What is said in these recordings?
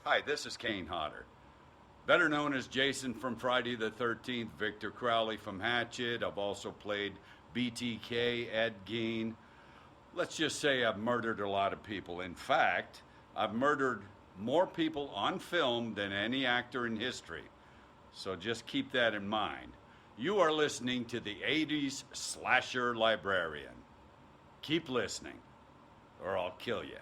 Hi, this is Kane Hodder, better known as Jason from Friday the 13th, Victor Crowley from Hatchet. I've also played BTK, Ed Gein. Let's just say I've murdered a lot of people. In fact, I've murdered more people on film than any actor in history. So just keep that in mind. You are listening to the 80s Slasher Librarian. Keep listening, or I'll kill you.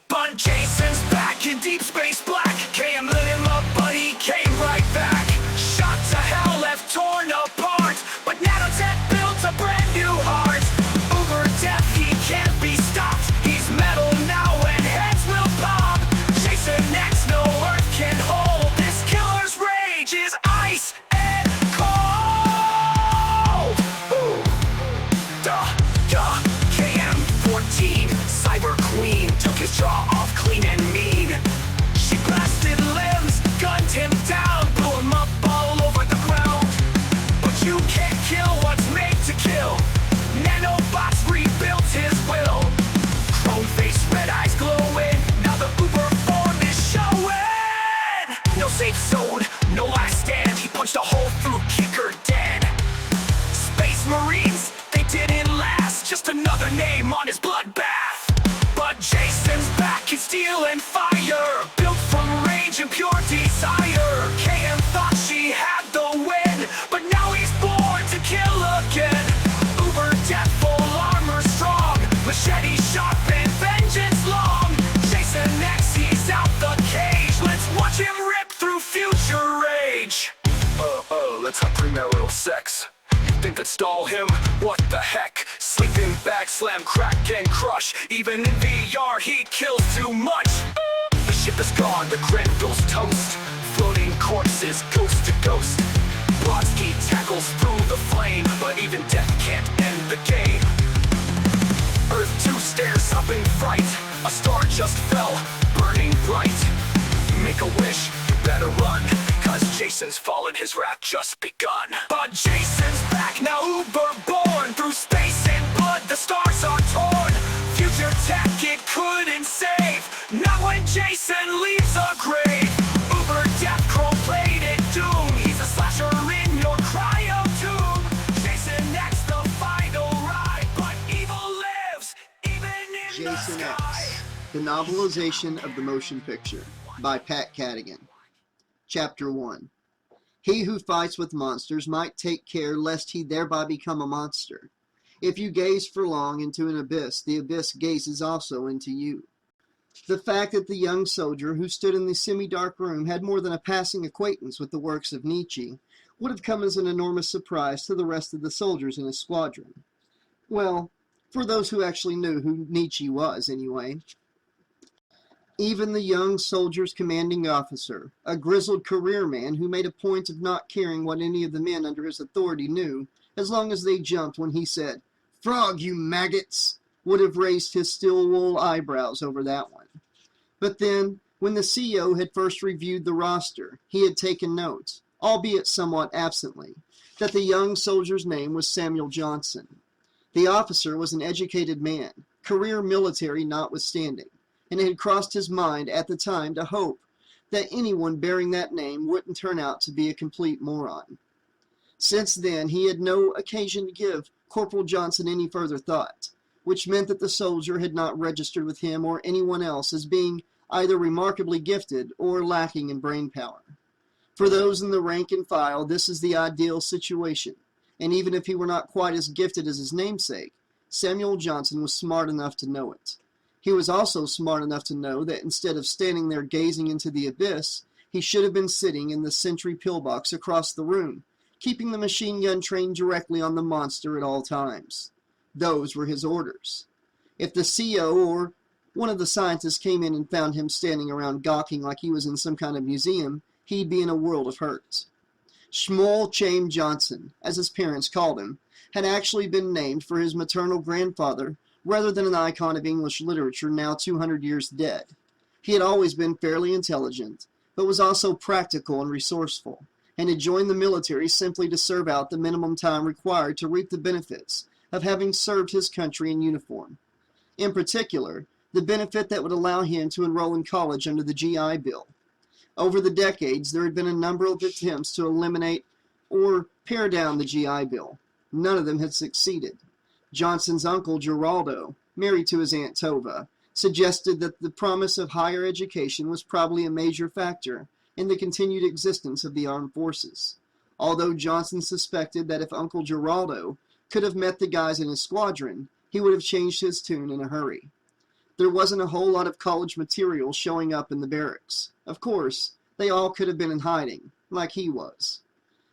But Jason's back in deep space black. KM lit him up, but he came right back. Shot to hell, left torn apart. But nanotech built a brand new heart. Uber death, he can't be stopped. He's metal now and heads will pop. Jason X, no earth can hold. This killer's rage is ice and cold. Ooh. Duh, KM-14, Cyber Queen, took his jaw off clean and mean. She blasted limbs, gunned him down, blew him up all over the ground. But you can't kill what's made to kill. Nanobots rebuilt his will. Chrome face, red eyes glowing. Now the Uber form is showing. No safe zone, no last stand. He punched a hole through Kicker dead. Space Marines, they didn't last. Just another name on his bloodbath. But Jason's back in steel and fire, built from rage and pure desire. KM thought she had the win, but now he's born to kill again. Uber death, full armor strong, machete sharp and vengeance long. Jason X, he's out the cage. Let's watch him rip through future rage. Let's have premarital sex. Think that stall him? What the heck? Sleeping bag, slam, crack, and crush. Even in VR, he kills too much. The ship is gone, the Grenville's toast. Floating corpses, ghost to ghost. Brodsky tackles through the flame, but even death can't end the game. Earth 2 stares up in fright. A star just fell, burning bright. Make a wish, you better run, cause Jason's fallen, his wrath just begun. But Jason's back, now Uber born. Through space and blood, the stars are torn. Future tech, it couldn't save. Not when Jason leaves a grave. Uber death, chrome-plated doom. He's a slasher in your cryo tomb. Jason X, the final ride. But evil lives, even in Jason the sky. X, the novelization of the motion picture, by Pat Cadigan. Chapter 1. He who fights with monsters might take care lest he thereby become a monster. If you gaze for long into an abyss, the abyss gazes also into you. The fact that the young soldier who stood in the semi-dark room had more than a passing acquaintance with the works of Nietzsche would have come as an enormous surprise to the rest of the soldiers in his squadron. Well, for those who actually knew who Nietzsche was, anyway. Even the young soldier's commanding officer, a grizzled career man who made a point of not caring what any of the men under his authority knew, as long as they jumped when he said, "Frog, you maggots," would have raised his steel-wool eyebrows over that one. But then, when the CO had first reviewed the roster, he had taken note, albeit somewhat absently, that the young soldier's name was Samuel Johnson. The officer was an educated man, career military notwithstanding, and it had crossed his mind at the time to hope that anyone bearing that name wouldn't turn out to be a complete moron. Since then, he had no occasion to give Corporal Johnson any further thought, which meant that the soldier had not registered with him or anyone else as being either remarkably gifted or lacking in brain power. For those in the rank and file, this is the ideal situation, and even if he were not quite as gifted as his namesake, Samuel Johnson was smart enough to know it. He was also smart enough to know that instead of standing there gazing into the abyss, he should have been sitting in the sentry pillbox across the room, keeping the machine gun trained directly on the monster at all times. Those were his orders. If the CO or one of the scientists came in and found him standing around gawking like he was in some kind of museum, he'd be in a world of hurt. Shmuel Chaim Johnson, as his parents called him, had actually been named for his maternal grandfather rather than an icon of English literature now 200 years dead. He had always been fairly intelligent, but was also practical and resourceful, and had joined the military simply to serve out the minimum time required to reap the benefits of having served his country in uniform. In particular, the benefit that would allow him to enroll in college under the GI Bill. Over the decades, there had been a number of attempts to eliminate or pare down the GI Bill. None of them had succeeded. Johnson's uncle, Geraldo, married to his Aunt Tova, suggested that the promise of higher education was probably a major factor in the continued existence of the armed forces, although Johnson suspected that if Uncle Geraldo could have met the guys in his squadron, he would have changed his tune in a hurry. There wasn't a whole lot of college material showing up in the barracks. Of course, they all could have been in hiding, like he was.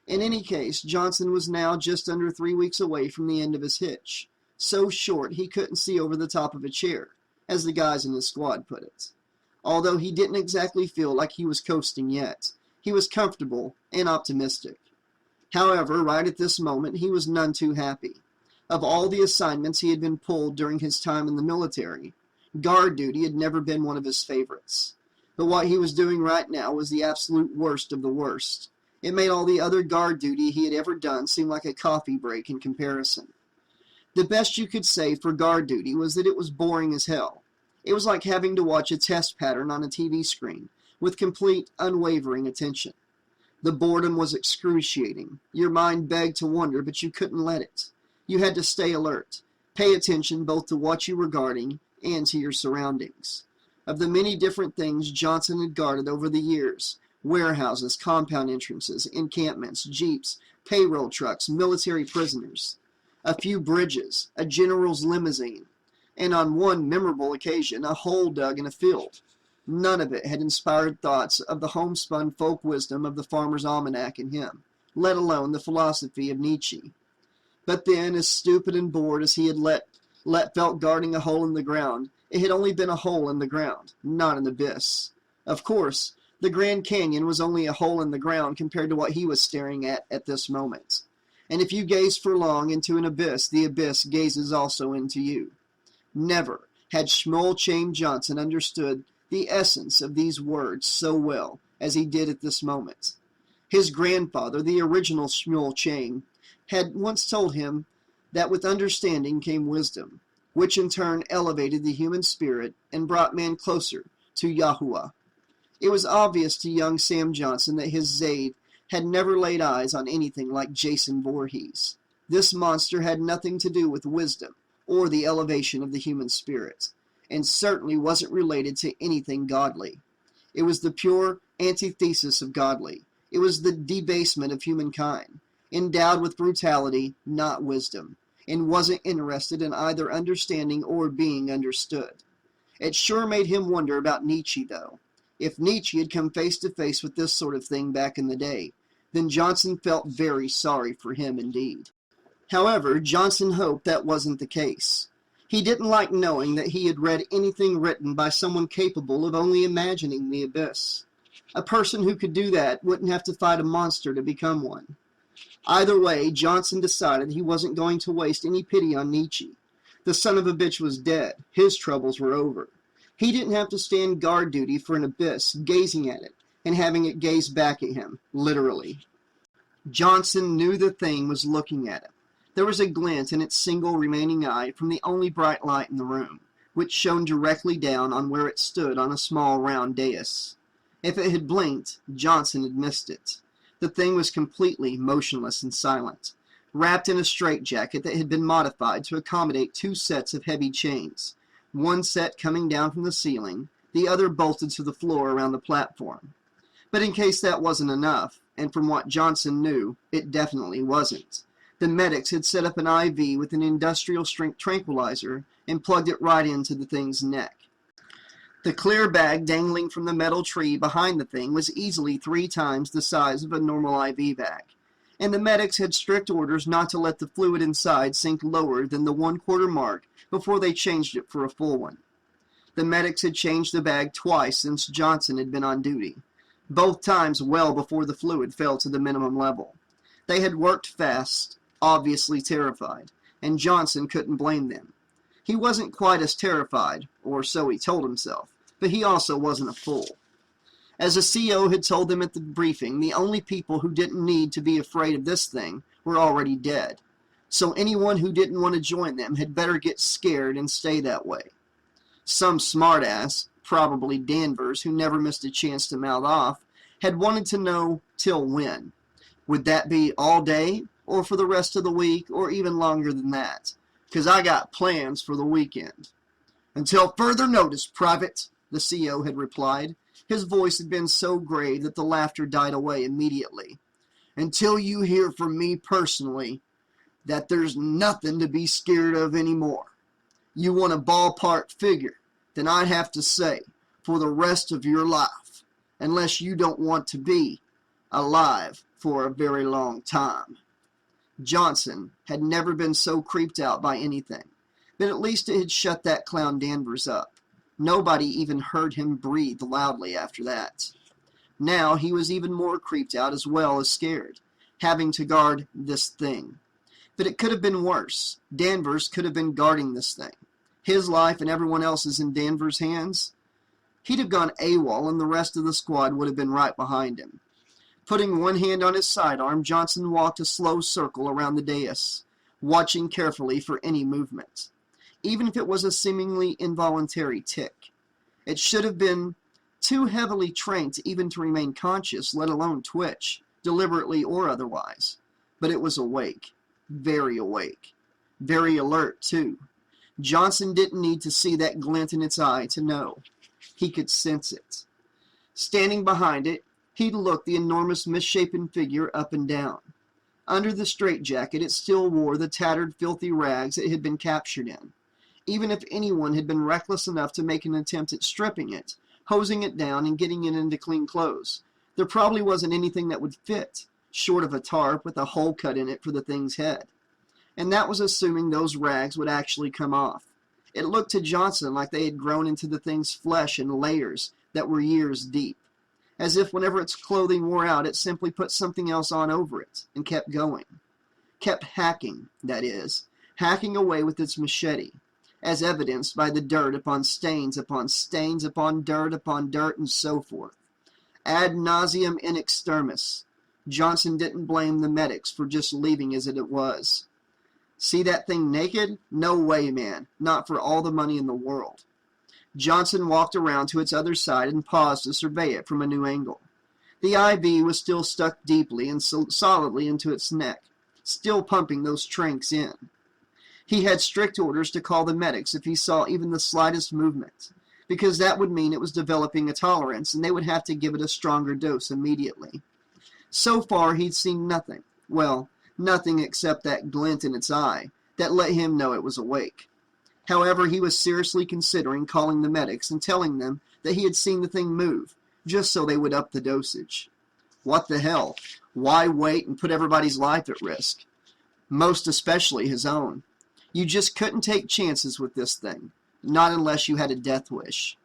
In any case, Johnson was now just under 3 weeks away from the end of his hitch, so short he couldn't see over the top of a chair, as the guys in his squad put it. Although he didn't exactly feel like he was coasting yet, he was comfortable and optimistic. However, right at this moment, he was none too happy. Of all the assignments he had been pulled during his time in the military, guard duty had never been one of his favorites. But what he was doing right now was the absolute worst of the worst. It made all the other guard duty he had ever done seem like a coffee break in comparison. The best you could say for guard duty was that it was boring as hell. It was like having to watch a test pattern on a TV screen with complete, unwavering attention. The boredom was excruciating. Your mind begged to wonder, but you couldn't let it. You had to stay alert, pay attention both to what you were guarding and to your surroundings. Of the many different things Johnson had guarded over the years, warehouses, compound entrances, encampments, jeeps, payroll trucks, military prisoners, a few bridges, a general's limousine, and on one memorable occasion, a hole dug in a field. None of it had inspired thoughts of the homespun folk wisdom of the Farmer's Almanac in him, let alone the philosophy of Nietzsche. But then, as stupid and bored as he had felt guarding a hole in the ground, it had only been a hole in the ground, not an abyss. Of course, the Grand Canyon was only a hole in the ground compared to what he was staring at this moment. And if you gaze for long into an abyss, the abyss gazes also into you. Never had Shmuel Chaim Johnson understood the essence of these words so well as he did at this moment. His grandfather, the original Shmuel Chaim, had once told him that with understanding came wisdom, which in turn elevated the human spirit and brought man closer to Yahuwah. It was obvious to young Sam Johnson that his Zaid had never laid eyes on anything like Jason Voorhees. This monster had nothing to do with wisdom or the elevation of the human spirit, and certainly wasn't related to anything godly. It was the pure antithesis of godly. It was the debasement of humankind, endowed with brutality, not wisdom, and wasn't interested in either understanding or being understood. It sure made him wonder about Nietzsche, though. If Nietzsche had come face to face with this sort of thing back in the day, then Johnson felt very sorry for him indeed. However, Johnson hoped that wasn't the case. He didn't like knowing that he had read anything written by someone capable of only imagining the abyss. A person who could do that wouldn't have to fight a monster to become one. Either way, Johnson decided he wasn't going to waste any pity on Nietzsche. The son of a bitch was dead. His troubles were over. He didn't have to stand guard duty for an abyss, gazing at it, and having it gaze back at him, literally. Johnson knew the thing was looking at him. There was a glint in its single remaining eye from the only bright light in the room, which shone directly down on where it stood on a small round dais. If it had blinked, Johnson had missed it. The thing was completely motionless and silent, wrapped in a straitjacket that had been modified to accommodate 2 sets of heavy chains, one set coming down from the ceiling, the other bolted to the floor around the platform. But in case that wasn't enough, and from what Johnson knew, it definitely wasn't, the medics had set up an IV with an industrial-strength tranquilizer and plugged it right into the thing's neck. The clear bag dangling from the metal tree behind the thing was easily 3 times the size of a normal IV bag, and the medics had strict orders not to let the fluid inside sink lower than the 1/4 mark before they changed it for a full one. The medics had changed the bag twice since Johnson had been on duty, both times well before the fluid fell to the minimum level. They had worked fast, obviously terrified, and Johnson couldn't blame them. He wasn't quite as terrified, or so he told himself, but he also wasn't a fool. As the CO had told them at the briefing, the only people who didn't need to be afraid of this thing were already dead, so anyone who didn't want to join them had better get scared and stay that way. Some smartass, probably Danvers, who never missed a chance to mouth off, had wanted to know till when. Would that be all day, or for the rest of the week, or even longer than that? 'Cause I got plans for the weekend. Until further notice, Private, the CO had replied. His voice had been so grave that the laughter died away immediately. Until you hear from me personally that there's nothing to be scared of anymore. You want a ballpark figure, then I'd have to say, for the rest of your life, unless you don't want to be alive for a very long time. Johnson had never been so creeped out by anything, but at least it had shut that clown Danvers up. Nobody even heard him breathe loudly after that. Now he was even more creeped out as well as scared, having to guard this thing. But it could have been worse. Danvers could have been guarding this thing. His life and everyone else's in Danvers' hands. He'd have gone AWOL and the rest of the squad would have been right behind him. Putting one hand on his sidearm, Johnson walked a slow circle around the dais, watching carefully for any movement, even if it was a seemingly involuntary tick. It should have been too heavily trained even to remain conscious, let alone twitch, deliberately or otherwise. But it was awake, very alert too. Johnson didn't need to see that glint in its eye to know. He could sense it. Standing behind it, he'd looked the enormous misshapen figure up and down. Under the straitjacket, it still wore the tattered, filthy rags it had been captured in. Even if anyone had been reckless enough to make an attempt at stripping it, hosing it down, and getting it into clean clothes, there probably wasn't anything that would fit, short of a tarp with a hole cut in it for the thing's head. And that was assuming those rags would actually come off. It looked to Johnson like they had grown into the thing's flesh in layers that were years deep, as if whenever its clothing wore out, it simply put something else on over it and kept going. Kept hacking, that is, hacking away with its machete, as evidenced by the dirt upon stains upon dirt upon dirt, and so forth. Ad nauseam in extremis. Johnson didn't blame the medics for just leaving as it was. See that thing naked? No way, man. Not for all the money in the world. Johnson walked around to its other side and paused to survey it from a new angle. The IV was still stuck deeply and solidly into its neck, still pumping those tranks in. He had strict orders to call the medics if he saw even the slightest movement, because that would mean it was developing a tolerance and they would have to give it a stronger dose immediately. So far he'd seen nothing. Well, nothing except that glint in its eye that let him know it was awake. However, he was seriously considering calling the medics and telling them that he had seen the thing move, just so they would up the dosage. What the hell? Why wait and put everybody's life at risk? Most especially his own. You just couldn't take chances with this thing, not unless you had a death wish.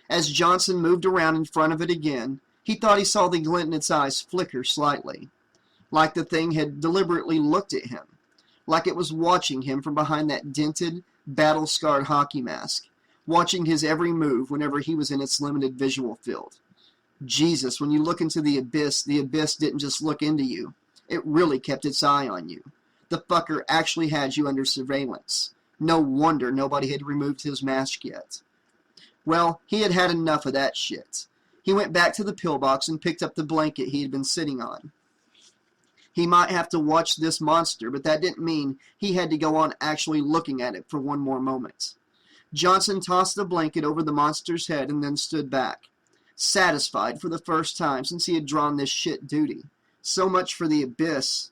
As Johnson moved around in front of it again, he thought he saw the glint in its eyes flicker slightly, like the thing had deliberately looked at him, like it was watching him from behind that dented, battle-scarred hockey mask, watching his every move whenever he was in its limited visual field. Jesus, when you look into the abyss didn't just look into you. It really kept its eye on you. The fucker actually had you under surveillance. No wonder nobody had removed his mask yet. Well, he had had enough of that shit. He went back to the pillbox and picked up the blanket he had been sitting on. He might have to watch this monster, but that didn't mean he had to go on actually looking at it for one more moment. Johnson tossed the blanket over the monster's head and then stood back, satisfied for the first time since he had drawn this shit duty. So much for the abyss.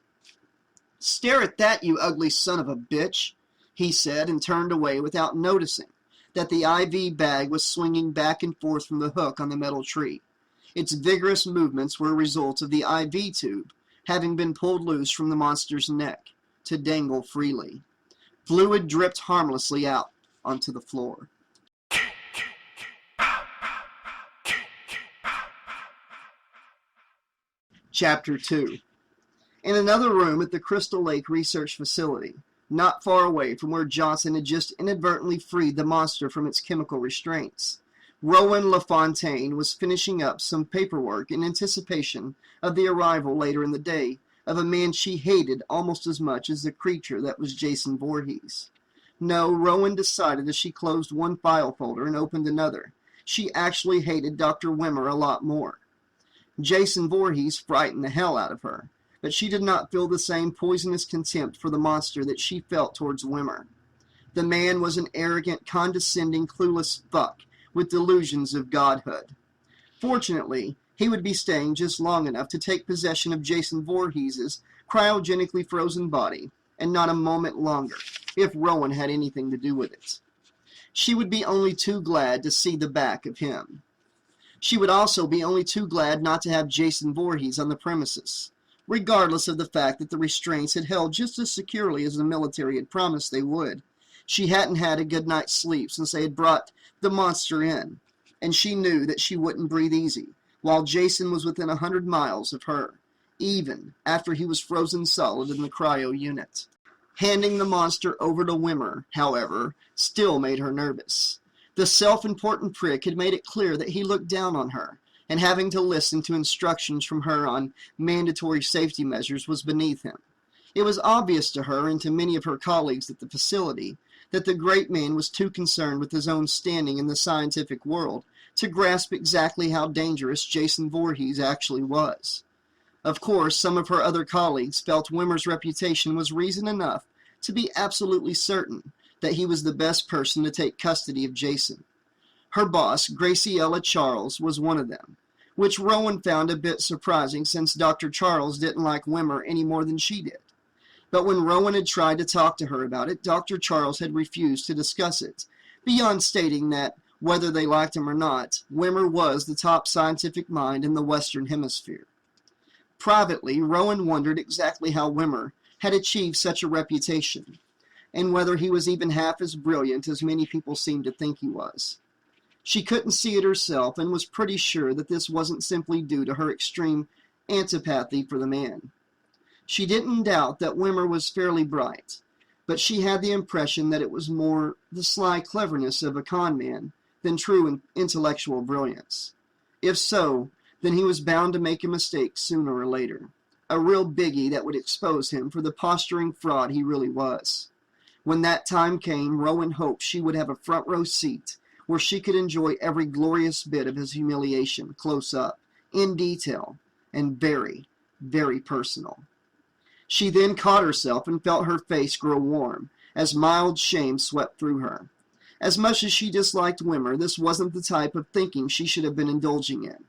"Stare at that, you ugly son of a bitch," he said, and turned away without noticing that the IV bag was swinging back and forth from the hook on the metal tree. Its vigorous movements were a result of the IV tube having been pulled loose from the monster's neck to dangle freely. Fluid dripped harmlessly out onto the floor. Chapter 2. In another room at the Crystal Lake Research Facility, not far away from where Johnson had just inadvertently freed the monster from its chemical restraints, Rowan LaFontaine was finishing up some paperwork in anticipation of the arrival later in the day of a man she hated almost as much as the creature that was Jason Voorhees. No, Rowan decided as she closed one file folder and opened another. She actually hated Dr. Wimmer a lot more. Jason Voorhees frightened the hell out of her, but she did not feel the same poisonous contempt for the monster that she felt towards Wimmer. The man was an arrogant, condescending, clueless fuck with delusions of godhood. Fortunately, he would be staying just long enough to take possession of Jason Voorhees' cryogenically frozen body, and not a moment longer, if Rowan had anything to do with it. She would be only too glad to see the back of him. She would also be only too glad not to have Jason Voorhees on the premises, regardless of the fact that the restraints had held just as securely as the military had promised they would. She hadn't had a good night's sleep since they had brought the monster in, and she knew that she wouldn't breathe easy while Jason was within 100 miles of her, even after he was frozen solid in the cryo unit. Handing the monster over to Wimmer, however, still made her nervous. The self-important prick had made it clear that he looked down on her, and having to listen to instructions from her on mandatory safety measures was beneath him. It was obvious to her and to many of her colleagues at the facility that the great man was too concerned with his own standing in the scientific world to grasp exactly how dangerous Jason Voorhees actually was. Of course, some of her other colleagues felt Wimmer's reputation was reason enough to be absolutely certain that he was the best person to take custody of Jason. Her boss, Graciela Charles, was one of them, which Rowan found a bit surprising since Dr. Charles didn't like Wimmer any more than she did. But when Rowan had tried to talk to her about it, Dr. Charles had refused to discuss it, beyond stating that, whether they liked him or not, Wimmer was the top scientific mind in the Western Hemisphere. Privately, Rowan wondered exactly how Wimmer had achieved such a reputation, and whether he was even half as brilliant as many people seemed to think he was. She couldn't see it herself and was pretty sure that this wasn't simply due to her extreme antipathy for the man. She didn't doubt that Wimmer was fairly bright, but she had the impression that it was more the sly cleverness of a con man than true intellectual brilliance. If so, then he was bound to make a mistake sooner or later, a real biggie that would expose him for the posturing fraud he really was. When that time came, Rowan hoped she would have a front row seat where she could enjoy every glorious bit of his humiliation close up, in detail, and very, very personal. She then caught herself and felt her face grow warm as mild shame swept through her. As much as she disliked Wimmer, this wasn't the type of thinking she should have been indulging in.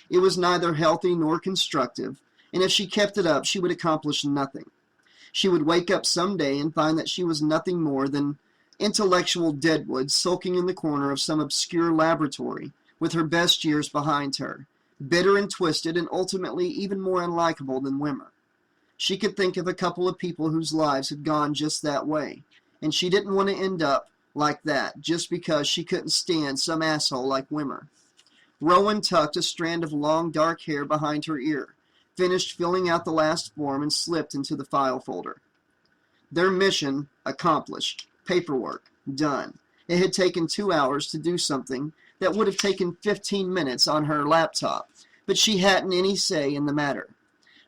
It was neither healthy nor constructive, and if she kept it up, she would accomplish nothing. She would wake up some day and find that she was nothing more than intellectual deadwood sulking in the corner of some obscure laboratory with her best years behind her, bitter and twisted and ultimately even more unlikable than Wimmer. She could think of a couple of people whose lives had gone just that way, and she didn't want to end up like that just because she couldn't stand some asshole like Wimmer. Rowan tucked a strand of long dark hair behind her ear, finished filling out the last form, and slipped into the file folder. Their mission accomplished. Paperwork done. It had taken 2 hours to do something that would have taken 15 minutes on her laptop, but she hadn't any say in the matter.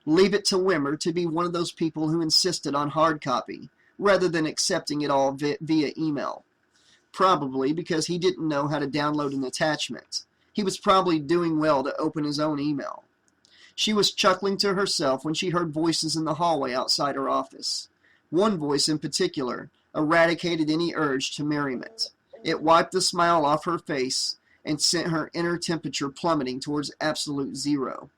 Leave it to Wimmer to be one of those people who insisted on hard copy, rather than accepting it all via email. Probably because he didn't know how to download an attachment. He was probably doing well to open his own email. She was chuckling to herself when she heard voices in the hallway outside her office. One voice in particular eradicated any urge to merriment. It wiped the smile off her face and sent her inner temperature plummeting towards absolute zero.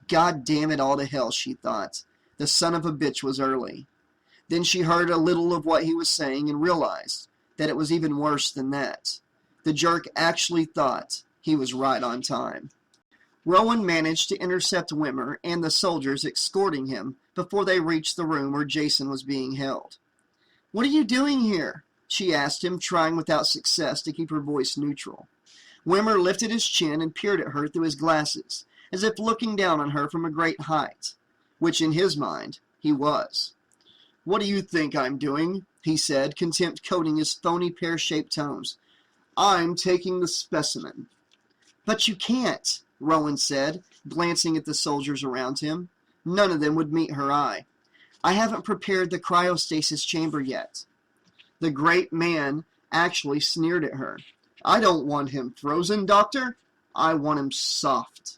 God damn it all to hell, she thought. The son of a bitch was early. Then she heard a little of what he was saying and realized that it was even worse than that. The jerk actually thought he was right on time. Rowan managed to intercept Wimmer and the soldiers escorting him before they reached the room where Jason was being held. "What are you doing here?" she asked him, trying without success to keep her voice neutral. Wimmer lifted his chin and peered at her through his glasses, as if looking down on her from a great height, which in his mind he was. "What do you think I'm doing?" he said, contempt coating his phony pear-shaped tones. "I'm taking the specimen." "But you can't," Rowan said, glancing at the soldiers around him. None of them would meet her eye. "I haven't prepared the cryostasis chamber yet." The great man actually sneered at her. I don't want him frozen, Doctor. I want him soft.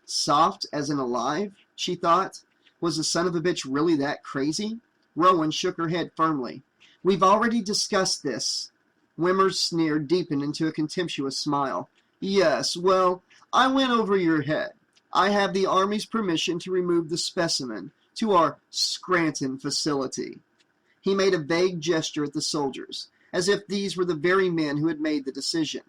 Soft as in alive, she thought. Was the son of a bitch really that crazy? Rowan shook her head firmly. We've already discussed this. Wimmer's sneer deepened into a contemptuous smile. Yes, well, I went over your head. I have the Army's permission to remove the specimen to our Scranton facility. He made a vague gesture at the soldiers, as if these were the very men who had made the decision.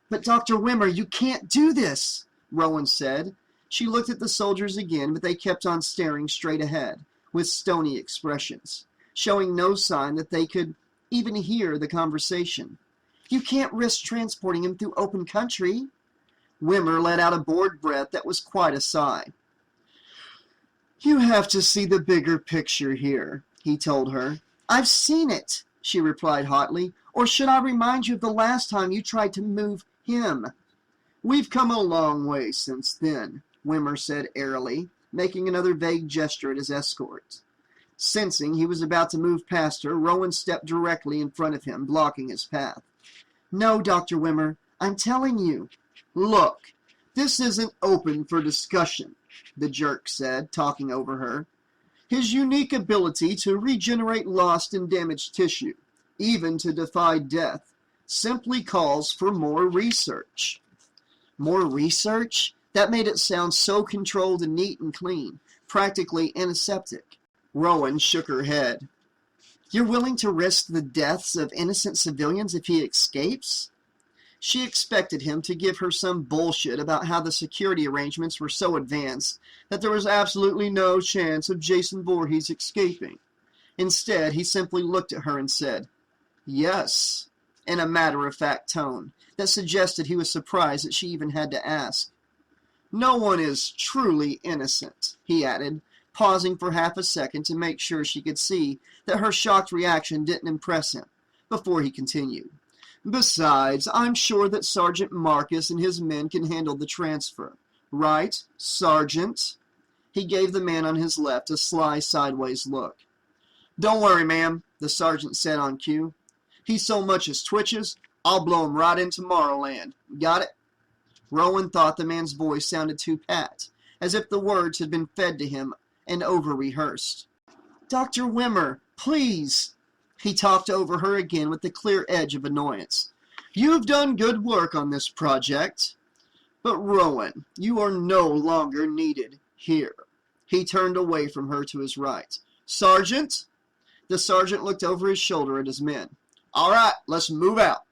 But Dr. Wimmer, you can't do this, Rowan said. She looked at the soldiers again, but they kept on staring straight ahead, with stony expressions, showing no sign that they could even hear the conversation. You can't risk transporting him through open country. Wimmer let out a bored breath that was quite a sigh. You have to see the bigger picture here, he told her. I've seen it, she replied hotly. Or should I remind you of the last time you tried to move him? We've come a long way since then, Wimmer said airily, making another vague gesture at his escort. Sensing he was about to move past her, Rowan stepped directly in front of him, blocking his path. No, Dr. Wimmer, I'm telling you. Look, this isn't open for discussion, the jerk said, talking over her. His unique ability to regenerate lost and damaged tissue, even to defy death, simply calls for more research. More research? That made it sound so controlled and neat and clean, practically antiseptic. Rowan shook her head. You're willing to risk the deaths of innocent civilians if he escapes? She expected him to give her some bullshit about how the security arrangements were so advanced that there was absolutely no chance of Jason Voorhees escaping. Instead, he simply looked at her and said, Yes, in a matter-of-fact tone that suggested he was surprised that she even had to ask. No one is truly innocent, he added, pausing for half a second to make sure she could see that her shocked reaction didn't impress him, before he continued. Besides, I'm sure that Sergeant Marcus and his men can handle the transfer. Right, Sergeant? He gave the man on his left a sly sideways look. Don't worry, ma'am, the sergeant said on cue. He so much as twitches, I'll blow him right into Tomorrowland. Got it? Rowan thought the man's voice sounded too pat, as if the words had been fed to him and over-rehearsed. Dr. Wimmer, please! He talked over her again with the clear edge of annoyance. You've done good work on this project. But Rowan, you are no longer needed here. He turned away from her to his right. Sergeant? The sergeant looked over his shoulder at his men. All right, let's move out.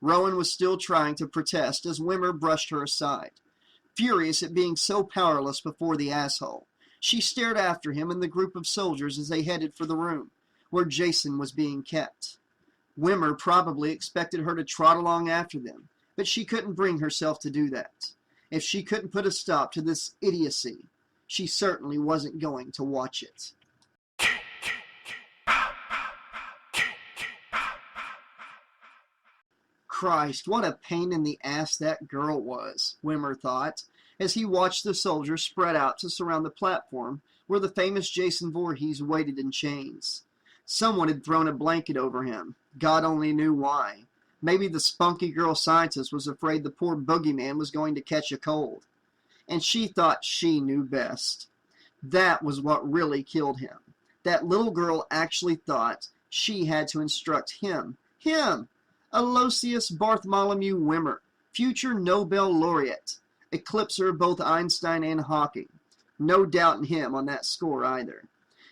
Rowan was still trying to protest as Wimmer brushed her aside. Furious at being so powerless before the asshole, she stared after him and the group of soldiers as they headed for the room where Jason was being kept. Wimmer probably expected her to trot along after them, but she couldn't bring herself to do that. If she couldn't put a stop to this idiocy, she certainly wasn't going to watch it. Christ, what a pain in the ass that girl was, Wimmer thought, as he watched the soldiers spread out to surround the platform where the famous Jason Voorhees waited in chains. Someone had thrown a blanket over him. God only knew why. Maybe the spunky girl scientist was afraid the poor boogeyman was going to catch a cold. And she thought she knew best. That was what really killed him. That little girl actually thought she had to instruct him, Aloysius Bartholomew Wimmer, future Nobel laureate, eclipser of both Einstein and Hawking. No doubt in him on that score either.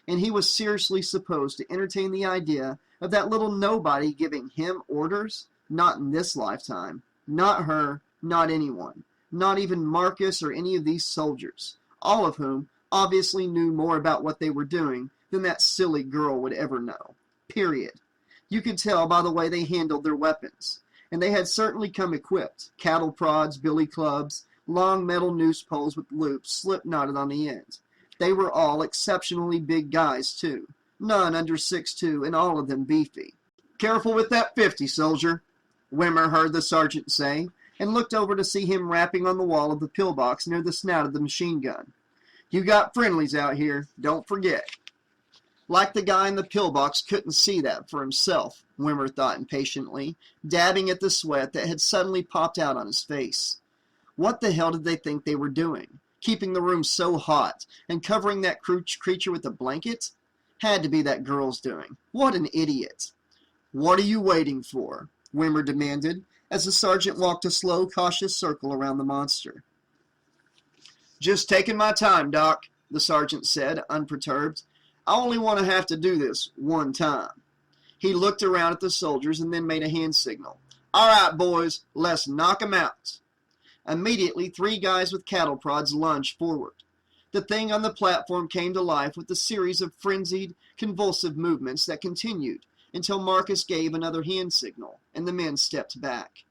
And he was seriously supposed to entertain the idea of that little nobody giving him orders? Not in this lifetime. Not her, not anyone. Not even Marcus or any of these soldiers, all of whom obviously knew more about what they were doing than that silly girl would ever know. Period. You could tell by the way they handled their weapons. And they had certainly come equipped. Cattle prods, billy clubs, long metal noose poles with loops slip-knotted on the end. They were all exceptionally big guys, too. None under 6'2", and all of them beefy. Careful with that 50, soldier, Wimmer heard the sergeant say, and looked over to see him rapping on the wall of the pillbox near the snout of the machine gun. You got friendlies out here, don't forget. Like the guy in the pillbox couldn't see that for himself, Wimmer thought impatiently, dabbing at the sweat that had suddenly popped out on his face. What the hell did they think they were doing? Keeping the room so hot and covering that creature with a blanket? Had to be that girl's doing. What an idiot. What are you waiting for? Wimmer demanded, as the sergeant walked a slow, cautious circle around the monster. Just taking my time, Doc, the sergeant said, unperturbed. I only want to have to do this one time. He looked around at the soldiers and then made a hand signal. All right, boys, let's knock 'em out. Immediately, 3 guys with cattle prods lunged forward. The thing on the platform came to life with a series of frenzied, convulsive movements that continued until Marcus gave another hand signal, and the men stepped back.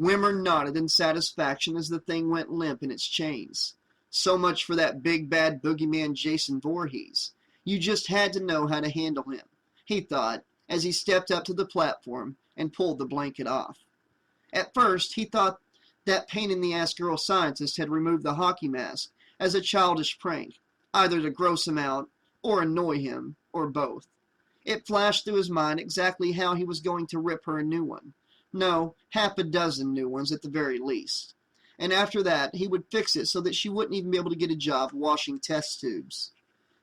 Wimmer nodded in satisfaction as the thing went limp in its chains. So much for that big bad boogeyman Jason Voorhees. You just had to know how to handle him, he thought, as he stepped up to the platform and pulled the blanket off. At first, he thought that pain-in-the-ass girl scientist had removed the hockey mask as a childish prank, either to gross him out, or annoy him, or both. It flashed through his mind exactly how he was going to rip her a new one. No, 6 new ones at the very least. And after that, he would fix it so that she wouldn't even be able to get a job washing test tubes.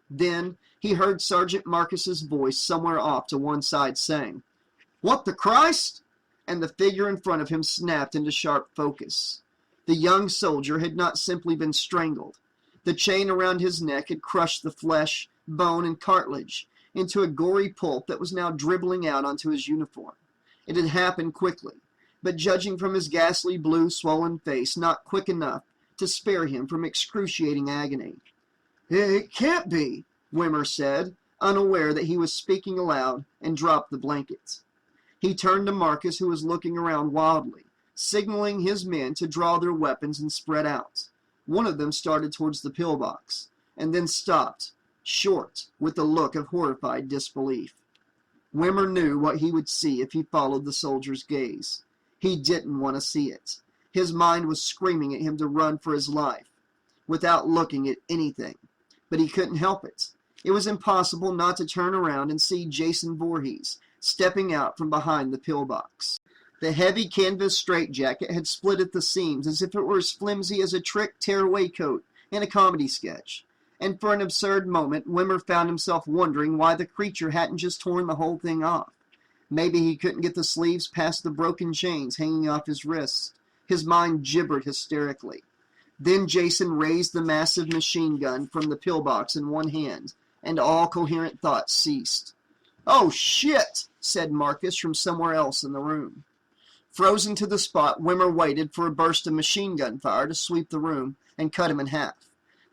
Then, he heard Sergeant Marcus's voice somewhere off to one side saying, "What the Christ?" And the figure in front of him snapped into sharp focus. The young soldier had not simply been strangled. The chain around his neck had crushed the flesh, bone, and cartilage into a gory pulp that was now dribbling out onto his uniform. It had happened quickly, but judging from his ghastly blue, swollen face, not quick enough to spare him from excruciating agony. "It can't be," Wimmer said, unaware that he was speaking aloud, and dropped the blanket. He turned to Marcus, who was looking around wildly, signaling his men to draw their weapons and spread out. One of them started towards the pillbox, and then stopped, short, with a look of horrified disbelief. Wimmer knew what he would see if he followed the soldier's gaze. He didn't want to see it. His mind was screaming at him to run for his life, without looking at anything. But he couldn't help it. It was impossible not to turn around and see Jason Voorhees stepping out from behind the pillbox. The heavy canvas straitjacket had split at the seams as if it were as flimsy as a trick tearaway coat in a comedy sketch. And for an absurd moment, Wimmer found himself wondering why the creature hadn't just torn the whole thing off. Maybe he couldn't get the sleeves past the broken chains hanging off his wrists. His mind gibbered hysterically. Then Jason raised the massive machine gun from the pillbox in one hand, and all coherent thought ceased. "Oh, shit!" said Marcus from somewhere else in the room. Frozen to the spot, Wimmer waited for a burst of machine gun fire to sweep the room and cut him in half.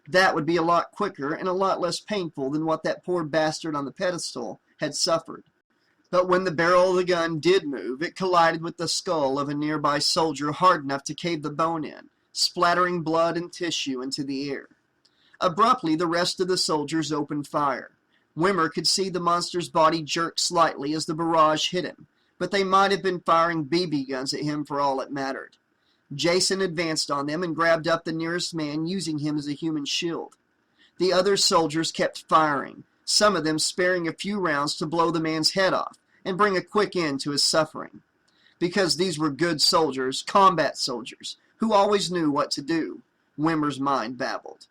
That would be a lot quicker and a lot less painful than what that poor bastard on the pedestal had suffered. But when the barrel of the gun did move, it collided with the skull of a nearby soldier hard enough to cave the bone in, splattering blood and tissue into the air. Abruptly, the rest of the soldiers opened fire. Wimmer could see the monster's body jerk slightly as the barrage hit him, but they might have been firing BB guns at him for all it mattered. Jason advanced on them and grabbed up the nearest man, using him as a human shield. The other soldiers kept firing, some of them sparing a few rounds to blow the man's head off and bring a quick end to his suffering. Because these were good soldiers, combat soldiers, who always knew what to do, Wimmer's mind babbled.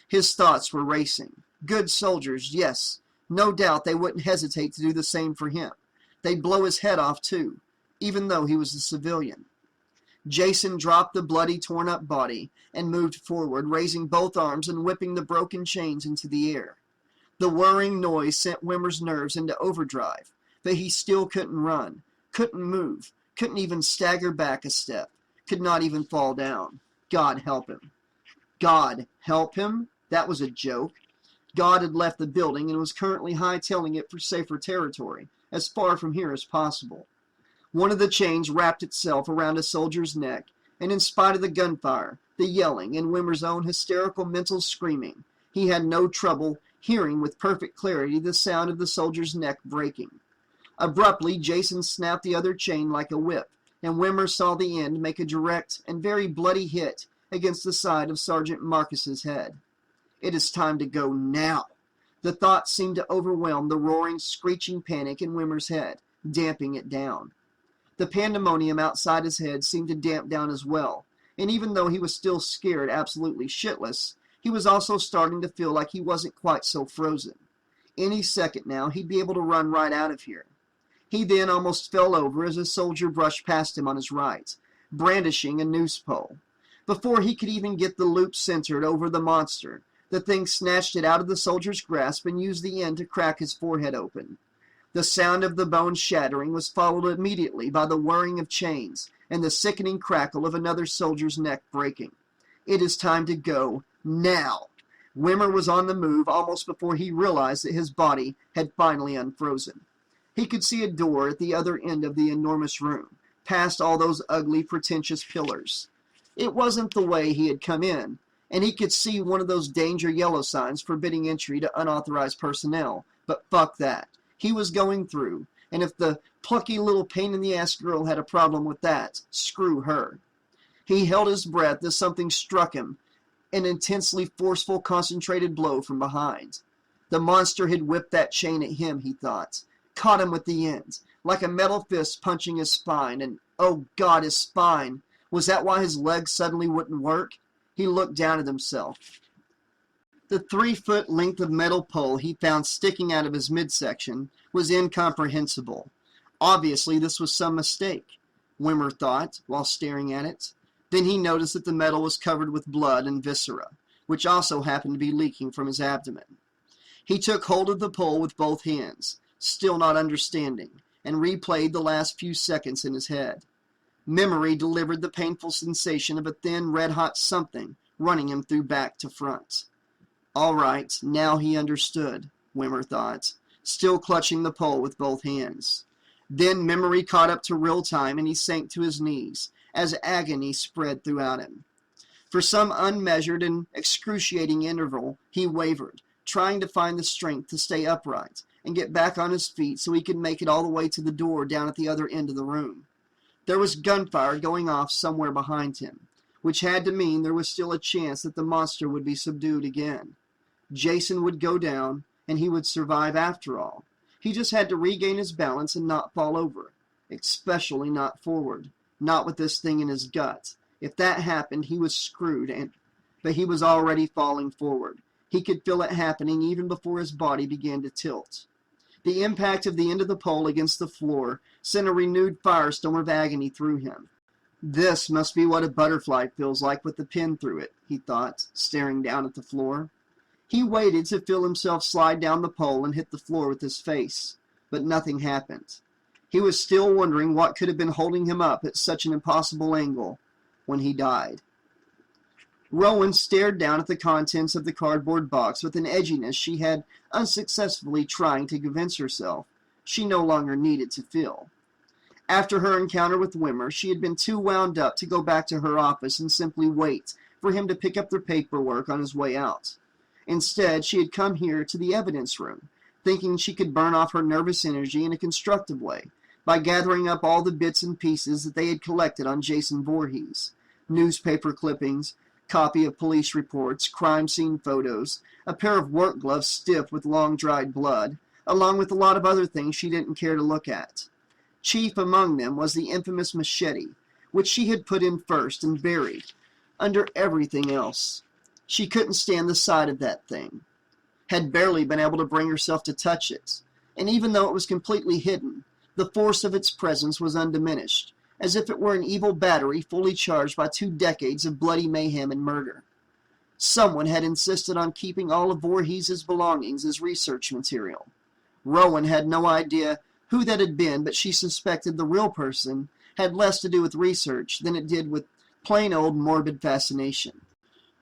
His thoughts were racing. Good soldiers, yes. No doubt they wouldn't hesitate to do the same for him. They'd blow his head off too, even though he was a civilian. Jason dropped the bloody, torn-up body and moved forward, raising both arms and whipping the broken chains into the air. The whirring noise sent Wimmer's nerves into overdrive, but he still couldn't run, couldn't move, couldn't even stagger back a step, could not even fall down. God help him. God help him? That was a joke. God had left the building and was currently hightailing it for safer territory, as far from here as possible. One of the chains wrapped itself around a soldier's neck, and in spite of the gunfire, the yelling, and Wimmer's own hysterical mental screaming, he had no trouble hearing with perfect clarity the sound of the soldier's neck breaking. Abruptly, Jason snapped the other chain like a whip, and Wimmer saw the end make a direct and very bloody hit against the side of Sergeant Marcus's head. "It is time to go now." The thoughts seemed to overwhelm the roaring, screeching panic in Wimmer's head, damping it down. The pandemonium outside his head seemed to damp down as well, and even though he was still scared absolutely shitless, he was also starting to feel like he wasn't quite so frozen. Any second now, he'd be able to run right out of here. He then almost fell over as a soldier brushed past him on his right, brandishing a noose pole. Before he could even get the loop centered over the monster, the thing snatched it out of the soldier's grasp and used the end to crack his forehead open. The sound of the bone shattering was followed immediately by the whirring of chains and the sickening crackle of another soldier's neck breaking. It is time to go, now! Wimmer was on the move almost before he realized that his body had finally unfrozen. He could see a door at the other end of the enormous room, past all those ugly, pretentious pillars. It wasn't the way he had come in, and he could see one of those danger yellow signs forbidding entry to unauthorized personnel, but fuck that. He was going through, and if the plucky little pain-in-the-ass girl had a problem with that, screw her. He held his breath as something struck him, an intensely forceful, concentrated blow from behind. The monster had whipped that chain at him, he thought, caught him with the end, like a metal fist punching his spine, and, oh God, his spine! Was that why his legs suddenly wouldn't work? He looked down at himself. The 3-foot length of metal pole he found sticking out of his midsection was incomprehensible. Obviously, this was some mistake, Wimmer thought, while staring at it. Then he noticed that the metal was covered with blood and viscera, which also happened to be leaking from his abdomen. He took hold of the pole with both hands, still not understanding, and replayed the last few seconds in his head. Memory delivered the painful sensation of a thin, red-hot something running him through back to front. All right, now he understood, Wimmer thought, still clutching the pole with both hands. Then memory caught up to real time and he sank to his knees as agony spread throughout him. For some unmeasured and excruciating interval, he wavered, trying to find the strength to stay upright and get back on his feet so he could make it all the way to the door down at the other end of the room. There was gunfire going off somewhere behind him, which had to mean there was still a chance that the monster would be subdued again. Jason would go down, and he would survive after all. He just had to regain his balance and not fall over, especially not forward, not with this thing in his gut. If that happened, he was screwed, but he was already falling forward. He could feel it happening even before his body began to tilt. The impact of the end of the pole against the floor sent a renewed firestorm of agony through him. This must be what a butterfly feels like with the pin through it, he thought, staring down at the floor. He waited to feel himself slide down the pole and hit the floor with his face, but nothing happened. He was still wondering what could have been holding him up at such an impossible angle when he died. Rowan stared down at the contents of the cardboard box with an edginess she had unsuccessfully trying to convince herself she no longer needed to feel. After her encounter with Wimmer, she had been too wound up to go back to her office and simply wait for him to pick up the paperwork on his way out. Instead, she had come here to the evidence room, thinking she could burn off her nervous energy in a constructive way by gathering up all the bits and pieces that they had collected on Jason Voorhees, newspaper clippings, copy of police reports, crime scene photos, a pair of work gloves stiff with long dried blood, along with a lot of other things she didn't care to look at. Chief among them was the infamous machete, which she had put in first and buried under everything else. She couldn't stand the sight of that thing, had barely been able to bring herself to touch it, and even though it was completely hidden, the force of its presence was undiminished, as if it were an evil battery fully charged by 2 decades of bloody mayhem and murder. Someone had insisted on keeping all of Voorhees' belongings as research material. Rowan had no idea who that had been, but she suspected the real person had less to do with research than it did with plain old morbid fascination.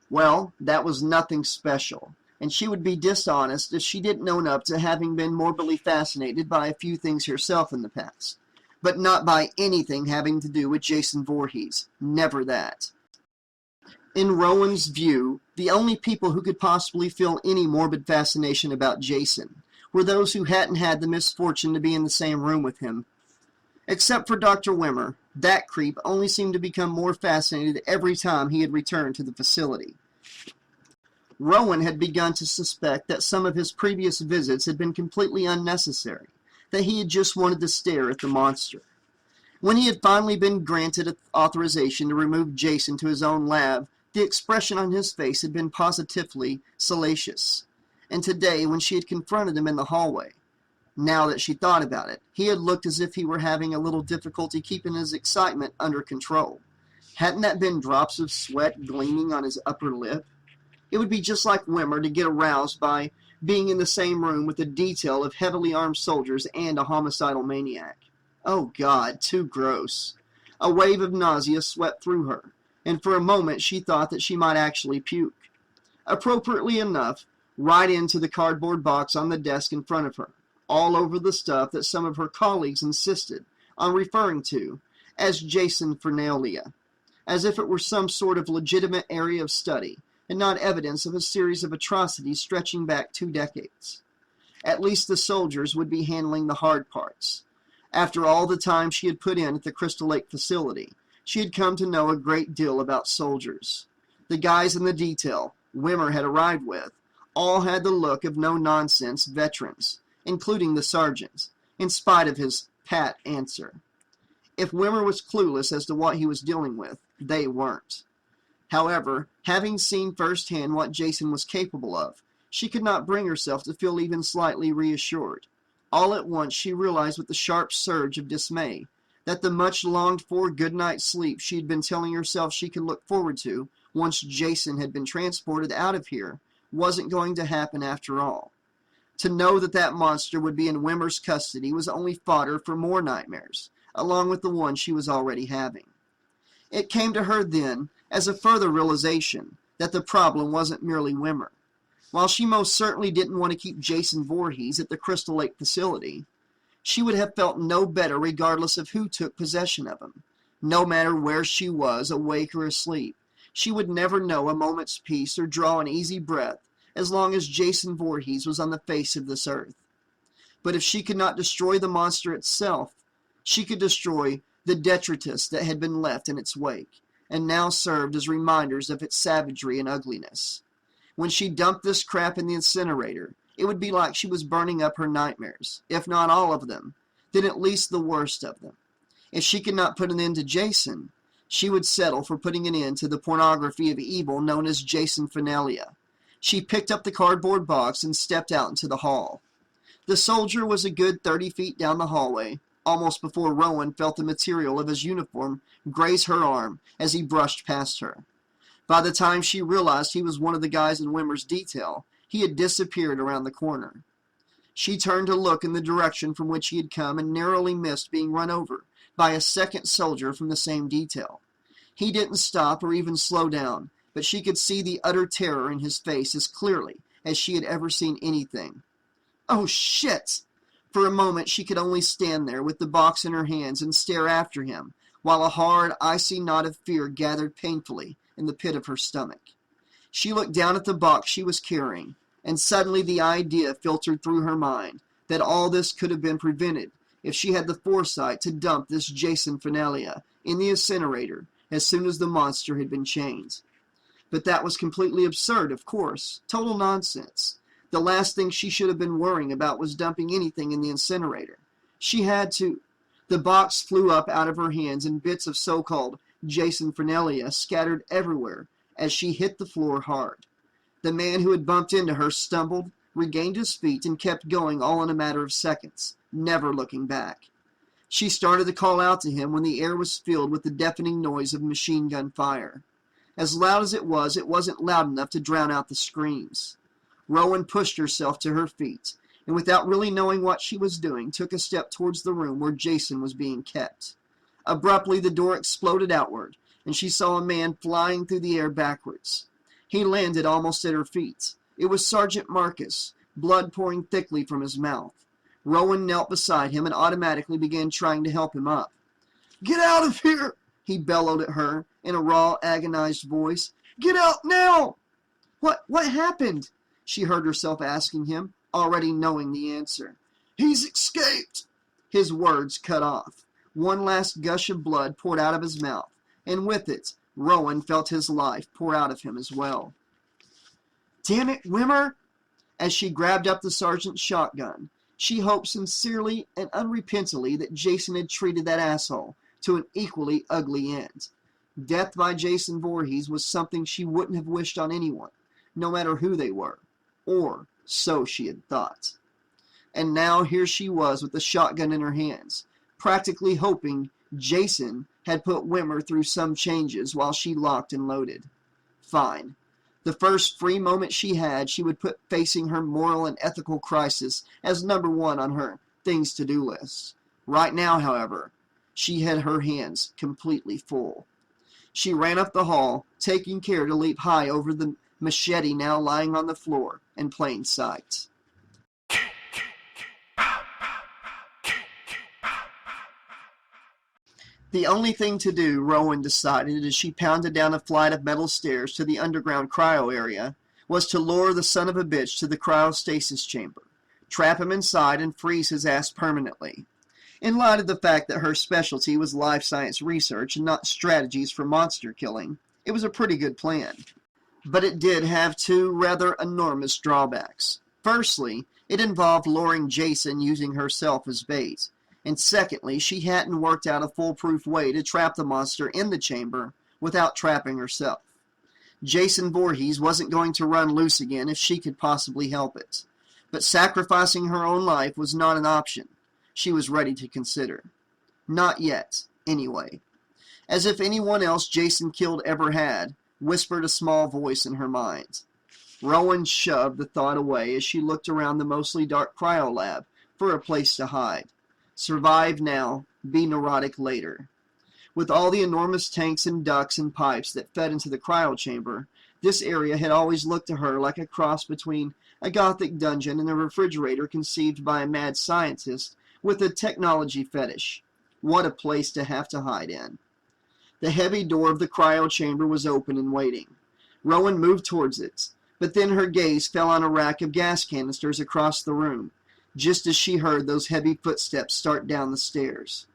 Well, that was nothing special, and she would be dishonest if she didn't own up to having been morbidly fascinated by a few things herself in the past. But not by anything having to do with Jason Voorhees. Never that. In Rowan's view, the only people who could possibly feel any morbid fascination about Jason were those who hadn't had the misfortune to be in the same room with him. Except for Dr. Wimmer, that creep only seemed to become more fascinated every time he had returned to the facility. Rowan had begun to suspect that some of his previous visits had been completely unnecessary, that he had just wanted to stare at the monster. When he had finally been granted authorization to remove Jason to his own lab, the expression on his face had been positively salacious. And today, when she had confronted him in the hallway, now that she thought about it, he had looked as if he were having a little difficulty keeping his excitement under control. Hadn't that been drops of sweat gleaming on his upper lip? It would be just like Wimmer to get aroused by being in the same room with a detail of heavily armed soldiers and a homicidal maniac. Oh God, too gross. A wave of nausea swept through her, and for a moment she thought that she might actually puke. Appropriately enough, right into the cardboard box on the desk in front of her, all over the stuff that some of her colleagues insisted on referring to as Jason Voorhees, as if it were some sort of legitimate area of study, and not evidence of a series of atrocities stretching back 2 decades. At least the soldiers would be handling the hard parts. After all the time she had put in at the Crystal Lake facility, she had come to know a great deal about soldiers. The guys in the detail Wimmer had arrived with all had the look of no-nonsense veterans, including the sergeant, in spite of his pat answer. If Wimmer was clueless as to what he was dealing with, they weren't. However, having seen firsthand what Jason was capable of, she could not bring herself to feel even slightly reassured. All at once she realized with a sharp surge of dismay that the much longed-for good night's sleep she had been telling herself she could look forward to once Jason had been transported out of here wasn't going to happen after all. To know that that monster would be in Wimmer's custody was only fodder for more nightmares, along with the one she was already having. It came to her then as a further realization that the problem wasn't merely Wimmer. While she most certainly didn't want to keep Jason Voorhees at the Crystal Lake facility, she would have felt no better regardless of who took possession of him. No matter where she was, awake or asleep, she would never know a moment's peace or draw an easy breath as long as Jason Voorhees was on the face of this earth. But if she could not destroy the monster itself, she could destroy the detritus that had been left in its wake, and now served as reminders of its savagery and ugliness. When she dumped this crap in the incinerator, it would be like she was burning up her nightmares, if not all of them, then at least the worst of them. If she could not put an end to Jason, she would settle for putting an end to the pornography of evil known as Jason Voorhees. She picked up the cardboard box and stepped out into the hall. The soldier was a good 30 feet down the hallway, almost before Rowan felt the material of his uniform graze her arm as he brushed past her. By the time she realized he was one of the guys in Wimmer's detail, he had disappeared around the corner. She turned to look in the direction from which he had come and narrowly missed being run over by a second soldier from the same detail. He didn't stop or even slow down, but she could see the utter terror in his face as clearly as she had ever seen anything. Oh, shit! For a moment she could only stand there with the box in her hands and stare after him, while a hard, icy knot of fear gathered painfully in the pit of her stomach. She looked down at the box she was carrying, and suddenly the idea filtered through her mind that all this could have been prevented if she had the foresight to dump this Jason Voorhees in the incinerator as soon as the monster had been chained. But that was completely absurd, of course. Total nonsense. The last thing she should have been worrying about was dumping anything in the incinerator. She had to. The box flew up out of her hands, and bits of so-called Jason Voorhees scattered everywhere as she hit the floor hard. The man who had bumped into her stumbled, regained his feet, and kept going all in a matter of seconds, never looking back. She started to call out to him when the air was filled with the deafening noise of machine gun fire. As loud as it wasn't loud enough to drown out the screams. Rowan pushed herself to her feet, and without really knowing what she was doing, took a step towards the room where Jason was being kept. Abruptly, the door exploded outward, and she saw a man flying through the air backwards. He landed almost at her feet. It was Sergeant Marcus, blood pouring thickly from his mouth. Rowan knelt beside him and automatically began trying to help him up. "Get out of here!" he bellowed at her in a raw, agonized voice. "Get out now!" What happened?" she heard herself asking him, already knowing the answer. "He's escaped." His words cut off. One last gush of blood poured out of his mouth, and with it, Rowan felt his life pour out of him as well. Damn it, Wimmer! As she grabbed up the sergeant's shotgun, she hoped sincerely and unrepentantly that Jason had treated that asshole to an equally ugly end. Death by Jason Voorhees was something she wouldn't have wished on anyone, no matter who they were, or so she had thought. And now here she was with the shotgun in her hands, practically hoping Jason had put Wimmer through some changes while she locked and loaded. Fine. The first free moment she had, she would put facing her moral and ethical crisis as number one on her things-to-do list. Right now, however, she had her hands completely full. She ran up the hall, taking care to leap high over the machete now lying on the floor in plain sight. The only thing to do, Rowan decided as she pounded down a flight of metal stairs to the underground cryo area, was to lure the son of a bitch to the cryostasis chamber, trap him inside, and freeze his ass permanently. In light of the fact that her specialty was life science research and not strategies for monster killing, it was a pretty good plan. But it did have two rather enormous drawbacks. Firstly, it involved luring Jason using herself as bait. And secondly, she hadn't worked out a foolproof way to trap the monster in the chamber without trapping herself. Jason Voorhees wasn't going to run loose again if she could possibly help it. But sacrificing her own life was not an option she was ready to consider. Not yet, anyway. As if anyone else Jason killed ever had, whispered a small voice in her mind. Rowan shoved the thought away as she looked around the mostly dark cryo lab for a place to hide. Survive now, be neurotic later. With all the enormous tanks and ducts and pipes that fed into the cryo chamber, this area had always looked to her like a cross between a gothic dungeon and a refrigerator conceived by a mad scientist with a technology fetish. What a place to have to hide in. The heavy door of the cryo chamber was open and waiting. Rowan moved towards it, but then her gaze fell on a rack of gas canisters across the room, just as she heard those heavy footsteps start down the stairs.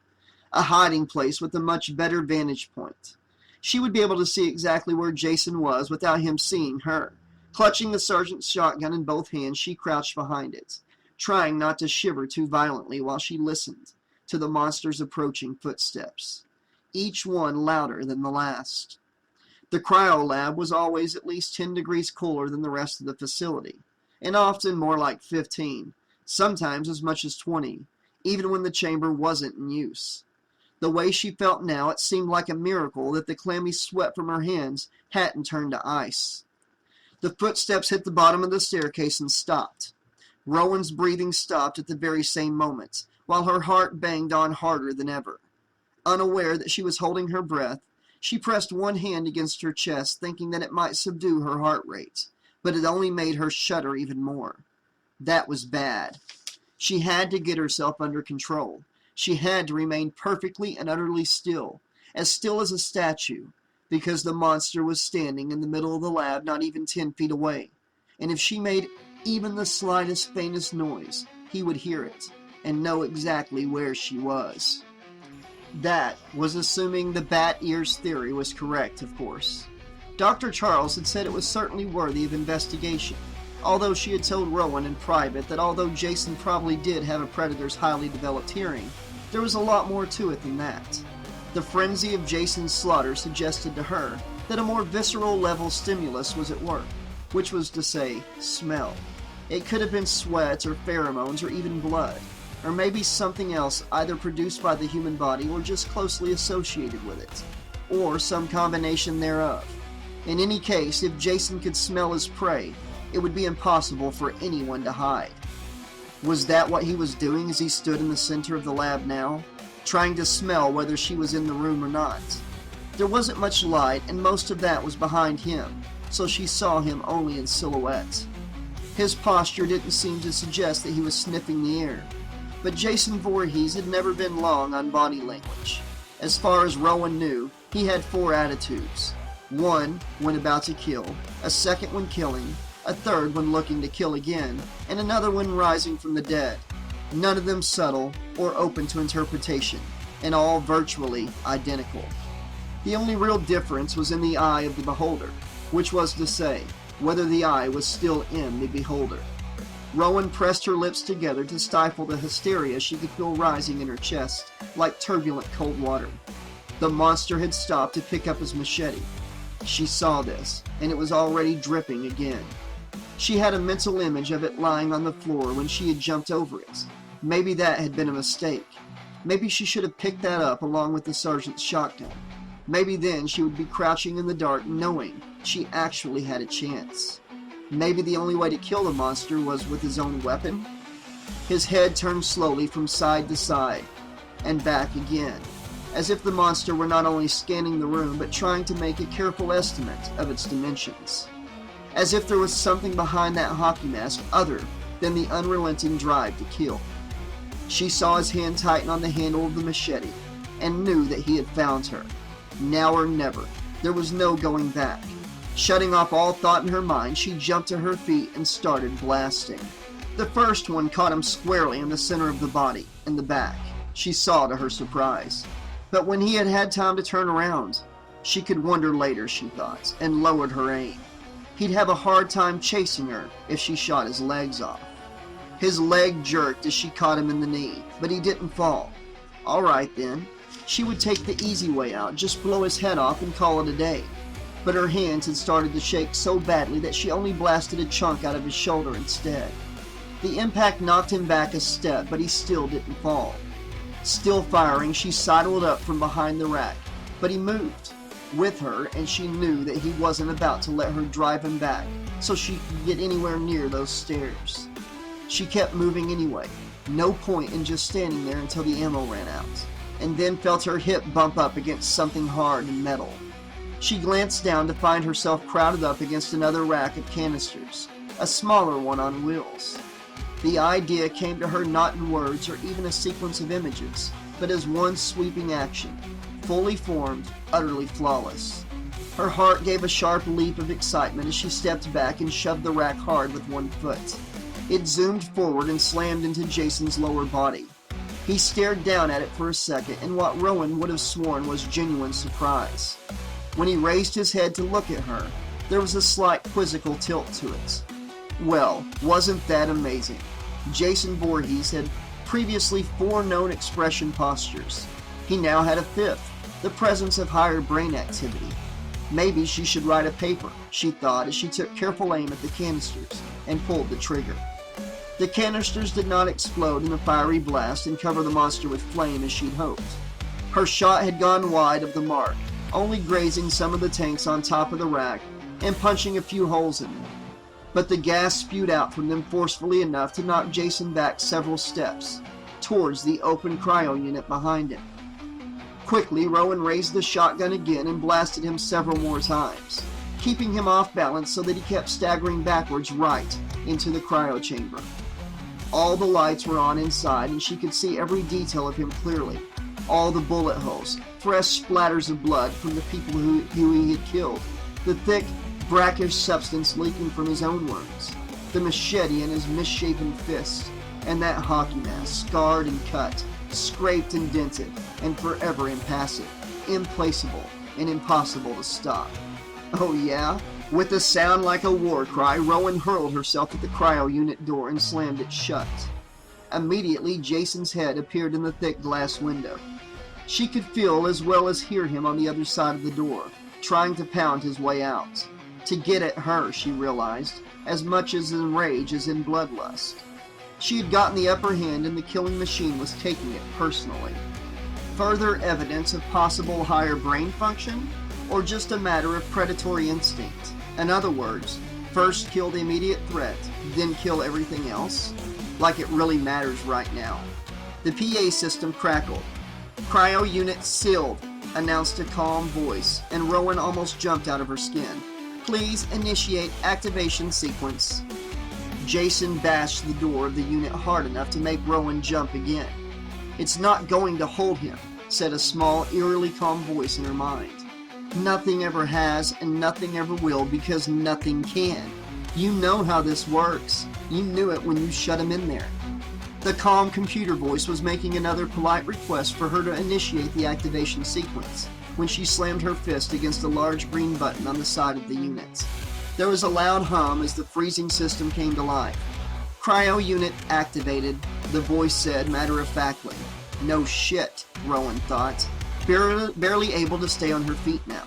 A hiding place with a much better vantage point. She would be able to see exactly where Jason was without him seeing her. Clutching the sergeant's shotgun in both hands, she crouched behind it, trying not to shiver too violently while she listened to the monster's approaching footsteps, each one louder than the last. The cryo lab was always at least 10 degrees cooler than the rest of the facility, and often more like 15, sometimes as much as 20, even when the chamber wasn't in use. The way she felt now, it seemed like a miracle that the clammy sweat from her hands hadn't turned to ice. The footsteps hit the bottom of the staircase and stopped. Rowan's breathing stopped at the very same moment, while her heart banged on harder than ever. Unaware that she was holding her breath, she pressed one hand against her chest, thinking that it might subdue her heart rate, but it only made her shudder even more. That was bad. She had to get herself under control. She had to remain perfectly and utterly still as a statue, because the monster was standing in the middle of the lab not even 10 feet away, and if she made even the slightest, faintest noise, he would hear it and know exactly where she was. That was assuming the bat ears theory was correct, of course. Dr. Charles had said it was certainly worthy of investigation, although she had told Rowan in private that although Jason probably did have a predator's highly developed hearing, there was a lot more to it than that. The frenzy of Jason's slaughter suggested to her that a more visceral level stimulus was at work, which was to say, smell. It could have been sweat or pheromones or even blood, or maybe something else either produced by the human body or just closely associated with it, or some combination thereof. In any case, if Jason could smell his prey, it would be impossible for anyone to hide. Was that what he was doing as he stood in the center of the lab now, trying to smell whether she was in the room or not? There wasn't much light, and most of that was behind him, so she saw him only in silhouette. His posture didn't seem to suggest that he was sniffing the air, but Jason Voorhees had never been long on body language. As far as Rowan knew, he had 4 attitudes. One when about to kill, a second when killing, a third when looking to kill again, and another when rising from the dead. None of them subtle or open to interpretation, and all virtually identical. The only real difference was in the eye of the beholder, which was to say, whether the eye was still in the beholder. Rowan pressed her lips together to stifle the hysteria she could feel rising in her chest, like turbulent cold water. The monster had stopped to pick up his machete. She saw this, and it was already dripping again. She had a mental image of it lying on the floor when she had jumped over it. Maybe that had been a mistake. Maybe she should have picked that up along with the sergeant's shotgun. Maybe then she would be crouching in the dark knowing she actually had a chance. Maybe the only way to kill the monster was with his own weapon. His head turned slowly from side to side, and back again, as if the monster were not only scanning the room but trying to make a careful estimate of its dimensions. As if there was something behind that hockey mask other than the unrelenting drive to kill. She saw his hand tighten on the handle of the machete, and knew that he had found her. Now or never. There was no going back. Shutting off all thought in her mind, she jumped to her feet and started blasting. The first one caught him squarely in the center of the body, in the back. She saw to her surprise. But when he had had time to turn around, she could wonder later, she thought, and lowered her aim. He'd have a hard time chasing her if she shot his legs off. His leg jerked as she caught him in the knee, but he didn't fall. All right then. She would take the easy way out, just blow his head off and call it a day. But her hands had started to shake so badly that she only blasted a chunk out of his shoulder instead. The impact knocked him back a step, but he still didn't fall. Still firing, she sidled up from behind the rack, but he moved with her, and she knew that he wasn't about to let her drive him back so she could get anywhere near those stairs. She kept moving anyway, no point in just standing there until the ammo ran out, and then felt her hip bump up against something hard and metal. She glanced down to find herself crowded up against another rack of canisters, a smaller one on wheels. The idea came to her not in words or even a sequence of images, but as one sweeping action, fully formed, utterly flawless. Her heart gave a sharp leap of excitement as she stepped back and shoved the rack hard with one foot. It zoomed forward and slammed into Jason's lower body. He stared down at it for a second in what Rowan would have sworn was genuine surprise. When he raised his head to look at her, there was a slight quizzical tilt to it. Well, wasn't that amazing? Jason Voorhees had previously 4 known expression postures. He now had a 5th, the presence of higher brain activity. Maybe she should write a paper, she thought as she took careful aim at the canisters and pulled the trigger. The canisters did not explode in a fiery blast and cover the monster with flame as she'd hoped. Her shot had gone wide of the mark, only grazing some of the tanks on top of the rack and punching a few holes in them. But the gas spewed out from them forcefully enough to knock Jason back several steps, towards the open cryo unit behind him. Quickly, Rowan raised the shotgun again and blasted him several more times, keeping him off balance so that he kept staggering backwards right into the cryo chamber. All the lights were on inside and she could see every detail of him clearly. All the bullet holes, fresh splatters of blood from the people who he had killed, the thick, brackish substance leaking from his own wounds, the machete in his misshapen fist, and that hockey mask, scarred and cut, scraped and dented, and forever impassive, implaceable, and impossible to stop. Oh yeah? With a sound like a war cry, Rowan hurled herself at the cryo unit door and slammed it shut. Immediately, Jason's head appeared in the thick glass window. She could feel as well as hear him on the other side of the door, trying to pound his way out. To get at her, she realized, as much as in rage as in bloodlust. She had gotten the upper hand and the killing machine was taking it personally. Further evidence of possible higher brain function, or just a matter of predatory instinct? In other words, first kill the immediate threat, then kill everything else? Like it really matters right now. The PA system crackled. "Cryo unit sealed," announced a calm voice, and Rowan almost jumped out of her skin. "Please initiate activation sequence." Jason bashed the door of the unit hard enough to make Rowan jump again. "It's not going to hold him," said a small, eerily calm voice in her mind. "Nothing ever has, and nothing ever will, because nothing can. You know how this works. You knew it when you shut him in there." The calm computer voice was making another polite request for her to initiate the activation sequence when she slammed her fist against a large green button on the side of the unit. There was a loud hum as the freezing system came to life. Cryo unit activated, the voice said matter-of-factly. No shit, Rowan thought, barely able to stay on her feet now.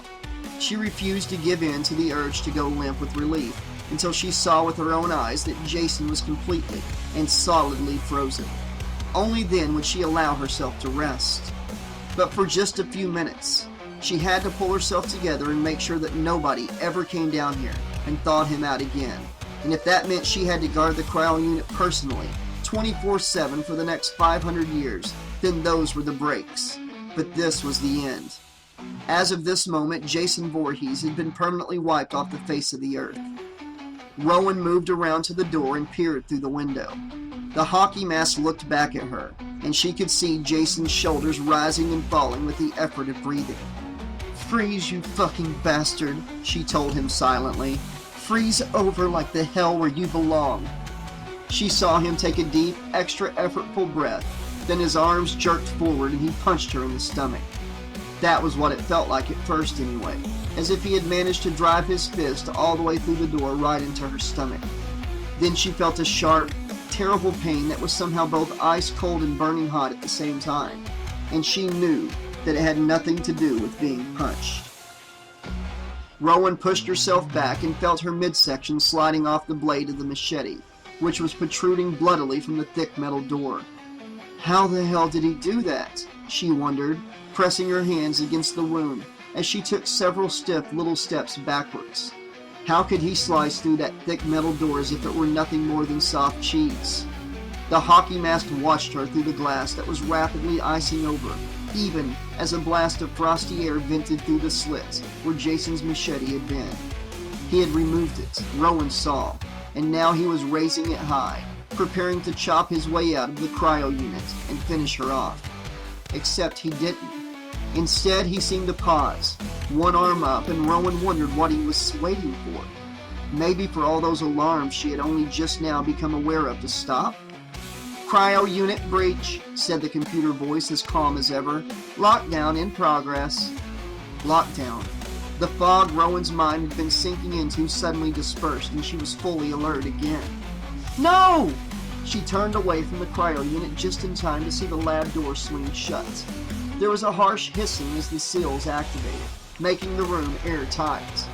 She refused to give in to the urge to go limp with relief until she saw with her own eyes that Jason was completely and solidly frozen. Only then would she allow herself to rest. But for just a few minutes, she had to pull herself together and make sure that nobody ever came down here and thawed him out again. And if that meant she had to guard the cryo unit personally, 24/7 for the next 500 years, then those were the breaks. But this was the end. As of this moment, Jason Voorhees had been permanently wiped off the face of the earth. Rowan moved around to the door and peered through the window. The hockey mask looked back at her, and she could see Jason's shoulders rising and falling with the effort of breathing. "Freeze, you fucking bastard," she told him silently. "Freeze over like the hell where you belong." She saw him take a deep, extra effortful breath, then his arms jerked forward and he punched her in the stomach. That was what it felt like at first anyway, as if he had managed to drive his fist all the way through the door right into her stomach. Then she felt a sharp, terrible pain that was somehow both ice cold and burning hot at the same time, and she knew that it had nothing to do with being punched. Rowan pushed herself back and felt her midsection sliding off the blade of the machete, which was protruding bloodily from the thick metal door. How the hell did he do that? She wondered, pressing her hands against the wound as she took several stiff little steps backwards. How could he slice through that thick metal door as if it were nothing more than soft cheese? The hockey mask watched her through the glass that was rapidly icing over, even as a blast of frosty air vented through the slit where Jason's machete had been. He had removed it, Rowan saw, and now he was raising it high, preparing to chop his way out of the cryo unit and finish her off. Except he didn't. Instead, he seemed to pause, one arm up, and Rowan wondered what he was waiting for. Maybe for all those alarms she had only just now become aware of to stop? "Cryo unit breach," said the computer voice as calm as ever. "Lockdown in progress." Lockdown. The fog Rowan's mind had been sinking into suddenly dispersed, and she was fully alert again. "No!" She turned away from the cryo unit just in time to see the lab door swing shut. There was a harsh hissing as the seals activated, making the room airtight.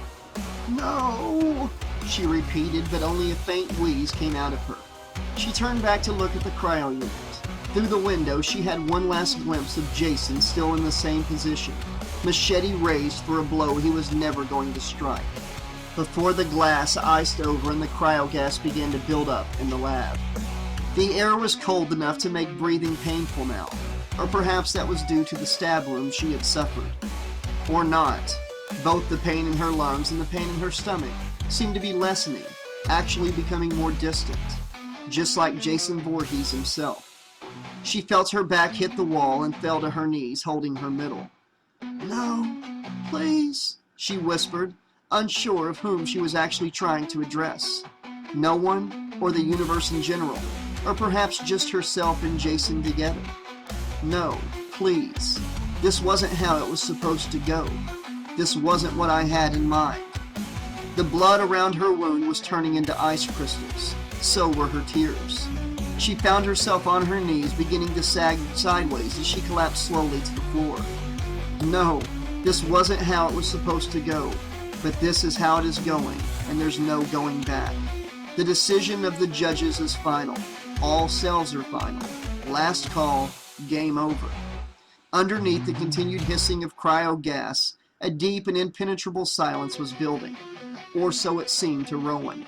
"No!" she repeated, but only a faint wheeze came out of her. She turned back to look at the cryo unit. Through the window, she had one last glimpse of Jason still in the same position, machete raised for a blow he was never going to strike. Before the glass iced over and the cryogas began to build up in the lab. The air was cold enough to make breathing painful now, or perhaps that was due to the stab wound she had suffered. Or not. Both the pain in her lungs and the pain in her stomach seemed to be lessening, actually becoming more distant, just like Jason Voorhees himself. She felt her back hit the wall and fell to her knees, holding her middle. "No, please," she whispered, unsure of whom she was actually trying to address. No one, or the universe in general, or perhaps just herself and Jason together. No, please. This wasn't how it was supposed to go. This wasn't what I had in mind. The blood around her wound was turning into ice crystals. So were her tears. She found herself on her knees, beginning to sag sideways as she collapsed slowly to the floor. No, this wasn't how it was supposed to go, but this is how it is going, and there's no going back. The decision of the judges is final. All cells are final. Last call, game over. Underneath the continued hissing of cryo gas, a deep and impenetrable silence was building, or so it seemed to Rowan.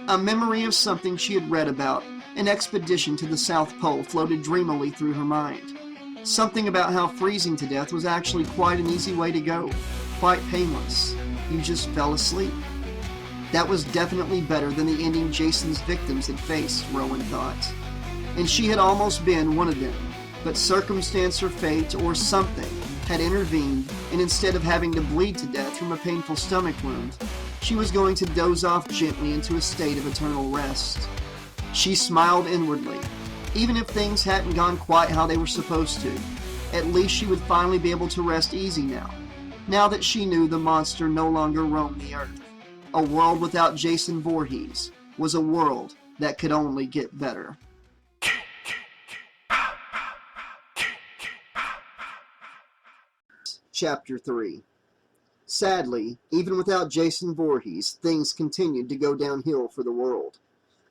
A memory of something she had read about, an expedition to the South Pole, floated dreamily through her mind. Something about how freezing to death was actually quite an easy way to go, quite painless. You just fell asleep. That was definitely better than the ending Jason's victims had faced, Rowan thought. And she had almost been one of them, but circumstance or fate or something had intervened, and instead of having to bleed to death from a painful stomach wound, she was going to doze off gently into a state of eternal rest. She smiled inwardly. Even if things hadn't gone quite how they were supposed to, at least she would finally be able to rest easy now that she knew the monster no longer roamed the earth. A world without Jason Voorhees was a world that could only get better. Chapter 3. Sadly, even without Jason Voorhees, things continued to go downhill for the world.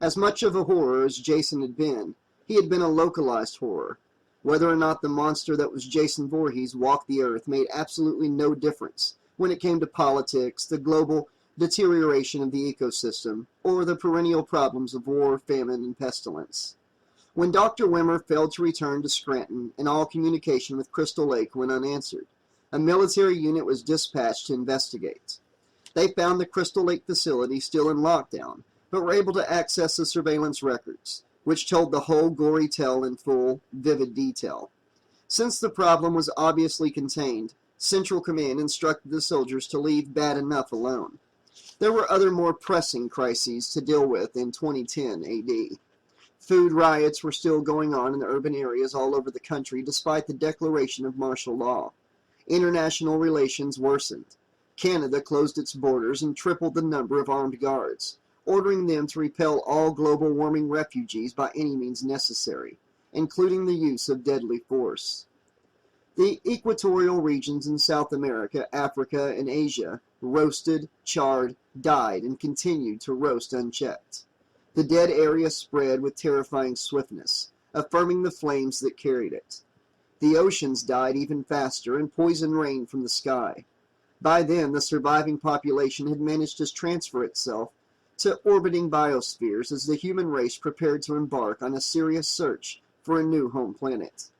As much of a horror as Jason had been, he had been a localized horror. Whether or not the monster that was Jason Voorhees walked the earth made absolutely no difference when it came to politics, the global deterioration of the ecosystem, or the perennial problems of war, famine, and pestilence. When Dr. Wimmer failed to return to Scranton and all communication with Crystal Lake went unanswered, a military unit was dispatched to investigate. They found the Crystal Lake facility still in lockdown, but were able to access the surveillance records, which told the whole gory tale in full, vivid detail. Since the problem was obviously contained, Central Command instructed the soldiers to leave bad enough alone. There were other more pressing crises to deal with in 2010 AD. Food riots were still going on in urban areas all over the country despite the declaration of martial law. International relations worsened. Canada closed its borders and tripled the number of armed guards, ordering them to repel all global warming refugees by any means necessary, including the use of deadly force. The equatorial regions in South America, Africa, and Asia roasted, charred, died, and continued to roast unchecked. The dead area spread with terrifying swiftness, affirming the flames that carried it. The oceans died even faster, and poison rained from the sky. By then, the surviving population had managed to transfer itself to orbiting biospheres as the human race prepared to embark on a serious search for a new home planet.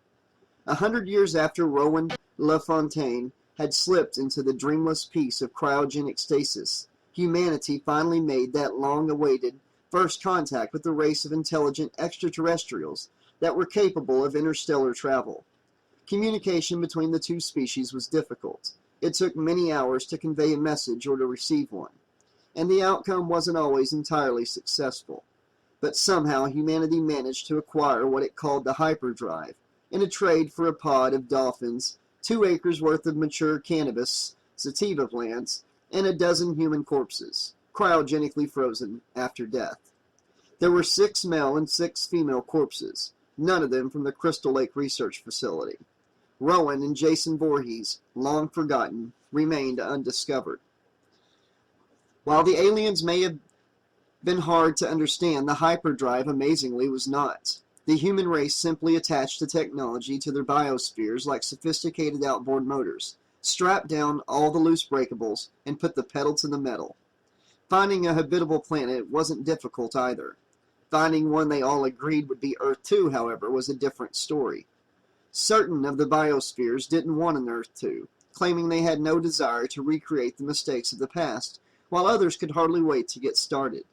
100 years after Rowan LaFontaine had slipped into the dreamless peace of cryogenic stasis, humanity finally made that long-awaited first contact with the race of intelligent extraterrestrials that were capable of interstellar travel. Communication between the two species was difficult. It took many hours to convey a message or to receive one, and the outcome wasn't always entirely successful. But somehow humanity managed to acquire what it called the hyperdrive, in a trade for a pod of dolphins, 2 acres worth of mature cannabis sativa plants, and a dozen human corpses, cryogenically frozen after death. There were 6 male and 6 female corpses, none of them from the Crystal Lake Research Facility. Rowan and Jason Voorhees, long forgotten, remained undiscovered. While the aliens may have been hard to understand, the hyperdrive amazingly was not. The human race simply attached the technology to their biospheres like sophisticated outboard motors, strapped down all the loose breakables, and put the pedal to the metal. Finding a habitable planet wasn't difficult either. Finding one they all agreed would be Earth 2, however, was a different story. Certain of the biospheres didn't want an Earth 2, claiming they had no desire to recreate the mistakes of the past, while others could hardly wait to get started.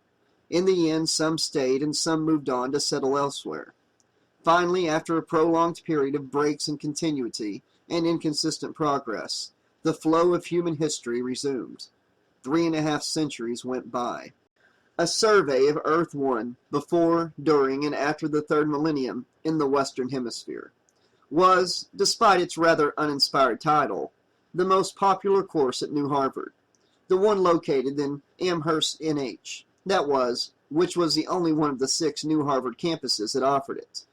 In the end, some stayed and some moved on to settle elsewhere. Finally, after a prolonged period of breaks in continuity and inconsistent progress, the flow of human history resumed. 3.5 centuries went by. A survey of Earth 1 before, during, and after the 3rd millennium in the Western Hemisphere was, despite its rather uninspired title, the most popular course at New Harvard, the one located in Amherst, NH. Which was the only one of the 6 New Harvard campuses that offered it.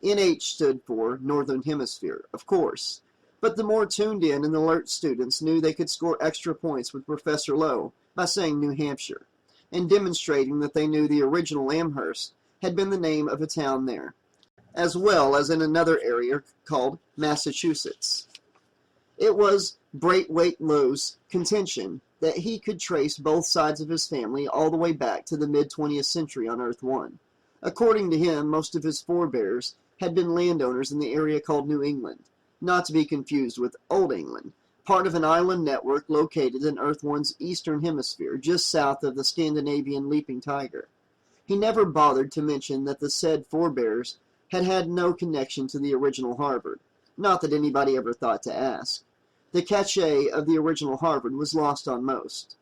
NH stood for Northern Hemisphere, of course, but the more tuned in and alert students knew they could score extra points with Professor Lowe by saying New Hampshire, and demonstrating that they knew the original Amherst had been the name of a town there, as well as in another area called Massachusetts. It was Braithwaite Lowe's contention that he could trace both sides of his family all the way back to the mid-20th century on Earth 1. According to him, most of his forebears had been landowners in the area called New England, not to be confused with Old England, part of an island network located in Earth 1's eastern hemisphere, just south of the Scandinavian leaping tiger. He never bothered to mention that the said forebears had had no connection to the original Harvard, not that anybody ever thought to ask. The cachet of the original Harvard was lost on most.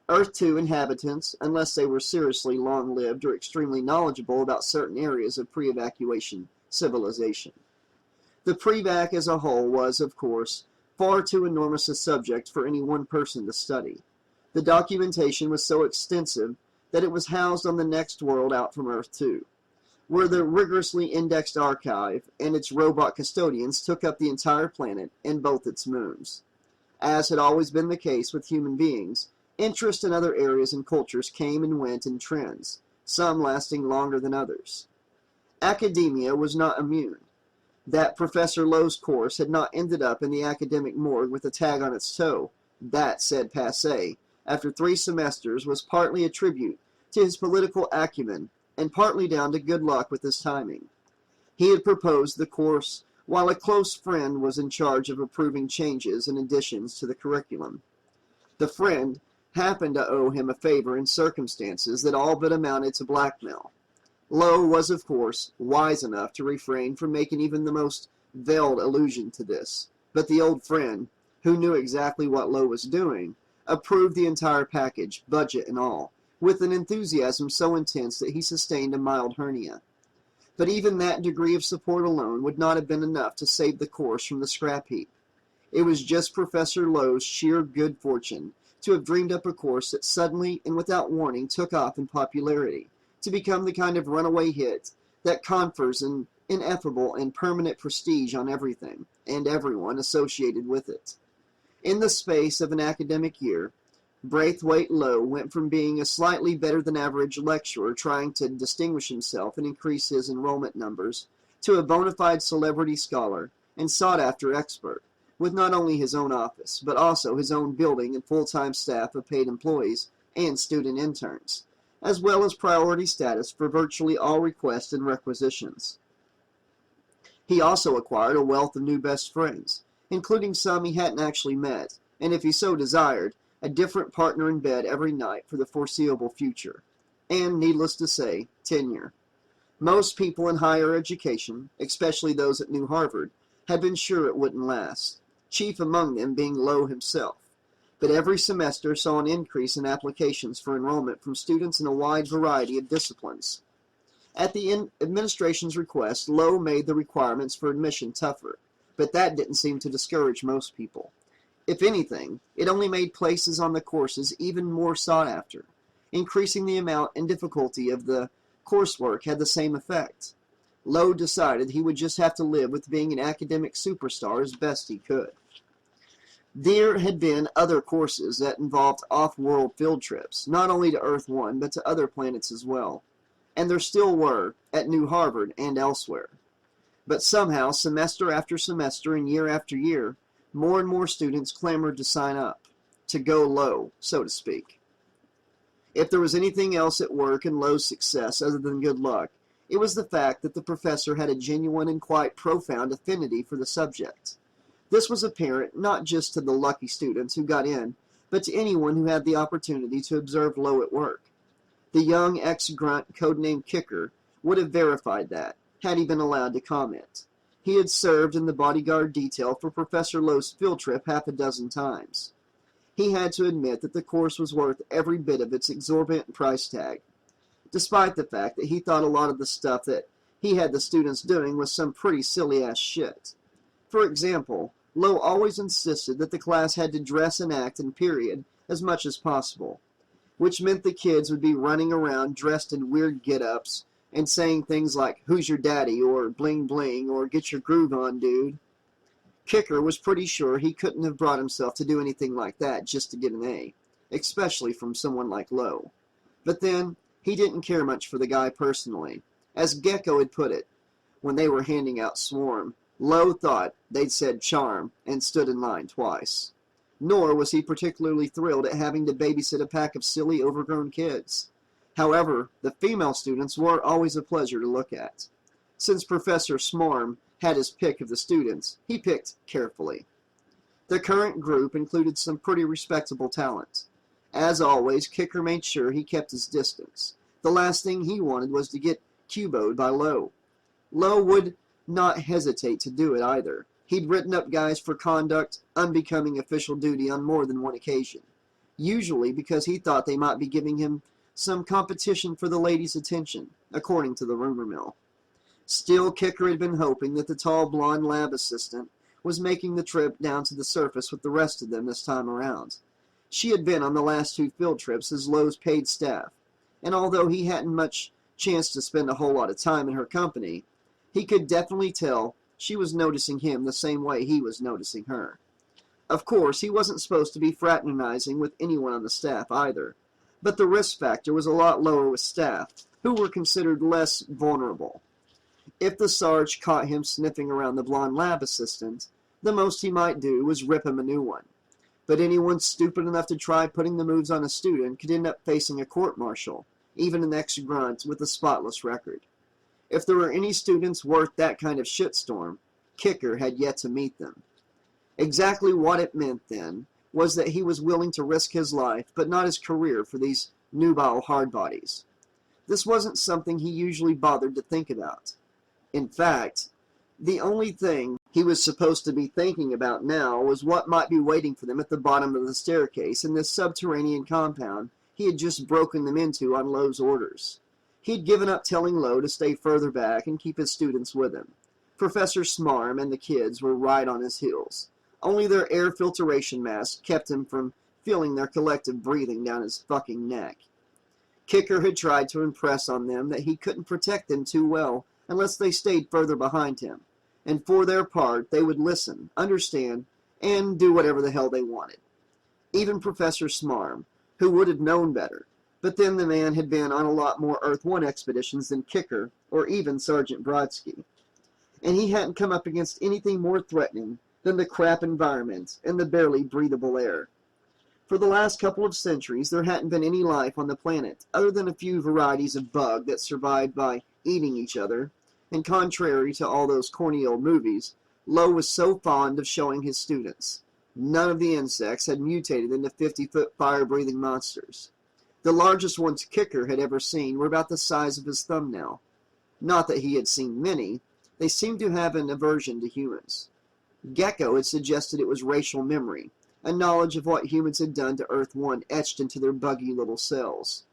Earth 2 inhabitants, unless they were seriously long-lived or extremely knowledgeable about certain areas of pre-evacuation civilization. The pre-vac as a whole was, of course, far too enormous a subject for any one person to study. The documentation was so extensive that it was housed on the next world out from Earth 2, where the rigorously indexed archive and its robot custodians took up the entire planet and both its moons. As had always been the case with human beings, interest in other areas and cultures came and went in trends, some lasting longer than others. Academia was not immune. That Professor Lowe's course had not ended up in the academic morgue with a tag on its toe, that said passé, after 3 semesters, was partly a tribute to his political acumen and partly down to good luck with his timing. He had proposed the course while a close friend was in charge of approving changes and additions to the curriculum. The friend happened to owe him a favor in circumstances that all but amounted to blackmail. Lowe was, of course, wise enough to refrain from making even the most veiled allusion to this, but the old friend, who knew exactly what Lowe was doing, approved the entire package, budget and all, with an enthusiasm so intense that he sustained a mild hernia. But even that degree of support alone would not have been enough to save the course from the scrap heap. It was just Professor Lowe's sheer good fortune to have dreamed up a course that suddenly and without warning took off in popularity, to become the kind of runaway hit that confers an ineffable and permanent prestige on everything and everyone associated with it. In the space of an academic year, Braithwaite Lowe went from being a slightly better than average lecturer trying to distinguish himself and increase his enrollment numbers to a bona fide celebrity scholar and sought after expert, with not only his own office, but also his own building and full-time staff of paid employees and student interns, as well as priority status for virtually all requests and requisitions. He also acquired a wealth of new best friends, including some he hadn't actually met, and if he so desired, a different partner in bed every night for the foreseeable future, and, needless to say, tenure. Most people in higher education, especially those at New Harvard, had been sure it wouldn't last, chief among them being Lowe himself. But every semester saw an increase in applications for enrollment from students in a wide variety of disciplines. At the administration's request, Lowe made the requirements for admission tougher, but that didn't seem to discourage most people. If anything, it only made places on the courses even more sought after. Increasing the amount and difficulty of the coursework had the same effect. Lowe decided he would just have to live with being an academic superstar as best he could. There had been other courses that involved off-world field trips, not only to Earth 1, but to other planets as well. And there still were, at New Harvard and elsewhere. But somehow, semester after semester and year after year, more and more students clamored to sign up, to go Lowe, so to speak. If there was anything else at work in Lowe's success other than good luck, it was the fact that the professor had a genuine and quite profound affinity for the subject. This was apparent not just to the lucky students who got in, but to anyone who had the opportunity to observe Lowe at work. The young ex-grunt codenamed Kicker would have verified that, had he been allowed to comment. He had served in the bodyguard detail for Professor Lowe's field trip half a dozen times. He had to admit that the course was worth every bit of its exorbitant price tag, despite the fact that he thought a lot of the stuff that he had the students doing was some pretty silly-ass shit. For example, Lowe always insisted that the class had to dress and act in period as much as possible, which meant the kids would be running around dressed in weird get-ups and saying things like, "Who's your daddy?" or "Bling bling," or "Get your groove on, dude." Kicker was pretty sure he couldn't have brought himself to do anything like that just to get an A, especially from someone like Lowe. But then, he didn't care much for the guy personally. As Gecko had put it, when they were handing out Swarm, Lowe thought they'd said charm and stood in line twice. Nor was he particularly thrilled at having to babysit a pack of silly, overgrown kids. However, the female students were always a pleasure to look at. Since Professor Smarm had his pick of the students, he picked carefully. The current group included some pretty respectable talent. As always, Kicker made sure he kept his distance. The last thing he wanted was to get cuboed by Lowe. Lowe would not hesitate to do it either. He'd written up guys for conduct unbecoming official duty on more than one occasion, usually because he thought they might be giving him some competition for the ladies' attention, according to the rumor mill. Still, Kicker had been hoping that the tall blonde lab assistant was making the trip down to the surface with the rest of them this time around. She had been on the last 2 field trips as Lowe's paid staff, and although he hadn't much chance to spend a whole lot of time in her company, he could definitely tell she was noticing him the same way he was noticing her. Of course, he wasn't supposed to be fraternizing with anyone on the staff either, but the risk factor was a lot lower with staff, who were considered less vulnerable. If the Sarge caught him sniffing around the blonde lab assistant, the most he might do was rip him a new one. But anyone stupid enough to try putting the moves on a student could end up facing a court-martial, even an ex-grunt with a spotless record. If there were any students worth that kind of shitstorm, Kicker had yet to meet them. Exactly what it meant, then, was that he was willing to risk his life, but not his career, for these nubile hardbodies. This wasn't something he usually bothered to think about. In fact, the only thing he was supposed to be thinking about now was what might be waiting for them at the bottom of the staircase in this subterranean compound he had just broken them into on Lowe's orders. He had given up telling Lowe to stay further back and keep his students with him. Professor Smarm and the kids were right on his heels. Only their air filtration mask kept him from feeling their collective breathing down his fucking neck. Kicker had tried to impress on them that he couldn't protect them too well unless they stayed further behind him, and for their part they would listen, understand, and do whatever the hell they wanted. Even Professor Smarm, who would have known better, but then the man had been on a lot more Earth-1 expeditions than Kicker or even Sergeant Brodsky, and he hadn't come up against anything more threatening than the crap environment and the barely breathable air. For the last couple of centuries, there hadn't been any life on the planet, other than a few varieties of bug that survived by eating each other, and contrary to all those corny old movies, Lowe was so fond of showing his students. None of the insects had mutated into 50-foot fire-breathing monsters. The largest ones Kicker had ever seen were about the size of his thumbnail. Not that he had seen many, they seemed to have an aversion to humans. Gecko had suggested it was racial memory, a knowledge of what humans had done to Earth-1 etched into their buggy little cells.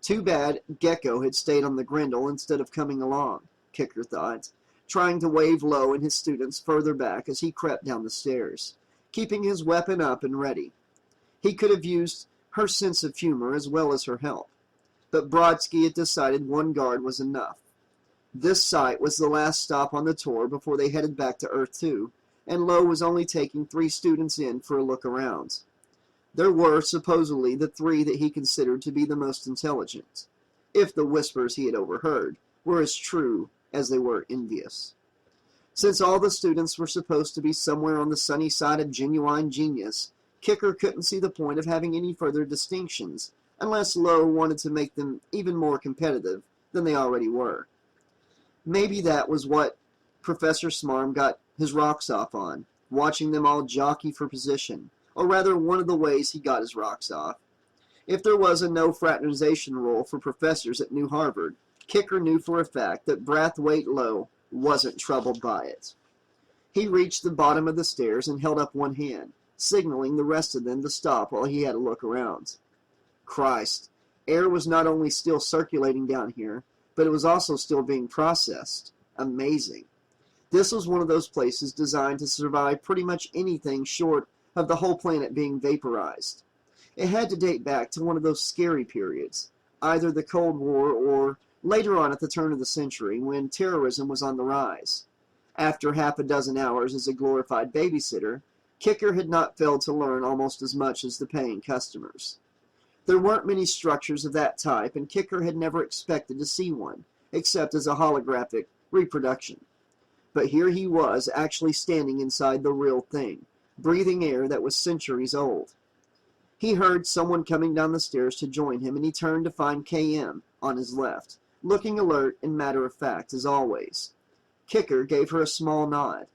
Too bad Gecko had stayed on the Grendel instead of coming along, Kicker thought, trying to wave Lowe and his students further back as he crept down the stairs, keeping his weapon up and ready. He could have used her sense of humor as well as her help, but Brodsky had decided one guard was enough. This site was the last stop on the tour before they headed back to Earth-2, and Lowe was only taking 3 students in for a look around. There were, supposedly, the 3 that he considered to be the most intelligent, if the whispers he had overheard were as true as they were envious. Since all the students were supposed to be somewhere on the sunny side of genuine genius, Kicker couldn't see the point of having any further distinctions, unless Lowe wanted to make them even more competitive than they already were. Maybe that was what Professor Smarm got his rocks off on, watching them all jockey for position, or rather one of the ways he got his rocks off. If there was a no fraternization rule for professors at New Harvard, Kicker knew for a fact that Brathwaite Lowe wasn't troubled by it. He reached the bottom of the stairs and held up one hand, signaling the rest of them to stop while he had a look around. Christ, air was not only still circulating down here, but it was also still being processed. Amazing. This was one of those places designed to survive pretty much anything short of the whole planet being vaporized. It had to date back to one of those scary periods, either the Cold War or later on at the turn of the century, when terrorism was on the rise. After half a dozen hours as a glorified babysitter, Kicker had not failed to learn almost as much as the paying customers. There weren't many structures of that type, and Kicker had never expected to see one, except as a holographic reproduction. But here he was, actually standing inside the real thing, breathing air that was centuries old. He heard someone coming down the stairs to join him, and he turned to find KM on his left, looking alert and matter-of-fact as always. Kicker gave her a small nod.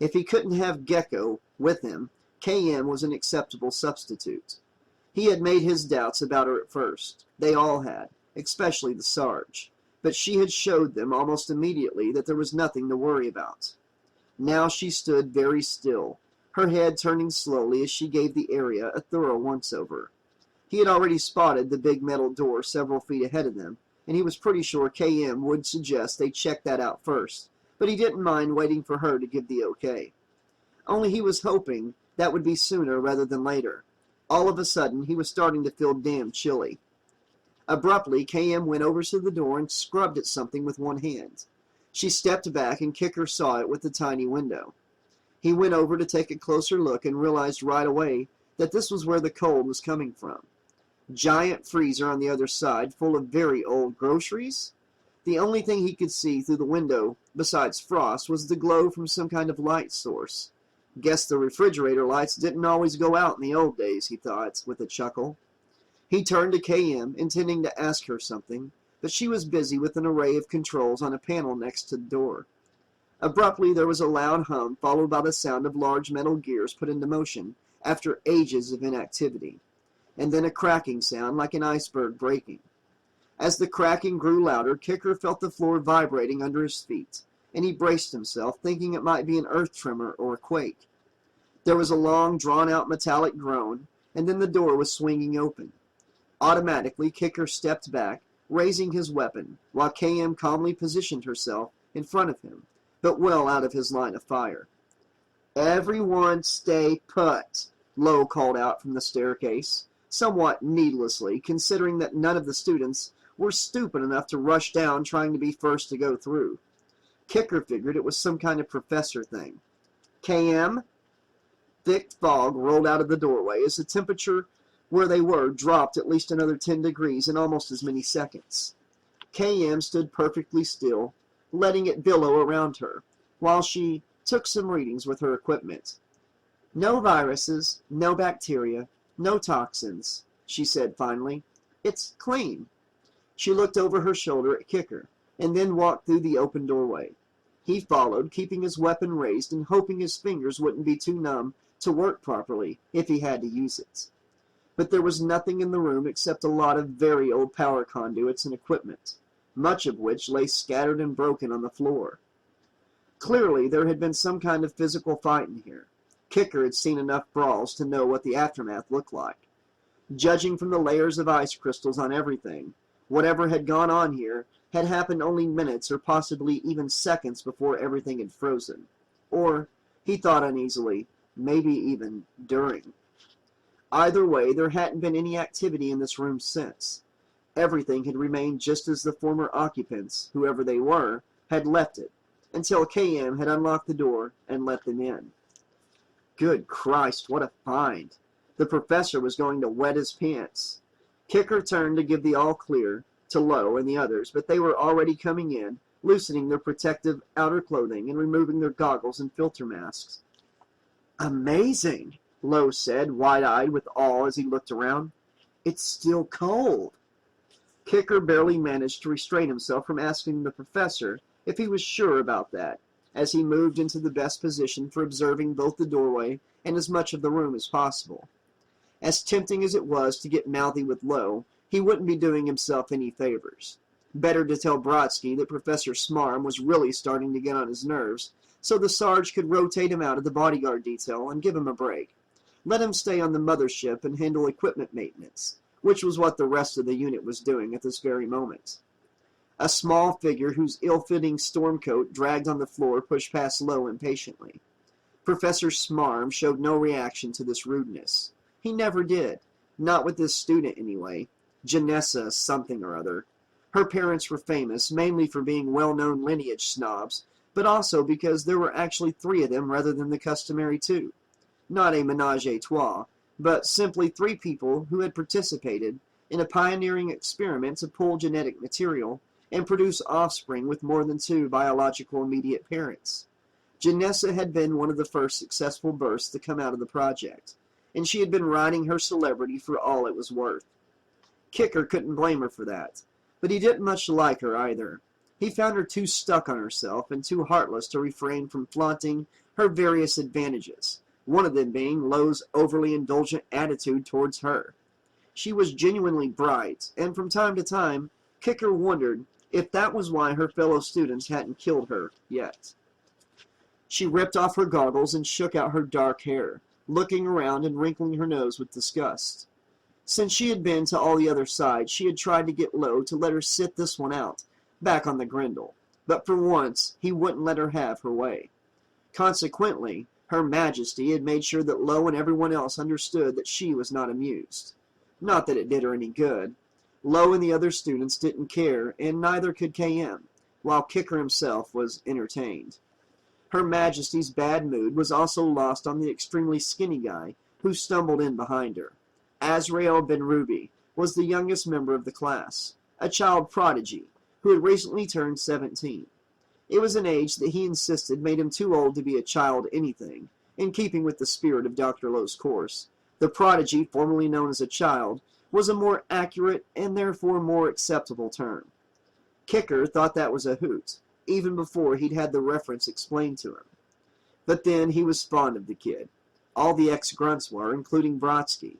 If he couldn't have Gecko with him, KM was an acceptable substitute. He had made his doubts about her at first. They all had, especially the Sarge. But she had showed them almost immediately that there was nothing to worry about. Now she stood very still, her head turning slowly as she gave the area a thorough once-over. He had already spotted the big metal door several feet ahead of them, and he was pretty sure KM would suggest they check that out first, but he didn't mind waiting for her to give the okay. Only he was hoping that would be sooner rather than later. All of a sudden, he was starting to feel damn chilly. Abruptly, KM went over to the door and scrubbed at something with one hand. She stepped back and Kicker saw it with the tiny window. He went over to take a closer look and realized right away that this was where the cold was coming from. Giant freezer on the other side full of very old groceries? The only thing he could see through the window, besides frost, was the glow from some kind of light source. Guess the refrigerator lights didn't always go out in the old days, he thought, with a chuckle. He turned to KM, intending to ask her something, but she was busy with an array of controls on a panel next to the door. Abruptly, there was a loud hum, followed by the sound of large metal gears put into motion after ages of inactivity, and then a cracking sound like an iceberg breaking. As the cracking grew louder, Kicker felt the floor vibrating under his feet, and he braced himself, thinking it might be an earth tremor or a quake. There was a long, drawn-out metallic groan, and then the door was swinging open. Automatically, Kicker stepped back, raising his weapon, while KM calmly positioned herself in front of him, but well out of his line of fire. "Everyone stay put," Lowe called out from the staircase, somewhat needlessly, considering that none of the students were stupid enough to rush down trying to be first to go through. Kicker figured it was some kind of professor thing. "KM?" Thick fog rolled out of the doorway as the temperature where they were dropped at least another 10 degrees in almost as many seconds. KM stood perfectly still, letting it billow around her, while she took some readings with her equipment. "No viruses, no bacteria, no toxins," she said finally. "It's clean." She looked over her shoulder at Kicker, and then walked through the open doorway. He followed, keeping his weapon raised and hoping his fingers wouldn't be too numb to work properly if he had to use it. But there was nothing in the room except a lot of very old power conduits and equipment, much of which lay scattered and broken on the floor. Clearly, there had been some kind of physical fight in here. Kicker had seen enough brawls to know what the aftermath looked like. Judging from the layers of ice crystals on everything, whatever had gone on here had happened only minutes or possibly even seconds before everything had frozen. Or, he thought uneasily, maybe even during. Either way, there hadn't been any activity in this room since. Everything had remained just as the former occupants, whoever they were, had left it, until KM had unlocked the door and let them in. Good Christ, what a find! The professor was going to wet his pants. Kicker turned to give the all-clear to Lowe and the others, but they were already coming in, loosening their protective outer clothing and removing their goggles and filter masks. "Amazing," Lowe said, wide-eyed with awe as he looked around. "It's still cold." Kicker barely managed to restrain himself from asking the professor if he was sure about that, as he moved into the best position for observing both the doorway and as much of the room as possible. As tempting as it was to get mouthy with Lowe, he wouldn't be doing himself any favors. Better to tell Brodsky that Professor Smarm was really starting to get on his nerves, so the Sarge could rotate him out of the bodyguard detail and give him a break. Let him stay on the mothership and handle equipment maintenance, which was what the rest of the unit was doing at this very moment. A small figure whose ill-fitting storm coat dragged on the floor pushed past Lowe impatiently. Professor Smarm showed no reaction to this rudeness. He never did. Not with this student, anyway. Janessa something or other. Her parents were famous, mainly for being well-known lineage snobs, but also because there were actually 3 of them rather than the customary 2. Not a ménage à trois, but simply 3 people who had participated in a pioneering experiment to pull genetic material and produce offspring with more than 2 biological immediate parents. Janessa had been one of the first successful births to come out of the project, and she had been riding her celebrity for all it was worth. Kicker couldn't blame her for that, but he didn't much like her either. He found her too stuck on herself and too heartless to refrain from flaunting her various advantages, one of them being Lowe's overly indulgent attitude towards her. She was genuinely bright, and from time to time, Kicker wondered if that was why her fellow students hadn't killed her yet. She ripped off her goggles and shook out her dark hair, looking around and wrinkling her nose with disgust. Since she had been to all the other sides, she had tried to get Lowe to let her sit this one out, back on the Grendel, but for once he wouldn't let her have her way. Consequently, Her Majesty had made sure that Lo and everyone else understood that she was not amused. Not that it did her any good. Lo and the other students didn't care, and neither could KM, while Kicker himself was entertained. Her Majesty's bad mood was also lost on the extremely skinny guy who stumbled in behind her. Azrael Ben Ruby was the youngest member of the class, a child prodigy who had recently turned 17. It was an age that he insisted made him too old to be a child anything, in keeping with the spirit of Dr. Lowe's course. The prodigy, formerly known as a child, was a more accurate and therefore more acceptable term. Kicker thought that was a hoot, even before he'd had the reference explained to him. But then he was fond of the kid. All the ex-grunts were, including Brodsky,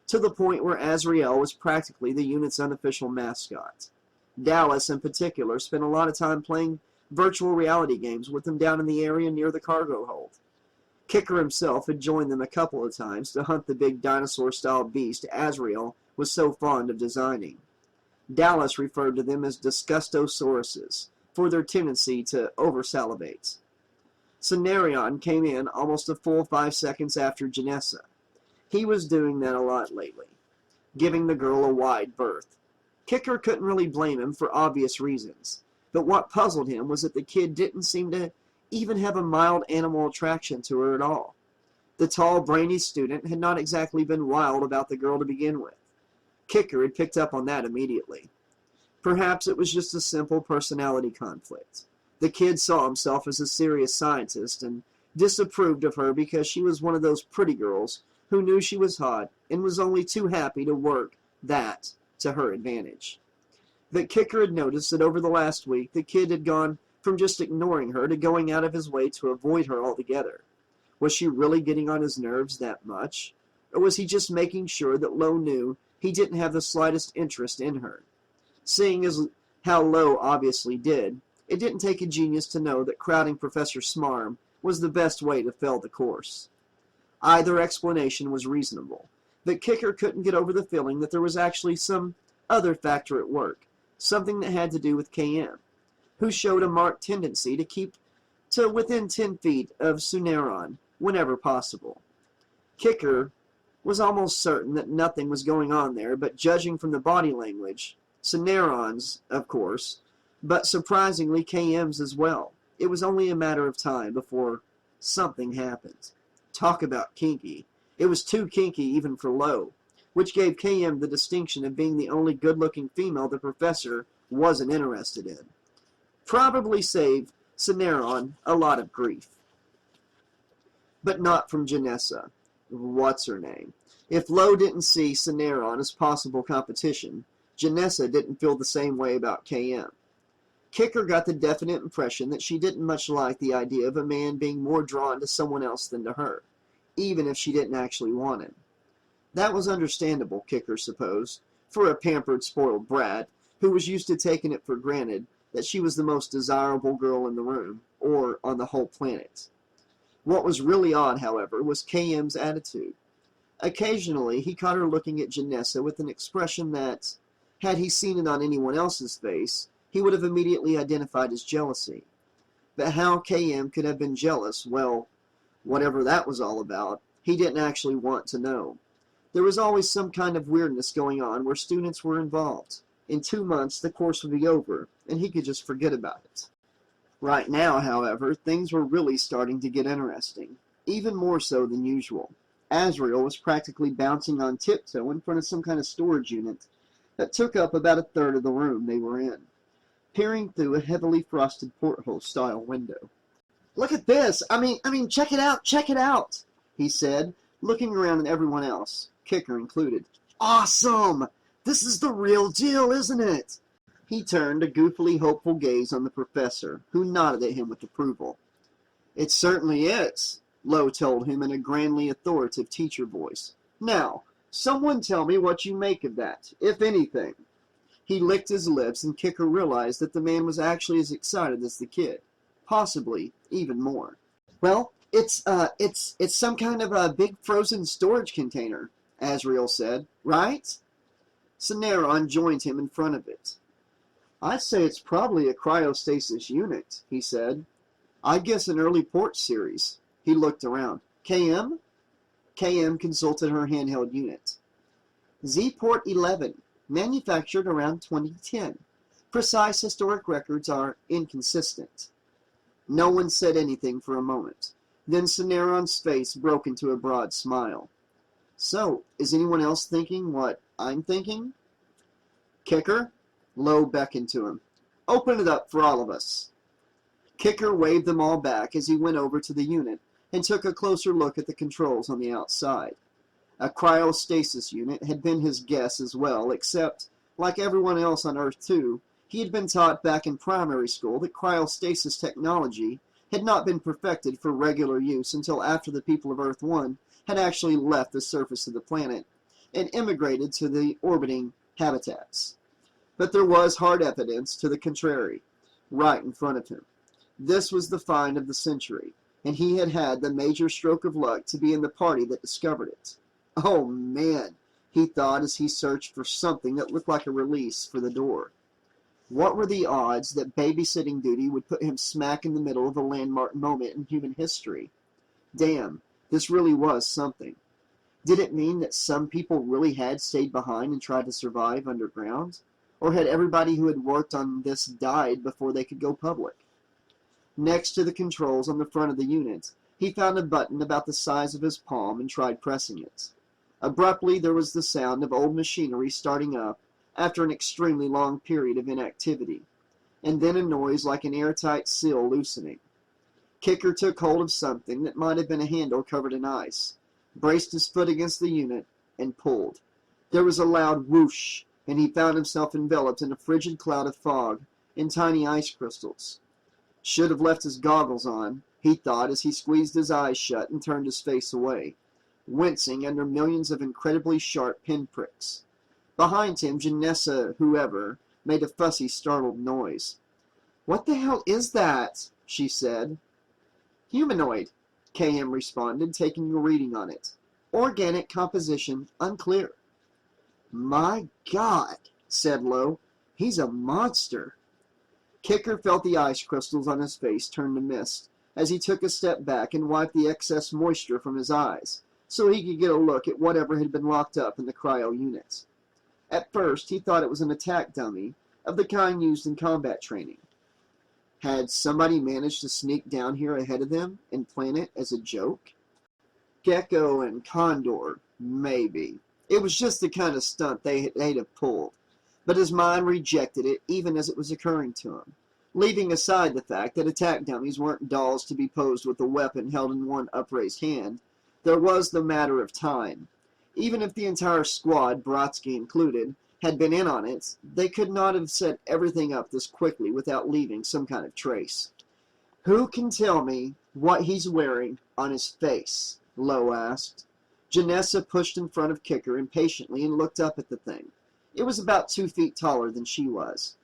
to the point where Azrael was practically the unit's unofficial mascot. Dallas, in particular, spent a lot of time playing virtual reality games with them down in the area near the cargo hold. Kicker himself had joined them a couple of times to hunt the big dinosaur-style beast Azrael was so fond of designing. Dallas referred to them as disgustosauruses for their tendency to over-salivate. Cenarion came in almost a full 5 seconds after Janessa. He was doing that a lot lately, giving the girl a wide berth. Kicker couldn't really blame him for obvious reasons, but what puzzled him was that the kid didn't seem to even have a mild animal attraction to her at all. The tall, brainy student had not exactly been wild about the girl to begin with. Kicker had picked up on that immediately. Perhaps it was just a simple personality conflict. The kid saw himself as a serious scientist and disapproved of her because she was one of those pretty girls who knew she was hot and was only too happy to work that to her advantage. But Kicker had noticed that over the last week the kid had gone from just ignoring her to going out of his way to avoid her altogether. Was she really getting on his nerves that much? Or was he just making sure that Lo knew he didn't have the slightest interest in her? Seeing as how Lo obviously did, it didn't take a genius to know that crowding Professor Smarm was the best way to fail the course. Either explanation was reasonable, but Kicker couldn't get over the feeling that there was actually some other factor at work, something that had to do with KM, who showed a marked tendency to keep to within 10 feet of Suneron whenever possible. Kicker was almost certain that nothing was going on there, but judging from the body language, Suneron's, of course, but surprisingly KM's as well. It was only a matter of time before something happened. Talk about kinky. It was too kinky even for Lo, which gave KM the distinction of being the only good-looking female the professor wasn't interested in. Probably saved Suneron a lot of grief. But not from Janessa. What's her name? If Lo didn't see Suneron as possible competition, Janessa didn't feel the same way about KM. Kicker got the definite impression that she didn't much like the idea of a man being more drawn to someone else than to her, even if she didn't actually want him. That was understandable, Kicker supposed, for a pampered, spoiled brat who was used to taking it for granted that she was the most desirable girl in the room, or on the whole planet. What was really odd, however, was KM's attitude. Occasionally, he caught her looking at Janessa with an expression that, had he seen it on anyone else's face, he would have immediately identified as jealousy. But how KM could have been jealous, well, whatever that was all about, he didn't actually want to know. There was always some kind of weirdness going on where students were involved. In 2 months, the course would be over, and he could just forget about it. Right now, however, things were really starting to get interesting, even more so than usual. Azrael was practically bouncing on tiptoe in front of some kind of storage unit that took up about a third of the room they were in, peering through a heavily frosted porthole-style window. "Look at this! I mean, check it out!" he said, looking around at everyone else, Kicker included. "Awesome! This is the real deal, isn't it?" He turned a goofily hopeful gaze on the professor, who nodded at him with approval. "It certainly is," Lo told him in a grandly authoritative teacher voice. "Now, someone tell me what you make of that, if anything." He licked his lips, and Kicker realized that the man was actually as excited as the kid, possibly even more. "Well, it's some kind of a big frozen storage container," Azrael said, "right?" Suneron joined him in front of it. "I'd say it's probably a cryostasis unit," he said. "I guess an early port series. He looked around. KM? KM consulted her handheld unit. Z-Port 11, manufactured around 2010. Precise historic records are inconsistent. No one said anything for a moment. Then Cineron's face broke into a broad smile. So, is anyone else thinking what I'm thinking? Kicker? Lowe beckoned to him. Open it up for all of us. Kicker waved them all back as he went over to the unit and took a closer look at the controls on the outside. A cryostasis unit had been his guess as well, except, like everyone else on Earth 2, he had been taught back in primary school that cryostasis technology had not been perfected for regular use until after the people of Earth 1 had actually left the surface of the planet and immigrated to the orbiting habitats. But there was hard evidence to the contrary, right in front of him. This was the find of the century, and he had had the major stroke of luck to be in the party that discovered it. Oh man, he thought as he searched for something that looked like a release for the door. What were the odds that babysitting duty would put him smack in the middle of a landmark moment in human history? Damn, this really was something. Did it mean that some people really had stayed behind and tried to survive underground? Or had everybody who had worked on this died before they could go public? Next to the controls on the front of the unit, he found a button about the size of his palm and tried pressing it. Abruptly, there was the sound of old machinery starting up after an extremely long period of inactivity, and then a noise like an airtight seal loosening. Kicker took hold of something that might have been a handle covered in ice, braced his foot against the unit, and pulled. There was a loud whoosh, and he found himself enveloped in a frigid cloud of fog and tiny ice crystals. Should have left his goggles on, he thought as he squeezed his eyes shut and turned his face away, wincing under millions of incredibly sharp pinpricks. Behind him, Janessa, whoever, made a fussy, startled noise. "What the hell is that?" she said. "Humanoid," KM responded, taking a reading on it. "Organic composition unclear." "My God," said Lowe. "He's a monster." Kicker felt the ice crystals on his face turn to mist as he took a step back and wiped the excess moisture from his eyes so he could get a look at whatever had been locked up in the cryo unit. At first, he thought it was an attack dummy of the kind used in combat training. Had somebody managed to sneak down here ahead of them and plant it as a joke? Gecko and Condor, maybe. It was just the kind of stunt they'd have pulled. But his mind rejected it even as it was occurring to him, leaving aside the fact that attack dummies weren't dolls to be posed with a weapon held in one upraised hand. There was the matter of time. Even if the entire squad, Brodsky included, had been in on it, they could not have set everything up this quickly without leaving some kind of trace. "Who can tell me what he's wearing on his face?" Lowe asked. Janessa pushed in front of Kicker impatiently and looked up at the thing. It was about 2 feet taller than she was.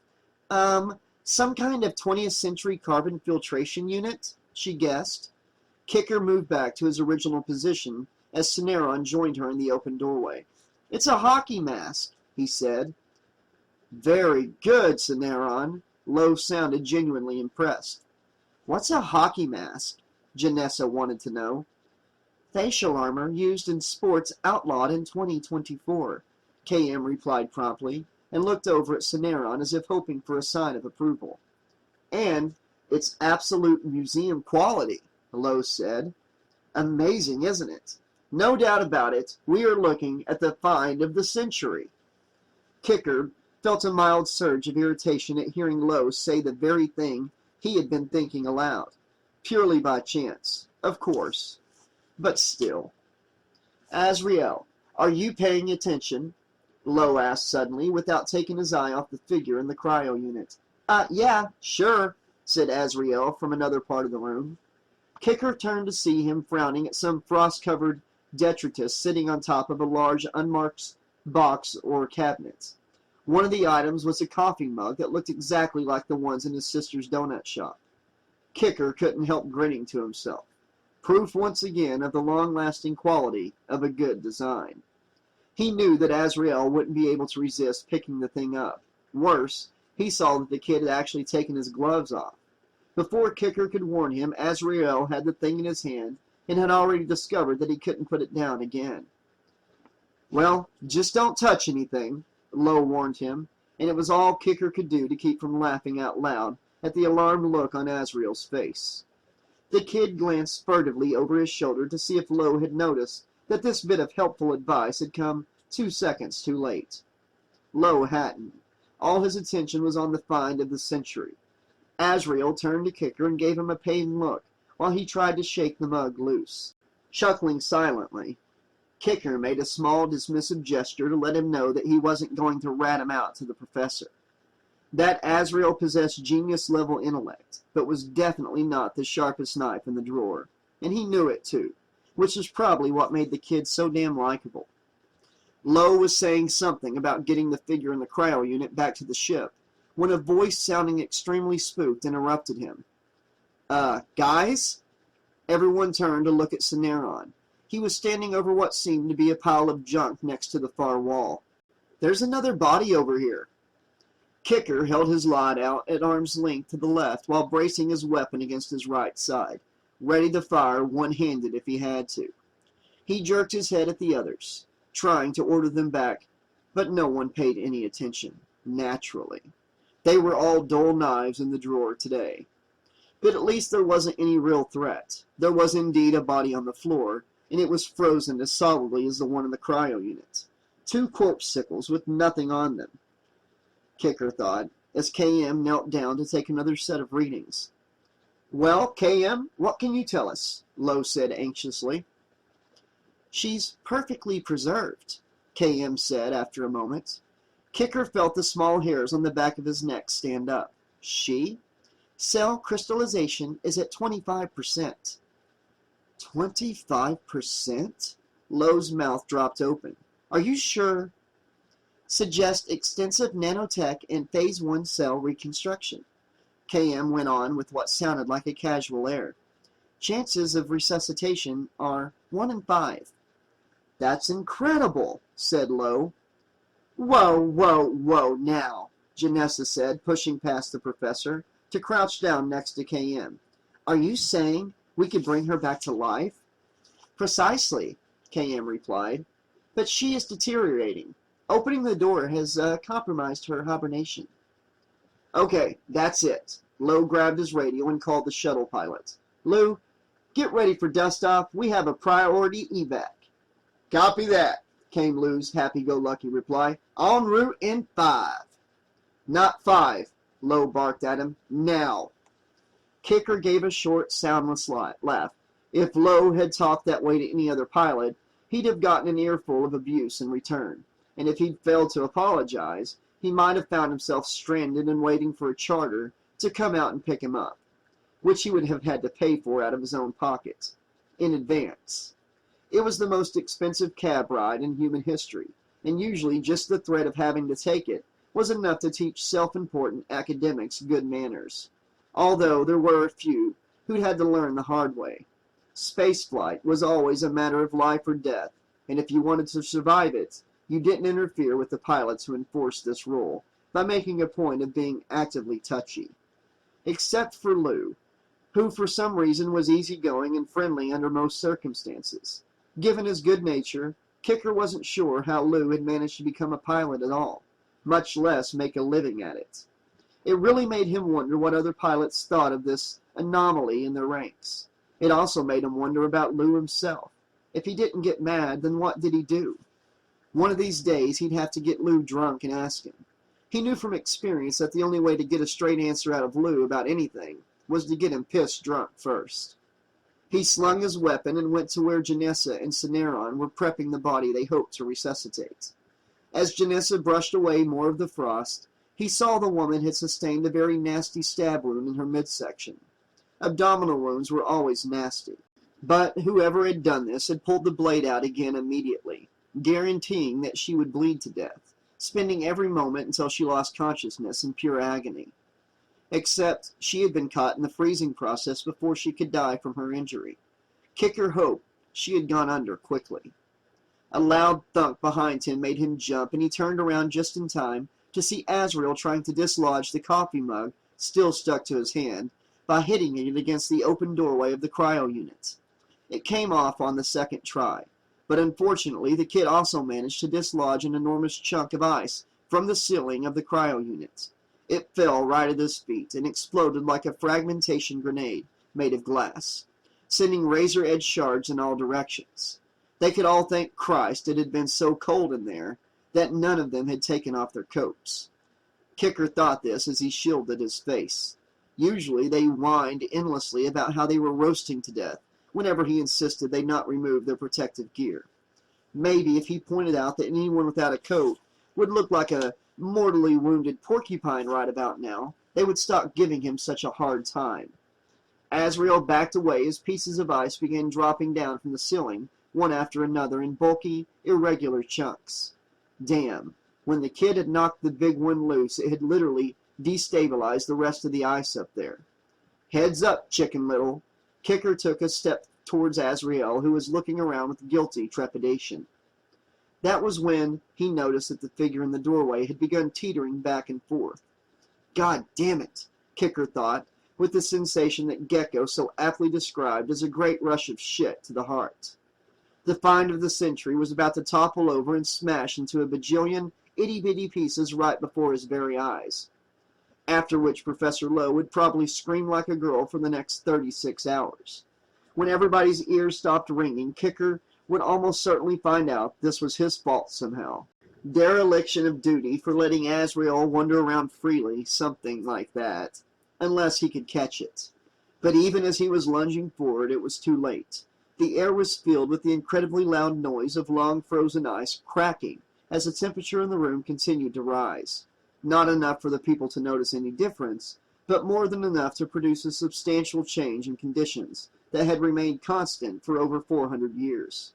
Some kind of 20th century carbon filtration unit, she guessed. Kicker moved back to his original position as Cineron joined her in the open doorway. "It's a hockey mask," he said. "Very good, Cineron." Lowe sounded genuinely impressed. "What's a hockey mask?" Janessa wanted to know. "Facial armor used in sports outlawed in 2024. KM replied promptly, and looked over at Cineron as if hoping for a sign of approval. "And it's absolute museum quality," Lowe said. "Amazing, isn't it? No doubt about it, we are looking at the find of the century." Kicker felt a mild surge of irritation at hearing Lowe say the very thing he had been thinking aloud. Purely by chance, of course. But still. "Azrael, are you paying attention?" Lowe asked suddenly, without taking his eye off the figure in the cryo unit. Yeah, sure," said Azrael from another part of the room. Kicker turned to see him frowning at some frost-covered detritus sitting on top of a large unmarked box or cabinet. One of the items was a coffee mug that looked exactly like the ones in his sister's donut shop. Kicker couldn't help grinning to himself. Proof once again of the long-lasting quality of a good design. He knew that Azrael wouldn't be able to resist picking the thing up. Worse, he saw that the kid had actually taken his gloves off. Before Kicker could warn him, Azrael had the thing in his hand and had already discovered that he couldn't put it down again. "Well, just don't touch anything," Lowe warned him, and it was all Kicker could do to keep from laughing out loud at the alarmed look on Azrael's face. The kid glanced furtively over his shoulder to see if Lowe had noticed that this bit of helpful advice had come 2 seconds too late. Lowe hadn't. All his attention was on the find of the century. Azrael turned to Kicker and gave him a pained look while he tried to shake the mug loose. Chuckling silently, Kicker made a small dismissive gesture to let him know that he wasn't going to rat him out to the professor. That Azrael possessed genius-level intellect, but was definitely not the sharpest knife in the drawer, and he knew it too, which is probably what made the kid so damn likable. Lowe was saying something about getting the figure in the cryo unit back to the ship, when a voice sounding extremely spooked interrupted him. Guys?" Everyone turned to look at Cineron. He was standing over what seemed to be a pile of junk next to the far wall. "There's another body over here." Kicker held his lod out at arm's length to the left while bracing his weapon against his right side, ready to fire one-handed if he had to. He jerked his head at the others, trying to order them back, but no one paid any attention, naturally. They were all dull knives in the drawer today. But at least there wasn't any real threat. There was indeed a body on the floor, and it was frozen as solidly as the one in the cryo unit. 2 corpsicles with nothing on them, Kicker thought, as KM knelt down to take another set of readings. "Well, KM, what can you tell us?" Lowe said anxiously. "She's perfectly preserved," KM said after a moment. Kicker felt the small hairs on the back of his neck stand up. "She? Cell crystallization is at 25%. 25%? Lowe's mouth dropped open. "Are you sure?" "Suggest extensive nanotech and phase 1 cell reconstruction," KM went on with what sounded like a casual air. "Chances of resuscitation are 1 in 5. "That's incredible," said Lowe. Whoa now," Janessa said, pushing past the professor to crouch down next to KM. "Are you saying we could bring her back to life?" "Precisely," KM replied. "But she is deteriorating. Opening the door has compromised her hibernation." "Okay, that's it." Lowe grabbed his radio and called the shuttle pilot. "Lou, get ready for dust-off. We have a priority evac." "Copy that," came Lou's happy-go-lucky reply. "En route in 5. "Not 5, Lowe barked at him. "Now." Kicker gave a short, soundless laugh. If Lowe had talked that way to any other pilot, he'd have gotten an earful of abuse in return. And if he'd failed to apologize, he might have found himself stranded and waiting for a charter to come out and pick him up, which he would have had to pay for out of his own pocket, in advance. It was the most expensive cab ride in human history, and usually just the threat of having to take it was enough to teach self-important academics good manners, although there were a few who'd had to learn the hard way. Spaceflight was always a matter of life or death, and if you wanted to survive it, you didn't interfere with the pilots who enforced this rule by making a point of being actively touchy. Except for Lou, who for some reason was easygoing and friendly under most circumstances. Given his good nature, Kicker wasn't sure how Lou had managed to become a pilot at all, much less make a living at it. It really made him wonder what other pilots thought of this anomaly in their ranks. It also made him wonder about Lou himself. If he didn't get mad, then what did he do? One of these days, he'd have to get Lou drunk and ask him. He knew from experience that the only way to get a straight answer out of Lou about anything was to get him pissed drunk first. He slung his weapon and went to where Janessa and Cineron were prepping the body they hoped to resuscitate. As Janessa brushed away more of the frost, he saw the woman had sustained a very nasty stab wound in her midsection. Abdominal wounds were always nasty, but whoever had done this had pulled the blade out again immediately, guaranteeing that she would bleed to death, spending every moment until she lost consciousness in pure agony. Except she had been caught in the freezing process before she could die from her injury. Kicker hoped she had gone under quickly. A loud thunk behind him made him jump, and he turned around just in time to see Azrael trying to dislodge the coffee mug still stuck to his hand by hitting it against the open doorway of the cryo unit. It came off on the second try, but unfortunately the kid also managed to dislodge an enormous chunk of ice from the ceiling of the cryo unit. It fell right at his feet and exploded like a fragmentation grenade made of glass, sending razor-edged shards in all directions. They could all thank Christ it had been so cold in there that none of them had taken off their coats. Kicker thought this as he shielded his face. Usually they whined endlessly about how they were roasting to death whenever he insisted they not remove their protective gear. Maybe if he pointed out that anyone without a coat would look like a mortally wounded porcupine right about now, they would stop giving him such a hard time. Azrael backed away as pieces of ice began dropping down from the ceiling, one after another in bulky, irregular chunks. Damn, when the kid had knocked the big one loose, it had literally destabilized the rest of the ice up there. Heads up, Chicken Little. Kicker took a step towards Azrael, who was looking around with guilty trepidation. That was when he noticed that the figure in the doorway had begun teetering back and forth. God damn it, Kicker thought, with the sensation that Gecko so aptly described as a great rush of shit to the heart. The find of the century was about to topple over and smash into a bajillion itty-bitty pieces right before his very eyes, after which Professor Lowe would probably scream like a girl for the next 36 hours. When everybody's ears stopped ringing, Kicker would almost certainly find out this was his fault somehow. Dereliction of duty for letting Azrael wander around freely, something like that, unless he could catch it. But even as he was lunging forward, it was too late. The air was filled with the incredibly loud noise of long frozen ice cracking as the temperature in the room continued to rise. Not enough for the people to notice any difference, but more than enough to produce a substantial change in conditions that had remained constant for over 400 years.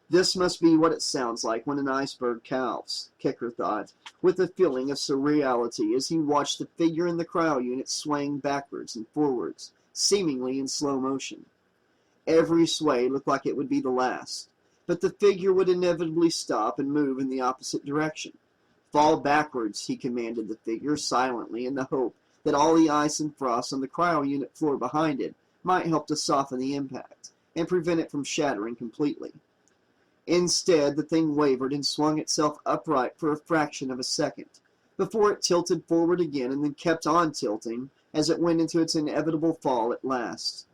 This must be what it sounds like when an iceberg calves, Kicker thought, with a feeling of surreality as he watched the figure in the cryo unit swaying backwards and forwards, seemingly in slow motion. Every sway looked like it would be the last, but the figure would inevitably stop and move in the opposite direction. Fall backwards, he commanded the figure silently in the hope that all the ice and frost on the cryo unit floor behind it might help to soften the impact and prevent it from shattering completely. Instead, the thing wavered and swung itself upright for a fraction of a second, before it tilted forward again and then kept on tilting as it went into its inevitable fall at last.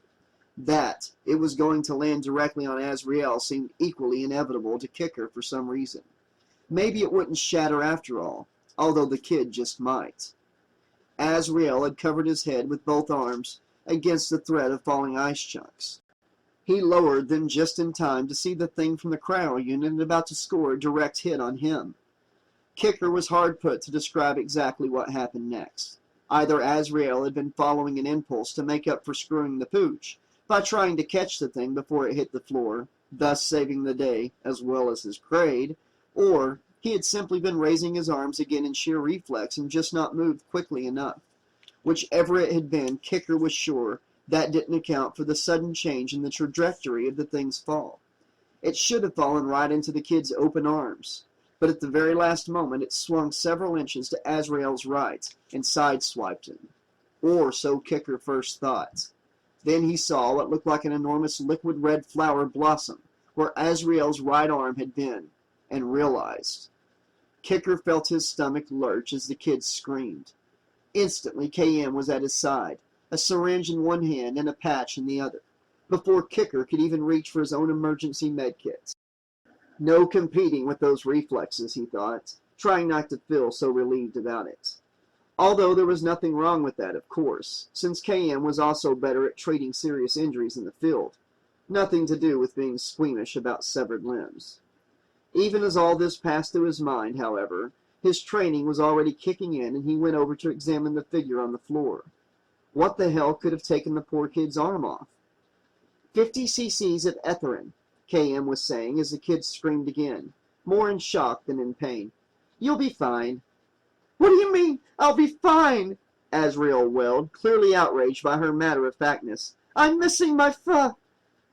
That it was going to land directly on Azrael seemed equally inevitable to Kicker for some reason. Maybe it wouldn't shatter after all, although the kid just might. Azrael had covered his head with both arms against the threat of falling ice chunks. He lowered them just in time to see the thing from the cryo unit about to score a direct hit on him. Kicker was hard put to describe exactly what happened next. Either Azrael had been following an impulse to make up for screwing the pooch by trying to catch the thing before it hit the floor, thus saving the day as well as his grade, or he had simply been raising his arms again in sheer reflex and just not moved quickly enough. Whichever it had been, Kicker was sure that didn't account for the sudden change in the trajectory of the thing's fall. It should have fallen right into the kid's open arms, but at the very last moment it swung several inches to Azrael's right and sideswiped him. Or so Kicker first thought. Then he saw what looked like an enormous liquid red flower blossom where Azrael's right arm had been, and realized. Kicker felt his stomach lurch as the kid screamed. Instantly, KM was at his side, a syringe in one hand and a patch in the other, before Kicker could even reach for his own emergency medkit. No competing with those reflexes, he thought, trying not to feel so relieved about it. Although there was nothing wrong with that, of course, since KM was also better at treating serious injuries in the field. Nothing to do with being squeamish about severed limbs. Even as all this passed through his mind, however, his training was already kicking in and he went over to examine the figure on the floor. What the hell could have taken the poor kid's arm off? 50 cc's of etheren, KM was saying as the kid screamed again, more in shock than in pain. You'll be fine. What do you mean, I'll be fine? Azrael wailed, clearly outraged by her matter-of-factness. I'm missing my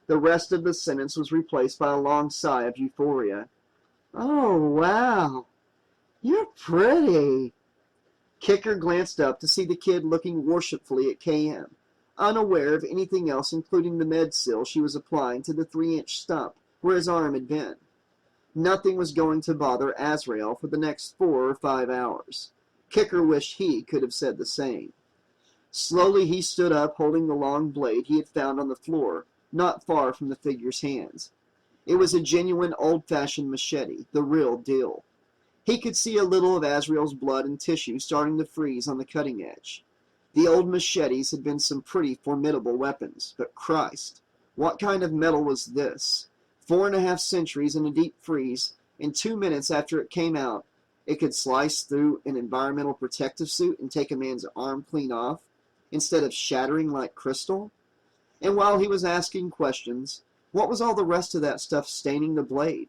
The rest of the sentence was replaced by a long sigh of euphoria. Oh, wow. You're pretty. Kicker glanced up to see the kid looking worshipfully at KM, unaware of anything else including the med-seal she was applying to the 3-inch stump where his arm had been. Nothing was going to bother Azrael for the next 4 or 5 hours. Kicker wished he could have said the same. Slowly he stood up, holding the long blade he had found on the floor, not far from the figure's hands. It was a genuine old-fashioned machete, the real deal. He could see a little of Azrael's blood and tissue starting to freeze on the cutting edge. The old machetes had been some pretty formidable weapons, but Christ, what kind of metal was this? 4.5 centuries in a deep freeze, and 2 minutes after it came out, it could slice through an environmental protective suit and take a man's arm clean off, instead of shattering like crystal? And while he was asking questions, what was all the rest of that stuff staining the blade?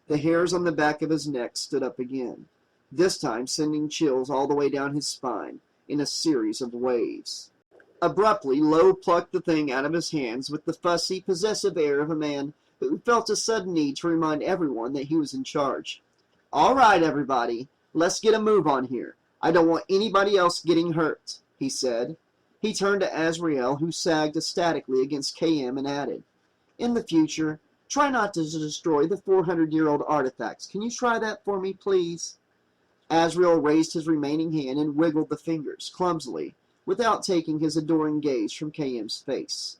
The hairs on the back of his neck stood up again, this time sending chills all the way down his spine in a series of waves. Abruptly, Lowe plucked the thing out of his hands with the fussy, possessive air of a man who felt a sudden need to remind everyone that he was in charge. "All right, everybody, let's get a move on here. I don't want anybody else getting hurt," he said. He turned to Azrael, who sagged ecstatically against KM, and added, "In the future, try not to destroy the 400-year-old artifacts. Can you try that for me, please?" Azrael raised his remaining hand and wiggled the fingers, clumsily, without taking his adoring gaze from KM's face.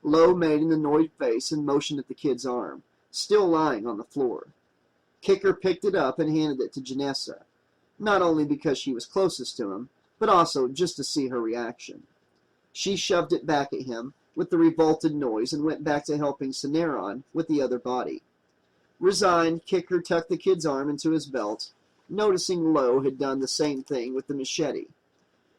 Lowe made an annoyed face and motioned at the kid's arm, still lying on the floor. Kicker picked it up and handed it to Janessa, not only because she was closest to him, but also just to see her reaction. She shoved it back at him with the revolted noise and went back to helping Cineron with the other body. Resigned, Kicker tucked the kid's arm into his belt, noticing Lowe had done the same thing with the machete.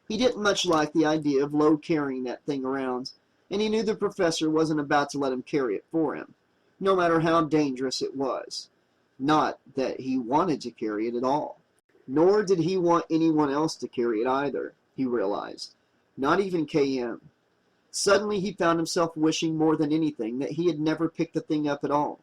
He didn't much like the idea of Lowe carrying that thing around, and he knew the professor wasn't about to let him carry it for him, no matter how dangerous it was. Not that he wanted to carry it at all. Nor did he want anyone else to carry it either, he realized. Not even KM. Suddenly he found himself wishing more than anything that he had never picked the thing up at all.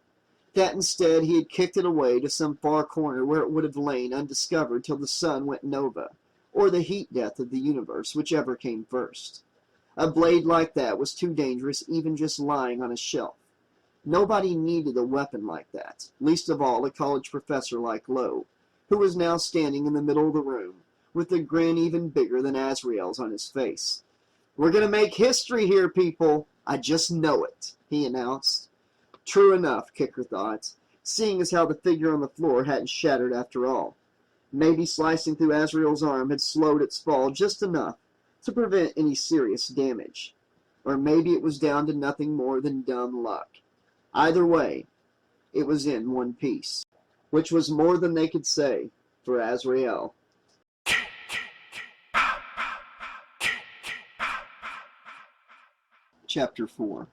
That instead he had kicked it away to some far corner where it would have lain undiscovered till the sun went nova, or the heat death of the universe, whichever came first. A blade like that was too dangerous even just lying on a shelf. Nobody needed a weapon like that, least of all a college professor like Lowe, who was now standing in the middle of the room, with a grin even bigger than Azrael's on his face. "We're going to make history here, people. I just know it," he announced. True enough, Kicker thought, seeing as how the figure on the floor hadn't shattered after all. Maybe slicing through Azrael's arm had slowed its fall just enough to prevent any serious damage. Or maybe it was down to nothing more than dumb luck. Either way, it was in one piece, which was more than they could say for Azrael. Chapter 4.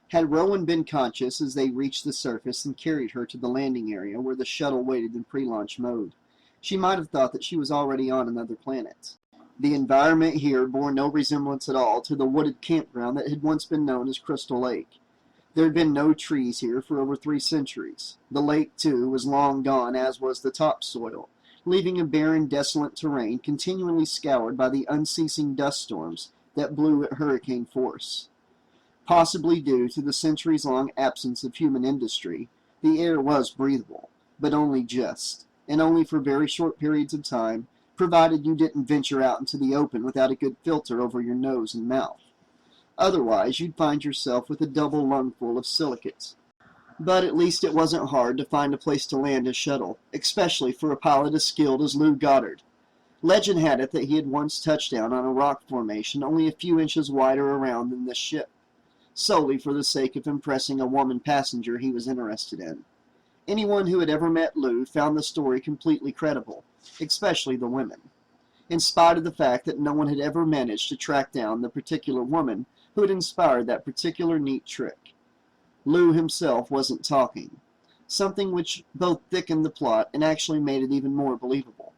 Had Rowan been conscious as they reached the surface and carried her to the landing area where the shuttle waited in pre-launch mode, she might have thought that she was already on another planet. The environment here bore no resemblance at all to the wooded campground that had once been known as Crystal Lake. There had been no trees here for over 3 centuries. The lake, too, was long gone, as was the topsoil, leaving a barren, desolate terrain continually scoured by the unceasing dust storms that blew at hurricane force. Possibly due to the centuries-long absence of human industry, the air was breathable, but only just, and only for very short periods of time, provided you didn't venture out into the open without a good filter over your nose and mouth. Otherwise, you'd find yourself with a double lungful of silicates. But at least it wasn't hard to find a place to land a shuttle, especially for a pilot as skilled as Lou Goddard. Legend had it that he had once touched down on a rock formation only a few inches wider around than this ship, solely for the sake of impressing a woman passenger he was interested in. Anyone who had ever met Lou found the story completely credible, especially the women, in spite of the fact that no one had ever managed to track down the particular woman who had inspired that particular neat trick. Lou himself wasn't talking, something which both thickened the plot and actually made it even more believable.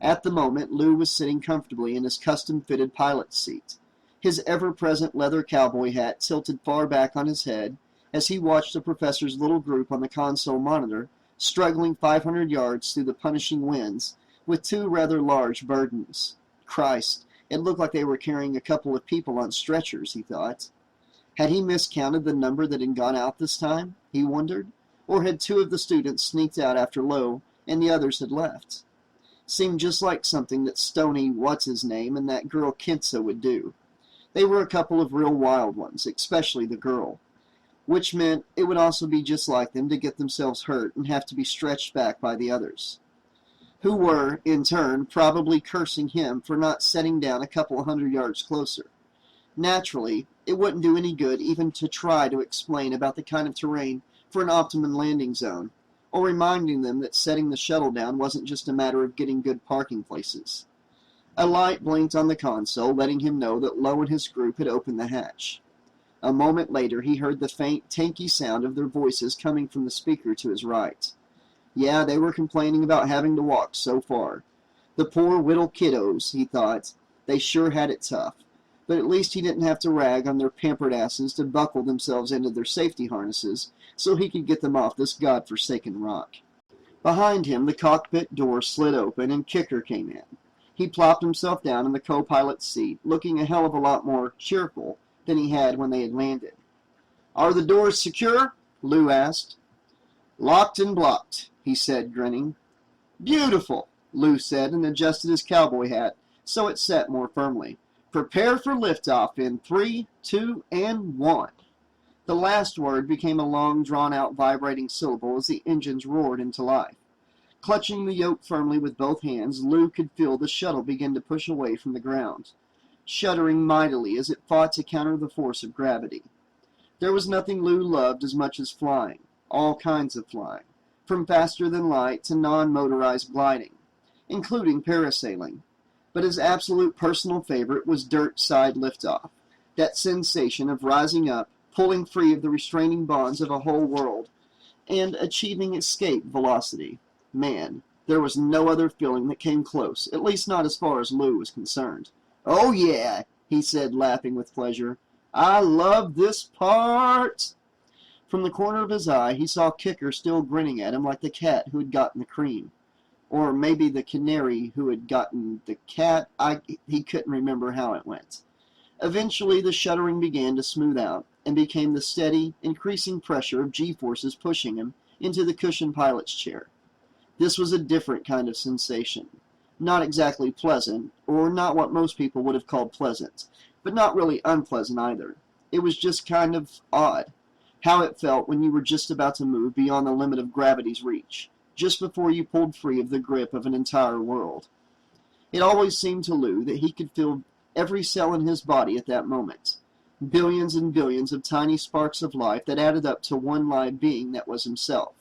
At the moment, Lou was sitting comfortably in his custom-fitted pilot's seat, his ever-present leather cowboy hat tilted far back on his head as he watched the professor's little group on the console monitor struggling 500 yards through the punishing winds with 2 rather large burdens. Christ, It looked like they were carrying a couple of people on stretchers, he thought. Had he miscounted the number that had gone out this time, he wondered? Or had 2 of the students sneaked out after Lowe and the others had left? Seemed just like something that Stony What's-His-Name and that girl Kintsa would do. They were a couple of real wild ones, especially the girl, which meant it would also be just like them to get themselves hurt and have to be stretched back by the others, who were, in turn, probably cursing him for not setting down a couple of 100 yards closer. Naturally, it wouldn't do any good even to try to explain about the kind of terrain for an optimum landing zone, or reminding them that setting the shuttle down wasn't just a matter of getting good parking places. A light blinked on the console, letting him know that Lowe and his group had opened the hatch. A moment later, he heard the faint, tanky sound of their voices coming from the speaker to his right. Yeah, they were complaining about having to walk so far. The poor whittle kiddos, he thought. They sure had it tough. But at least he didn't have to rag on their pampered asses to buckle themselves into their safety harnesses so he could get them off this godforsaken rock. Behind him, the cockpit door slid open and Kicker came in. He plopped himself down in the co-pilot's seat, looking a hell of a lot more cheerful than he had when they had landed. "Are the doors secure?" Lou asked. "Locked and blocked," he said, grinning. "Beautiful," Lou said, and adjusted his cowboy hat so it set more firmly. "Prepare for liftoff in 3, 2, and 1. The last word became a long, drawn-out, vibrating syllable as the engines roared into life. Clutching the yoke firmly with both hands, Lou could feel the shuttle begin to push away from the ground, shuddering mightily as it fought to counter the force of gravity. There was nothing Lou loved as much as flying, all kinds of flying, from faster-than-light to non-motorized gliding, including parasailing. But his absolute personal favorite was dirt-side liftoff, that sensation of rising up, pulling free of the restraining bonds of a whole world, and achieving escape velocity. Man, there was no other feeling that came close, at least not as far as Lou was concerned. "Oh yeah," he said, laughing with pleasure. "I love this part." From the corner of his eye, he saw Kicker still grinning at him like the cat who had gotten the cream. Or maybe the canary who had gotten the cat. He couldn't remember how it went. Eventually, the shuddering began to smooth out, and became the steady, increasing pressure of G-forces pushing him into the cushioned pilot's chair. This was a different kind of sensation. Not exactly pleasant, or not what most people would have called pleasant, but not really unpleasant either. It was just kind of odd, how it felt when you were just about to move beyond the limit of gravity's reach, just before you pulled free of the grip of an entire world. It always seemed to Lou that he could feel every cell in his body at that moment. Billions and billions of tiny sparks of life that added up to one live being that was himself.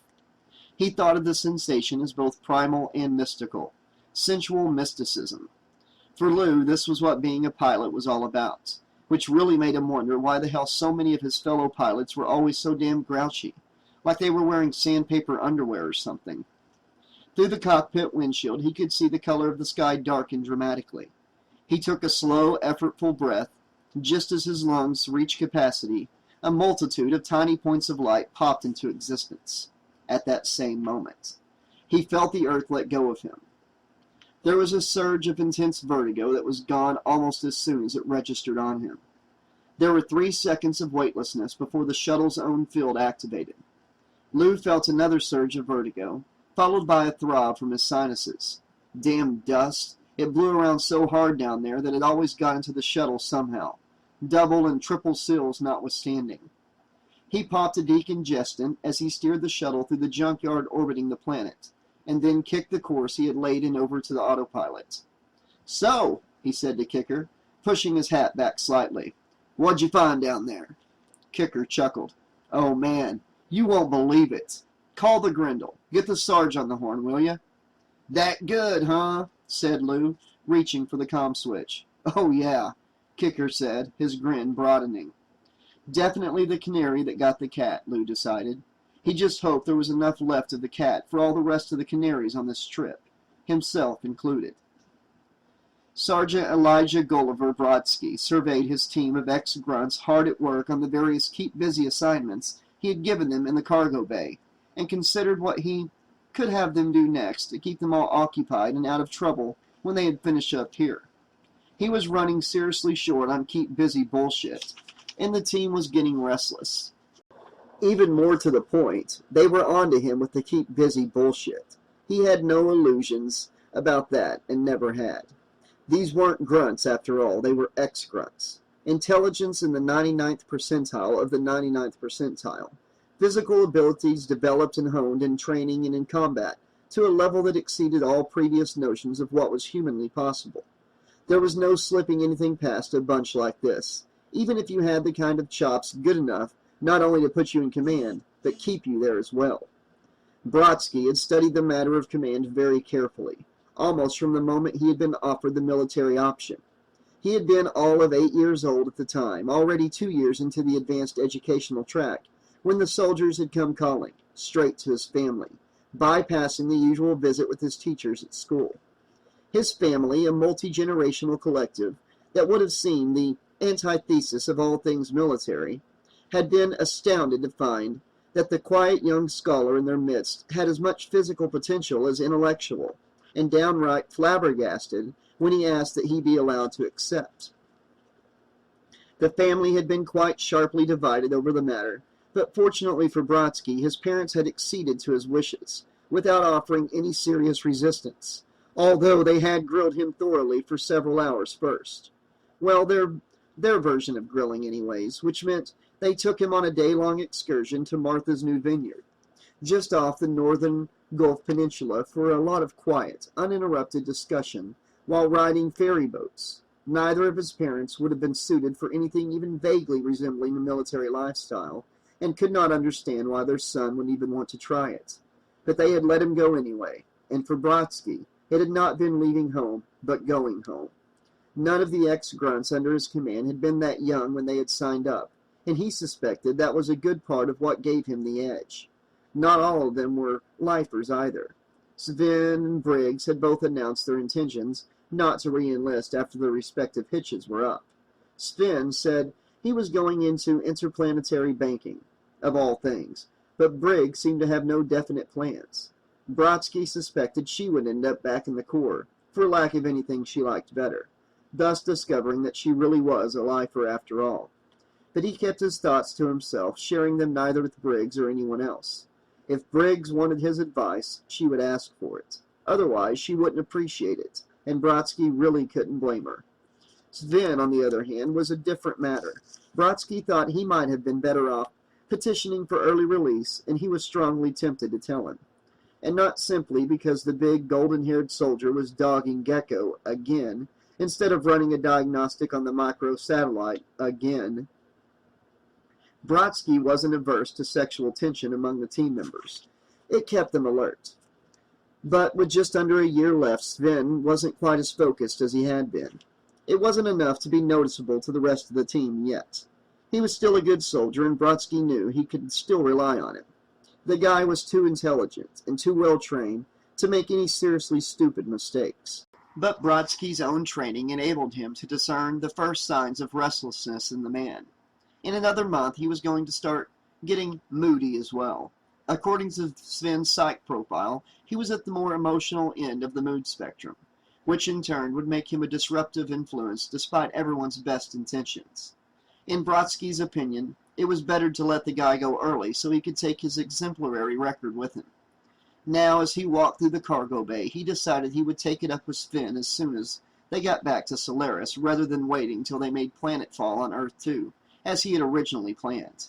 He thought of the sensation as both primal and mystical, sensual mysticism. For Lou, this was what being a pilot was all about, which really made him wonder why the hell so many of his fellow pilots were always so damn grouchy, like they were wearing sandpaper underwear or something. Through the cockpit windshield, he could see the color of the sky darken dramatically. He took a slow, effortful breath. Just as his lungs reached capacity, a multitude of tiny points of light popped into existence. At that same moment, he felt the earth let go of him. There was a surge of intense vertigo that was gone almost as soon as it registered on him. There were 3 seconds of weightlessness before the shuttle's own field activated. Lou felt another surge of vertigo, followed by a throb from his sinuses. Damn dust! It blew around so hard down there that it always got into the shuttle somehow, double and triple seals notwithstanding. He popped a decongestant as he steered the shuttle through the junkyard orbiting the planet, and then kicked the course he had laid in over to the autopilot. "So," he said to Kicker, pushing his hat back slightly, "what'd you find down there?" Kicker chuckled. "Oh man, you won't believe it. Call the Grendel. Get the Sarge on the horn, will ya?" "That good, huh?" said Lou, reaching for the comm switch. "Oh yeah," Kicker said, his grin broadening. Definitely the canary that got the cat, Lou decided. He just hoped there was enough left of the cat for all the rest of the canaries on this trip, himself included. Sergeant Elijah Gulliver Brodsky surveyed his team of ex-grunts hard at work on the various keep-busy assignments he had given them in the cargo bay, and considered what he could have them do next to keep them all occupied and out of trouble when they had finished up here. He was running seriously short on keep busy bullshit, and the team was getting restless. Even more to the point, they were onto him with the keep busy bullshit. He had no illusions about that, and never had. These weren't grunts, after all. They were ex-grunts. Intelligence in the 99th percentile of the 99th percentile. Physical abilities developed and honed in training and in combat to a level that exceeded all previous notions of what was humanly possible. There was no slipping anything past a bunch like this, even if you had the kind of chops good enough not only to put you in command, but keep you there as well. Brodsky had studied the matter of command very carefully, almost from the moment he had been offered the military option. He had been all of 8 years old at the time, already 2 years into the advanced educational track, when the soldiers had come calling, straight to his family, bypassing the usual visit with his teachers at school. His family, a multi-generational collective that would have seemed the antithesis of all things military, had been astounded to find that the quiet young scholar in their midst had as much physical potential as intellectual, and downright flabbergasted when he asked that he be allowed to accept. The family had been quite sharply divided over the matter, but fortunately for Brodsky, his parents had acceded to his wishes, without offering any serious resistance, although they had grilled him thoroughly for several hours first. Well, their version of grilling anyways, which meant they took him on a day-long excursion to Martha's New Vineyard, just off the northern Gulf Peninsula, for a lot of quiet, uninterrupted discussion while riding ferry boats. Neither of his parents would have been suited for anything even vaguely resembling the military lifestyle, and could not understand why their son would even want to try it. But they had let him go anyway, and for Brodsky, it had not been leaving home, but going home. None of the ex-grunts under his command had been that young when they had signed up, and he suspected that was a good part of what gave him the edge. Not all of them were lifers either. Sven and Briggs had both announced their intentions not to re-enlist after their respective hitches were up. Sven said he was going into interplanetary banking, of all things, but Briggs seemed to have no definite plans. Brodsky suspected she would end up back in the Corps, for lack of anything she liked better, thus discovering that she really was a lifer after all. But he kept his thoughts to himself, sharing them neither with Briggs or anyone else. If Briggs wanted his advice, she would ask for it. Otherwise, she wouldn't appreciate it, and Brodsky really couldn't blame her. Sven, on the other hand, was a different matter. Brodsky thought he might have been better off petitioning for early release, and he was strongly tempted to tell him. And not simply because the big golden-haired soldier was dogging Gecko again, instead of running a diagnostic on the micro-satellite again. Brodsky wasn't averse to sexual tension among the team members. It kept them alert. But with just under a year left, Sven wasn't quite as focused as he had been. It wasn't enough to be noticeable to the rest of the team yet. He was still a good soldier, and Brodsky knew he could still rely on him. The guy was too intelligent and too well-trained to make any seriously stupid mistakes. But Brodsky's own training enabled him to discern the first signs of restlessness in the man. In another month, he was going to start getting moody as well. According to Sven's psych profile, he was at the more emotional end of the mood spectrum, which in turn would make him a disruptive influence despite everyone's best intentions. In Brodsky's opinion, it was better to let the guy go early so he could take his exemplary record with him. Now, as he walked through the cargo bay, he decided he would take it up with Sven as soon as they got back to Solaris, rather than waiting till they made planetfall on Earth 2, as he had originally planned.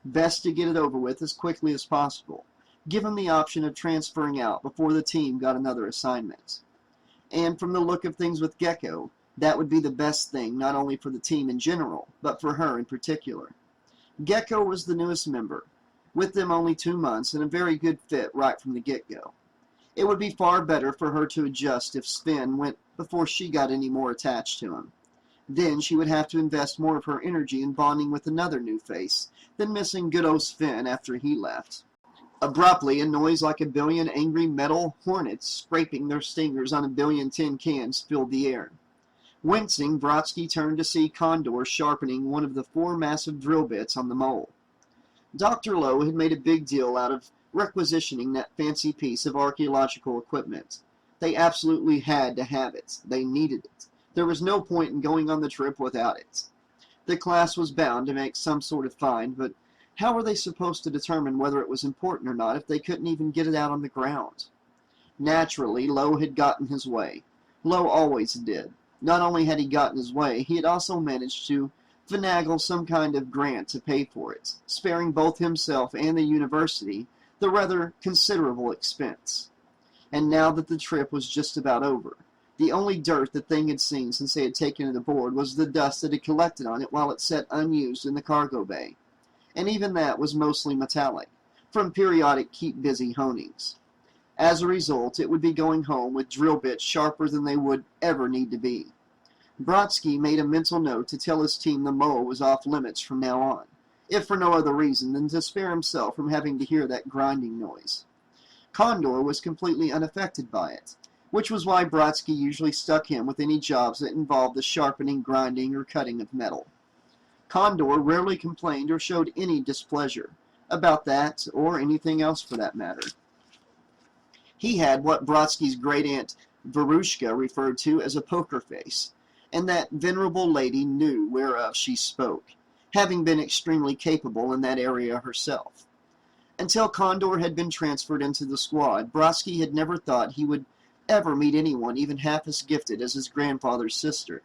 Best to get it over with as quickly as possible, give him the option of transferring out before the team got another assignment. And from the look of things with Gecko, that would be the best thing not only for the team in general, but for her in particular. Gecko was the newest member, with them only 2 months, and a very good fit right from the get-go. It would be far better for her to adjust if Sven went before she got any more attached to him. Then she would have to invest more of her energy in bonding with another new face than missing good old Sven after he left. Abruptly, a noise like a billion angry metal hornets scraping their stingers on a billion tin cans filled the air. Wincing, Brodsky turned to see Condor sharpening one of the 4 massive drill bits on the mole. Dr. Lowe had made a big deal out of requisitioning that fancy piece of archaeological equipment. They absolutely had to have it. They needed it. There was no point in going on the trip without it. The class was bound to make some sort of find, but how were they supposed to determine whether it was important or not if they couldn't even get it out on the ground? Naturally, Lowe had gotten his way. Lowe always did. Not only had he gotten his way, he had also managed to finagle some kind of grant to pay for it, sparing both himself and the university the rather considerable expense. And now that the trip was just about over, the only dirt the thing had seen since they had taken it aboard was the dust that had collected on it while it sat unused in the cargo bay. And even that was mostly metallic, from periodic keep-busy honings. As a result, it would be going home with drill bits sharper than they would ever need to be. Brodsky made a mental note to tell his team the moa was off limits from now on, if for no other reason than to spare himself from having to hear that grinding noise. Condor was completely unaffected by it, which was why Brodsky usually stuck him with any jobs that involved the sharpening, grinding, or cutting of metal. Condor rarely complained or showed any displeasure about that or anything else for that matter. He had what Brodsky's great-aunt Verushka referred to as a poker face, and that venerable lady knew whereof she spoke, having been extremely capable in that area herself. Until Condor had been transferred into the squad, Brodsky had never thought he would ever meet anyone even half as gifted as his grandfather's sister,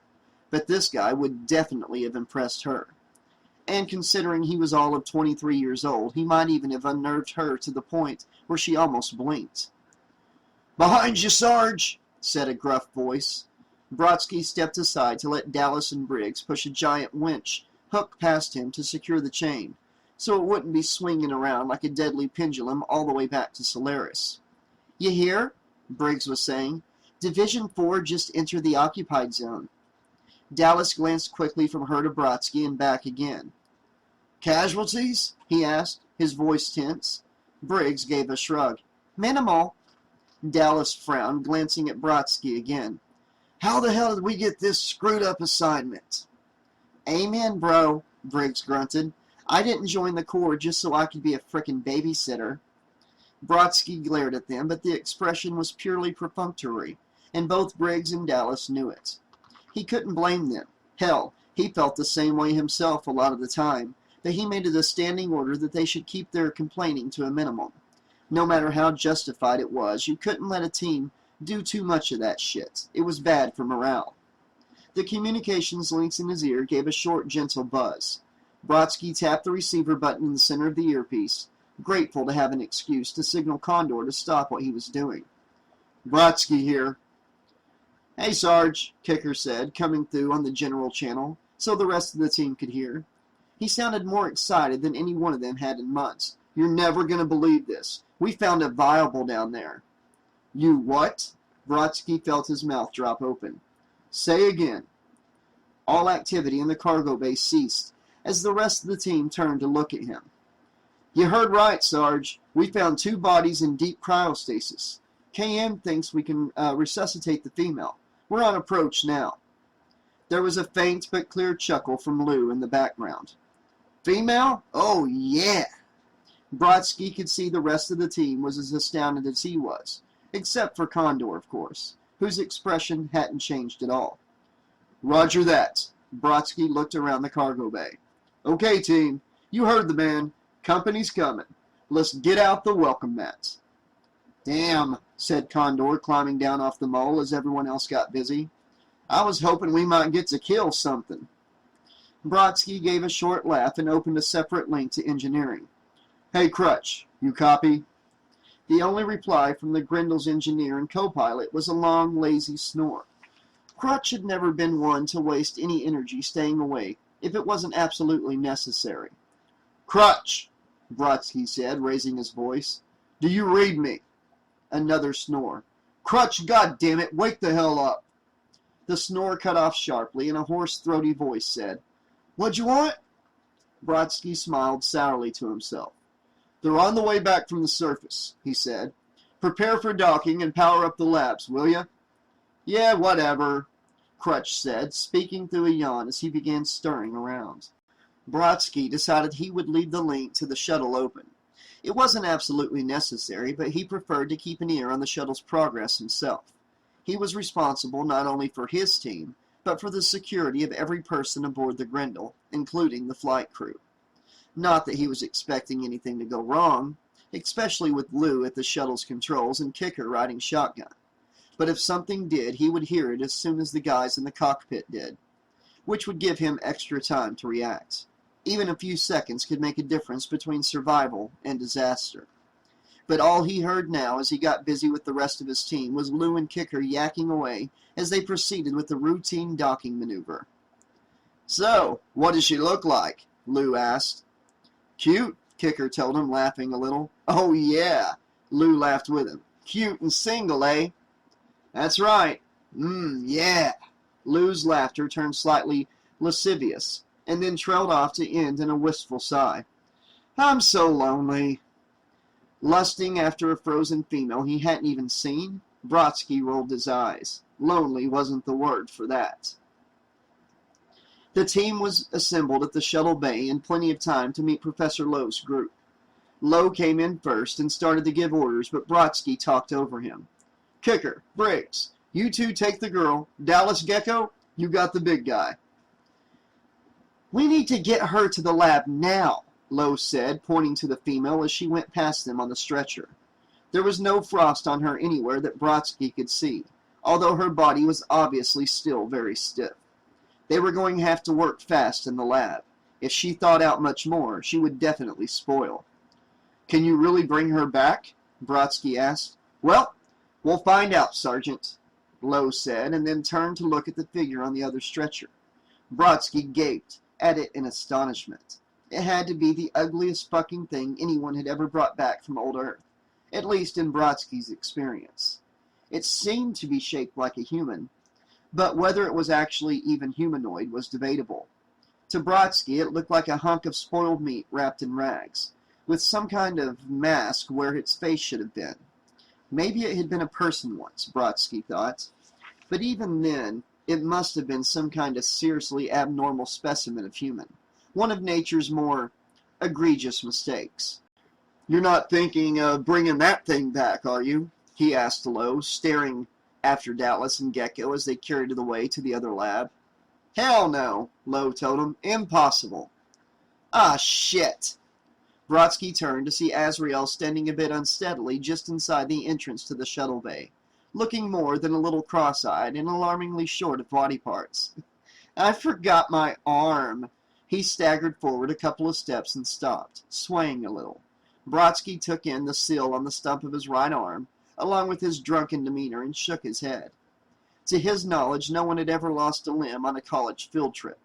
but this guy would definitely have impressed her. And considering he was all of 23 years old, he might even have unnerved her to the point where she almost blinked. "Behind you, Sarge," said a gruff voice. Brodsky stepped aside to let Dallas and Briggs push a giant winch hook past him to secure the chain, so it wouldn't be swinging around like a deadly pendulum all the way back to Solaris. "You hear?" Briggs was saying. "Division 4 just entered the occupied zone." Dallas glanced quickly from her to Brodsky and back again. "Casualties?" he asked, his voice tense. Briggs gave a shrug. "Minimal." Dallas frowned, glancing at Brodsky again. "How the hell did we get this screwed-up assignment?" "Amen, bro," Briggs grunted. "I didn't join the Corps just so I could be a frickin' babysitter." Brodsky glared at them, but the expression was purely perfunctory, and both Briggs and Dallas knew it. He couldn't blame them. Hell, he felt the same way himself a lot of the time, but he made it a standing order that they should keep their complaining to a minimum. No matter how justified it was, you couldn't let a team do too much of that shit. It was bad for morale. The communications links in his ear gave a short, gentle buzz. Brodsky tapped the receiver button in the center of the earpiece, grateful to have an excuse to signal Condor to stop what he was doing. "Brodsky here." "Hey, Sarge," Kicker said, coming through on the general channel, so the rest of the team could hear. He sounded more excited than any one of them had in months. "You're never going to believe this. We found a viable down there." "You what?" Brodsky felt his mouth drop open. "Say again." All activity in the cargo bay ceased as the rest of the team turned to look at him. "You heard right, Sarge. We found 2 bodies in deep cryostasis. KM thinks we can resuscitate the female. We're on approach now." There was a faint but clear chuckle from Lou in the background. "Female? Oh, yeah!" Brodsky could see the rest of the team was as astounded as he was, except for Condor, of course, whose expression hadn't changed at all. "Roger that." Brodsky looked around the cargo bay. "Okay, team. You heard the man. Company's coming. Let's get out the welcome mats." "Damn," said Condor, climbing down off the mole as everyone else got busy. "I was hoping we might get to kill something." Brodsky gave a short laugh and opened a separate link to engineering. "Hey, Crutch, you copy?" The only reply from the Grendel's engineer and co-pilot was a long, lazy snore. Crutch had never been one to waste any energy staying awake if it wasn't absolutely necessary. "Crutch," Brodsky said, raising his voice. "Do you read me?" Another snore. "Crutch, goddammit, wake the hell up!" The snore cut off sharply, and a hoarse, throaty voice said, "What'd you want?" Brodsky smiled sourly to himself. "They're on the way back from the surface," he said. "Prepare for docking and power up the labs, will ya?" "Yeah, whatever," Crutch said, speaking through a yawn as he began stirring around. Brodsky decided he would leave the link to the shuttle open. It wasn't absolutely necessary, but he preferred to keep an ear on the shuttle's progress himself. He was responsible not only for his team, but for the security of every person aboard the Grendel, including the flight crew. Not that he was expecting anything to go wrong, especially with Lou at the shuttle's controls and Kicker riding shotgun. But if something did, he would hear it as soon as the guys in the cockpit did, which would give him extra time to react. Even a few seconds could make a difference between survival and disaster. But all he heard now as he got busy with the rest of his team was Lou and Kicker yakking away as they proceeded with the routine docking maneuver. "So, what does she look like?" Lou asked. "Cute," Kicker told him, laughing a little. "Oh yeah," Lou laughed with him. "Cute and single, eh?" "That's right. Yeah." Lou's laughter turned slightly lascivious, and then trailed off to end in a wistful sigh. "I'm so lonely." Lusting after a frozen female he hadn't even seen, Brodsky rolled his eyes. Lonely wasn't the word for that. The team was assembled at the shuttle bay in plenty of time to meet Professor Lowe's group. Lowe came in first and started to give orders, but Brodsky talked over him. "Kicker, Briggs, you two take the girl. Dallas Gecko, you got the big guy." "We need to get her to the lab now," Lowe said, pointing to the female as she went past them on the stretcher. There was no frost on her anywhere that Brodsky could see, although her body was obviously still very stiff. They were going to have to work fast in the lab. If she thawed out much more, she would definitely spoil. "Can you really bring her back?" Brodsky asked. "Well, we'll find out, Sergeant," Lowe said, and then turned to look at the figure on the other stretcher. Brodsky gaped at it in astonishment. It had to be the ugliest fucking thing anyone had ever brought back from old Earth, at least in Brodsky's experience. It seemed to be shaped like a human, but whether it was actually even humanoid was debatable. To Brodsky, it looked like a hunk of spoiled meat wrapped in rags, with some kind of mask where its face should have been. Maybe it had been a person once, Brodsky thought, but even then, it must have been some kind of seriously abnormal specimen of human, one of nature's more egregious mistakes. "You're not thinking of bringing that thing back, are you?" he asked Lowe, staring after Dallas and Gecko as they carried it away to the other lab. "Hell no," Lowe told him. "Impossible." "Ah, shit." Brodsky turned to see Azrael standing a bit unsteadily just inside the entrance to the shuttle bay, looking more than a little cross-eyed and alarmingly short of body parts. "I forgot my arm." He staggered forward a couple of steps and stopped, swaying a little. Brodsky took in the seal on the stump of his right arm, along with his drunken demeanor, and shook his head. To his knowledge, no one had ever lost a limb on a college field trip.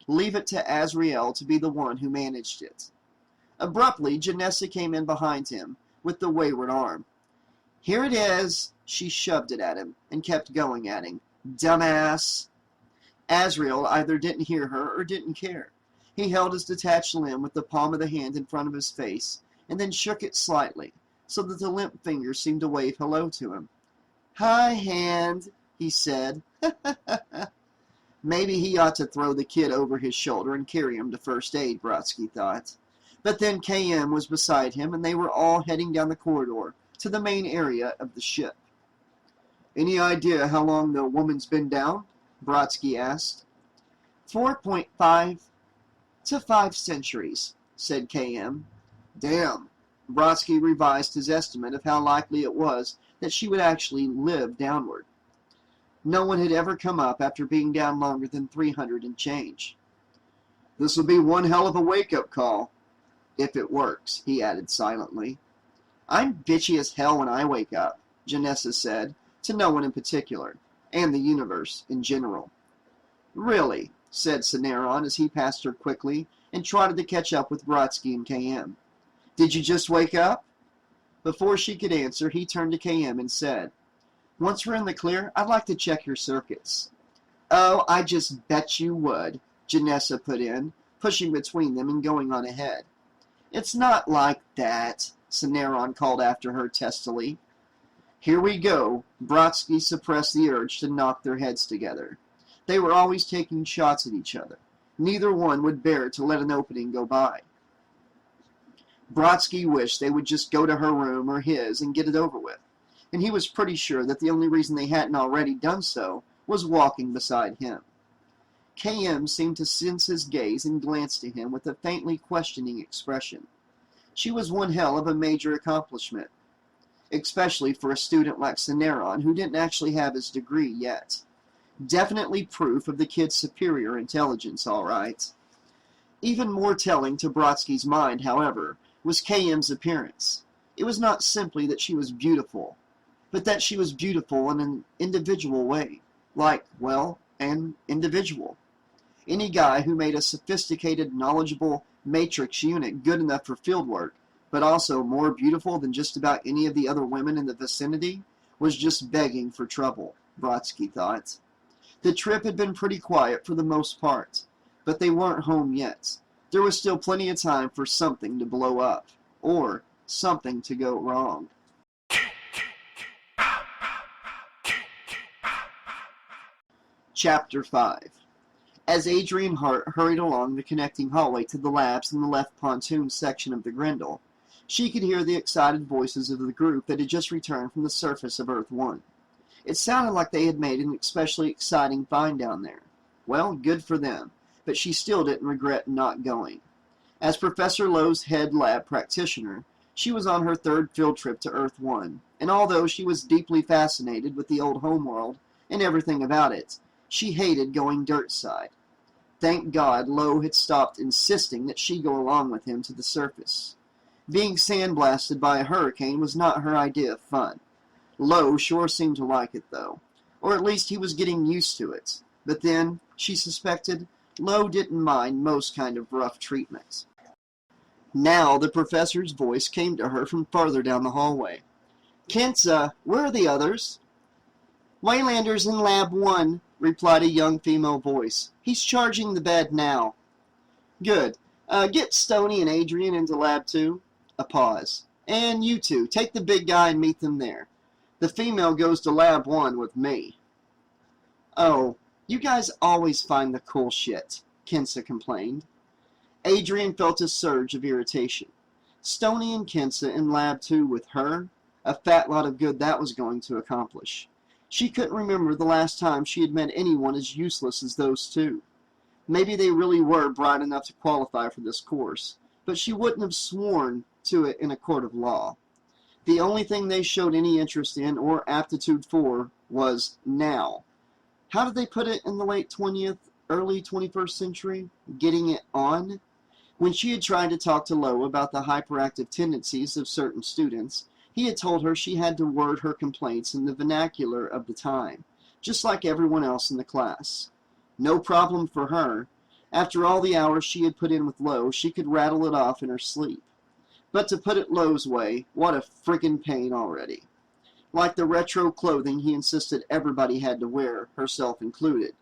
Leave it to Azrael to be the one who managed it. Abruptly, Janessa came in behind him with the wayward arm. "Here it is." She shoved it at him and kept going at him. "Dumbass." Azrael either didn't hear her or didn't care. He held his detached limb with the palm of the hand in front of his face and then shook it slightly, so that the limp fingers seemed to wave hello to him. "Hi, hand," he said. Maybe he ought to throw the kid over his shoulder and carry him to first aid, Brodsky thought. But then KM was beside him, and they were all heading down the corridor to the main area of the ship. "Any idea how long the woman's been down?" Brodsky asked. 4.5 to 5 centuries, said KM. "Damn." Brodsky revised his estimate of how likely it was that she would actually live downward. No one had ever come up after being down longer than 300 and change. "This'll be one hell of a wake-up call. If it works," he added silently. "I'm bitchy as hell when I wake up," Janessa said, to no one in particular, and the universe in general. "Really?" said Cineron as he passed her quickly and trotted to catch up with Brodsky and KM. "Did you just wake up?" Before she could answer, he turned to KM and said, "Once we're in the clear, I'd like to check your circuits." "Oh, I just bet you would," Janessa put in, pushing between them and going on ahead. "It's not like that," Cineron called after her testily. "Here we go." Brodsky suppressed the urge to knock their heads together. They were always taking shots at each other. Neither one would bear to let an opening go by. Brodsky wished they would just go to her room or his and get it over with, and he was pretty sure that the only reason they hadn't already done so was walking beside him. KM seemed to sense his gaze and glanced at him with a faintly questioning expression. She was one hell of a major accomplishment, especially for a student like Cineron who didn't actually have his degree yet. Definitely proof of the kid's superior intelligence, all right. Even more telling to Brodsky's mind, however, was KM's appearance. It was not simply that she was beautiful, but that she was beautiful in an individual way. Like, well, an individual. Any guy who made a sophisticated, knowledgeable matrix unit good enough for field work, but also more beautiful than just about any of the other women in the vicinity, was just begging for trouble, Brodsky thought. The trip had been pretty quiet for the most part, but they weren't home yet. There was still plenty of time for something to blow up, or something to go wrong. Chapter 5. As Adrian Hart hurried along the connecting hallway to the labs in the left pontoon section of the Grendel, she could hear the excited voices of the group that had just returned from the surface of Earth 1. It sounded like they had made an especially exciting find down there. Well, good for them, but she still didn't regret not going. As Professor Lowe's head lab practitioner, she was on her third field trip to Earth 1, and although she was deeply fascinated with the old homeworld and everything about it, she hated going dirt side. Thank God Lowe had stopped insisting that she go along with him to the surface. Being sandblasted by a hurricane was not her idea of fun. Lowe sure seemed to like it, though, or at least he was getting used to it. But then, she suspected, Lowe didn't mind most kind of rough treatment. Now the professor's voice came to her from farther down the hallway. "Kensa, where are the others?" "Waylander's in Lab 1, replied a young female voice. "He's charging the bed now." "Good. Get Stoney and Adrian into Lab 2. A pause. "And you two, take the big guy and meet them there. The female goes to Lab 1 with me." "Oh, you guys always find the cool shit," Kensa complained. Adrian felt a surge of irritation. Stoney and Kensa in Lab 2 with her? A fat lot of good that was going to accomplish. She couldn't remember the last time she had met anyone as useless as those two. Maybe they really were bright enough to qualify for this course, but she wouldn't have sworn to it in a court of law. The only thing they showed any interest in or aptitude for was now. How did they put it in the late 20th, early 21st century? Getting it on? When she had tried to talk to Lowe about the hyperactive tendencies of certain students, he had told her she had to word her complaints in the vernacular of the time, just like everyone else in the class. No problem for her. After all the hours she had put in with Lowe, she could rattle it off in her sleep. But to put it Lowe's way, what a friggin' pain already. Like the retro clothing he insisted everybody had to wear, herself included.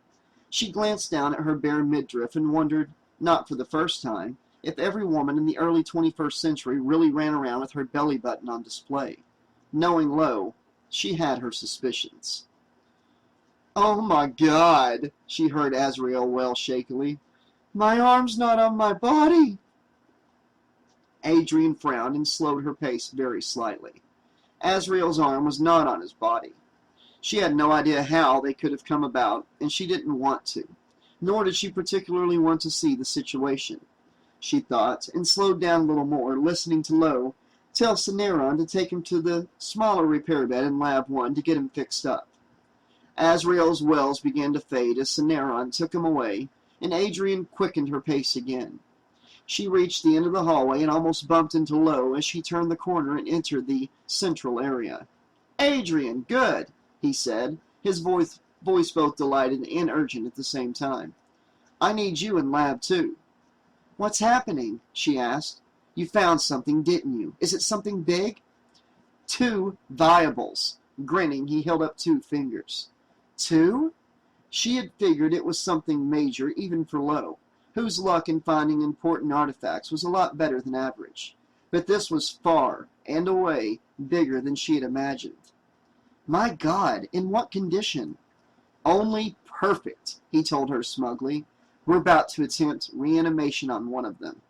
She glanced down at her bare midriff and wondered, not for the first time, if every woman in the early 21st century really ran around with her belly button on display. Knowing Lowe, she had her suspicions. "Oh my God," she heard Azrael wail shakily. "My arm's not on my body." Adrian frowned and slowed her pace very slightly. Azrael's arm was not on his body. She had no idea how they could have come about, and she didn't want to, nor did she particularly want to see the situation. She thought, and slowed down a little more, listening to Lowe tell Cineron to take him to the smaller repair bed in Lab 1 to get him fixed up. Azrael's wells began to fade as Cineron took him away, and Adrian quickened her pace again. She reached the end of the hallway and almost bumped into Lowe as she turned the corner and entered the central area. "Adrian, good," he said, his voice both delighted and urgent at the same time. "I need you in Lab 2. "What's happening?" she asked. "You found something, didn't you? Is it something big?" "2 viables." Grinning, he held up 2 fingers. 2? She had figured it was something major even for Lowe, whose luck in finding important artifacts was a lot better than average. But this was far and away bigger than she had imagined. "My God, in what condition?" "Only perfect," he told her smugly. "We're about to attempt reanimation on one of them."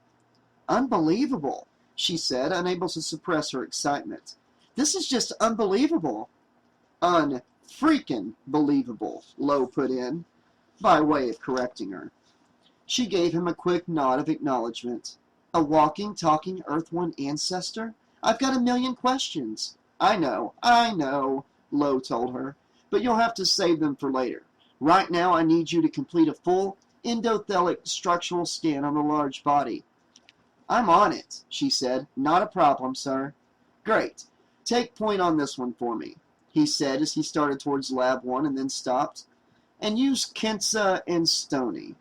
"Unbelievable," she said, unable to suppress her excitement. "This is just unbelievable." "Un-freaking believable," Lowe put in. by way of correcting her. She gave him a quick nod of acknowledgement. A walking, talking Earth One ancestor? I've got a million questions. I know, Lo told her, but you'll have to save them for later. Right now I need you to complete a full endothelic structural scan on the large body. I'm on it, she said. Not a problem, sir. Great. Take point on this one for me, he said as he started towards Lab 1 and then stopped. And use Kensa and Stoney.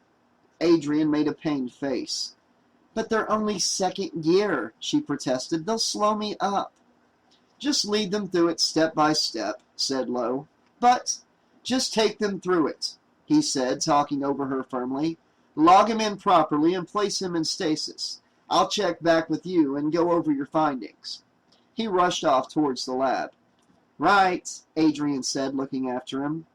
Adrian made a pained face. But they're only second year, she protested. They'll slow me up. Just lead them through it step by step, said Lo. But just take them through it, he said, talking over her firmly. Log him in properly and place him in stasis. I'll check back with you and go over your findings. He rushed off towards the lab. Right, Adrian said, looking after him.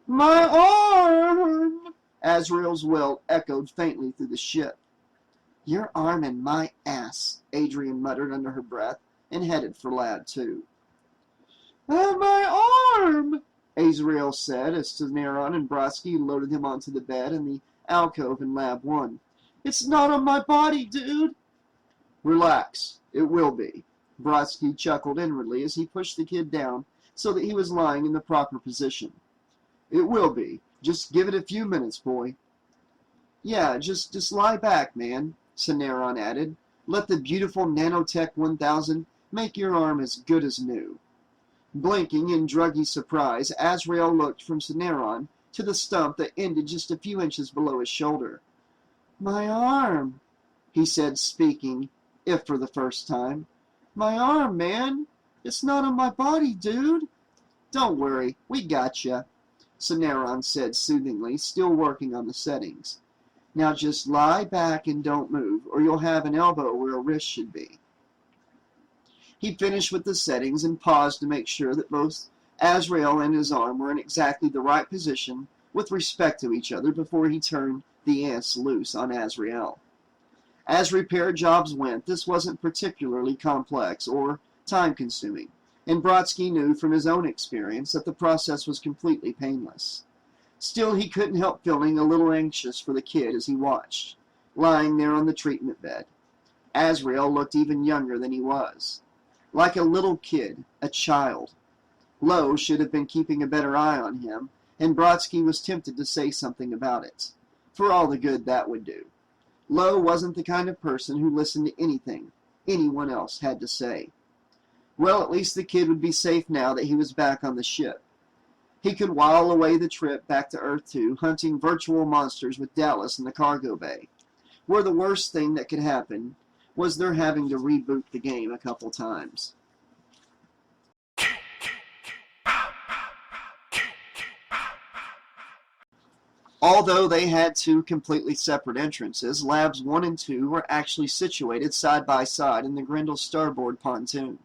My arm! Azrael's wail echoed faintly through the ship. Your arm and my ass, Adrian muttered under her breath and headed for Lab 2. My arm! Azrael said as Taneron and Brodsky loaded him onto the bed in the alcove in Lab 1. It's not on my body, dude! Relax, it will be. Brodsky chuckled inwardly as he pushed the kid down so that he was lying in the proper position. It will be. Just give it a few minutes, boy. Yeah, just lie back, man, Taneron added. Let the beautiful Nanotech 1000 make your arm as good as new. Blinking in druggy surprise, Azrael looked from Taneron to the stump that ended just a few inches below his shoulder. My arm, he said, speaking, if for the first time. My arm, man. It's not on my body, dude. Don't worry, we gotcha, Taneron said soothingly, still working on the settings. Now just lie back and don't move, or you'll have an elbow where a wrist should be. He finished with the settings and paused to make sure that both Azrael and his arm were in exactly the right position with respect to each other before he turned the ants loose on Azrael. As repair jobs went, this wasn't particularly complex or time-consuming, and Brodsky knew from his own experience that the process was completely painless. Still, he couldn't help feeling a little anxious for the kid as he watched, lying there on the treatment bed. Azrael looked even younger than he was. Like a little kid, a child. Lo should have been keeping a better eye on him, and Brodsky was tempted to say something about it, for all the good that would do. Lo wasn't the kind of person who listened to anything anyone else had to say. Well, at least the kid would be safe now that he was back on the ship. He could while away the trip back to Earth 2, hunting virtual monsters with Dallas in the cargo bay, where the worst thing that could happen was their having to reboot the game a couple times. Although they had two completely separate entrances, Labs 1 and 2 were actually situated side by side in the Grendel's starboard pontoon.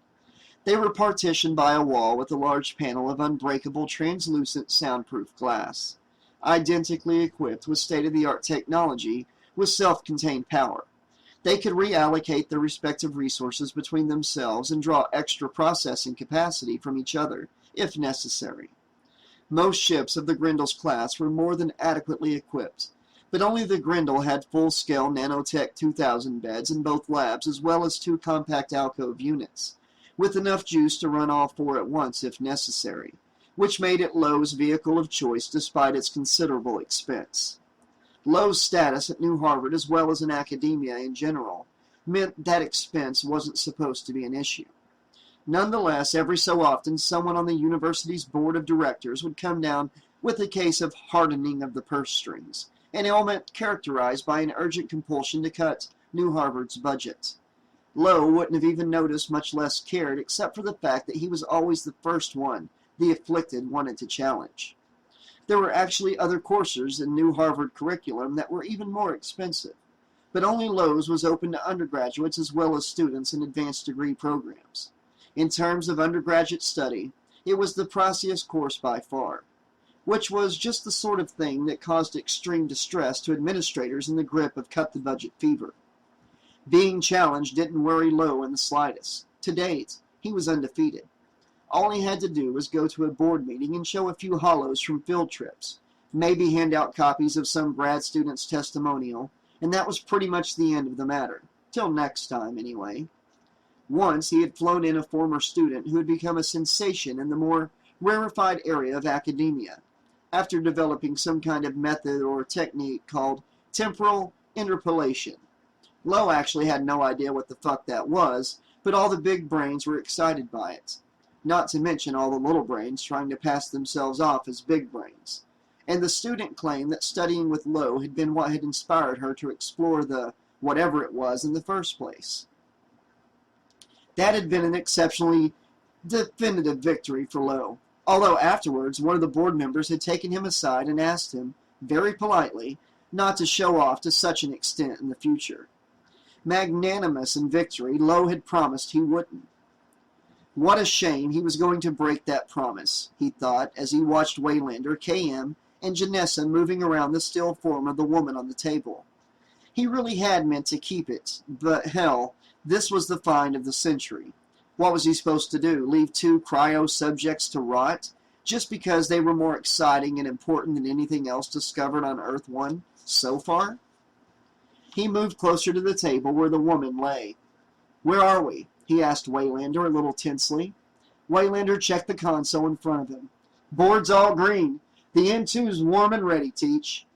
They were partitioned by a wall with a large panel of unbreakable, translucent, soundproof glass, identically equipped with state-of-the-art technology with self-contained power. They could reallocate their respective resources between themselves and draw extra processing capacity from each other, if necessary. Most ships of the Grendel's class were more than adequately equipped, but only the Grendel had full-scale Nanotech 2000 beds in both labs as well as two compact alcove units, with enough juice to run all four at once if necessary, which made it Lo's vehicle of choice despite its considerable expense. Lo's status at New Harvard as well as in academia in general meant that expense wasn't supposed to be an issue. Nonetheless, every so often, someone on the university's board of directors would come down with a case of hardening of the purse strings, an ailment characterized by an urgent compulsion to cut New Harvard's budget. Lo wouldn't have even noticed, much less cared, except for the fact that he was always the first one the afflicted wanted to challenge. There were actually other courses in New Harvard curriculum that were even more expensive, but only Lo's was open to undergraduates as well as students in advanced degree programs. In terms of undergraduate study, it was the priciest course by far, which was just the sort of thing that caused extreme distress to administrators in the grip of cut-the-budget fever. Being challenged didn't worry Lo in the slightest. To date, he was undefeated. All he had to do was go to a board meeting and show a few hollows from field trips, maybe hand out copies of some grad student's testimonial, and that was pretty much the end of the matter. Till next time, anyway. Once he had flown in a former student who had become a sensation in the more rarefied area of academia, after developing some kind of method or technique called temporal interpolation. Lowe actually had no idea what the fuck that was, but all the big brains were excited by it. Not to mention all the little brains trying to pass themselves off as big brains. And the student claimed that studying with Lowe had been what had inspired her to explore the whatever it was in the first place. That had been an exceptionally definitive victory for Lowe, although afterwards one of the board members had taken him aside and asked him, very politely, not to show off to such an extent in the future. Magnanimous in victory, Lowe had promised he wouldn't. What a shame he was going to break that promise, he thought, as he watched Waylander, KM, and Janessa moving around the still form of the woman on the table. He really had meant to keep it, but hell, this was the find of the century. What was he supposed to do, leave 2 cryo subjects to rot, just because they were more exciting and important than anything else discovered on Earth-1 so far? He moved closer to the table where the woman lay. "Where are we?" he asked Waylander a little tensely. Waylander checked the console in front of him. "Board's all green. The N2's warm and ready, Teach."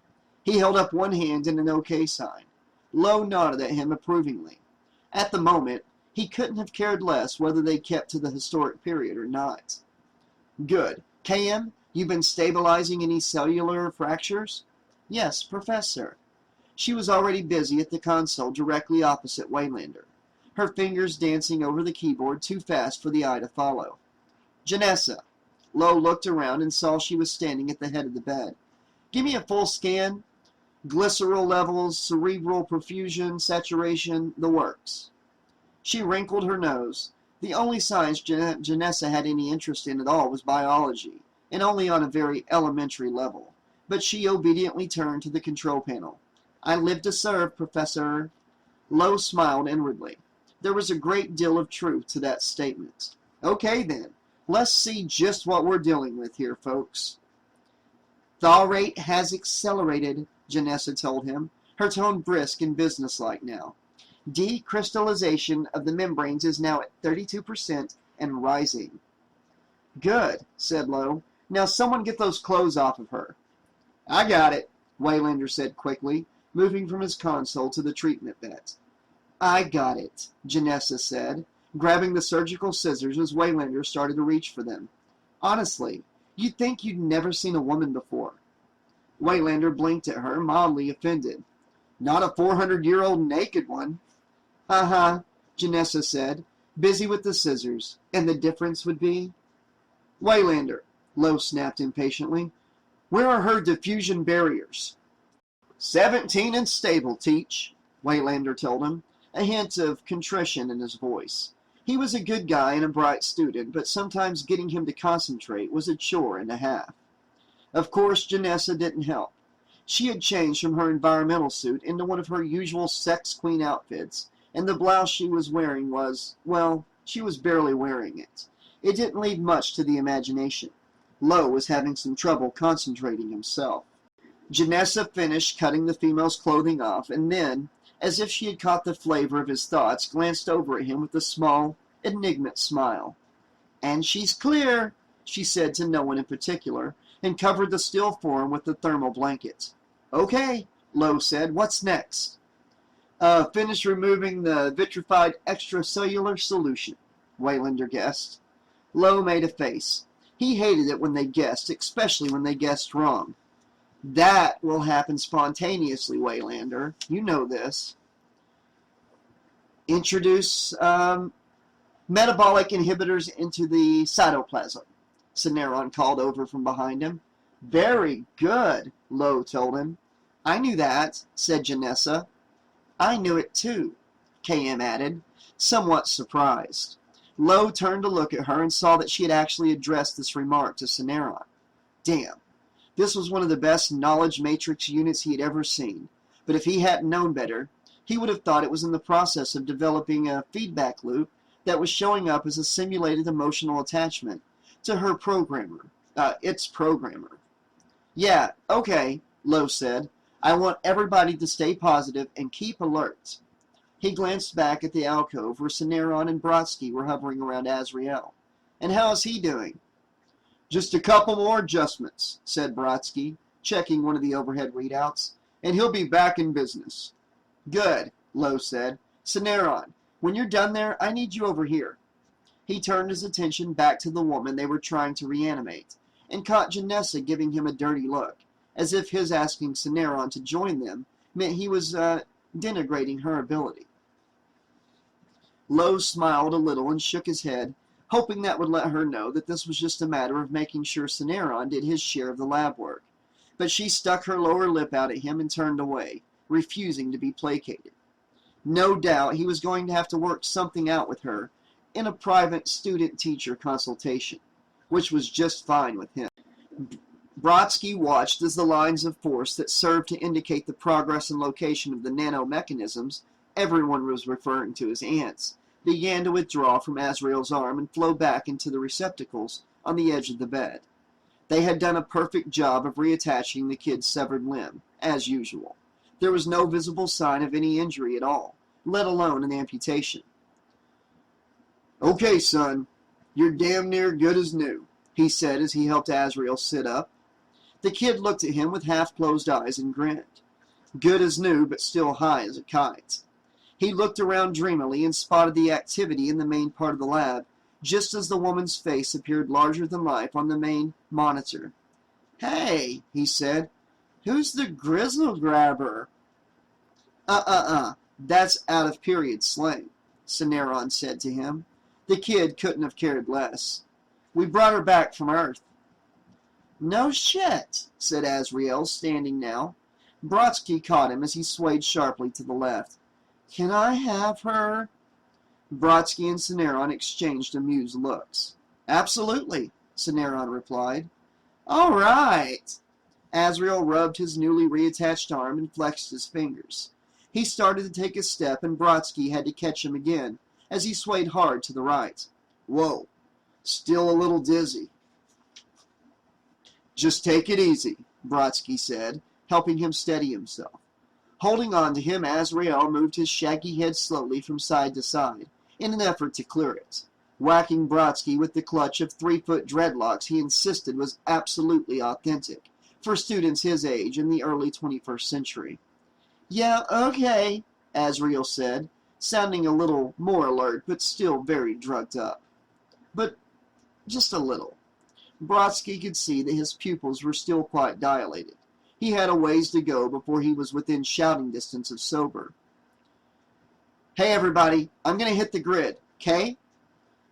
He held up one hand in an OK sign. Lowe nodded at him approvingly. At the moment, he couldn't have cared less whether they kept to the historic period or not. "Good. KM, you've been stabilizing any cellular fractures?" "Yes, Professor." She was already busy at the console directly opposite Waylander, her fingers dancing over the keyboard too fast for the eye to follow. "Janessa." Lowe looked around and saw she was standing at the head of the bed. "Give me a full scan. Glycerol levels, cerebral perfusion, saturation, the works." She wrinkled her nose. The only science Janessa had any interest in at all was biology, and only on a very elementary level. But she obediently turned to the control panel. "I live to serve, Professor." Lowe smiled inwardly. There was a great deal of truth to that statement. "Okay, then. Let's see just what we're dealing with here, folks." "Thaw rate has accelerated," Janessa told him, her tone brisk and businesslike now. "Decrystallization of the membranes is now at 32% and rising." "Good," said Lowe. "Now someone get those clothes off of her." "I got it," Waylander said quickly, moving from his console to the treatment bed. "I got it," Janessa said, grabbing the surgical scissors as Waylander started to reach for them. "Honestly, you'd think you'd never seen a woman before." Waylander blinked at her, mildly offended. "Not a 400-year-old naked one." "Uh-huh," Janessa said, busy with the scissors. "And the difference would be?" "Waylander," Lowe snapped impatiently, "where are her diffusion barriers?" 17 and stable, Teach, Waylander told him, a hint of contrition in his voice. He was a good guy and a bright student, but sometimes getting him to concentrate was a chore and a half. Of course, Janessa didn't help. She had changed from her environmental suit into one of her usual sex queen outfits, and the blouse she was wearing was, well, she was barely wearing it. It didn't leave much to the imagination. Lowe was having some trouble concentrating himself. Janessa finished cutting the female's clothing off, and then, as if she had caught the flavor of his thoughts, glanced over at him with a small, enigmatic smile. "And she's clear," she said to no one in particular, and covered the still form with the thermal blanket. "Okay," Lowe said. "What's next?" Finish removing the vitrified extracellular solution," Waylander guessed. Lowe made a face. He hated it when they guessed, especially when they guessed wrong. "That will happen spontaneously, Waylander. You know this." "Introduce metabolic inhibitors into the cytoplasm," Syneron called over from behind him. "Very good," Lowe told him. "I knew that," said Janessa. "I knew it too," KM added, somewhat surprised. Lowe turned to look at her and saw that she had actually addressed this remark to Syneron. Damn. This was one of the best knowledge matrix units he had ever seen, but if he hadn't known better, he would have thought it was in the process of developing a feedback loop that was showing up as a simulated emotional attachment to her programmer, its programmer. Yeah, okay, Lowe said. I want everybody to stay positive and keep alert. He glanced back at the alcove where Cineron and Brodsky were hovering around Azrael. And how is he doing? Just a couple more adjustments, said Brodsky, checking one of the overhead readouts, and he'll be back in business. Good, Lowe said. Cineron, when you're done there, I need you over here. He turned his attention back to the woman they were trying to reanimate, and caught Janessa giving him a dirty look, as if his asking Cineron to join them meant he was denigrating her ability. Lowe smiled a little and shook his head, hoping that would let her know that this was just a matter of making sure Cineron did his share of the lab work. But she stuck her lower lip out at him and turned away, refusing to be placated. No doubt he was going to have to work something out with her in a private student-teacher consultation, which was just fine with him. Brodsky watched as the lines of force that served to indicate the progress and location of the nanomechanisms everyone was referring to as ants began to withdraw from Azrael's arm and flow back into the receptacles on the edge of the bed. They had done a perfect job of reattaching the kid's severed limb, as usual. There was no visible sign of any injury at all, let alone an amputation. Okay, son, you're damn near good as new, he said as he helped Azrael sit up. The kid looked at him with half-closed eyes and grinned. Good as new, but still high as a kite. He looked around dreamily and spotted the activity in the main part of the lab, just as the woman's face appeared larger than life on the main monitor. Hey, he said, who's the grizzle grabber? That's out of period slang, Cineron said to him. The kid couldn't have cared less. We brought her back from Earth. No shit, said Azrael, standing now. Brodsky caught him as he swayed sharply to the left. Can I have her? Brodsky and Cineron exchanged amused looks. Absolutely, Cineron replied. All right. Azrael rubbed his newly reattached arm and flexed his fingers. He started to take a step, and Brodsky had to catch him again as he swayed hard to the right. Whoa, still a little dizzy. Just take it easy, Brodsky said, helping him steady himself. Holding on to him, Azrael moved his shaggy head slowly from side to side in an effort to clear it, whacking Brodsky with the clutch of 3-foot dreadlocks he insisted was absolutely authentic for students his age in the early 21st century. Yeah, okay, Azrael said, sounding a little more alert but still very drugged up. But just a little. Brodsky could see that his pupils were still quite dilated. He had a ways to go before he was within shouting distance of sober. Hey everybody, I'm going to hit the grid, okay?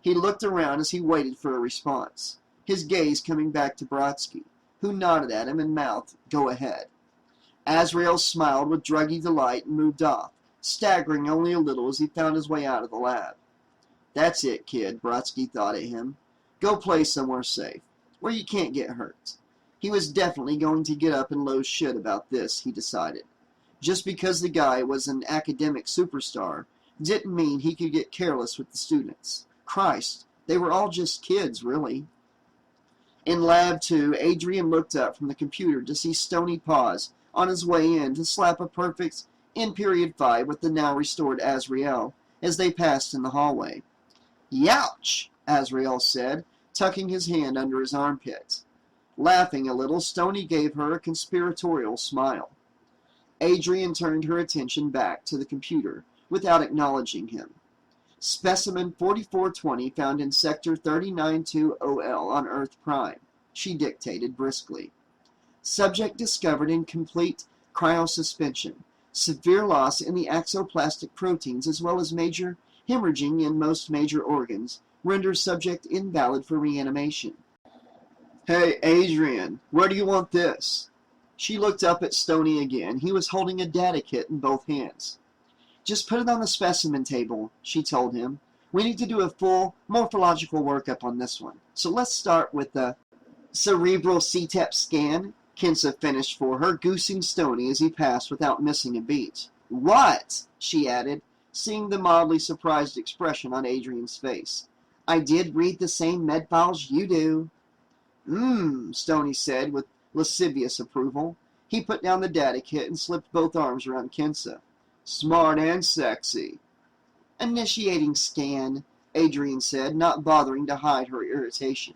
He looked around as he waited for a response, his gaze coming back to Brodsky, who nodded at him and mouthed, go ahead. Azrael smiled with druggy delight and moved off, staggering only a little as he found his way out of the lab. That's it, kid, Brodsky thought at him. Go play somewhere safe, where you can't get hurt. He was definitely going to get up and lose shit about this, he decided. Just because the guy was an academic superstar didn't mean he could get careless with the students. Christ, they were all just kids, really. In Lab 2, Adrian looked up from the computer to see Stony pause on his way in to slap a perfect in period 5 with the now restored Azrael as they passed in the hallway. Youch, Azrael said, tucking his hand under his armpit. Laughing a little, Stony gave her a conspiratorial smile. Adrian turned her attention back to the computer without acknowledging him. Specimen 4420 found in Sector 392OL on Earth Prime, she dictated briskly. Subject discovered in complete cryosuspension. Severe loss in the axoplastic proteins as well as major hemorrhaging in most major organs renders subject invalid for reanimation. Hey, Adrian, where do you want this? She looked up at Stony again. He was holding a data kit in both hands. Just put it on the specimen table, she told him. We need to do a full morphological workup on this one. So let's start with the cerebral CTEP scan. Kinsa finished for her, goosing Stony as he passed without missing a beat. What? She added, seeing the mildly surprised expression on Adrian's face. I did read the same med files you do. Stony said, with lascivious approval. He put down the data kit and slipped both arms around Kensa. Smart and sexy. Initiating scan, Adrian said, not bothering to hide her irritation.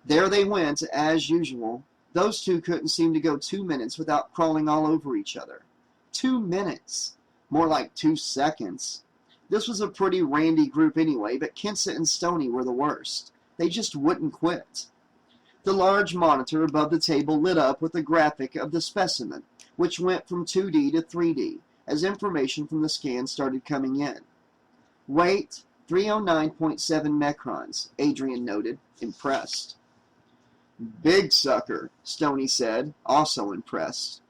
There they went, as usual. Those two couldn't seem to go 2 minutes without crawling all over each other. 2 minutes. More like 2 seconds. This was a pretty randy group anyway, but Kensa and Stoney were the worst. They just wouldn't quit. The large monitor above the table lit up with a graphic of the specimen, which went from 2D to 3D as information from the scan started coming in. Weight, 309.7 microns, Adrian noted, impressed. Big sucker, Stoney said, also impressed.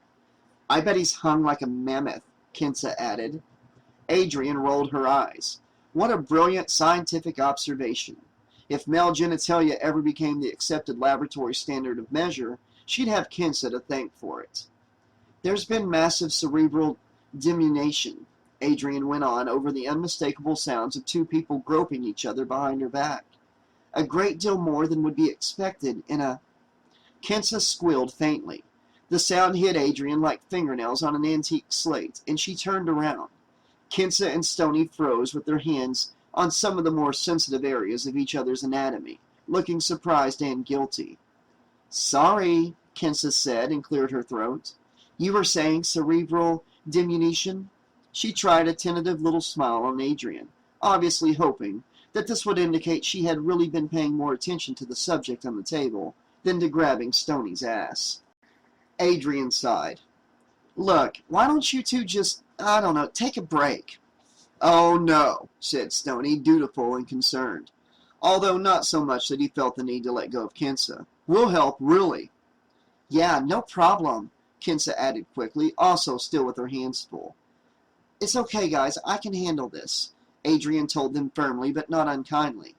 I bet he's hung like a mammoth, Kensa added. Adrian rolled her eyes. What a brilliant scientific observation. If male genitalia ever became the accepted laboratory standard of measure, she'd have Kensa to thank for it. There's been massive cerebral diminution, Adrian went on over the unmistakable sounds of two people groping each other behind her back. A great deal more than would be expected in a... Kensa squealed faintly. The sound hit Adrian like fingernails on an antique slate, and she turned around. Kensa and Stoney froze with their hands on some of the more sensitive areas of each other's anatomy, looking surprised and guilty. Sorry, Kensa said and cleared her throat. You were saying cerebral diminution? She tried a tentative little smile on Adrian, obviously hoping that this would indicate she had really been paying more attention to the subject on the table than to grabbing Stoney's ass. Adrian sighed. Look, why don't you two just, I don't know, take a break? Oh, no, said Stoney, dutiful and concerned, although not so much that he felt the need to let go of Kensa. We'll help, really. Yeah, no problem, Kensa added quickly, also still with her hands full. It's okay, guys, I can handle this, Adrian told them firmly but not unkindly.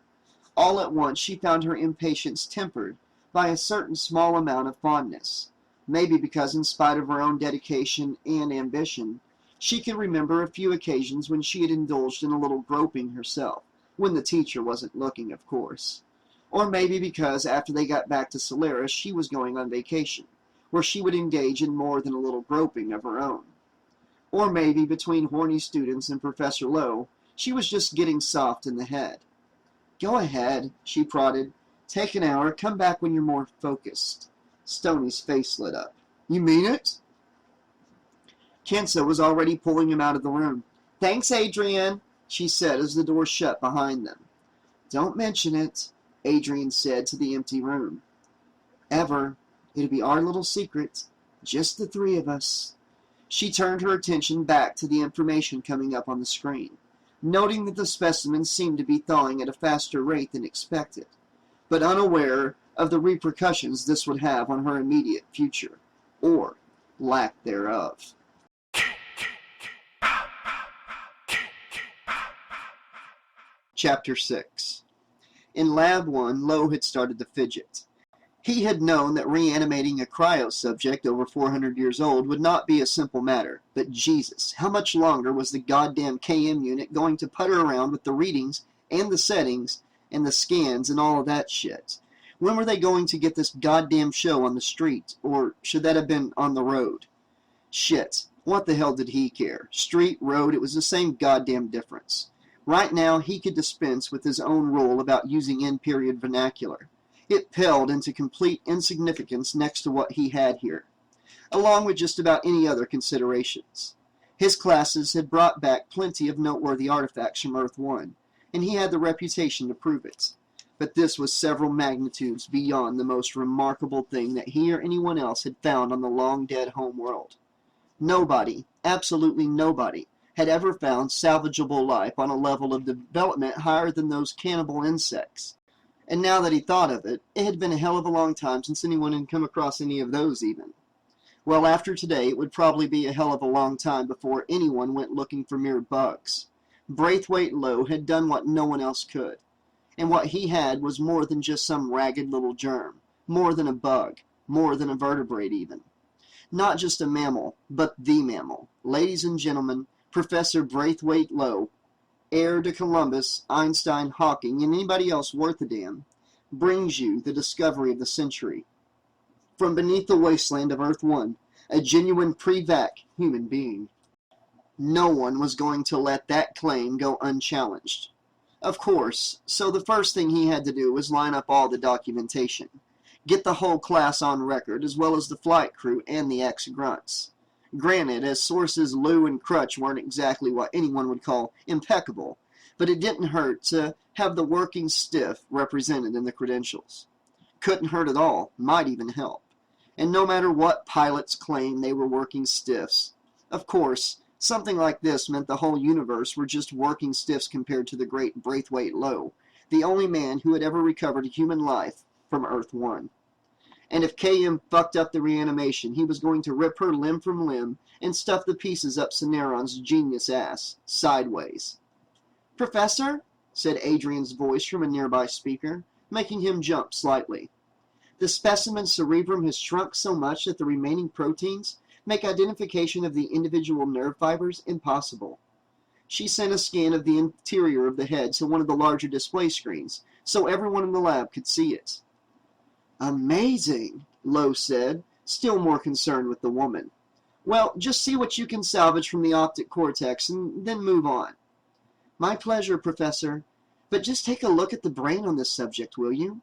All at once she found her impatience tempered by a certain small amount of fondness, maybe because in spite of her own dedication and ambition, she could remember a few occasions when she had indulged in a little groping herself, when the teacher wasn't looking, of course. Or maybe because after they got back to Solaris, she was going on vacation, where she would engage in more than a little groping of her own. Or maybe between horny students and Professor Lowe, she was just getting soft in the head. Go ahead, she prodded. Take an hour, come back when you're more focused. Stoney's face lit up. You mean it? Kensa was already pulling him out of the room. Thanks, Adrian, she said as the door shut behind them. Don't mention it, Adrian said to the empty room. Ever. It'll be our little secret. Just the three of us. She turned her attention back to the information coming up on the screen, noting that the specimen seemed to be thawing at a faster rate than expected, but unaware of the repercussions this would have on her immediate future, or lack thereof. Chapter 6. In Lab 1, Lowe had started to fidget. He had known that reanimating a cryo subject over 400 years old would not be a simple matter, but Jesus, how much longer was the goddamn KM unit going to putter around with the readings and the settings and the scans and all of that shit? When were they going to get this goddamn show on the street, or should that have been on the road? Shit, what the hell did he care? Street, road, it was the same goddamn difference. Right now, he could dispense with his own rule about using end-period vernacular. It paled into complete insignificance next to what he had here, along with just about any other considerations. His classes had brought back plenty of noteworthy artifacts from Earth 1, and he had the reputation to prove it. But this was several magnitudes beyond the most remarkable thing that he or anyone else had found on the long-dead home world. Nobody, absolutely nobody, had ever found salvageable life on a level of development higher than those cannibal insects. And now that he thought of it, it had been a hell of a long time since anyone had come across any of those even. Well, after today, it would probably be a hell of a long time before anyone went looking for mere bugs. Braithwaite Lowe had done what no one else could. And what he had was more than just some ragged little germ, more than a bug, more than a vertebrate even. Not just a mammal, but the mammal. Ladies and gentlemen, Professor Braithwaite Lowe, heir to Columbus, Einstein, Hawking, and anybody else worth a damn, brings you the discovery of the century. from beneath the wasteland of Earth-1, a genuine pre-vac human being. No one was going to let that claim go unchallenged. Of course, so the first thing he had to do was line up all the documentation, get the whole class on record, as well as the flight crew and the ex-grunts. Granted, as sources Lou and Crutch weren't exactly what anyone would call impeccable, but it didn't hurt to have the working stiff represented in the credentials. Couldn't hurt at all, might even help. And no matter what pilots claimed they were working stiffs, of course, something like this meant the whole universe were just working stiffs compared to the great Braithwaite Lowe, the only man who had ever recovered human life from Earth-1. And if KM fucked up the reanimation, he was going to rip her limb from limb and stuff the pieces up Cineron's genius ass, sideways. "Professor?" said Adrian's voice from a nearby speaker, making him jump slightly. "The specimen's cerebrum has shrunk so much that the remaining proteins make identification of the individual nerve fibers impossible." She sent a scan of the interior of the head to one of the larger display screens, so everyone in the lab could see it. "Amazing," Lowe said, still more concerned with the woman. "Well, just see what you can salvage from the optic cortex and then move on." "My pleasure, Professor. But just take a look at the brain on this subject, will you?"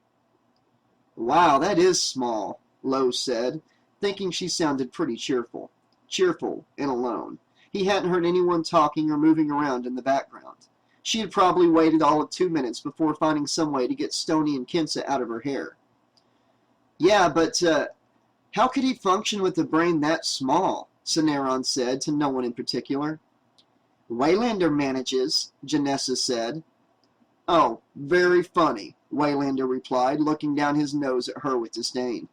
"Wow, that is small," Lowe said, thinking she sounded pretty cheerful. Cheerful and alone. He hadn't heard anyone talking or moving around in the background. She had probably waited all of 2 minutes before finding some way to get Stoney and Kinsa out of her hair. "Yeah, but how could he function with a brain that small?" Cineron said to no one in particular. "Waylander manages," Janessa said. "Oh, very funny," Waylander replied, looking down his nose at her with disdain.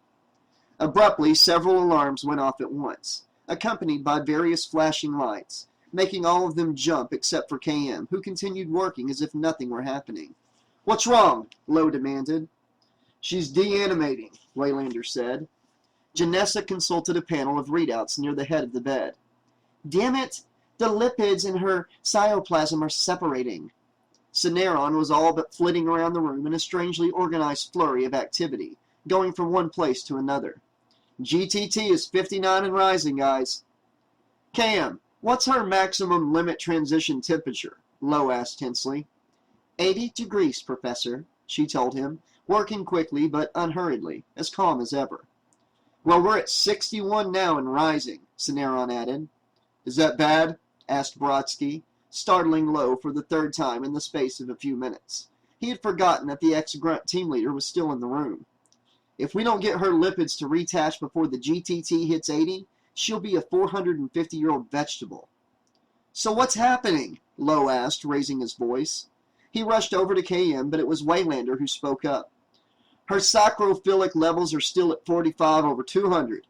Abruptly, several alarms went off at once, accompanied by various flashing lights, making all of them jump except for KM, who continued working as if nothing were happening. "What's wrong?" Lowe demanded. "She's deanimating," Waylander said. Janessa consulted a panel of readouts near the head of the bed. "Damn it! The lipids in her cytoplasm are separating." Cineron was all but flitting around the room in a strangely organized flurry of activity, going from one place to another. "GTT is 59 and rising, guys." "KM, what's her maximum limit transition temperature?" Lowe asked tensely. 80 degrees, Professor," she told him, working quickly but unhurriedly, as calm as ever. "Well, we're at 61 now and rising," Cineron added. "Is that bad?" asked Brodsky, startling Lowe for the third time in the space of a few minutes. He had forgotten that the ex-grunt team leader was still in the room. "If we don't get her lipids to reattach before the GTT hits 80, she'll be a 450-year-old vegetable." "So what's happening?" Lowe asked, raising his voice. He rushed over to KM, but it was Waylander who spoke up. "Her sacrophilic levels are still at 45 over 200.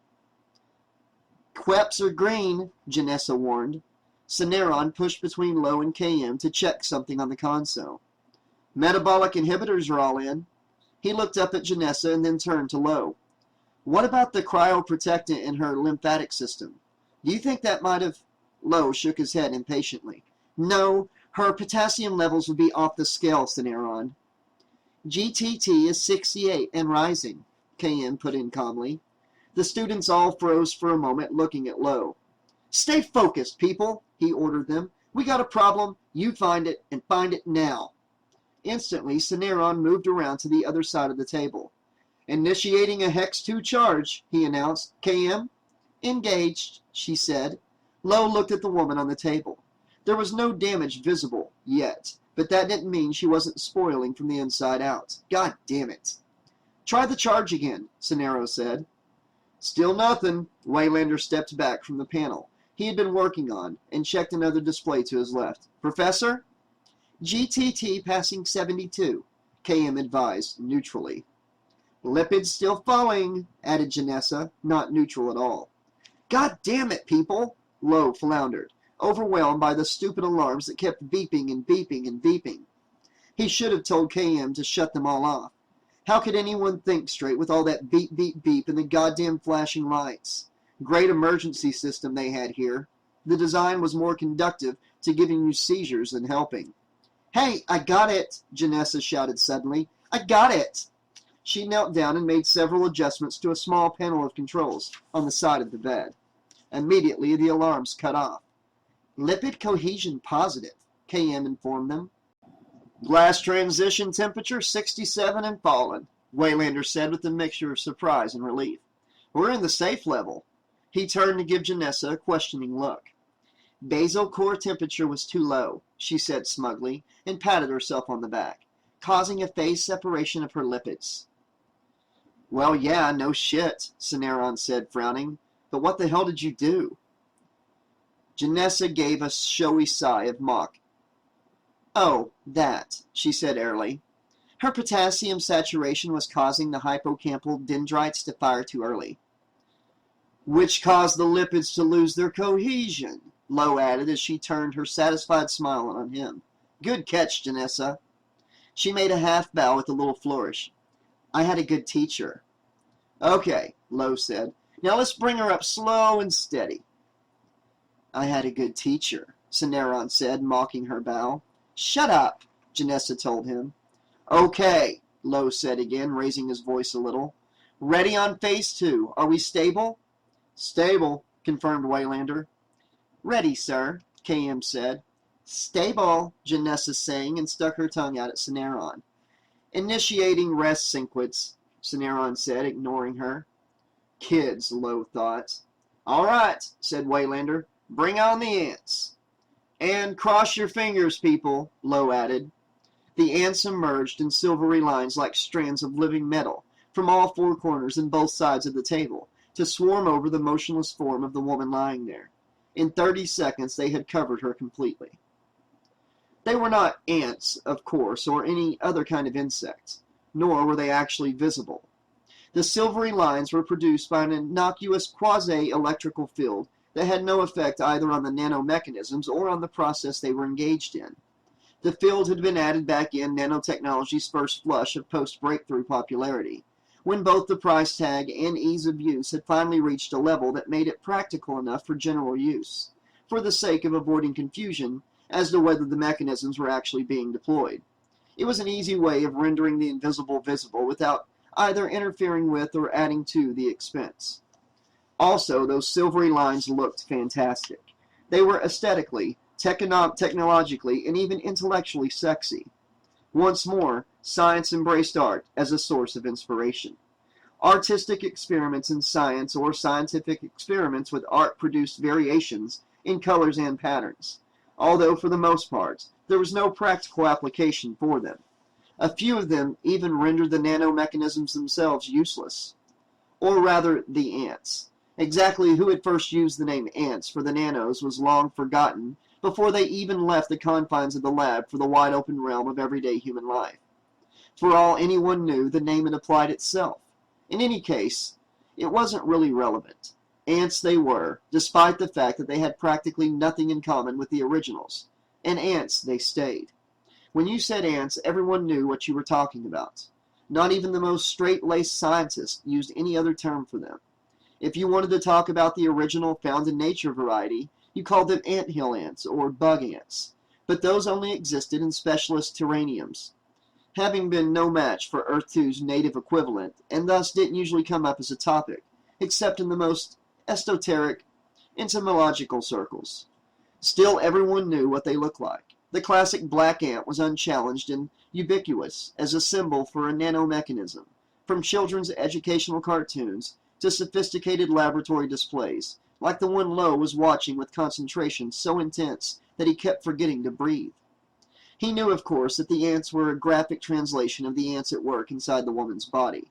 "Queps are green," Janessa warned. Cineron pushed between Lowe and KM to check something on the console. "Metabolic inhibitors are all in." He looked up at Janessa and then turned to Lowe. "What about the cryoprotectant in her lymphatic system? Do you think that might have—" Lowe shook his head impatiently. "No, her potassium levels would be off the scale, Cineron." "GTT is 68 and rising," KM put in calmly. The students all froze for a moment, looking at Lowe. "Stay focused, people," he ordered them. "We got a problem. You find it, and find it now." Instantly, Cineron moved around to the other side of the table. "Initiating a Hex 2 charge," he announced. "KM?" "Engaged," she said. Lowe looked at the woman on the table. There was no damage visible, yet, but that didn't mean she wasn't spoiling from the inside out. God damn it. "Try the charge again," Cinero said. Still nothing. Waylander stepped back from the panel he had been working on and checked another display to his left. "Professor?" "GTT passing 72, KM advised, neutrally. "Lipids still falling," added Janessa, not neutral at all. "God damn it, people!" Lowe floundered, overwhelmed by the stupid alarms that kept beeping and beeping and beeping. He should have told KM to shut them all off. How could anyone think straight with all that beep, beep, beep and the goddamn flashing lights? Great emergency system they had here. The design was more conductive to giving you seizures than helping. "Hey, I got it!" Janessa shouted suddenly. "I got it!" She knelt down and made several adjustments to a small panel of controls on the side of the bed. Immediately, the alarms cut off. Lipid cohesion positive, KM informed them. Glass transition temperature 67 and fallen, Waylander said with a mixture of surprise and relief. We're in the safe level. He turned to give Janessa a questioning look. Basal core temperature was too low, she said smugly, and patted herself on the back, causing a phase separation of her lipids. Well, yeah, no shit, Cineron said, frowning. But what the hell did you do? Janessa gave a showy sigh of mock. Oh, that, she said airily. Her potassium saturation was causing the hippocampal dendrites to fire too early. Which caused the lipids to lose their cohesion, Lo added as she turned her satisfied smile on him. Good catch, Janessa. She made a half bow with a little flourish. I had a good teacher. Okay, Lo said. Now let's bring her up slow and steady. I had a good teacher, Cineron said, mocking her bow. Shut up, Janessa told him. Okay, Lo said again, raising his voice a little. Ready on phase 2. Are we stable? Stable, confirmed Waylander. Ready, sir, KM said. Stable, Janessa sang and stuck her tongue out at Cineron. Initiating rest sequence, Cineron said, ignoring her. Kids, Lo thought. All right, said Waylander. Bring on the ants. And cross your fingers, people, Lo added. The ants emerged in silvery lines like strands of living metal from all four corners and both sides of the table to swarm over the motionless form of the woman lying there. In 30 seconds, they had covered her completely. They were not ants, of course, or any other kind of insects, nor were they actually visible. The silvery lines were produced by an innocuous quasi-electrical field that had no effect either on the nanomechanisms or on the process they were engaged in. The field had been added back in nanotechnology's first flush of post-breakthrough popularity, when both the price tag and ease of use had finally reached a level that made it practical enough for general use, for the sake of avoiding confusion as to whether the mechanisms were actually being deployed. It was an easy way of rendering the invisible visible without either interfering with or adding to the expense. Also, those silvery lines looked fantastic. They were aesthetically, technologically, and even intellectually sexy. Once more, science embraced art as a source of inspiration. Artistic experiments in science or scientific experiments with art produced variations in colors and patterns, although for the most part, there was no practical application for them. A few of them even rendered the nanomechanisms themselves useless. Or rather, the ants. Exactly who had first used the name ants for the nanos was long forgotten before they even left the confines of the lab for the wide-open realm of everyday human life. For all anyone knew, the name had applied itself. In any case, it wasn't really relevant. Ants they were, despite the fact that they had practically nothing in common with the originals. And ants they stayed. When you said ants, everyone knew what you were talking about. Not even the most straight-laced scientist used any other term for them. If you wanted to talk about the original found-in-nature variety, you called them anthill ants or bug ants, but those only existed in specialist terraniums, having been no match for Earth-2's native equivalent, and thus didn't usually come up as a topic, except in the most esoteric, entomological circles. Still, everyone knew what they looked like. The classic black ant was unchallenged and ubiquitous as a symbol for a nanomechanism, from children's educational cartoons to sophisticated laboratory displays, like the one Lo was watching with concentration so intense that he kept forgetting to breathe. He knew, of course, that the ants were a graphic translation of the ants at work inside the woman's body.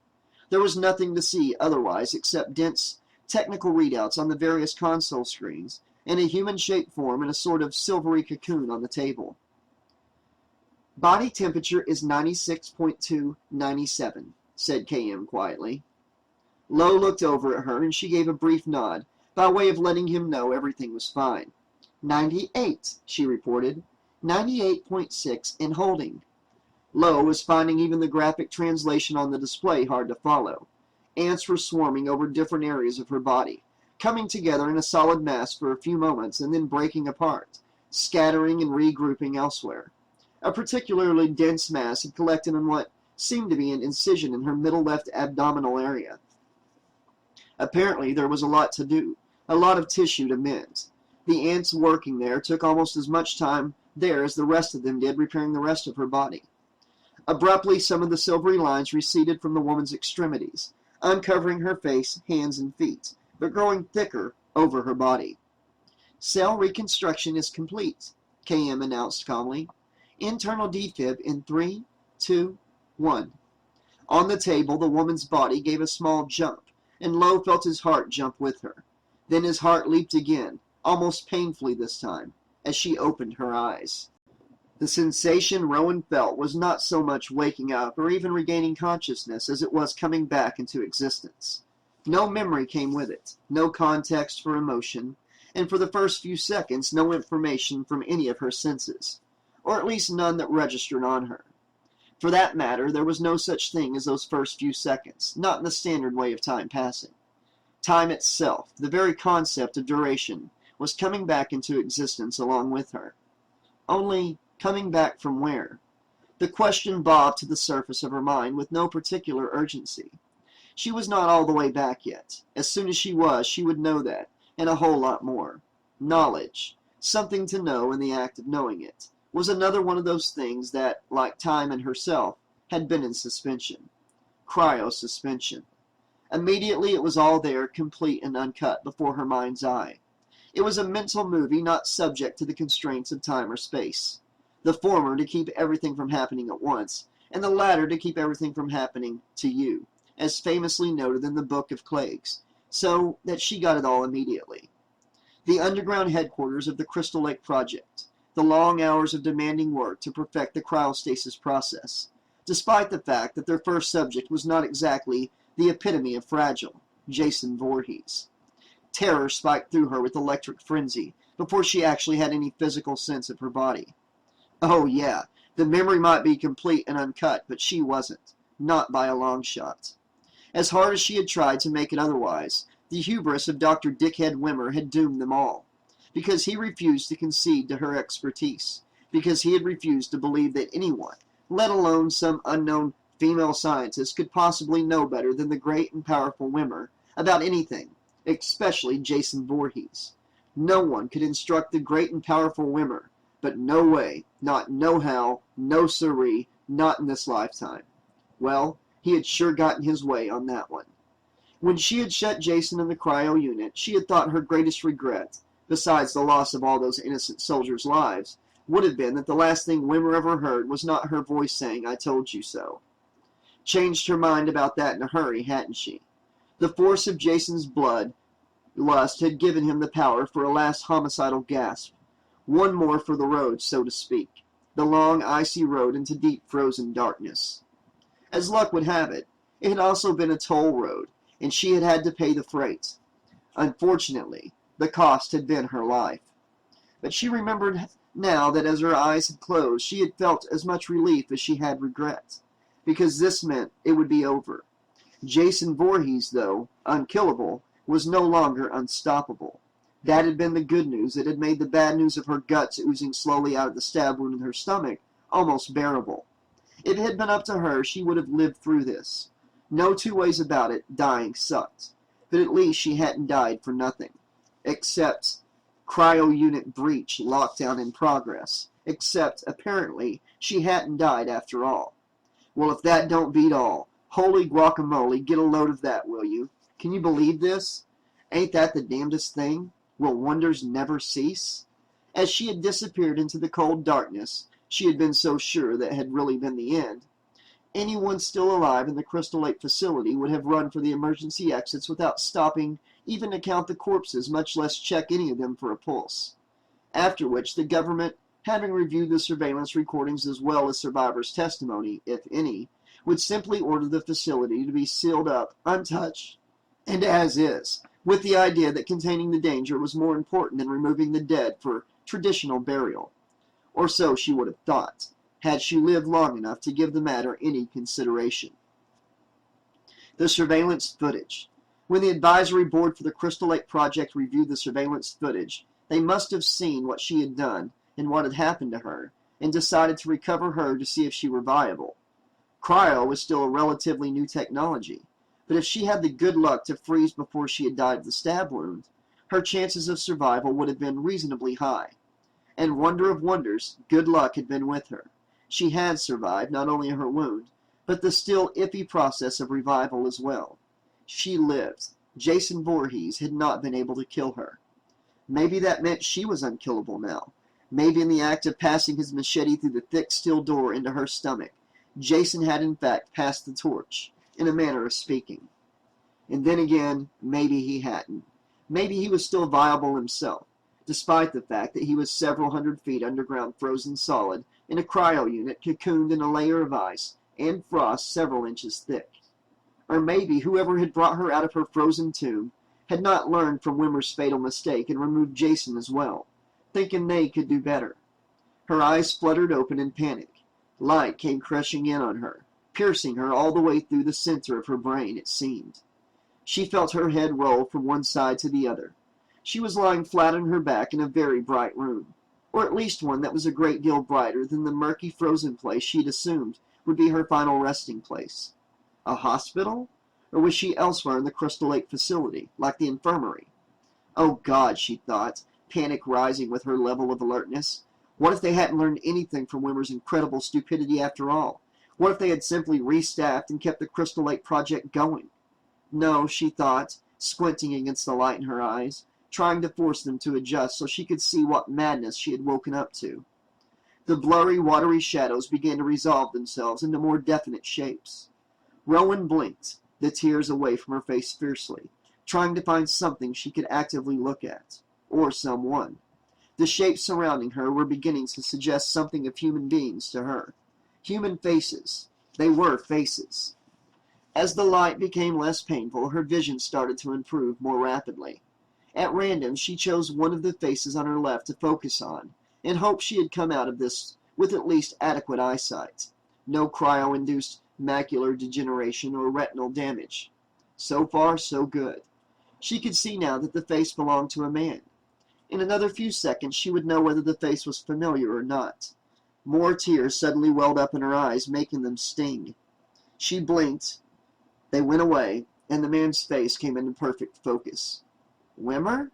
There was nothing to see otherwise except dense technical readouts on the various console screens and a human-shaped form in a sort of silvery cocoon on the table. Body temperature is 96.297, said KM quietly. Lo looked over at her, and she gave a brief nod, by way of letting him know everything was fine. 98, she reported. 98.6 and holding. Lo was finding even the graphic translation on the display hard to follow. Ants were swarming over different areas of her body, coming together in a solid mass for a few moments and then breaking apart, scattering and regrouping elsewhere. A particularly dense mass had collected on what seemed to be an incision in her middle left abdominal area. Apparently there was a lot to do, a lot of tissue to mend. The ants working there took almost as much time there as the rest of them did repairing the rest of her body. Abruptly, some of the silvery lines receded from the woman's extremities, uncovering her face, hands, and feet, but growing thicker over her body. Cell reconstruction is complete, KM announced calmly. Internal defib in 3, 2, 1. On the table, the woman's body gave a small jump, and Lowe felt his heart jump with her. Then his heart leaped again, almost painfully this time, as she opened her eyes. The sensation Rowan felt was not so much waking up or even regaining consciousness as it was coming back into existence. No memory came with it, no context for emotion, and for the first few seconds no information from any of her senses, or at least none that registered on her. For that matter, there was no such thing as those first few seconds, not in the standard way of time passing. Time itself, the very concept of duration, was coming back into existence along with her. Only, coming back from where? The question bobbed to the surface of her mind with no particular urgency. She was not all the way back yet. As soon as she was, she would know that, and a whole lot more. Knowledge, something to know in the act of knowing it, was another one of those things that, like time and herself, had been in suspension. Cryo-suspension. Immediately it was all there, complete and uncut, before her mind's eye. It was a mental movie not subject to the constraints of time or space. The former to keep everything from happening at once, and the latter to keep everything from happening to you, as famously noted in the Book of Plagues, so that she got it all immediately. The underground headquarters of the Crystal Lake Project, the long hours of demanding work to perfect the cryostasis process, despite the fact that their first subject was not exactly the epitome of fragile, Jason Voorhees. Terror spiked through her with electric frenzy before she actually had any physical sense of her body. Oh yeah, the memory might be complete and uncut, but she wasn't. Not by a long shot. As hard as she had tried to make it otherwise, the hubris of Dr. Dickhead Wimmer had doomed them all. Because he refused to concede to her expertise. Because he had refused to believe that anyone, let alone some unknown female scientist, could possibly know better than the great and powerful Wimmer about anything, especially Jason Voorhees. No one could instruct the great and powerful Wimmer, but no way, not no how, no siree, not in this lifetime. Well, he had sure gotten his way on that one. When she had shut Jason in the cryo unit, she had thought her greatest regret, besides the loss of all those innocent soldiers' lives, would have been that the last thing Wimmer ever heard was not her voice saying, "I told you so." Changed her mind about that in a hurry, hadn't she? The force of Jason's blood lust had given him the power for a last homicidal gasp. One more for the road, so to speak. The long, icy road into deep frozen darkness. As luck would have it, it had also been a toll road, and she had had to pay the freight. Unfortunately, the cost had been her life. But she remembered now that as her eyes had closed, she had felt as much relief as she had regret, because this meant it would be over. Jason Voorhees, though unkillable, was no longer unstoppable. That had been the good news that had made the bad news of her guts oozing slowly out of the stab wound in her stomach almost bearable. If it had been up to her, she would have lived through this. No two ways about it, dying sucked. But at least she hadn't died for nothing. Except cryo unit breach, lockdown in progress. Except, apparently, she hadn't died after all. Well, if that don't beat all, holy guacamole, get a load of that, will you? Can you believe this? Ain't that the damnedest thing? Will wonders never cease? As she had disappeared into the cold darkness, she had been so sure that had really been the end. Anyone still alive in the Crystal Lake facility would have run for the emergency exits without stopping even to count the corpses, much less check any of them for a pulse. After which, the government, having reviewed the surveillance recordings as well as survivors' testimony, if any, would simply order the facility to be sealed up, untouched, and as is, with the idea that containing the danger was more important than removing the dead for traditional burial. Or so she would have thought, had she lived long enough to give the matter any consideration. The surveillance footage. When the advisory board for the Crystal Lake Project reviewed the surveillance footage, they must have seen what she had done and what had happened to her, and decided to recover her to see if she were viable. Cryo was still a relatively new technology, but if she had the good luck to freeze before she had died of the stab wound, her chances of survival would have been reasonably high. And wonder of wonders, good luck had been with her. She had survived not only her wound, but the still iffy process of revival as well. She lived. Jason Voorhees had not been able to kill her. Maybe that meant she was unkillable now. Maybe in the act of passing his machete through the thick steel door into her stomach, Jason had in fact passed the torch, in a manner of speaking. And then again, maybe he hadn't. Maybe he was still viable himself, despite the fact that he was several hundred feet underground frozen solid in a cryo unit cocooned in a layer of ice and frost several inches thick. Or maybe whoever had brought her out of her frozen tomb had not learned from Wimmer's fatal mistake and removed Jason as well, thinking they could do better. Her eyes fluttered open in panic. Light came crushing in on her, piercing her all the way through the center of her brain, it seemed. She felt her head roll from one side to the other. She was lying flat on her back in a very bright room, or at least one that was a great deal brighter than the murky frozen place she'd assumed would be her final resting place. A hospital? Or was she elsewhere in the Crystal Lake facility, like the infirmary? Oh God, she thought, panic rising with her level of alertness. What if they hadn't learned anything from Wimmer's incredible stupidity after all? What if they had simply restaffed and kept the Crystal Lake project going? No, she thought, squinting against the light in her eyes, trying to force them to adjust so she could see what madness she had woken up to. The blurry, watery shadows began to resolve themselves into more definite shapes. Rowan blinked, the tears away from her face fiercely, trying to find something she could actively look at, or someone. The shapes surrounding her were beginning to suggest something of human beings to her. Human faces. They were faces. As the light became less painful, her vision started to improve more rapidly. At random, she chose one of the faces on her left to focus on, and hoped she had come out of this with at least adequate eyesight. No cryo-induced macular degeneration or retinal damage. So far, so good. She could see now that the face belonged to a man. In another few seconds, she would know whether the face was familiar or not. More tears suddenly welled up in her eyes, making them sting. She blinked. They went away, and the man's face came into perfect focus. Wimmer?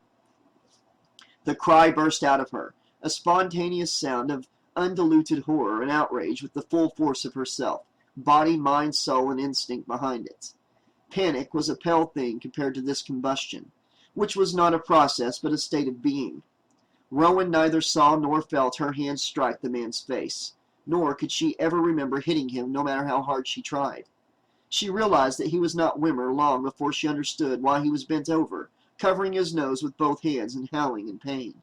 The cry burst out of her, a spontaneous sound of undiluted horror and outrage with the full force of herself, body, mind, soul, and instinct behind it. Panic was a pale thing compared to this combustion, which was not a process but a state of being. Rowan neither saw nor felt her hand strike the man's face, nor could she ever remember hitting him no matter how hard she tried. She realized that he was not Wimmer long before she understood why he was bent over, covering his nose with both hands and howling in pain.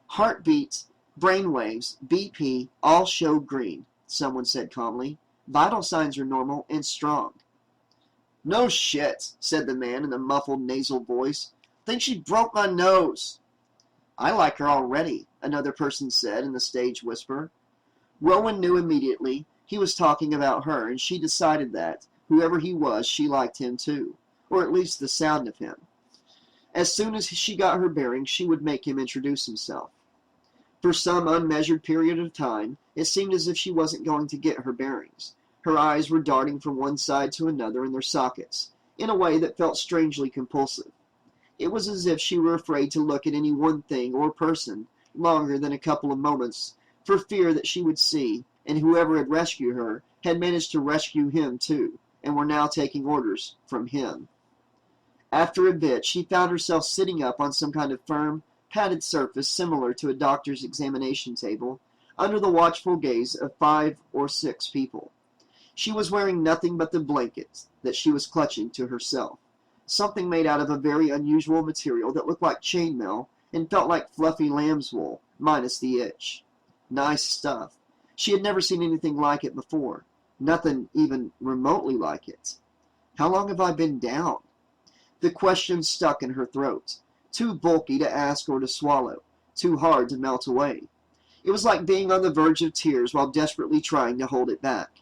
Heartbeats, brainwaves, BP, all showed green, someone said calmly. Vital signs are normal and strong. No shit, said the man in a muffled nasal voice. Think she broke my nose. I like her already, another person said in a stage whisper. Rowan knew immediately he was talking about her, and she decided that, whoever he was, she liked him too, or at least the sound of him. As soon as she got her bearings, she would make him introduce himself. For some unmeasured period of time, it seemed as if she wasn't going to get her bearings. Her eyes were darting from one side to another in their sockets, in a way that felt strangely compulsive. It was as if she were afraid to look at any one thing or person longer than a couple of moments, for fear that she would see, and whoever had rescued her had managed to rescue him too, and were now taking orders from him. After a bit, she found herself sitting up on some kind of firm, padded surface similar to a doctor's examination table, under the watchful gaze of 5 or 6 people. She was wearing nothing but the blanket that she was clutching to herself, something made out of a very unusual material that looked like chainmail and felt like fluffy lamb's wool, minus the itch. Nice stuff. She had never seen anything like it before, nothing even remotely like it. How long have I been down? The question stuck in her throat, too bulky to ask or to swallow, too hard to melt away. It was like being on the verge of tears while desperately trying to hold it back.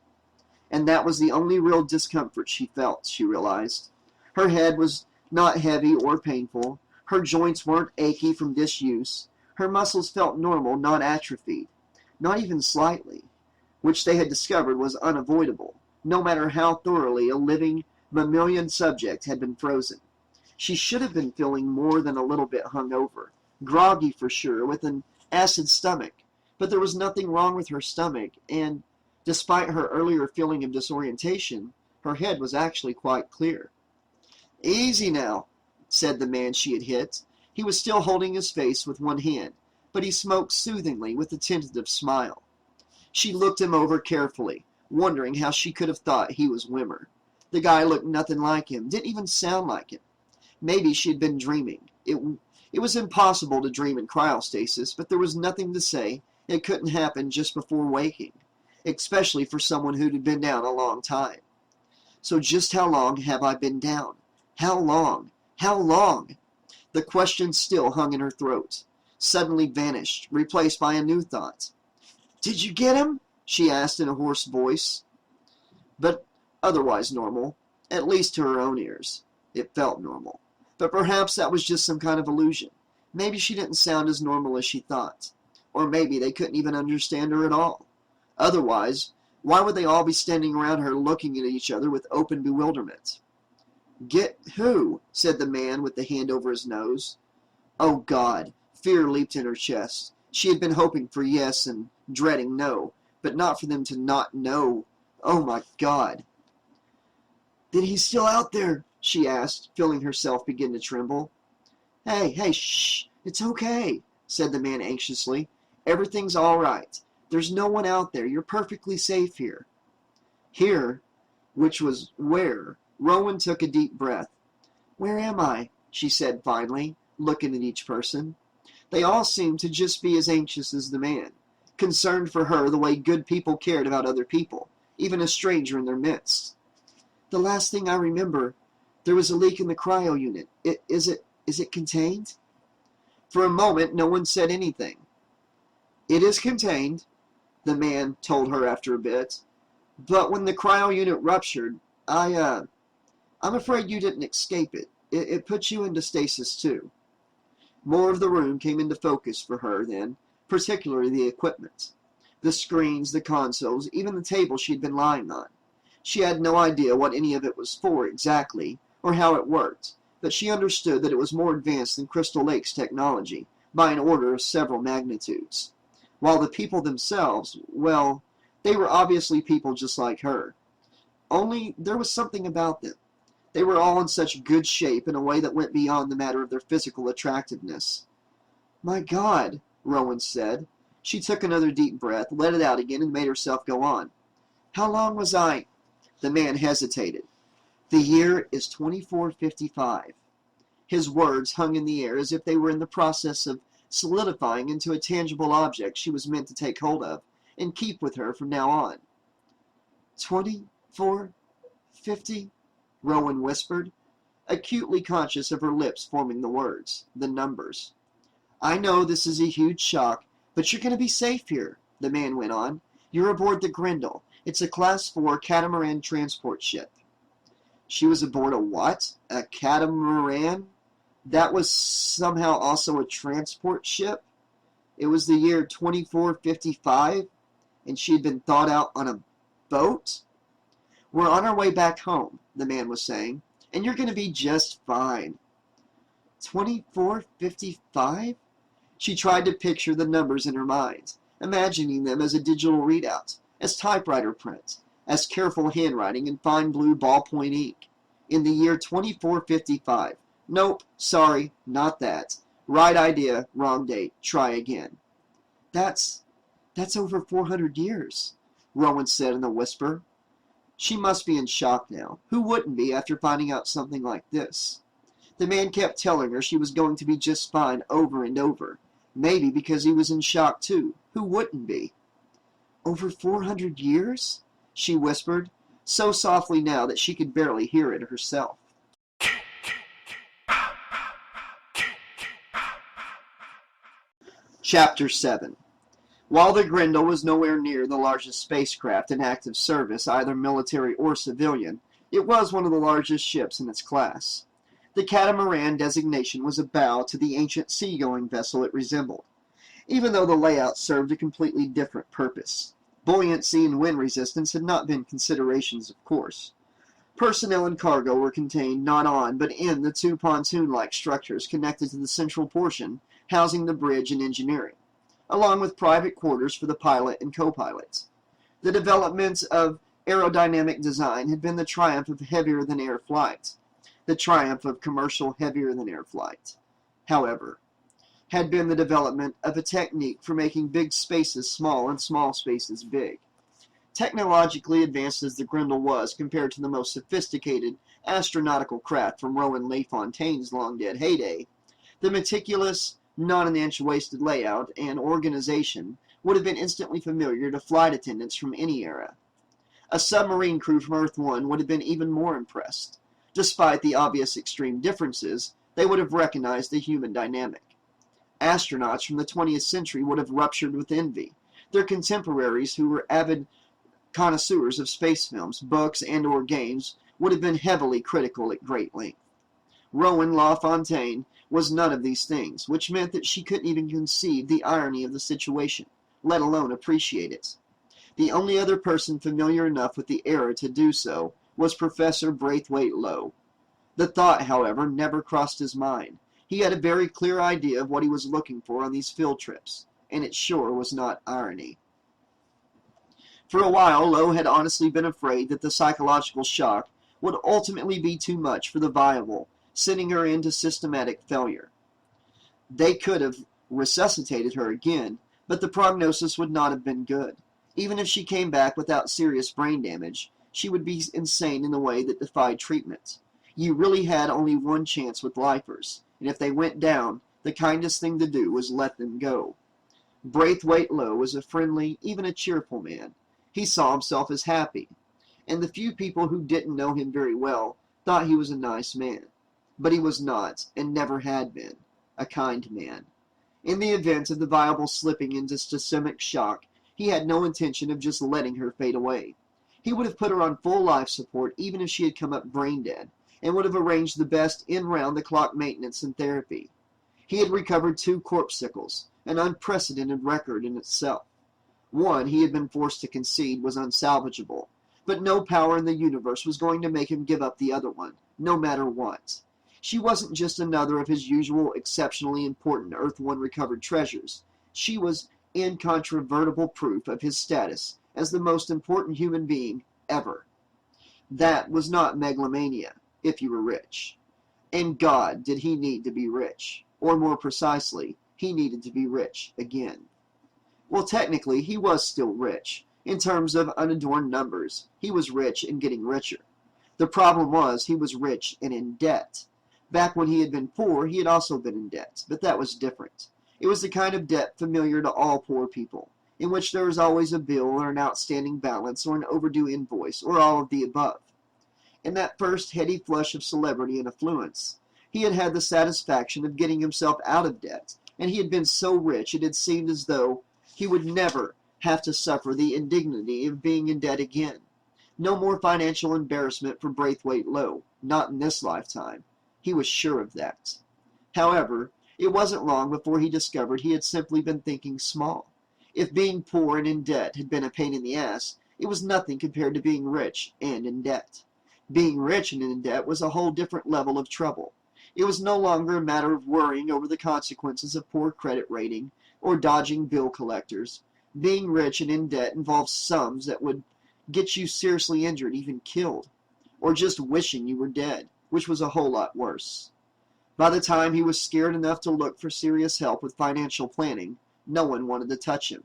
And that was the only real discomfort she felt, she realized. Her head was not heavy or painful. Her joints weren't achy from disuse. Her muscles felt normal, not atrophied. Not even slightly. which they had discovered was unavoidable, no matter how thoroughly a living mammalian subject had been frozen. She should have been feeling more than a little bit hungover, groggy for sure, with an acid stomach, but there was nothing wrong with her stomach, and despite her earlier feeling of disorientation, her head was actually quite clear. "Easy now," said the man she had hit. He was still holding his face with one hand, but he smoked soothingly with a tentative smile. She looked him over carefully, wondering how she could have thought he was Wimmer. The guy looked nothing like him, didn't even sound like him. Maybe she had been dreaming. It was impossible to dream in cryostasis, but there was nothing to say it couldn't happen just before waking, especially for someone who had been down a long time. So just how long have I been down? How long? How long? The question still hung in her throat, suddenly vanished, replaced by a new thought. "Did you get him?" she asked in a hoarse voice, but otherwise normal, at least to her own ears. It felt normal, but perhaps that was just some kind of illusion. Maybe she didn't sound as normal as she thought, or maybe they couldn't even understand her at all. Otherwise, why would they all be standing around her looking at each other with open bewilderment? "Get who?" said the man with the hand over his nose. Oh God! Fear leaped in her chest. She had been hoping for yes and dreading no, but not for them to not know. Oh my God! "Then he's still out there?" she asked, feeling herself begin to tremble. Hey, shh, it's okay," said the man anxiously. "Everything's all right. There's no one out there. You're perfectly safe here." Here, which was where? Rowan took a deep breath. "Where am I?" she said finally, looking at each person. They all seemed to just be as anxious as the man, concerned for her the way good people cared about other people, even a stranger in their midst. "The last thing I remember, there was a leak in the cryo unit. Is it contained?" For a moment, no one said anything. "It is contained," the man told her after a bit. "But when the cryo unit ruptured, I'm afraid you didn't escape it. It put you into stasis too." More of the room came into focus for her then, particularly the equipment. The screens, the consoles, even the table she had been lying on. She had no idea what any of it was for exactly, or how it worked, but she understood that it was more advanced than Crystal Lake's technology, by an order of several magnitudes. While the people themselves, well, they were obviously people just like her. Only there was something about them. They were all in such good shape in a way that went beyond the matter of their physical attractiveness. "My God," Rowan said. She took another deep breath, let it out again, and made herself go on. "How long was I—" The man hesitated. "The year is 2455. His words hung in the air as if they were in the process of solidifying into a tangible object she was meant to take hold of and keep with her from now on. 2450, Rowan whispered, acutely conscious of her lips forming the words, the numbers. "I know this is a huge shock, but you're going to be safe here," the man went on. "You're aboard the Grendel. It's a Class 4 catamaran transport ship." She was aboard a what? A catamaran? That was somehow also a transport ship? It was the year 2455, and she had been thawed out on a boat? "We're on our way back home," the man was saying, "and you're going to be just fine." 2455? She tried to picture the numbers in her mind, imagining them as a digital readout, as typewriter print, as careful handwriting in fine blue ballpoint ink. In the year 2455. Nope, sorry, not that. Right idea, wrong date. Try again. That's over 400 years, Rowan said in a whisper. She must be in shock now. Who wouldn't be after finding out something like this? The man kept telling her she was going to be just fine over and over. Maybe because he was in shock too. Who wouldn't be? "Over 400 years? She whispered, so softly now that she could barely hear it herself. Chapter 7. While the Grendel was nowhere near the largest spacecraft in active service, either military or civilian, it was one of the largest ships in its class. The catamaran designation was a bow to the ancient seagoing vessel it resembled, even though the layout served a completely different purpose. Buoyancy and wind resistance had not been considerations, of course. Personnel and cargo were contained not on, but in the two pontoon-like structures connected to the central portion, housing the bridge and engineering, along with private quarters for the pilot and co-pilots. The development of aerodynamic design had been the triumph of heavier-than-air flight, the triumph of commercial heavier-than-air flight, however, had been the development of a technique for making big spaces small and small spaces big. Technologically advanced as the Grendel was compared to the most sophisticated astronautical craft from Rowan LaFontaine's long-dead heyday, the meticulous, not-an-inch wasted layout and organization would have been instantly familiar to flight attendants from any era. A submarine crew from Earth-1 would have been even more impressed. Despite the obvious extreme differences, they would have recognized the human dynamic. Astronauts from the 20th century would have ruptured with envy. Their contemporaries, who were avid connoisseurs of space films, books, and/or games, would have been heavily critical at great length. Rowan LaFontaine was none of these things, which meant that she couldn't even conceive the irony of the situation, let alone appreciate it. The only other person familiar enough with the era to do so was Professor Braithwaite Lowe. The thought, however, never crossed his mind. He had a very clear idea of what he was looking for on these field trips, and it sure was not irony. For a while, Lowe had honestly been afraid that the psychological shock would ultimately be too much for the Viable, sending her into systematic failure. They could have resuscitated her again, but the prognosis would not have been good. Even if she came back without serious brain damage, she would be insane in a way that defied treatment. You really had only one chance with lifers, and if they went down, the kindest thing to do was let them go. Braithwaite Lowe was a friendly, even a cheerful man. He saw himself as happy, and the few people who didn't know him very well thought he was a nice man. But he was not, and never had been, a kind man. In the event of the Viable slipping into systemic shock, he had no intention of just letting her fade away. He would have put her on full life support even if she had come up brain dead, and would have arranged the best in-round-the-clock maintenance and therapy. He had recovered 2 corpuscles, an unprecedented record in itself. One, he had been forced to concede, was unsalvageable, but no power in the universe was going to make him give up the other one, no matter what. She wasn't just another of his usual exceptionally important Earth-1 recovered treasures. She was incontrovertible proof of his status as the most important human being ever. That was not megalomania, if you were rich. And God, did he need to be rich. Or more precisely, he needed to be rich again. Well, technically, he was still rich. In terms of unadorned numbers, he was rich and getting richer. The problem was, he was rich and in debt. Back when he had been poor, he had also been in debt, but that was different. It was the kind of debt familiar to all poor people, in which there was always a bill or an outstanding balance or an overdue invoice, or all of the above. In that first heady flush of celebrity and affluence, he had had the satisfaction of getting himself out of debt, and he had been so rich it had seemed as though he would never have to suffer the indignity of being in debt again. No more financial embarrassment for Braithwaite Lowe, not in this lifetime. He was sure of that. However, it wasn't long before he discovered he had simply been thinking small. If being poor and in debt had been a pain in the ass, it was nothing compared to being rich and in debt. Being rich and in debt was a whole different level of trouble. It was no longer a matter of worrying over the consequences of poor credit rating or dodging bill collectors. Being rich and in debt involved sums that would get you seriously injured, even killed, or just wishing you were dead, which was a whole lot worse. By the time he was scared enough to look for serious help with financial planning, no one wanted to touch him.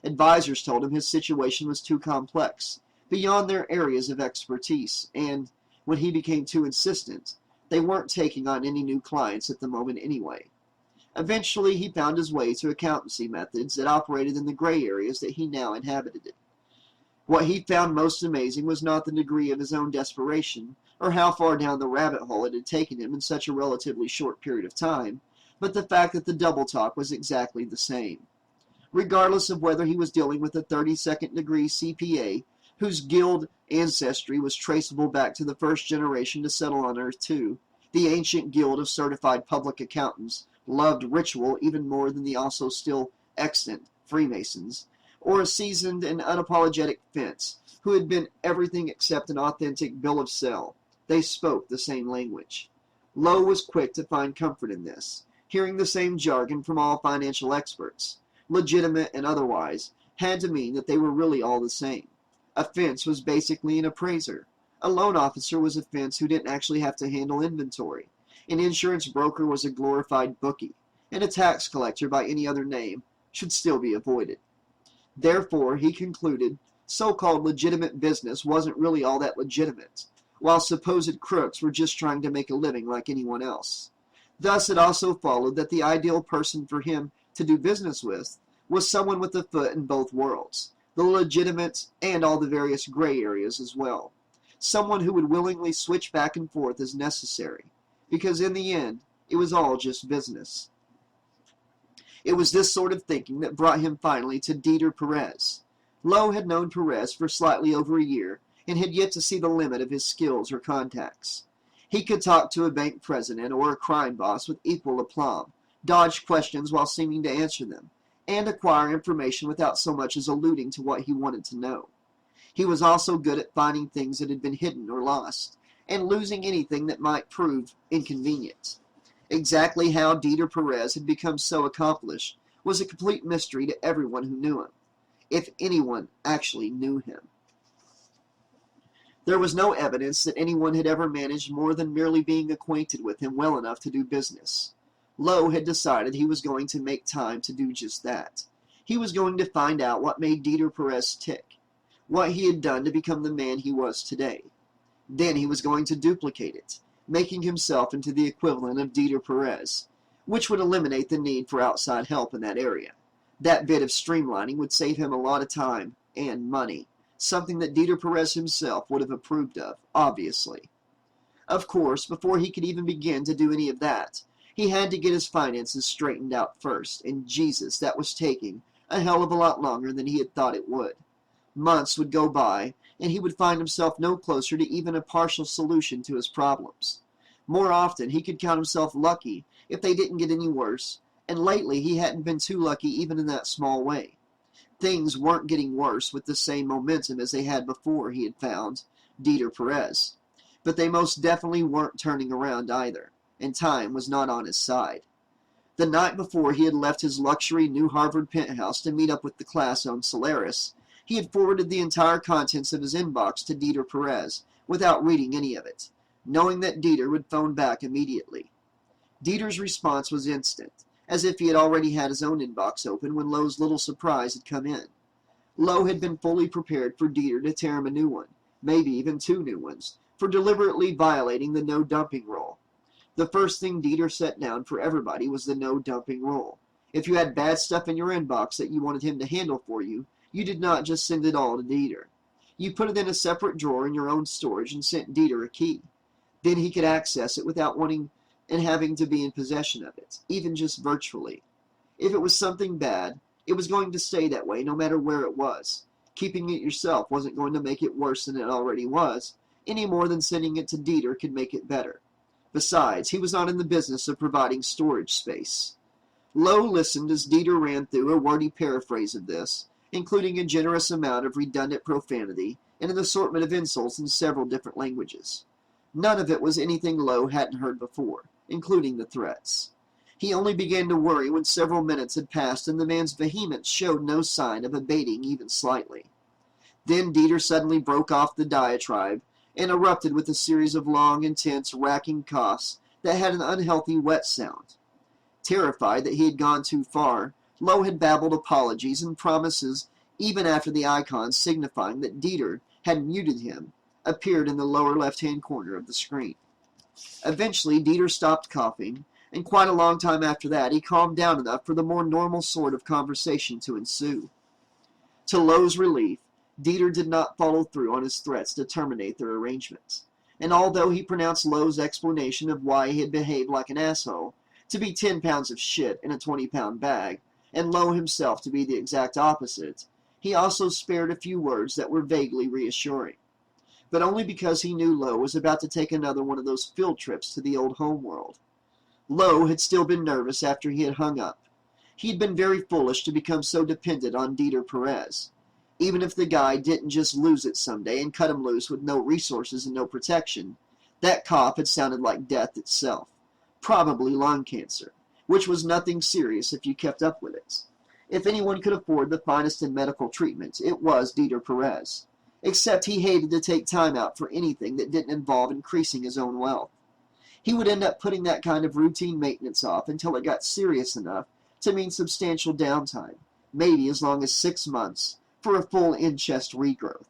Advisors told him his situation was too complex, beyond their areas of expertise, and, when he became too insistent, they weren't taking on any new clients at the moment anyway. Eventually, he found his way to accountancy methods that operated in the gray areas that he now inhabited. What he found most amazing was not the degree of his own desperation, or how far down the rabbit hole it had taken him in such a relatively short period of time, but the fact that the double talk was exactly the same. Regardless of whether he was dealing with a 32nd degree CPA, whose guild ancestry was traceable back to the first generation to settle on Earth 2, the ancient guild of certified public accountants loved ritual even more than the also still extant Freemasons, or a seasoned and unapologetic fence who had been everything except an authentic bill of sale. They spoke the same language. Lowe was quick to find comfort in this, hearing the same jargon from all financial experts, legitimate and otherwise, had to mean that they were really all the same. A fence was basically an appraiser. A loan officer was a fence who didn't actually have to handle inventory. An insurance broker was a glorified bookie, and a tax collector by any other name should still be avoided. Therefore, he concluded, so-called legitimate business wasn't really all that legitimate, while supposed crooks were just trying to make a living like anyone else. Thus, it also followed that the ideal person for him to do business with was someone with a foot in both worlds, the legitimate and all the various gray areas as well. Someone who would willingly switch back and forth as necessary, because in the end, it was all just business. It was this sort of thinking that brought him finally to Dieter Perez. Lowe had known Perez for slightly over a year and had yet to see the limit of his skills or contacts. He could talk to a bank president or a crime boss with equal aplomb, dodge questions while seeming to answer them, and acquire information without so much as alluding to what he wanted to know. He was also good at finding things that had been hidden or lost, and losing anything that might prove inconvenient. Exactly how Dieter Perez had become so accomplished was a complete mystery to everyone who knew him, if anyone actually knew him. There was no evidence that anyone had ever managed more than merely being acquainted with him well enough to do business. Lowe had decided he was going to make time to do just that. He was going to find out what made Dieter Perez tick, what he had done to become the man he was today. Then he was going to duplicate it, making himself into the equivalent of Dieter Perez, which would eliminate the need for outside help in that area. That bit of streamlining would save him a lot of time and money, something that Dieter Perez himself would have approved of, obviously. Of course, before he could even begin to do any of that, he had to get his finances straightened out first, and Jesus, that was taking a hell of a lot longer than he had thought it would. Months would go by, and he would find himself no closer to even a partial solution to his problems. More often, he could count himself lucky if they didn't get any worse, and lately he hadn't been too lucky even in that small way. Things weren't getting worse with the same momentum as they had before he had found Dieter Perez, but they most definitely weren't turning around either, and time was not on his side. The night before he had left his luxury New Harvard penthouse to meet up with the class on Solaris, he had forwarded the entire contents of his inbox to Dieter Perez without reading any of it, knowing that Dieter would phone back immediately. Dieter's response was instant, as if he had already had his own inbox open when Lowe's little surprise had come in. Lowe had been fully prepared for Dieter to tear him a new one, maybe even two new ones, for deliberately violating the no-dumping rule. The first thing Dieter set down for everybody was the no-dumping rule. If you had bad stuff in your inbox that you wanted him to handle for you, you did not just send it all to Dieter. You put it in a separate drawer in your own storage and sent Dieter a key. Then he could access it without wanting and having to be in possession of it, even just virtually. If it was something bad, it was going to stay that way no matter where it was. Keeping it yourself wasn't going to make it worse than it already was, any more than sending it to Dieter could make it better. Besides, he was not in the business of providing storage space. Lowe listened as Dieter ran through a wordy paraphrase of this, including a generous amount of redundant profanity and an assortment of insults in several different languages. None of it was anything Lowe hadn't heard before, including the threats. He only began to worry when several minutes had passed and the man's vehemence showed no sign of abating even slightly. Then Dieter suddenly broke off the diatribe and erupted with a series of long, intense, racking coughs that had an unhealthy wet sound. Terrified that he had gone too far, Lowe had babbled apologies and promises even after the icon signifying that Dieter had muted him appeared in the lower left-hand corner of the screen. Eventually, Dieter stopped coughing, and quite a long time after that, he calmed down enough for the more normal sort of conversation to ensue. To Lowe's relief, Dieter did not follow through on his threats to terminate their arrangements, and although he pronounced Lowe's explanation of why he had behaved like an asshole to be 10 pounds of shit in a 20-pound bag, and Lowe himself to be the exact opposite, he also spared a few words that were vaguely reassuring. But only because he knew Lowe was about to take another one of those field trips to the old homeworld. Lowe had still been nervous after he had hung up, He had been very foolish to become so dependent on Dieter Perez. Even if the guy didn't just lose it someday and cut him loose with no resources and no protection, that cough had sounded like death itself. Probably lung cancer, which was nothing serious if you kept up with it. If anyone could afford the finest in medical treatment, it was Dieter Perez. Except he hated to take time out for anything that didn't involve increasing his own wealth. He would end up putting that kind of routine maintenance off until it got serious enough to mean substantial downtime, maybe as long as 6 months, for a full in-chest regrowth.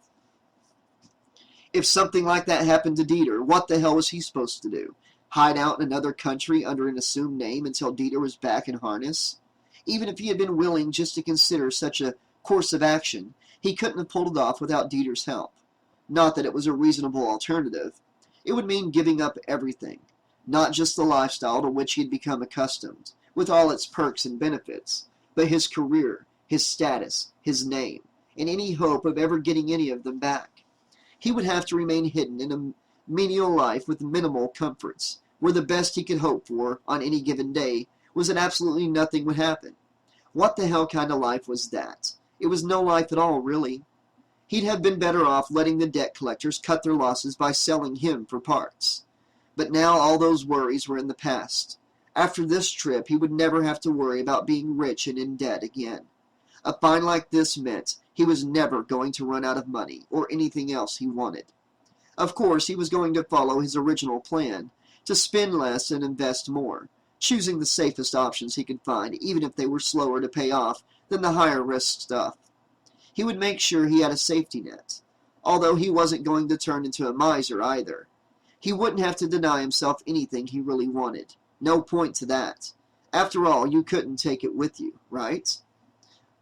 If something like that happened to Dieter, what the hell was he supposed to do? Hide out in another country under an assumed name until Dieter was back in harness? Even if he had been willing just to consider such a course of action, he couldn't have pulled it off without Dieter's help. Not that it was a reasonable alternative. It would mean giving up everything, not just the lifestyle to which he had become accustomed, with all its perks and benefits, but his career, his status, his name, and any hope of ever getting any of them back. He would have to remain hidden in a menial life with minimal comforts, where the best he could hope for on any given day was that absolutely nothing would happen. What the hell kind of life was that? It was no life at all, really. He'd have been better off letting the debt collectors cut their losses by selling him for parts. But now all those worries were in the past. After this trip, he would never have to worry about being rich and in debt again. A find like this meant he was never going to run out of money or anything else he wanted. Of course, he was going to follow his original plan, to spend less and invest more, choosing the safest options he could find, even if they were slower to pay off than the higher risk stuff. He would make sure he had a safety net, although he wasn't going to turn into a miser either. He wouldn't have to deny himself anything he really wanted. No point to that. After all, you couldn't take it with you, right?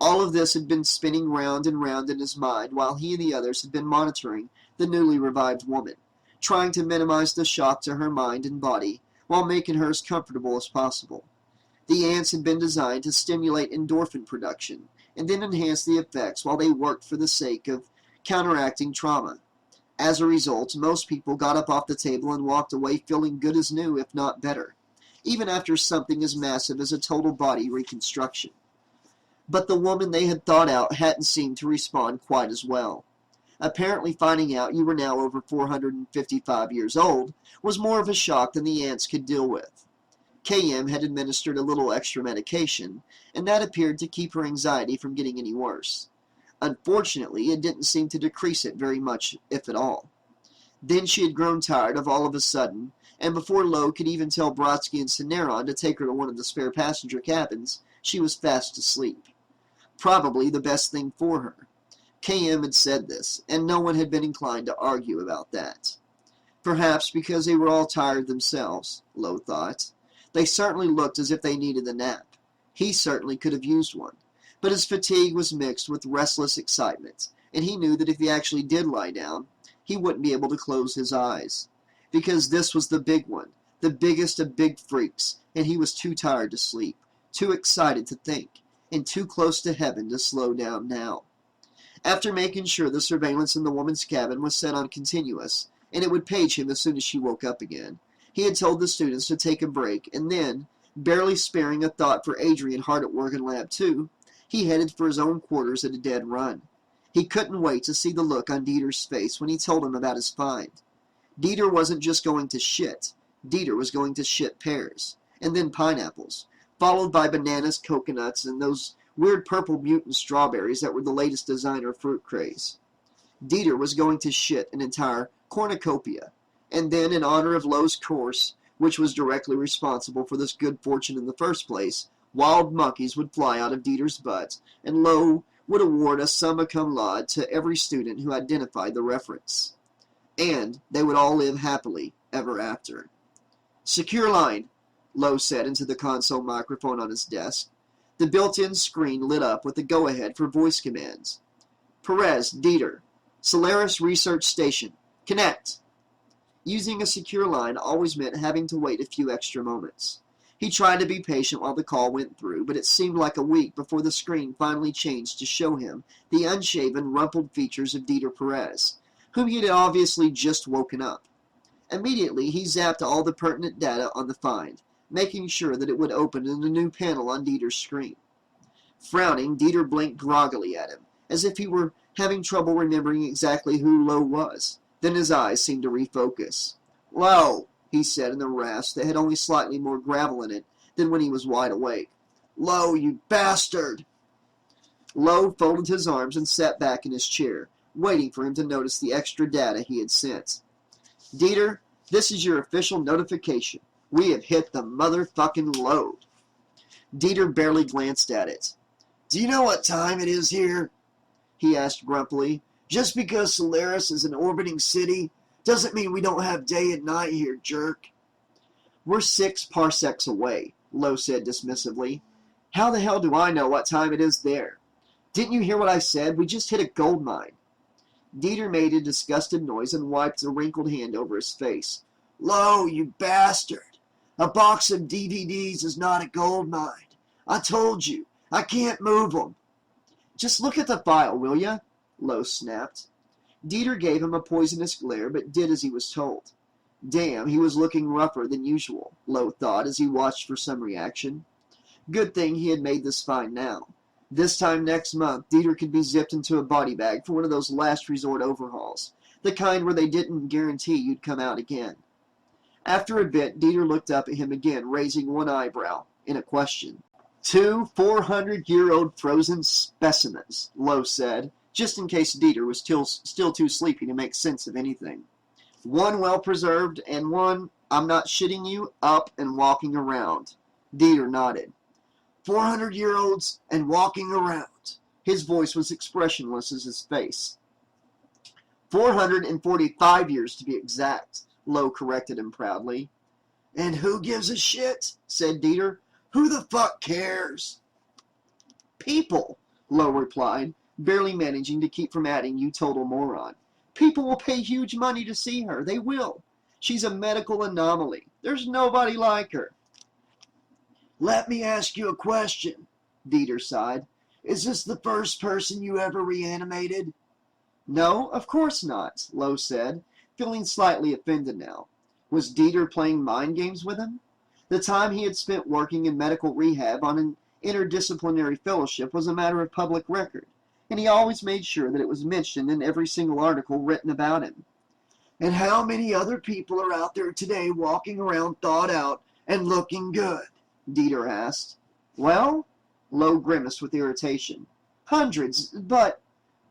All of this had been spinning round and round in his mind while he and the others had been monitoring the newly revived woman, trying to minimize the shock to her mind and body while making her as comfortable as possible. The ants had been designed to stimulate endorphin production and then enhance the effects while they worked for the sake of counteracting trauma. As a result, most people got up off the table and walked away feeling good as new, if not better, even after something as massive as a total body reconstruction. But the woman they had thought out hadn't seemed to respond quite as well. Apparently finding out you were now over 455 years old was more of a shock than the ants could deal with. KM had administered a little extra medication, and that appeared to keep her anxiety from getting any worse. Unfortunately, it didn't seem to decrease it very much, if at all. Then she had grown tired all of a sudden, and before Lowe could even tell Brodsky and Cineron to take her to one of the spare passenger cabins, she was fast asleep. Probably the best thing for her. KM had said this, and no one had been inclined to argue about that. Perhaps because they were all tired themselves, Lowe thought. They certainly looked as if they needed a nap. He certainly could have used one. But his fatigue was mixed with restless excitement, and he knew that if he actually did lie down, he wouldn't be able to close his eyes. Because this was the big one, the biggest of big freaks, and he was too tired to sleep, too excited to think, and too close to heaven to slow down now. After making sure the surveillance in the woman's cabin was set on continuous, and it would page him as soon as she woke up again, he had told the students to take a break, and then, barely sparing a thought for Adrian hard at work in Lab 2, he headed for his own quarters at a dead run. He couldn't wait to see the look on Dieter's face when he told him about his find. Dieter wasn't just going to shit. Dieter was going to shit pears, and then pineapples, followed by bananas, coconuts, and those weird purple mutant strawberries that were the latest designer fruit craze. Dieter was going to shit an entire cornucopia, and then, in honor of Lowe's course, which was directly responsible for this good fortune in the first place, wild monkeys would fly out of Dieter's butt, and Lowe would award a summa cum laude to every student who identified the reference. And they would all live happily ever after. "Secure line," Lowe said into the console microphone on his desk. The built-in screen lit up with the go-ahead for voice commands. "Perez, Dieter, Solaris Research Station, connect." Using a secure line always meant having to wait a few extra moments. He tried to be patient while the call went through, but it seemed like a week before the screen finally changed to show him the unshaven, rumpled features of Dieter Perez, whom he had obviously just woken up. Immediately, he zapped all the pertinent data on the find, making sure that it would open in a new panel on Dieter's screen. Frowning, Dieter blinked groggily at him, as if he were having trouble remembering exactly who Lowe was. Then his eyes seemed to refocus. "Lowe," he said in a rasp that had only slightly more gravel in it than when he was wide awake. "Lowe, you bastard!" Lowe folded his arms and sat back in his chair, waiting for him to notice the extra data he had sent. "Dieter, this is your official notification. We have hit the motherfucking load." Dieter barely glanced at it. "Do you know what time it is here?" he asked grumpily. "Just because Solaris is an orbiting city doesn't mean we don't have day and night here, jerk." "We're 6 parsecs away," Lowe said dismissively. "How the hell do I know what time it is there? Didn't you hear what I said? We just hit a gold mine." Dieter made a disgusted noise and wiped a wrinkled hand over his face. "Lowe, you bastard! A box of DVDs is not a gold mine. I told you, I can't move them." "Just look at the file, will ya?" Lowe snapped. Dieter gave him a poisonous glare, but did as he was told. Damn, he was looking rougher than usual, Lowe thought as he watched for some reaction. Good thing he had made this find now. This time next month, Dieter could be zipped into a body bag for one of those last resort overhauls, the kind where they didn't guarantee you'd come out again. After a bit, Dieter looked up at him again, raising one eyebrow in a question. 2 400-year-old frozen specimens, Lowe said, just in case Dieter was still too sleepy to make sense of anything. "One well-preserved, and one, I'm not shitting you, up and walking around." Dieter nodded. 400-year-olds and walking around. His voice was expressionless as his face. 445 years to be exact, Lowe corrected him proudly. "And who gives a shit?" said Dieter. "Who the fuck cares?" "People," Lowe replied, barely managing to keep from adding, "You total moron. People will pay huge money to see her. They will. She's a medical anomaly. There's nobody like her." "Let me ask you a question," Dieter sighed. "Is this the first person you ever reanimated?" "No, of course not," Lowe said, feeling slightly offended now. Was Dieter playing mind games with him? The time he had spent working in medical rehab on an interdisciplinary fellowship was a matter of public record, and he always made sure that it was mentioned in every single article written about him. "And how many other people are out there today walking around thawed out and looking good?" Dieter asked. "Well," Lowe grimaced with irritation. "Hundreds, but—"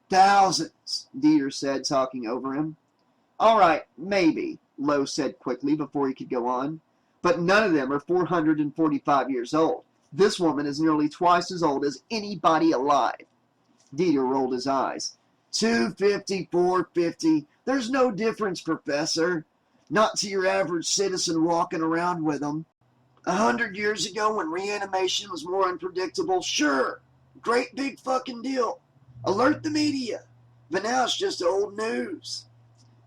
"Thousands," Dieter said, talking over him. "All right, maybe," Lowe said quickly before he could go on. "But none of them are 445 years old. This woman is nearly twice as old as anybody alive." Dieter rolled his eyes. 250, 450. There's no difference, Professor. Not to your average citizen walking around with them. 100 years ago, when reanimation was more unpredictable, sure, great big fucking deal. Alert the media. But now it's just old news."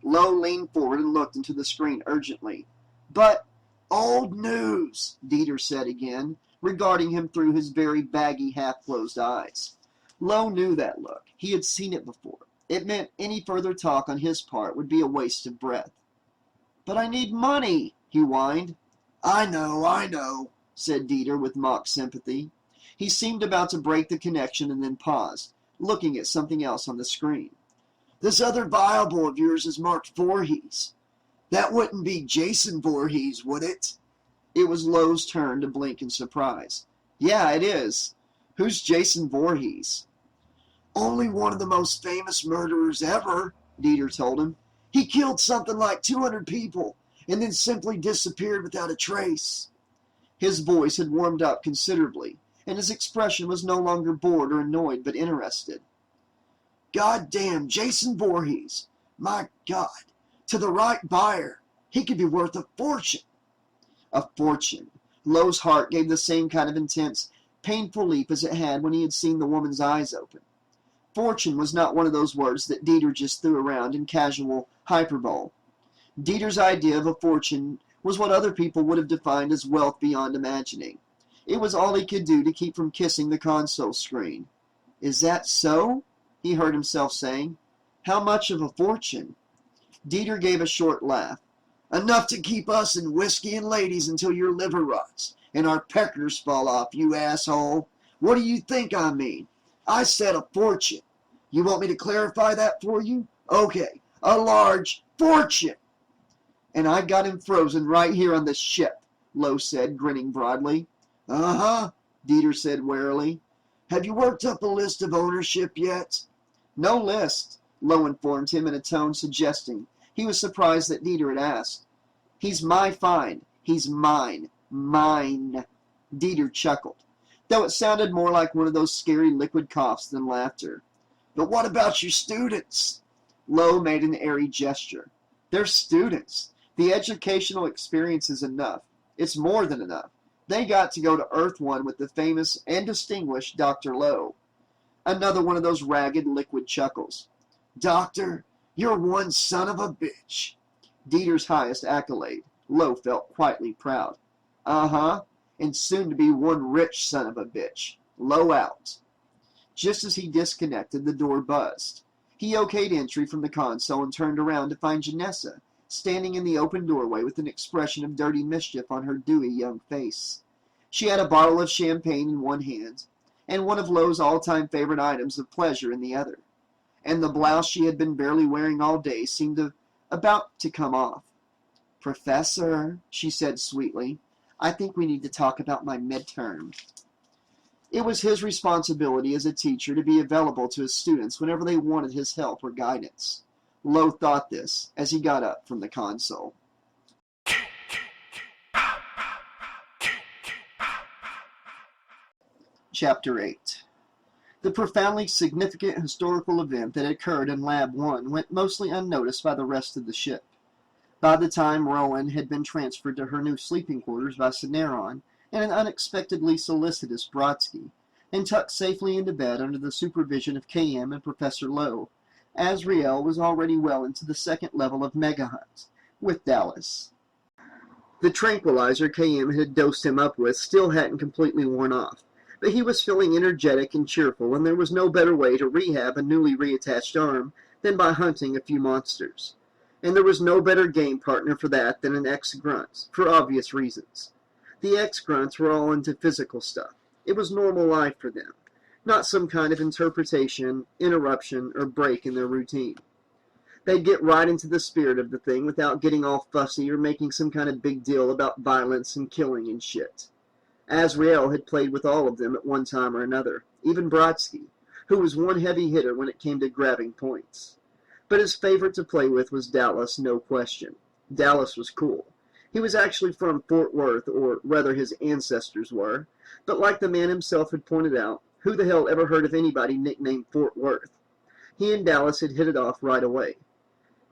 Lowe leaned forward and looked into the screen urgently. "But old news," Dieter said again, regarding him through his very baggy, half-closed eyes. Lowe knew that look. He had seen it before. It meant any further talk on his part would be a waste of breath. "But I need money," he whined. I know, said Dieter with mock sympathy. He seemed about to break the connection and then paused, looking at something else on the screen. "This other viable of yours is marked Voorhees. That wouldn't be Jason Voorhees, would it?" It was Lowe's turn to blink in surprise. "Yeah, it is. Who's Jason Voorhees?" "Only one of the most famous murderers ever," Dieter told him. "He killed something like 200 people and then simply disappeared without a trace." His voice had warmed up considerably, and his expression was no longer bored or annoyed, but interested. "God damn, Jason Voorhees. My God. To the right buyer, he could be worth a fortune." A fortune. Lowe's heart gave the same kind of intense, painful leap as it had when he had seen the woman's eyes open. Fortune was not one of those words that Dieter just threw around in casual hyperbole. Dieter's idea of a fortune was what other people would have defined as wealth beyond imagining. It was all he could do to keep from kissing the console screen. "Is that so?" he heard himself saying. "How much of a fortune?" Dieter gave a short laugh. "Enough to keep us in whiskey and ladies until your liver rots and our peckers fall off, you asshole. What do you think I mean? I said a fortune. You want me to clarify that for you? Okay, a large fortune. And I got him frozen right here on the ship, Lowe said, grinning broadly. Uh-huh, Dieter said warily. Have you worked up a list of ownership yet? No list, Lowe informed him in a tone suggesting he was surprised that Dieter had asked. He's my find. He's mine. Mine. Dieter chuckled, though it sounded more like one of those scary liquid coughs than laughter. But what about your students? Lowe made an airy gesture. They're students. The educational experience is enough. It's more than enough. They got to go to Earth One with the famous and distinguished Dr. Lowe. Another one of those ragged liquid chuckles. Doctor, you're one son of a bitch. Dieter's highest accolade. Lowe felt quietly proud. Uh-huh, and soon to be one rich son of a bitch. Lowe out. Just as he disconnected, the door buzzed. He okayed entry from the console and turned around to find Janessa standing in the open doorway with an expression of dirty mischief on her dewy young face. She had a bottle of champagne in one hand, and one of Lowe's all-time favorite items of pleasure in the other, and the blouse she had been barely wearing all day seemed about to come off. Professor, she said sweetly, I think we need to talk about my midterm. It was his responsibility as a teacher to be available to his students whenever they wanted his help or guidance. Lowe thought this as he got up from the console. Chapter 8. The profoundly significant historical event that occurred in Lab 1 went mostly unnoticed by the rest of the ship. By the time Rowan had been transferred to her new sleeping quarters by Cineron and an unexpectedly solicitous Brodsky, and tucked safely into bed under the supervision of KM and Professor Lowe, Azrael was already well into the second level of Mega Hunt, with Dallas. The tranquilizer KM had dosed him up with still hadn't completely worn off, but he was feeling energetic and cheerful, and there was no better way to rehab a newly reattached arm than by hunting a few monsters. And there was no better game partner for that than an ex-grunt, for obvious reasons. The ex-grunts were all into physical stuff. It was normal life for them, not some kind of interpretation, interruption, or break in their routine. They'd get right into the spirit of the thing without getting all fussy or making some kind of big deal about violence and killing and shit. Azrael had played with all of them at one time or another, even Brodsky, who was one heavy hitter when it came to grabbing points. But his favorite to play with was Dallas, no question. Dallas was cool. He was actually from Fort Worth, or rather his ancestors were, but like the man himself had pointed out, who the hell ever heard of anybody nicknamed Fort Worth? He and Dallas had hit it off right away.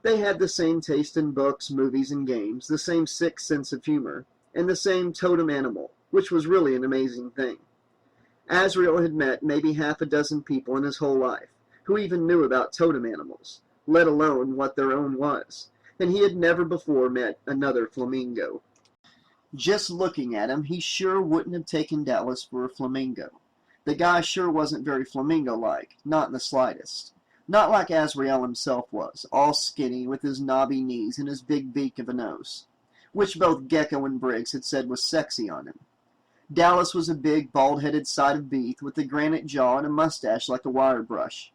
They had the same taste in books, movies, and games, the same sick sense of humor, and the same totem animal, which was really an amazing thing. Azrael had met maybe half a dozen people in his whole life, who even knew about totem animals, let alone what their own was, and he had never before met another flamingo. Just looking at him, he sure wouldn't have taken Dallas for a flamingo. The guy sure wasn't very flamingo-like, not in the slightest. Not like Azrael himself was, all skinny, with his knobby knees and his big beak of a nose, which both Gecko and Briggs had said was sexy on him. Dallas was a big, bald-headed side of beef with a granite jaw and a mustache like a wire brush.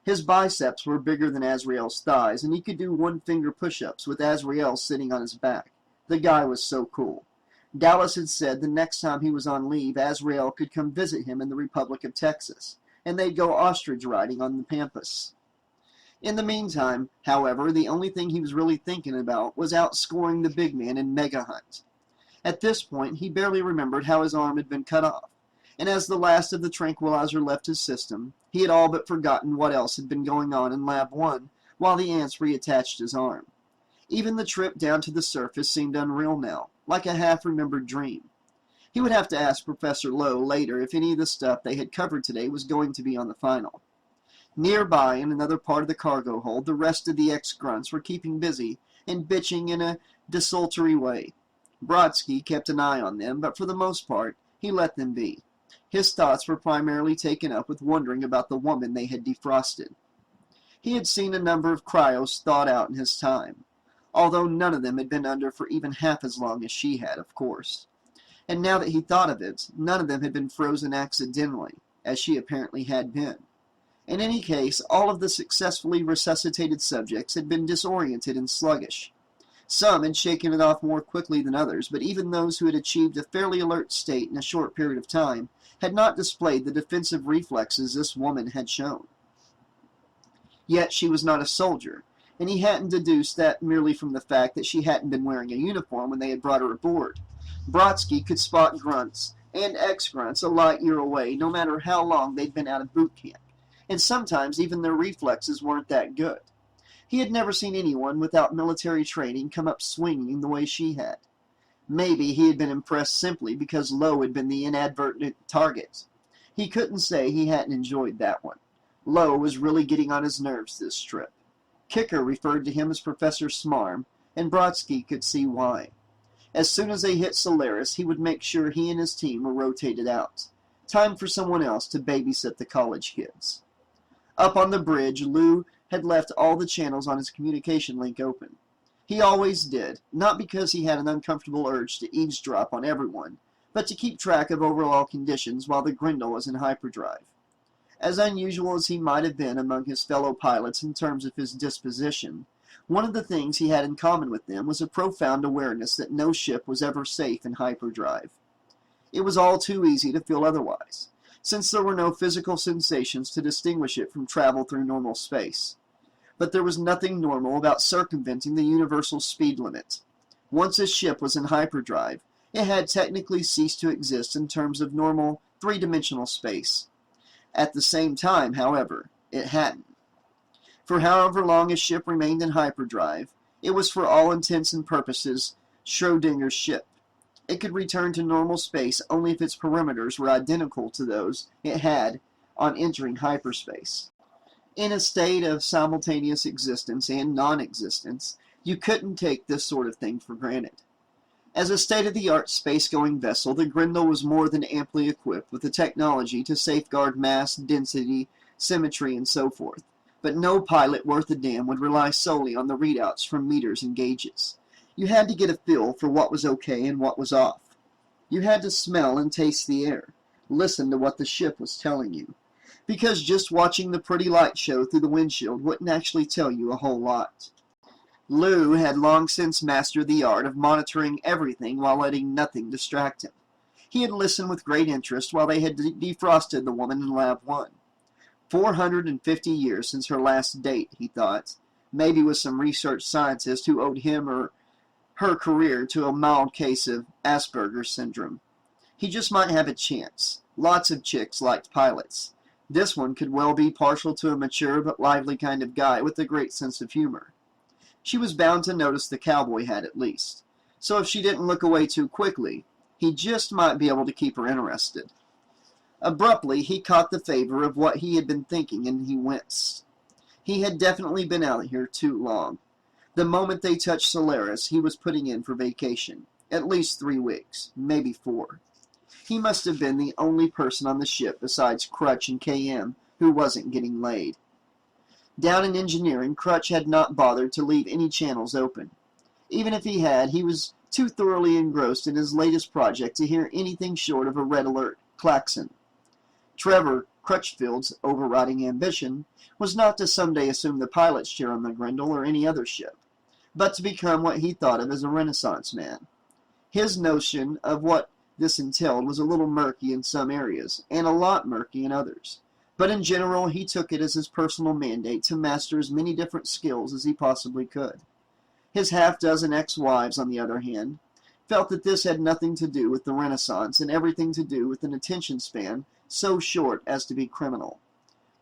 His biceps were bigger than Azrael's thighs, and he could do one-finger push-ups with Azrael sitting on his back. The guy was so cool. Dallas had said the next time he was on leave, Azrael could come visit him in the Republic of Texas, and they'd go ostrich riding on the Pampas. In the meantime, however, the only thing he was really thinking about was outscoring the big man in Mega Hunt. At this point, he barely remembered how his arm had been cut off, and as the last of the tranquilizer left his system, he had all but forgotten what else had been going on in Lab 1 while the ants reattached his arm. Even the trip down to the surface seemed unreal now, like a half-remembered dream. He would have to ask Professor Lowe later if any of the stuff they had covered today was going to be on the final. Nearby, in another part of the cargo hold, the rest of the ex-grunts were keeping busy and bitching in a desultory way. Brodsky kept an eye on them, but for the most part, he let them be. His thoughts were primarily taken up with wondering about the woman they had defrosted. He had seen a number of cryos thawed out in his time, although none of them had been under for even half as long as she had, of course. And now that he thought of it, none of them had been frozen accidentally, as she apparently had been. In any case, all of the successfully resuscitated subjects had been disoriented and sluggish. Some had shaken it off more quickly than others, but even those who had achieved a fairly alert state in a short period of time had not displayed the defensive reflexes this woman had shown. Yet she was not a soldier, and he hadn't deduced that merely from the fact that she hadn't been wearing a uniform when they had brought her aboard. Brodsky could spot grunts and ex-grunts a light year away, no matter how long they'd been out of boot camp, and sometimes even their reflexes weren't that good. He had never seen anyone without military training come up swinging the way she had. Maybe he had been impressed simply because Lowe had been the inadvertent target. He couldn't say he hadn't enjoyed that one. Lowe was really getting on his nerves this trip. Kicker referred to him as Professor Smarm, and Brodsky could see why. As soon as they hit Solaris, he would make sure he and his team were rotated out. Time for someone else to babysit the college kids. Up on the bridge, Lou had left all the channels on his communication link open. He always did, not because he had an uncomfortable urge to eavesdrop on everyone, but to keep track of overall conditions while the Grendel was in hyperdrive. As unusual as he might have been among his fellow pilots in terms of his disposition, one of the things he had in common with them was a profound awareness that no ship was ever safe in hyperdrive. It was all too easy to feel otherwise, since there were no physical sensations to distinguish it from travel through normal space. But there was nothing normal about circumventing the universal speed limit. Once a ship was in hyperdrive, it had technically ceased to exist in terms of normal, three-dimensional space. At the same time, however, it hadn't. For however long a ship remained in hyperdrive, it was for all intents and purposes Schrodinger's ship. It could return to normal space only if its perimeters were identical to those it had on entering hyperspace. In a state of simultaneous existence and non-existence, you couldn't take this sort of thing for granted. As a state-of-the-art space-going vessel, the Grendel was more than amply equipped with the technology to safeguard mass, density, symmetry, and so forth. But no pilot worth a damn would rely solely on the readouts from meters and gauges. You had to get a feel for what was okay and what was off. You had to smell and taste the air, listen to what the ship was telling you, because just watching the pretty light show through the windshield wouldn't actually tell you a whole lot. Lou had long since mastered the art of monitoring everything while letting nothing distract him. He had listened with great interest while they had defrosted the woman in Lab 1. 450 years since her last date, he thought, maybe with some research scientist who owed him or her career to a mild case of Asperger's syndrome. He just might have a chance. Lots of chicks liked pilots. This one could well be partial to a mature but lively kind of guy with a great sense of humor. She was bound to notice the cowboy hat at least, so if she didn't look away too quickly, he just might be able to keep her interested. Abruptly, he caught the favor of what he had been thinking, and he winced. He had definitely been out here too long. The moment they touched Solaris, he was putting in for vacation. At least 3 weeks, maybe 4. He must have been the only person on the ship besides Crutch and KM who wasn't getting laid. Down in engineering, Crutch had not bothered to leave any channels open. Even if he had, he was too thoroughly engrossed in his latest project to hear anything short of a red alert klaxon. Trevor Crutchfield's overriding ambition was not to someday assume the pilot's chair on the Grendel or any other ship, but to become what he thought of as a Renaissance man. His notion of what this entailed was a little murky in some areas, and a lot murky in others. But in general, he took it as his personal mandate to master as many different skills as he possibly could. His half-dozen ex-wives, on the other hand, felt that this had nothing to do with the Renaissance and everything to do with an attention span so short as to be criminal.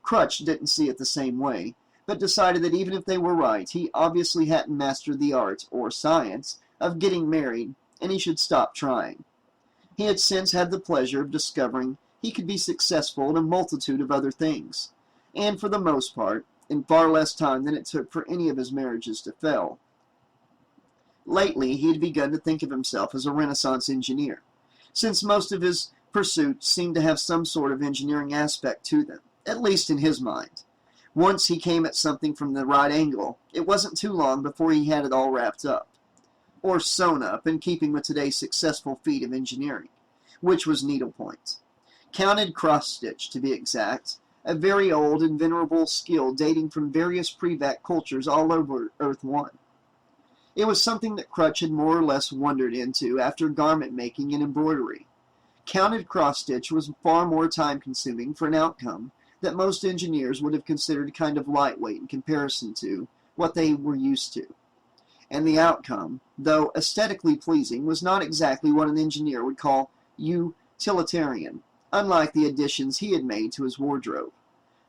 Crutch didn't see it the same way, but decided that even if they were right, he obviously hadn't mastered the art, or science, of getting married, and he should stop trying. He had since had the pleasure of discovering he could be successful in a multitude of other things, and for the most part, in far less time than it took for any of his marriages to fail. Lately, he had begun to think of himself as a Renaissance engineer, since most of his pursuits seemed to have some sort of engineering aspect to them, at least in his mind. Once he came at something from the right angle, it wasn't too long before he had it all wrapped up, or sewn up in keeping with today's successful feat of engineering, which was needlepoint. Counted cross-stitch, to be exact, a very old and venerable skill dating from various pre-vac cultures all over Earth 1. It was something that Crutch had more or less wandered into after garment making and embroidery. Counted cross-stitch was far more time-consuming for an outcome that most engineers would have considered kind of lightweight in comparison to what they were used to. And the outcome, though aesthetically pleasing, was not exactly what an engineer would call utilitarian, unlike the additions he had made to his wardrobe.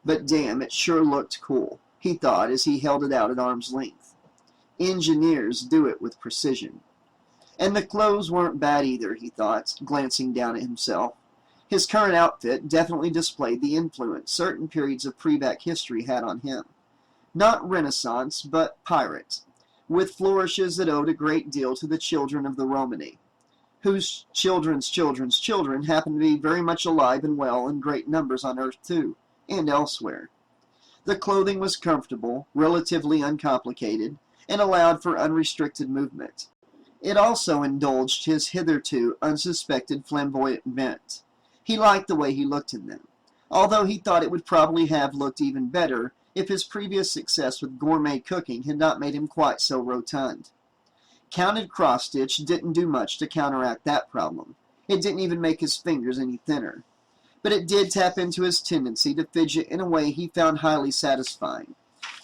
But damn, it sure looked cool, he thought as he held it out at arm's length. Engineers do it with precision. And the clothes weren't bad either, he thought, glancing down at himself. His current outfit definitely displayed the influence certain periods of pre-vac history had on him. Not Renaissance, but pirate, with flourishes that owed a great deal to the children of the Romany, whose children's children's children happened to be very much alive and well in great numbers on Earth too, and elsewhere. The clothing was comfortable, relatively uncomplicated, and allowed for unrestricted movement. It also indulged his hitherto unsuspected flamboyant bent. He liked the way he looked in them, although he thought it would probably have looked even better if his previous success with gourmet cooking had not made him quite so rotund. Counted cross-stitch didn't do much to counteract that problem. It didn't even make his fingers any thinner. But it did tap into his tendency to fidget in a way he found highly satisfying.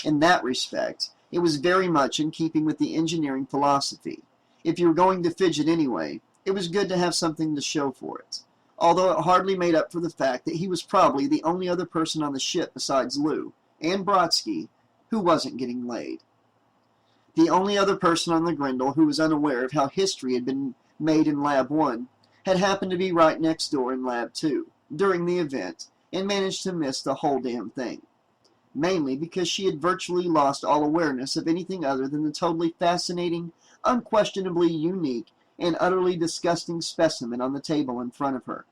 In that respect, it was very much in keeping with the engineering philosophy. If you were going to fidget anyway, it was good to have something to show for it, although it hardly made up for the fact that he was probably the only other person on the ship besides Lou and Brodsky who wasn't getting laid. The only other person on the Grendel who was unaware of how history had been made in Lab 1 had happened to be right next door in Lab 2 during the event and managed to miss the whole damn thing, mainly because she had virtually lost all awareness of anything other than the totally fascinating, unquestionably unique, and utterly disgusting specimen on the table in front of her.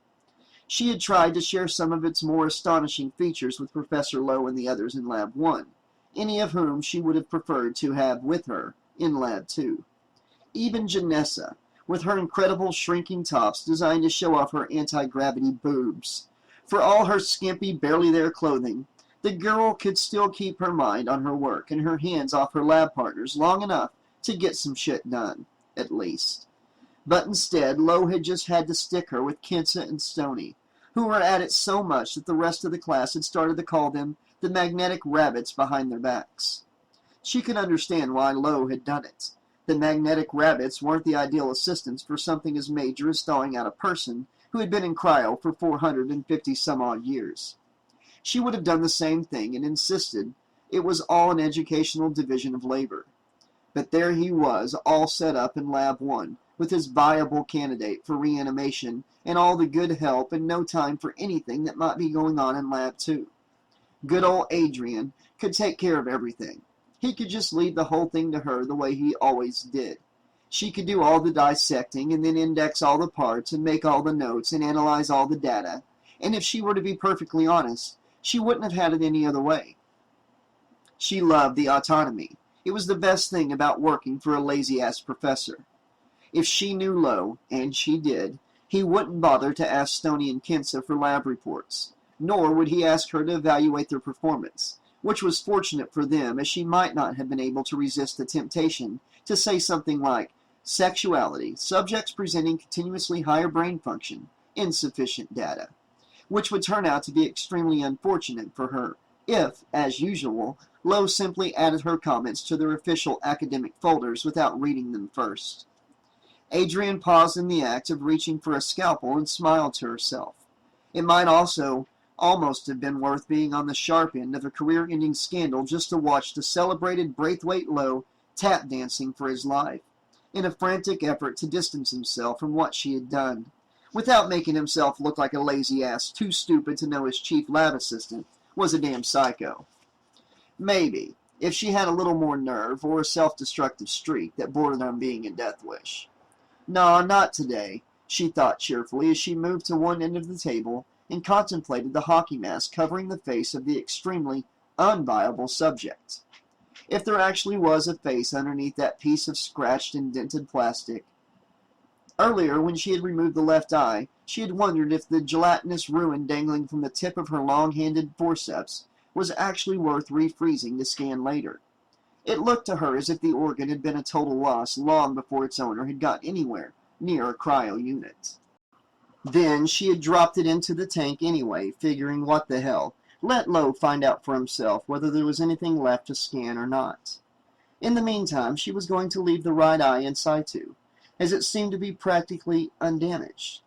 She had tried to share some of its more astonishing features with Professor Lowe and the others in Lab 1, any of whom she would have preferred to have with her in Lab 2. Even Janessa, with her incredible shrinking tops designed to show off her anti-gravity boobs. For all her skimpy, barely-there clothing, the girl could still keep her mind on her work and her hands off her lab partners long enough to get some shit done, at least. But instead, Lowe had just had to stick her with Kinsa and Stoney, who were at it so much that the rest of the class had started to call them the magnetic rabbits behind their backs. She could understand why Lowe had done it. The magnetic rabbits weren't the ideal assistants for something as major as thawing out a person who had been in cryo for 450-some-odd years. She would have done the same thing and insisted it was all an educational division of labor. But there he was, all set up in Lab 1, with his viable candidate for reanimation and all the good help and no time for anything that might be going on in Lab 2. Good old Adrian could take care of everything. He could just leave the whole thing to her the way he always did. She could do all the dissecting and then index all the parts and make all the notes and analyze all the data. And if she were to be perfectly honest, she wouldn't have had it any other way. She loved the autonomy. It was the best thing about working for a lazy-ass professor. If she knew Lowe, and she did, he wouldn't bother to ask Stoney and Kinsa for lab reports, nor would he ask her to evaluate their performance, which was fortunate for them, as she might not have been able to resist the temptation to say something like, sexuality, subjects presenting continuously higher brain function, insufficient data, which would turn out to be extremely unfortunate for her if, as usual, Lowe simply added her comments to their official academic folders without reading them first. Adrian paused in the act of reaching for a scalpel and smiled to herself. It might also almost have been worth being on the sharp end of a career-ending scandal just to watch the celebrated Braithwaite Lowe tap dancing for his life, in a frantic effort to distance himself from what she had done, without making himself look like a lazy ass too stupid to know his chief lab assistant was a damn psycho. Maybe, if she had a little more nerve or a self-destructive streak that bordered on being a death wish. No, not today, she thought cheerfully as she moved to one end of the table and contemplated the hockey mask covering the face of the extremely unviable subject. If there actually was a face underneath that piece of scratched and dented plastic. Earlier, when she had removed the left eye, She had wondered if the gelatinous ruin dangling from the tip of her long-handed forceps was actually worth refreezing to scan later. It looked to her as if the organ had been a total loss long before its owner had got anywhere near a cryo unit. Then she had dropped it into the tank anyway, figuring what the hell, let Lowe find out for himself whether there was anything left to scan or not. In the meantime, she was going to leave the right eye in situ, as it seemed to be practically undamaged.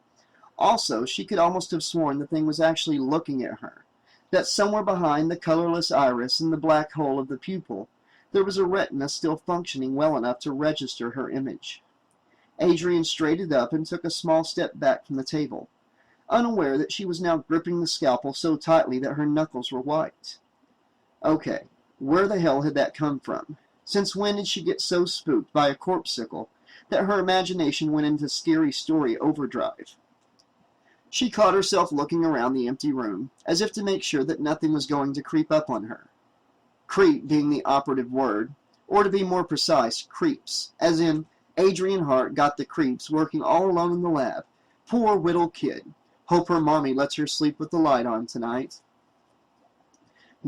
Also, she could almost have sworn the thing was actually looking at her, that somewhere behind the colorless iris and the black hole of the pupil, there was a retina still functioning well enough to register her image. Adrian straightened up and took a small step back from the table, unaware that she was now gripping the scalpel so tightly that her knuckles were white. Okay, where the hell had that come from? Since when did she get so spooked by a corpsicle that her imagination went into scary story overdrive? She caught herself looking around the empty room, as if to make sure that nothing was going to creep up on her. Creep being the operative word, or to be more precise, creeps, as in Adrian Hart got the creeps working all alone in the lab. Poor whittle kid. Hope her mommy lets her sleep with the light on tonight.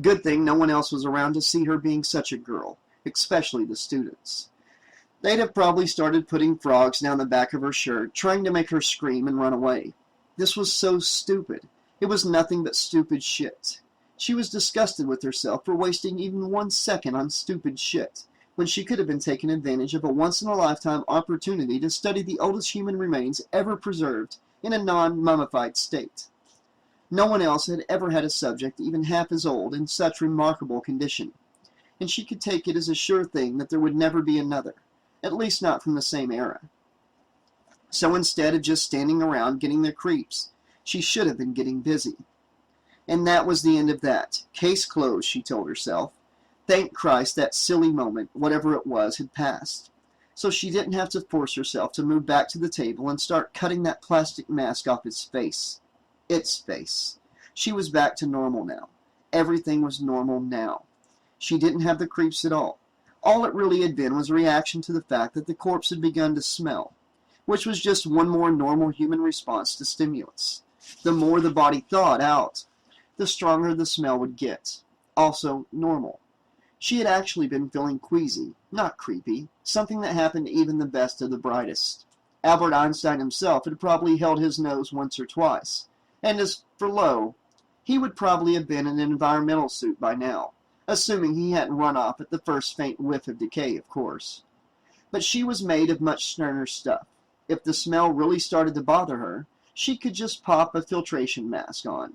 Good thing no one else was around to see her being such a girl, especially the students. They'd have probably started putting frogs down the back of her shirt, trying to make her scream and run away. This was so stupid. It was nothing but stupid shit. She was disgusted with herself for wasting even 1 second on stupid shit, when she could have been taking advantage of a once-in-a-lifetime opportunity to study the oldest human remains ever preserved in a non-mummified state. No one else had ever had a subject even half as old in such remarkable condition, and she could take it as a sure thing that there would never be another, at least not from the same era. So instead of just standing around getting the creeps, she should have been getting busy. And that was the end of that. Case closed, she told herself. Thank Christ that silly moment, whatever it was, had passed. So she didn't have to force herself to move back to the table and start cutting that plastic mask off its face. Its face. She was back to normal now. Everything was normal now. She didn't have the creeps at all. All it really had been was a reaction to the fact that the corpse had begun to smell, which was just one more normal human response to stimulus. The more the body thawed out, the stronger the smell would get. Also normal. She had actually been feeling queasy, not creepy, something that happened to even the best of the brightest. Albert Einstein himself had probably held his nose once or twice, and as for Lowe, he would probably have been in an environmental suit by now, assuming he hadn't run off at the first faint whiff of decay, of course. But she was made of much sterner stuff. If the smell really started to bother her, she could just pop a filtration mask on.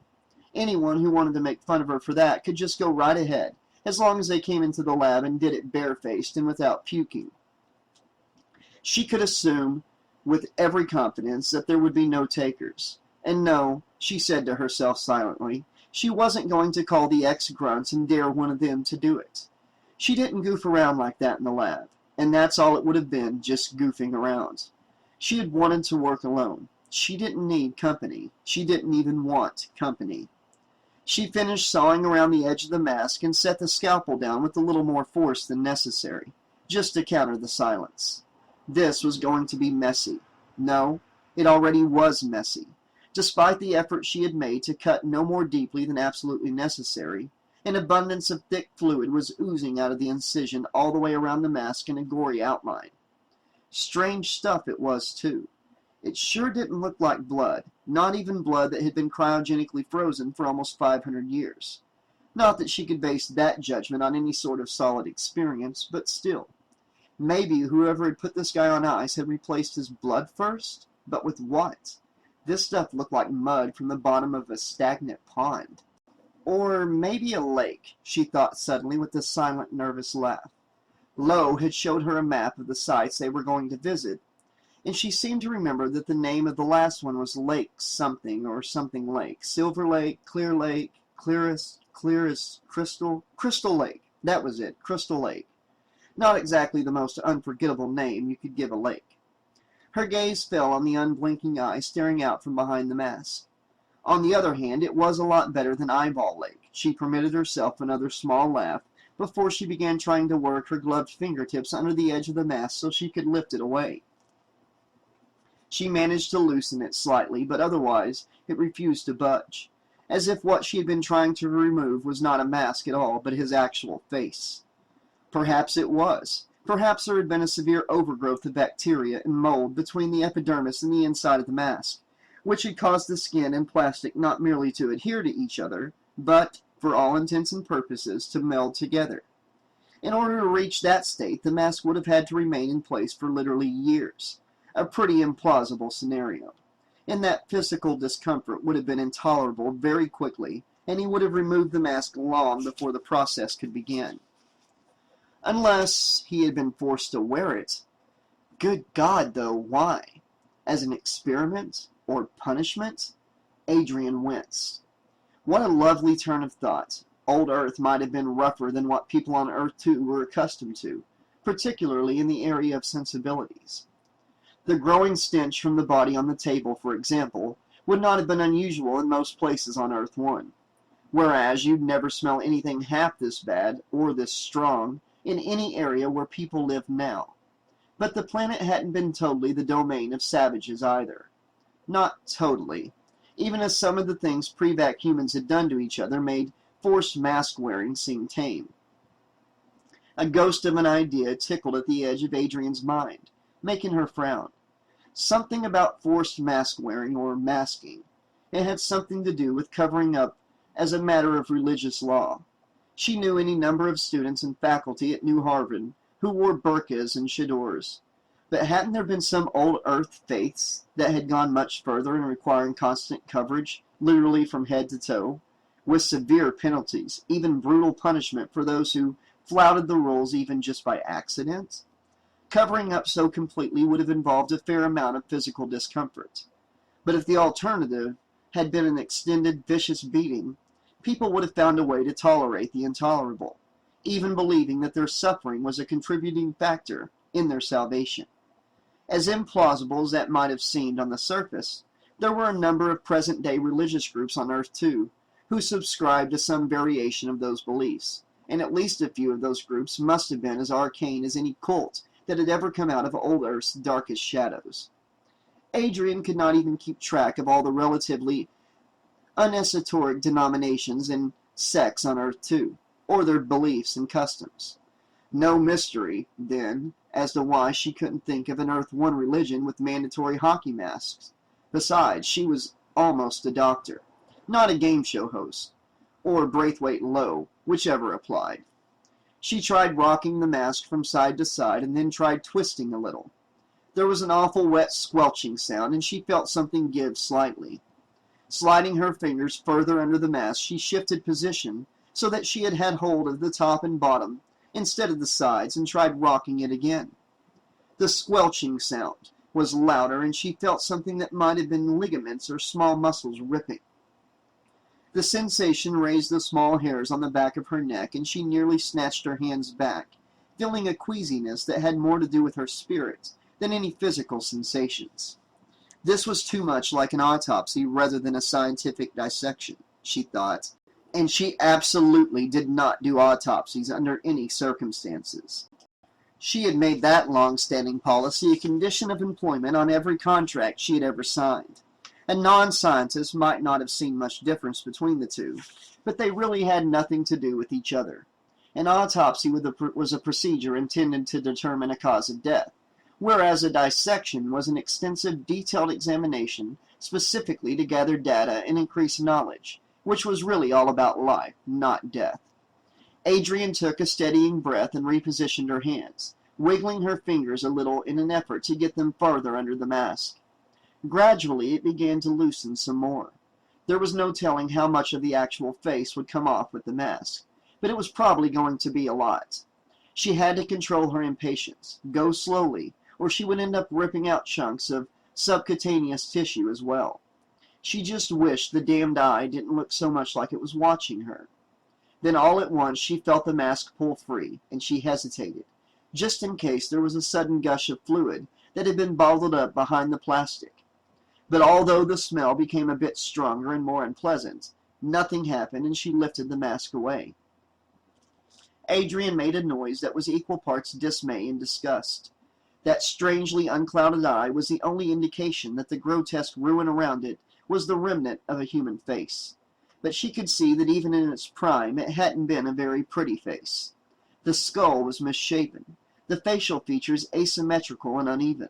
Anyone who wanted to make fun of her for that could just go right ahead, as long as they came into the lab and did it barefaced and without puking. She could assume, with every confidence, that there would be no takers. And no, she said to herself silently, she wasn't going to call the ex-grunts and dare one of them to do it. She didn't goof around like that in the lab, and that's all it would have been, just goofing around. She had wanted to work alone. She didn't need company. She didn't even want company. She finished sawing around the edge of the mask and set the scalpel down with a little more force than necessary, just to counter the silence. This was going to be messy. No, it already was messy. Despite the effort she had made to cut no more deeply than absolutely necessary, an abundance of thick fluid was oozing out of the incision all the way around the mask in a gory outline. Strange stuff it was, too. It sure didn't look like blood, not even blood that had been cryogenically frozen for almost 500 years. Not that she could base that judgment on any sort of solid experience, but still. Maybe whoever had put this guy on ice had replaced his blood first? But with what? This stuff looked like mud from the bottom of a stagnant pond. Or maybe a lake, she thought suddenly with a silent, nervous laugh. Lowe had showed her a map of the sites they were going to visit, and she seemed to remember that the name of the last one was Lake something or something Lake. Silver Lake, Clear Lake, Clearest, Crystal Lake. That was it, Crystal Lake. Not exactly the most unforgettable name you could give a lake. Her gaze fell on the unblinking eye staring out from behind the mask. On the other hand, it was a lot better than Eyeball Lake. She permitted herself another small laugh before she began trying to work her gloved fingertips under the edge of the mask so she could lift it away. She managed to loosen it slightly, but otherwise it refused to budge, as if what she had been trying to remove was not a mask at all, but his actual face. Perhaps it was. Perhaps there had been a severe overgrowth of bacteria and mold between the epidermis and the inside of the mask, which had caused the skin and plastic not merely to adhere to each other, but, for all intents and purposes, to meld together. In order to reach that state, the mask would have had to remain in place for literally years. A pretty implausible scenario. And that physical discomfort would have been intolerable very quickly, and he would have removed the mask long before the process could begin. Unless he had been forced to wear it. Good God, though, why? As an experiment? Or punishment? Adrian winced. What a lovely turn of thought. Old Earth might have been rougher than what people on Earth 2 were accustomed to, particularly in the area of sensibilities. The growing stench from the body on the table, for example, would not have been unusual in most places on Earth 1, whereas you'd never smell anything half this bad or this strong in any area where people live now. But the planet hadn't been totally the domain of savages either. Not totally, even as some of the things pre-vac humans had done to each other made forced mask-wearing seem tame. A ghost of an idea tickled at the edge of Adrian's mind, making her frown. Something about forced mask-wearing or masking. It had something to do with covering up as a matter of religious law. She knew any number of students and faculty at New Harvard who wore burqas and chadors. But hadn't there been some old Earth faiths that had gone much further in requiring constant coverage, literally from head to toe, with severe penalties, even brutal punishment for those who flouted the rules even just by accident? Covering up so completely would have involved a fair amount of physical discomfort. But if the alternative had been an extended, vicious beating, people would have found a way to tolerate the intolerable, even believing that their suffering was a contributing factor in their salvation. As implausible as that might have seemed on the surface, there were a number of present-day religious groups on Earth, too, who subscribed to some variation of those beliefs, and at least a few of those groups must have been as arcane as any cult that had ever come out of old Earth's darkest shadows. Adrian could not even keep track of all the relatively unesoteric denominations and sects on Earth 2, or their beliefs and customs. No mystery, then, as to why she couldn't think of an Earth 1 religion with mandatory hockey masks. Besides, she was almost a doctor, not a game show host, or Braithwaite Lowe, whichever applied. She tried rocking the mask from side to side and then tried twisting a little. There was an awful wet squelching sound, and she felt something give slightly. Sliding her fingers further under the mask, she shifted position so that she had hold of the top and bottom instead of the sides, and tried rocking it again. The squelching sound was louder, and she felt something that might have been ligaments or small muscles ripping. The sensation raised the small hairs on the back of her neck, and she nearly snatched her hands back, feeling a queasiness that had more to do with her spirit than any physical sensations. This was too much like an autopsy rather than a scientific dissection, she thought, and she absolutely did not do autopsies under any circumstances. She had made that long-standing policy a condition of employment on every contract she had ever signed. A non-scientist might not have seen much difference between the two, but they really had nothing to do with each other. An autopsy was a procedure intended to determine a cause of death, whereas a dissection was an extensive, detailed examination specifically to gather data and increase knowledge, which was really all about life, not death. Adrian took a steadying breath and repositioned her hands, wiggling her fingers a little in an effort to get them farther under the mask. Gradually, it began to loosen some more. There was no telling how much of the actual face would come off with the mask, but it was probably going to be a lot. She had to control her impatience, go slowly, or she would end up ripping out chunks of subcutaneous tissue as well. She just wished the damned eye didn't look so much like it was watching her. Then all at once she felt the mask pull free, and she hesitated, just in case there was a sudden gush of fluid that had been bottled up behind the plastic. But although the smell became a bit stronger and more unpleasant, nothing happened, and she lifted the mask away. Adrian made a noise that was equal parts dismay and disgust. That strangely unclouded eye was the only indication that the grotesque ruin around it was the remnant of a human face. But she could see that even in its prime it hadn't been a very pretty face. The skull was misshapen, the facial features asymmetrical and uneven,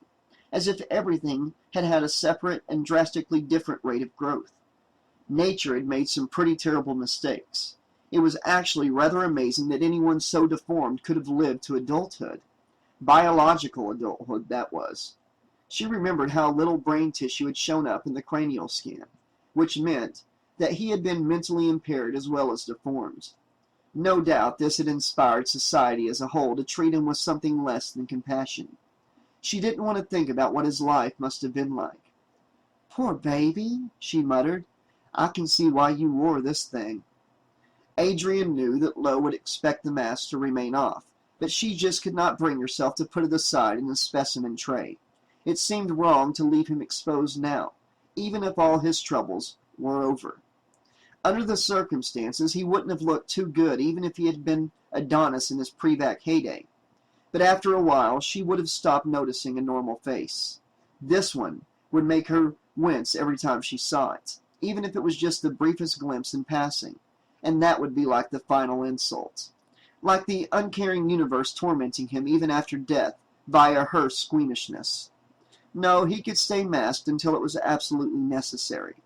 as if everything had had a separate and drastically different rate of growth. Nature had made some pretty terrible mistakes. It was actually rather amazing that anyone so deformed could have lived to adulthood. Biological adulthood, that was. She remembered how little brain tissue had shown up in the cranial scan, which meant that he had been mentally impaired as well as deformed. No doubt this had inspired society as a whole to treat him with something less than compassion. She didn't want to think about what his life must have been like. "Poor baby," she muttered. "I can see why you wore this thing." Adrian knew that Lo would expect the mask to remain off, but she just could not bring herself to put it aside in the specimen tray. It seemed wrong to leave him exposed now, even if all his troubles were over. Under the circumstances, he wouldn't have looked too good even if he had been Adonis in his pre-vac heyday. But after a while, she would have stopped noticing a normal face. This one would make her wince every time she saw it, even if it was just the briefest glimpse in passing, and that would be like the final insult. Like the uncaring universe tormenting him even after death via her squeamishness. No, he could stay masked until it was absolutely necessary.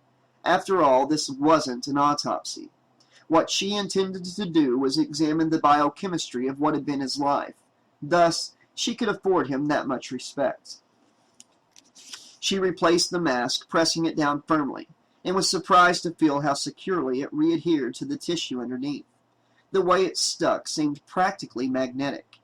After all, this wasn't an autopsy. What she intended to do was examine the biochemistry of what had been his life. Thus, she could afford him that much respect. She replaced the mask, pressing it down firmly, and was surprised to feel how securely it re-adhered to the tissue underneath. The way it stuck seemed practically magnetic.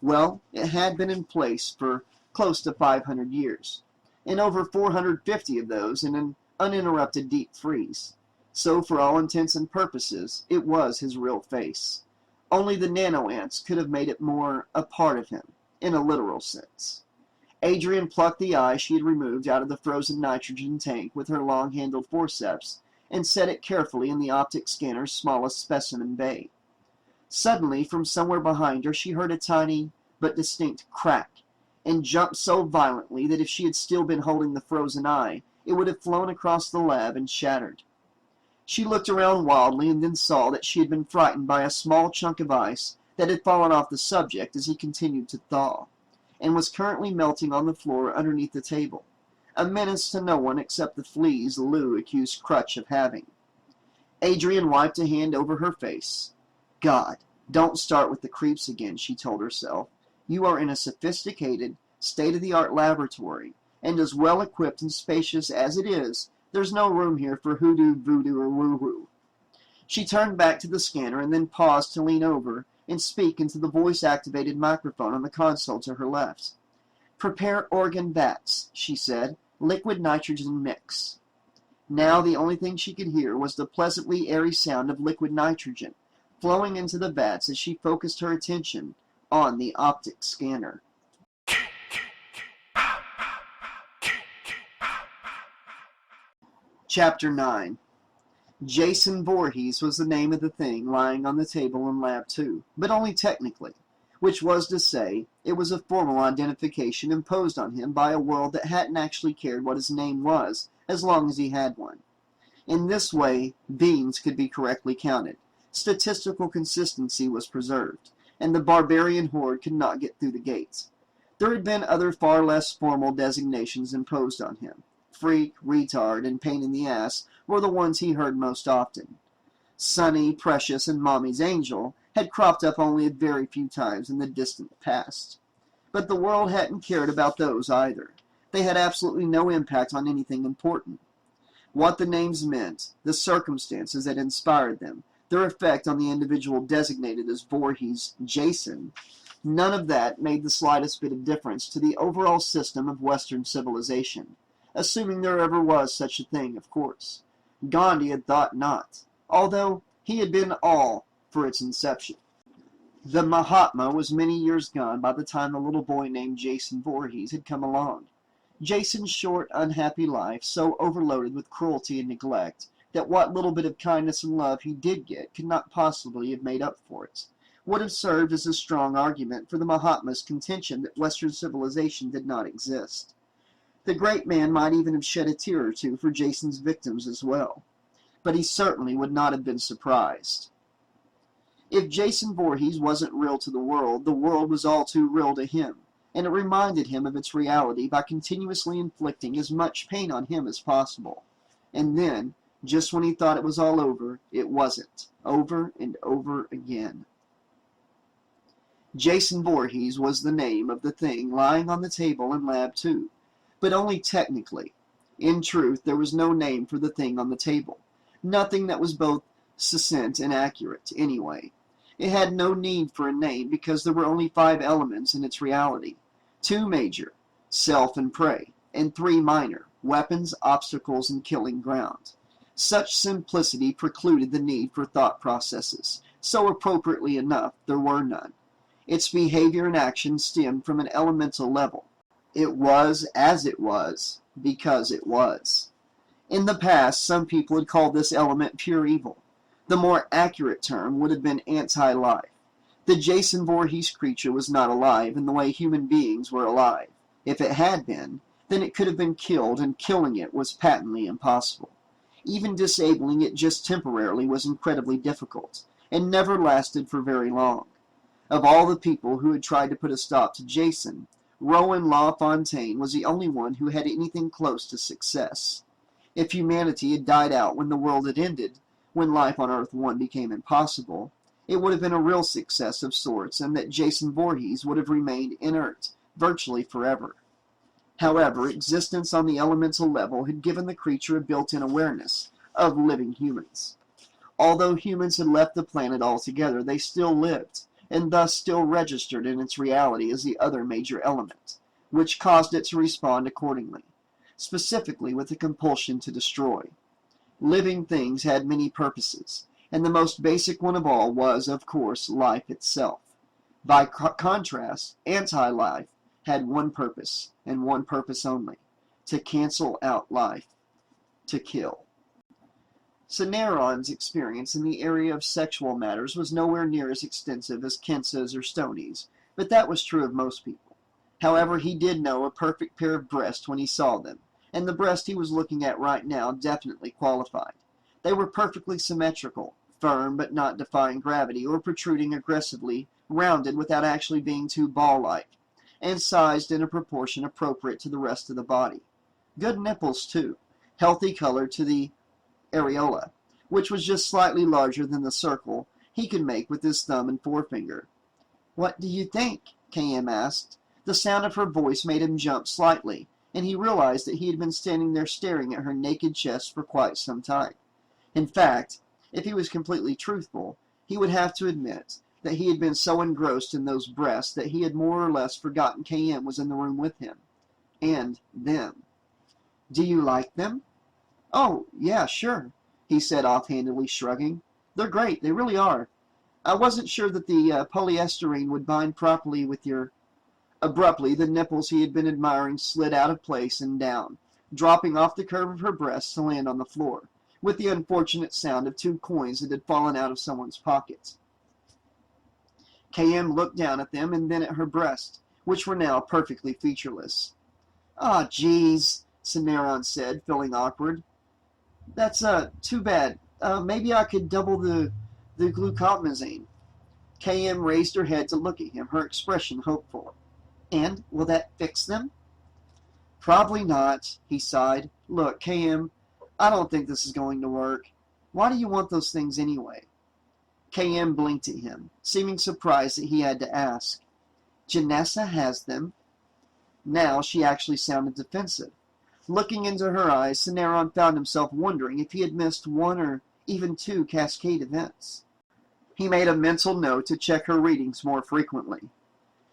Well, it had been in place for close to 500 years, and over 450 of those in an uninterrupted deep freeze. So for all intents and purposes, it was his real face. Only the nano-ants could have made it more a part of him, in a literal sense. Adrian plucked the eye she had removed out of the frozen nitrogen tank with her long-handled forceps and set it carefully in the optic scanner's smallest specimen bay. Suddenly, from somewhere behind her, she heard a tiny but distinct crack, and jumped so violently that if she had still been holding the frozen eye, it would have flown across the lab and shattered. She looked around wildly and then saw that she had been frightened by a small chunk of ice that had fallen off the subject as he continued to thaw, and was currently melting on the floor underneath the table, a menace to no one except the fleas Lou accused Crutch of having. Adrian wiped a hand over her face. "God, don't start with the creeps again," she told herself. "You are in a sophisticated, state-of-the-art laboratory, and as well-equipped and spacious as it is, there's no room here for hoodoo, voodoo, or woo-woo." She turned back to the scanner and then paused to lean over and speak into the voice-activated microphone on the console to her left. "Prepare organ vats," she said. "Liquid nitrogen mix." Now the only thing she could hear was the pleasantly airy sound of liquid nitrogen flowing into the vats as she focused her attention on the optic scanner. Chapter 9. Jason Voorhees was the name of the thing lying on the table in Lab 2, but only technically, which was to say, it was a formal identification imposed on him by a world that hadn't actually cared what his name was, as long as he had one. In this way, beings could be correctly counted, statistical consistency was preserved, and the barbarian horde could not get through the gates. There had been other far less formal designations imposed on him. Freak, retard, and pain in the ass were the ones he heard most often. Sonny, Precious, and Mommy's Angel had cropped up only a very few times in the distant past. But the world hadn't cared about those either. They had absolutely no impact on anything important. What the names meant, the circumstances that inspired them, their effect on the individual designated as Voorhees Jason, none of that made the slightest bit of difference to the overall system of Western civilization. Assuming there ever was such a thing, of course. Gandhi had thought not, although he had been all for its inception. The Mahatma was many years gone by the time the little boy named Jason Voorhees had come along. Jason's short, unhappy life, so overloaded with cruelty and neglect, that what little bit of kindness and love he did get could not possibly have made up for it, would have served as a strong argument for the Mahatma's contention that Western civilization did not exist. The great man might even have shed a tear or two for Jason's victims as well, but he certainly would not have been surprised. If Jason Voorhees wasn't real to the world was all too real to him, and it reminded him of its reality by continuously inflicting as much pain on him as possible. And then, just when he thought it was all over, it wasn't, over and over again. Jason Voorhees was the name of the thing lying on the table in Lab 2, but only technically. In truth, there was no name for the thing on the table. Nothing that was both succinct and accurate, anyway. It had no need for a name because there were only 5 elements in its reality. 2 major, self and prey, and 3 minor, weapons, obstacles, and killing ground. Such simplicity precluded the need for thought processes, so appropriately enough, there were none. Its behavior and action stemmed from an elemental level. It was as it was, because it was. In the past, some people had called this element pure evil. The more accurate term would have been anti-life. The Jason Voorhees creature was not alive in the way human beings were alive. If it had been, then it could have been killed, and killing it was patently impossible. Even disabling it just temporarily was incredibly difficult, and never lasted for very long. Of all the people who had tried to put a stop to Jason, Rowan LaFontaine was the only one who had anything close to success. If humanity had died out when the world had ended, when life on Earth 1 became impossible, it would have been a real success of sorts, and that Jason Voorhees would have remained inert virtually forever. However, existence on the elemental level had given the creature a built-in awareness of living humans. Although humans had left the planet altogether, they still lived, and thus still registered in its reality as the other major element, which caused it to respond accordingly, specifically with the compulsion to destroy. Living things had many purposes, and the most basic one of all was, of course, life itself. By contrast, anti-life had one purpose, and one purpose only: to cancel out life, to kill. Cineron's experience in the area of sexual matters was nowhere near as extensive as Kensa's or Stoney's, but that was true of most people. However, he did know a perfect pair of breasts when he saw them, and the breast he was looking at right now definitely qualified. They were perfectly symmetrical, firm but not defying gravity or protruding aggressively, rounded without actually being too ball-like, and sized in a proportion appropriate to the rest of the body. Good nipples, too, healthy color to the areola, which was just slightly larger than the circle he could make with his thumb and forefinger. "What do you think?" K.M. asked. The sound of her voice made him jump slightly, and he realized that he had been standing there staring at her naked chest for quite some time. In fact, if he was completely truthful, he would have to admit that he had been so engrossed in those breasts that he had more or less forgotten K.M. was in the room with him. And them. "Do you like them?" "Oh, yeah, sure," he said offhandedly, shrugging. "They're great, they really are. I wasn't sure that the polyesterine would bind properly with your..." Abruptly, the nipples he had been admiring slid out of place and down, dropping off the curve of her breast to land on the floor, with the unfortunate sound of 2 coins that had fallen out of someone's pocket. K.M. looked down at them and then at her breast, which were now perfectly featureless. "Ah, geez," Cineron said, feeling awkward. "That's, too bad. Maybe I could double the glucosamine." K.M. raised her head to look at him, her expression hopeful. "And will that fix them?" "Probably not," he sighed. "Look, K.M., I don't think this is going to work. Why do you want those things anyway?" K.M. blinked at him, seeming surprised that he had to ask. "Janessa has them." Now she actually sounded defensive. Looking into her eyes, Cineron found himself wondering if he had missed 1 or even 2 cascade events. He made a mental note to check her readings more frequently.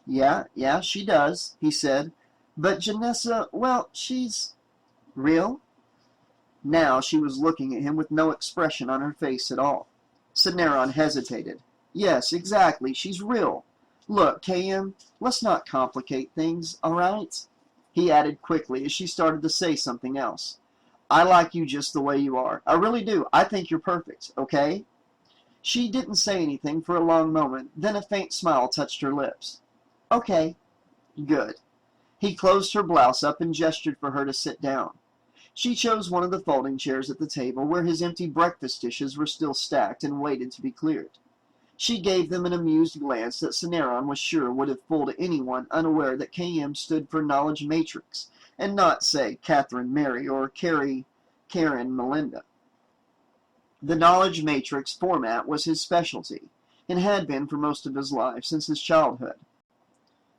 Yeah, she does," he said. "But Janessa, well, she's..." "Real?" Now she was looking at him with no expression on her face at all. Cineron hesitated. "Yes, exactly, she's real. Look, K.M., let's not complicate things, all right?" He added quickly as she started to say something else. "I like you just the way you are. I really do. I think you're perfect, okay?" She didn't say anything for a long moment, then a faint smile touched her lips. Okay. Good. He closed her blouse up and gestured for her to sit down. She chose one of the folding chairs at the table where his empty breakfast dishes were still stacked and waited to be cleared. She gave them an amused glance that Cineron was sure would have fooled anyone unaware that KM stood for Knowledge Matrix, and not, say, Catherine Mary or Karen Melinda. The Knowledge Matrix format was his specialty, and had been for most of his life since his childhood.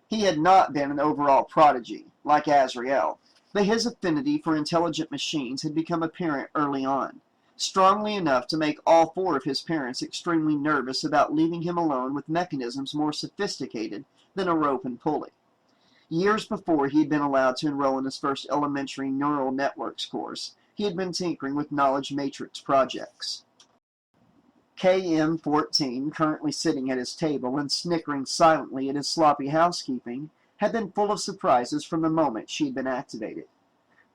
He had not been an overall prodigy, like Azrael, but his affinity for intelligent machines had become apparent early on, strongly enough to make all four of his parents extremely nervous about leaving him alone with mechanisms more sophisticated than a rope and pulley. Years before he had been allowed to enroll in his first elementary neural networks course, he had been tinkering with Knowledge Matrix projects. KM-14, currently sitting at his table and snickering silently at his sloppy housekeeping, had been full of surprises from the moment she had been activated.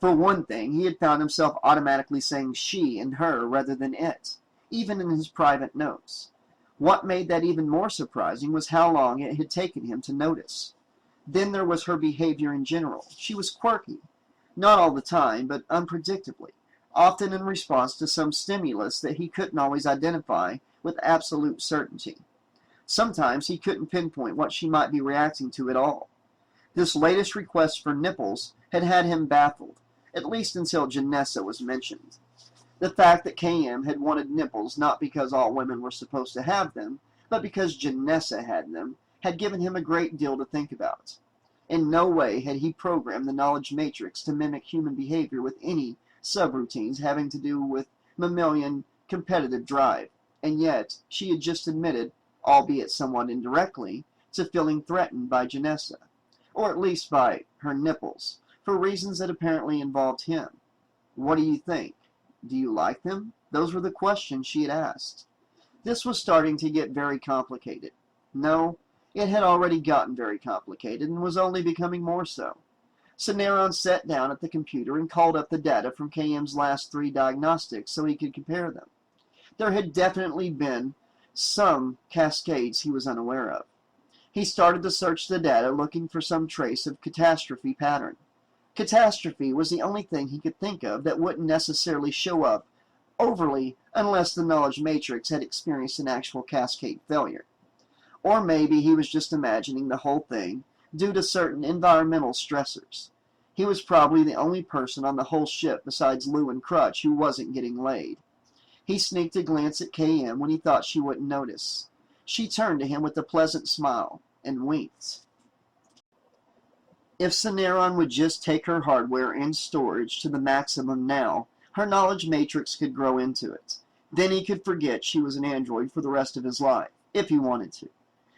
For one thing, he had found himself automatically saying she and her rather than it, even in his private notes. What made that even more surprising was how long it had taken him to notice. Then there was her behavior in general. She was quirky. Not all the time, but unpredictably, often in response to some stimulus that he couldn't always identify with absolute certainty. Sometimes he couldn't pinpoint what she might be reacting to at all. This latest request for nipples had had him baffled, at least until Janessa was mentioned. The fact that KM had wanted nipples not because all women were supposed to have them, but because Janessa had them, had given him a great deal to think about. In no way had he programmed the Knowledge Matrix to mimic human behavior with any subroutines having to do with mammalian competitive drive, and yet she had just admitted, albeit somewhat indirectly, to feeling threatened by Janessa, or at least by her nipples, for reasons that apparently involved him. What do you think? Do you like them? Those were the questions she had asked. This was starting to get very complicated. No, it had already gotten very complicated and was only becoming more so. Cineron sat down at the computer and called up the data from KM's last 3 diagnostics so he could compare them. There had definitely been some cascades he was unaware of. He started to search the data looking for some trace of catastrophe pattern. Catastrophe was the only thing he could think of that wouldn't necessarily show up overly unless the Knowledge Matrix had experienced an actual cascade failure. Or maybe he was just imagining the whole thing due to certain environmental stressors. He was probably the only person on the whole ship besides Lou and Crutch who wasn't getting laid. He sneaked a glance at KM when he thought she wouldn't notice. She turned to him with a pleasant smile and winked. If Cineron would just take her hardware and storage to the maximum now, her Knowledge Matrix could grow into it. Then he could forget she was an android for the rest of his life, if he wanted to.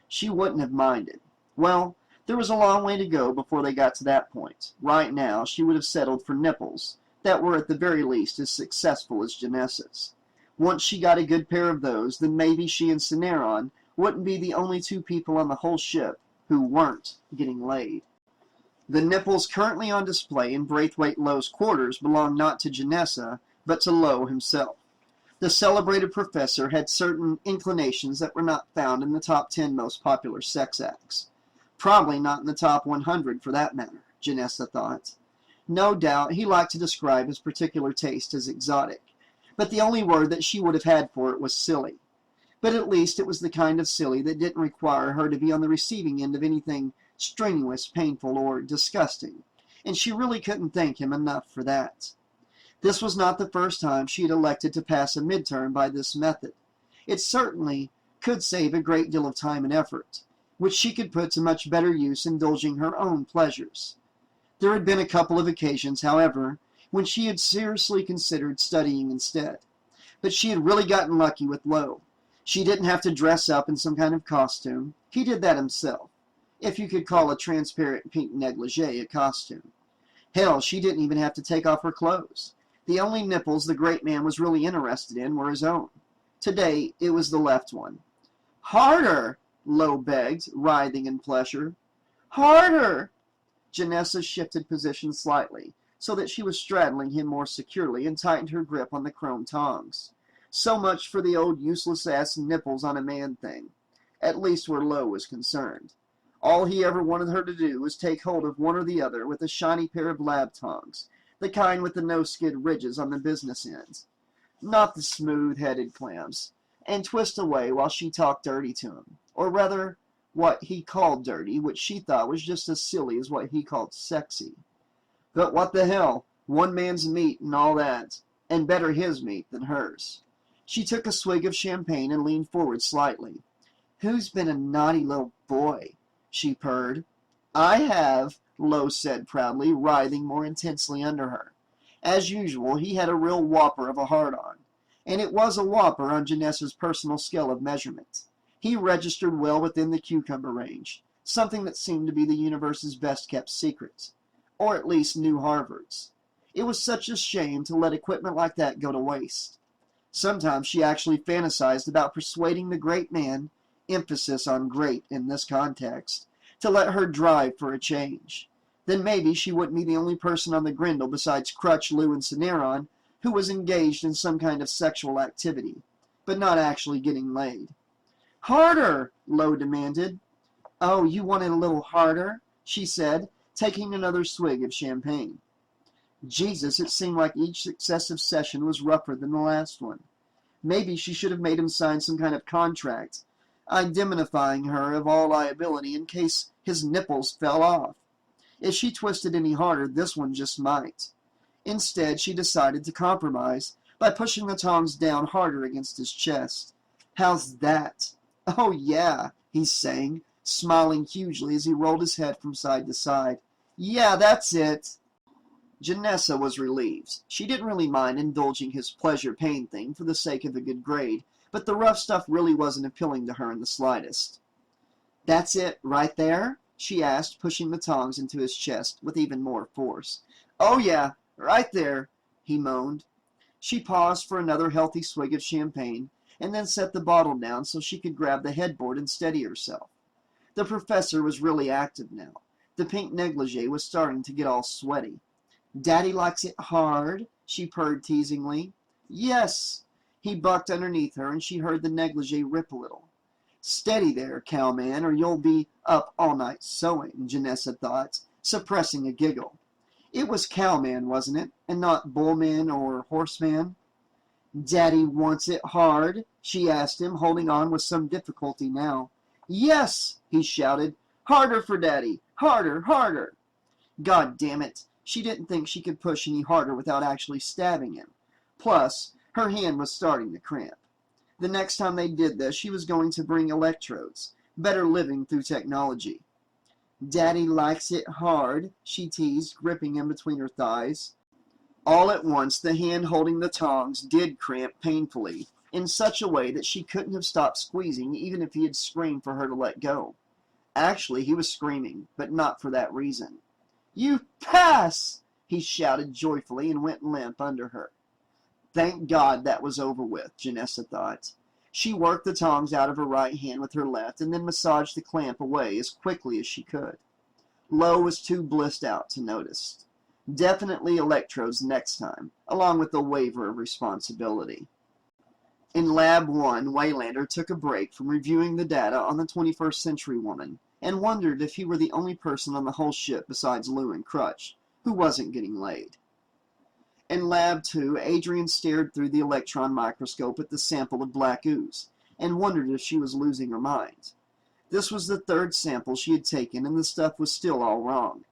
She wouldn't have minded. Well, there was a long way to go before they got to that point. Right now, she would have settled for nipples that were at the very least as successful as Janessa's. Once she got a good pair of those, then maybe she and Cineron wouldn't be the only 2 people on the whole ship who weren't getting laid. The nipples currently on display in Braithwaite Lowe's quarters belonged not to Janessa, but to Lowe himself. The celebrated professor had certain inclinations that were not found in the top 10 most popular sex acts. Probably not in the top 100 for that matter, Janessa thought. No doubt he liked to describe his particular taste as exotic, but the only word that she would have had for it was silly. But at least it was the kind of silly that didn't require her to be on the receiving end of anything strenuous, painful, or disgusting, and she really couldn't thank him enough for that. This was not the first time she had elected to pass a midterm by this method. It certainly could save a great deal of time and effort, which she could put to much better use indulging her own pleasures. There had been a couple of occasions, however, when she had seriously considered studying instead. But she had really gotten lucky with Lowe. She didn't have to dress up in some kind of costume. He did that himself, if you could call a transparent pink negligee a costume. Hell, she didn't even have to take off her clothes. The only nipples the great man was really interested in were his own. Today, it was the left one. "Harder!" Lowe begged, writhing in pleasure. "Harder!" Janessa shifted position slightly, so that she was straddling him more securely and tightened her grip on the chrome tongs. So much for the old useless-ass nipples on a man thing, at least where Lo was concerned. All he ever wanted her to do was take hold of one or the other with a shiny pair of lab tongs, the kind with the no-skid ridges on the business ends, not the smooth-headed clams, and twist away while she talked dirty to him, or rather, what he called dirty, which she thought was just as silly as what he called sexy. But what the hell, one man's meat and all that, and better his meat than hers. She took a swig of champagne and leaned forward slightly. "Who's been a naughty little boy?" she purred. "I have," Lo said proudly, writhing more intensely under her. As usual, he had a real whopper of a hard-on, and it was a whopper on Janessa's personal scale of measurement. He registered well within the cucumber range, something that seemed to be the universe's best-kept secret, or at least New Harvard's. It was such a shame to let equipment like that go to waste. Sometimes she actually fantasized about persuading the great man, emphasis on great in this context, to let her drive for a change. Then maybe she wouldn't be the only person on the Grindel besides Crutch, Lou, and Cineron who was engaged in some kind of sexual activity, but not actually getting laid. "Harder!" Lo demanded. "Oh, you want it a little harder?" she said, taking another swig of champagne. Jesus, it seemed like each successive session was rougher than the last one. Maybe she should have made him sign some kind of contract, indemnifying her of all liability in case his nipples fell off. If she twisted any harder, this one just might. Instead, she decided to compromise by pushing the tongs down harder against his chest. "How's that?" "Oh, yeah," he sang, smiling hugely as he rolled his head from side to side. "Yeah, that's it." Janessa was relieved. She didn't really mind indulging his pleasure-pain thing for the sake of a good grade, but the rough stuff really wasn't appealing to her in the slightest. "That's it, right there?" she asked, pushing the tongs into his chest with even more force. "Oh, yeah, right there," he moaned. She paused for another healthy swig of champagne, and then set the bottle down so she could grab the headboard and steady herself. The professor was really active now. The pink negligee was starting to get all sweaty. "Daddy likes it hard," she purred teasingly. "Yes." He bucked underneath her, and she heard the negligee rip a little. "Steady there, cowman, or you'll be up all night sewing," Janessa thought, suppressing a giggle. It was cowman, wasn't it, and not bullman or horseman? "Daddy wants it hard?" she asked him, holding on with some difficulty now. "Yes," he shouted. "Harder for Daddy! Harder, harder!" God damn it! She didn't think she could push any harder without actually stabbing him. Plus, her hand was starting to cramp. The next time they did this, she was going to bring electrodes. Better living through technology. "Daddy likes it hard," she teased, gripping him between her thighs. All at once, the hand holding the tongs did cramp painfully, in such a way that she couldn't have stopped squeezing even if he had screamed for her to let go. Actually, he was screaming, but not for that reason. "You pass!" he shouted joyfully and went limp under her. Thank God that was over with, Janessa thought. She worked the tongs out of her right hand with her left and then massaged the clamp away as quickly as she could. Lo was too blissed out to notice. Definitely electrodes next time, along with a waiver of responsibility. In Lab 1, Waylander took a break from reviewing the data on the 21st Century Woman and wondered if he were the only person on the whole ship besides Lou and Crutch who wasn't getting laid. In Lab 2, Adrian stared through the electron microscope at the sample of black ooze and wondered if she was losing her mind. This was the third sample she had taken and the stuff was still all wrong.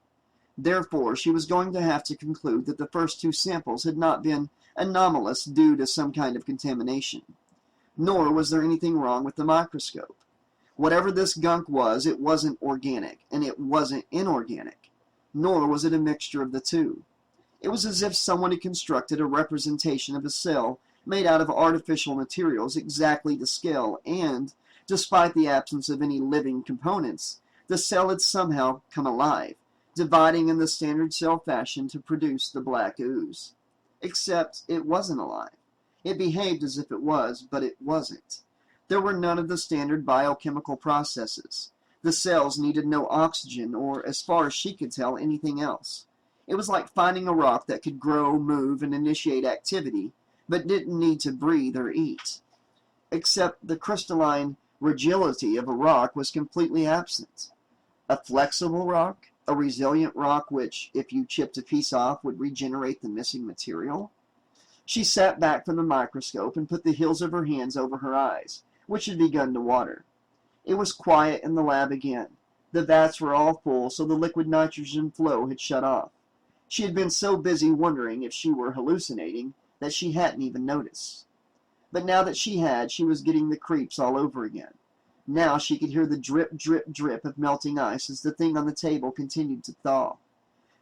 Therefore, she was going to have to conclude that the first two samples had not been anomalous due to some kind of contamination. Nor was there anything wrong with the microscope. Whatever this gunk was, it wasn't organic, and it wasn't inorganic. Nor was it a mixture of the two. It was as if someone had constructed a representation of a cell made out of artificial materials exactly to scale, and, despite the absence of any living components, the cell had somehow come alive, dividing in the standard cell fashion to produce the black ooze. Except it wasn't alive. It behaved as if it was, but it wasn't. There were none of the standard biochemical processes. The cells needed no oxygen or, as far as she could tell, anything else. It was like finding a rock that could grow, move, and initiate activity, but didn't need to breathe or eat. Except the crystalline rigidity of a rock was completely absent. A flexible rock, a resilient rock which, if you chipped a piece off, would regenerate the missing material. She sat back from the microscope and put the hills of her hands over her eyes, which had begun to water. It was quiet in the lab again. The vats were all full, so the liquid nitrogen flow had shut off. She had been so busy wondering if she were hallucinating that she hadn't even noticed. But now that she had, she was getting the creeps all over again. Now she could hear the drip, drip, drip of melting ice as the thing on the table continued to thaw.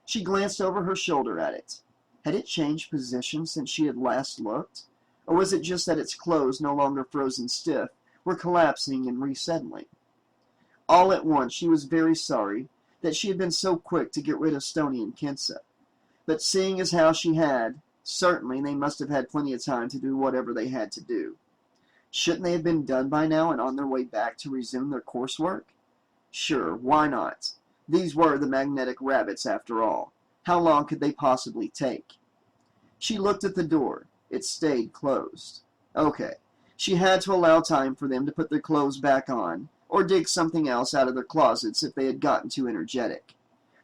She glanced over her shoulder at it. Had it changed position since she had last looked? Or was it just that its clothes, no longer frozen stiff, were collapsing and resettling? All at once she was very sorry that she had been so quick to get rid of Stoney and Kinsa. But seeing as how she had, certainly they must have had plenty of time to do whatever they had to do. Shouldn't they have been done by now and on their way back to resume their coursework? Sure, why not? These were the magnetic rabbits after all. How long could they possibly take? She looked at the door. It stayed closed. Okay, she had to allow time for them to put their clothes back on, or dig something else out of their closets if they had gotten too energetic.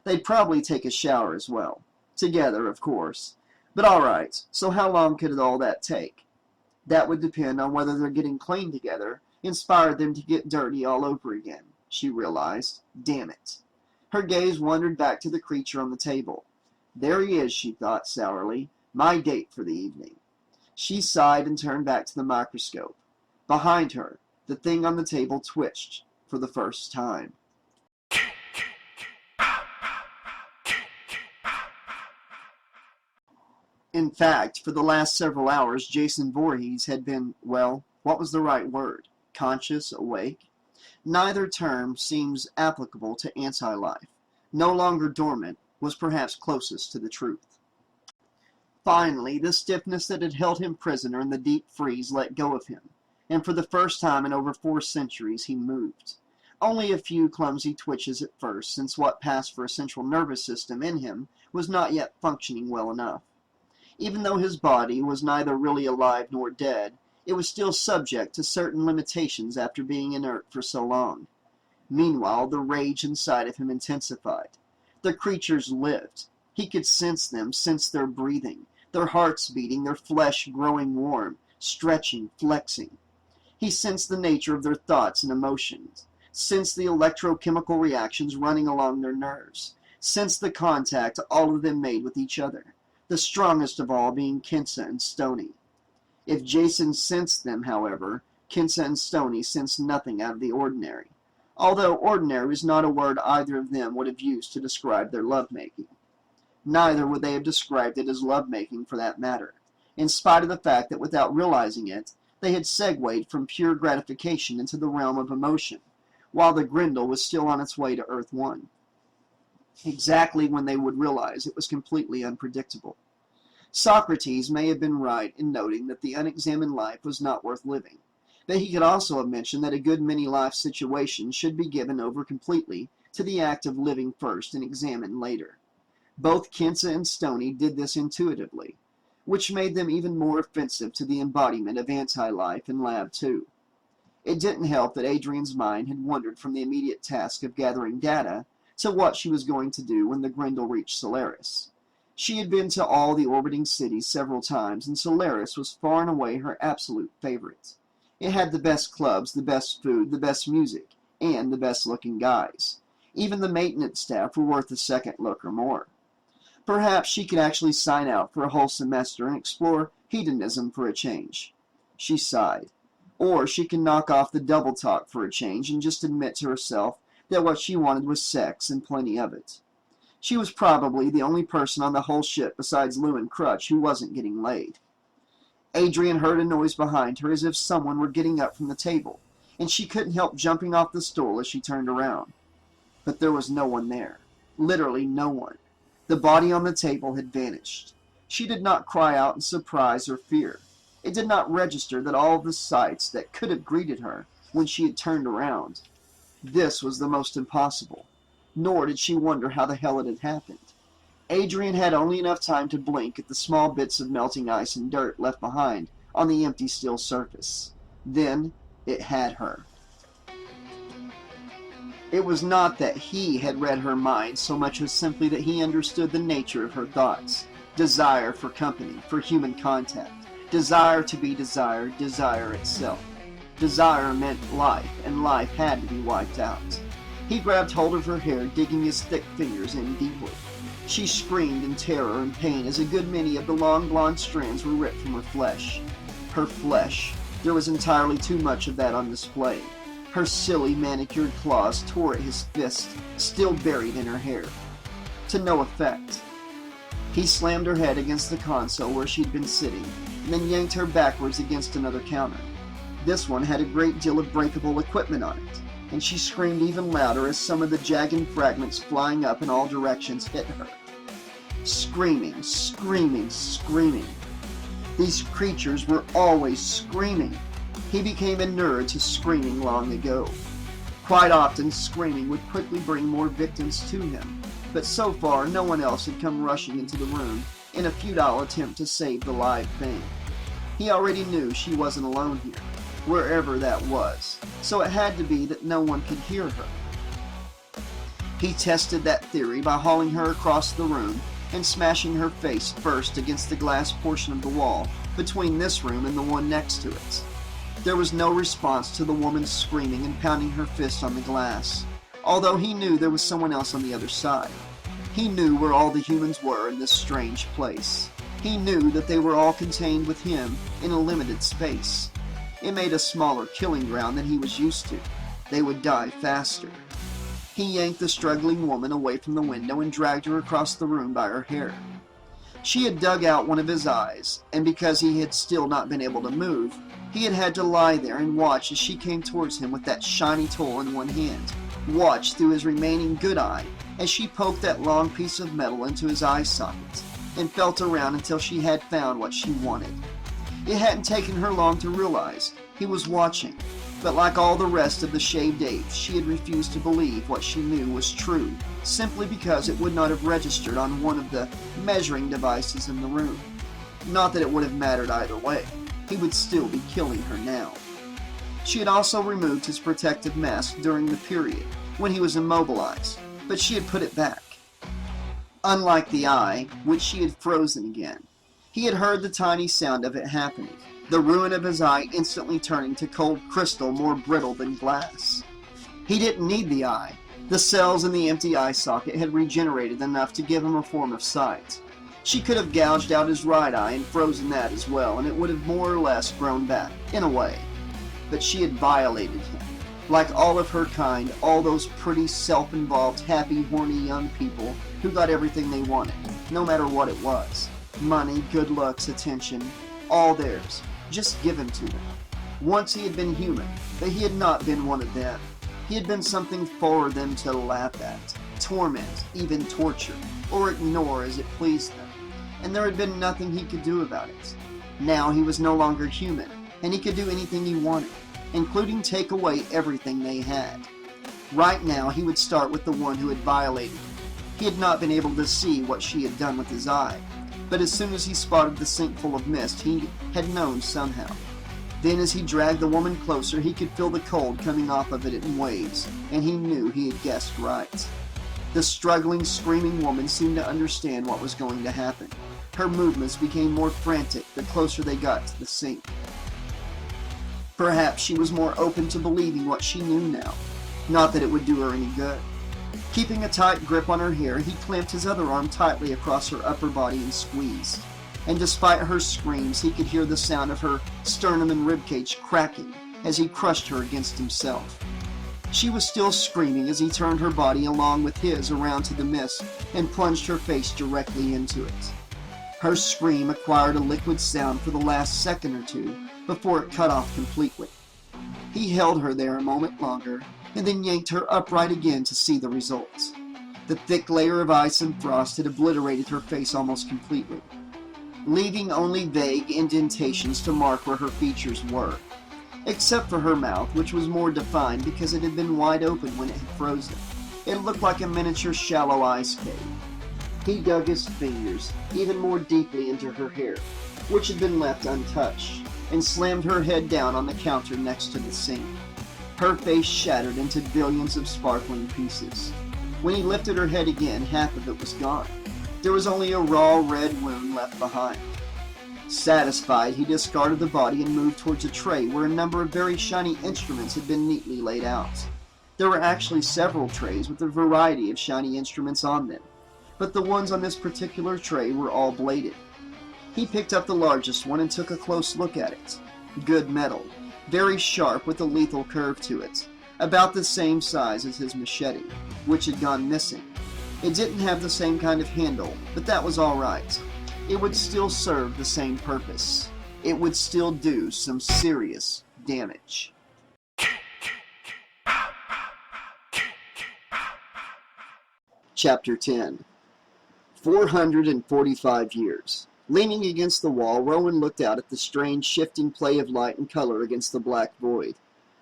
They'd probably take a shower as well. Together, of course. But all right, so how long could all that take? That would depend on whether their getting clean together inspired them to get dirty all over again, she realized. Damn it. Her gaze wandered back to the creature on the table. There he is, she thought sourly. My date for the evening. She sighed and turned back to the microscope. Behind her, the thing on the table twitched for the first time. In fact, for the last several hours, Jason Voorhees had been, well, what was the right word? Conscious, awake? Neither term seems applicable to anti-life. No longer dormant was perhaps closest to the truth. Finally, the stiffness that had held him prisoner in the deep freeze let go of him, and for the first time in over 4 centuries he moved. Only a few clumsy twitches at first, since what passed for a central nervous system in him was not yet functioning well enough. Even though his body was neither really alive nor dead, it was still subject to certain limitations after being inert for so long. Meanwhile, the rage inside of him intensified. The creatures lived. He could sense them, sense their breathing, their hearts beating, their flesh growing warm, stretching, flexing. He sensed the nature of their thoughts and emotions, sensed the electrochemical reactions running along their nerves, sensed the contact all of them made with each other, the strongest of all being Kinsa and Stoney. If Jason sensed them, however, Kinsa and Stoney sensed nothing out of the ordinary, although ordinary is not a word either of them would have used to describe their lovemaking. Neither would they have described it as lovemaking for that matter, in spite of the fact that without realizing it, they had segued from pure gratification into the realm of emotion, while the Grendel was still on its way to Earth 1. Exactly when they would realize it was completely unpredictable. Socrates may have been right in noting that the unexamined life was not worth living, but he could also have mentioned that a good many life situations should be given over completely to the act of living first and examined later. Both Kinsa and Stoney did this intuitively, which made them even more offensive to the embodiment of anti-life in Lab 2. It didn't help that Adrian's mind had wandered from the immediate task of gathering data to what she was going to do when the Grendel reached Solaris. She had been to all the orbiting cities several times, and Solaris was far and away her absolute favorite. It had the best clubs, the best food, the best music, and the best-looking guys. Even the maintenance staff were worth a second look or more. Perhaps she could actually sign out for a whole semester and explore hedonism for a change. She sighed. Or she could knock off the double talk for a change and just admit to herself that what she wanted was sex and plenty of it. She was probably the only person on the whole ship besides Lou and Crutch who wasn't getting laid. Adrian heard a noise behind her as if someone were getting up from the table, and she couldn't help jumping off the stool as she turned around. But there was no one there. Literally no one. The body on the table had vanished. She did not cry out in surprise or fear. It did not register that all of the sights that could have greeted her when she had turned around. This was the most impossible. Nor did she wonder how the hell it had happened. Adrian had only enough time to blink at the small bits of melting ice and dirt left behind on the empty steel surface. Then it had her. It was not that he had read her mind so much as simply that he understood the nature of her thoughts. Desire for company, for human contact. Desire to be desired, desire itself. Desire meant life, and life had to be wiped out. He grabbed hold of her hair, digging his thick fingers in deeply. She screamed in terror and pain as a good many of the long blonde strands were ripped from her flesh. Her flesh. There was entirely too much of that on display. Her silly manicured claws tore at his fist, still buried in her hair. To no effect. He slammed her head against the console where she'd been sitting, and then yanked her backwards against another counter. This one had a great deal of breakable equipment on it, and she screamed even louder as some of the jagged fragments flying up in all directions hit her. Screaming, screaming, screaming. These creatures were always screaming. He became inured to screaming long ago. Quite often, screaming would quickly bring more victims to him, but so far no one else had come rushing into the room in a futile attempt to save the live thing. He already knew she wasn't alone here, wherever that was, so it had to be that no one could hear her. He tested that theory by hauling her across the room and smashing her face first against the glass portion of the wall between this room and the one next to it. There was no response to the woman screaming and pounding her fist on the glass, although he knew there was someone else on the other side. He knew where all the humans were in this strange place. He knew that they were all contained with him in a limited space. It made a smaller killing ground than he was used to. They would die faster. He yanked the struggling woman away from the window and dragged her across the room by her hair. She had dug out one of his eyes, and because he had still not been able to move, he had had to lie there and watch as she came towards him with that shiny tool in one hand. Watch through his remaining good eye as she poked that long piece of metal into his eye socket and felt around until she had found what she wanted. It hadn't taken her long to realize he was watching, but like all the rest of the shaved apes, she had refused to believe what she knew was true, simply because it would not have registered on one of the measuring devices in the room. Not that it would have mattered either way. He would still be killing her now. She had also removed his protective mask during the period when he was immobilized, but she had put it back. Unlike the eye, which she had frozen again, he had heard the tiny sound of it happening, the ruin of his eye instantly turning to cold crystal more brittle than glass. He didn't need the eye. The cells in the empty eye socket had regenerated enough to give him a form of sight. She could have gouged out his right eye and frozen that as well, and it would have more or less grown back, in a way. But she had violated him. Like all of her kind, all those pretty, self-involved, happy, horny young people who got everything they wanted, no matter what it was. Money, good looks, attention, all theirs, just given to them. Once he had been human, but he had not been one of them. He had been something for them to laugh at, torment, even torture, or ignore as it pleased them. And there had been nothing he could do about it. Now he was no longer human, and he could do anything he wanted, including take away everything they had. Right now he would start with the one who had violated him. He had not been able to see what she had done with his eye, but as soon as he spotted the sink full of mist, he had known somehow. Then as he dragged the woman closer, he could feel the cold coming off of it in waves, and he knew he had guessed right. The struggling, screaming woman seemed to understand what was going to happen. Her movements became more frantic the closer they got to the sink. Perhaps she was more open to believing what she knew now. Not that it would do her any good. Keeping a tight grip on her hair, he clamped his other arm tightly across her upper body and squeezed. And despite her screams, he could hear the sound of her sternum and ribcage cracking as he crushed her against himself. She was still screaming as he turned her body along with his around to the mist and plunged her face directly into it. Her scream acquired a liquid sound for the last second or two before it cut off completely. He held her there a moment longer and then yanked her upright again to see the results. The thick layer of ice and frost had obliterated her face almost completely, leaving only vague indentations to mark where her features were, except for her mouth, which was more defined because it had been wide open when it had frozen. It looked like a miniature shallow ice cave. He dug his fingers even more deeply into her hair, which had been left untouched, and slammed her head down on the counter next to the sink. Her face shattered into billions of sparkling pieces. When he lifted her head again, half of it was gone. There was only a raw red wound left behind. Satisfied, he discarded the body and moved towards a tray where a number of very shiny instruments had been neatly laid out. There were actually several trays with a variety of shiny instruments on them, but the ones on this particular tray were all bladed. He picked up the largest one and took a close look at it. Good metal, very sharp with a lethal curve to it, about the same size as his machete, which had gone missing. It didn't have the same kind of handle, but that was all right. It would still serve the same purpose. It would still do some serious damage. Chapter 10. 445 years. Leaning against the wall, Rowan looked out at the strange shifting play of light and color against the black void.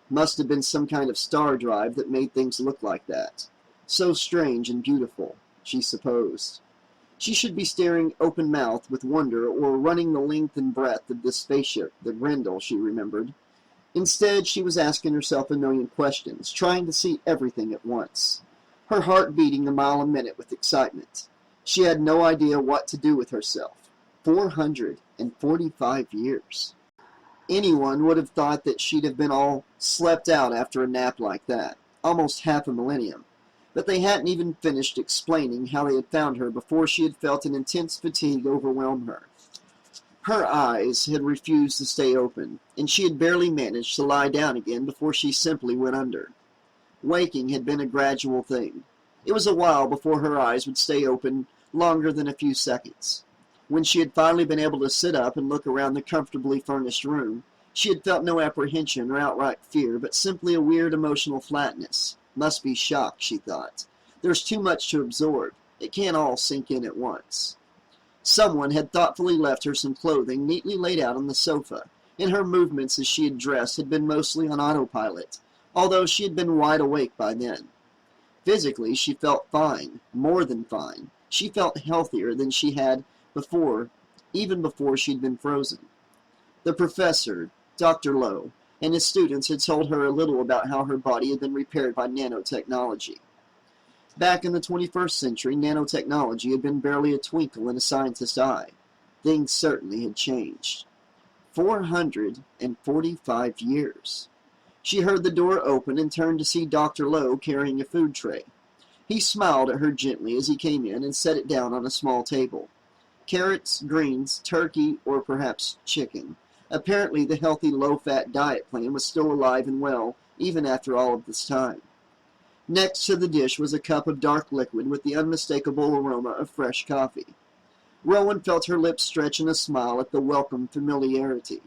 Must have been some kind of star drive that made things look like that. So strange and beautiful, she supposed. She should be staring open-mouthed with wonder or running the length and breadth of this spaceship, the Grendel, she remembered. Instead, she was asking herself a million questions, trying to see everything at once. Her heart beating a mile a minute with excitement. She had no idea what to do with herself. 445 years. Anyone would have thought that she'd have been all slept out after a nap like that, almost half a millennium. But they hadn't even finished explaining how they had found her before she had felt an intense fatigue overwhelm her. Her eyes had refused to stay open, and she had barely managed to lie down again before she simply went under. Waking had been a gradual thing. It was a while before her eyes would stay open longer than a few seconds. When she had finally been able to sit up and look around the comfortably furnished room, she had felt no apprehension or outright fear, but simply a weird emotional flatness. Must be shock, she thought. There's too much to absorb. It can't all sink in at once. Someone had thoughtfully left her some clothing neatly laid out on the sofa, and her movements as she had dressed had been mostly on autopilot, although she had been wide awake by then. Physically, she felt fine, more than fine. She felt healthier than she had before, even before she'd been frozen. The professor, Dr. Lowe, and his students had told her a little about how her body had been repaired by nanotechnology. Back in the 21st century, nanotechnology had been barely a twinkle in a scientist's eye. Things certainly had changed. 445 years. She heard the door open and turned to see Dr. Lowe carrying a food tray. He smiled at her gently as he came in and set it down on a small table. Carrots, greens, turkey, or perhaps chicken. Apparently the healthy low-fat diet plan was still alive and well, even after all of this time. Next to the dish was a cup of dark liquid with the unmistakable aroma of fresh coffee. Rowan felt her lips stretch in a smile at the welcome familiarity.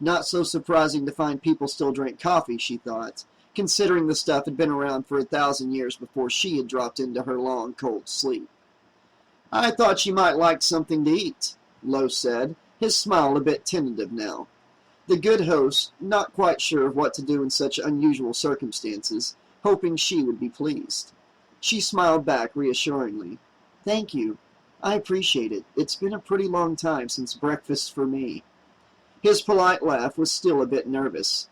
Not so surprising to find people still drink coffee, she thought, considering the stuff had been around for 1,000 years before she had dropped into her long, cold sleep. "I thought you might like something to eat," Lowe said, his smile a bit tentative now. The good host, not quite sure of what to do in such unusual circumstances, hoping she would be pleased. She smiled back reassuringly. "Thank you. I appreciate it. It's been a pretty long time since breakfast for me." His polite laugh was still a bit nervous.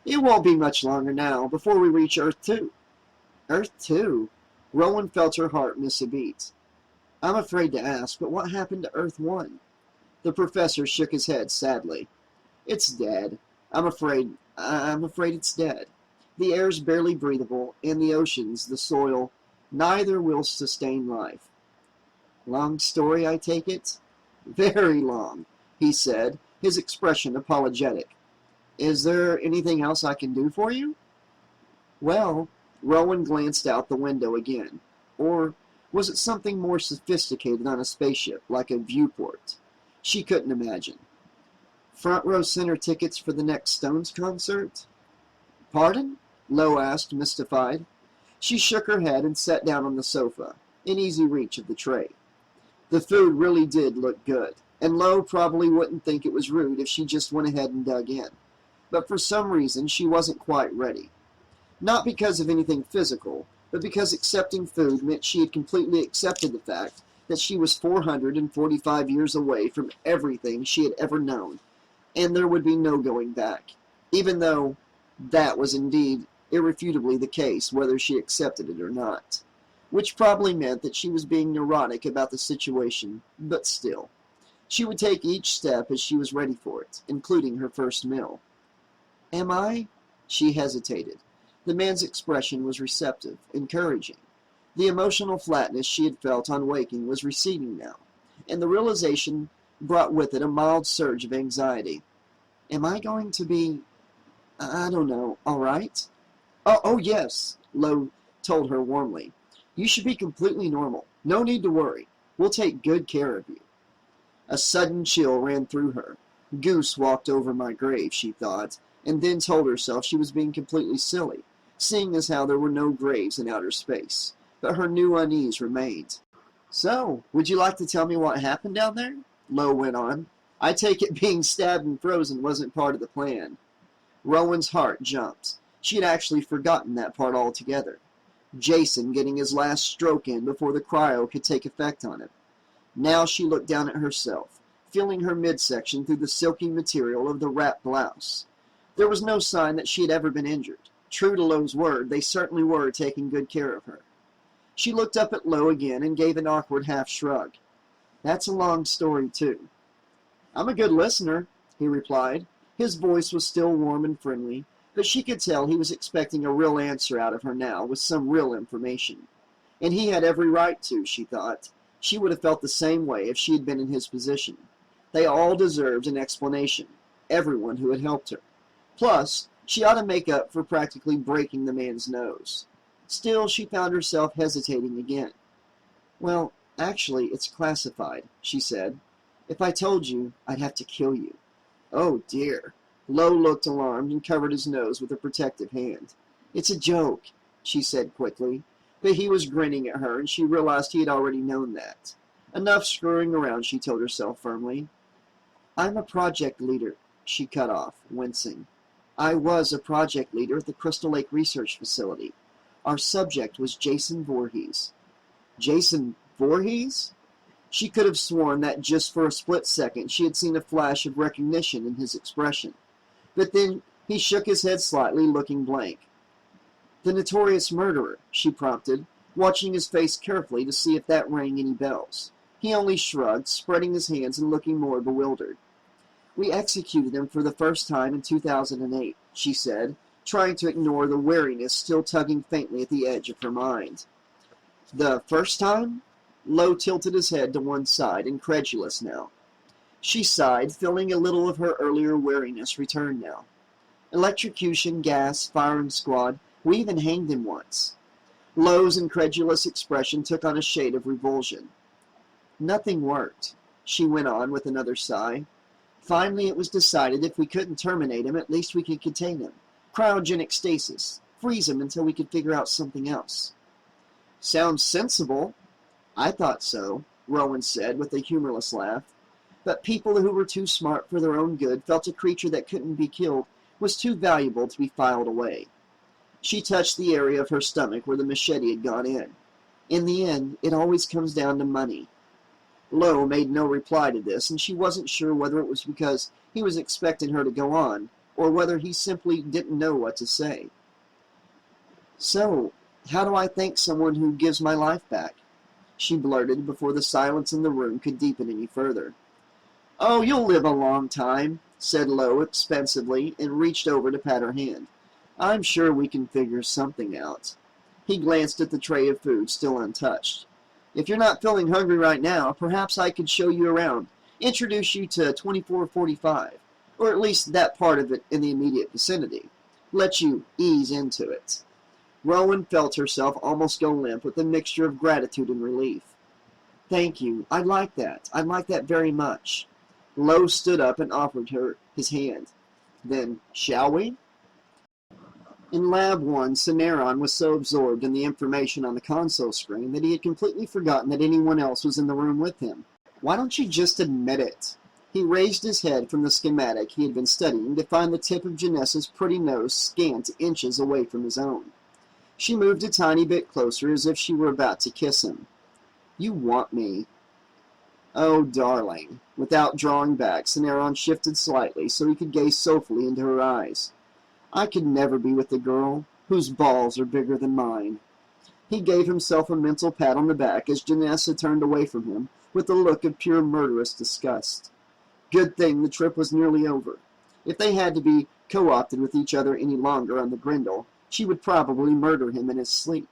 "It won't be much longer now, before we reach Earth 2. "Earth 2? Rowan felt her heart miss a beat. "I'm afraid to ask, but what happened to Earth 1? The professor shook his head sadly. "It's dead. I'm afraid it's dead. The air's barely breathable, and the oceans, the soil, neither will sustain life." "Long story, I take it?" "Very long," he said, his expression apologetic. "Is there anything else I can do for you?" "Well," Rowan glanced out the window again. Or was it something more sophisticated on a spaceship, like a viewport? She couldn't imagine. "Front row center tickets for the next Stones concert?" "Pardon?" Lowe asked, mystified. She shook her head and sat down on the sofa, in easy reach of the tray. The food really did look good, and Lowe probably wouldn't think it was rude if she just went ahead and dug in. But for some reason, she wasn't quite ready. Not because of anything physical, but because accepting food meant she had completely accepted the fact that she was 445 years away from everything she had ever known, and there would be no going back, even though that was indeed irrefutably the case, whether she accepted it or not, which probably meant that she was being neurotic about the situation, but still. She would take each step as she was ready for it, including her first meal. Am I? She hesitated. The man's expression was receptive, encouraging. The emotional flatness she had felt on waking was receding now, and the realization brought with it a mild surge of anxiety. Am I going to be, I don't know, all right? Oh, yes, Lo told her warmly. You should be completely normal. No need to worry. We'll take good care of you. A sudden chill ran through her. Goose walked over my grave, she thought, and then told herself she was being completely silly, seeing as how there were no graves in outer space. But her new unease remained. So, would you like to tell me what happened down there? Lo went on. I take it being stabbed and frozen wasn't part of the plan. Rowan's heart jumped. She had actually forgotten that part altogether. Jason getting his last stroke in before the cryo could take effect on him. Now she looked down at herself, feeling her midsection through the silky material of the wrap blouse. There was no sign that she had ever been injured. True to Lo's word, they certainly were taking good care of her. She looked up at Lo again and gave an awkward half-shrug. That's a long story, too. I'm a good listener, he replied. His voice was still warm and friendly, but she could tell he was expecting a real answer out of her now with some real information. And he had every right to, she thought. She would have felt the same way if she had been in his position. They all deserved an explanation, everyone who had helped her. Plus, she ought to make up for practically breaking the man's nose. Still, she found herself hesitating again. Well, actually, it's classified, she said. If I told you, I'd have to kill you. Oh, dear. Lo looked alarmed and covered his nose with a protective hand. It's a joke, she said quickly. But he was grinning at her, and she realized he had already known that. Enough screwing around, she told herself firmly. I'm a project leader, she cut off, wincing. I was a project leader at the Crystal Lake Research Facility. Our subject was Jason Voorhees. Jason Voorhees? She could have sworn that just for a split second she had seen a flash of recognition in his expression. But then he shook his head slightly, looking blank. The notorious murderer, she prompted, watching his face carefully to see if that rang any bells. He only shrugged, spreading his hands and looking more bewildered. We executed him for the first time in 2008, she said, trying to ignore the wariness still tugging faintly at the edge of her mind. The first time? Lo tilted his head to one side, incredulous now. She sighed, feeling a little of her earlier wariness return now. Electrocution, gas, firing squad, we even hanged him once. Lo's incredulous expression took on a shade of revulsion. Nothing worked, she went on with another sigh. Finally, it was decided if we couldn't terminate him, at least we could contain him. Cryogenic stasis. Freeze him until we could figure out something else. Sounds sensible. I thought so, Rowan said with a humorless laugh. But people who were too smart for their own good felt a creature that couldn't be killed was too valuable to be filed away. She touched the area of her stomach where the machete had gone in. In the end, it always comes down to money. Lo made no reply to this, and she wasn't sure whether it was because he was expecting her to go on, or whether he simply didn't know what to say. So, how do I thank someone who gives my life back? She blurted before the silence in the room could deepen any further. Oh, you'll live a long time, said Lo expensively, and reached over to pat her hand. I'm sure we can figure something out. He glanced at the tray of food, still untouched. If you're not feeling hungry right now, perhaps I could show you around, introduce you to 2445, or at least that part of it in the immediate vicinity. Let you ease into it. Rowan felt herself almost go limp with a mixture of gratitude and relief. Thank you. I'd like that. I'd like that very much. Lo stood up and offered her his hand. Then, shall we? In Lab 1, Soneron was so absorbed in the information on the console screen that he had completely forgotten that anyone else was in the room with him. Why don't you just admit it? He raised his head from the schematic he had been studying to find the tip of Janessa's pretty nose scant inches away from his own. She moved a tiny bit closer as if she were about to kiss him. You want me, Oh, darling. Without drawing back, Cineron shifted slightly so he could gaze soulfully into her eyes. I could never be with a girl whose balls are bigger than mine. He gave himself a mental pat on the back as Janessa turned away from him with a look of pure murderous disgust. Good thing the trip was nearly over. If they had to be co-opted with each other any longer on the Grendel, she would probably murder him in his sleep.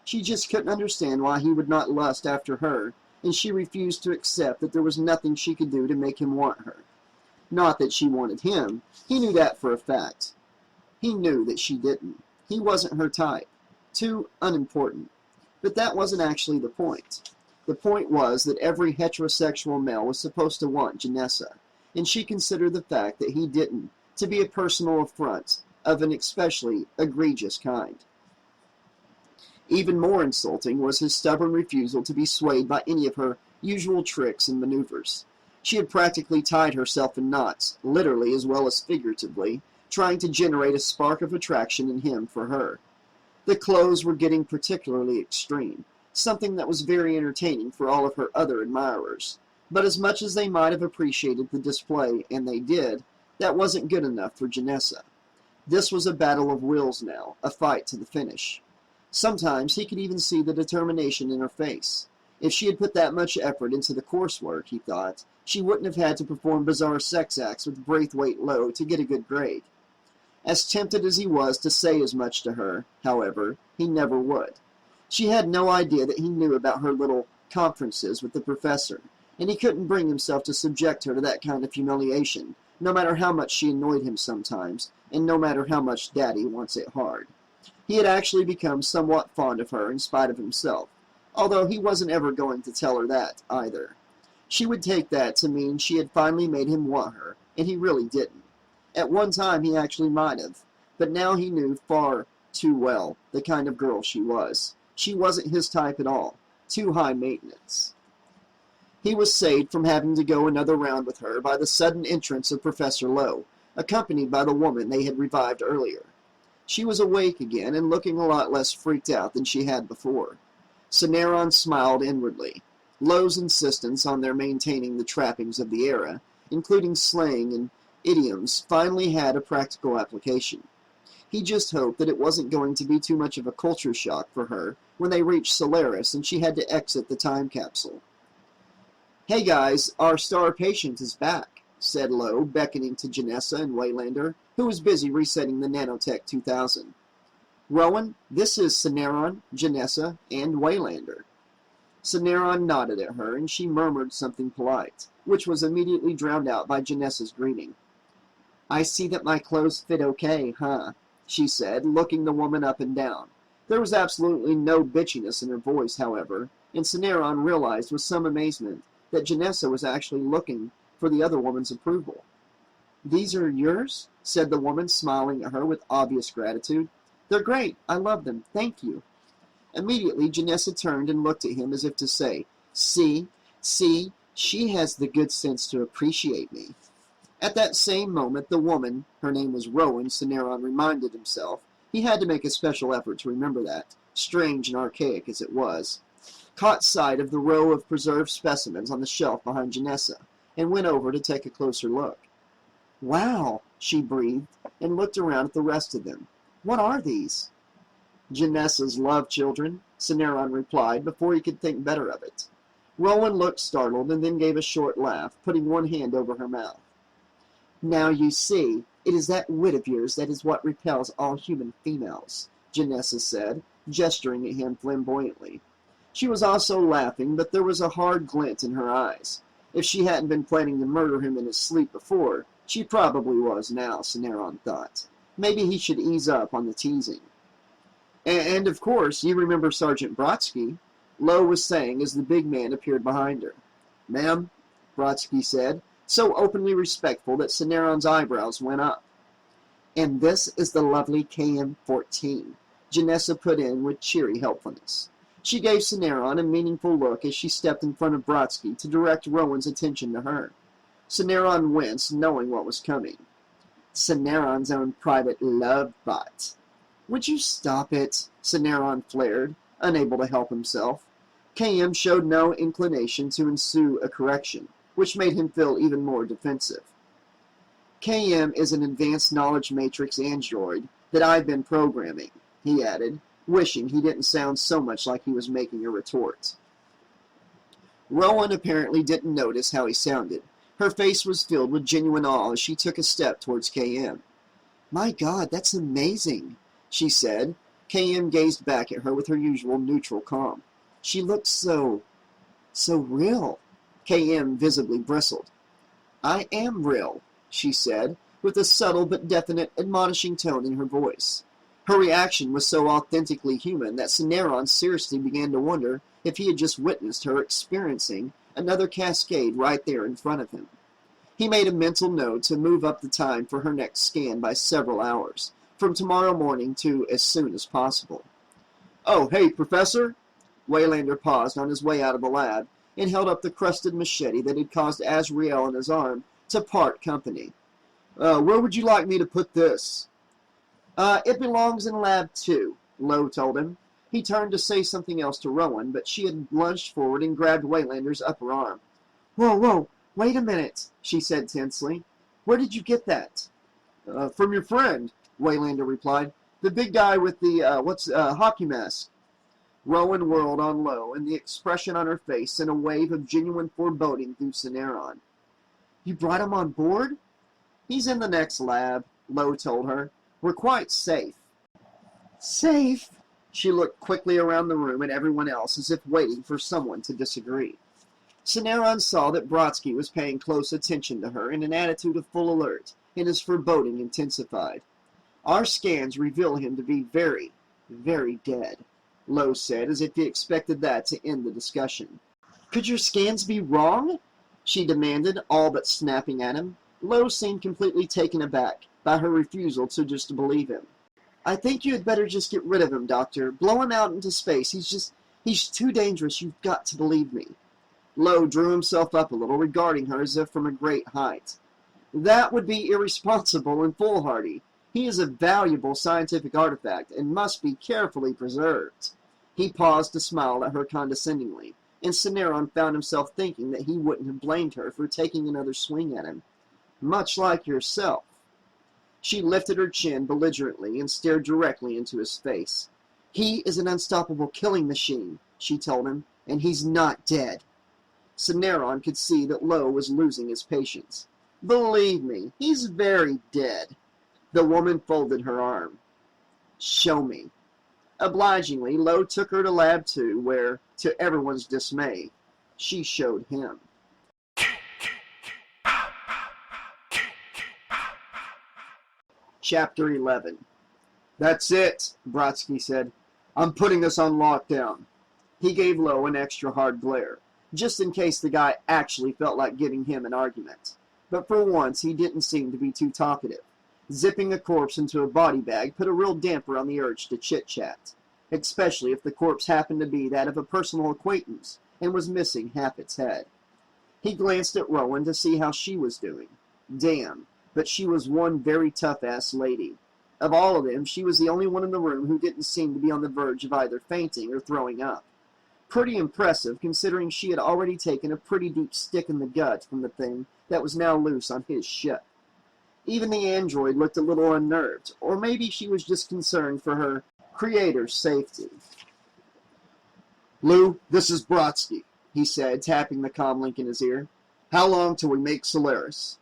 She just couldn't understand why he would not lust after her, and she refused to accept that there was nothing she could do to make him want her. Not that she wanted him. He knew that for a fact. He knew that she didn't. He wasn't her type. Too unimportant. But that wasn't actually the point. The point was that every heterosexual male was supposed to want Janessa, and she considered the fact that he didn't to be a personal affront of an especially egregious kind. Even more insulting was his stubborn refusal to be swayed by any of her usual tricks and maneuvers. She had practically tied herself in knots, literally as well as figuratively, trying to generate a spark of attraction in him for her. The clothes were getting particularly extreme, something that was very entertaining for all of her other admirers. But as much as they might have appreciated the display, and they did, that wasn't good enough for Janessa. This was a battle of wills now, a fight to the finish. Sometimes he could even see the determination in her face. If she had put that much effort into the coursework, he thought, she wouldn't have had to perform bizarre sex acts with Braithwaite Low to get a good grade. As tempted as he was to say as much to her, however, he never would. She had no idea that he knew about her little conferences with the professor, and he couldn't bring himself to subject her to that kind of humiliation, no matter how much she annoyed him sometimes, and no matter how much Daddy wants it hard. He had actually become somewhat fond of her in spite of himself, although he wasn't ever going to tell her that, either. She would take that to mean she had finally made him want her, and he really didn't. At one time he actually might have, but now he knew far too well the kind of girl she was. She wasn't his type at all. Too high maintenance. He was saved from having to go another round with her by the sudden entrance of Professor Lowe, accompanied by the woman they had revived earlier. She was awake again and looking a lot less freaked out than she had before. Cineron smiled inwardly. Lowe's insistence on their maintaining the trappings of the era, including slang and idioms, finally had a practical application. He just hoped that it wasn't going to be too much of a culture shock for her when they reached Solaris and she had to exit the time capsule. "Hey guys, our star patient is back," said Lowe, beckoning to Janessa and Waylander, who was busy resetting the Nanotech 2000. "Rowan, this is Cineron, Janessa, and Waylander." Cineron nodded at her, and she murmured something polite, which was immediately drowned out by Janessa's greeting. "I see that my clothes fit okay, huh?" she said, looking the woman up and down. There was absolutely no bitchiness in her voice, however, and Cineron realized with some amazement that Janessa was actually looking for the other woman's approval. "These are yours?" said the woman, smiling at her with obvious gratitude. "They're great. I love them. Thank you." Immediately, Janessa turned and looked at him as if to say, See, she has the good sense to appreciate me." At that same moment, the woman, her name was Rowan, Cineron reminded himself, he had to make a special effort to remember that, strange and archaic as it was, caught sight of the row of preserved specimens on the shelf behind Janessa, and went over to take a closer look. "Wow," she breathed, and looked around at the rest of them. "What are these?" "Janessa's love children," Cineron replied before he could think better of it. Rowan looked startled and then gave a short laugh, putting one hand over her mouth. "Now you see, it is that wit of yours that is what repels all human females," Janessa said, gesturing at him flamboyantly. She was also laughing, but there was a hard glint in her eyes. If she hadn't been planning to murder him in his sleep before, she probably was now, Cineron thought. Maybe he should ease up on the teasing. "And of course, you remember Sergeant Brodsky," Lowe was saying as the big man appeared behind her. "Ma'am," Brodsky said, so openly respectful that Cineron's eyebrows went up. "And this is the lovely KM-14, Janessa put in with cheery helpfulness. She gave Cineron a meaningful look as she stepped in front of Brodsky to direct Rowan's attention to her. Cineron winced, knowing what was coming. Cineron's own private love bot. "Would you stop it?" Cineron flared, unable to help himself. KM showed no inclination to ensue a correction, which made him feel even more defensive. KM is an advanced knowledge matrix android that I've been programming, he added, wishing he didn't sound so much like he was making a retort. Rowan apparently didn't notice how he sounded. Her face was filled with genuine awe as she took a step towards KM. "My God, that's amazing," she said. KM gazed back at her with her usual neutral calm. "She looks so real." KM visibly bristled. "I am real," she said, with a subtle but definite admonishing tone in her voice. Her reaction was so authentically human that Cineron seriously began to wonder if he had just witnessed her experiencing another cascade right there in front of him. He made a mental note to move up the time for her next scan by several hours, from tomorrow morning to as soon as possible. "Oh, hey, Professor!" Waylander paused on his way out of the lab and held up the crusted machete that had caused Azrael and his arm to part company. "Where would you like me to put this?" It belongs in Lab 2, Lowe told him. He turned to say something else to Rowan, but she had lunged forward and grabbed Waylander's upper arm. Whoa, wait a minute," she said tensely. "Where did you get that?" From your friend," Waylander replied. "The big guy with the, hockey mask." Rowan whirled on Lowe, and the expression on her face sent a wave of genuine foreboding through Cineron. "You brought him on board?" "He's in the next lab," Lowe told her. "We're quite safe." "Safe?" She looked quickly around the room at everyone else as if waiting for someone to disagree. Cineron saw that Brodsky was paying close attention to her in an attitude of full alert, and his foreboding intensified. "Our scans reveal him to be very, very dead," Lowe said, as if he expected that to end the discussion. "Could your scans be wrong?" she demanded, all but snapping at him. Lowe seemed completely taken aback by her refusal to just believe him. "I think you had better just get rid of him, Doctor. Blow him out into space. He's too dangerous. You've got to believe me." Lowe drew himself up a little, regarding her as if from a great height. "That would be irresponsible and foolhardy. He is a valuable scientific artifact and must be carefully preserved." He paused to smile at her condescendingly, and Cineron found himself thinking that he wouldn't have blamed her for taking another swing at him. "Much like yourself." She lifted her chin belligerently and stared directly into his face. "He is an unstoppable killing machine," she told him, "and he's not dead." Cineron could see that Lowe was losing his patience. "Believe me, he's very dead." The woman folded her arm. "Show me." Obligingly, Lowe took her to Lab 2, where, to everyone's dismay, she showed him. Chapter 11. "That's it," Brodsky said. "I'm putting us on lockdown." He gave Lowe an extra hard glare, just in case the guy actually felt like giving him an argument. But for once, he didn't seem to be too talkative. Zipping a corpse into a body bag put a real damper on the urge to chit-chat, especially if the corpse happened to be that of a personal acquaintance and was missing half its head. He glanced at Rowan to see how she was doing. Damn, but she was one very tough-ass lady. Of all of them, she was the only one in the room who didn't seem to be on the verge of either fainting or throwing up. Pretty impressive, considering she had already taken a pretty deep stick in the gut from the thing that was now loose on his ship. Even the android looked a little unnerved, or maybe she was just concerned for her creator's safety. "Lou, this is Brodsky," he said, tapping the comlink in his ear. "How long till we make Solaris?"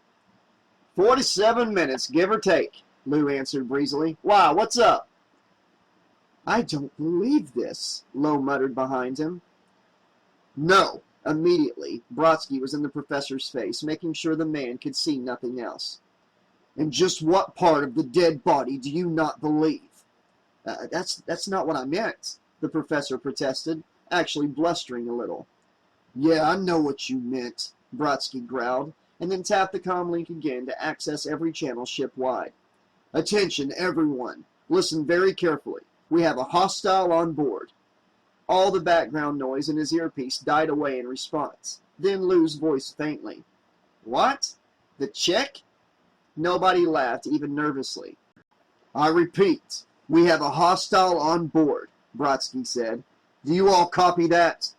47 minutes, give or take," Lou answered breezily. "Why, what's up?" "I don't believe this," Lowe muttered behind him. "No." Immediately, Brodsky was in the professor's face, making sure the man could see nothing else. "And just what part of the dead body do you not believe?" That's not what I meant," the professor protested, actually blustering a little. "Yeah, I know what you meant," Brodsky growled, and then tapped the comlink again to access every channel ship-wide. "Attention, everyone. Listen very carefully. We have a hostile on board." All the background noise in his earpiece died away in response. Then Lou's voice faintly. "What? The Czech?" Nobody laughed, even nervously. "I repeat, we have a hostile on board," Brodsky said. "Do you all copy that?"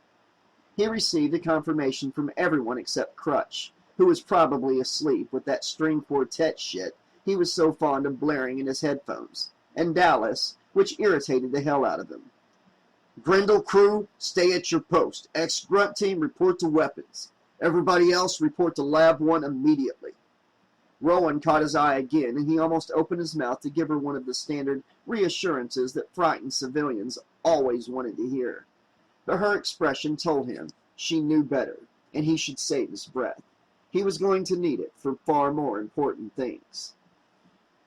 He received a confirmation from everyone except Crutch, who was probably asleep with that string quartet shit he was so fond of blaring in his headphones, and Dallas, which irritated the hell out of him. Grendel crew, stay at your post. Ex-grunt team, report to weapons. Everybody else, report to Lab 1 immediately. Rowan caught his eye again, and he almost opened his mouth to give her one of the standard reassurances that frightened civilians always wanted to hear. But her expression told him she knew better, and he should save his breath. He was going to need it for far more important things.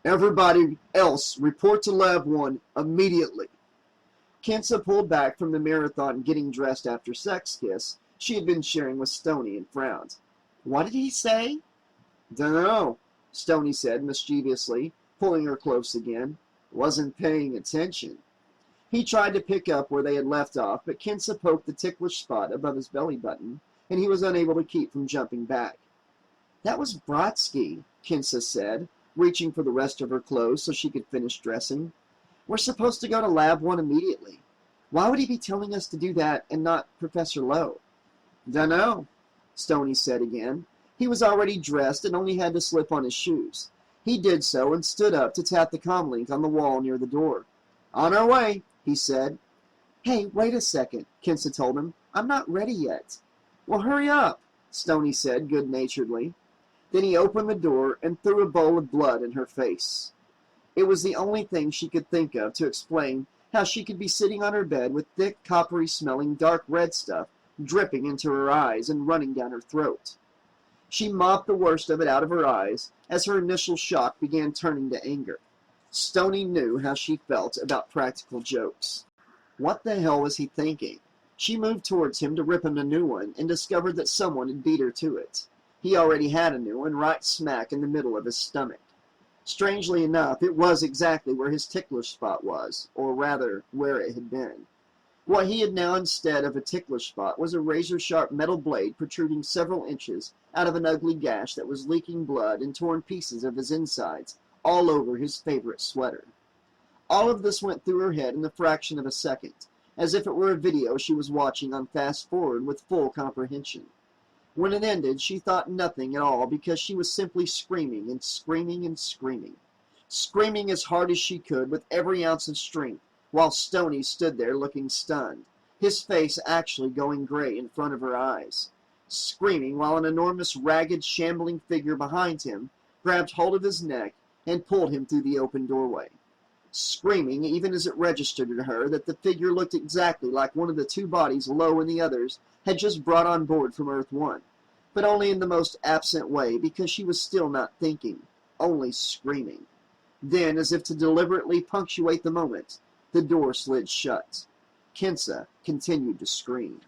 Everybody else, report to Lab 1 immediately. Kensa pulled back from the marathon getting dressed after sex kiss she had been sharing with Stoney and frowned. What did he say? Dunno, Stoney said mischievously, pulling her close again. Wasn't paying attention. He tried to pick up where they had left off, but Kensa poked the ticklish spot above his belly button, and he was unable to keep from jumping back. That was Brodsky, Kensa said, reaching for the rest of her clothes so she could finish dressing. We're supposed to go to Lab 1 immediately. Why would he be telling us to do that and not Professor Lowe? Dunno, Stoney said again. He was already dressed and only had to slip on his shoes. He did so and stood up to tap the comlink on the wall near the door. On our way, he said. Hey, wait a second, Kensa told him. I'm not ready yet. Well, hurry up, Stoney said good-naturedly. Then he opened the door and threw a bowl of blood in her face. It was the only thing she could think of to explain how she could be sitting on her bed with thick, coppery-smelling, dark red stuff dripping into her eyes and running down her throat. She mopped the worst of it out of her eyes as her initial shock began turning to anger. Stoney knew how she felt about practical jokes. What the hell was he thinking? She moved towards him to rip him a new one and discovered that someone had beat her to it. He already had a new one right smack in the middle of his stomach. Strangely enough, it was exactly where his ticklish spot was, or rather, where it had been. What he had now instead of a ticklish spot was a razor-sharp metal blade protruding several inches out of an ugly gash that was leaking blood and torn pieces of his insides all over his favorite sweater. All of this went through her head in the fraction of a second, as if it were a video she was watching on fast-forward with full comprehension. When it ended, she thought nothing at all because she was simply screaming and screaming and screaming. Screaming as hard as she could with every ounce of strength, while Stoney stood there looking stunned, his face actually going gray in front of her eyes. Screaming while an enormous, ragged, shambling figure behind him grabbed hold of his neck and pulled him through the open doorway. Screaming even as it registered to her that the figure looked exactly like one of the two bodies Lowe and the others had just brought on board from Earth 1, but only in the most absent way because she was still not thinking, only screaming. Then, as if to deliberately punctuate the moment, the door slid shut. Kensa continued to scream.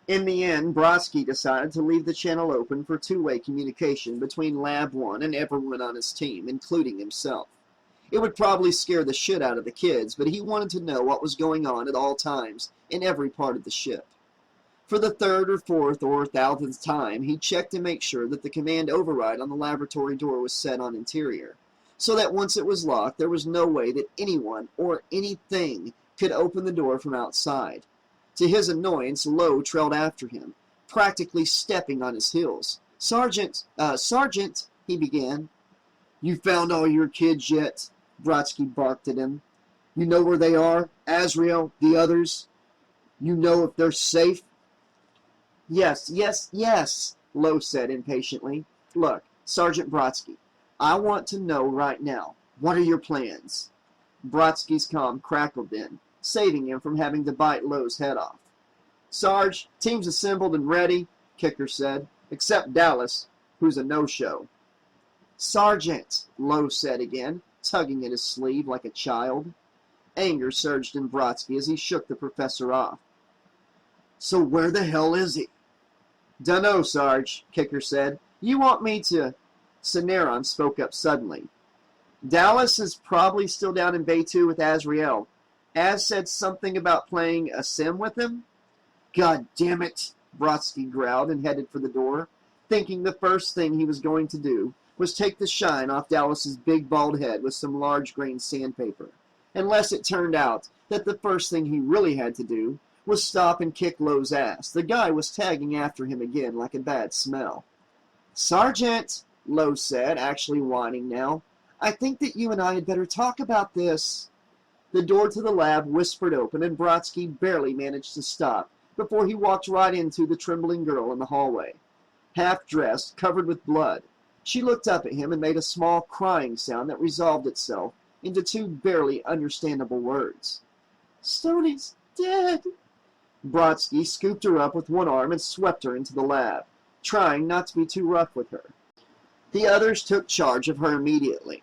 In the end, Brodsky decided to leave the channel open for two-way communication between Lab 1 and everyone on his team, including himself. It would probably scare the shit out of the kids, but he wanted to know what was going on at all times in every part of the ship. For the third or fourth or 1,000th time, he checked to make sure that the command override on the laboratory door was set on interior, so that once it was locked, there was no way that anyone or anything could open the door from outside. To his annoyance, Lowe trailed after him, practically stepping on his heels. Sergeant, he began. You found all your kids yet? Brodsky barked at him. You know where they are? Azrael, the others? You know if they're safe? Yes, Lowe said impatiently. Look, Sergeant Brodsky, I want to know right now, what are your plans? Brodsky's comm crackled then, saving him from having to bite Lowe's head off. Sarge, team's assembled and ready, Kicker said, except Dallas, who's a no-show. Sergeant, Lowe said again, tugging at his sleeve like a child. Anger surged in Brodsky as he shook the professor off. So where the hell is he? Dunno, Sarge, Kicker said. You want me to... Soneron spoke up suddenly. Dallas is probably still down in Bay 2 with Azrael. Az said something about playing a sim with him? God damn it, Brodsky growled and headed for the door, thinking the first thing he was going to do was take the shine off Dallas's big bald head with some large grain sandpaper, unless it turned out that the first thing he really had to do was stop and kick Lowe's ass. The guy was tagging after him again like a bad smell. "Sergeant," Lowe said, actually whining now, "I think that you and I had better talk about this." The door to the lab whispered open, and Brodsky barely managed to stop before he walked right into the trembling girl in the hallway. Half-dressed, covered with blood, she looked up at him and made a small crying sound that resolved itself into two barely understandable words. "Stoney's dead." Brodsky scooped her up with one arm and swept her into the lab, trying not to be too rough with her. The others took charge of her immediately,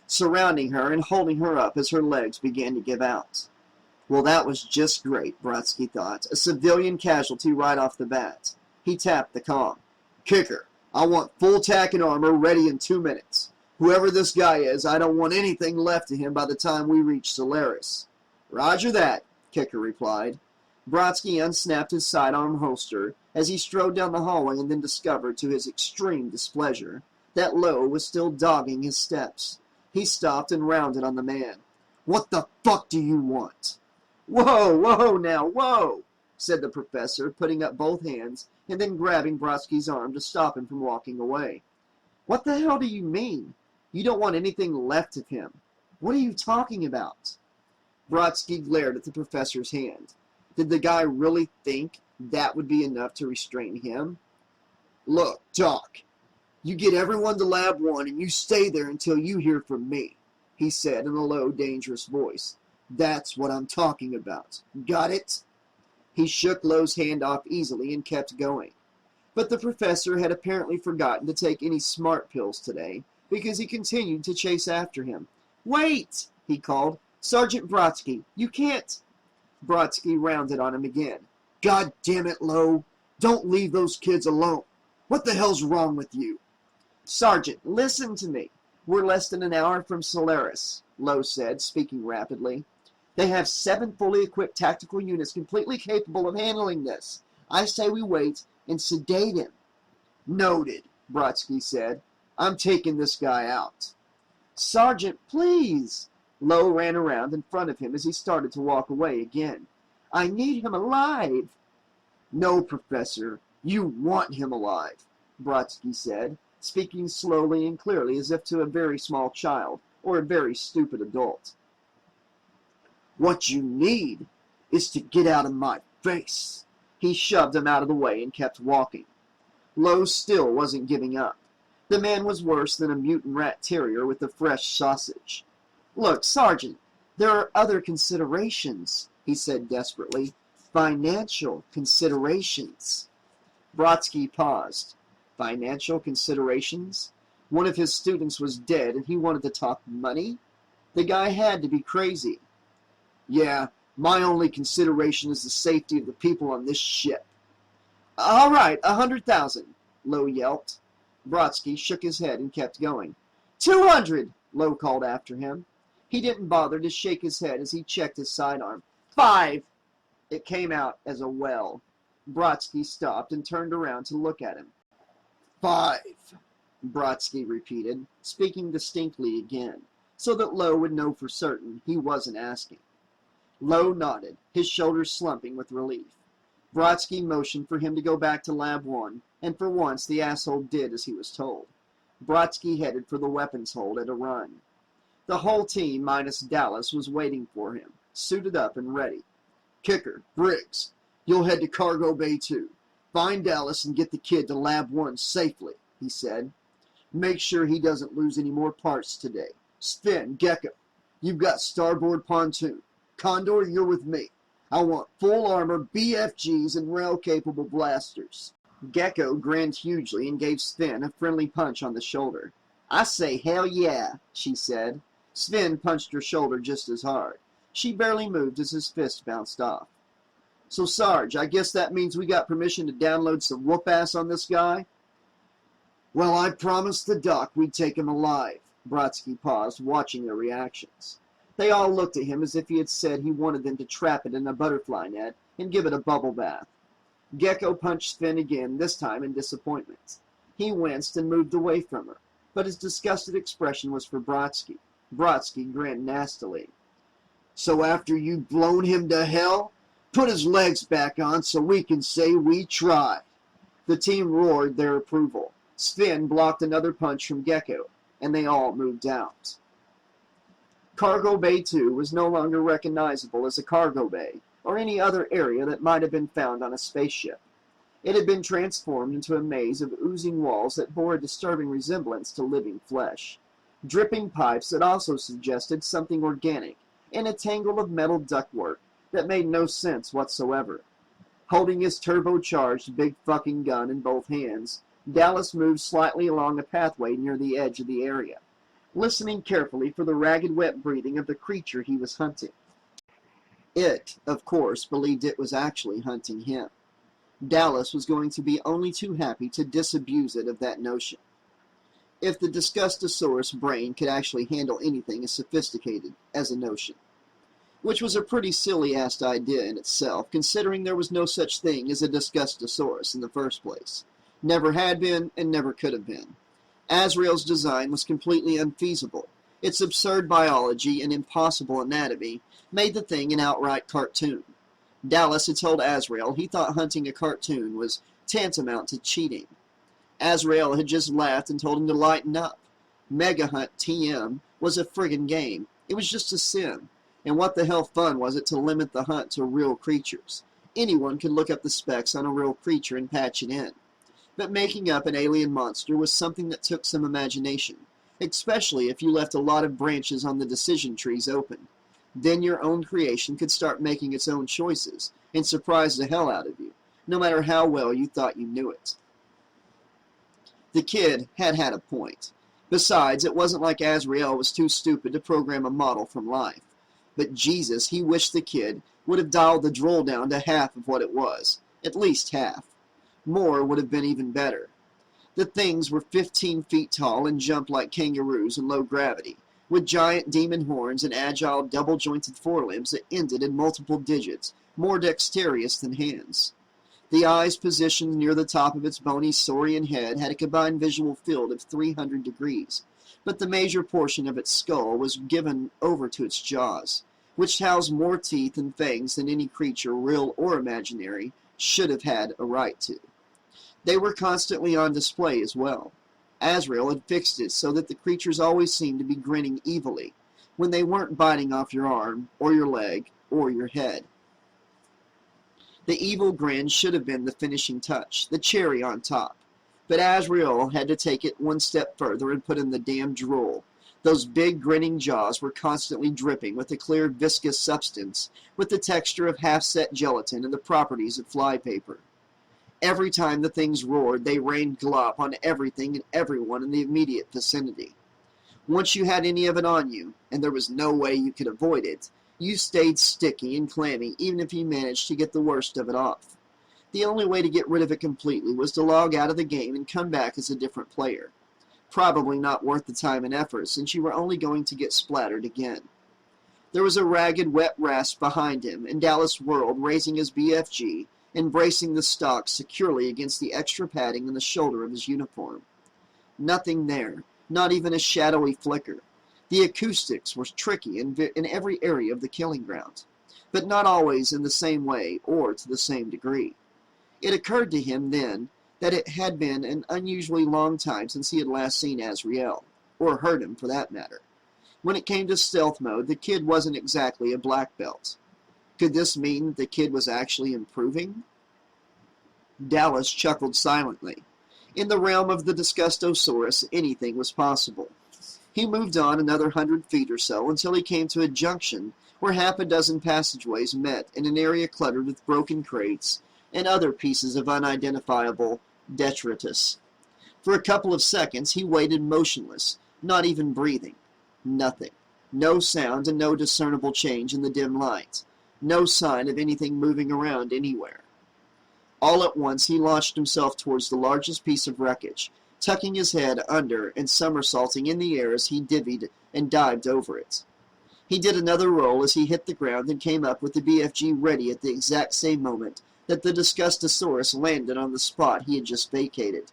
surrounding her and holding her up as her legs began to give out. Well, that was just great, Brodsky thought. A civilian casualty right off the bat. He tapped the comm. "Kicker, I want full tack and armor ready in 2 minutes. Whoever this guy is, I don't want anything left of him by the time we reach Solaris." "Roger that," Kicker replied. Brodsky unsnapped his sidearm holster as he strode down the hallway and then discovered, to his extreme displeasure, that Lowe was still dogging his steps. He stopped and rounded on the man. "What the fuck do you want?" Whoa now, whoa," said the professor, putting up both hands and then grabbing Brodsky's arm to stop him from walking away. "What the hell do you mean? You don't want anything left of him. What are you talking about?" Brodsky glared at the professor's hand. Did the guy really think that would be enough to restrain him? "Look, Doc, you get everyone to Lab 1 and you stay there until you hear from me," he said in a low, dangerous voice. "That's what I'm talking about. Got it?" He shook Lowe's hand off easily and kept going. But the professor had apparently forgotten to take any smart pills today, because he continued to chase after him. "Wait!" he called. "Sergeant Brodsky, you can't—" Brodsky rounded on him again. "God damn it, Lowe! Don't leave those kids alone! What the hell's wrong with you?" "Sergeant, listen to me. We're less than an hour from Solaris," Lowe said, speaking rapidly. "They have 7 fully equipped tactical units completely capable of handling this. I say we wait and sedate him." "Noted," Brodsky said. "I'm taking this guy out." "Sergeant, please!" Lowe ran around in front of him as he started to walk away again. "I need him alive." "No, Professor, you want him alive," Brodsky said, speaking slowly and clearly as if to a very small child or a very stupid adult. "What you need is to get out of my face." He shoved him out of the way and kept walking. Lowe still wasn't giving up. The man was worse than a mutant rat terrier with a fresh sausage. "Look, Sergeant, there are other considerations," he said desperately. "Financial considerations." Brodsky paused. Financial considerations? One of his students was dead and he wanted to talk money? The guy had to be crazy. "Yeah, my only consideration is the safety of the people on this ship." "All right, 100,000, Lowe yelped. Brodsky shook his head and kept going. 200, Lowe called after him. He didn't bother to shake his head as he checked his sidearm. 5! It came out as a well. Brodsky stopped and turned around to look at him. 5, Brodsky repeated, speaking distinctly again, so that Lowe would know for certain he wasn't asking. Lowe nodded, his shoulders slumping with relief. Brodsky motioned for him to go back to Lab 1, and for once the asshole did as he was told. Brodsky headed for the weapons hold at a run. The whole team, minus Dallas, was waiting for him, suited up and ready. Kicker, Briggs, you'll head to Cargo Bay 2. Find Dallas and get the kid to Lab 1 safely, he said. Make sure he doesn't lose any more parts today. Sven, Gecko, you've got starboard pontoon. Condor, you're with me. I want full armor, BFGs, and rail-capable blasters. Gecko grinned hugely and gave Sven a friendly punch on the shoulder. I say hell yeah, she said. Sven punched her shoulder just as hard. She barely moved as his fist bounced off. So, Sarge, I guess that means we got permission to download some whoop-ass on this guy? Well, I promised the doc we'd take him alive. Brodsky paused, watching their reactions. They all looked at him as if he had said he wanted them to trap it in a butterfly net and give it a bubble bath. Gecko punched Sven again, this time in disappointment. He winced and moved away from her, but his disgusted expression was for Brodsky. Brodsky grinned nastily. So after you've blown him to hell, put his legs back on so we can say we tried. The team roared their approval. Sven blocked another punch from Gecko, and they all moved out. Cargo Bay 2 was no longer recognizable as a cargo bay, or any other area that might have been found on a spaceship. It had been transformed into a maze of oozing walls that bore a disturbing resemblance to living flesh, dripping pipes that also suggested something organic, and a tangle of metal ductwork that made no sense whatsoever. Holding his turbocharged big fucking gun in both hands, Dallas moved slightly along a pathway near the edge of the area, listening carefully for the ragged wet breathing of the creature he was hunting. It, of course, believed it was actually hunting him. Dallas was going to be only too happy to disabuse it of that notion. If the Disgustosaurus brain could actually handle anything as sophisticated as a notion. Which was a pretty silly-ass idea in itself, considering there was no such thing as a Disgustosaurus in the first place. Never had been, and never could have been. Azrael's design was completely unfeasible. Its absurd biology and impossible anatomy made the thing an outright cartoon. Dallas had told Azrael he thought hunting a cartoon was tantamount to cheating. Azrael had just laughed and told him to lighten up. Mega Hunt TM was a friggin' game. It was just a sim. And what the hell fun was it to limit the hunt to real creatures? Anyone could look up the specs on a real creature and patch it in. But making up an alien monster was something that took some imagination, especially if you left a lot of branches on the decision trees open. Then your own creation could start making its own choices and surprise the hell out of you, no matter how well you thought you knew it. The kid had had a point. Besides, it wasn't like Azrael was too stupid to program a model from life. But Jesus, he wished the kid would have dialed the droll down to half of what it was. At least half. More would have been even better. The things were 15 feet tall and jumped like kangaroos in low gravity, with giant demon horns and agile double-jointed forelimbs that ended in multiple digits, more dexterous than hands. The eyes positioned near the top of its bony saurian head had a combined visual field of 300 degrees, but the major portion of its skull was given over to its jaws, which housed more teeth and fangs than any creature, real or imaginary, should have had a right to. They were constantly on display as well. Azrael had fixed it so that the creatures always seemed to be grinning evilly, when they weren't biting off your arm, or your leg, or your head. The evil grin should have been the finishing touch, the cherry on top. But Azrael had to take it one step further and put in the damn drool. Those big grinning jaws were constantly dripping with a clear viscous substance, with the texture of half-set gelatin and the properties of flypaper. Every time the things roared, they rained glop on everything and everyone in the immediate vicinity. Once you had any of it on you, and there was no way you could avoid it, you stayed sticky and clammy even if you managed to get the worst of it off. The only way to get rid of it completely was to log out of the game and come back as a different player. Probably not worth the time and effort, since you were only going to get splattered again. There was a ragged, wet rasp behind him, and Dallas whirled, raising his BFG and bracing the stock securely against the extra padding on the shoulder of his uniform. Nothing there, not even a shadowy flicker. The acoustics were tricky in every area of the killing ground, but not always in the same way or to the same degree. It occurred to him then that it had been an unusually long time since he had last seen Azrael, or heard him for that matter. When it came to stealth mode, the kid wasn't exactly a black belt. Could this mean that the kid was actually improving? Dallas chuckled silently. In the realm of the Disgustosaurus, anything was possible. He moved on another 100 feet or so until he came to a junction where half a dozen passageways met in an area cluttered with broken crates and other pieces of unidentifiable detritus. For a couple of seconds he waited motionless, not even breathing. Nothing. No sound and no discernible change in the dim light. No sign of anything moving around anywhere. All at once he launched himself towards the largest piece of wreckage, tucking his head under and somersaulting in the air as he divvied and dived over it. He did another roll as he hit the ground and came up with the BFG ready at the exact same moment that the Disgustosaurus landed on the spot he had just vacated.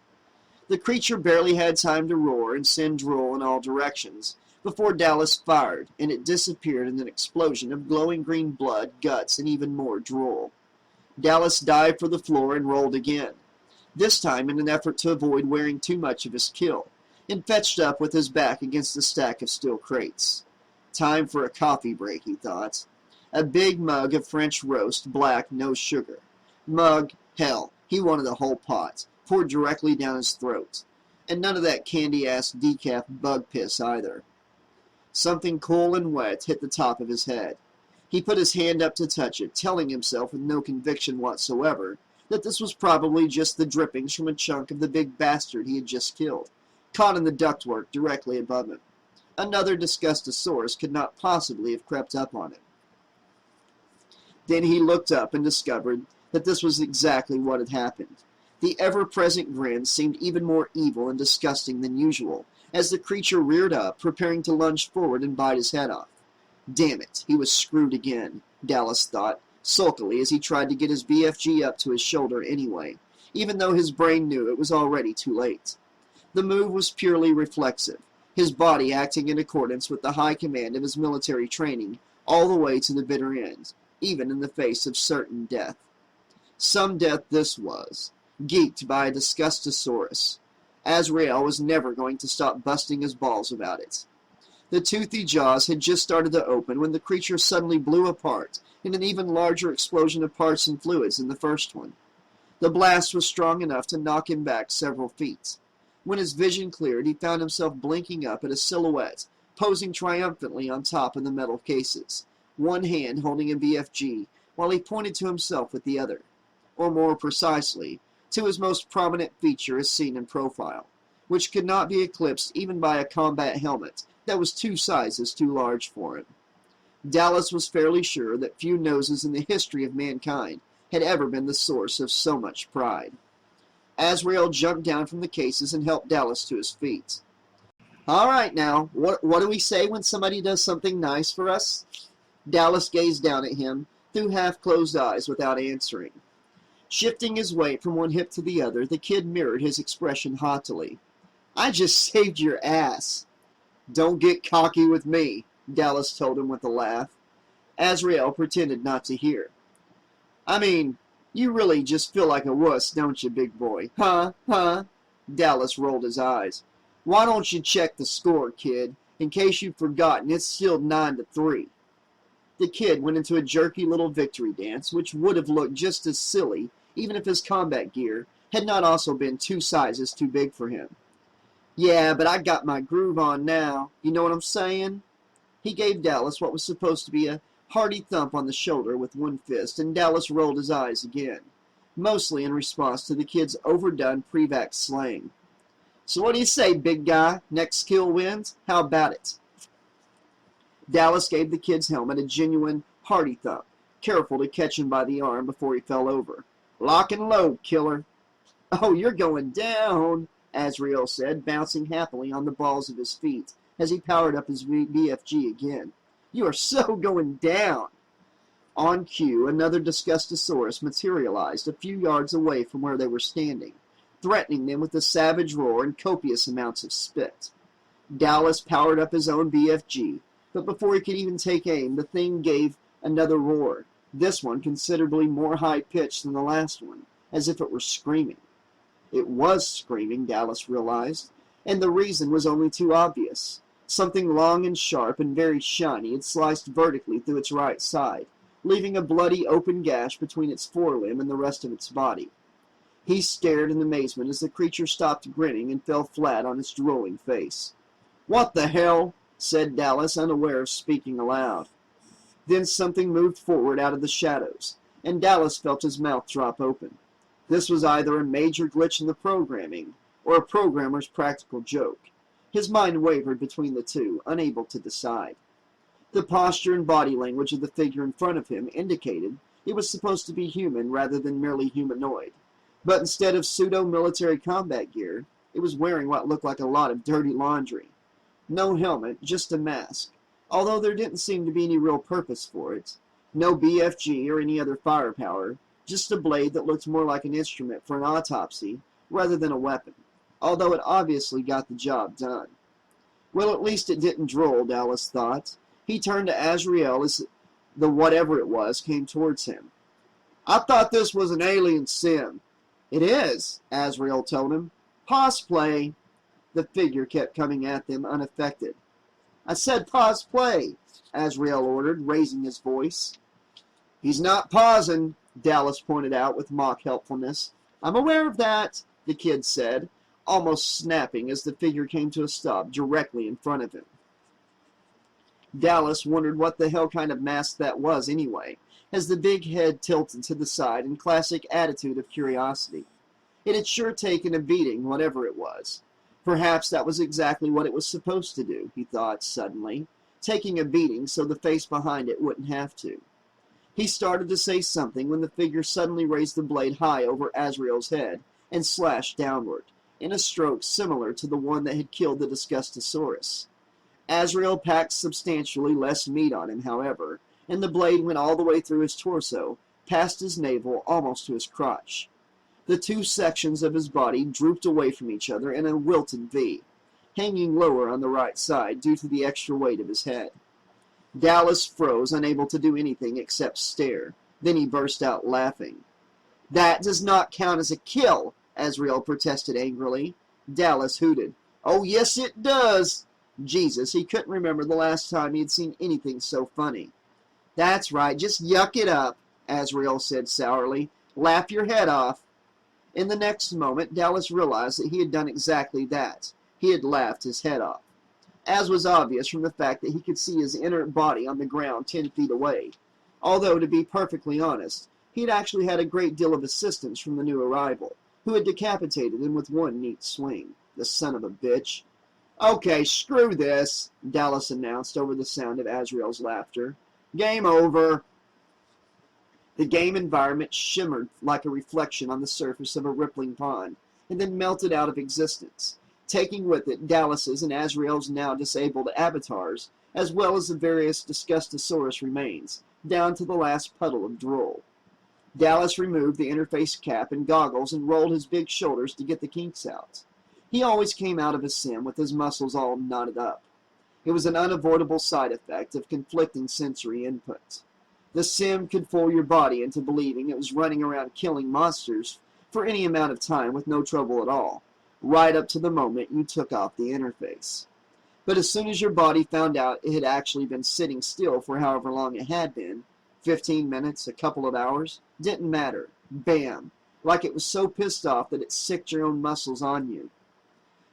The creature barely had time to roar and send drool in all directions before Dallas fired, and it disappeared in an explosion of glowing green blood, guts, and even more drool. Dallas dived for the floor and rolled again, this time in an effort to avoid wearing too much of his kill, and fetched up with his back against a stack of steel crates. Time for a coffee break, he thought. A big mug of French roast, black, no sugar. Mug, hell, he wanted a whole pot, poured directly down his throat. And none of that candy-ass decaf bug piss either. Something cool and wet hit the top of his head. He put his hand up to touch it, telling himself with no conviction whatsoever that this was probably just the drippings from a chunk of the big bastard he had just killed, caught in the ductwork directly above him. Another Disgustosaurus could not possibly have crept up on him. Then he looked up and discovered that this was exactly what had happened. The ever-present grin seemed even more evil and disgusting than usual, as the creature reared up, preparing to lunge forward and bite his head off. Damn it, he was screwed again, Dallas thought, sulkily as he tried to get his BFG up to his shoulder anyway, even though his brain knew it was already too late. The move was purely reflexive, his body acting in accordance with the high command of his military training all the way to the bitter end, even in the face of certain death. Some death this was, geeked by a Disgustosaurus. Azrael was never going to stop busting his balls about it. The toothy jaws had just started to open when the creature suddenly blew apart in an even larger explosion of parts and fluids than the first one. The blast was strong enough to knock him back several feet. When his vision cleared, he found himself blinking up at a silhouette, posing triumphantly on top of the metal cases, one hand holding a BFG, while he pointed to himself with the other, or more precisely, to his most prominent feature as seen in profile, which could not be eclipsed even by a combat helmet that was 2 sizes too large for him. Dallas was fairly sure that few noses in the history of mankind had ever been the source of so much pride. Azrael jumped down from the cases and helped Dallas to his feet. "All right now, what do we say when somebody does something nice for us?" Dallas gazed down at him through half-closed eyes without answering. Shifting his weight from one hip to the other, the kid mirrored his expression haughtily. "I just saved your ass." "Don't get cocky with me," Dallas told him with a laugh. Azrael pretended not to hear. "I mean, you really just feel like a wuss, don't you, big boy? Huh? Dallas rolled his eyes. "Why don't you check the score, kid? In case you've forgotten, it's still 9-3. The kid went into a jerky little victory dance, which would have looked just as silly, even if his combat gear had not also been 2 sizes too big for him. "Yeah, but I got my groove on now. You know what I'm saying?" He gave Dallas what was supposed to be a hearty thump on the shoulder with one fist, and Dallas rolled his eyes again, mostly in response to the kid's overdone pre-vax slang. "So what do you say, big guy? Next kill wins? How about it?" Dallas gave the kid's helmet a genuine, hearty thump, careful to catch him by the arm before he fell over. "Lock and load, killer." "Oh, you're going down," Azrael said, bouncing happily on the balls of his feet as he powered up his BFG again. "You are so going down." On cue, another Disgustosaurus materialized a few yards away from where they were standing, threatening them with a savage roar and copious amounts of spit. Dallas powered up his own BFG, but before he could even take aim, the thing gave another roar, this one considerably more high-pitched than the last one, as if it were screaming. It was screaming, Dallas realized, and the reason was only too obvious. Something long and sharp and very shiny had sliced vertically through its right side, leaving a bloody open gash between its forelimb and the rest of its body. He stared in amazement as the creature stopped grinning and fell flat on its drooling face. "What the hell?" said Dallas, unaware of speaking aloud. Then something moved forward out of the shadows, and Dallas felt his mouth drop open. This was either a major glitch in the programming, or a programmer's practical joke. His mind wavered between the two, unable to decide. The posture and body language of the figure in front of him indicated it was supposed to be human rather than merely humanoid. But instead of pseudo-military combat gear, it was wearing what looked like a lot of dirty laundry. No helmet, just a mask, although there didn't seem to be any real purpose for it. No BFG or any other firepower, just a blade that looked more like an instrument for an autopsy rather than a weapon, although it obviously got the job done. Well, at least it didn't drool, Dallas thought. He turned to Azrael as the whatever it was came towards him. I thought this was an alien sim. It is, Azrael told him. Pause play. The figure kept coming at them unaffected. I said pause play, Azrael ordered, raising his voice. He's not pausing, Dallas pointed out with mock helpfulness. I'm aware of that, the kid said, almost snapping as the figure came to a stop directly in front of him. Dallas wondered what the hell kind of mask that was anyway, as the big head tilted to the side in classic attitude of curiosity. It had sure taken a beating, whatever it was. Perhaps that was exactly what it was supposed to do, he thought suddenly, taking a beating so the face behind it wouldn't have to. He started to say something when the figure suddenly raised the blade high over Azrael's head and slashed downward, in a stroke similar to the one that had killed the Disgustosaurus. Azrael packed substantially less meat on him, however, and the blade went all the way through his torso, past his navel, almost to his crotch. The two sections of his body drooped away from each other in a wilted V, hanging lower on the right side due to the extra weight of his head. Dallas froze, unable to do anything except stare. Then he burst out laughing. That does not count as a kill, Azrael protested angrily. Dallas hooted. Oh, yes, it does. Jesus, he couldn't remember the last time he had seen anything so funny. That's right, just yuck it up, Azrael said sourly. Laugh your head off. In the next moment, Dallas realized that he had done exactly that. He had laughed his head off, as was obvious from the fact that he could see his inert body on the ground 10 feet away. Although, to be perfectly honest, he had actually had a great deal of assistance from the new arrival, who had decapitated him with one neat swing. The son of a bitch. Okay, screw this, Dallas announced over the sound of Azrael's laughter. Game over. The game environment shimmered like a reflection on the surface of a rippling pond, and then melted out of existence, taking with it Dallas's and Azrael's now disabled avatars, as well as the various Disgustosaurus remains, down to the last puddle of drool. Dallas removed the interface cap and goggles and rolled his big shoulders to get the kinks out. He always came out of a sim with his muscles all knotted up. It was an unavoidable side effect of conflicting sensory input. The sim could fool your body into believing it was running around killing monsters for any amount of time with no trouble at all, right up to the moment you took off the interface. But as soon as your body found out it had actually been sitting still for however long it had been, 15 minutes, a couple of hours, didn't matter. Bam! Like it was so pissed off that it sicked your own muscles on you.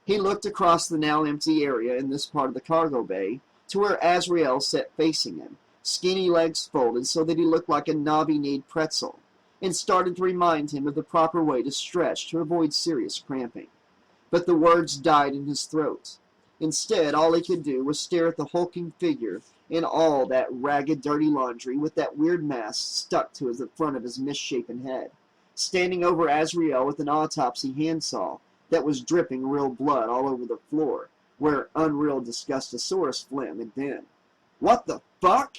He looked across the now empty area in this part of the cargo bay to where Azrael sat facing him, skinny legs folded so that he looked like a knobby-kneed pretzel, and started to remind him of the proper way to stretch to avoid serious cramping. But the words died in his throat. Instead, all he could do was stare at the hulking figure in all that ragged, dirty laundry with that weird mask stuck to the front of his misshapen head, standing over Azrael with an autopsy handsaw that was dripping real blood all over the floor, where unreal Disgustosaurus phlegm had been. What the fuck?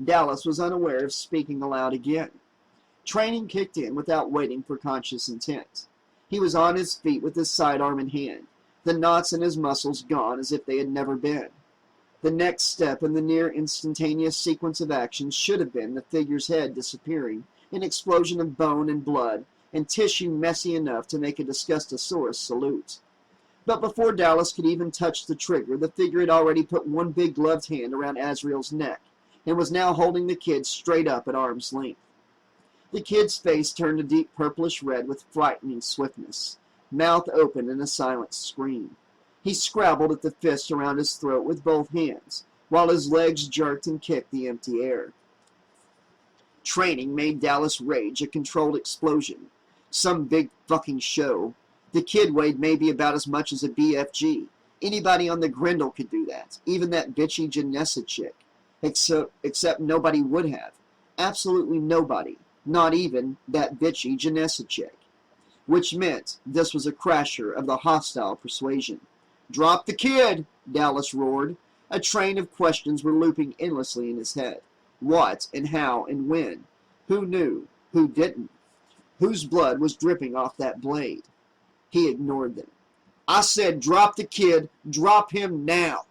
Dallas was unaware of speaking aloud again. Training kicked in without waiting for conscious intent. He was on his feet with his sidearm in hand, the knots in his muscles gone as if they had never been. The next step in the near instantaneous sequence of actions should have been the figure's head disappearing, an explosion of bone and blood, and tissue messy enough to make a Disgustosaurus salute. But before Dallas could even touch the trigger, the figure had already put one big gloved hand around Azrael's neck, and was now holding the kid straight up at arm's length. The kid's face turned a deep purplish red with frightening swiftness, mouth open in a silent scream. He scrabbled at the fist around his throat with both hands, while his legs jerked and kicked the empty air. Training made Dallas rage a controlled explosion. Some big fucking show. The kid weighed maybe about as much as a BFG. Anybody on the Grindel could do that, even that bitchy Janessa chick. Except nobody would have. Absolutely nobody. Not even that bitchy Janessa chick. Which meant this was a crasher of the hostile persuasion. Drop the kid, Dallas roared. A train of questions were looping endlessly in his head. What and how and when? Who knew? Who didn't? Whose blood was dripping off that blade? He ignored them. I said drop the kid, drop him now.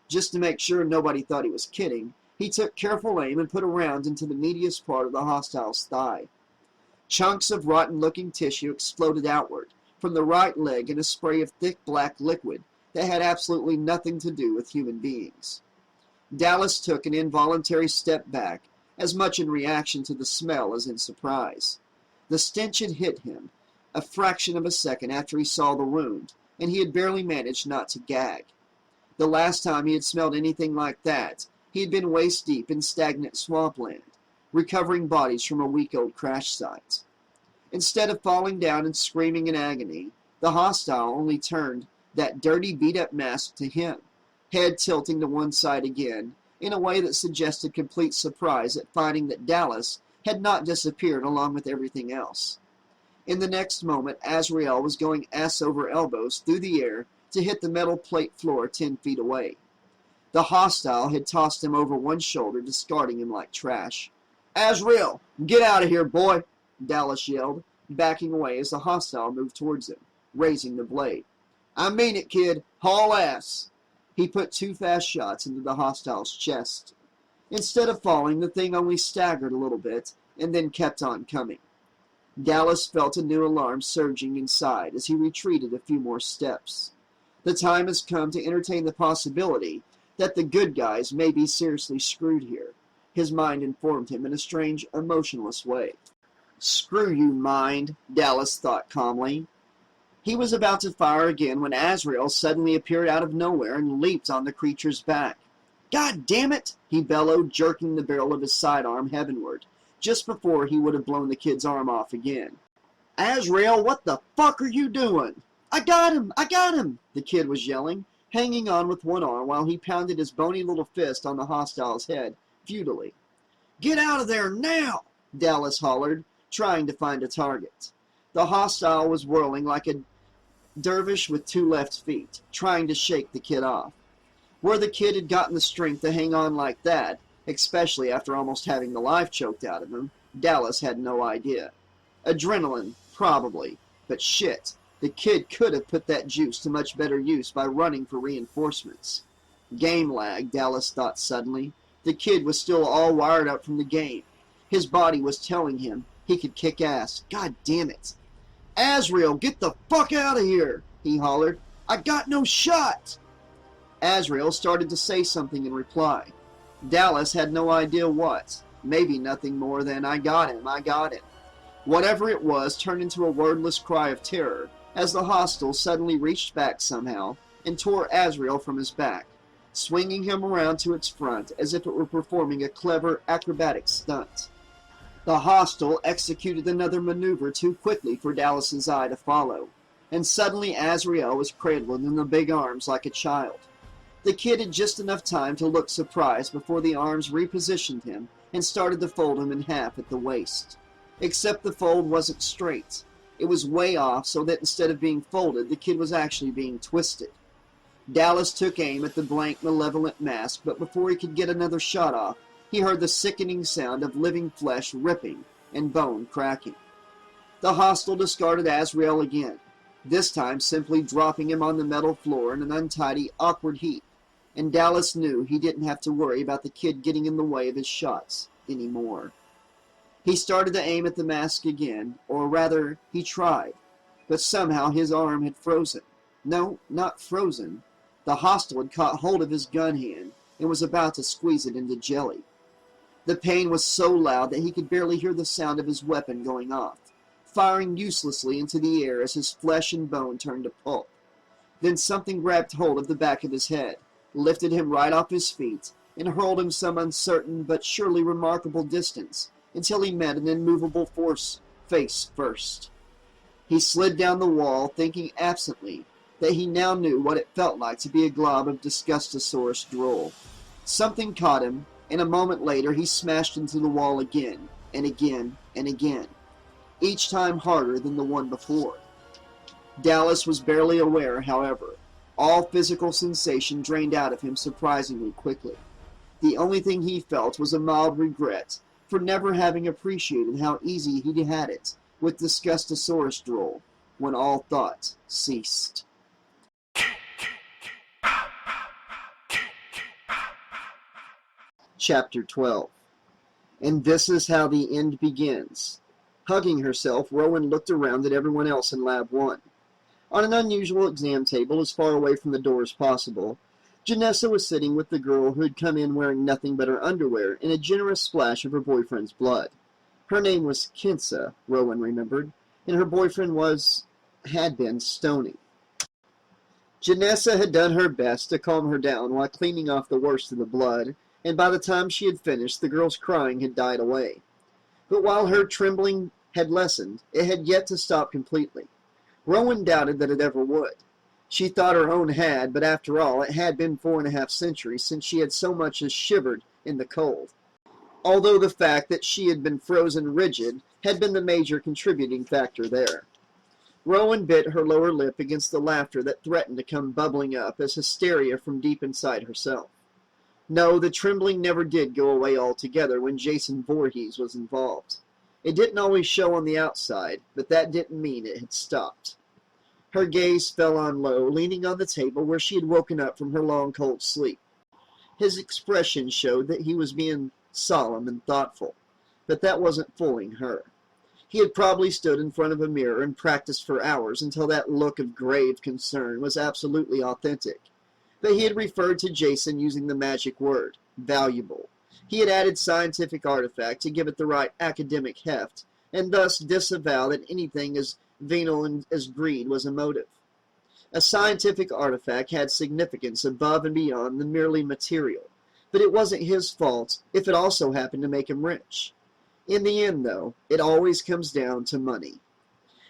Just to make sure nobody thought he was kidding, he took careful aim and put a round into the meatiest part of the hostile's thigh. Chunks of rotten-looking tissue exploded outward from the right leg in a spray of thick black liquid that had absolutely nothing to do with human beings. Dallas took an involuntary step back, as much in reaction to the smell as in surprise. The stench had hit him a fraction of a second after he saw the wound, and he had barely managed not to gag. The last time he had smelled anything like that, he had been waist-deep in stagnant swampland, recovering bodies from a week-old crash site. Instead of falling down and screaming in agony, the hostile only turned that dirty, beat-up mask to him, head tilting to one side again, in a way that suggested complete surprise at finding that Dallas had not disappeared along with everything else. In the next moment, Azrael was going ass over elbows through the air to hit the metal plate floor 10 feet away. The hostile had tossed him over one shoulder, discarding him like trash. "Azrael, get out of here, boy!" Dallas yelled, backing away as the hostile moved towards him, raising the blade. "I mean it, kid. Haul ass!" He put 2 fast shots into the hostile's chest. Instead of falling, the thing only staggered a little bit, and then kept on coming. Dallas felt a new alarm surging inside as he retreated a few more steps. The time has come to entertain the possibility that the good guys may be seriously screwed here, his mind informed him in a strange, emotionless way. "Screw you, mind," Dallas thought calmly. He was about to fire again when Azrael suddenly appeared out of nowhere and leaped on the creature's back. "God damn it!" he bellowed, jerking the barrel of his sidearm heavenward, just before he would have blown the kid's arm off again. "Azrael, what the fuck are you doing?" I got him! I got him!" the kid was yelling, hanging on with one arm while he pounded his bony little fist on the hostile's head, futilely. "Get out of there now!" Dallas hollered, trying to find a target. The hostile was whirling like a dervish with 2 left feet, trying to shake the kid off. Where the kid had gotten the strength to hang on like that, especially after almost having the life choked out of him, Dallas had no idea. Adrenaline, probably, but shit, the kid could have put that juice to much better use by running for reinforcements. Game lag, Dallas thought suddenly. The kid was still all wired up from the game. His body was telling him he could kick ass. God damn it. "Azrael, get the fuck out of here!" he hollered. "I got no shot!" Azrael started to say something in reply. Dallas had no idea what. Maybe nothing more than, "I got him, I got him." Whatever it was turned into a wordless cry of terror as the hostile suddenly reached back somehow and tore Azrael from his back, swinging him around to its front as if it were performing a clever acrobatic stunt. The hostile executed another maneuver too quickly for Dallas's eye to follow, and suddenly Azrael was cradled in the big arms like a child. The kid had just enough time to look surprised before the arms repositioned him and started to fold him in half at the waist. Except the fold wasn't straight. It was way off, so that instead of being folded, the kid was actually being twisted. Dallas took aim at the blank, malevolent mask, but before he could get another shot off, he heard the sickening sound of living flesh ripping and bone cracking. The hostile discarded Azrael again, this time simply dropping him on the metal floor in an untidy, awkward heap, and Dallas knew he didn't have to worry about the kid getting in the way of his shots anymore. He started to aim at the mask again, or rather, he tried, but somehow his arm had frozen. No, not frozen. The hostile had caught hold of his gun hand and was about to squeeze it into jelly. The pain was so loud that he could barely hear the sound of his weapon going off, firing uselessly into the air as his flesh and bone turned to pulp. Then something grabbed hold of the back of his head, lifted him right off his feet, and hurled him some uncertain but surely remarkable distance until he met an immovable force face first. He slid down the wall, thinking absently that he now knew what it felt like to be a glob of Disgustosaurus drool. Something caught him, and a moment later he smashed into the wall again, and again, and again, each time harder than the one before. Dallas was barely aware, however. All physical sensation drained out of him surprisingly quickly. The only thing he felt was a mild regret for never having appreciated how easy he had it with Disgustosaurus drool when all thought ceased. Chapter 12. And this is how the end begins. Hugging herself, Rowan looked around at everyone else in Lab 1. On an unusual exam table as far away from the door as possible, Janessa was sitting with the girl who had come in wearing nothing but her underwear in a generous splash of her boyfriend's blood. Her name was Kinsa, Rowan remembered, and her boyfriend had been Stony. Janessa had done her best to calm her down while cleaning off the worst of the blood, and by the time she had finished, the girl's crying had died away. But while her trembling had lessened, it had yet to stop completely. Rowan doubted that it ever would. She thought her own had, but after all, it had been 4.5 centuries since she had so much as shivered in the cold. Although the fact that she had been frozen rigid had been the major contributing factor there. Rowan bit her lower lip against the laughter that threatened to come bubbling up as hysteria from deep inside herself. No, the trembling never did go away altogether when Jason Voorhees was involved. It didn't always show on the outside, but that didn't mean it had stopped. Her gaze fell on Lo, leaning on the table where she had woken up from her long cold sleep. His expression showed that he was being solemn and thoughtful, but that wasn't fooling her. He had probably stood in front of a mirror and practiced for hours until that look of grave concern was absolutely authentic. But he had referred to Jason using the magic word, valuable. He had added scientific artifact to give it the right academic heft, and thus disavow that anything as venal as greed was a motive. A scientific artifact had significance above and beyond the merely material, but it wasn't his fault if it also happened to make him rich. In the end, though, it always comes down to money.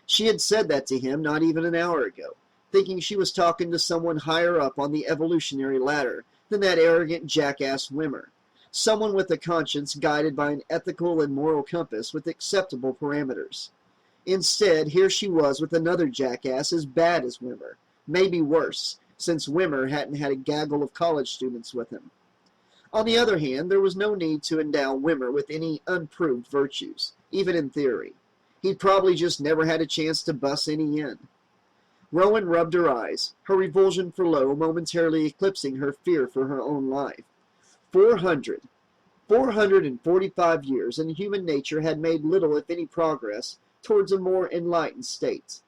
She had said that to him not even an hour ago, thinking she was talking to someone higher up on the evolutionary ladder than that arrogant jackass Wimmer, someone with a conscience guided by an ethical and moral compass with acceptable parameters. Instead, here she was with another jackass as bad as Wimmer, maybe worse, since Wimmer hadn't had a gaggle of college students with him. On the other hand, there was no need to endow Wimmer with any unproved virtues, even in theory. He'd probably just never had a chance to bust any in. Rowan rubbed her eyes, her revulsion for Lo momentarily eclipsing her fear for her own life. 445 years, and human nature had made little, if any, progress towards a more enlightened state.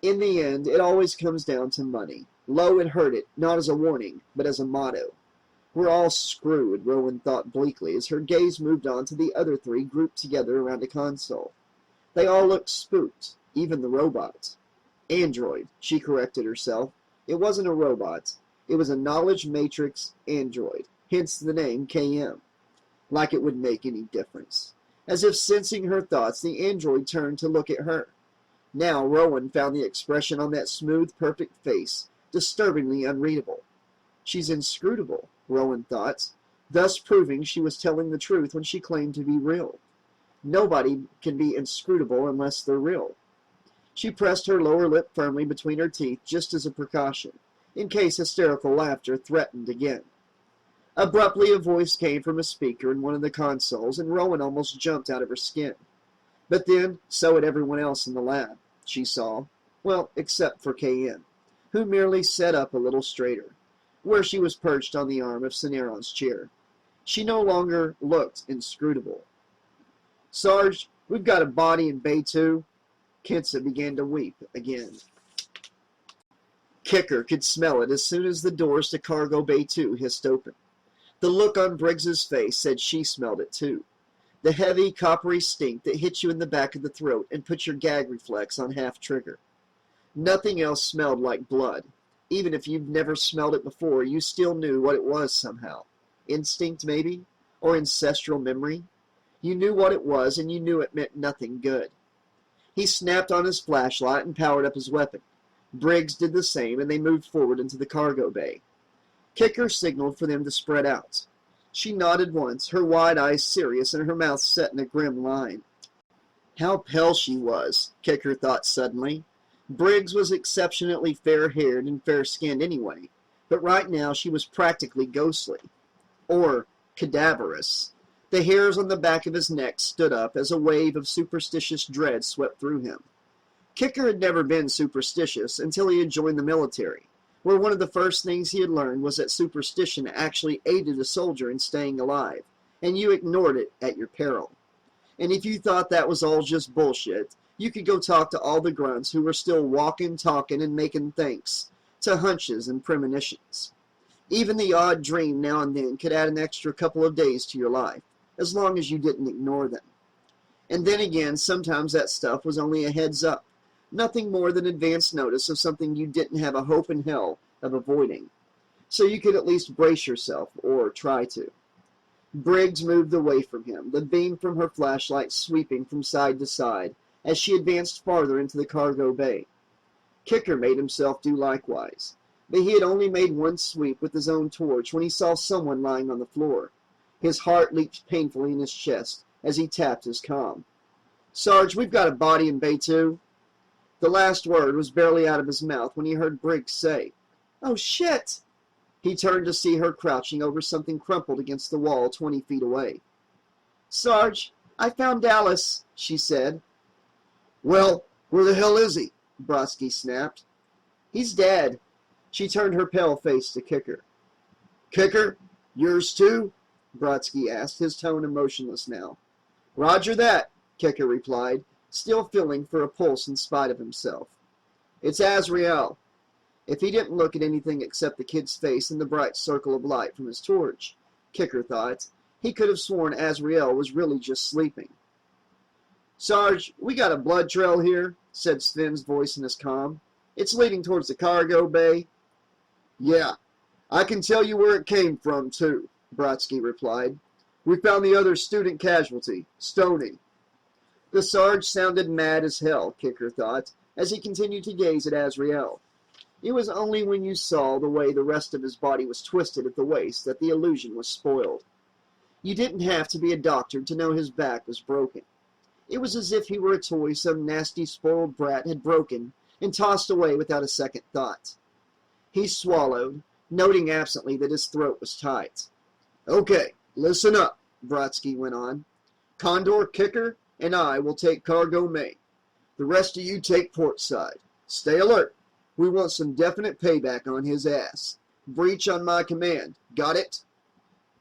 In the end, it always comes down to money. Lo had heard it, not as a warning, but as a motto. We're all screwed, Rowan thought bleakly as her gaze moved on to the other three grouped together around a console. They all looked spooked, even the robot. Android, she corrected herself. It wasn't a robot. It was a knowledge matrix android, hence the name KM. Like it would make any difference. As if sensing her thoughts, the android turned to look at her. Now Rowan found the expression on that smooth, perfect face disturbingly unreadable. She's inscrutable, Rowan thought, thus proving she was telling the truth when she claimed to be real. Nobody can be inscrutable unless they're real. She pressed her lower lip firmly between her teeth just as a precaution, in case hysterical laughter threatened again. Abruptly, a voice came from a speaker in one of the consoles, and Rowan almost jumped out of her skin. But then, so had everyone else in the lab, she saw. Well, except for KN, who merely sat up a little straighter, where she was perched on the arm of Cineron's chair. She no longer looked inscrutable. Sarge, we've got a body in Bay 2. Kinsa began to weep again. Kicker could smell it as soon as the doors to Cargo Bay 2 hissed open. The look on Briggs's face said she smelled it too. The heavy, coppery stink that hit you in the back of the throat and put your gag reflex on half trigger. Nothing else smelled like blood. Even if you've never smelled it before, you still knew what it was somehow. Instinct, maybe? Or ancestral memory? You knew what it was, and you knew it meant nothing good. He snapped on his flashlight and powered up his weapon. Briggs did the same, and they moved forward into the cargo bay. Kicker signaled for them to spread out. She nodded once, her wide eyes serious and her mouth set in a grim line. How pale she was, Kicker thought suddenly. Briggs was exceptionally fair-haired and fair-skinned anyway, but right now she was practically ghostly. Or cadaverous. The hairs on the back of his neck stood up as a wave of superstitious dread swept through him. Kicker had never been superstitious until he had joined the military, where one of the first things he had learned was that superstition actually aided a soldier in staying alive, and you ignored it at your peril. And if you thought that was all just bullshit, you could go talk to all the grunts who were still walking, talking, and making thanks to hunches and premonitions. Even the odd dream now and then could add an extra couple of days to your life, as long as you didn't ignore them. And then again, sometimes that stuff was only a heads up, nothing more than advance notice of something you didn't have a hope in hell of avoiding. So you could at least brace yourself, or try to. Briggs moved away from him, the beam from her flashlight sweeping from side to side as she advanced farther into the cargo bay. Kicker made himself do likewise, but he had only made one sweep with his own torch when he saw someone lying on the floor. His heart leaped painfully in his chest as he tapped his comm. "Sarge, we've got a body in Bay 2. The last word was barely out of his mouth when he heard Briggs say, "Oh, shit!" He turned to see her crouching over something crumpled against the wall 20 feet away. "Sarge, I found Dallas," she said. "Well, where the hell is he?" Brodsky snapped. "He's dead." She turned her pale face to Kicker. "Kicker? Yours too?" Brodsky asked, his tone emotionless now. "Roger that," Kicker replied, still feeling for a pulse in spite of himself. "It's Azrael." If he didn't look at anything except the kid's face and the bright circle of light from his torch, Kicker thought, he could have sworn Azrael was really just sleeping. "Sarge, we got a blood trail here," said Sven's voice in his comm. "It's leading towards the cargo bay." "Yeah, I can tell you where it came from, too," Brodsky replied. "We found the other student casualty, Stoney." The Sarge sounded mad as hell, Kicker thought, as he continued to gaze at Azrael. It was only when you saw the way the rest of his body was twisted at the waist that the illusion was spoiled. You didn't have to be a doctor to know his back was broken. It was as if he were a toy some nasty spoiled brat had broken and tossed away without a second thought. He swallowed, noting absently that his throat was tight. "Okay, listen up," Brodsky went on. "Condor, Kicker, and I will take cargo main. The rest of you take port side. Stay alert. We want some definite payback on his ass. Breach on my command. Got it?"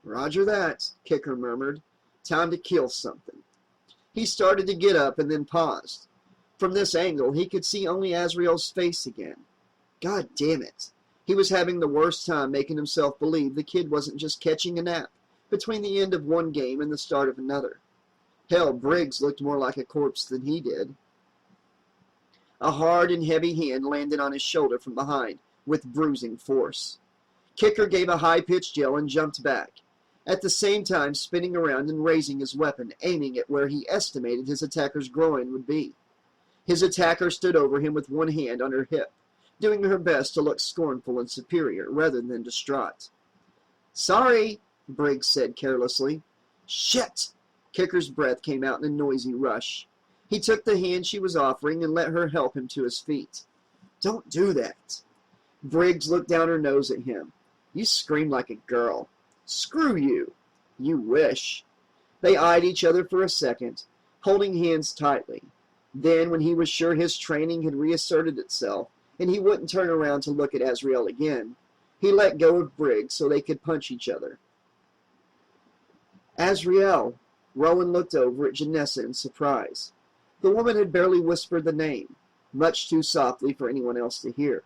"Roger that," Kicker murmured. "Time to kill something." He started to get up and then paused. From this angle, he could see only Azrael's face again. God damn it. He was having the worst time making himself believe the kid wasn't just catching a nap between the end of one game and the start of another. Hell, Briggs looked more like a corpse than he did. A hard and heavy hand landed on his shoulder from behind with bruising force. Kicker gave a high-pitched yell and jumped back, at the same time spinning around and raising his weapon, aiming at where he estimated his attacker's groin would be. His attacker stood over him with one hand on her hip, doing her best to look scornful and superior rather than distraught. "Sorry," Briggs said carelessly. "Shit!" Kicker's breath came out in a noisy rush. He took the hand she was offering and let her help him to his feet. "Don't do that." Briggs looked down her nose at him. "You scream like a girl." "Screw you." "You wish." They eyed each other for a second, holding hands tightly. Then, when he was sure his training had reasserted itself, and he wouldn't turn around to look at Azrael again, he let go of Briggs so they could punch each other. "Azrael." Rowan looked over at Janessa in surprise. The woman had barely whispered the name, much too softly for anyone else to hear.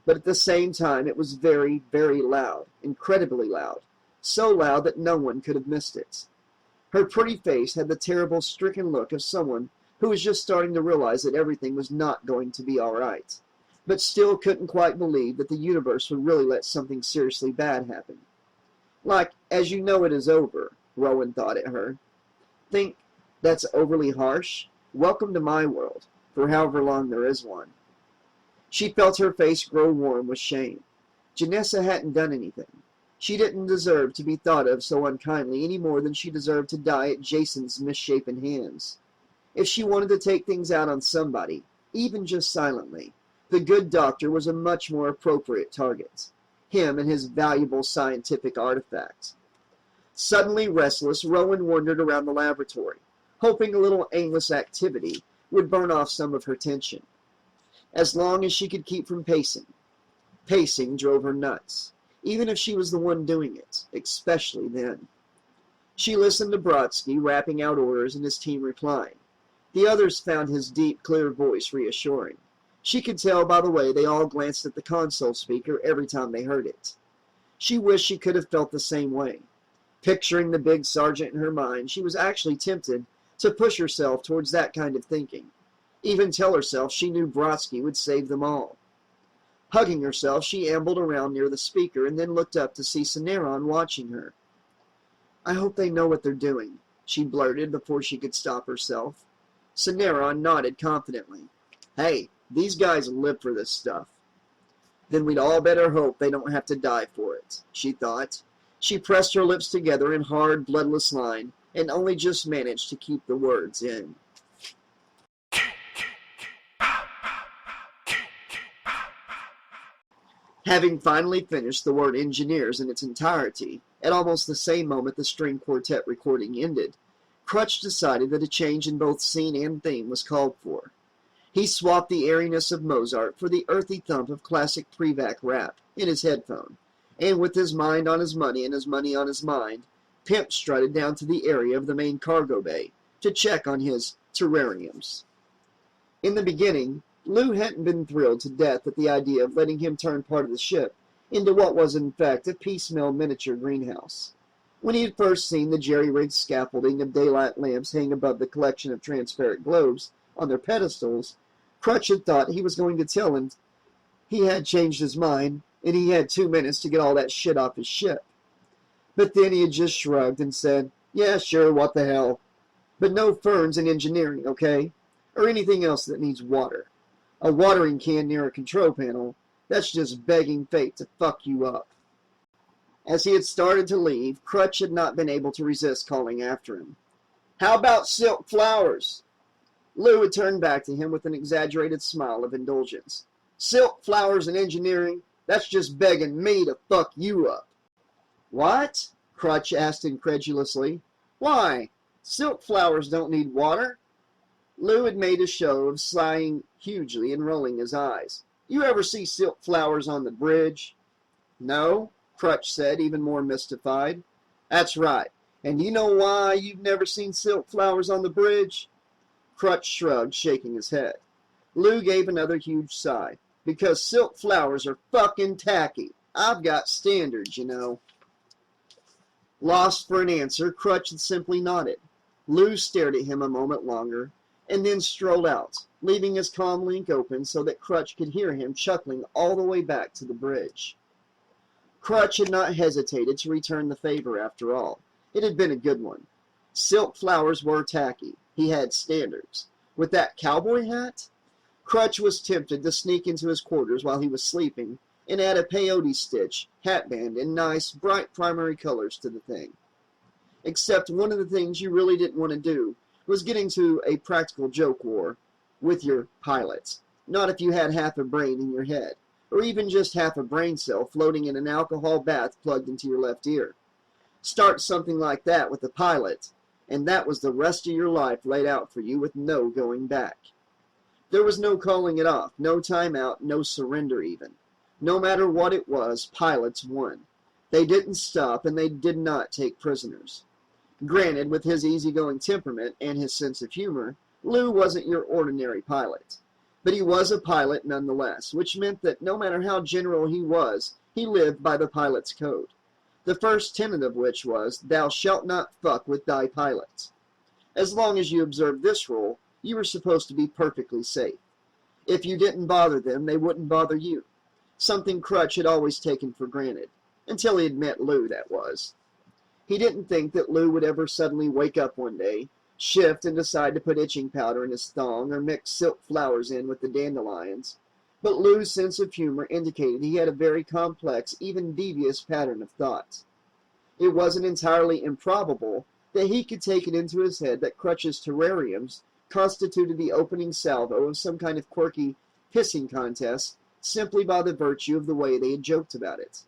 But at the same time, it was very, very loud, incredibly loud, so loud that no one could have missed it. Her pretty face had the terrible, stricken look of someone who was just starting to realize that everything was not going to be all right, but still couldn't quite believe that the universe would really let something seriously bad happen. Like, as you know it is over, Rowan thought at her. Think that's overly harsh? Welcome to my world, for however long there is one. She felt her face grow warm with shame. Janessa hadn't done anything. She didn't deserve to be thought of so unkindly any more than she deserved to die at Jason's misshapen hands. If she wanted to take things out on somebody, even just silently, the good doctor was a much more appropriate target. Him and his valuable scientific artifact. Suddenly restless, Rowan wandered around the laboratory, hoping a little aimless activity would burn off some of her tension, as long as she could keep from pacing. Pacing drove her nuts, even if she was the one doing it, especially then. She listened to Brodsky rapping out orders and his team replying. The others found his deep, clear voice reassuring. She could tell by the way they all glanced at the console speaker every time they heard it. She wished she could have felt the same way. Picturing the big sergeant in her mind, she was actually tempted to push herself towards that kind of thinking. Even tell herself she knew Brodsky would save them all. Hugging herself, she ambled around near the speaker and then looked up to see Soneron watching her. "I hope they know what they're doing," she blurted before she could stop herself. Soneron nodded confidently. "Hey, these guys live for this stuff." "Then we'd all better hope they don't have to die for it," she thought. She pressed her lips together in hard, bloodless line and only just managed to keep the words in. Having finally finished the word engineers in its entirety, at almost the same moment the string quartet recording ended, Crutch decided that a change in both scene and theme was called for. He swapped the airiness of Mozart for the earthy thump of classic Prevac rap in his headphone, and with his mind on his money and his money on his mind, Pimp strutted down to the area of the main cargo bay to check on his terrariums. In the beginning, Lou hadn't been thrilled to death at the idea of letting him turn part of the ship into what was in fact a piecemeal miniature greenhouse. When he had first seen the jerry-rigged scaffolding of daylight lamps hang above the collection of transparent globes on their pedestals, Crutch had thought he was going to tell him he had changed his mind and he had 2 minutes to get all that shit off his ship. But then he had just shrugged and said, "Yeah, sure, what the hell. But no ferns in engineering, okay? Or anything else that needs water. A watering can near a control panel, that's just begging fate to fuck you up." As he had started to leave, Crutch had not been able to resist calling after him. "How about silk flowers?" Lou had turned back to him with an exaggerated smile of indulgence. "Silk flowers and engineering? That's just begging me to fuck you up." "What?" Crutch asked incredulously. "Why? Silk flowers don't need water." Lou had made a show of sighing hugely and rolling his eyes. "You ever see silk flowers on the bridge?" "No," Crutch said, even more mystified. "That's right. And you know why you've never seen silk flowers on the bridge?" Crutch shrugged, shaking his head. Lou gave another huge sigh. "Because silk flowers are fucking tacky. I've got standards, you know." Lost for an answer, Crutch had simply nodded. Lou stared at him a moment longer, and then strolled out, leaving his comm link open so that Crutch could hear him chuckling all the way back to the bridge. Crutch had not hesitated to return the favor after all. It had been a good one. Silk flowers were tacky. He had standards. With that cowboy hat? Crutch was tempted to sneak into his quarters while he was sleeping and add a peyote stitch, hatband, and nice, bright primary colors to the thing. Except one of the things you really didn't want to do was get into a practical joke war with your pilots. Not if you had half a brain in your head, or even just half a brain cell floating in an alcohol bath plugged into your left ear. Start something like that with a pilot, and that was the rest of your life laid out for you with no going back. There was no calling it off, no timeout, no surrender even. No matter what it was, pilots won. They didn't stop, and they did not take prisoners. Granted, with his easygoing temperament and his sense of humor, Lou wasn't your ordinary pilot. But he was a pilot nonetheless, which meant that no matter how general he was, he lived by the pilot's code. The first tenet of which was, "Thou shalt not fuck with thy pilot." As long as you observed this rule, you were supposed to be perfectly safe. If you didn't bother them, they wouldn't bother you. Something Crutch had always taken for granted. Until he had met Lou, that was. He didn't think that Lou would ever suddenly wake up one day, shift and decide to put itching powder in his thong or mix silk flowers in with the dandelions. But Lou's sense of humor indicated he had a very complex, even devious pattern of thought. It wasn't entirely improbable that he could take it into his head that Crutch's terrariums constituted the opening salvo of some kind of quirky pissing contest simply by the virtue of the way they had joked about it.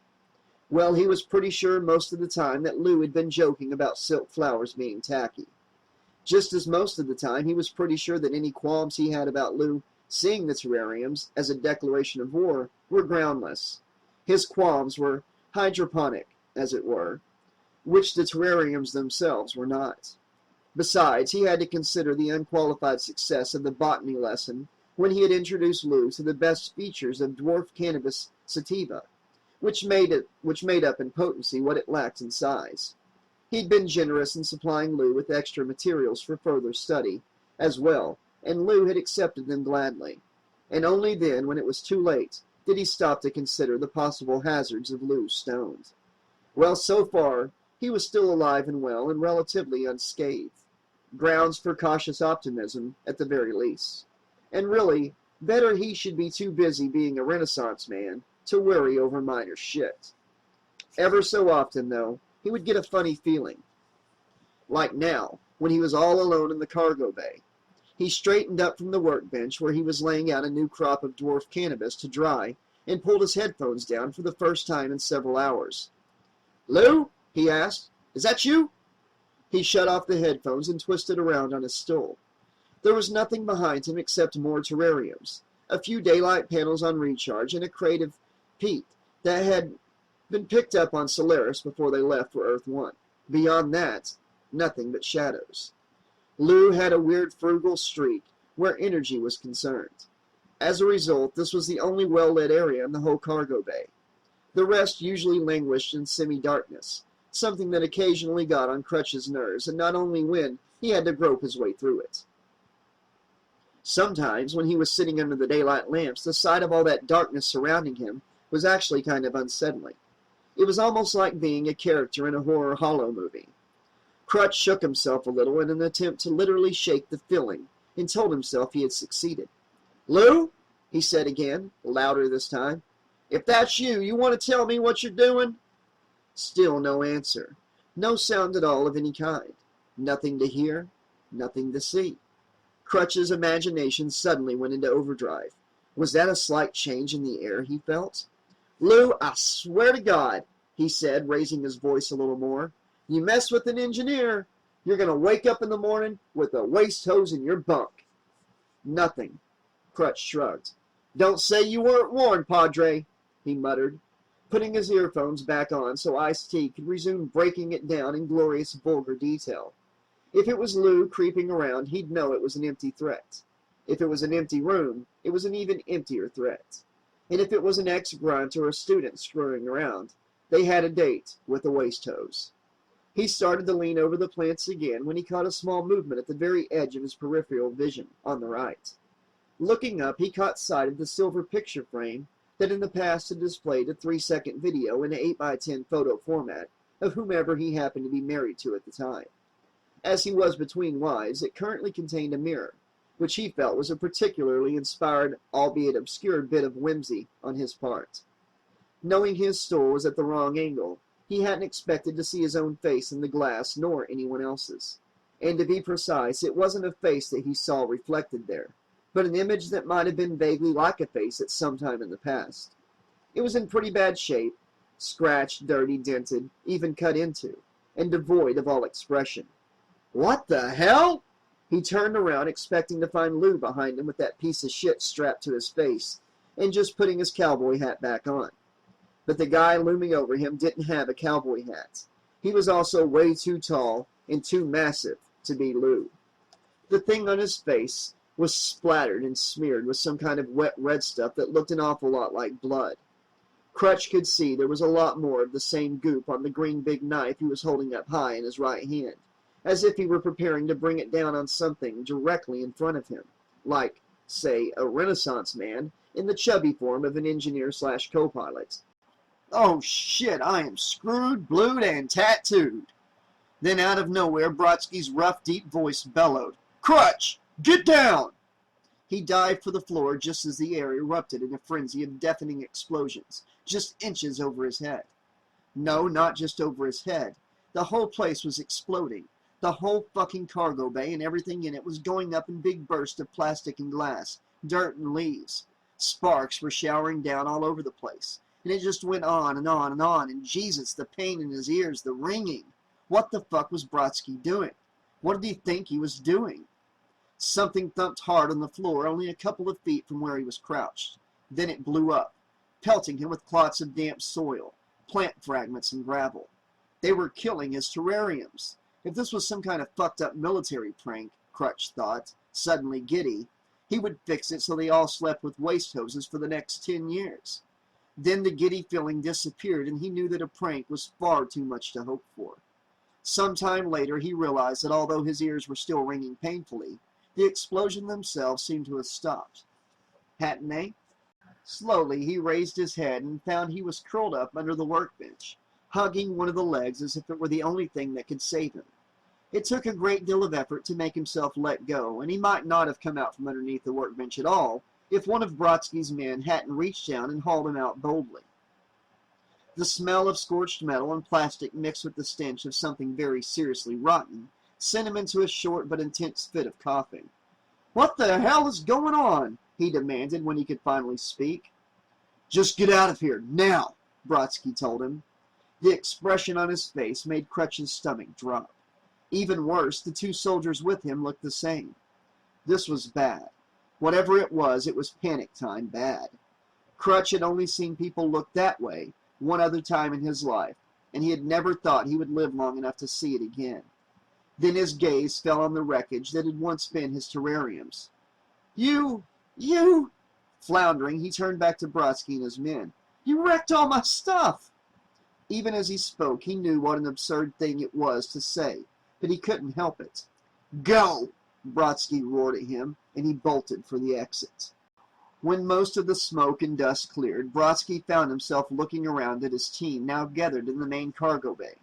Well, he was pretty sure most of the time that Lou had been joking about silk flowers being tacky. Just as most of the time he was pretty sure that any qualms he had about Lou seeing the terrariums as a declaration of war were groundless. His qualms were hydroponic, as it were, which the terrariums themselves were not. Besides, he had to consider the unqualified success of the botany lesson when he had introduced Lou to the best features of dwarf cannabis sativa, which made up in potency what it lacked in size. He'd been generous in supplying Lou with extra materials for further study, as well, and Lou had accepted them gladly. And only then, when it was too late, did he stop to consider the possible hazards of Lou stoned. Well, so far, he was still alive and well and relatively unscathed. Grounds for cautious optimism, at the very least. And really, better he should be too busy being a Renaissance man to worry over minor shit. Ever so often, though, he would get a funny feeling. Like now, when he was all alone in the cargo bay. He straightened up from the workbench where he was laying out a new crop of dwarf cannabis to dry and pulled his headphones down for the first time in several hours. "Lou?" he asked. "Is that you?" He shut off the headphones and twisted around on his stool. There was nothing behind him except more terrariums, a few daylight panels on recharge, and a crate of peat that had been picked up on Solaris before they left for Earth 1. Beyond that, nothing but shadows. Lou had a weird frugal streak where energy was concerned. As a result, this was the only well-lit area in the whole cargo bay. The rest usually languished in semi-darkness, something that occasionally got on Crutch's nerves, and not only when he had to grope his way through it. Sometimes, when he was sitting under the daylight lamps, the sight of all that darkness surrounding him was actually kind of unsettling. It was almost like being a character in a horror hollow movie. Crutch shook himself a little in an attempt to literally shake the feeling, and told himself he had succeeded. "Lou?" he said again, louder this time. "If that's you, you want to tell me what you're doing?" Still no answer. No sound at all of any kind. Nothing to hear, nothing to see. Crutch's imagination suddenly went into overdrive. Was that a slight change in the air he felt? "Lou, I swear to God," he said, raising his voice a little more, "you mess with an engineer, you're going to wake up in the morning with a waste hose in your bunk." Nothing. Crutch shrugged. "Don't say you weren't warned, Padre," he muttered, putting his earphones back on so Ice-T could resume breaking it down in glorious vulgar detail. If it was Lou creeping around, he'd know it was an empty threat. If it was an empty room, it was an even emptier threat. And if it was an ex-grunt or a student screwing around, they had a date with a waste hose. He started to lean over the plants again when he caught a small movement at the very edge of his peripheral vision, on the right. Looking up, he caught sight of the silver picture frame that in the past had displayed a 3-second video in an 8x10 photo format of whomever he happened to be married to at the time. As he was between wives, it currently contained a mirror, which he felt was a particularly inspired, albeit obscure bit of whimsy on his part. Knowing his stool was at the wrong angle, he hadn't expected to see his own face in the glass nor anyone else's. And to be precise, it wasn't a face that he saw reflected there, but an image that might have been vaguely like a face at some time in the past. It was in pretty bad shape, scratched, dirty, dented, even cut into, and devoid of all expression. "What the hell?" He turned around, expecting to find Lou behind him with that piece of shit strapped to his face, and just putting his cowboy hat back on. But the guy looming over him didn't have a cowboy hat. He was also way too tall and too massive to be Lou. The thing on his face was splattered and smeared with some kind of wet red stuff that looked an awful lot like blood. Crutch could see there was a lot more of the same goop on the green big knife he was holding up high in his right hand, as if he were preparing to bring it down on something directly in front of him, like, say, a Renaissance man in the chubby form of an engineer/co-pilot. "Oh shit, I am screwed, blued, and tattooed." Then out of nowhere, Brodsky's rough, deep voice bellowed, "Crutch, get down!" He dived for the floor just as the air erupted in a frenzy of deafening explosions, just inches over his head. No, not just over his head. The whole place was exploding. The whole fucking cargo bay and everything in it was going up in big bursts of plastic and glass, dirt and leaves. Sparks were showering down all over the place. And it just went on and on and on, and Jesus, the pain in his ears, the ringing. What the fuck was Brodsky doing? What did he think he was doing? Something thumped hard on the floor only a couple of feet from where he was crouched. Then it blew up. pelting him with clots of damp soil, plant fragments, and gravel. They were killing his terrariums. If this was some kind of fucked up military prank, Crutch thought, suddenly giddy, he would fix it so they all slept with waste hoses for the next 10 years. Then the giddy feeling disappeared, and he knew that a prank was far too much to hope for. Sometime later, he realized that although his ears were still ringing painfully, the explosion themselves seemed to have stopped. Hadn't they? Slowly, he raised his head and found he was curled up under the workbench, hugging one of the legs as if it were the only thing that could save him. It took a great deal of effort to make himself let go, and he might not have come out from underneath the workbench at all if one of Brodsky's men hadn't reached down and hauled him out boldly. The smell of scorched metal and plastic mixed with the stench of something very seriously rotten sent him into a short but intense fit of coughing. "What the hell is going on?" he demanded when he could finally speak. "Just get out of here, now," Brodsky told him. The expression on his face made Crutch's stomach drop. Even worse, the two soldiers with him looked the same. This was bad. Whatever it was panic time bad. Crutch had only seen people look that way one other time in his life, and he had never thought he would live long enough to see it again. Then his gaze fell on the wreckage that had once been his terrariums. You... Floundering, he turned back to Brodsky and his men. "You wrecked all my stuff!" Even as he spoke, he knew what an absurd thing it was to say, but he couldn't help it. "Go!" Brodsky roared at him, and he bolted for the exit. When most of the smoke and dust cleared, Brodsky found himself looking around at his team now gathered in the main cargo bay.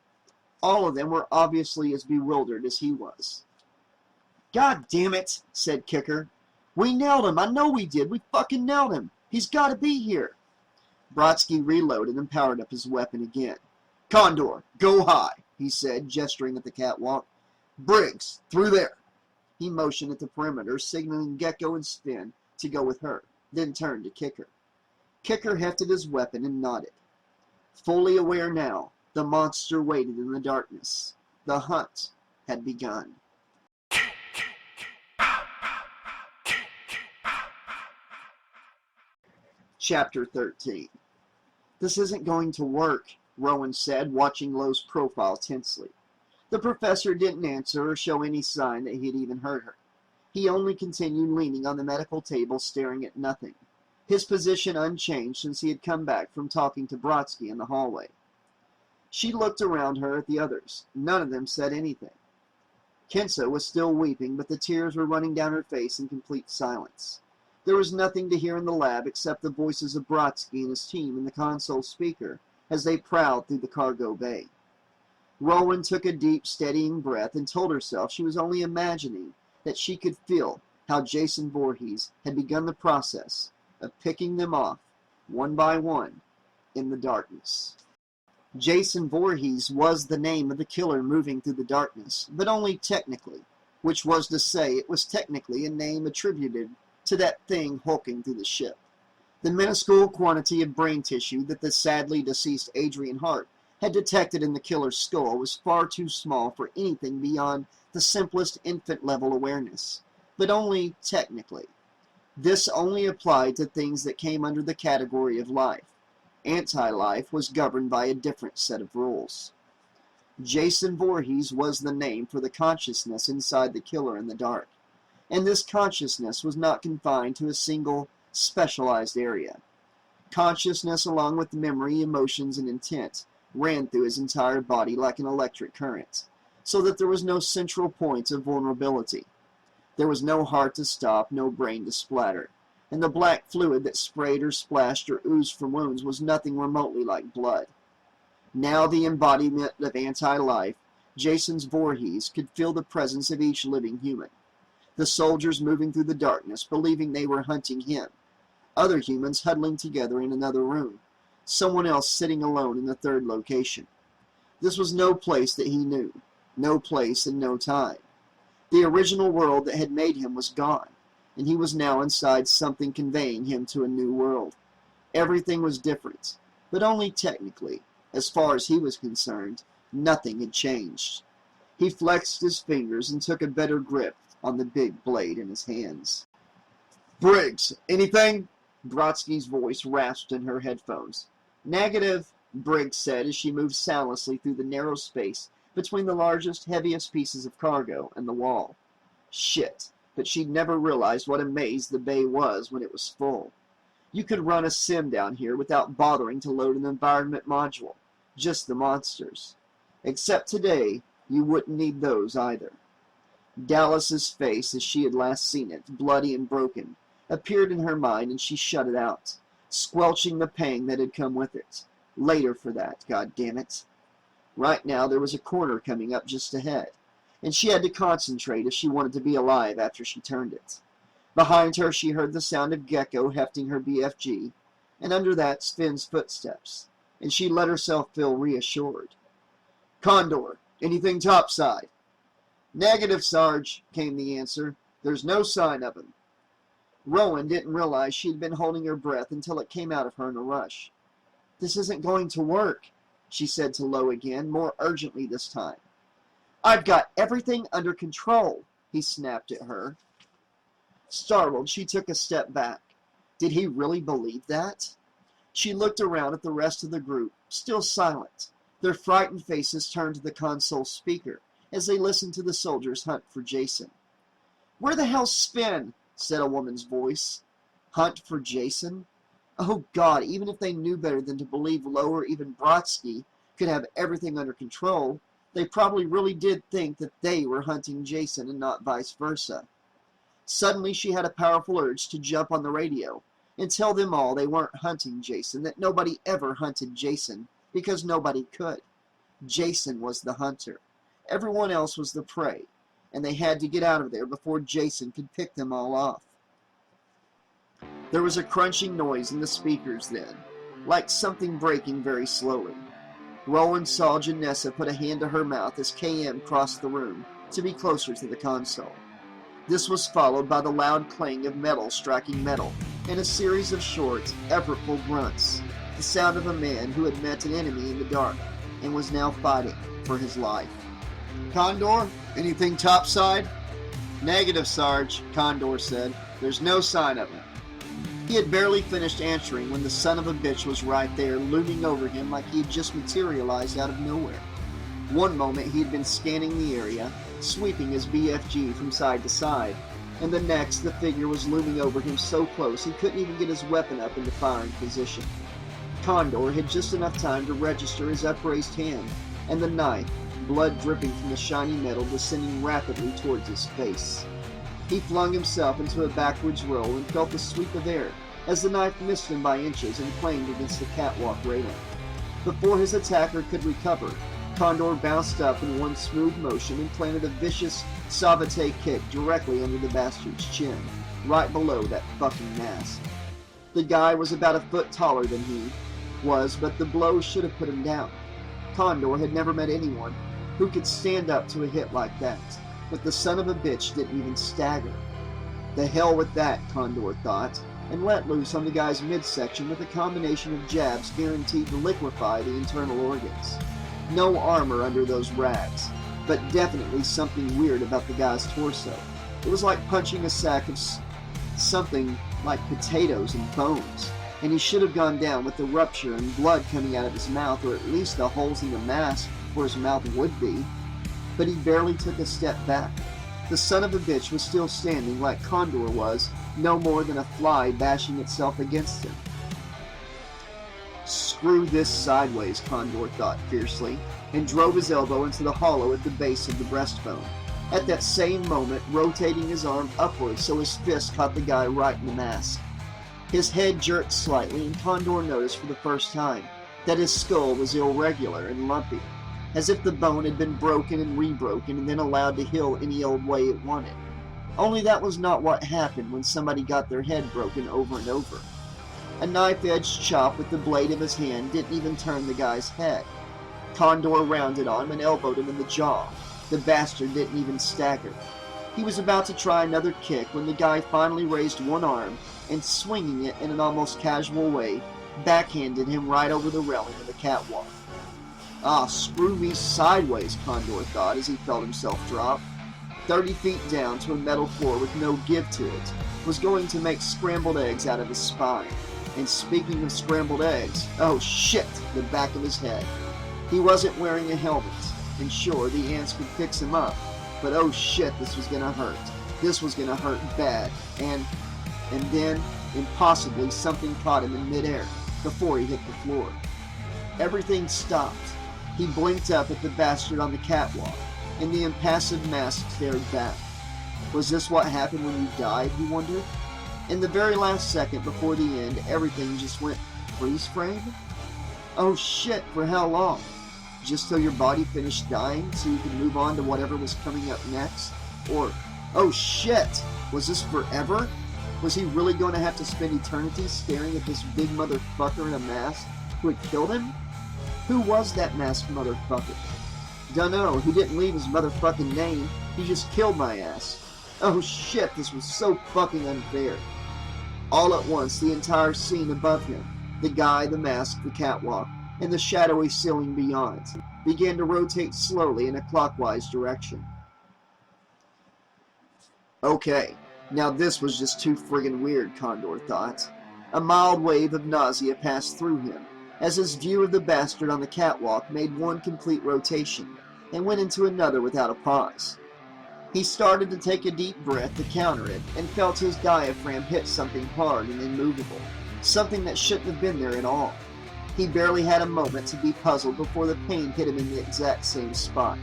All of them were obviously as bewildered as he was. "God damn it," said Kicker. "We nailed him. I know we did. We fucking nailed him. He's got to be here." Brodsky reloaded and powered up his weapon again. "Condor, go high," he said, gesturing at the catwalk. "Briggs, through there." He motioned at the perimeter, signaling Gecko and Spin to go with her, then turned to Kicker. Kicker hefted his weapon and nodded. Fully aware now, the monster waited in the darkness. The hunt had begun. Chapter 13. "This isn't going to work," Rowan said, watching Lowe's profile tensely. The professor didn't answer or show any sign that he had even heard her. He only continued leaning on the medical table, staring at nothing, his position unchanged since he had come back from talking to Brodsky in the hallway. She looked around her at the others. None of them said anything. Kensa was still weeping, but the tears were running down her face in complete silence. There was nothing to hear in the lab except the voices of Brodsky and his team in the console speaker as they prowled through the cargo bay. Rowan took a deep, steadying breath and told herself she was only imagining that she could feel how Jason Voorhees had begun the process of picking them off, one by one, in the darkness. Jason Voorhees was the name of the killer moving through the darkness, but only technically, which was to say it was technically a name attributed to that thing hulking through the ship. The minuscule quantity of brain tissue that the sadly deceased Adrian Hart had detected in the killer's skull was far too small for anything beyond the simplest infant-level awareness, but only technically. This only applied to things that came under the category of life. Anti-life was governed by a different set of rules. Jason Voorhees was the name for the consciousness inside the killer in the dark, and this consciousness was not confined to a single, specialized area. Consciousness, along with memory, emotions, and intent, ran through his entire body like an electric current, so that there was no central point of vulnerability. There was no heart to stop, no brain to splatter, and the black fluid that sprayed or splashed or oozed from wounds was nothing remotely like blood. Now the embodiment of anti-life, Jason's Voorhees could feel the presence of each living human. The soldiers moving through the darkness, believing they were hunting him. Other humans huddling together in another room. Someone else sitting alone in the third location. This was no place that he knew. No place and no time. The original world that had made him was gone, and he was now inside something conveying him to a new world. Everything was different, but only technically. As far as he was concerned, nothing had changed. He flexed his fingers and took a better grip on the big blade in his hands. "Briggs, anything?" Brodsky's voice rasped in her headphones. Negative, Briggs said as she moved soundlessly through the narrow space between the largest, heaviest pieces of cargo and the wall. Shit, but she'd never realized what a maze the bay was when it was full. You could run a sim down here without bothering to load an environment module, just the monsters. Except today, you wouldn't need those either. Dallas's face, as she had last seen it, bloody and broken, appeared in her mind, and she shut it out, squelching the pang that had come with it. Later for that, goddammit. Right now there was a corner coming up just ahead, and she had to concentrate if she wanted to be alive after she turned it. Behind her she heard the sound of Gecko hefting her BFG, and under that Sven's footsteps, and she let herself feel reassured. "Condor, anything topside?" "Negative, Sarge," came the answer. "There's no sign of him." Rowan didn't realize she had been holding her breath until it came out of her in a rush. "This isn't going to work," she said to Lowe again, more urgently this time. "I've got everything under control," he snapped at her. Startled, she took a step back. Did he really believe that? She looked around at the rest of the group, still silent, their frightened faces turned to the console speaker as they listened to the soldiers hunt for Jason. "Where the hell's Sven?" said a woman's voice. Hunt for Jason? Oh God, even if they knew better than to believe Lowe or even Brodsky could have everything under control, they probably really did think that they were hunting Jason and not vice versa. Suddenly she had a powerful urge to jump on the radio and tell them all they weren't hunting Jason, that nobody ever hunted Jason, because nobody could. Jason was the hunter. Everyone else was the prey, and they had to get out of there before Jason could pick them all off. There was a crunching noise in the speakers then, like something breaking very slowly. Rowan saw Janessa put a hand to her mouth as KM crossed the room to be closer to the console. This was followed by the loud clang of metal striking metal and a series of short, effortful grunts, the sound of a man who had met an enemy in the dark and was now fighting for his life. "Condor, anything topside?" "Negative, Sarge," Condor said. "There's no sign of him." He had barely finished answering when the son of a bitch was right there, looming over him like he had just materialized out of nowhere. One moment he had been scanning the area, sweeping his BFG from side to side, and the next the figure was looming over him so close he couldn't even get his weapon up into firing position. Condor had just enough time to register his upraised hand, and the knife, blood dripping from the shiny metal, descending rapidly towards his face. He flung himself into a backwards roll and felt a sweep of air as the knife missed him by inches and clanged against the catwalk railing. Before his attacker could recover, Condor bounced up in one smooth motion and planted a vicious savate kick directly under the bastard's chin, right below that fucking mask. The guy was about a foot taller than he was, but the blow should have put him down. Condor had never met anyone who could stand up to a hit like that, but the son of a bitch didn't even stagger. The hell with that, Condor thought, and let loose on the guy's midsection with a combination of jabs guaranteed to liquefy the internal organs. No armor under those rags, but definitely something weird about the guy's torso. It was like punching a sack of something like potatoes and bones, and he should have gone down with the rupture and blood coming out of his mouth, or at least the holes in the mask where his mouth would be. But he barely took a step back. The son of a bitch was still standing like Condor was, no more than a fly bashing itself against him. Screw this sideways, Condor thought fiercely, and drove his elbow into the hollow at the base of the breastbone, at that same moment rotating his arm upward so his fist caught the guy right in the mask. His head jerked slightly, and Condor noticed for the first time that his skull was irregular and lumpy, as if the bone had been broken and rebroken and then allowed to heal any old way it wanted. Only that was not what happened when somebody got their head broken over and over. A knife-edged chop with the blade of his hand didn't even turn the guy's head. Condor rounded on him and elbowed him in the jaw. The bastard didn't even stagger. He was about to try another kick when the guy finally raised one arm and, swinging it in an almost casual way, backhanded him right over the railing of the catwalk. Ah, screw me sideways, Condor thought as he felt himself drop. 30 feet down to a metal floor with no give to it, was going to make scrambled eggs out of his spine. And speaking of scrambled eggs, oh shit, the back of his head. He wasn't wearing a helmet, and sure, the ants could fix him up, but oh shit, this was gonna hurt. This was gonna hurt bad, and then, impossibly, something caught him in midair before he hit the floor. Everything stopped. He blinked up at the bastard on the catwalk, and the impassive mask stared back. Was this what happened when you died, he wondered? In the very last second before the end, everything just went freeze frame? Oh shit, for how long? Just till your body finished dying so you could move on to whatever was coming up next? Or, oh shit, was this forever? Was he really going to have to spend eternity staring at this big motherfucker in a mask who had killed him? Who was that masked motherfucker? Dunno, he didn't leave his motherfucking name, he just killed my ass. Oh shit, this was so fucking unfair. All at once, the entire scene above him, the guy, the mask, the catwalk, and the shadowy ceiling beyond, began to rotate slowly in a clockwise direction. Okay, now this was just too friggin' weird, Condor thought. A mild wave of nausea passed through him, as his view of the bastard on the catwalk made one complete rotation, and went into another without a pause. He started to take a deep breath to counter it, and felt his diaphragm hit something hard and immovable, something that shouldn't have been there at all. He barely had a moment to be puzzled before the pain hit him in the exact same spot.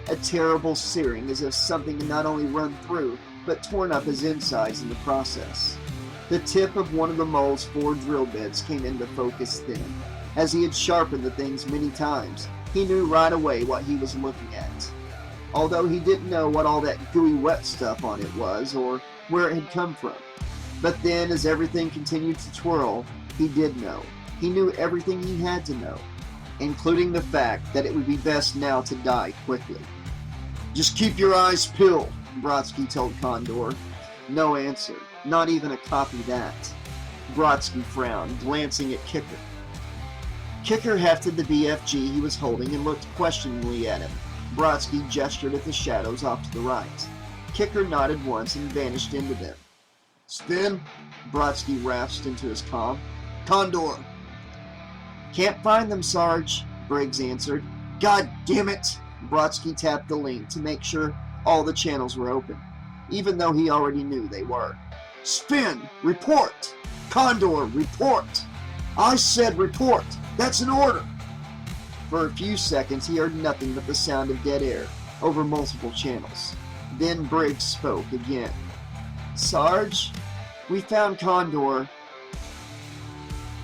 A terrible searing as if something had not only run through, but torn up his insides in the process. The tip of one of the mole's 4 drill bits came into focus then. As he had sharpened the things many times, he knew right away what he was looking at. Although he didn't know what all that gooey wet stuff on it was, or where it had come from. But then, as everything continued to twirl, he did know. He knew everything he had to know, including the fact that it would be best now to die quickly. "Just keep your eyes peeled," Brodsky told Condor. No answer, not even a copy that. Brodsky frowned, glancing at Kicker. Kicker hefted the BFG he was holding and looked questioningly at him. Brodsky gestured at the shadows off to the right. Kicker nodded once and vanished into them. "Spin?" Brodsky rasped into his comm. "Condor." "Can't find them, Sarge," Briggs answered. "God damn it!" Brodsky tapped the link to make sure all the channels were open, even though he already knew they were. "Spin! Report! Condor, report! I said report! That's an order!" For a few seconds he heard nothing but the sound of dead air over multiple channels. Then Briggs spoke again. "Sarge, we found Condor."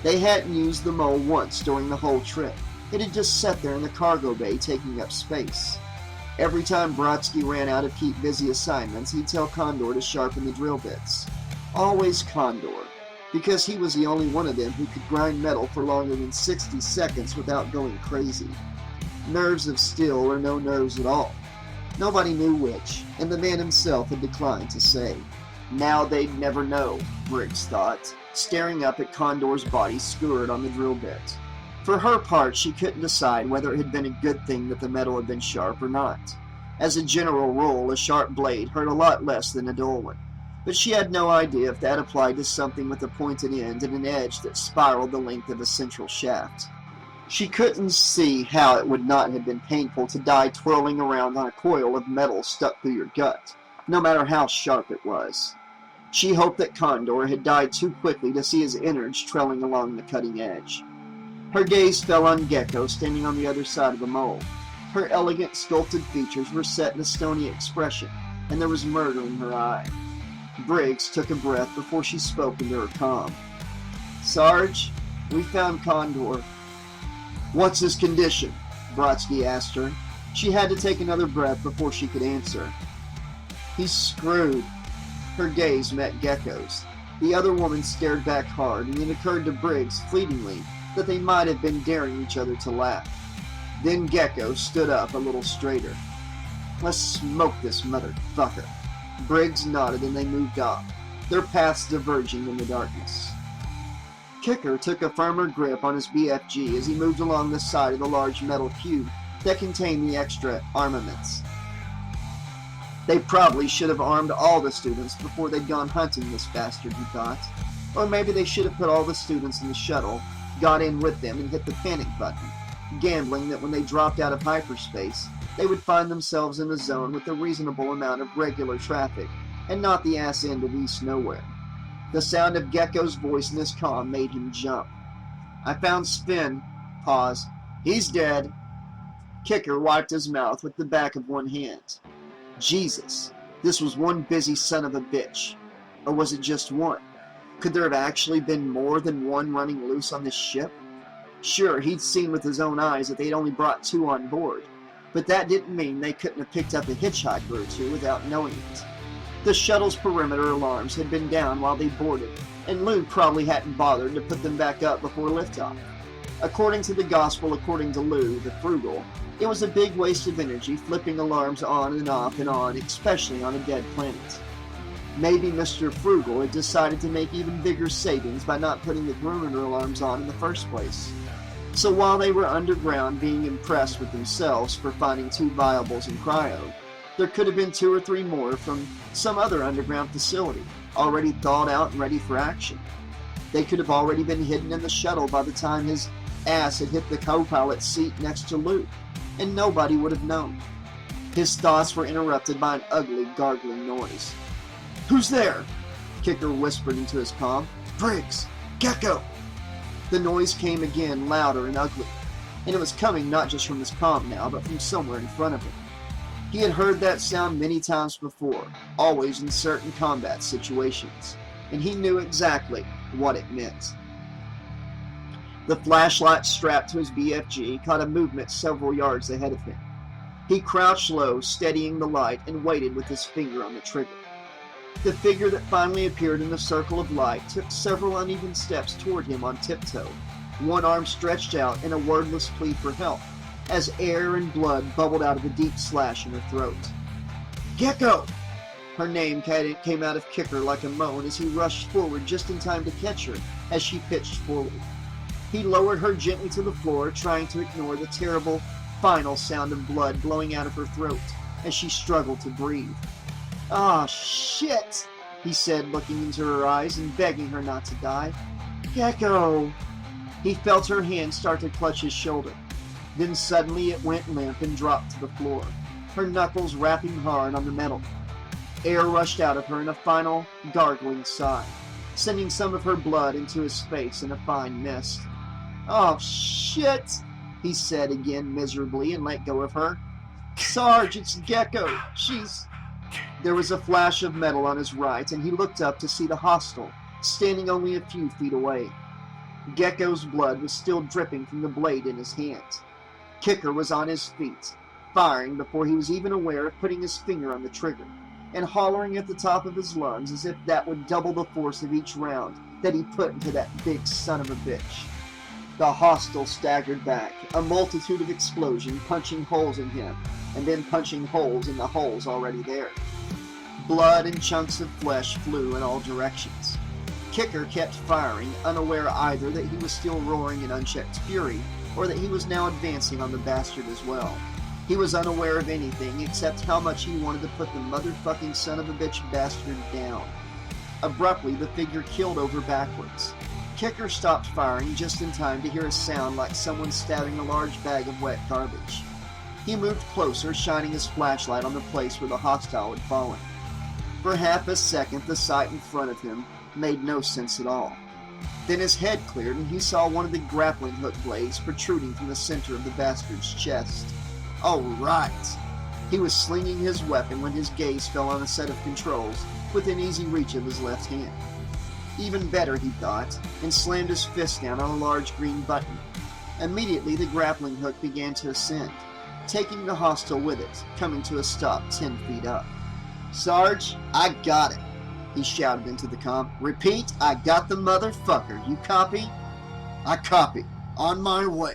They hadn't used the mole once during the whole trip. It had just sat there in the cargo bay taking up space. Every time Brodsky ran out of keep busy assignments, he'd tell Condor to sharpen the drill bits. Always Condor, because he was the only one of them who could grind metal for longer than 60 seconds without going crazy. Nerves of steel or no nerves at all. Nobody knew which, and the man himself had declined to say. Now they'd never know, Briggs thought, staring up at Condor's body skewered on the drill bit. For her part, she couldn't decide whether it had been a good thing that the metal had been sharp or not. As a general rule, a sharp blade hurt a lot less than a dull one, but she had no idea if that applied to something with a pointed end and an edge that spiraled the length of a central shaft. She couldn't see how it would not have been painful to die twirling around on a coil of metal stuck through your gut, no matter how sharp it was. She hoped that Condor had died too quickly to see his innards trailing along the cutting edge. Her gaze fell on Gecko standing on the other side of the mole. Her elegant, sculpted features were set in a stony expression, and there was murder in her eye. Briggs took a breath before she spoke into her comm. "Sarge, we found Condor." "What's his condition?" Brodsky asked her. She had to take another breath before she could answer. "He's screwed." Her gaze met Gecko's. The other woman stared back hard, and it occurred to Briggs fleetingly that they might have been daring each other to laugh. Then Gecko stood up a little straighter. "Let's smoke this motherfucker." Briggs nodded and they moved off, their paths diverging in the darkness. Kicker took a firmer grip on his BFG as he moved along the side of the large metal cube that contained the extra armaments. They probably should have armed all the students before they'd gone hunting this bastard, he thought. Or maybe they should have put all the students in the shuttle, got in with them, and hit the panic button, gambling that when they dropped out of hyperspace, they would find themselves in a zone with a reasonable amount of regular traffic, and not the ass end of East Nowhere. The sound of Gecko's voice in his comm made him jump. I found Spin. Pause. He's dead. Kicker wiped his mouth with the back of one hand. Jesus, this was one busy son of a bitch. Or was it just one? Could there have actually been more than one running loose on this ship? Sure, he'd seen with his own eyes that they'd only brought 2 on board, but that didn't mean they couldn't have picked up a hitchhiker or 2 without knowing it. The shuttle's perimeter alarms had been down while they boarded, and Lou probably hadn't bothered to put them back up before liftoff. According to the gospel according to Lou, the frugal, it was a big waste of energy flipping alarms on and off and on, especially on a dead planet. Maybe Mr. Frugal had decided to make even bigger savings by not putting the perimeter alarms on in the first place. So while they were underground being impressed with themselves for finding 2 viables in cryo, there could have been 2 or 3 more from some other underground facility, already thawed out and ready for action. They could have already been hidden in the shuttle by the time his ass had hit the co-pilot's seat next to Luke, and nobody would have known. His thoughts were interrupted by an ugly, gargling noise. "Who's there?" Kicker whispered into his comm. "Briggs! Gecko!" The noise came again, louder and ugly, and it was coming not just from his comm now, but from somewhere in front of him. He had heard that sound many times before, always in certain combat situations, and he knew exactly what it meant. The flashlight strapped to his BFG caught a movement several yards ahead of him. He crouched low, steadying the light, and waited with his finger on the trigger. The figure that finally appeared in the circle of light took several uneven steps toward him on tiptoe, one arm stretched out in a wordless plea for help, as air and blood bubbled out of a deep slash in her throat. "Gecko!" Her name came out of Kicker like a moan as he rushed forward just in time to catch her as she pitched forward. He lowered her gently to the floor, trying to ignore the terrible, final sound of blood blowing out of her throat as she struggled to breathe. "Ah, shit!" he said, looking into her eyes and begging her not to die. "Gecko!" He felt her hand start to clutch his shoulder. Then suddenly it went limp and dropped to the floor, her knuckles rapping hard on the metal. Air rushed out of her in a final, gargling sigh, sending some of her blood into his face in a fine mist. "Oh, shit!" he said again miserably and let go of her. "Sarge, it's Gecko. She's..." There was a flash of metal on his right, and he looked up to see the hostile, standing only a few feet away. Gecko's blood was still dripping from the blade in his hand. Kicker was on his feet, firing before he was even aware of putting his finger on the trigger, and hollering at the top of his lungs as if that would double the force of each round that he put into that big son of a bitch. The hostile staggered back, a multitude of explosions punching holes in him, and then punching holes in the holes already there. Blood and chunks of flesh flew in all directions. Kicker kept firing, unaware either that he was still roaring in unchecked fury, or that he was now advancing on the bastard as well. He was unaware of anything except how much he wanted to put the motherfucking son of a bitch bastard down. Abruptly, the figure keeled over backwards. Kicker stopped firing just in time to hear a sound like someone stabbing a large bag of wet garbage. He moved closer, shining his flashlight on the place where the hostile had fallen. For half a second, the sight in front of him made no sense at all. Then his head cleared and he saw one of the grappling hook blades protruding from the center of the bastard's chest. All right! He was slinging his weapon when his gaze fell on a set of controls within easy reach of his left hand. Even better, he thought, and slammed his fist down on a large green button. Immediately, the grappling hook began to ascend, taking the hostile with it, coming to a stop 10 feet up. "Sarge, I got it," he shouted into the comm. "Repeat, I got the motherfucker. You copy?" "I copy. On my way."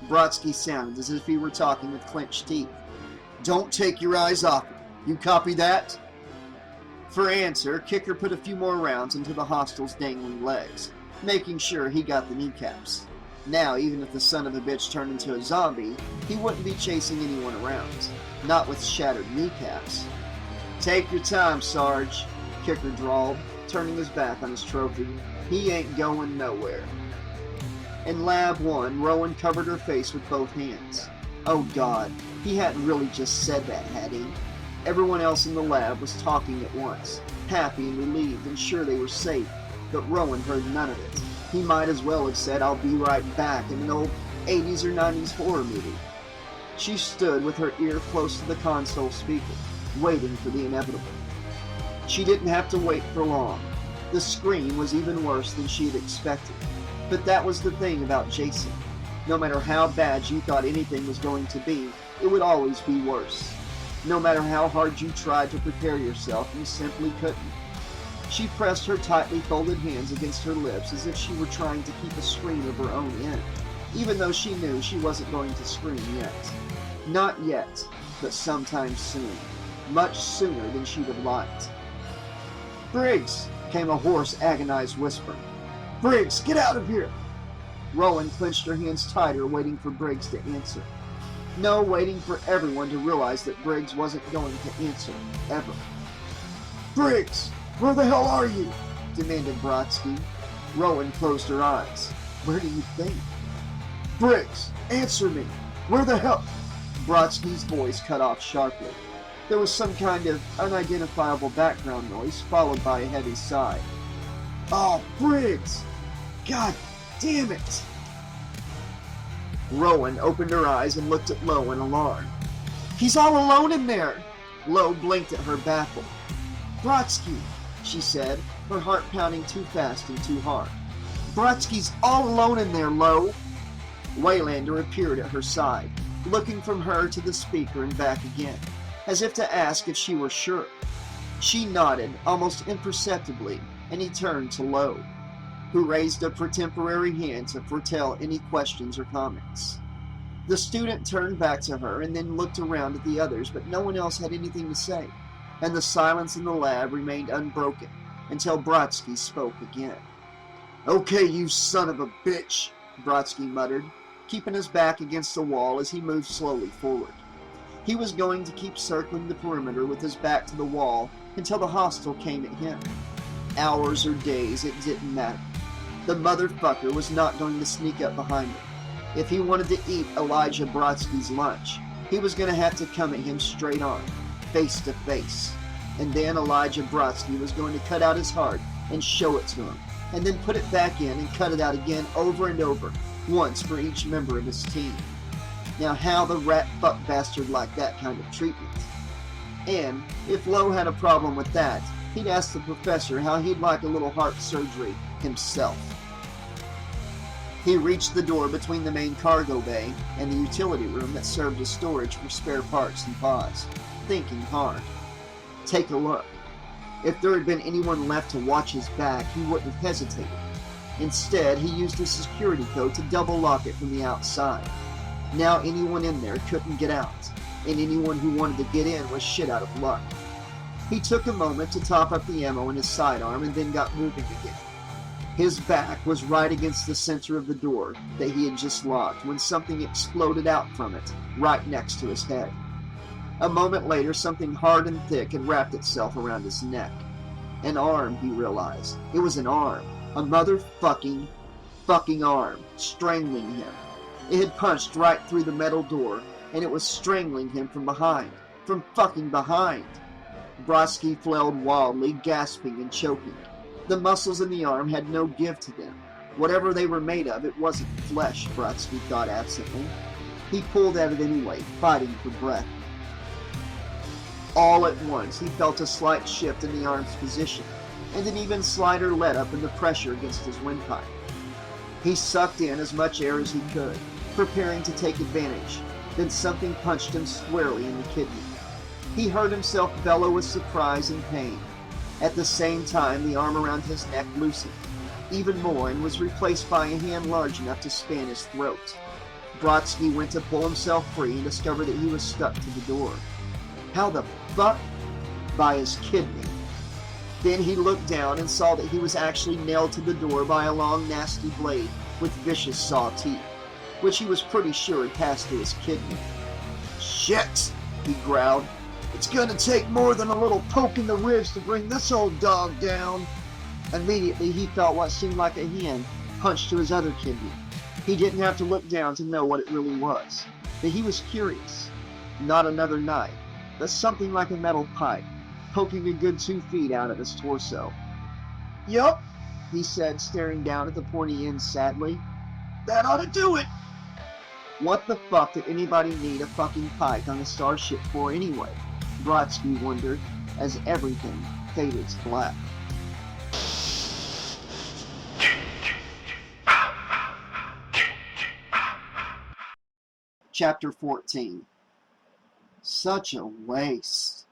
Brodsky sounded as if he were talking with clenched teeth. "Don't take your eyes off it. You copy that?" For answer, Kicker put a few more rounds into the hostile's dangling legs, making sure he got the kneecaps. Now, even if the son of a bitch turned into a zombie, he wouldn't be chasing anyone around. Not with shattered kneecaps. Take your time, Sarge, Kicker drawled, turning his back on his trophy. He ain't going nowhere. In Lab 1, Rowan covered her face with both hands. Oh God, he hadn't really just said that, had he? Everyone else in the lab was talking at once, happy and relieved and sure they were safe, but Rowan heard none of it. He might as well have said, "I'll be right back," in an old 80s or 90s horror movie. She stood with her ear close to the console speaker, waiting for the inevitable. She didn't have to wait for long. The scream was even worse than she had expected. But that was the thing about Jason. No matter how bad you thought anything was going to be, it would always be worse. No matter how hard you tried to prepare yourself, you simply couldn't. She pressed her tightly folded hands against her lips as if she were trying to keep a scream of her own in, even though she knew she wasn't going to scream yet. Not yet, but sometime soon. Much sooner than she'd have liked. "Briggs!" came a hoarse, agonized whisper. "Briggs, get out of here!" Rowan clenched her hands tighter, waiting for Briggs to answer. No, waiting for everyone to realize that Briggs wasn't going to answer, ever. "Briggs, where the hell are you?" demanded Brodsky. Rowan closed her eyes. "Where do you think?" "Briggs, answer me! Where the hell—" Brodsky's voice cut off sharply. There was some kind of unidentifiable background noise, followed by a heavy sigh. "Oh, Briggs! God damn it!" Rowan opened her eyes and looked at Lo in alarm. "He's all alone in there!" Lo blinked at her, baffled. "Brodsky," she said, her heart pounding too fast and too hard. "Brodsky's all alone in there, Lo!" Waylander appeared at her side, looking from her to the speaker and back again, as if to ask if she were sure. She nodded, almost imperceptibly, and he turned to Lo, who raised up her temporary hand to foretell any questions or comments. The student turned back to her and then looked around at the others, but no one else had anything to say, and the silence in the lab remained unbroken until Brodsky spoke again. "Okay, you son of a bitch," Brodsky muttered, keeping his back against the wall as he moved slowly forward. He was going to keep circling the perimeter with his back to the wall until the hostile came at him. Hours or days, it didn't matter. The motherfucker was not going to sneak up behind him. If he wanted to eat Elijah Brodsky's lunch, he was going to have to come at him straight on, face to face. And then Elijah Brodsky was going to cut out his heart and show it to him, and then put it back in and cut it out again over and over, once for each member of his team. Now how the rat fuck bastard liked that kind of treatment? And if Lo had a problem with that, he'd ask the professor how he'd like a little heart surgery himself. He reached the door between the main cargo bay and the utility room that served as storage for spare parts and paused, thinking hard. Take a look. If there had been anyone left to watch his back, he wouldn't have hesitated. Instead, he used his security code to double lock it from the outside. Now anyone in there couldn't get out, and anyone who wanted to get in was shit out of luck. He took a moment to top up the ammo in his sidearm and then got moving again. His back was right against the center of the door that he had just locked when something exploded out from it, right next to his head. A moment later, something hard and thick had wrapped itself around his neck. An arm, he realized. It was an arm. A motherfucking arm, strangling him. It had punched right through the metal door, and it was strangling him from behind. From fucking behind. Brodsky flailed wildly, gasping and choking. The muscles in the arm had no give to them. Whatever they were made of, it wasn't flesh, Brodsky thought absently. He pulled at it anyway, fighting for breath. All at once, he felt a slight shift in the arm's position, and an even slighter let-up in the pressure against his windpipe. He sucked in as much air as he could, preparing to take advantage. Then something punched him squarely in the kidney. He heard himself bellow with surprise and pain. At the same time, the arm around his neck loosened, even more, and was replaced by a hand large enough to span his throat. Brodsky went to pull himself free and discovered that he was stuck to the door. How the fuck? By his kidney. Then he looked down and saw that he was actually nailed to the door by a long, nasty blade with vicious saw teeth, which he was pretty sure had passed through his kidney. "Shit!" he growled. It's gonna take more than a little poke in the ribs to bring this old dog down. Immediately, he felt what seemed like a hand punched to his other kidney. He didn't have to look down to know what it really was, but he was curious. Not another knife, but something like a metal pipe, poking a good 2 feet out of his torso. "Yup," he said, staring down at the pointy end sadly. "That ought to do it." What the fuck did anybody need a fucking pike on a starship for anyway? Brodsky wondered, as everything faded to black. Chapter 14. Such a waste.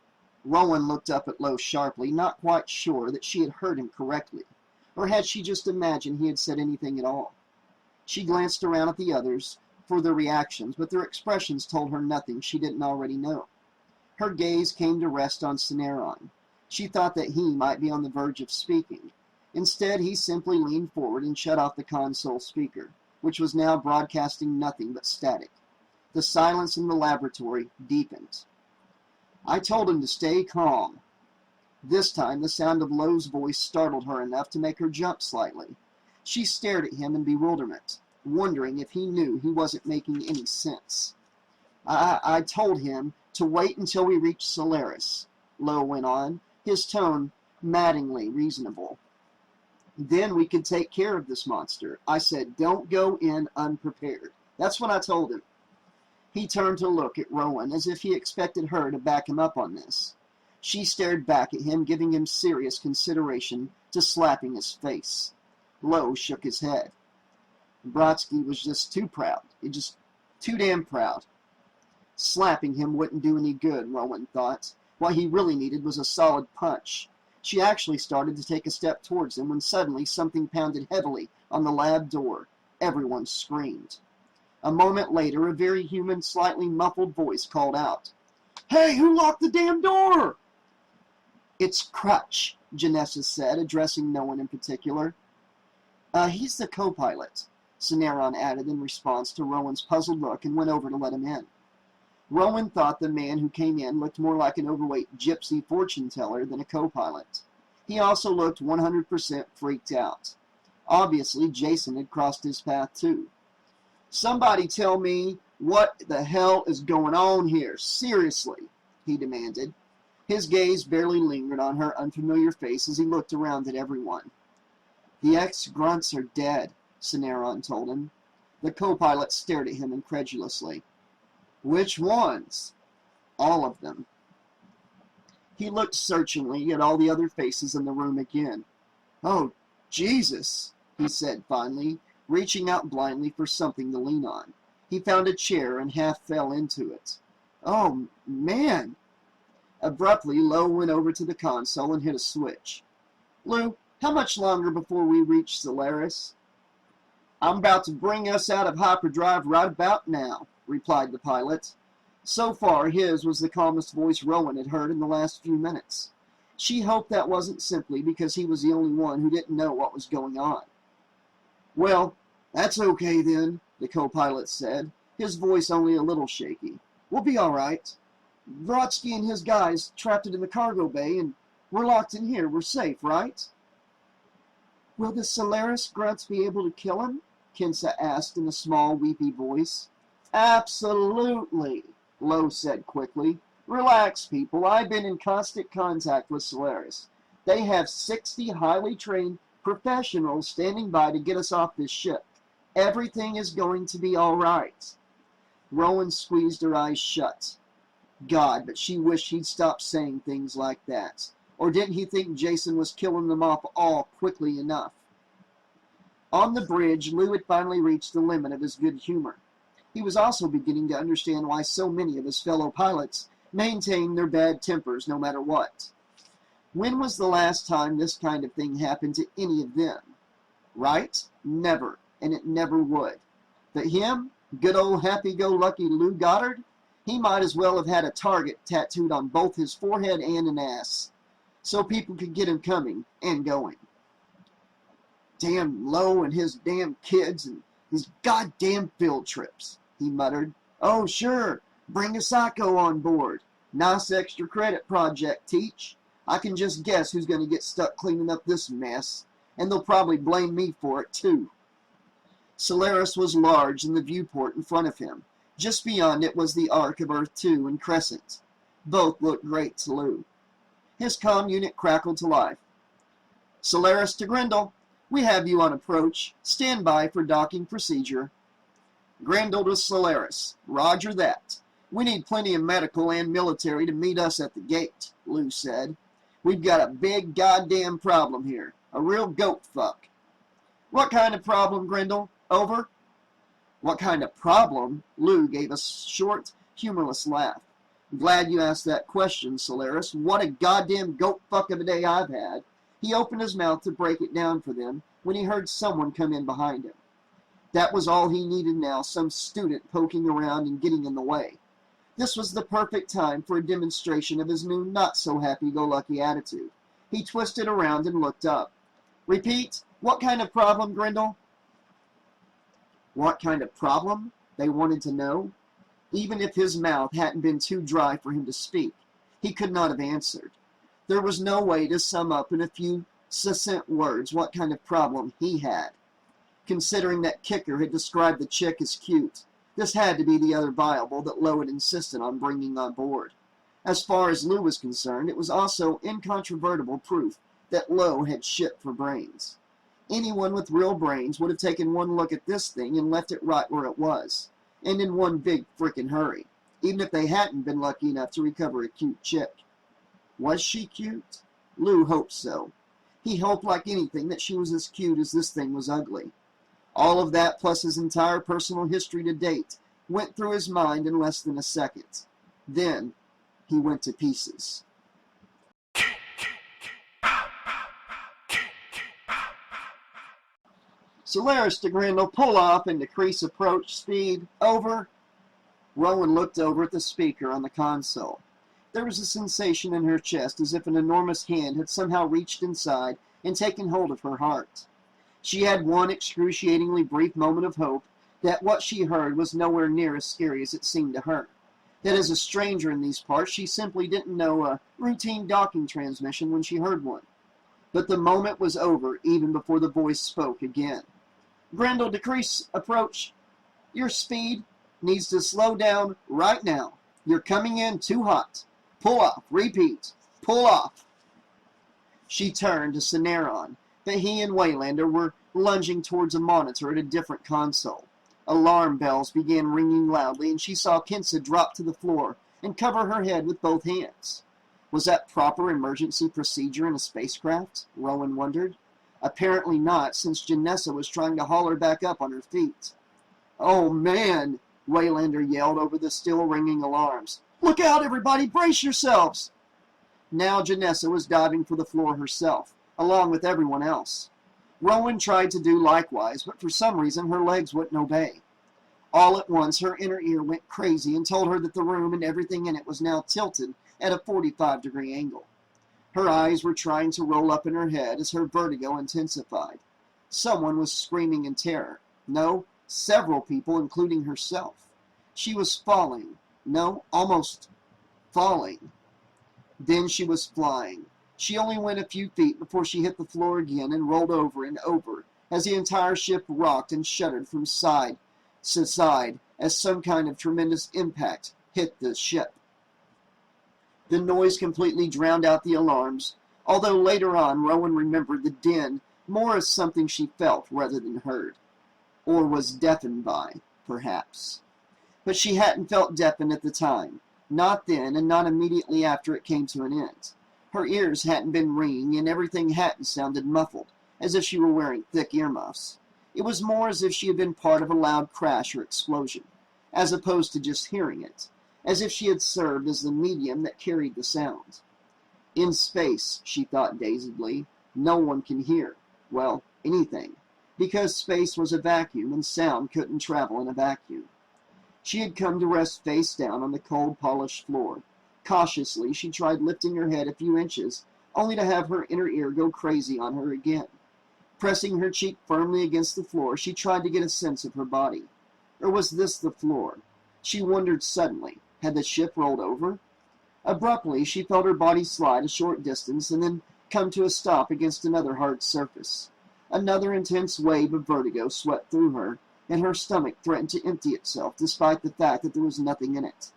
Rowan looked up at Lo sharply, not quite sure that she had heard him correctly, or had she just imagined he had said anything at all. She glanced around at the others for their reactions, but their expressions told her nothing she didn't already know. Her gaze came to rest on Cineron. She thought that he might be on the verge of speaking. Instead, he simply leaned forward and shut off the console speaker, which was now broadcasting nothing but static. The silence in the laboratory deepened. "I told him to stay calm." This time, the sound of Lo's voice startled her enough to make her jump slightly. She stared at him in bewilderment, wondering if he knew he wasn't making any sense. I told him to wait until we reached Solaris," Lo went on, his tone maddeningly reasonable. "Then we could take care of this monster. I said, don't go in unprepared. That's what I told him." He turned to look at Rowan as if he expected her to back him up on this. She stared back at him, giving him serious consideration to slapping his face. Lo shook his head. Brodsky was just too proud. Just too damn proud. Slapping him wouldn't do any good, Rowan thought. What he really needed was a solid punch. She actually started to take a step towards him when suddenly something pounded heavily on the lab door. Everyone screamed. A moment later, a very human, slightly muffled voice called out, "Hey, who locked the damn door?" "It's Crutch," Janessa said, addressing no one in particular. He's the co-pilot," Cineron added in response to Rowan's puzzled look and went over to let him in. Rowan thought the man who came in looked more like an overweight gypsy fortune teller than a co-pilot. He also looked 100% freaked out. Obviously, Jason had crossed his path too. "Somebody tell me what the hell is going on here, seriously," he demanded. His gaze barely lingered on her unfamiliar face as he looked around at everyone. "The ex-grunts are dead," Cineron told him. The co-pilot stared at him incredulously. "Which ones?" "All of them." He looked searchingly at all the other faces in the room again. "Oh, Jesus," he said finally, reaching out blindly for something to lean on. He found a chair and half fell into it. "Oh, man." Abruptly, Lo went over to the console and hit a switch. "Lou, how much longer before we reach Solaris?" "I'm about to bring us out of hyperdrive right about now," replied the pilot. So far, his was the calmest voice Rowan had heard in the last few minutes. She hoped that wasn't simply because he was the only one who didn't know what was going on. "Well, that's okay then," the co-pilot said, his voice only a little shaky. "We'll be all right. Brodsky and his guys trapped it in the cargo bay, and we're locked in here. We're safe, right?" "Will the Solaris grunts be able to kill him?" Kinsa asked in a small, weepy voice. "Absolutely," Lo said quickly. "Relax, people. I've been in constant contact with Solaris. They have 60 highly trained professionals standing by to get us off this ship. Everything is going to be all right." Rowan squeezed her eyes shut. God, but she wished he'd stop saying things like that. Or didn't he think Jason was killing them off all quickly enough? On the bridge, Lou had finally reached the limit of his good humor. He was also beginning to understand why so many of his fellow pilots maintained their bad tempers no matter what. When was the last time this kind of thing happened to any of them? Right? Never. And it never would. But him, good old happy-go-lucky Lou Goddard, he might as well have had a target tattooed on both his forehead and an ass, so people could get him coming and going. "Damn Lo and his damn kids and his goddamn field trips," he muttered. "Oh, sure, bring a psycho on board. Nice extra credit project, Teach. I can just guess who's going to get stuck cleaning up this mess, and they'll probably blame me for it, too. Solaris was large in the viewport in front of him. Just beyond it was the arc of Earth 2 and Crescent. Both looked great to Lou. His comm unit crackled to life. Solaris to Grendel. We have you on approach. Stand by for docking procedure. Grendel to Solaris. Roger that. We need plenty of medical and military to meet us at the gate, Lou said. We've got a big goddamn problem here. A real goat fuck. What kind of problem, Grendel? Over? What kind of problem? Lou gave a short, humorless laugh. Glad you asked that question, Solaris. What a goddamn goat fuck of a day I've had. He opened his mouth to break it down for them when he heard someone come in behind him. That was all he needed now, some student poking around and getting in the way. This was the perfect time for a demonstration of his new not-so-happy-go-lucky attitude. He twisted around and looked up. Repeat, what kind of problem, Grendel? What kind of problem? They wanted to know. Even if his mouth hadn't been too dry for him to speak, he could not have answered. There was no way to sum up in a few succinct words what kind of problem he had. Considering that Kicker had described the chick as cute, this had to be the other viable that Lowe had insisted on bringing on board. As far as Lou was concerned, it was also incontrovertible proof that Lowe had shit for brains. Anyone with real brains would have taken one look at this thing and left it right where it was, and in one big frickin' hurry, even if they hadn't been lucky enough to recover a cute chick. Was she cute? Lou hoped so. He hoped like anything that she was as cute as this thing was ugly. All of that, plus his entire personal history to date, went through his mind in less than a second. Then, he went to pieces. Solaris to Grendel, pull off and decrease approach speed. Over. Rowan looked over at the speaker on the console. There was a sensation in her chest as if an enormous hand had somehow reached inside and taken hold of her heart. She had one excruciatingly brief moment of hope that what she heard was nowhere near as scary as it seemed to her. That as a stranger in these parts, she simply didn't know a routine docking transmission when she heard one. But the moment was over even before the voice spoke again. Grendel, decrease approach. Your speed needs to slow down right now. You're coming in too hot. Pull off. Repeat. Pull off. She turned to Cineron, but he and Waylander were lunging towards a monitor at a different console. Alarm bells began ringing loudly, and she saw Kinsa drop to the floor and cover her head with both hands. Was that proper emergency procedure in a spacecraft? Rowan wondered. Apparently not, since Janessa was trying to haul her back up on her feet. Oh, man, Waylander yelled over the still ringing alarms. Look out, everybody! Brace yourselves! Now Janessa was diving for the floor herself, along with everyone else. Rowan tried to do likewise, but for some reason her legs wouldn't obey. All at once her inner ear went crazy and told her that the room and everything in it was now tilted at a 45-degree angle. Her eyes were trying to roll up in her head as her vertigo intensified. Someone was screaming in terror. No, several people, including herself. She was falling. No, almost falling. Then she was flying. She only went a few feet before she hit the floor again and rolled over and over as the entire ship rocked and shuddered from side to side as some kind of tremendous impact hit the ship. The noise completely drowned out the alarms, although later on Rowan remembered the din more as something she felt rather than heard, or was deafened by, perhaps. But she hadn't felt deafened at the time, not then and not immediately after it came to an end. Her ears hadn't been ringing and everything hadn't sounded muffled, as if she were wearing thick earmuffs. It was more as if she had been part of a loud crash or explosion, as opposed to just hearing it, as if she had served as the medium that carried the sound. In space, she thought dazedly, no one can hear, well, anything, because space was a vacuum and sound couldn't travel in a vacuum. She had come to rest face down on the cold, polished floor. Cautiously, she tried lifting her head a few inches, only to have her inner ear go crazy on her again. Pressing her cheek firmly against the floor, she tried to get a sense of her body. Or was this the floor? She wondered suddenly, had the ship rolled over? Abruptly, she felt her body slide a short distance and then come to a stop against another hard surface. Another intense wave of vertigo swept through her, and her stomach threatened to empty itself despite the fact that there was nothing in it.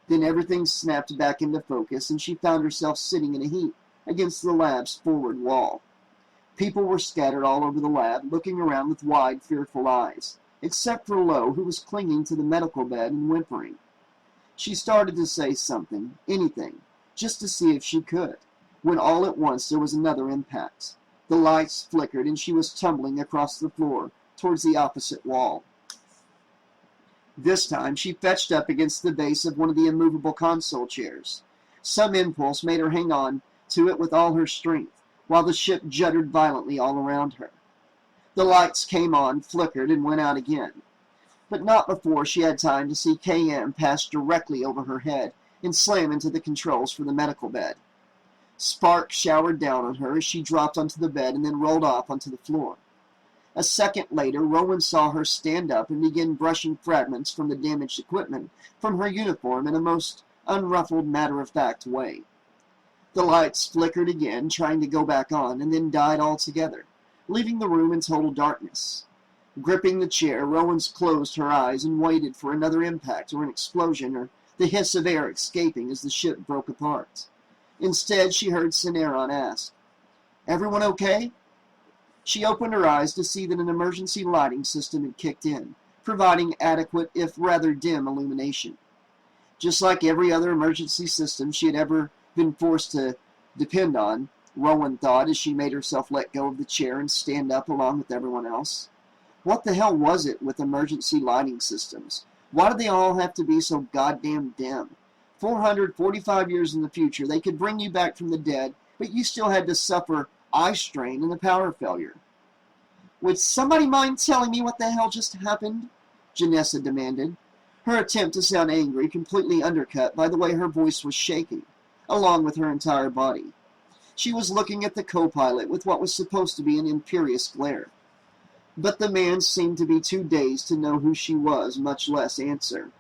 Then everything snapped back into focus, and she found herself sitting in a heap against the lab's forward wall. People were scattered all over the lab, looking around with wide, fearful eyes, except for Lo, who was clinging to the medical bed and whimpering. She started to say something, anything, just to see if she could, when all at once there was another impact. The lights flickered, and she was tumbling across the floor towards the opposite wall. This time she fetched up against the base of one of the immovable console chairs. Some impulse made her hang on to it with all her strength, while the ship juddered violently all around her. The lights came on, flickered, and went out again, but not before she had time to see KM pass directly over her head and slam into the controls for the medical bed. Sparks showered down on her as she dropped onto the bed and then rolled off onto the floor. A second later, Rowan saw her stand up and begin brushing fragments from the damaged equipment from her uniform in a most unruffled, matter-of-fact way. The lights flickered again, trying to go back on, and then died altogether, leaving the room in total darkness. Gripping the chair, Rowan closed her eyes and waited for another impact or an explosion or the hiss of air escaping as the ship broke apart. Instead, she heard Cineron ask, "Everyone okay?" She opened her eyes to see that an emergency lighting system had kicked in, providing adequate, if rather dim, illumination. Just like every other emergency system she had ever been forced to depend on, Rowan thought as she made herself let go of the chair and stand up along with everyone else. What the hell was it with emergency lighting systems? Why did they all have to be so goddamn dim? 445 years in the future, they could bring you back from the dead, but you still had to suffer eye strain and the power failure. "Would somebody mind telling me what the hell just happened?" Janessa demanded, her attempt to sound angry completely undercut by the way her voice was shaking, along with her entire body. She was looking at the co-pilot with what was supposed to be an imperious glare. But the man seemed to be too dazed to know who she was, much less answer.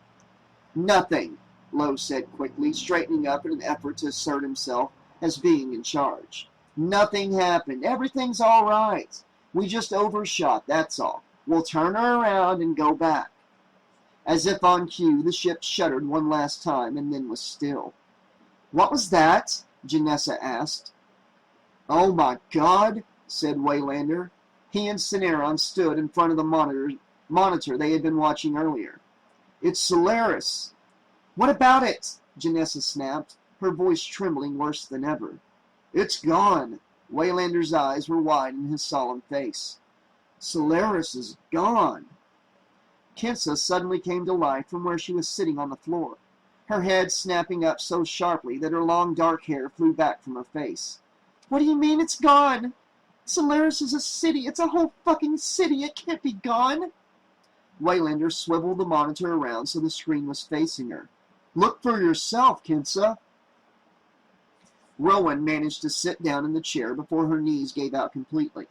"Nothing," Lo said quickly, straightening up in an effort to assert himself as being in charge. "Nothing happened. Everything's all right. We just overshot, that's all. We'll turn her around and go back." As if on cue, the ship shuddered one last time and then was still. "What was that?" Janessa asked. "Oh my God," said Waylander. He and Cineron stood in front of the monitor they had been watching earlier. "It's Solaris." "What about it?" Janessa snapped, her voice trembling worse than ever. "It's gone." Waylander's eyes were wide in his solemn face. "Solaris is gone." Kinsa suddenly came to life from where she was sitting on the floor, her head snapping up so sharply that her long dark hair flew back from her face. "What do you mean it's gone? Solaris is a city. It's a whole fucking city. It can't be gone." Waylander swiveled the monitor around so the screen was facing her. "Look for yourself, Kinsa." Rowan managed to sit down in the chair before her knees gave out completely.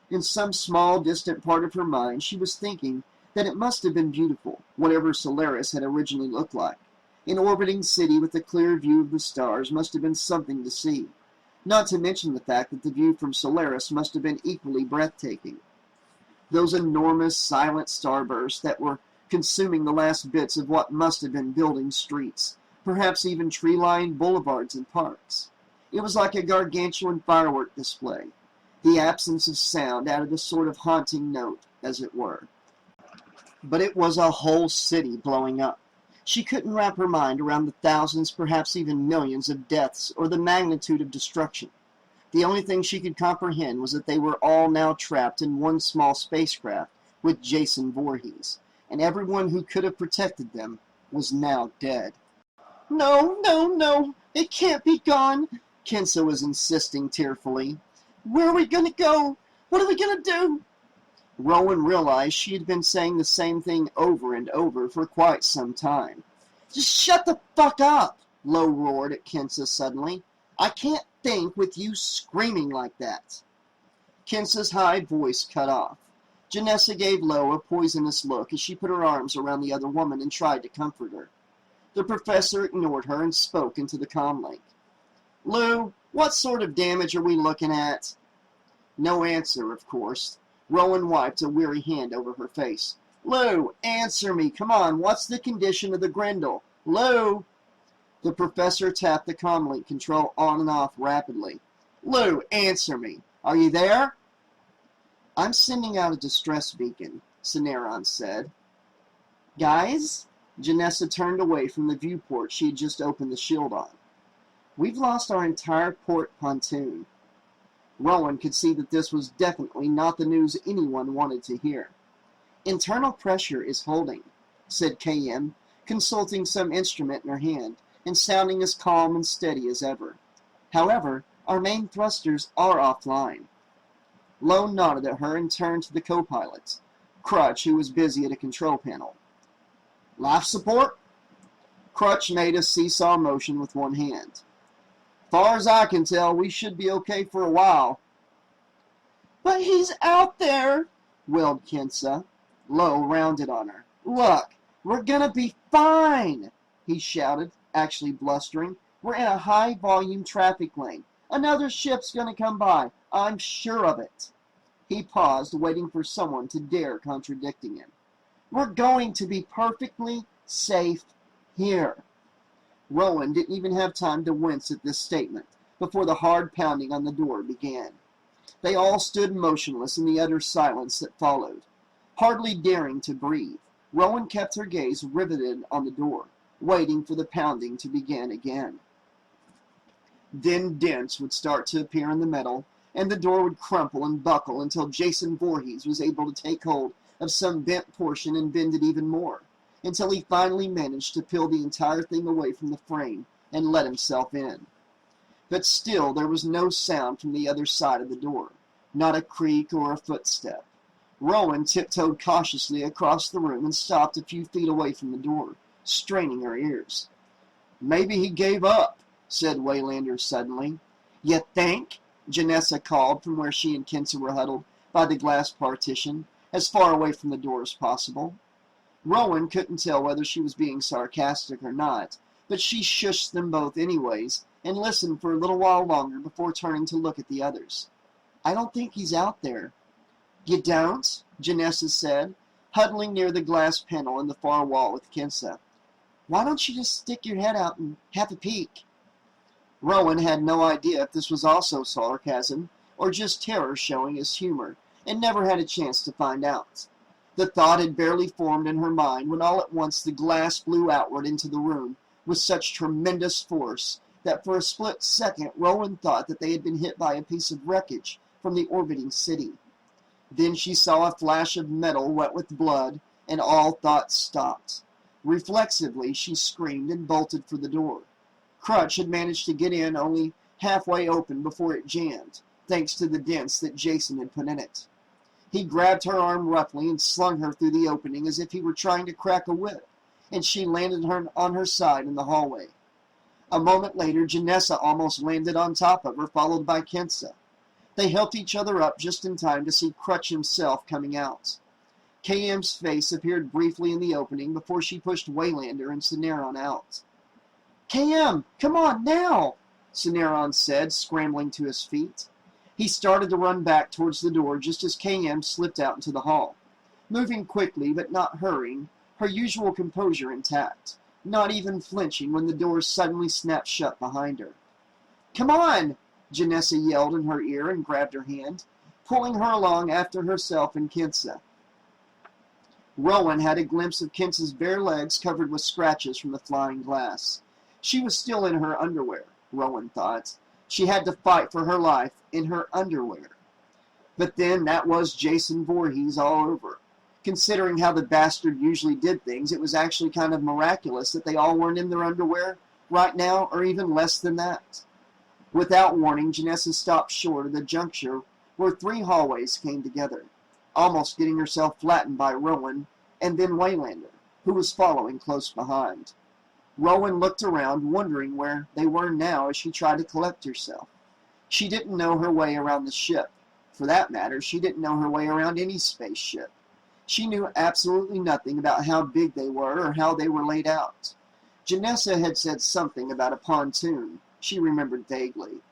In some small, distant part of her mind, she was thinking that it must have been beautiful, whatever Solaris had originally looked like. An orbiting city with a clear view of the stars must have been something to see, not to mention the fact that the view from Solaris must have been equally breathtaking. Those enormous, silent starbursts that were consuming the last bits of what must have been building streets, perhaps even tree-lined boulevards and parks. It was like a gargantuan firework display. The absence of sound added a sort of haunting note, as it were. But it was a whole city blowing up. She couldn't wrap her mind around the thousands, perhaps even millions of deaths or the magnitude of destruction. The only thing she could comprehend was that they were all now trapped in one small spacecraft with Jason Voorhees, and everyone who could have protected them was now dead. "No, no, no, it can't be gone," Kinsa was insisting tearfully. "Where are we going to go? What are we going to do?" Rowan realized she had been saying the same thing over and over for quite some time. "Just shut the fuck up," Lo roared at Kinsa suddenly. "I can't think with you screaming like that." Kinsa's high voice cut off. Janessa gave Lo a poisonous look as she put her arms around the other woman and tried to comfort her. The professor ignored her and spoke into the comlink. Lou, what sort of damage are we looking at? No answer, of course. Rowan wiped a weary hand over her face. Lou, answer me. Come on, what's the condition of the Grendel? Lou! The professor tapped the comlink control on and off rapidly. Lou, answer me. Are you there? I'm sending out a distress beacon, Cineron said. Guys? Janessa turned away from the viewport she had just opened the shield on. We've lost our entire port pontoon. Rowan could see that this was definitely not the news anyone wanted to hear. Internal pressure is holding, said KM, consulting some instrument in her hand and sounding as calm and steady as ever. However, our main thrusters are offline. Lone nodded at her and turned to the co-pilot, Crutch, who was busy at a control panel. Life support? Crutch made a seesaw motion with one hand. Far as I can tell, we should be okay for a while. But he's out there, wailed Kensa. Lowe rounded on her. Look, we're gonna be fine, he shouted, actually blustering. We're in a high-volume traffic lane. Another ship's gonna come by. I'm sure of it. He paused, waiting for someone to dare contradicting him. We're going to be perfectly safe here. Rowan didn't even have time to wince at this statement before the hard pounding on the door began. They all stood motionless in the utter silence that followed, hardly daring to breathe. Rowan kept her gaze riveted on the door, waiting for the pounding to begin again. Then dents would start to appear in the metal, and the door would crumple and buckle until Jason Voorhees was able to take hold of some bent portion and bend it even more, until he finally managed to peel the entire thing away from the frame and let himself in. But still there was no sound from the other side of the door, not a creak or a footstep. Rowan tiptoed cautiously across the room and stopped a few feet away from the door, straining her ears. Maybe he gave up, said Waylander suddenly. You think? Janessa called from where she and Kensa were huddled by the glass partition, as far away from the door as possible. Rowan couldn't tell whether she was being sarcastic or not, but she shushed them both anyways and listened for a little while longer before turning to look at the others. I don't think he's out there. You don't? Janessa said, huddling near the glass panel in the far wall with Kensa. Why don't you just stick your head out and have a peek? Rowan had no idea if this was also sarcasm or just terror showing as humor, and never had a chance to find out. The thought had barely formed in her mind when all at once the glass blew outward into the room with such tremendous force that for a split second Rowan thought that they had been hit by a piece of wreckage from the orbiting city. Then she saw a flash of metal wet with blood, and all thought stopped. Reflexively, she screamed and bolted for the door. Crutch had managed to get in only halfway open before it jammed, thanks to the dents that Jason had put in it. He grabbed her arm roughly and slung her through the opening as if he were trying to crack a whip, and she landed on her side in the hallway. A moment later, Janessa almost landed on top of her, followed by Kensa. They helped each other up just in time to see Crutch himself coming out. KM's face appeared briefly in the opening before she pushed Waylander and Cineron out. KM, come on now, Cineron said, scrambling to his feet. He started to run back towards the door just as KM slipped out into the hall, moving quickly but not hurrying, her usual composure intact, not even flinching when the door suddenly snapped shut behind her. Come on, Janessa yelled in her ear and grabbed her hand, pulling her along after herself and Kensa. Rowan had a glimpse of Kensa's bare legs covered with scratches from the flying glass. She was still in her underwear, Rowan thought. She had to fight for her life in her underwear. But then that was Jason Voorhees all over. Considering how the bastard usually did things, it was actually kind of miraculous that they all weren't in their underwear right now, or even less than that. Without warning, Janessa stopped short of the juncture where three hallways came together, almost getting herself flattened by Rowan and then Waylander, who was following close behind. Rowan looked around, wondering where they were now as she tried to collect herself. She didn't know her way around the ship. For that matter, she didn't know her way around any spaceship. She knew absolutely nothing about how big they were or how they were laid out. Janessa had said something about a pontoon, she remembered vaguely.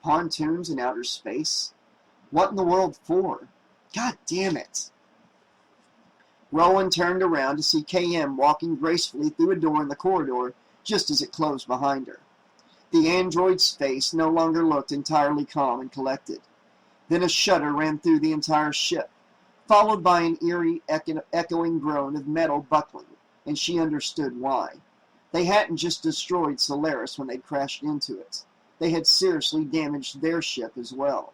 Pontoons in outer space? What in the world for? God damn it! Rowan turned around to see KM walking gracefully through a door in the corridor just as it closed behind her. The android's face no longer looked entirely calm and collected. Then a shudder ran through the entire ship, followed by an eerie, echoing groan of metal buckling, and she understood why. They hadn't just destroyed Solaris when they'd crashed into it. They had seriously damaged their ship as well.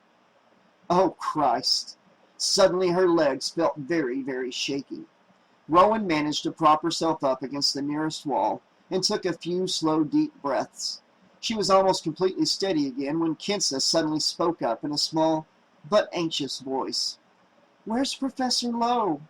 Oh, Christ! Suddenly her legs felt very, very shaky. Rowan managed to prop herself up against the nearest wall and took a few slow, deep breaths. She was almost completely steady again when Kinsa suddenly spoke up in a small but anxious voice. "Where's Professor Lowe?"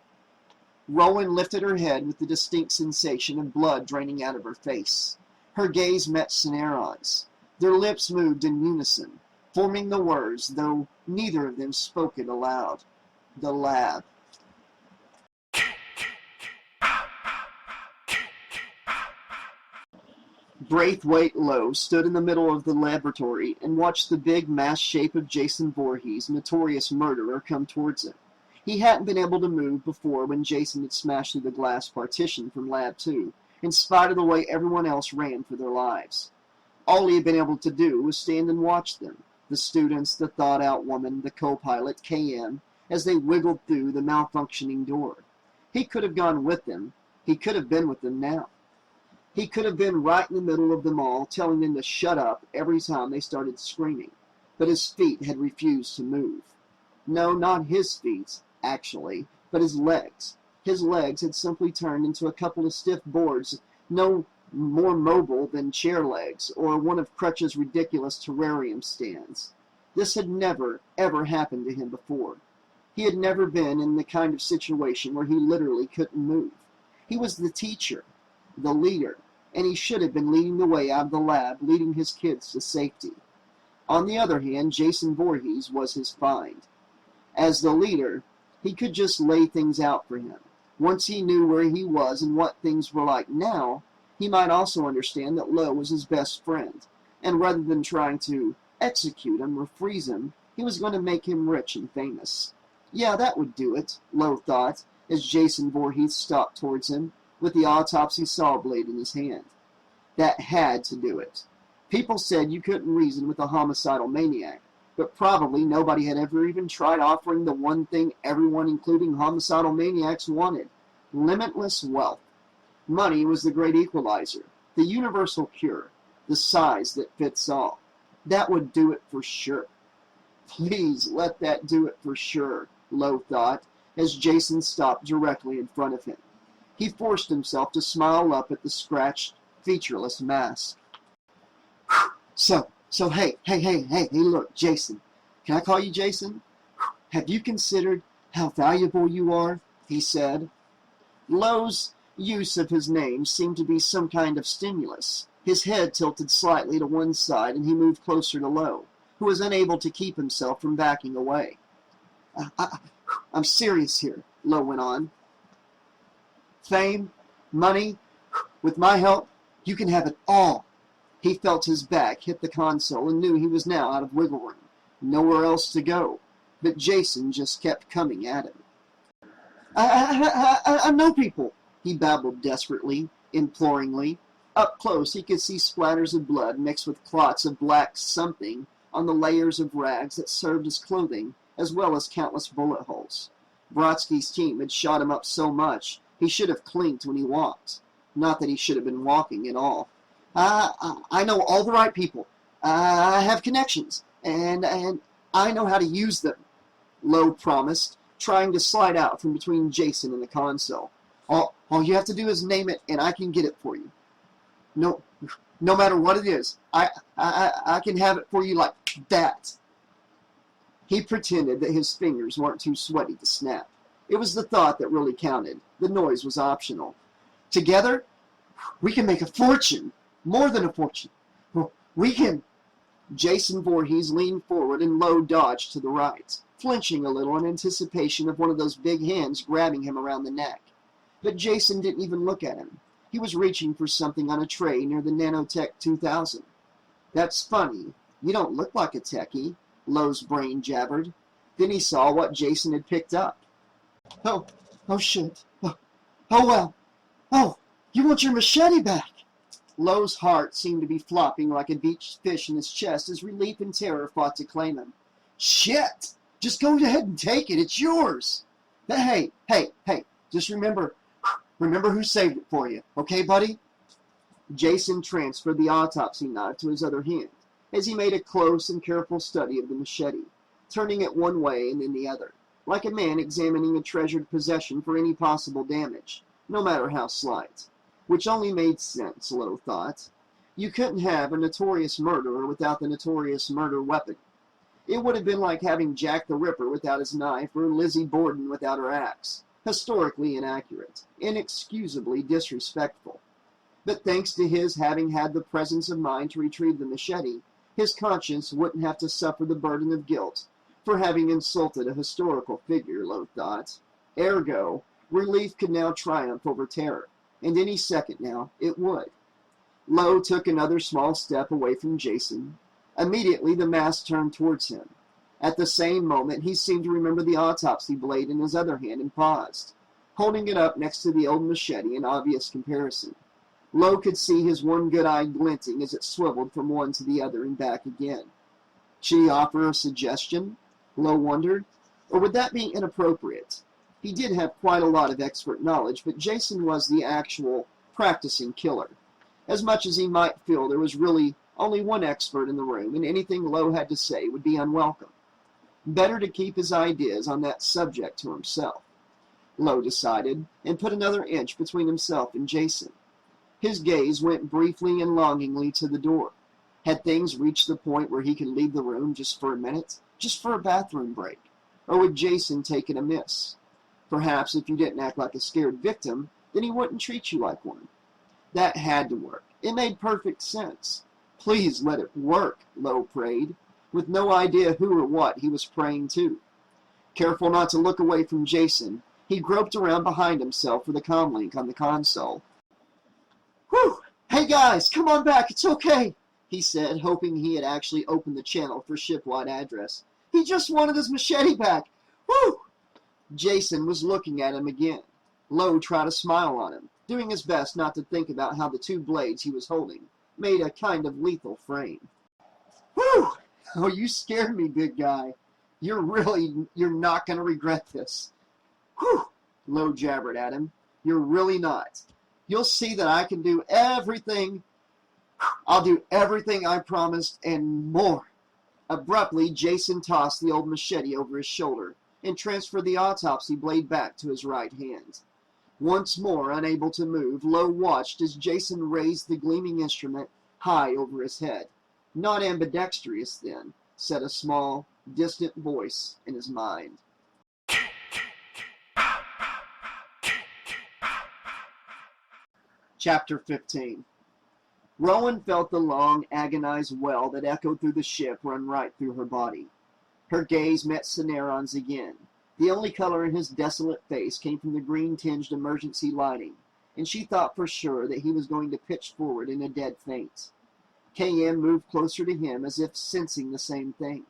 Rowan lifted her head with the distinct sensation of blood draining out of her face. Her gaze met Cineron's. Their lips moved in unison, forming the words, though neither of them spoke it aloud. The lab. Braithwaite Lowe stood in the middle of the laboratory and watched the big mass shape of Jason Voorhees, notorious murderer, come towards him. He hadn't been able to move before when Jason had smashed through the glass partition from Lab 2, in spite of the way everyone else ran for their lives. All he had been able to do was stand and watch them, the students, the thought-out woman, the co-pilot, KM, as they wiggled through the malfunctioning door. He could have gone with them. He could have been with them now. He could have been right in the middle of them all, telling them to shut up every time they started screaming. But his feet had refused to move. No, not his feet, actually, but his legs. His legs had simply turned into a couple of stiff boards, no more mobile than chair legs, or one of Crutch's ridiculous terrarium stands. This had never, ever happened to him before. He had never been in the kind of situation where he literally couldn't move. He was the teacher, the leader, and he should have been leading the way out of the lab, leading his kids to safety. On the other hand, Jason Voorhees was his find. As the leader, he could just lay things out for him. Once he knew where he was and what things were like now, he might also understand that Lowe was his best friend, and rather than trying to execute him or freeze him, he was going to make him rich and famous. Yeah, that would do it, Lowe thought, as Jason Voorhees stalked towards him, with the autopsy saw blade in his hand. That had to do it. People said you couldn't reason with a homicidal maniac, but probably nobody had ever even tried offering the one thing everyone, including homicidal maniacs, wanted: limitless wealth. Money was the great equalizer, the universal cure, the size that fits all. That would do it for sure. Please let that do it for sure, Lowe thought, as Jason stopped directly in front of him. He forced himself to smile up at the scratched, featureless mask. So, hey, look, Jason. Can I call you Jason? Have you considered how valuable you are? He said. Lowe's use of his name seemed to be some kind of stimulus. His head tilted slightly to one side, and he moved closer to Lowe, who was unable to keep himself from backing away. I'm serious here, Lowe went on. Fame, money, with my help, you can have it all. He felt his back hit the console and knew he was now out of wiggle room, nowhere else to go. But Jason just kept coming at him. I know people, he babbled desperately, imploringly. Up close, he could see splatters of blood mixed with clots of black something on the layers of rags that served as clothing, as well as countless bullet holes. Brodsky's team had shot him up so much, he should have clinked when he walked. Not that he should have been walking at all. I know all the right people. I have connections, and I know how to use them, Lowe promised, trying to slide out from between Jason and the console. All you have to do is name it, and I can get it for you. No matter what it is, I can have it for you like that. He pretended that his fingers weren't too sweaty to snap. It was the thought that really counted. The noise was optional. Together, we can make a fortune. More than a fortune. We can... Jason Voorhees leaned forward and Lowe dodged to the right, flinching a little in anticipation of one of those big hands grabbing him around the neck. But Jason didn't even look at him. He was reaching for something on a tray near the Nanotech 2000. That's funny. You don't look like a techie, Lowe's brain jabbered. Then he saw what Jason had picked up. Oh shit. Oh well. Oh, you want your machete back? Lowe's heart seemed to be flopping like a beached fish in his chest as relief and terror fought to claim him. Shit! Just go ahead and take it. It's yours. Hey, just remember who saved it for you, okay, buddy? Jason transferred the autopsy knife to his other hand as he made a close and careful study of the machete, turning it one way and then the other, like a man examining a treasured possession for any possible damage, no matter how slight. Which only made sense, Lowe thought. You couldn't have a notorious murderer without the notorious murder weapon. It would have been like having Jack the Ripper without his knife or Lizzie Borden without her axe. Historically inaccurate, inexcusably disrespectful. But thanks to his having had the presence of mind to retrieve the machete, his conscience wouldn't have to suffer the burden of guilt for having insulted a historical figure, Lowe thought. Ergo, relief could now triumph over terror, and any second now it would. Lowe took another small step away from Jason. Immediately the mask turned towards him. At the same moment he seemed to remember the autopsy blade in his other hand and paused, holding it up next to the old machete in obvious comparison. Lowe could see his one good eye glinting as it swiveled from one to the other and back again. Should he offer a suggestion? Lowe wondered. Or would that be inappropriate? He did have quite a lot of expert knowledge, but Jason was the actual practicing killer. As much as he might feel there was really only one expert in the room, and anything Lowe had to say would be unwelcome. Better to keep his ideas on that subject to himself, Lowe decided, and put another inch between himself and Jason. His gaze went briefly and longingly to the door. Had things reached the point where he could leave the room just for a minute, just for a bathroom break? Or would Jason take it amiss? Perhaps if you didn't act like a scared victim, then he wouldn't treat you like one. That had to work. It made perfect sense. Please let it work, Lowe prayed, with no idea who or what he was praying to. Careful not to look away from Jason, he groped around behind himself for the comlink on the console. Whew! Hey guys, come on back, it's okay, he said, hoping he had actually opened the channel for shipwide address. He just wanted his machete back. Whew! Jason was looking at him again. Lowe tried to smile on him, doing his best not to think about how the two blades he was holding made a kind of lethal frame. Whew! Oh, you scared me, big guy. You're not going to regret this. Whew! Lowe jabbered at him. You're really not. You'll see that I can do everything. I'll do everything I promised and more. Abruptly, Jason tossed the old machete over his shoulder and transferred the autopsy blade back to his right hand. Once more, unable to move, Lowe watched as Jason raised the gleaming instrument high over his head. Not ambidextrous, then, said a small, distant voice in his mind. Chapter 15. Rowan felt the long, agonized wail that echoed through the ship run right through her body. Her gaze met Cineron's again. The only color in his desolate face came from the green-tinged emergency lighting, and she thought for sure that he was going to pitch forward in a dead faint. KM moved closer to him as if sensing the same thing.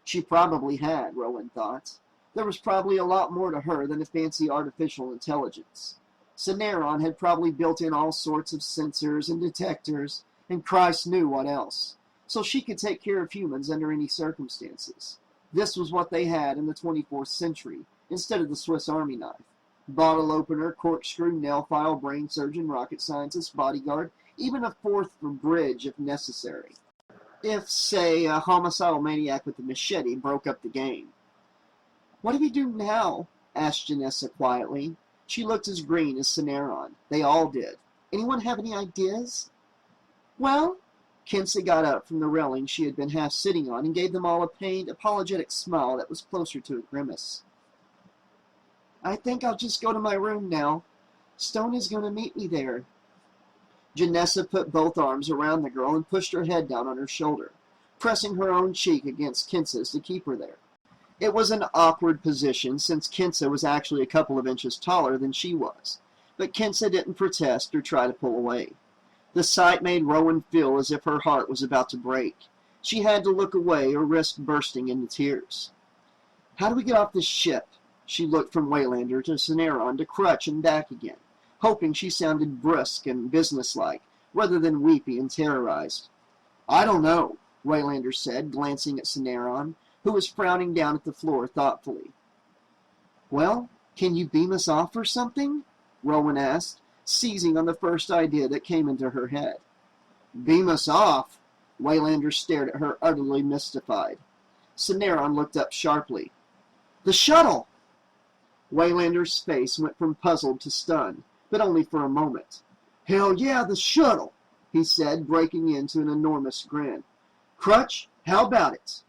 She probably had, Rowan thought. There was probably a lot more to her than a fancy artificial intelligence. Cineron had probably built in all sorts of sensors and detectors, and Christ knew what else, so she could take care of humans under any circumstances. This was what they had in the 24th century, instead of the Swiss Army knife. Bottle opener, corkscrew, nail file, brain surgeon, rocket scientist, bodyguard, even a fourth for bridge if necessary. If, say, a homicidal maniac with a machete broke up the game. What do we do now? Asked Janessa quietly. She looked as green as Cineron. They all did. Anyone have any ideas? Well, Kinsey got up from the railing she had been half sitting on and gave them all a pained, apologetic smile that was closer to a grimace. I think I'll just go to my room now. Stone is going to meet me there. Janessa put both arms around the girl and pushed her head down on her shoulder, pressing her own cheek against Kinsa's to keep her there. It was an awkward position since Kinsa was actually a couple of inches taller than she was, but Kensa didn't protest or try to pull away. The sight made Rowan feel as if her heart was about to break. She had to look away or risk bursting into tears. How do we get off this ship? She looked from Waylander to Cineron to Crutch and back again, hoping she sounded brusque and businesslike, rather than weepy and terrorized. I don't know, Waylander said, glancing at Cineron, who was frowning down at the floor thoughtfully. Well, can you beam us off or something? Rowan asked, seizing on the first idea that came into her head. Beam us off? Waylander stared at her, utterly mystified. Cineron looked up sharply. The shuttle! Waylander's face went from puzzled to stunned, but only for a moment. Hell yeah, the shuttle, he said, breaking into an enormous grin. Crutch, how about it?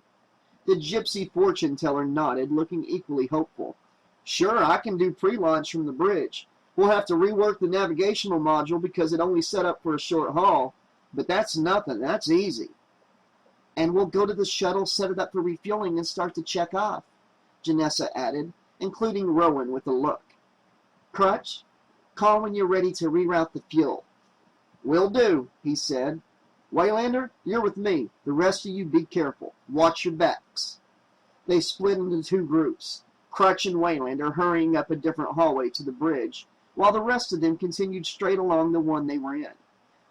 The gypsy fortune teller nodded, looking equally hopeful. Sure, I can do pre-launch from the bridge. We'll have to rework the navigational module because it only set up for a short haul, but that's nothing, that's easy. And we'll go to the shuttle, set it up for refueling, and start to check off, Janessa added, including Rowan with a look. Crutch, call when you're ready to reroute the fuel. Will do, he said. Waylander, you're with me. The rest of you be careful. Watch your backs. They split into two groups, Crutch and Waylander hurrying up a different hallway to the bridge, while the rest of them continued straight along the one they were in,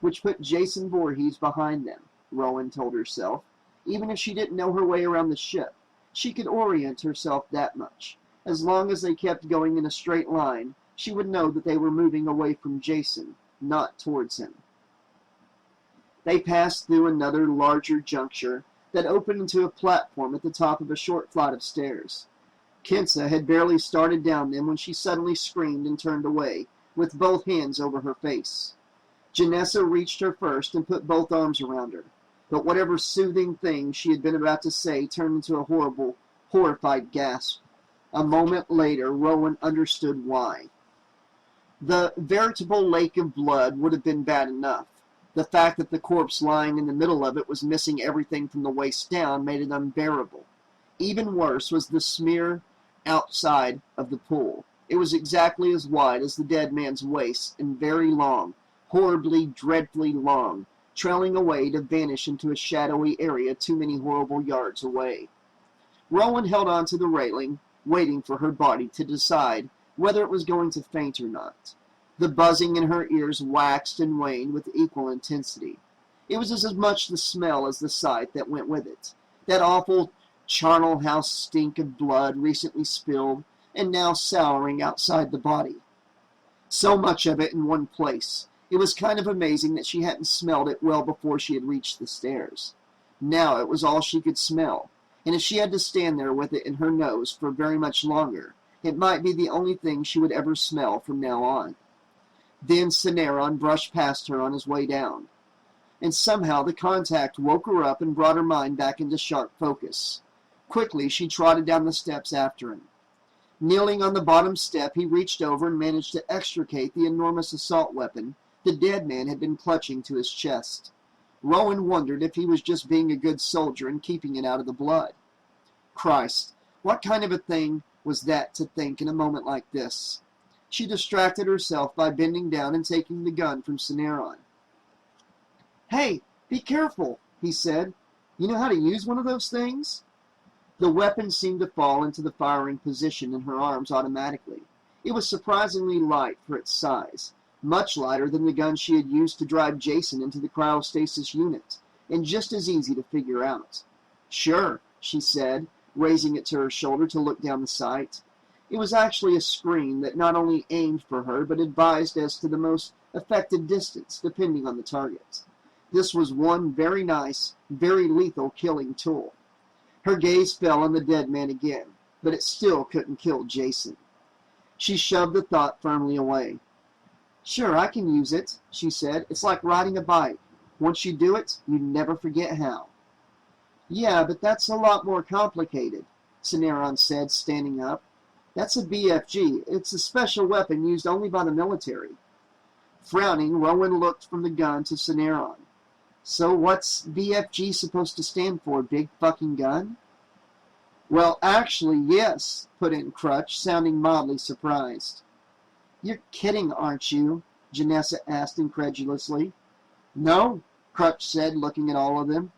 which put Jason Voorhees behind them, Rowan told herself. Even if she didn't know her way around the ship, she could orient herself that much. As long as they kept going in a straight line, she would know that they were moving away from Jason, not towards him. They passed through another larger juncture that opened into a platform at the top of a short flight of stairs. Kensa had barely started down them when she suddenly screamed and turned away, with both hands over her face. Janessa reached her first and put both arms around her, but whatever soothing thing she had been about to say turned into a horrible, horrified gasp. A moment later, Rowan understood why. The veritable lake of blood would have been bad enough. The fact that the corpse lying in the middle of it was missing everything from the waist down made it unbearable. Even worse was the smear outside of the pool. It was exactly as wide as the dead man's waist and very long, horribly, dreadfully long, trailing away to vanish into a shadowy area too many horrible yards away. Rowan held on to the railing, waiting for her body to decide whether it was going to faint or not. The buzzing in her ears waxed and waned with equal intensity. It was as much the smell as the sight that went with it. That awful charnel house stink of blood recently spilled and now souring outside the body. So much of it in one place. It was kind of amazing that she hadn't smelled it well before she had reached the stairs. Now it was all she could smell, and if she had to stand there with it in her nose for very much longer, it might be the only thing she would ever smell from now on. Then Cineron brushed past her on his way down, and somehow the contact woke her up and brought her mind back into sharp focus. Quickly she trotted down the steps after him. Kneeling on the bottom step, he reached over and managed to extricate the enormous assault weapon the dead man had been clutching to his chest. Rowan wondered if he was just being a good soldier and keeping it out of the blood. Christ, what kind of a thing was that to think in a moment like this? She distracted herself by bending down and taking the gun from Cineron. Hey, be careful, he said. You know how to use one of those things? The weapon seemed to fall into the firing position in her arms automatically. It was surprisingly light for its size, much lighter than the gun she had used to drive Jason into the cryostasis unit, and just as easy to figure out. Sure, she said, raising it to her shoulder to look down the sight. It was actually a screen that not only aimed for her, but advised as to the most effective distance, depending on the target. This was one very nice, very lethal killing tool. Her gaze fell on the dead man again, but it still couldn't kill Jason. She shoved the thought firmly away. Sure, I can use it, she said. It's like riding a bike. Once you do it, you never forget how. Yeah, but that's a lot more complicated, Cineron said, standing up. That's a BFG. It's a special weapon used only by the military. Frowning, Rowan looked from the gun to Cineron. So what's BFG supposed to stand for, big fucking gun? Well, actually, yes, put in Crutch, sounding mildly surprised. You're kidding, aren't you? Janessa asked incredulously. No, Crutch said, looking at all of them.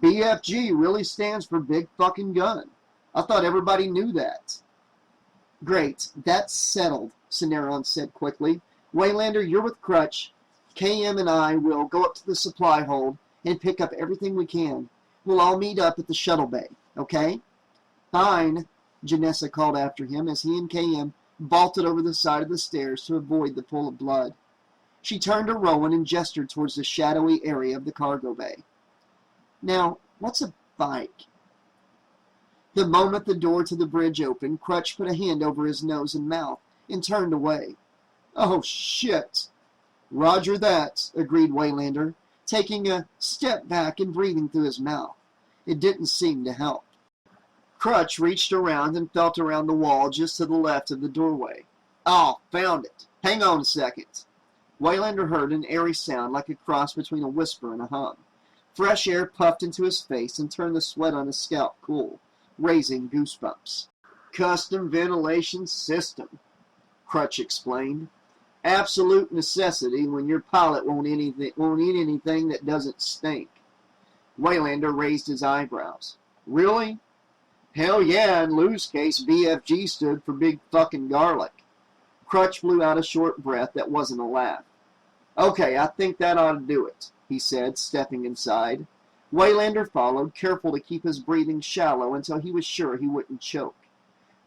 BFG really stands for big fucking gun. I thought everybody knew that. Great, that's settled, Cineron said quickly. Waylander, you're with Crutch. KM and I will go up to the supply hold and pick up everything we can. We'll all meet up at the shuttle bay, okay? Fine, Janessa called after him as he and KM vaulted over the side of the stairs to avoid the pool of blood. She turned to Rowan and gestured towards the shadowy area of the cargo bay. Now, what's a bike? The moment the door to the bridge opened, Crutch put a hand over his nose and mouth and turned away. Oh, shit. Roger that, agreed Waylander, taking a step back and breathing through his mouth. It didn't seem to help. Crutch reached around and felt around the wall just to the left of the doorway. Oh, found it. Hang on a second. Waylander heard an airy sound like a cross between a whisper and a hum. Fresh air puffed into his face and turned the sweat on his scalp cool, raising goosebumps. Custom ventilation system, Crutch explained. Absolute necessity when your pilot won't eat anything that doesn't stink. Waylander raised his eyebrows. Really? Hell yeah, in Lou's case, BFG stood for big fucking garlic. Crutch blew out a short breath that wasn't a laugh. Okay, I think that ought to do it, he said, stepping inside. Waylander followed, careful to keep his breathing shallow until he was sure he wouldn't choke.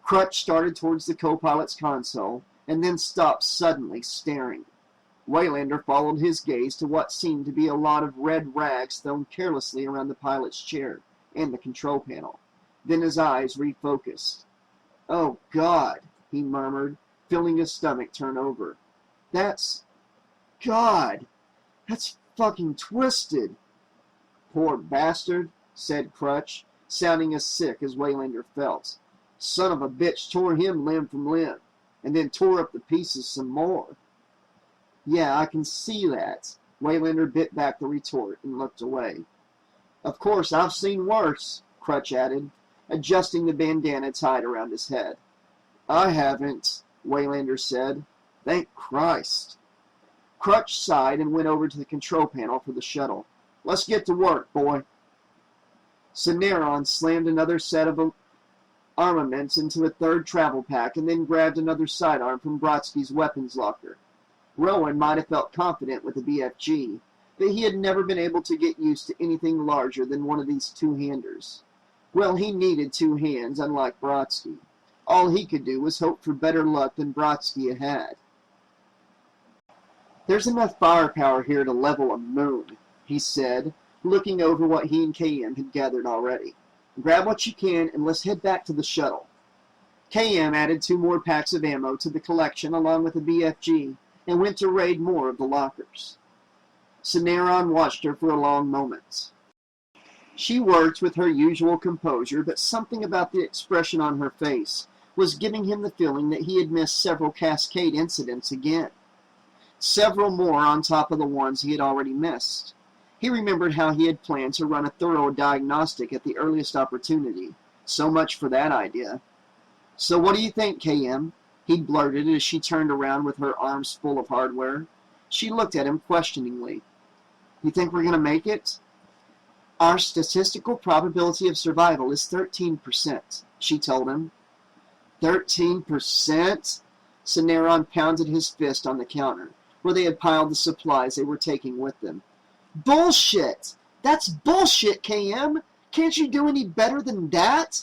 Crutch started towards the co-pilot's console, and then stopped suddenly, staring. Waylander followed his gaze to what seemed to be a lot of red rags thrown carelessly around the pilot's chair and the control panel. Then his eyes refocused. Oh, God, he murmured, feeling his stomach turn over. God, that's fucking twisted. Poor bastard, said Crutch, sounding as sick as Waylander felt. Son of a bitch tore him limb from limb, and then tore up the pieces some more. Yeah, I can see that. Waylander bit back the retort and looked away. Of course, I've seen worse, Crutch added, adjusting the bandana tied around his head. I haven't, Waylander said. Thank Christ. Crutch sighed and went over to the control panel for the shuttle. Let's get to work, boy. Cineron slammed another set of armaments into a third travel pack and then grabbed another sidearm from Brodsky's weapons locker. Rowan might have felt confident with the BFG, but he had never been able to get used to anything larger than one of these two-handers. Well, he needed two hands, unlike Brodsky. All he could do was hope for better luck than Brodsky had. There's enough firepower here to level a moon, he said, looking over what he and KM had gathered already. Grab what you can and let's head back to the shuttle. KM added 2 more packs of ammo to the collection along with the BFG and went to raid more of the lockers. Cineron watched her for a long moment. She worked with her usual composure, but something about the expression on her face was giving him the feeling that he had missed several Cascade incidents again. Several more on top of the ones he had already missed. He remembered how he had planned to run a thorough diagnostic at the earliest opportunity. So much for that idea. So what do you think, KM? He blurted as she turned around with her arms full of hardware. She looked at him questioningly. You think we're going to make it? Our statistical probability of survival is 13%, she told him. 13%? Cineron pounded his fist on the counter, where they had piled the supplies they were taking with them. Bullshit! That's bullshit, KM! Can't you do any better than that?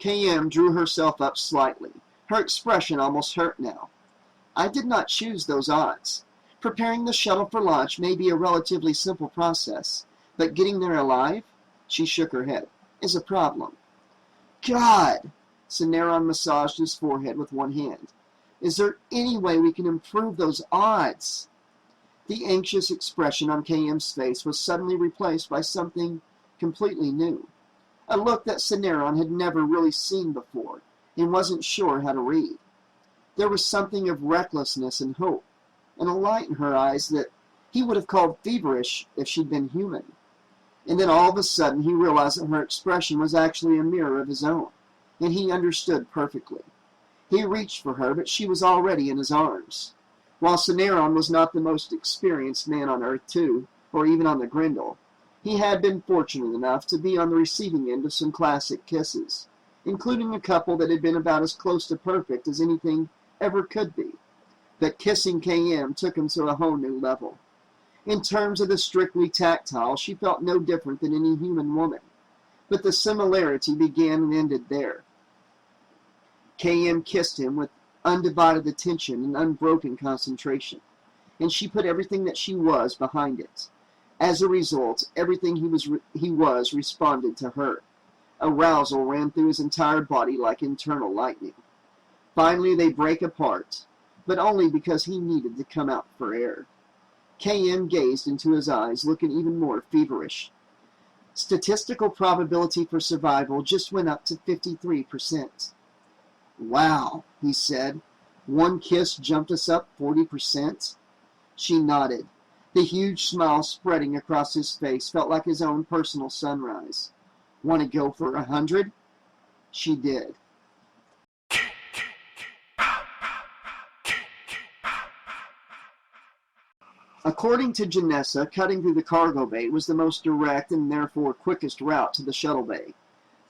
KM drew herself up slightly. Her expression almost hurt now. I did not choose those odds. Preparing the shuttle for launch may be a relatively simple process, but getting there alive, she shook her head, is a problem. God! Cineron massaged his forehead with one hand. Is there any way we can improve those odds? The anxious expression on KM's face was suddenly replaced by something completely new. A look that Cineron had never really seen before and wasn't sure how to read. There was something of recklessness and hope, and a light in her eyes that he would have called feverish if she'd been human. And then all of a sudden he realized that her expression was actually a mirror of his own, and he understood perfectly. He reached for her, but she was already in his arms. While Cineron was not the most experienced man on Earth, too, or even on the Grendel, he had been fortunate enough to be on the receiving end of some classic kisses, including a couple that had been about as close to perfect as anything ever could be. But kissing KM took him to a whole new level. In terms of the strictly tactile, she felt no different than any human woman, but the similarity began and ended there. KM kissed him with undivided attention and unbroken concentration, and she put everything that she was behind it. As a result, everything he was responded to her. Arousal ran through his entire body like internal lightning. Finally, they break apart, but only because he needed to come out for air. KM gazed into his eyes, looking even more feverish. Statistical probability for survival just went up to 53%. Wow, he said. One kiss jumped us up 40%? She nodded. The huge smile spreading across his face felt like his own personal sunrise. Want to go for 100? She did. According to Janessa, cutting through the cargo bay was the most direct and therefore quickest route to the shuttle bay.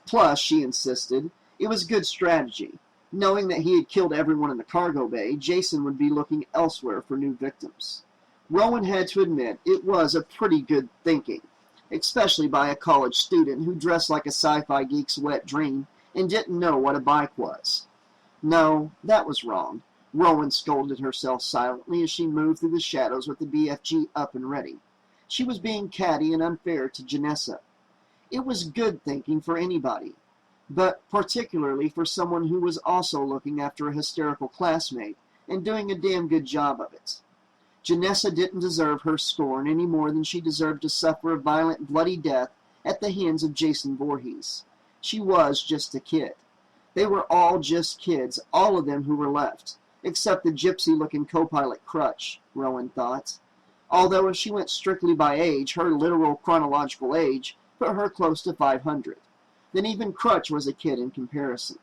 Plus, she insisted, it was good strategy. Knowing that he had killed everyone in the cargo bay, Jason would be looking elsewhere for new victims. Rowan had to admit it was a pretty good thinking, especially by a college student who dressed like a sci-fi geek's wet dream and didn't know what a bike was. No, that was wrong. Rowan scolded herself silently as she moved through the shadows with the BFG up and ready. She was being catty and unfair to Janessa. It was good thinking for anybody, but particularly for someone who was also looking after a hysterical classmate and doing a damn good job of it. Janessa didn't deserve her scorn any more than she deserved to suffer a violent, bloody death at the hands of Jason Voorhees. She was just a kid. They were all just kids, all of them who were left, except the gypsy-looking co-pilot Crutch, Rowan thought. Although if she went strictly by age, her literal chronological age put her close to 500. Then even Crutch was a kid in comparison.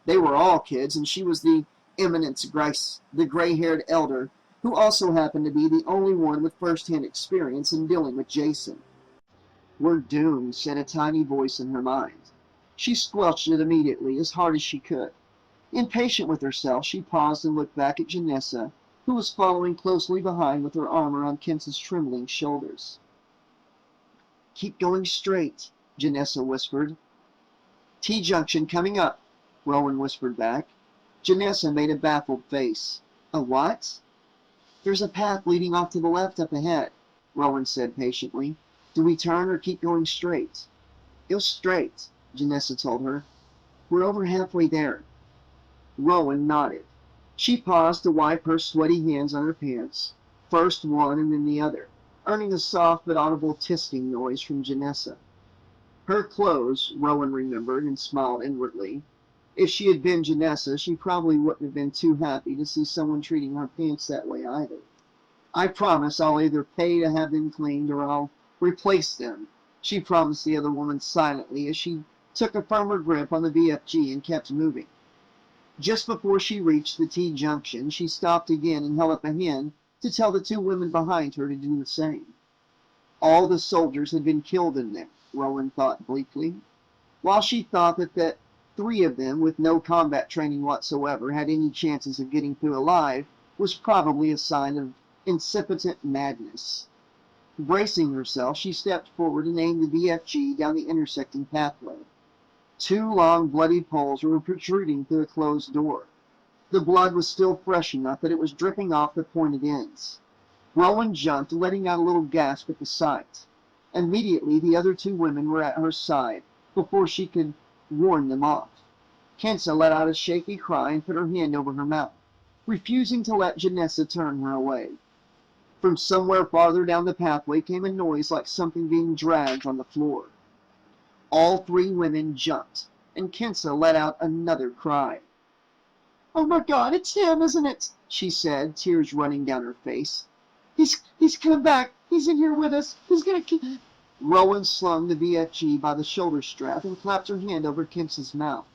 They were all kids, and she was the eminence grace, the gray-haired elder, who also happened to be the only one with first-hand experience in dealing with Jason. "We're doomed," said a tiny voice in her mind. She squelched it immediately, as hard as she could. Impatient with herself, she paused and looked back at Janessa, who was following closely behind with her arm around Kent's trembling shoulders. "Keep going straight," Janessa whispered. "T-junction coming up," Rowan whispered back. Janessa made a baffled face. "A what?" "There's a path leading off to the left up ahead," Rowan said patiently. "Do we turn or keep going straight?" "Go straight," Janessa told her. "We're over halfway there." Rowan nodded. She paused to wipe her sweaty hands on her pants, first one and then the other, earning a soft but audible tisking noise from Janessa. Her clothes, Rowan remembered and smiled inwardly. If she had been Janessa, she probably wouldn't have been too happy to see someone treating her pants that way either. "I promise I'll either pay to have them cleaned or I'll replace them," she promised the other woman silently as she took a firmer grip on the VFG and kept moving. Just before she reached the T-junction, she stopped again and held up a hand to tell the two women behind her to do the same. All the soldiers had been killed in there, Rowan thought bleakly. While she thought that 3 of them, with no combat training whatsoever, had any chances of getting through alive, was probably a sign of incipient madness. Bracing herself, she stepped forward and aimed the VFG down the intersecting pathway. 2 long, bloody poles were protruding through a closed door. The blood was still fresh enough that it was dripping off the pointed ends. Rowan jumped, letting out a little gasp at the sight. Immediately, the other 2 women were at her side, before she could warn them off. Kensa let out a shaky cry and put her hand over her mouth, refusing to let Janessa turn her away. From somewhere farther down the pathway came a noise like something being dragged on the floor. All 3 women jumped, and Kensa let out another cry. "Oh my God, it's him, isn't it?" she said, tears running down her face. He's come back. He's in here with us. He's gonna keep..." Rowan slung the VFG by the shoulder strap and clapped her hand over Kensa's mouth.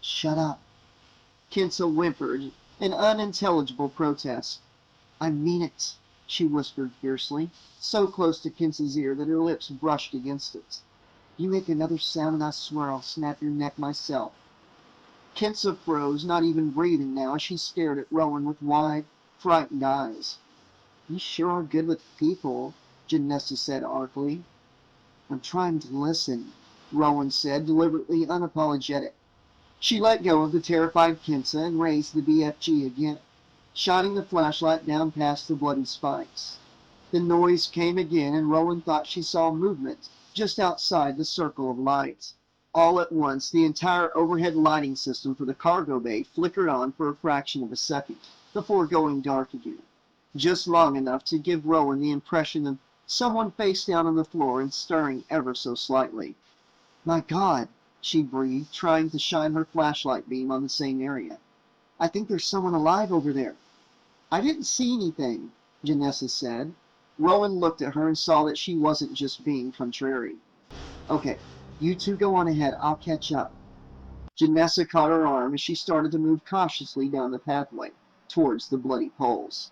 "Shut up." Kinsa whimpered, an unintelligible protest. I mean it, she whispered fiercely, so close to Kinsa's ear that her lips brushed against it. You make another sound and I swear I'll snap your neck myself. Kinsa froze, not even breathing now, as she stared at Rowan with wide, frightened eyes. You sure are good with people, Janessa said artfully. I'm trying to listen, Rowan said, deliberately unapologetic. She let go of the terrified Kinsa and raised the BFG again, shining the flashlight down past the bloody spikes. The noise came again, and Rowan thought she saw movement just outside the circle of light. All at once, the entire overhead lighting system for the cargo bay flickered on for a fraction of a second, before going dark again, just long enough to give Rowan the impression of someone face down on the floor and stirring ever so slightly. My God, she breathed, trying to shine her flashlight beam on the same area. I think there's someone alive over there. I didn't see anything, Janessa said. Rowan looked at her and saw that she wasn't just being contrary. Okay, you two go on ahead. I'll catch up. Janessa caught her arm as she started to move cautiously down the pathway towards the bloody poles.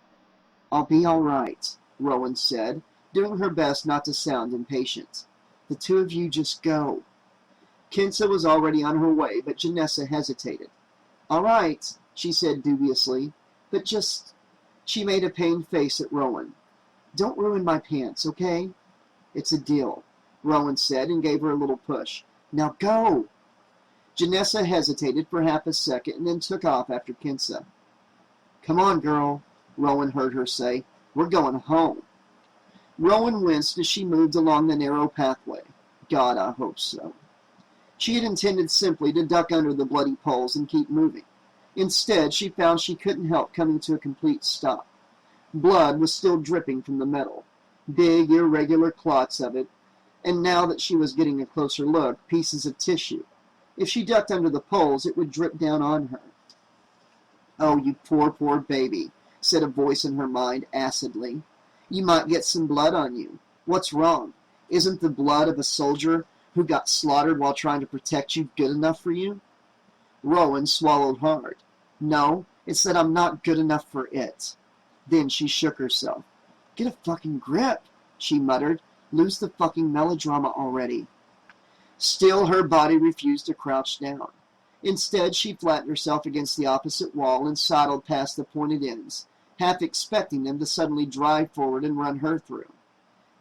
I'll be all right, Rowan said, doing her best not to sound impatient. The two of you just go. Kinsa was already on her way, but Janessa hesitated. All right, she said dubiously, but just... She made a pained face at Rowan. Don't ruin my pants, okay? It's a deal, Rowan said and gave her a little push. Now go! Janessa hesitated for half a second and then took off after Kinsa. Come on, girl, Rowan heard her say. We're going home. Rowan winced as she moved along the narrow pathway. God, I hope so. She had intended simply to duck under the bloody poles and keep moving. Instead, she found she couldn't help coming to a complete stop. Blood was still dripping from the metal, big, irregular clots of it, and now that she was getting a closer look, pieces of tissue. If she ducked under the poles, it would drip down on her. Oh, you poor, poor baby, said a voice in her mind acidly. You might get some blood on you. What's wrong? Isn't the blood of a soldier who got slaughtered while trying to protect you good enough for you? Rowan swallowed hard. No, it's that I'm not good enough for it. Then she shook herself. Get a fucking grip, she muttered. Lose the fucking melodrama already. Still, her body refused to crouch down. Instead, she flattened herself against the opposite wall and sidled past the pointed ends, half expecting them to suddenly drive forward and run her through.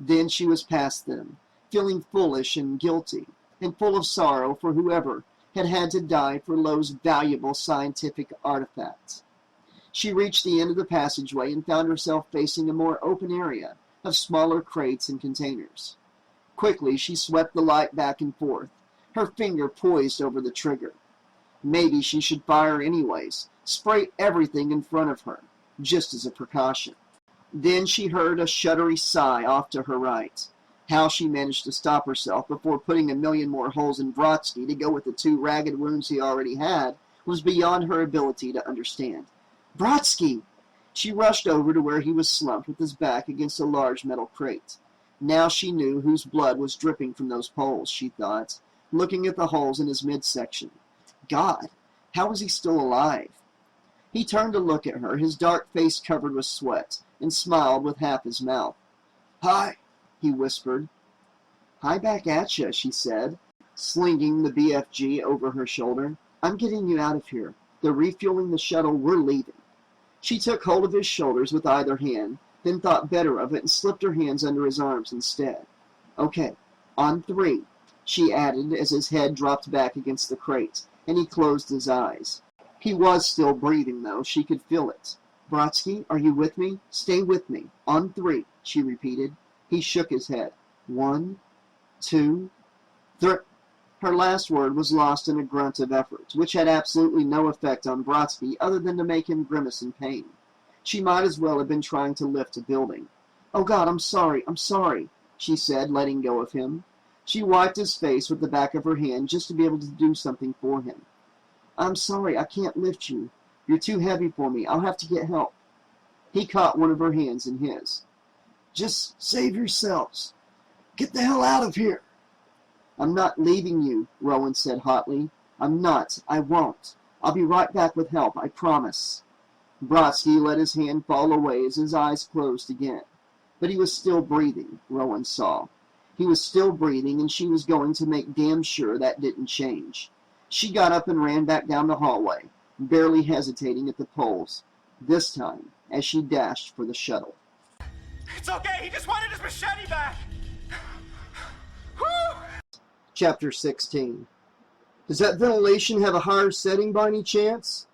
Then she was past them, feeling foolish and guilty, and full of sorrow for whoever had had to die for Lowe's valuable scientific artifacts. She reached the end of the passageway and found herself facing a more open area of smaller crates and containers. Quickly, she swept the light back and forth, her finger poised over the trigger. Maybe she should fire anyways, spray everything in front of her, just as a precaution. Then she heard a shuddery sigh off to her right. How she managed to stop herself before putting a million more holes in Brodsky to go with the 2 ragged wounds he already had was beyond her ability to understand. Brodsky! She rushed over to where he was slumped with his back against a large metal crate. Now she knew whose blood was dripping from those poles, she thought, looking at the holes in his midsection. God, how was he still alive? He turned to look at her, his dark face covered with sweat, and smiled with half his mouth. Hi, he whispered. Hi back at ya, she said, slinging the BFG over her shoulder. I'm getting you out of here. They're refueling the shuttle. We're leaving. She took hold of his shoulders with either hand, then thought better of it and slipped her hands under his arms instead. Okay, on 3, she added as his head dropped back against the crate, and he closed his eyes. He was still breathing, though. She could feel it. Brodsky, are you with me? Stay with me. On 3, she repeated. He shook his head. 1, 2, 3. Her last word was lost in a grunt of effort, which had absolutely no effect on Brodsky other than to make him grimace in pain. She might as well have been trying to lift a building. Oh, God, I'm sorry, she said, letting go of him. She wiped his face with the back of her hand just to be able to do something for him. I'm sorry, I can't lift you. You're too heavy for me. I'll have to get help. He caught one of her hands in his. Just save yourselves. Get the hell out of here. I'm not leaving you, Rowan said hotly. I'm not. I won't. I'll be right back with help, I promise. Brodsky let his hand fall away as his eyes closed again. But he was still breathing, Rowan saw. He was still breathing, and she was going to make damn sure that didn't change. She got up and ran back down the hallway, barely hesitating at the poles, this time as she dashed for the shuttle. It's okay, he just wanted his machete back! Whew! Chapter 16. Does that ventilation have a higher setting by any chance?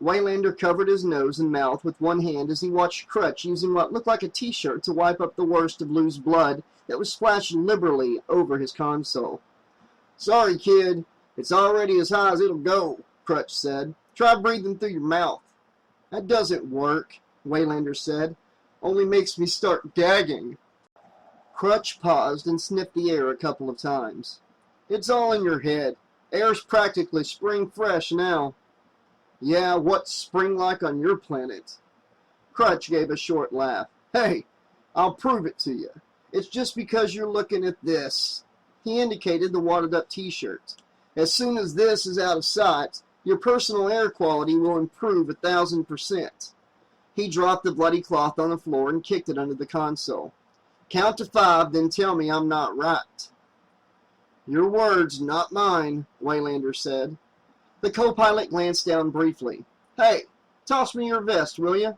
Waylander covered his nose and mouth with one hand as he watched Crutch using what looked like a t-shirt to wipe up the worst of Lou's blood that was splashing liberally over his console. Sorry, kid. It's already as high as it'll go, Crutch said. Try breathing through your mouth. That doesn't work, Waylander said. Only makes me start gagging. Crutch paused and sniffed the air a couple of times. It's all in your head. Air's practically spring fresh now. Yeah, what's spring like on your planet? Crutch gave a short laugh. Hey, I'll prove it to you. It's just because you're looking at this. He indicated the wadded-up t-shirt. As soon as this is out of sight, your personal air quality will improve 1,000%. He dropped the bloody cloth on the floor and kicked it under the console. Count to 5, then tell me I'm not right. Your words, not mine, Waylander said. The co-pilot glanced down briefly. Hey, toss me your vest, will you?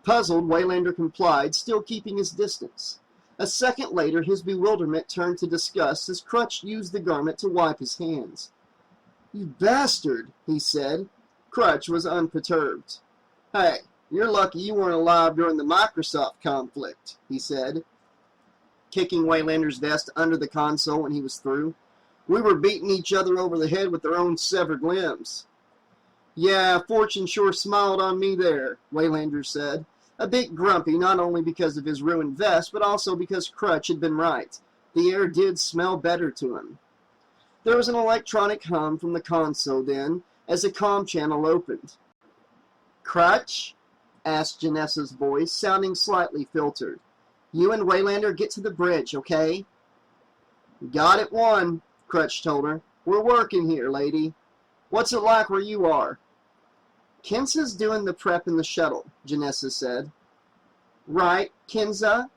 Puzzled, Waylander complied, still keeping his distance. A second later, his bewilderment turned to disgust as Crutch used the garment to wipe his hands. You bastard, he said. Crutch was unperturbed. Hey, you're lucky you weren't alive during the Microsoft conflict, he said, kicking Waylander's vest under the console when he was through. We were beating each other over the head with our own severed limbs. Yeah, fortune sure smiled on me there, Waylander said, a bit grumpy not only because of his ruined vest, but also because Crutch had been right. The air did smell better to him. There was an electronic hum from the console then, as a comm channel opened. Crutch? Asked Janessa's voice, sounding slightly filtered. You and Waylander get to the bridge, okay? Got it one, Crutch told her. We're working here, lady. What's it like where you are? Kenza's doing the prep in the shuttle, Janessa said. Right, Kenza?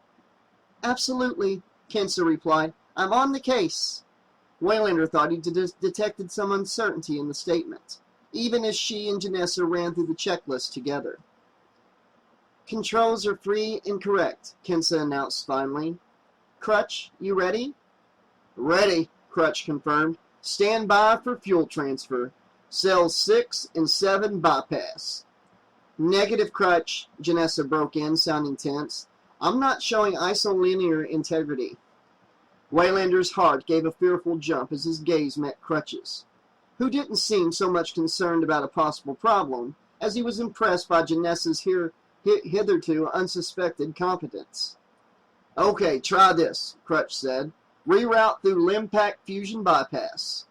Absolutely, Kenza replied. I'm on the case. Waylander thought he detected some uncertainty in the statement, even as she and Janessa ran through the checklist together. Controls are free and correct, Kenza announced finally. Crutch, you ready? Ready, Crutch confirmed. Stand by for fuel transfer. Cells 6 and 7 bypass. Negative, Crutch, Janessa broke in, sounding tense. I'm not showing isolinear integrity. Waylander's heart gave a fearful jump as his gaze met Crutch's, who didn't seem so much concerned about a possible problem as he was impressed by Janessa's hitherto unsuspected competence. Okay, try this, Crutch said. Reroute through Limpack Fusion Bypass.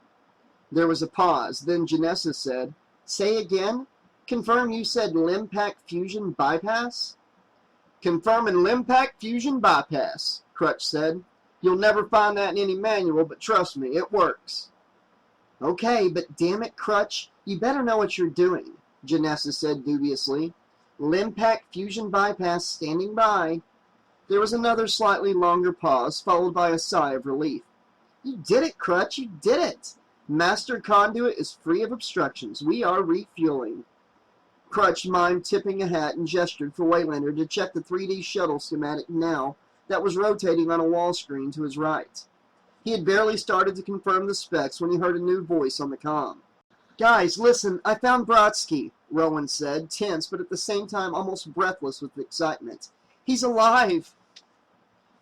There was a pause, then Janessa said, Say again? Confirm you said Limpack Fusion Bypass? Confirming Limpack Fusion Bypass, Crutch said. You'll never find that in any manual, but trust me, it works. Okay, but damn it, Crutch, you better know what you're doing, Janessa said dubiously. Limpack Fusion Bypass standing by. There was another slightly longer pause, followed by a sigh of relief. You did it, Crutch, you did it! Master Conduit is free of obstructions. We are refueling. Crutch mimed tipping a hat and gestured for Waylander to check the 3D shuttle schematic now that was rotating on a wall screen to his right. He had barely started to confirm the specs when he heard a new voice on the comm. Guys, listen, I found Brodsky, Rowan said, tense but at the same time almost breathless with excitement. He's alive!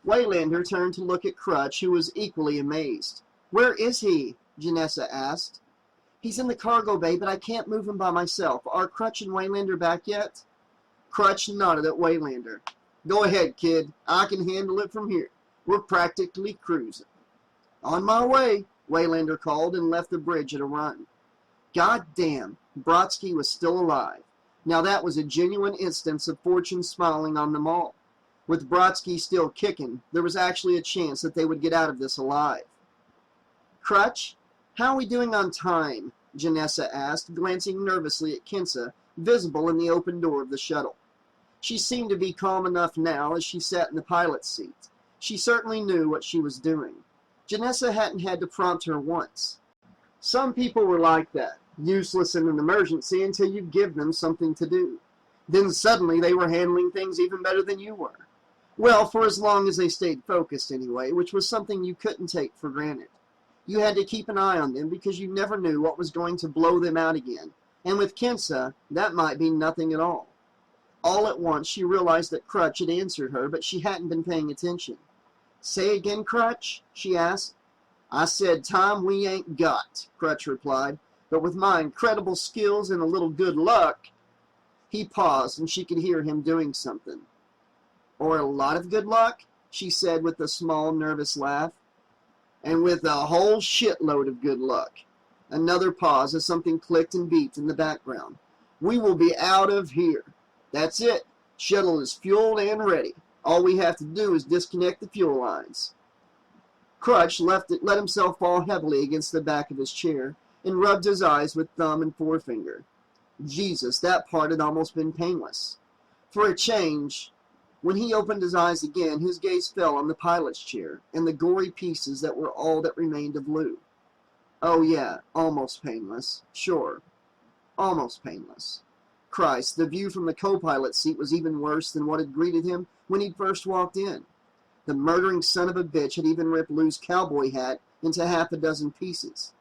Waylander turned to look at Crutch, who was equally amazed. Where is he? Janessa asked. He's in the cargo bay, but I can't move him by myself. Are Crutch and Waylander back yet? Crutch nodded at Waylander. Go ahead, kid. I can handle it from here. We're practically cruising. On my way, Waylander called and left the bridge at a run. God damn, Brodsky was still alive. Now that was a genuine instance of fortune smiling on them all. With Brodsky still kicking, there was actually a chance that they would get out of this alive. Crutch, how are we doing on time? Janessa asked, glancing nervously at Kinsa, visible in the open door of the shuttle. She seemed to be calm enough now as she sat in the pilot's seat. She certainly knew what she was doing. Janessa hadn't had to prompt her once. Some people were like that, useless in an emergency until you give them something to do. Then suddenly they were handling things even better than you were. Well, for as long as they stayed focused anyway, which was something you couldn't take for granted. You had to keep an eye on them because you never knew what was going to blow them out again. And with Kinsa, that might be nothing at all. All at once, she realized that Crutch had answered her, but she hadn't been paying attention. "Say again, Crutch?" she asked. "I said time we ain't got," Crutch replied, "but with my incredible skills and a little good luck." He paused, and she could hear him doing something. "Or a lot of good luck?" she said with a small, nervous laugh. "And with a whole shitload of good luck." Another pause as something clicked and beeped in the background. "We will be out of here. That's it. Shuttle is fueled and ready. All we have to do is disconnect the fuel lines." Crutch let himself fall heavily against the back of his chair and rubbed his eyes with thumb and forefinger. Jesus, that part had almost been painless. For a change, when he opened his eyes again, his gaze fell on the pilot's chair and the gory pieces that were all that remained of Lou. Oh yeah, almost painless. Sure, almost painless. Christ, the view from the co-pilot seat was even worse than what had greeted him when he'd first walked in. The murdering son of a bitch had even ripped Lou's cowboy hat into half a dozen pieces.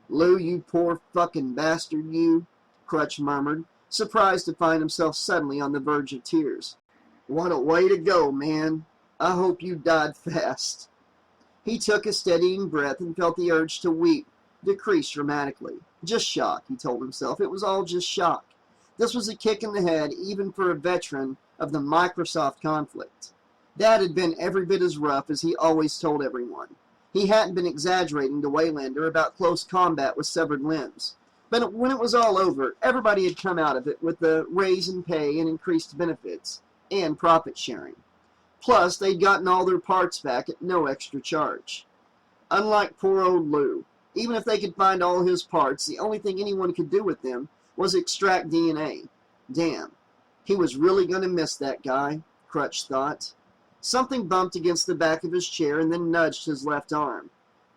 "Lou, you poor fucking bastard, you," Crutch murmured, surprised to find himself suddenly on the verge of tears. "What a way to go, man. I hope you died fast." He took a steadying breath and felt the urge to weep decrease dramatically. Just shock, he told himself. It was all just shock. This was a kick in the head, even for a veteran of the Microsoft conflict. That had been every bit as rough as he always told everyone. He hadn't been exaggerating to Waylander about close combat with severed limbs. But when it was all over, everybody had come out of it with a raise in pay and increased benefits, and profit sharing. Plus, they'd gotten all their parts back at no extra charge. Unlike poor old Lou, even if they could find all his parts, the only thing anyone could do with them was extract DNA. Damn, he was really going to miss that guy, Crutch thought. Something bumped against the back of his chair and then nudged his left arm.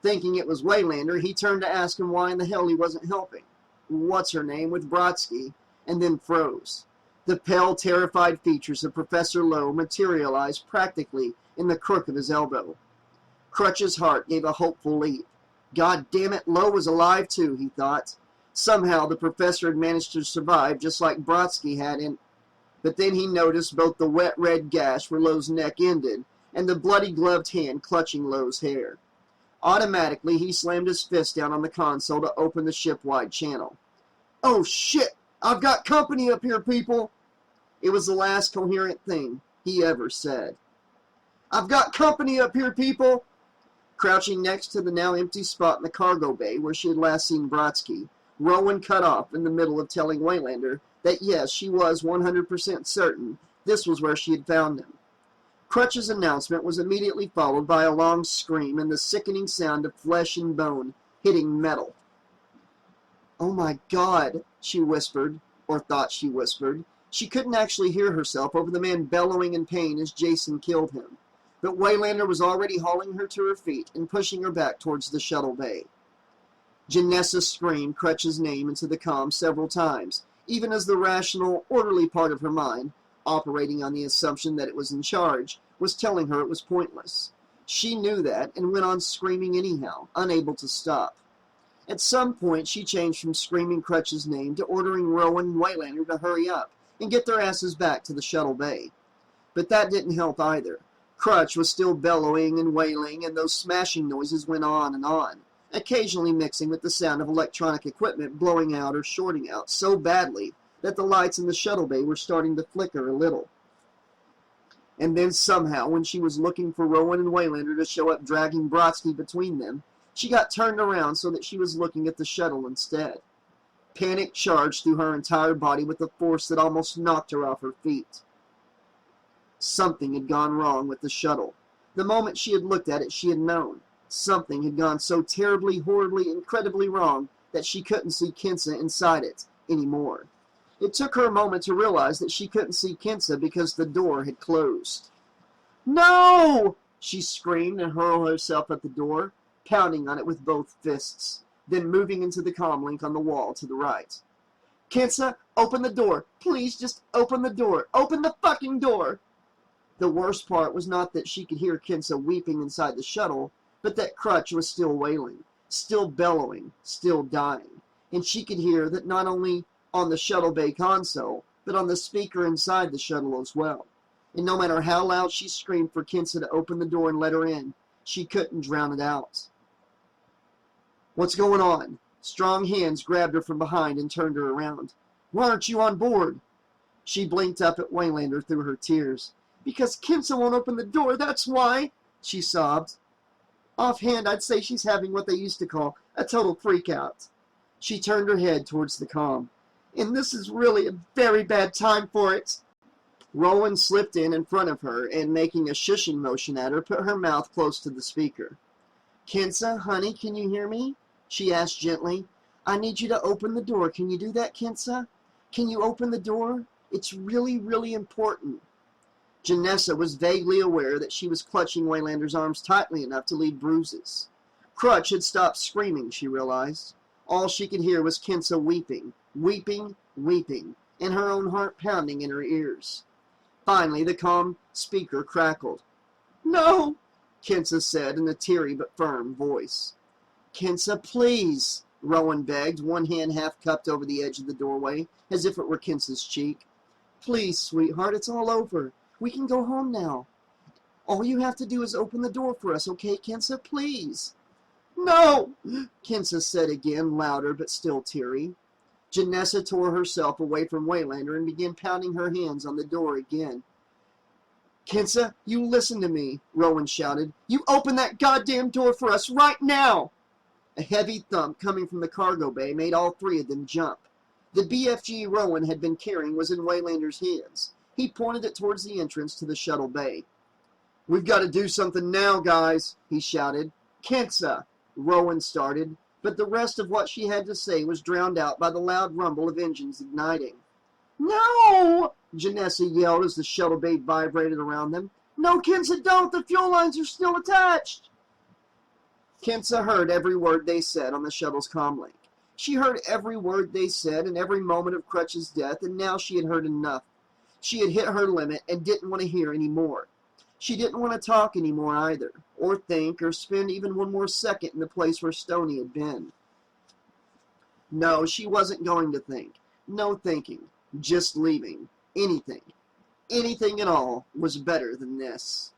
Thinking it was Waylander, he turned to ask him why in the hell he wasn't helping. What's-her-name with Brodsky, and then froze. The pale, terrified features of Professor Lowe materialized practically in the crook of his elbow. Crutch's heart gave a hopeful leap. God damn it, Lowe was alive too, he thought. Somehow the professor had managed to survive just like Brodsky had in... But then he noticed both the wet red gash where Lowe's neck ended and the bloody gloved hand clutching Lowe's hair. Automatically, he slammed his fist down on the console to open the ship-wide channel. "Oh shit! I've got company up here, people!" It was the last coherent thing he ever said. "I've got company up here, people!" Crouching next to the now empty spot in the cargo bay where she had last seen Brodsky, Rowan cut off in the middle of telling Waylander that yes, she was 100% certain this was where she had found him. Crutch's announcement was immediately followed by a long scream and the sickening sound of flesh and bone hitting metal. "Oh my God," she whispered, or thought she whispered. She couldn't actually hear herself over the man bellowing in pain as Jason killed him. But Waylander was already hauling her to her feet and pushing her back towards the shuttle bay. Janessa screamed Crutch's name into the comm several times, even as the rational, orderly part of her mind, operating on the assumption that it was in charge, was telling her it was pointless. She knew that and went on screaming anyhow, unable to stop. At some point, she changed from screaming Crutch's name to ordering Rowan and Waylander to hurry up and get their asses back to the shuttle bay. But that didn't help either. Crutch was still bellowing and wailing, and those smashing noises went on, occasionally mixing with the sound of electronic equipment blowing out or shorting out so badly that the lights in the shuttle bay were starting to flicker a little. And then somehow, when she was looking for Rowan and Waylander to show up dragging Brodsky between them, she got turned around so that she was looking at the shuttle instead. Panic charged through her entire body with a force that almost knocked her off her feet. Something had gone wrong with the shuttle. The moment she had looked at it, she had known. Something had gone so terribly, horribly, incredibly wrong that she couldn't see Kinsa inside it anymore. It took her a moment to realize that she couldn't see Kinsa because the door had closed. "No!" she screamed and hurled herself at the door, pounding on it with both fists, then moving into the comm link on the wall to the right. "Kinsa, open the door. Please just open the door. Open the fucking door!" The worst part was not that she could hear Kinsa weeping inside the shuttle, but that Crutch was still wailing, still bellowing, still dying. And she could hear that not only on the shuttle bay console, but on the speaker inside the shuttle as well. And no matter how loud she screamed for Kinsa to open the door and let her in, she couldn't drown it out. "What's going on?" Strong hands grabbed her from behind and turned her around. "Why aren't you on board?" She blinked up at Waylander through her tears. "Because Kinsa won't open the door, that's why," she sobbed. "Offhand, I'd say she's having what they used to call a total freak-out." She turned her head towards the comm. "And this is really a very bad time for it." Rowan slipped in front of her and, making a shushing motion at her, put her mouth close to the speaker. "Kinsa, honey, can you hear me?" she asked gently. "I need you to open the door. Can you do that, Kinsa? Can you open the door? It's really, really important." Janessa was vaguely aware that she was clutching Waylander's arms tightly enough to leave bruises. Crutch had stopped screaming, she realized. All she could hear was Kinsa weeping, weeping, weeping, and her own heart pounding in her ears. Finally, the comm speaker crackled. "No," Kinsa said in a teary but firm voice. "Kinsa, please," Rowan begged, one hand half cupped over the edge of the doorway, as if it were Kinsa's cheek. "Please, sweetheart, it's all over. We can go home now. All you have to do is open the door for us, okay, Kinsa? Please." "No," Kinsa said again, louder but still teary. Janessa tore herself away from Waylander and began pounding her hands on the door again. "Kinsa, you listen to me," Rowan shouted. "You open that goddamn door for us right now!" A heavy thump coming from the cargo bay made all three of them jump. The BFG Rowan had been carrying was in Waylander's hands. He pointed it towards the entrance to the shuttle bay. "We've got to do something now, guys," he shouted. "Kinsa," Rowan started, but the rest of what she had to say was drowned out by the loud rumble of engines igniting. "No!" Janessa yelled as the shuttle bay vibrated around them. "No, Kinsa, don't! The fuel lines are still attached!" Kinsa heard every word they said on the shuttle's comlink. She heard every word they said and every moment of Crutch's death, and now she had heard enough. She had hit her limit and didn't want to hear any more. She didn't want to talk anymore either, or think, or spend even one more second in the place where Stoney had been. No, she wasn't going to think. No thinking. Just leaving. Anything. Anything at all was better than this.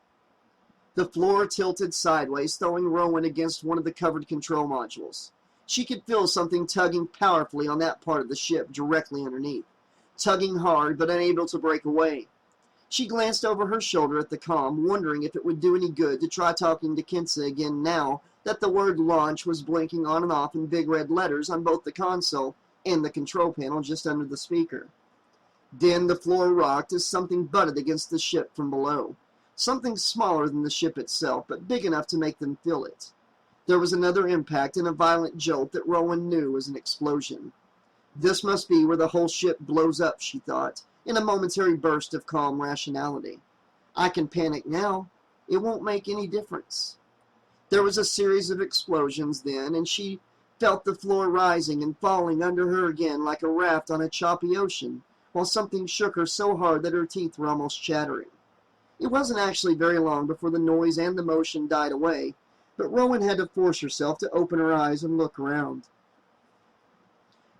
The floor tilted sideways, throwing Rowan against one of the covered control modules. She could feel something tugging powerfully on that part of the ship directly underneath. Tugging hard, but unable to break away. She glanced over her shoulder at the comm, wondering if it would do any good to try talking to Kinsa again now that the word launch was blinking on and off in big red letters on both the console and the control panel just under the speaker. Then the floor rocked as something butted against the ship from below. Something smaller than the ship itself, but big enough to make them feel it. There was another impact and a violent jolt that Rowan knew was an explosion. This must be where the whole ship blows up, she thought, in a momentary burst of calm rationality. I can panic now. It won't make any difference. There was a series of explosions then, and she felt the floor rising and falling under her again like a raft on a choppy ocean, while something shook her so hard that her teeth were almost chattering. It wasn't actually very long before the noise and the motion died away, but Rowan had to force herself to open her eyes and look around.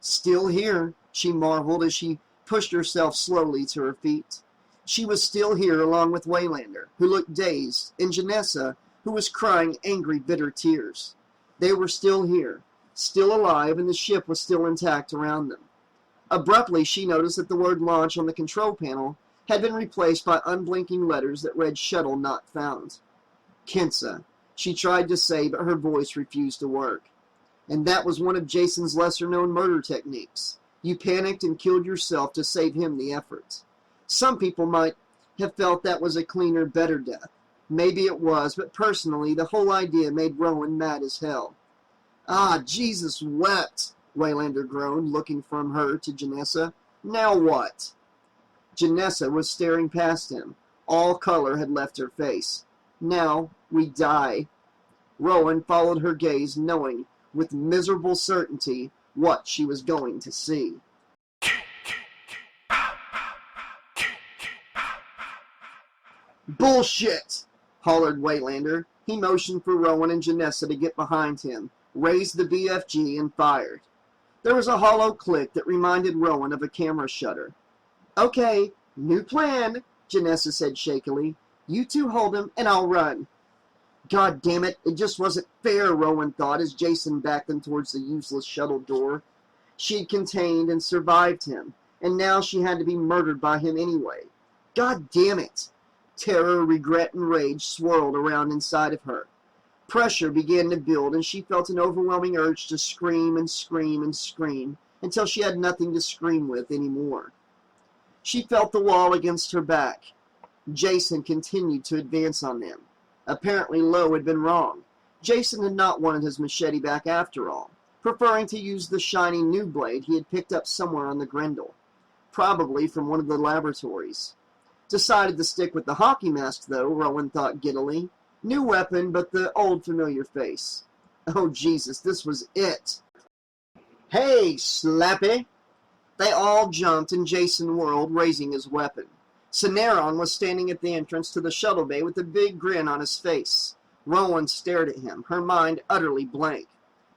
Still here, she marveled as she pushed herself slowly to her feet. She was still here along with Waylander, who looked dazed, and Janessa, who was crying angry, bitter tears. They were still here, still alive, and the ship was still intact around them. Abruptly, she noticed that the word launch on the control panel had been replaced by unblinking letters that read shuttle not found. Kinsa, she tried to say, but her voice refused to work. And that was one of Jason's lesser-known murder techniques. You panicked and killed yourself to save him the effort. Some people might have felt that was a cleaner, better death. Maybe it was, but personally, the whole idea made Rowan mad as hell. Ah, Jesus wept. Waylander groaned, looking from her to Janessa. Now what? Janessa was staring past him. All color had left her face. Now we die. Rowan followed her gaze, knowing with miserable certainty what she was going to see. Bullshit! Hollered Waylander. He motioned for Rowan and Janessa to get behind him, raised the BFG, and fired. There was a hollow click that reminded Rowan of a camera shutter. Okay, new plan, Janessa said shakily. You two hold him, and I'll run. God damn it, it just wasn't fair, Rowan thought as Jason backed them towards the useless shuttle door. She had contained and survived him, and now she had to be murdered by him anyway. God damn it! Terror, regret, and rage swirled around inside of her. Pressure began to build, and she felt an overwhelming urge to scream and scream and scream until she had nothing to scream with anymore. She felt the wall against her back. Jason continued to advance on them. Apparently Lowe had been wrong. Jason had not wanted his machete back after all, preferring to use the shiny new blade he had picked up somewhere on the Grendel, probably from one of the laboratories. Decided to stick with the hockey mask, though, Rowan thought giddily. New weapon, but the old familiar face. Oh, Jesus, this was it. Hey, Slappy! They all jumped, and Jason whirled, raising his weapon. Cineron was standing at the entrance to the shuttle bay with a big grin on his face. Rowan stared at him, her mind utterly blank.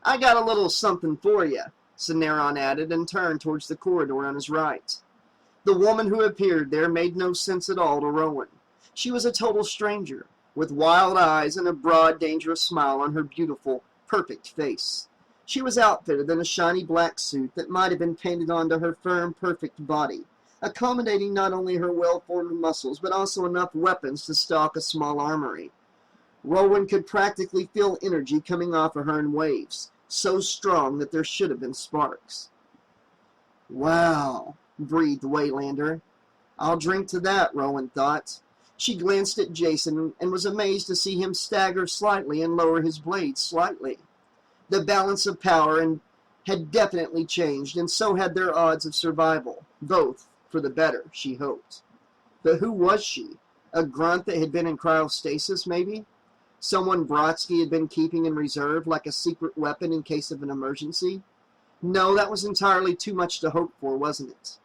I got a little something for you, Cineron added, and turned towards the corridor on his right. The woman who appeared there made no sense at all to Rowan. She was a total stranger, with wild eyes and a broad, dangerous smile on her beautiful, perfect face. She was outfitted in a shiny black suit that might have been painted onto her firm, perfect body, accommodating not only her well-formed muscles, but also enough weapons to stock a small armory. Rowan could practically feel energy coming off of her in waves, so strong that there should have been sparks. Wow, breathed Waylander. I'll drink to that, Rowan thought. She glanced at Jason and was amazed to see him stagger slightly and lower his blade slightly. The balance of power had definitely changed, and so had their odds of survival, both for the better, she hoped. But who was she? A grunt that had been in cryostasis, maybe? Someone Brodsky had been keeping in reserve, like a secret weapon in case of an emergency? No, that was entirely too much to hope for, wasn't it?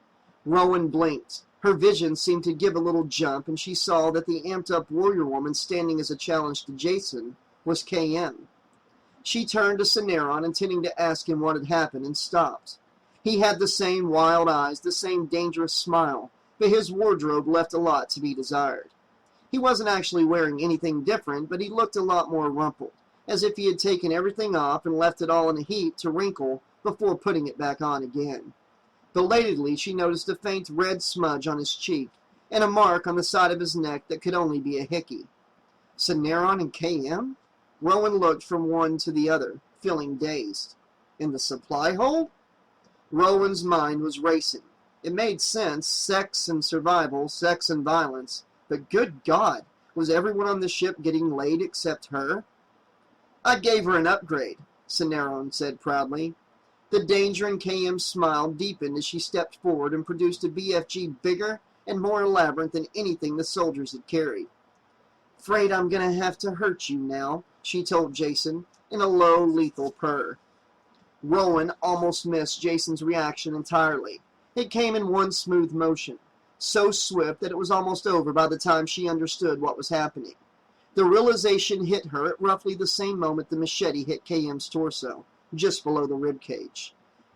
Rowan blinked. Her vision seemed to give a little jump, and she saw that the amped-up warrior woman standing as a challenge to Jason was KM. She turned to Cineron, intending to ask him what had happened, and stopped. He had the same wild eyes, the same dangerous smile, but his wardrobe left a lot to be desired. He wasn't actually wearing anything different, but he looked a lot more rumpled, as if he had taken everything off and left it all in a heap to wrinkle before putting it back on again. Belatedly, she noticed a faint red smudge on his cheek, and a mark on the side of his neck that could only be a hickey. Cineron and KM? Rowan looked from one to the other, feeling dazed. In the supply hold? Rowan's mind was racing. It made sense, sex and survival, sex and violence, but good God, was everyone on the ship getting laid except her? I gave her an upgrade, Cineron said proudly. The danger in KM's smile deepened as she stepped forward and produced a BFG bigger and more elaborate than anything the soldiers had carried. Afraid I'm gonna have to hurt you now, she told Jason in a low, lethal purr. Rowan almost missed Jason's reaction entirely. It came in one smooth motion, so swift that it was almost over by the time she understood what was happening. The realization hit her at roughly the same moment the machete hit KM's torso, just below the ribcage.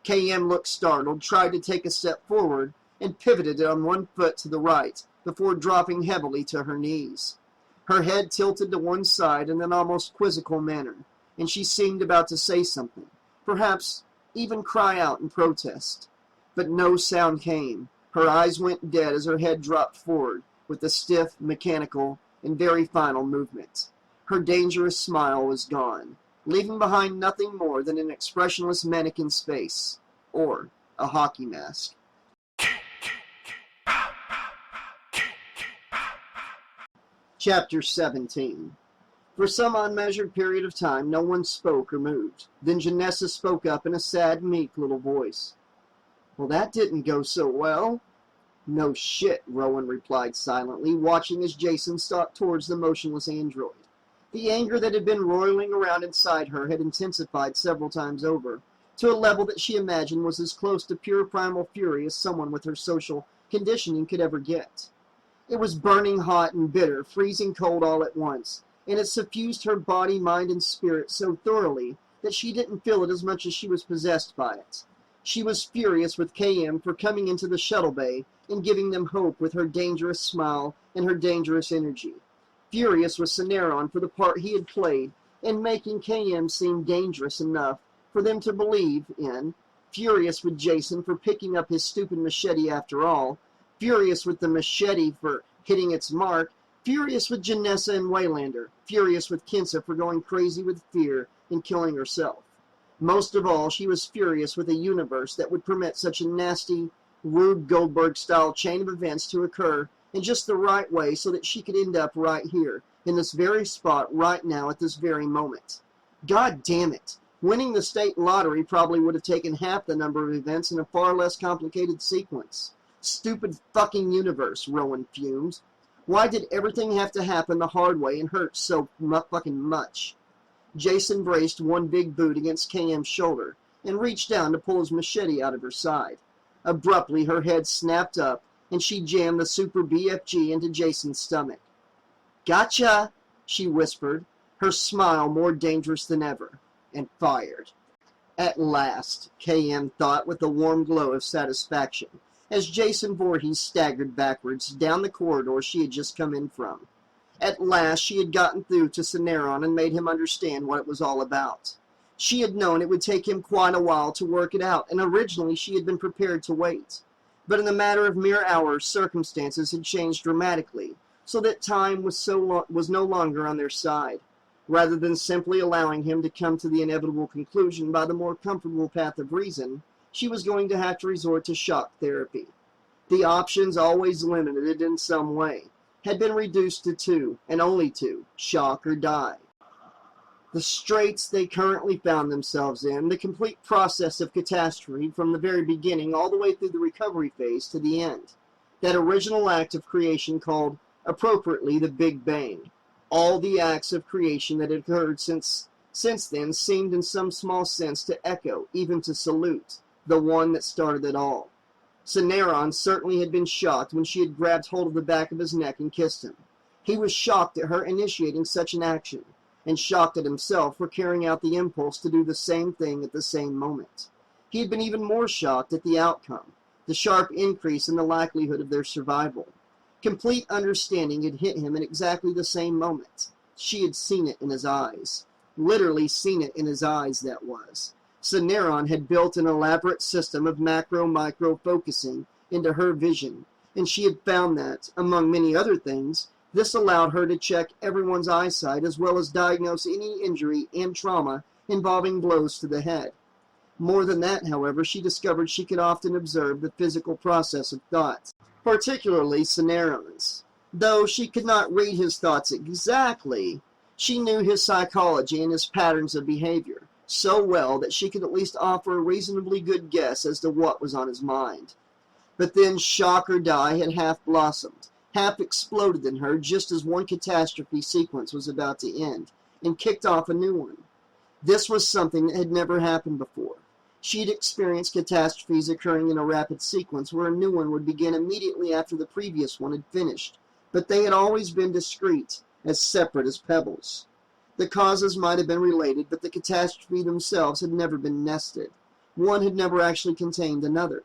KM looked startled, tried to take a step forward, and pivoted on one foot to the right before dropping heavily to her knees. Her head tilted to one side in an almost quizzical manner, and she seemed about to say something, perhaps even cry out in protest. But no sound came. Her eyes went dead as her head dropped forward with a stiff, mechanical, and very final movement. Her dangerous smile was gone, leaving behind nothing more than an expressionless mannequin's face, or a hockey mask. Chapter 17. For some unmeasured period of time, no one spoke or moved. Then Janessa spoke up in a sad, meek little voice. Well, that didn't go so well. No shit, Rowan replied silently, watching as Jason stalked towards the motionless android. The anger that had been roiling around inside her had intensified several times over, to a level that she imagined was as close to pure primal fury as someone with her social conditioning could ever get. It was burning hot and bitter, freezing cold all at once, and it suffused her body, mind, and spirit so thoroughly that she didn't feel it as much as she was possessed by it. She was furious with KM for coming into the shuttle bay and giving them hope with her dangerous smile and her dangerous energy. Furious with Cineron for the part he had played in making KM seem dangerous enough for them to believe in. Furious with Jason for picking up his stupid machete after all. Furious with the machete for hitting its mark. Furious with Janessa and Waylander. Furious with Kinsa for going crazy with fear and killing herself. Most of all, she was furious with a universe that would permit such a nasty, Rube Goldberg-style chain of events to occur in just the right way so that she could end up right here, in this very spot, right now, at this very moment. God damn it! Winning the state lottery probably would have taken half the number of events in a far less complicated sequence. Stupid fucking universe, Rowan fumed. Why did everything have to happen the hard way and hurt so fucking much? Jason braced one big boot against KM's shoulder and reached down to pull his machete out of her side. Abruptly, her head snapped up, and she jammed the super BFG into Jason's stomach. Gotcha, she whispered, her smile more dangerous than ever, and fired. At last, KM thought with a warm glow of satisfaction, as Jason Voorhees staggered backwards down the corridor she had just come in from. At last she had gotten through to Cineron and made him understand what it was all about. She had known it would take him quite a while to work it out, and originally she had been prepared to wait. But in the matter of mere hours, circumstances had changed dramatically, so that time was no longer on their side. Rather than simply allowing him to come to the inevitable conclusion by the more comfortable path of reason, she was going to have to resort to shock therapy. The options, always limited in some way, had been reduced to two, and only two: shock or die. The straits they currently found themselves in, the complete process of catastrophe from the very beginning all the way through the recovery phase to the end. That original act of creation called, appropriately, the Big Bang. All the acts of creation that had occurred since then seemed in some small sense to echo, even to salute, the one that started it all. Cineron certainly had been shocked when she had grabbed hold of the back of his neck and kissed him. He was shocked at her initiating such an action, and shocked at himself for carrying out the impulse to do the same thing at the same moment. He had been even more shocked at the outcome, the sharp increase in the likelihood of their survival. Complete understanding had hit him in exactly the same moment. She had seen it in his eyes. Literally seen it in his eyes, that was. Cineron had built an elaborate system of macro-micro focusing into her vision, and she had found that, among many other things, this allowed her to check everyone's eyesight as well as diagnose any injury and trauma involving blows to the head. More than that, however, she discovered she could often observe the physical process of thoughts, particularly Cineron's. Though she could not read his thoughts exactly, she knew his psychology and his patterns of behavior so well that she could at least offer a reasonably good guess as to what was on his mind. But then shock or die had half blossomed, half exploded in her just as one catastrophe sequence was about to end, and kicked off a new one. This was something that had never happened before. She had experienced catastrophes occurring in a rapid sequence where a new one would begin immediately after the previous one had finished, but they had always been discrete, as separate as pebbles. The causes might have been related, but the catastrophe themselves had never been nested. One had never actually contained another.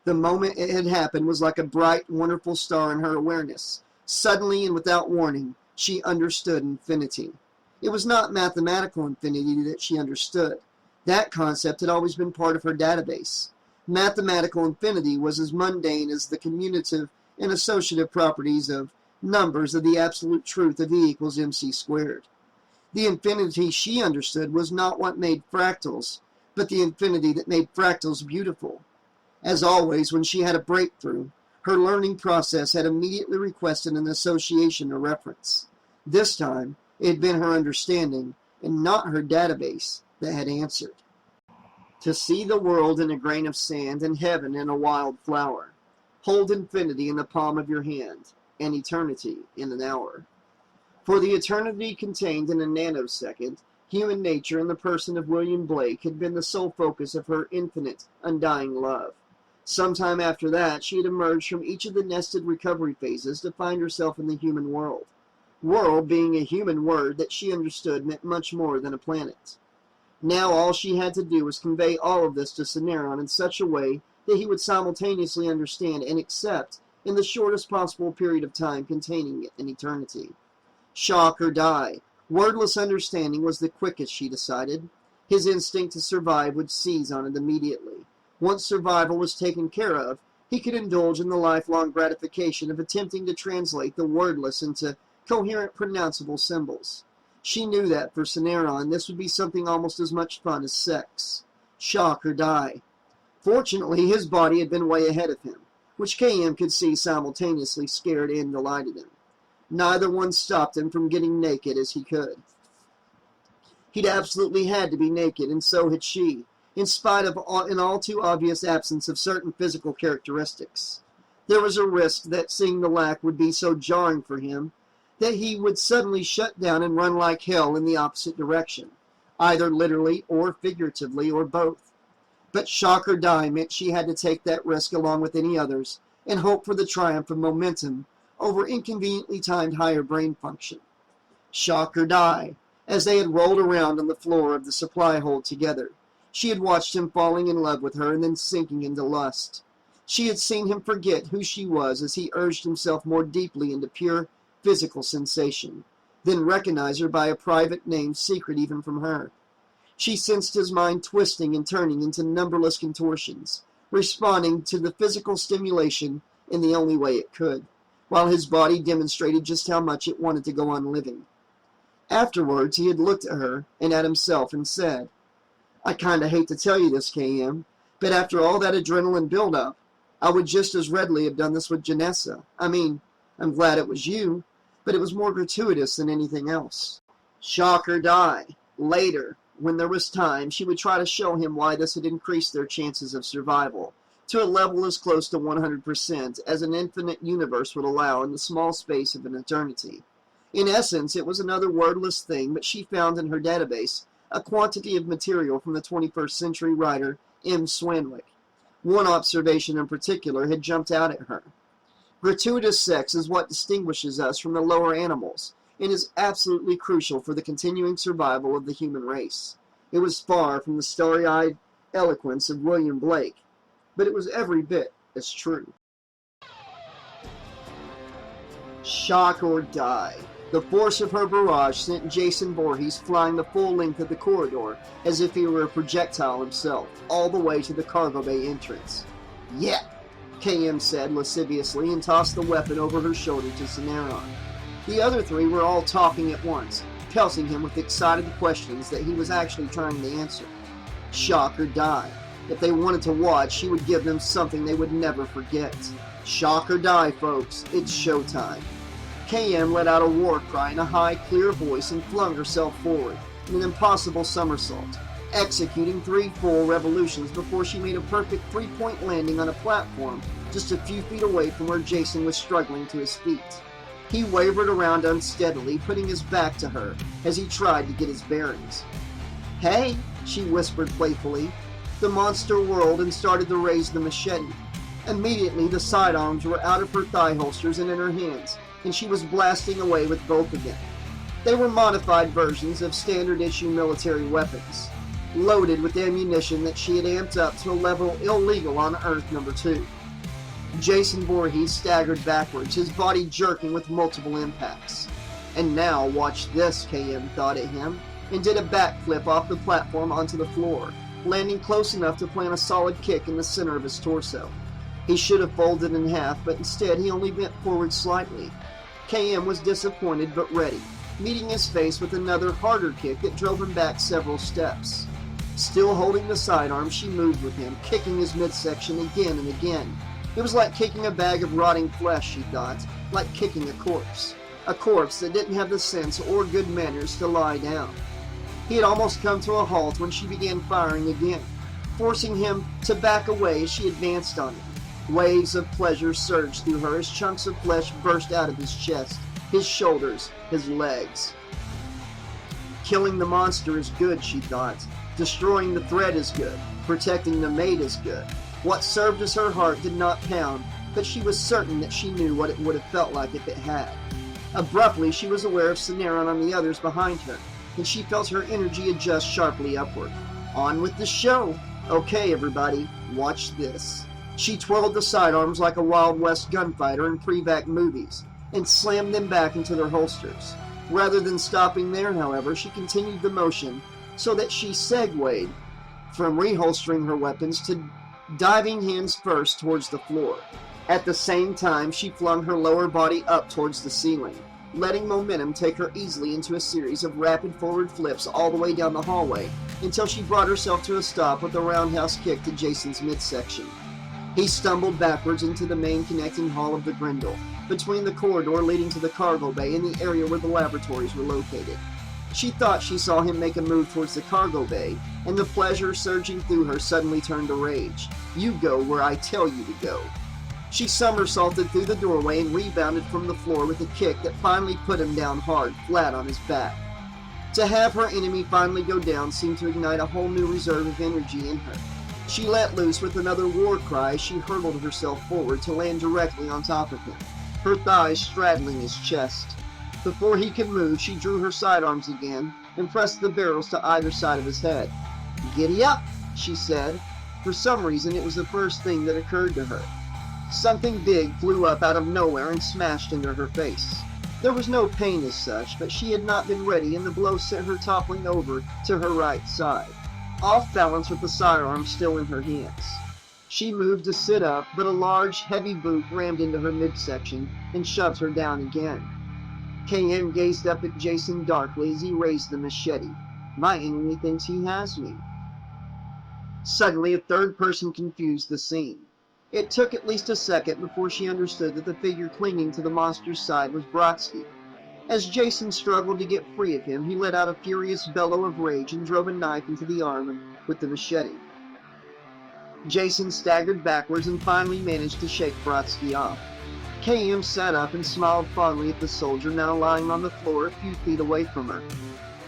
The moment it had happened was like a bright, wonderful star in her awareness. Suddenly and without warning, she understood infinity. It was not mathematical infinity that she understood. That concept had always been part of her database. Mathematical infinity was as mundane as the commutative and associative properties of numbers of the absolute truth of E equals mc squared. The infinity she understood was not what made fractals, but the infinity that made fractals beautiful. As always, when she had a breakthrough, her learning process had immediately requested an association or reference. This time, it had been her understanding, and not her database, that had answered. To see the world in a grain of sand and heaven in a wild flower. Hold infinity in the palm of your hand, and eternity in an hour. For the eternity contained in a nanosecond, human nature in the person of William Blake had been the sole focus of her infinite, undying love. Sometime after that, she had emerged from each of the nested recovery phases to find herself in the human world. World being a human word that she understood meant much more than a planet. Now all she had to do was convey all of this to Cineron in such a way that he would simultaneously understand and accept in the shortest possible period of time containing an eternity. Shock or die. Wordless understanding was the quickest, she decided. His instinct to survive would seize on it immediately. Once survival was taken care of, he could indulge in the lifelong gratification of attempting to translate the wordless into coherent pronounceable symbols. She knew that for Cineron this would be something almost as much fun as sex. Shock or die. Fortunately, his body had been way ahead of him, which KM could see simultaneously scared and delighted him. Neither one stopped him from getting naked as he could. He'd absolutely had to be naked, and so had she, in spite of an all too obvious absence of certain physical characteristics. There was a risk that seeing the lack would be so jarring for him that he would suddenly shut down and run like hell in the opposite direction, either literally or figuratively or both. But shock or die meant she had to take that risk along with any others and hope for the triumph of momentum over inconveniently timed higher brain function. Shock or die. As they had rolled around on the floor of the supply hold together, she had watched him falling in love with her and then sinking into lust. She had seen him forget who she was as he urged himself more deeply into pure physical sensation, then recognize her by a private name secret even from her. She sensed his mind twisting and turning into numberless contortions, responding to the physical stimulation in the only way it could, while his body demonstrated just how much it wanted to go on living. Afterwards, he had looked at her and at himself and said, "I kinda hate to tell you this, KM, but after all that adrenaline buildup, I would just as readily have done this with Janessa. I mean, I'm glad it was you, but it was more gratuitous than anything else." Shock or die. Later, when there was time, she would try to show him why this had increased their chances of survival to a level as close to 100% as an infinite universe would allow in the small space of an eternity. In essence, it was another wordless thing, but she found in her database a quantity of material from the 21st century writer M. Swanwick. One observation in particular had jumped out at her. Gratuitous sex is what distinguishes us from the lower animals and is absolutely crucial for the continuing survival of the human race. It was far from the starry-eyed eloquence of William Blake, but it was every bit as true. Shock or die. The force of her barrage sent Jason Voorhees flying the full length of the corridor as if he were a projectile himself, all the way to the cargo bay entrance. "Yeah," KM said lasciviously and tossed the weapon over her shoulder to Cineron. The other three were all talking at once, pelting him with excited questions that he was actually trying to answer. Shock or die. If they wanted to watch, she would give them something they would never forget. Shock or die, folks. It's showtime. KM let out a war cry in a high, clear voice and flung herself forward in an impossible somersault, executing 3 full revolutions before she made a perfect 3-point landing on a platform just a few feet away from where Jason was struggling to his feet. He wavered around unsteadily, putting his back to her as he tried to get his bearings. "Hey," she whispered playfully. The monster whirled and started to raise the machete. Immediately, the sidearms were out of her thigh holsters and in her hands, and she was blasting away with both of them. They were modified versions of standard-issue military weapons, loaded with ammunition that she had amped up to a level illegal on Earth number 2. Jason Voorhees staggered backwards, his body jerking with multiple impacts. "And now watch this," KM thought at him, and did a backflip off the platform onto the floor, landing close enough to plant a solid kick in the center of his torso. He should have folded in half, but instead he only bent forward slightly. KM was disappointed but ready, meeting his face with another harder kick that drove him back several steps. Still holding the sidearm, she moved with him, kicking his midsection again and again. It was like kicking a bag of rotting flesh, she thought, like kicking a corpse. a corpse that didn't have the sense or good manners to lie down. He had almost come to a halt when she began firing again, forcing him to back away as she advanced on him. Waves of pleasure surged through her as chunks of flesh burst out of his chest, his shoulders, his legs. Killing the monster is good, she thought. Destroying the threat is good. Protecting the mate is good. What served as her heart did not pound, but she was certain that she knew what it would have felt like if it had. Abruptly, she was aware of Syneron on the others behind her, and she felt her energy adjust sharply upward. On with the show! Okay, everybody, watch this. She twirled the sidearms like a Wild West gunfighter in pre-vac movies, and slammed them back into their holsters. Rather than stopping there, however, she continued the motion so that she segued from reholstering her weapons to diving hands first towards the floor. At the same time, she flung her lower body up towards the ceiling, letting momentum take her easily into a series of rapid forward flips all the way down the hallway until she brought herself to a stop with a roundhouse kick to Jason's midsection. He stumbled backwards into the main connecting hall of the Grendel, between the corridor leading to the cargo bay and the area where the laboratories were located. She thought she saw him make a move towards the cargo bay, and the pleasure surging through her suddenly turned to rage. You go where I tell you to go. She somersaulted through the doorway and rebounded from the floor with a kick that finally put him down hard, flat on his back. To have her enemy finally go down seemed to ignite a whole new reserve of energy in her. She let loose with another war cry as she hurled herself forward to land directly on top of him, her thighs straddling his chest. Before he could move, she drew her sidearms again and pressed the barrels to either side of his head. "Giddy up," she said. For some reason, it was the first thing that occurred to her. Something big flew up out of nowhere and smashed into her face. There was no pain as such, but she had not been ready, and the blow sent her toppling over to her right side, off balance with the sidearm still in her hands. She moved to sit up, but a large, heavy boot rammed into her midsection and shoved her down again. KM gazed up at Jason darkly as he raised the machete. My enemy thinks he has me. Suddenly, a third person confused the scene. It took at least a second before she understood that the figure clinging to the monster's side was Brodsky. As Jason struggled to get free of him, he let out a furious bellow of rage and drove a knife into the arm with the machete. Jason staggered backwards and finally managed to shake Brodsky off. KM sat up and smiled fondly at the soldier now lying on the floor a few feet away from her.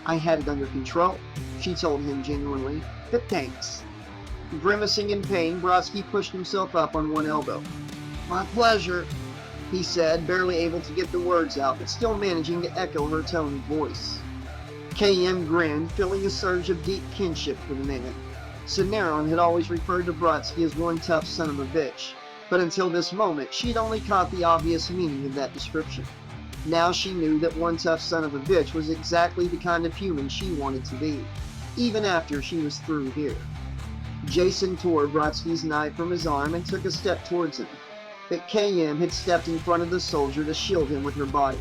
I had it under control, she told him genuinely, but thanks. Grimacing in pain, Brodsky pushed himself up on one elbow. My pleasure, he said, barely able to get the words out, but still managing to echo her tone of voice. KM grinned, feeling a surge of deep kinship for the man. Syneron had always referred to Brodsky as one tough son of a bitch, but until this moment, she'd only caught the obvious meaning of that description. Now she knew that one tough son of a bitch was exactly the kind of human she wanted to be, even after she was through here. Jason tore Brodsky's knife from his arm and took a step towards him, but KM had stepped in front of the soldier to shield him with her body.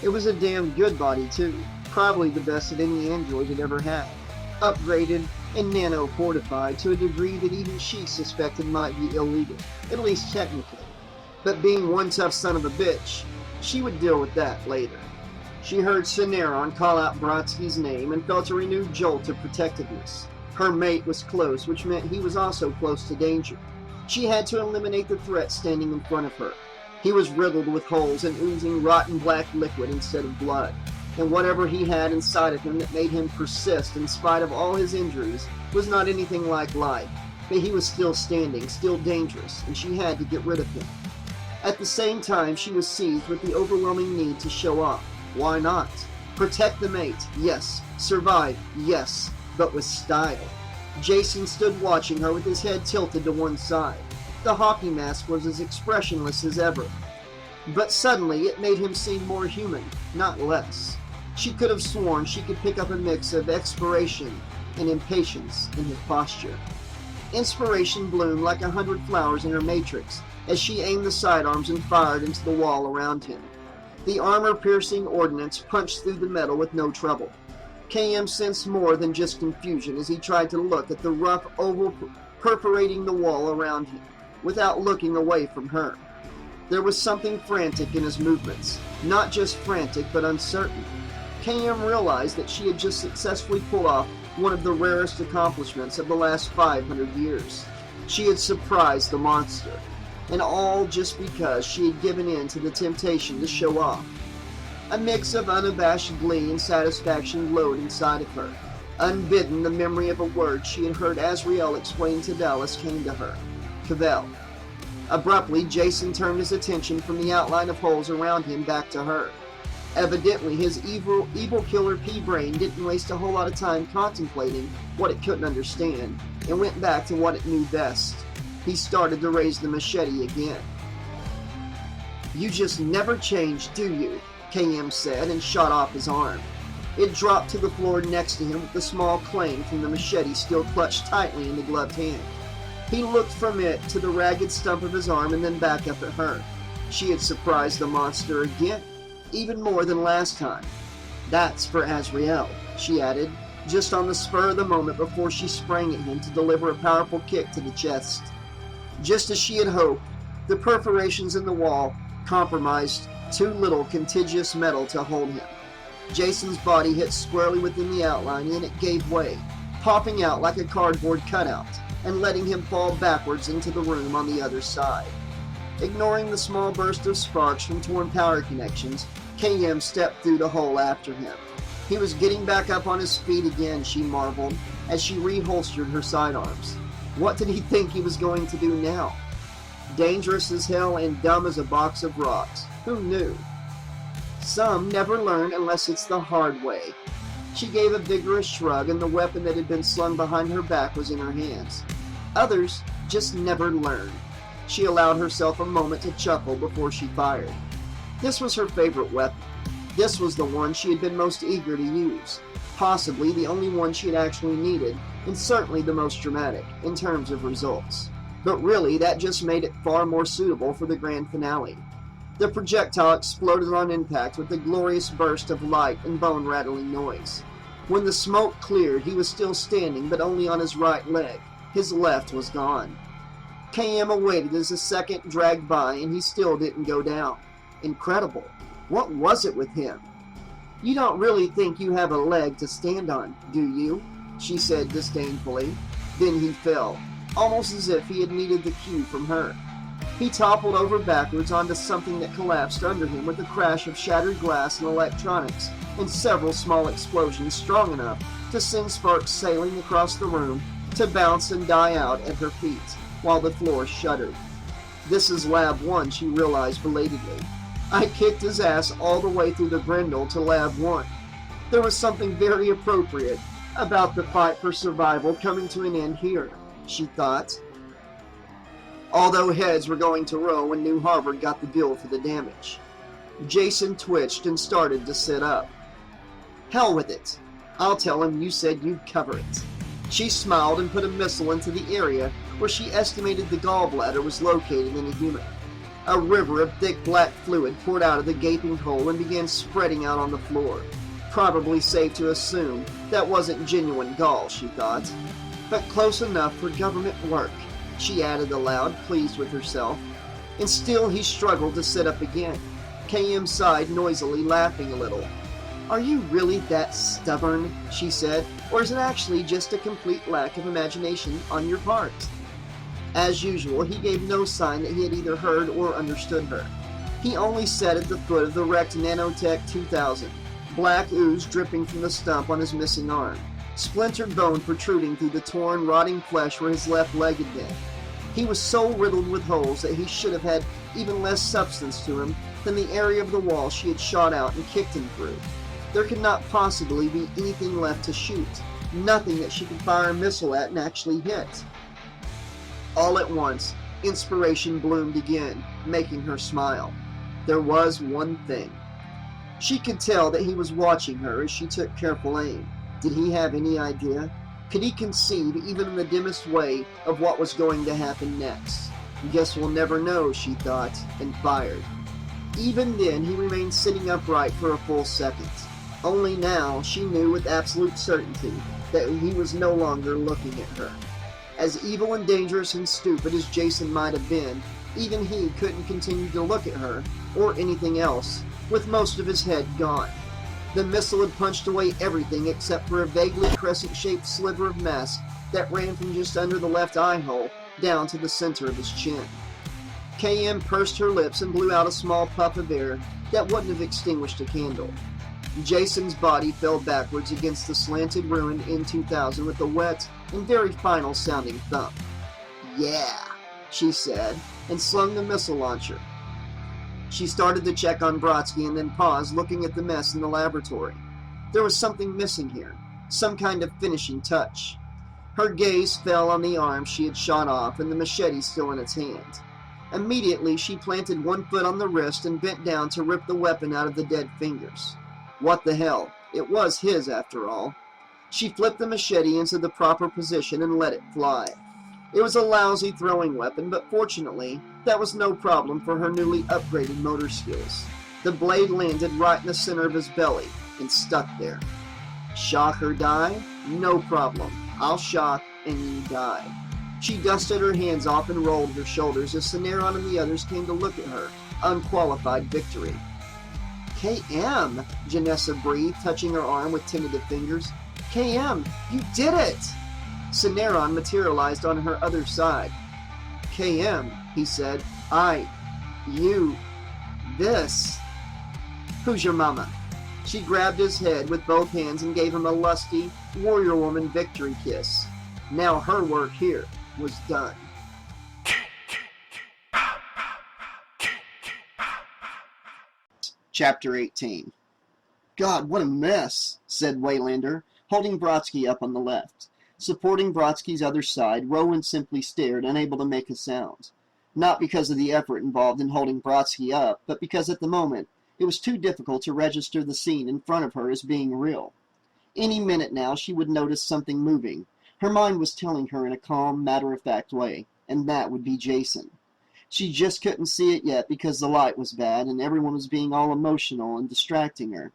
It was a damn good body, too, probably the best that any android had ever had, upgraded and nano-fortified to a degree that even she suspected might be illegal, at least technically. But being one tough son of a bitch, she would deal with that later. She heard Syneron call out Brodsky's name and felt a renewed jolt of protectiveness. Her mate was close, which meant he was also close to danger. She had to eliminate the threat standing in front of her. He was riddled with holes and oozing rotten black liquid instead of blood, and whatever he had inside of him that made him persist in spite of all his injuries was not anything like life, but he was still standing, still dangerous, and she had to get rid of him. At the same time, she was seized with the overwhelming need to show off. Why not? Protect the mate, yes. Survive, yes, but with style. Jason stood watching her with his head tilted to one side. The hockey mask was as expressionless as ever. But suddenly it made him seem more human, not less. She could have sworn she could pick up a mix of expiration and impatience in his posture. Inspiration bloomed like 100 flowers in her matrix as she aimed the sidearms and fired into the wall around him. The armor-piercing ordnance punched through the metal with no trouble. KM sensed more than just confusion as he tried to look at the rough oval perforating the wall around him, without looking away from her. There was something frantic in his movements. Not just frantic, but uncertain. KM realized that she had just successfully pulled off one of the rarest accomplishments of the last 500 years. She had surprised the monster, and all just because she had given in to the temptation to show off. A mix of unabashed glee and satisfaction glowed inside of her. Unbidden, the memory of a word she had heard Azrael explain to Dallas came to her. Cavell. Abruptly, Jason turned his attention from the outline of holes around him back to her. Evidently, his evil killer pea brain didn't waste a whole lot of time contemplating what it couldn't understand, and went back to what it knew best. He started to raise the machete again. "You just never change, do you?" KM said, and shot off his arm. It dropped to the floor next to him with the small clang from the machete still clutched tightly in the gloved hand. He looked from it to the ragged stump of his arm and then back up at her. She had surprised the monster again, even more than last time. "That's for Azrael," she added, just on the spur of the moment before she sprang at him to deliver a powerful kick to the chest. Just as she had hoped, the perforations in the wall compromised too little contiguous metal to hold him. Jason's body hit squarely within the outline and it gave way, popping out like a cardboard cutout, and letting him fall backwards into the room on the other side. Ignoring the small burst of sparks from torn power connections, KM stepped through the hole after him. He was getting back up on his feet again, she marveled, as she reholstered her sidearms. What did he think he was going to do now? Dangerous as hell and dumb as a box of rocks. Who knew? Some never learn unless it's the hard way. She gave a vigorous shrug, and the weapon that had been slung behind her back was in her hands. Others just never learn. She allowed herself a moment to chuckle before she fired. This was her favorite weapon. This was the one she had been most eager to use. Possibly the only one she had actually needed, and certainly the most dramatic, in terms of results. But really, that just made it far more suitable for the grand finale. The projectile exploded on impact with a glorious burst of light and bone-rattling noise. When the smoke cleared, he was still standing, but only on his right leg. His left was gone. KM awaited as the second dragged by, and he still didn't go down. Incredible. What was it with him? "You don't really think you have a leg to stand on, do you?" she said disdainfully. Then he fell, almost as if he had needed the cue from her. He toppled over backwards onto something that collapsed under him with a crash of shattered glass and electronics, and several small explosions strong enough to send sparks sailing across the room to bounce and die out at her feet, while the floor shuddered. "This is Lab 1, she realized belatedly. "I kicked his ass all the way through the Grendel to Lab 1. There was something very appropriate about the fight for survival coming to an end here," she thought. Although heads were going to roll when New Harvard got the bill for the damage. Jason twitched and started to sit up. "Hell with it. I'll tell him you said you'd cover it." She smiled and put a missile into the area where she estimated the gallbladder was located in a human. A river of thick black fluid poured out of the gaping hole and began spreading out on the floor. Probably safe to assume that wasn't genuine gall, she thought. But close enough for government work, she added aloud, pleased with herself. And still he struggled to sit up again. KM sighed noisily, laughing a little. "Are you really that stubborn?" she said, "or is it actually just a complete lack of imagination on your part?" As usual, he gave no sign that he had either heard or understood her. He only sat at the foot of the wrecked Nanotech 2000, black ooze dripping from the stump on his missing arm, splintered bone protruding through the torn, rotting flesh where his left leg had been. He was so riddled with holes that he should have had even less substance to him than the area of the wall she had shot out and kicked him through. There could not possibly be anything left to shoot, nothing that she could fire a missile at and actually hit. All at once, inspiration bloomed again, making her smile. There was one thing. She could tell that he was watching her as she took careful aim. Did he have any idea? Could he conceive, even in the dimmest way, of what was going to happen next? Guess we'll never know, she thought, and fired. Even then, he remained sitting upright for a full second. Only now, she knew with absolute certainty that he was no longer looking at her. As evil and dangerous and stupid as Jason might have been, Even he couldn't continue to look at her, or anything else, with most of his head gone. The missile had punched away everything except for a vaguely crescent-shaped sliver of mass that ran from just under the left eye hole down to the center of his chin. KM pursed her lips and blew out a small puff of air that wouldn't have extinguished a candle. Jason's body fell backwards against the slanted ruined N2000 with a wet and very final-sounding thump. "Yeah," she said, and slung the missile launcher. She started to check on Brodsky and then paused, looking at the mess in the laboratory. There was something missing here, some kind of finishing touch. Her gaze fell on the arm she had shot off and the machete still in its hand. Immediately, she planted one foot on the wrist and bent down to rip the weapon out of the dead fingers. What the hell? It was his, after all. She flipped the machete into the proper position and let it fly. It was a lousy throwing weapon, but fortunately, that was no problem for her newly upgraded motor skills. The blade landed right in the center of his belly and stuck there. Shock or die? No problem. I'll shock and you die. She dusted her hands off and rolled her shoulders as Cineron and the others came to look at her, unqualified victory. "KM," Janessa breathed, touching her arm with tentative fingers. "KM, you did it!" Cineron materialized on her other side. "KM," he said, this. "Who's your mama?" She grabbed his head with both hands and gave him a lusty, warrior woman victory kiss. Now her work here was done. Chapter 18. "God, what a mess," said Waylander, holding Brodsky up on the left. Supporting Brodsky's other side, Rowan simply stared, unable to make a sound. Not because of the effort involved in holding Brodsky up, but because at the moment it was too difficult to register the scene in front of her as being real. Any minute now she would notice something moving. Her mind was telling her in a calm, matter-of-fact way, and that would be Jason. She just couldn't see it yet because the light was bad and everyone was being all emotional and distracting her.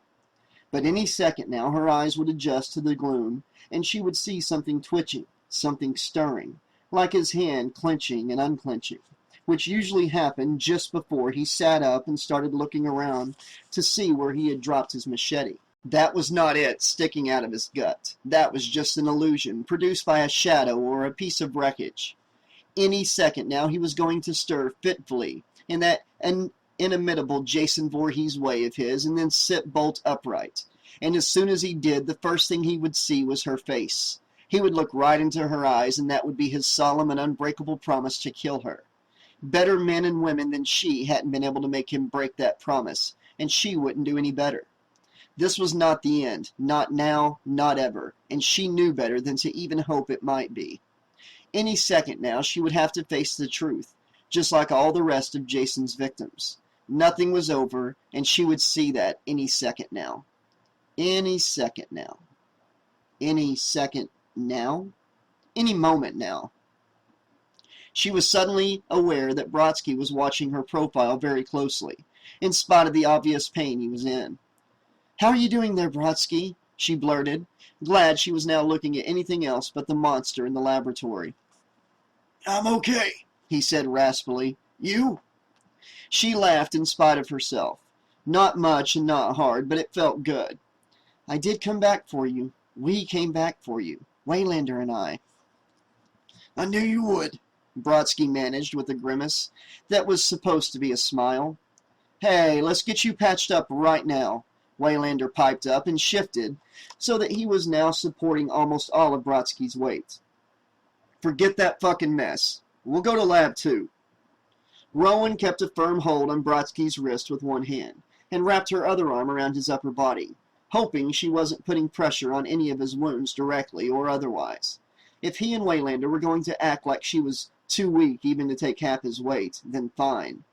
But any second now her eyes would adjust to the gloom, and she would see something twitching, something stirring, like his hand clenching and unclenching, which usually happened just before he sat up and started looking around to see where he had dropped his machete. That was not it sticking out of his gut. That was just an illusion, produced by a shadow or a piece of wreckage. Any second now he was going to stir fitfully in that inimitable Jason Voorhees way of his and then sit bolt upright. And as soon as he did, the first thing he would see was her face. He would look right into her eyes, and that would be his solemn and unbreakable promise to kill her. Better men and women than she hadn't been able to make him break that promise, and she wouldn't do any better. This was not the end, not now, not ever, and she knew better than to even hope it might be. Any second now she would have to face the truth, just like all the rest of Jason's victims. Nothing was over, and she would see that any second now. Any second now. Any second now? Any moment now. She was suddenly aware that Brodsky was watching her profile very closely, in spite of the obvious pain he was in. "How are you doing there, Brodsky?" she blurted, glad she was now looking at anything else but the monster in the laboratory. "I'm okay," he said raspily. "You?" She laughed in spite of herself. Not much and not hard, but it felt good. "I did come back for you. We came back for you. Waylander and I." "I knew you would," Brodsky managed with a grimace that was supposed to be a smile. "Hey, let's get you patched up right now," Waylander piped up and shifted so that he was now supporting almost all of Brodsky's weight. "Forget that fucking mess. We'll go to Lab 2. Rowan kept a firm hold on Brodsky's wrist with one hand and wrapped her other arm around his upper body, hoping she wasn't putting pressure on any of his wounds directly or otherwise. If he and Waylander were going to act like she was too weak even to take half his weight, then fine.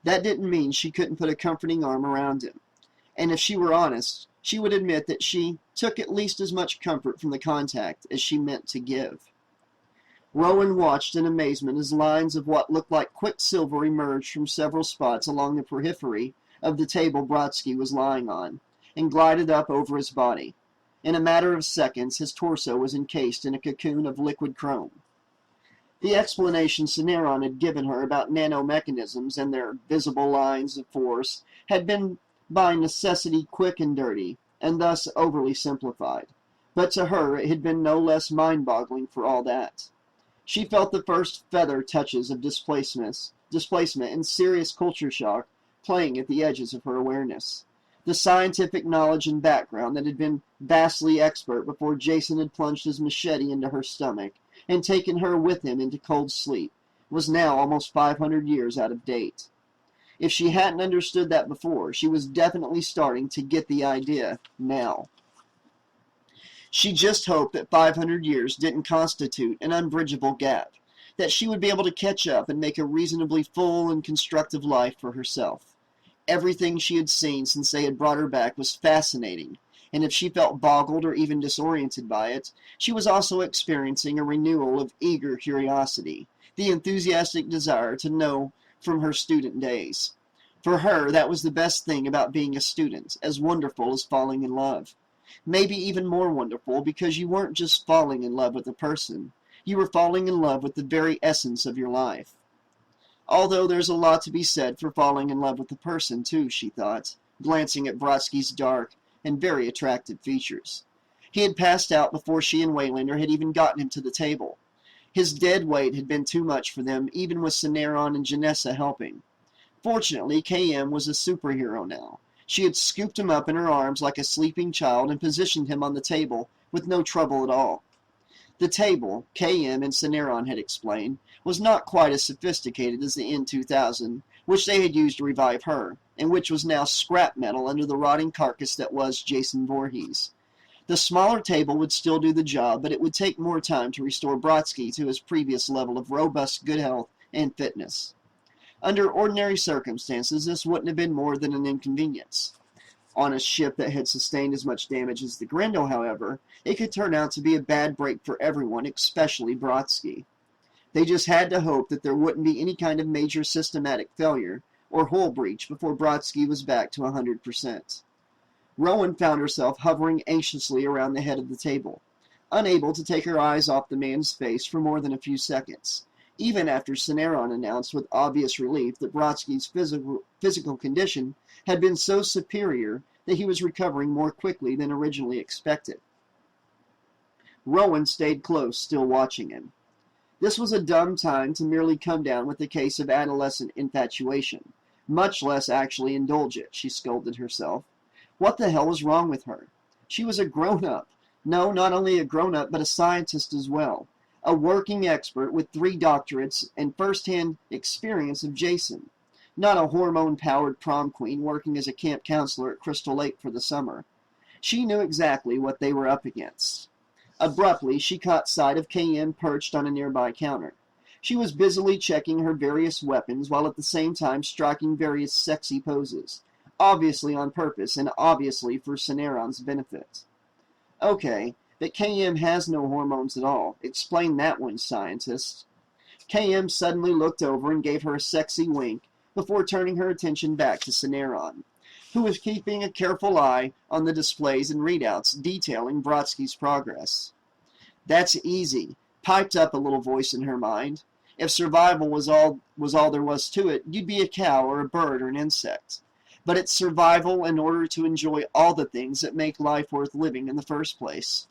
That didn't mean she couldn't put a comforting arm around him. And if she were honest, she would admit that she took at least as much comfort from the contact as she meant to give. Rowan watched in amazement as lines of what looked like quicksilver emerged from several spots along the periphery of the table Brodsky was lying on, and glided up over his body. In a matter of seconds, his torso was encased in a cocoon of liquid chrome. The explanation Cineron had given her about nanomechanisms and their visible lines of force had been by necessity quick and dirty, and thus overly simplified. But to her it had been no less mind-boggling for all that. She felt the first feather touches of displacement and serious culture shock playing at the edges of her awareness. The scientific knowledge and background that had been vastly expert before Jason had plunged his machete into her stomach and taken her with him into cold sleep was now almost 500 years out of date. If she hadn't understood that before, she was definitely starting to get the idea now. She just hoped that 500 years didn't constitute an unbridgeable gap, that she would be able to catch up and make a reasonably full and constructive life for herself. Everything she had seen since they had brought her back was fascinating, and if she felt boggled or even disoriented by it, she was also experiencing a renewal of eager curiosity, the enthusiastic desire to know from her student days. For her, that was the best thing about being a student, as wonderful as falling in love. Maybe even more wonderful, because you weren't just falling in love with a person. You were falling in love with the very essence of your life. Although there's a lot to be said for falling in love with a person, too, she thought, glancing at Brodsky's dark and very attractive features. He had passed out before she and Waylander had even gotten him to the table. His dead weight had been too much for them, even with Cineron and Janessa helping. Fortunately, KM was a superhero now. She had scooped him up in her arms like a sleeping child and positioned him on the table with no trouble at all. The table, KM and Cineron had explained, was not quite as sophisticated as the N2000, which they had used to revive her, and which was now scrap metal under the rotting carcass that was Jason Voorhees. The smaller table would still do the job, but it would take more time to restore Brodsky to his previous level of robust good health and fitness. Under ordinary circumstances, this wouldn't have been more than an inconvenience. On a ship that had sustained as much damage as the Grendel, however, it could turn out to be a bad break for everyone, especially Brodsky. They just had to hope that there wouldn't be any kind of major systematic failure or hull breach before Brodsky was back to 100%. Rowan found herself hovering anxiously around the head of the table, unable to take her eyes off the man's face for more than a few seconds, even after Cineron announced with obvious relief that Brodsky's physical condition had been so superior that he was recovering more quickly than originally expected. Rowan stayed close, still watching him. This was a dumb time to merely come down with a case of adolescent infatuation, much less actually indulge it, she scolded herself. What the hell was wrong with her? She was a grown-up. No, not only a grown-up, but a scientist as well. A working expert with 3 doctorates and first-hand experience of Jason. Not a hormone-powered prom queen working as a camp counselor at Crystal Lake for the summer. She knew exactly what they were up against. Abruptly, she caught sight of KM perched on a nearby counter. She was busily checking her various weapons while at the same time striking various sexy poses, obviously on purpose and obviously for Cineron's benefit. Okay, but KM has no hormones at all. Explain that one, scientist. KM suddenly looked over and gave her a sexy wink before turning her attention back to Cineron, who was keeping a careful eye on the displays and readouts detailing Brodsky's progress. That's easy, piped up a little voice in her mind. If survival was all there was to it, you'd be a cow or a bird or an insect. But it's survival in order to enjoy all the things that make life worth living in the first place.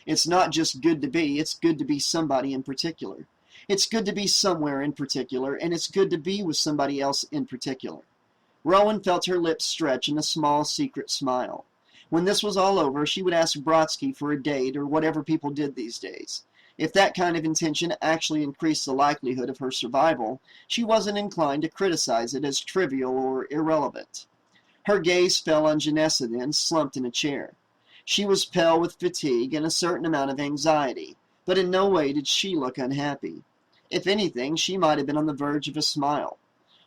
It's not just good to be, it's good to be somebody in particular. It's good to be somewhere in particular, and it's good to be with somebody else in particular. Rowan felt her lips stretch in a small secret smile. When this was all over, she would ask Brodsky for a date or whatever people did these days. If that kind of intention actually increased the likelihood of her survival, she wasn't inclined to criticize it as trivial or irrelevant. Her gaze fell on Janessa then, slumped in a chair. She was pale with fatigue and a certain amount of anxiety, but in no way did she look unhappy. If anything, she might have been on the verge of a smile.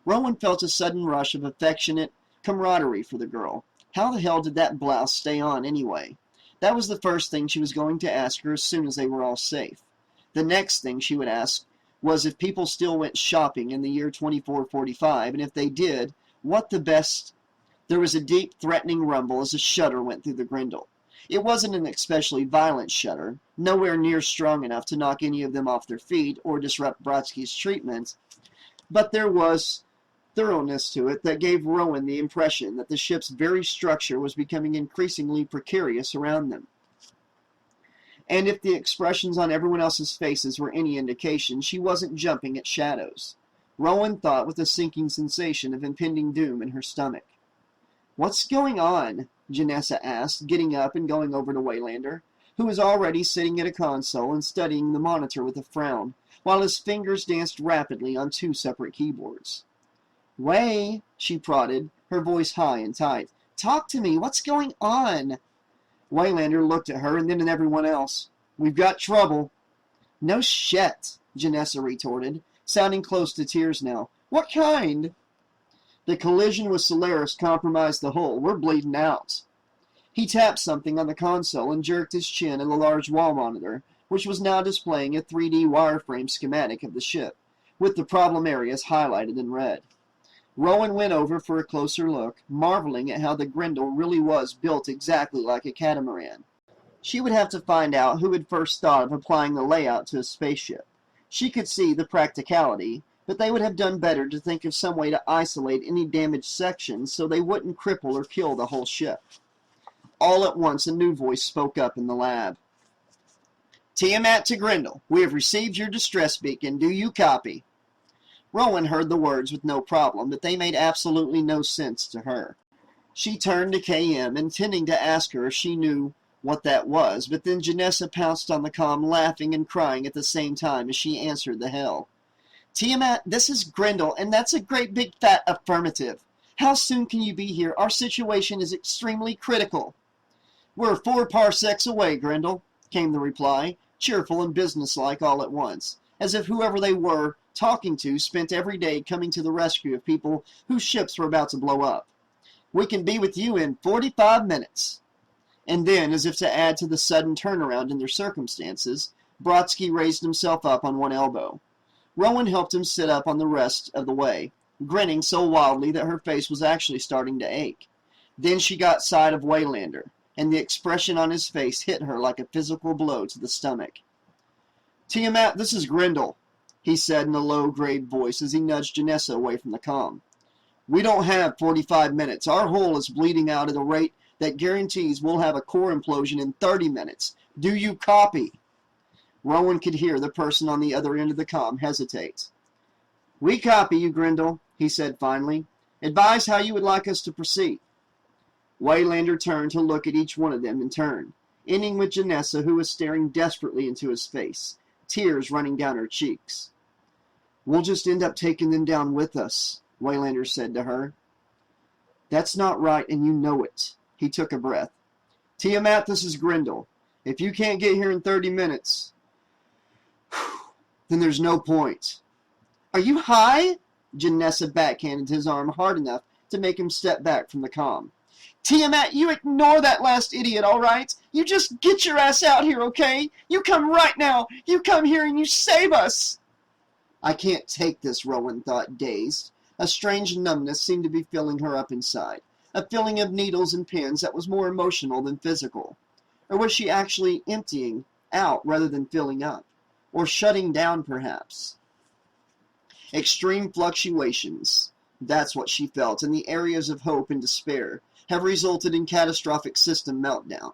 Rowan felt a sudden rush of affectionate camaraderie for the girl. How the hell did that blouse stay on anyway? That was the first thing she was going to ask her as soon as they were all safe. The next thing she would ask was if people still went shopping in the year 2445, and if they did, what the best... There was a deep, threatening rumble as a shudder went through the Grendel. It wasn't an especially violent shudder, nowhere near strong enough to knock any of them off their feet or disrupt Brodsky's treatment, but there was thoroughness to it that gave Rowan the impression that the ship's very structure was becoming increasingly precarious around them. And if the expressions on everyone else's faces were any indication, she wasn't jumping at shadows. Rowan thought with a sinking sensation of impending doom in her stomach. "What's going on?" Janessa asked, getting up and going over to Waylander, who was already sitting at a console and studying the monitor with a frown, while his fingers danced rapidly on 2 separate keyboards. "Way," she prodded, her voice high and tight. "Talk to me. What's going on?" Waylander looked at her and then at everyone else. "We've got trouble." "No shit," Janessa retorted, sounding close to tears now. "What kind?" "The collision with Solaris compromised the hull. We're bleeding out." He tapped something on the console and jerked his chin at a large wall monitor, which was now displaying a 3D wireframe schematic of the ship, with the problem areas highlighted in red. Rowan went over for a closer look, marveling at how the Grendel really was built exactly like a catamaran. She would have to find out who had first thought of applying the layout to a spaceship. She could see the practicality, but they would have done better to think of some way to isolate any damaged sections so they wouldn't cripple or kill the whole ship. All at once a new voice spoke up in the lab. "Tiamat to Grendel, we have received your distress beacon. Do you copy?" Rowan heard the words with no problem, but they made absolutely no sense to her. She turned to KM, intending to ask her if she knew what that was, but then Janessa pounced on the comm, laughing and crying at the same time as she answered the hell. "Tiamat, this is Grendel, and that's a great big fat affirmative. How soon can you be here? Our situation is extremely critical." "We're 4 parsecs away, Grendel," came the reply, cheerful and businesslike all at once, as if whoever they were talking to spent every day coming to the rescue of people whose ships were about to blow up. "We can be with you in 45 minutes. And then, as if to add to the sudden turnaround in their circumstances, Brodsky raised himself up on one elbow. Rowan helped him sit up on the rest of the way, grinning so wildly that her face was actually starting to ache. Then she got sight of Waylander, and the expression on his face hit her like a physical blow to the stomach. "Tiamat, this is Grendel," he said in a low-grade voice as he nudged Janessa away from the comm. "We don't have 45 minutes. Our hull is bleeding out at a rate that guarantees we'll have a core implosion in 30 minutes. Do you copy?" Rowan could hear the person on the other end of the comm hesitate. "We copy you, Grendel," he said finally. "Advise how you would like us to proceed." Waylander turned to look at each one of them in turn, ending with Janessa, who was staring desperately into his face, tears running down her cheeks. "We'll just end up taking them down with us," Waylander said to her. "That's not right, and you know it." He took a breath. "Tiamat, this is Grendel. If you can't get here in 30 minutes, then there's no point." "Are you high?" Janessa backhanded his arm hard enough to make him step back from the comm. "Tiamat, you ignore that last idiot, all right? You just get your ass out here, okay? You come right now. You come here and you save us." "I can't take this," Rowan thought, dazed. A strange numbness seemed to be filling her up inside, a feeling of needles and pins that was more emotional than physical. Or was she actually emptying out rather than filling up? Or shutting down, perhaps? Extreme fluctuations, that's what she felt, in the areas of hope and despair, have resulted in catastrophic system meltdown.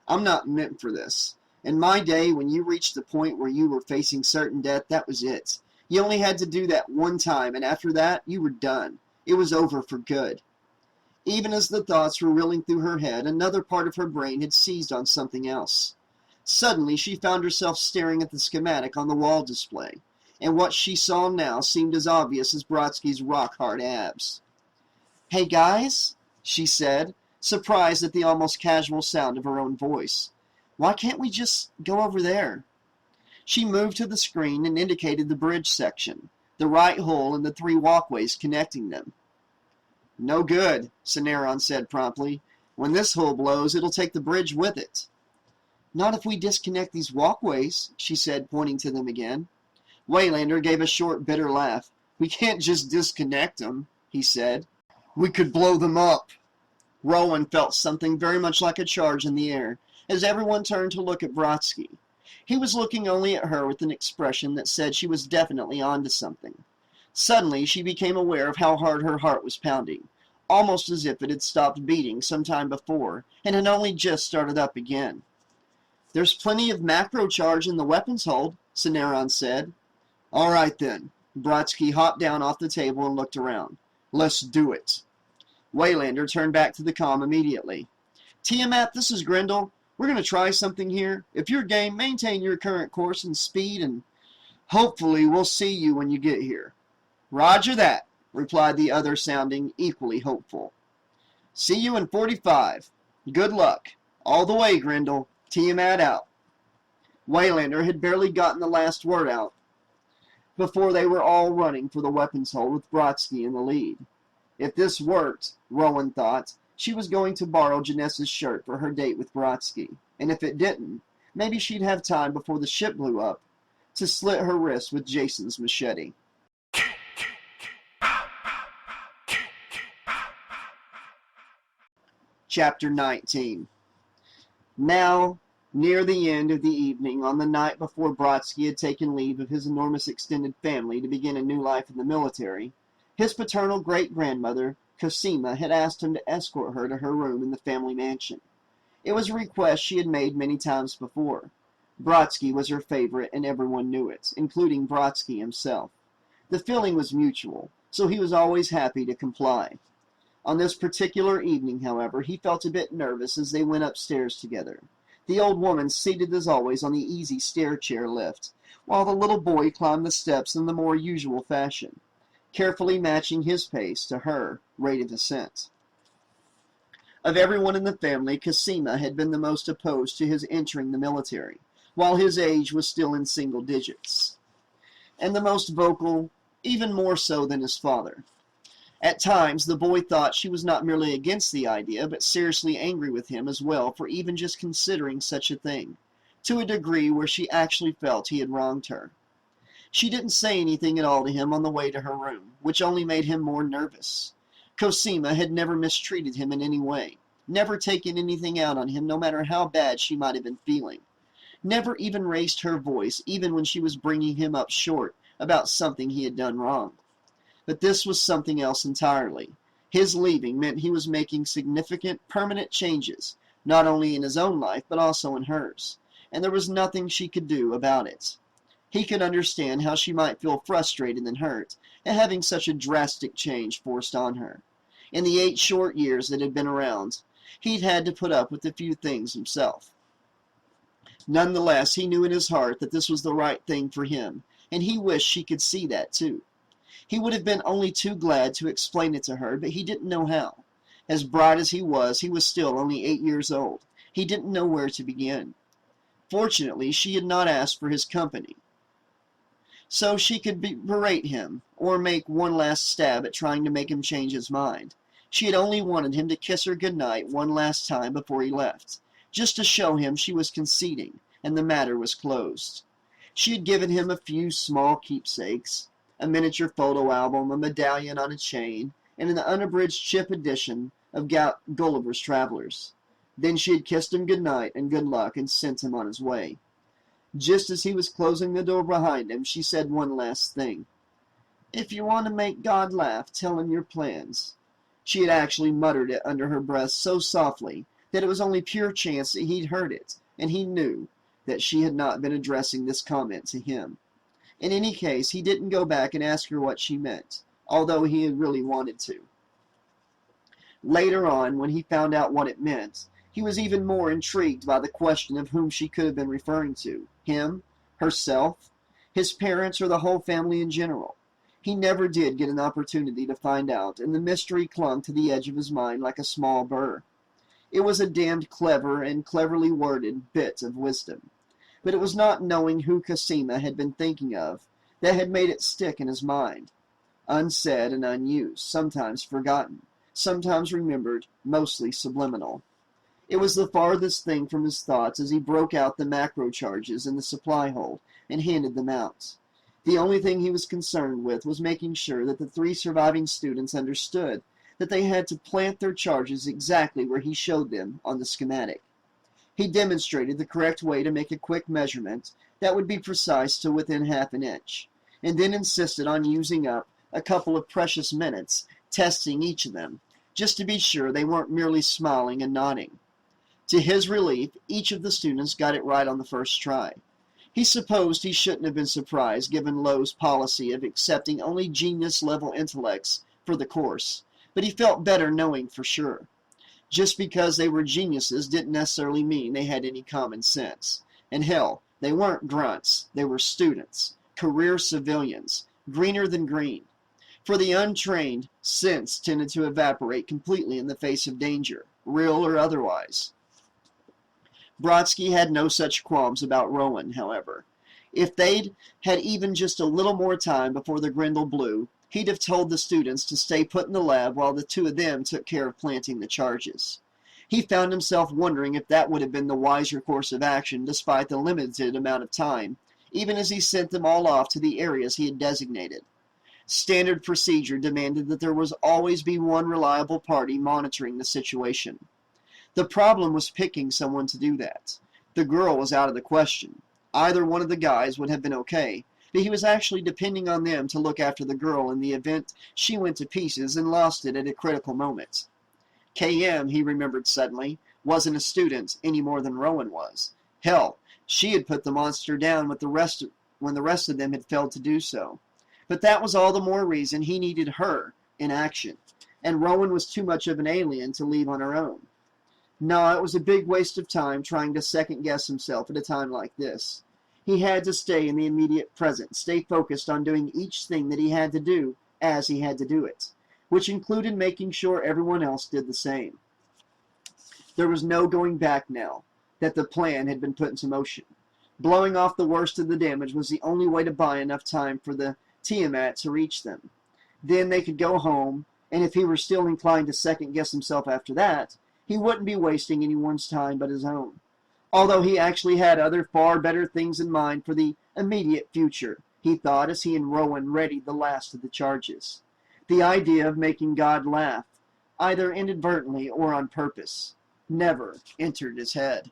I'm not meant for this. In my day, when you reached the point where you were facing certain death, that was it. You only had to do that one time, and after that, you were done. It was over for good. Even as the thoughts were reeling through her head, another part of her brain had seized on something else. Suddenly, she found herself staring at the schematic on the wall display, and what she saw now seemed as obvious as Brodsky's rock-hard abs. "Hey, guys," she said, surprised at the almost casual sound of her own voice. "Why can't we just go over there?" She moved to the screen and indicated the bridge section, the right hull and the 3 walkways connecting them. "No good," Syneron said promptly. "When this hull blows, it'll take the bridge with it." "Not if we disconnect these walkways," she said, pointing to them again. Waylander gave a short, bitter laugh. "We can't just disconnect them," he said. "We could blow them up." Rowan felt something very much like a charge in the air as everyone turned to look at Brodsky. He was looking only at her with an expression that said she was definitely onto something. Suddenly, she became aware of how hard her heart was pounding, almost as if it had stopped beating some time before and had only just started up again. "There's plenty of macro charge in the weapons hold," Soneron said. "All right, then." Brodsky hopped down off the table and looked around. "Let's do it." Waylander turned back to the comm immediately. "Tiamat, this is Grendel. We're going to try something here. If you're game, maintain your current course and speed, and hopefully we'll see you when you get here." "Roger that," replied the other, sounding equally hopeful. "See you in 45. Good luck. All the way, Grendel. Tiamat out." Waylander had barely gotten the last word out before they were all running for the weapons hold with Brodsky in the lead. If this worked, Rowan thought, she was going to borrow Janessa's shirt for her date with Brodsky, and if it didn't, maybe she'd have time before the ship blew up to slit her wrist with Jason's machete. Chapter 19. Now, near the end of the evening, on the night before Brodsky had taken leave of his enormous extended family to begin a new life in the military, his paternal great-grandmother, Cosima, had asked him to escort her to her room in the family mansion. It was a request she had made many times before. Brodsky was her favorite, and everyone knew it, including Brodsky himself. The feeling was mutual, so he was always happy to comply. On this particular evening, however, he felt a bit nervous as they went upstairs together, the old woman seated as always on the easy stair-chair lift, while the little boy climbed the steps in the more usual fashion, carefully matching his pace to her rate of ascent. Of everyone in the family, Cosima had been the most opposed to his entering the military, while his age was still in single digits, and the most vocal, even more so than his father. At times, the boy thought she was not merely against the idea, but seriously angry with him as well for even just considering such a thing, to a degree where she actually felt he had wronged her. She didn't say anything at all to him on the way to her room, which only made him more nervous. Cosima had never mistreated him in any way, never taken anything out on him no matter how bad she might have been feeling, never even raised her voice even when she was bringing him up short about something he had done wrong. But this was something else entirely. His leaving meant he was making significant, permanent changes, not only in his own life, but also in hers, and there was nothing she could do about it. He could understand how she might feel frustrated and hurt at having such a drastic change forced on her. In the 8 short years that had been around, he'd had to put up with a few things himself. Nonetheless, he knew in his heart that this was the right thing for him, and he wished she could see that too. He would have been only too glad to explain it to her, but he didn't know how. As bright as he was still only 8 years old. He didn't know where to begin. Fortunately, she had not asked for his company, so she could berate him, or make one last stab at trying to make him change his mind. She had only wanted him to kiss her goodnight one last time before he left, just to show him she was conceding, and the matter was closed. She had given him a few small keepsakes, a miniature photo album, a medallion on a chain, and an unabridged chip edition of Gulliver's Travels. Then she had kissed him goodnight and good luck and sent him on his way. Just as he was closing the door behind him, she said one last thing. "If you want to make God laugh, tell him your plans." She had actually muttered it under her breath so softly that it was only pure chance that he'd heard it, and he knew that she had not been addressing this comment to him. In any case, he didn't go back and ask her what she meant, although he had really wanted to. Later on, when he found out what it meant, he was even more intrigued by the question of whom she could have been referring to. Him? Herself? His parents, or the whole family in general? He never did get an opportunity to find out, and the mystery clung to the edge of his mind like a small burr. It was a damned clever and cleverly worded bit of wisdom. But it was not knowing who Cosima had been thinking of that had made it stick in his mind. Unsaid and unused, sometimes forgotten, sometimes remembered, mostly subliminal. It was the farthest thing from his thoughts as he broke out the macro charges in the supply hold and handed them out. The only thing he was concerned with was making sure that the 3 surviving students understood that they had to plant their charges exactly where he showed them on the schematic. He demonstrated the correct way to make a quick measurement that would be precise to within half an inch, and then insisted on using up a couple of precious minutes testing each of them, just to be sure they weren't merely smiling and nodding. To his relief, each of the students got it right on the first try. He supposed he shouldn't have been surprised given Lowe's policy of accepting only genius-level intellects for the course, but he felt better knowing for sure. Just because they were geniuses didn't necessarily mean they had any common sense. And hell, they weren't grunts, they were students, career civilians, greener than green. For the untrained, sense tended to evaporate completely in the face of danger, real or otherwise. Brodsky had no such qualms about Rowan, however. If they'd had even just a little more time before the Grendel blew, he'd have told the students to stay put in the lab while the two of them took care of planting the charges. He found himself wondering if that would have been the wiser course of action despite the limited amount of time, even as he sent them all off to the areas he had designated. Standard procedure demanded that there was always be one reliable party monitoring the situation. The problem was picking someone to do that. The girl was out of the question. Either one of the guys would have been okay, but he was actually depending on them to look after the girl in the event she went to pieces and lost it at a critical moment. KM, he remembered suddenly, wasn't a student any more than Rowan was. Hell, she had put the monster down when the rest of them had failed to do so. But that was all the more reason he needed her in action, and Rowan was too much of an alien to leave on her own. No, it was a big waste of time trying to second-guess himself at a time like this. He had to stay in the immediate present, stay focused on doing each thing that he had to do as he had to do it, which included making sure everyone else did the same. There was no going back now that the plan had been put into motion. Blowing off the worst of the damage was the only way to buy enough time for the Tiamat to reach them. Then they could go home, and if he were still inclined to second-guess himself after that, he wouldn't be wasting anyone's time but his own. Although he actually had other far better things in mind for the immediate future, he thought as he and Rowan readied the last of the charges. The idea of making God laugh, either inadvertently or on purpose, never entered his head.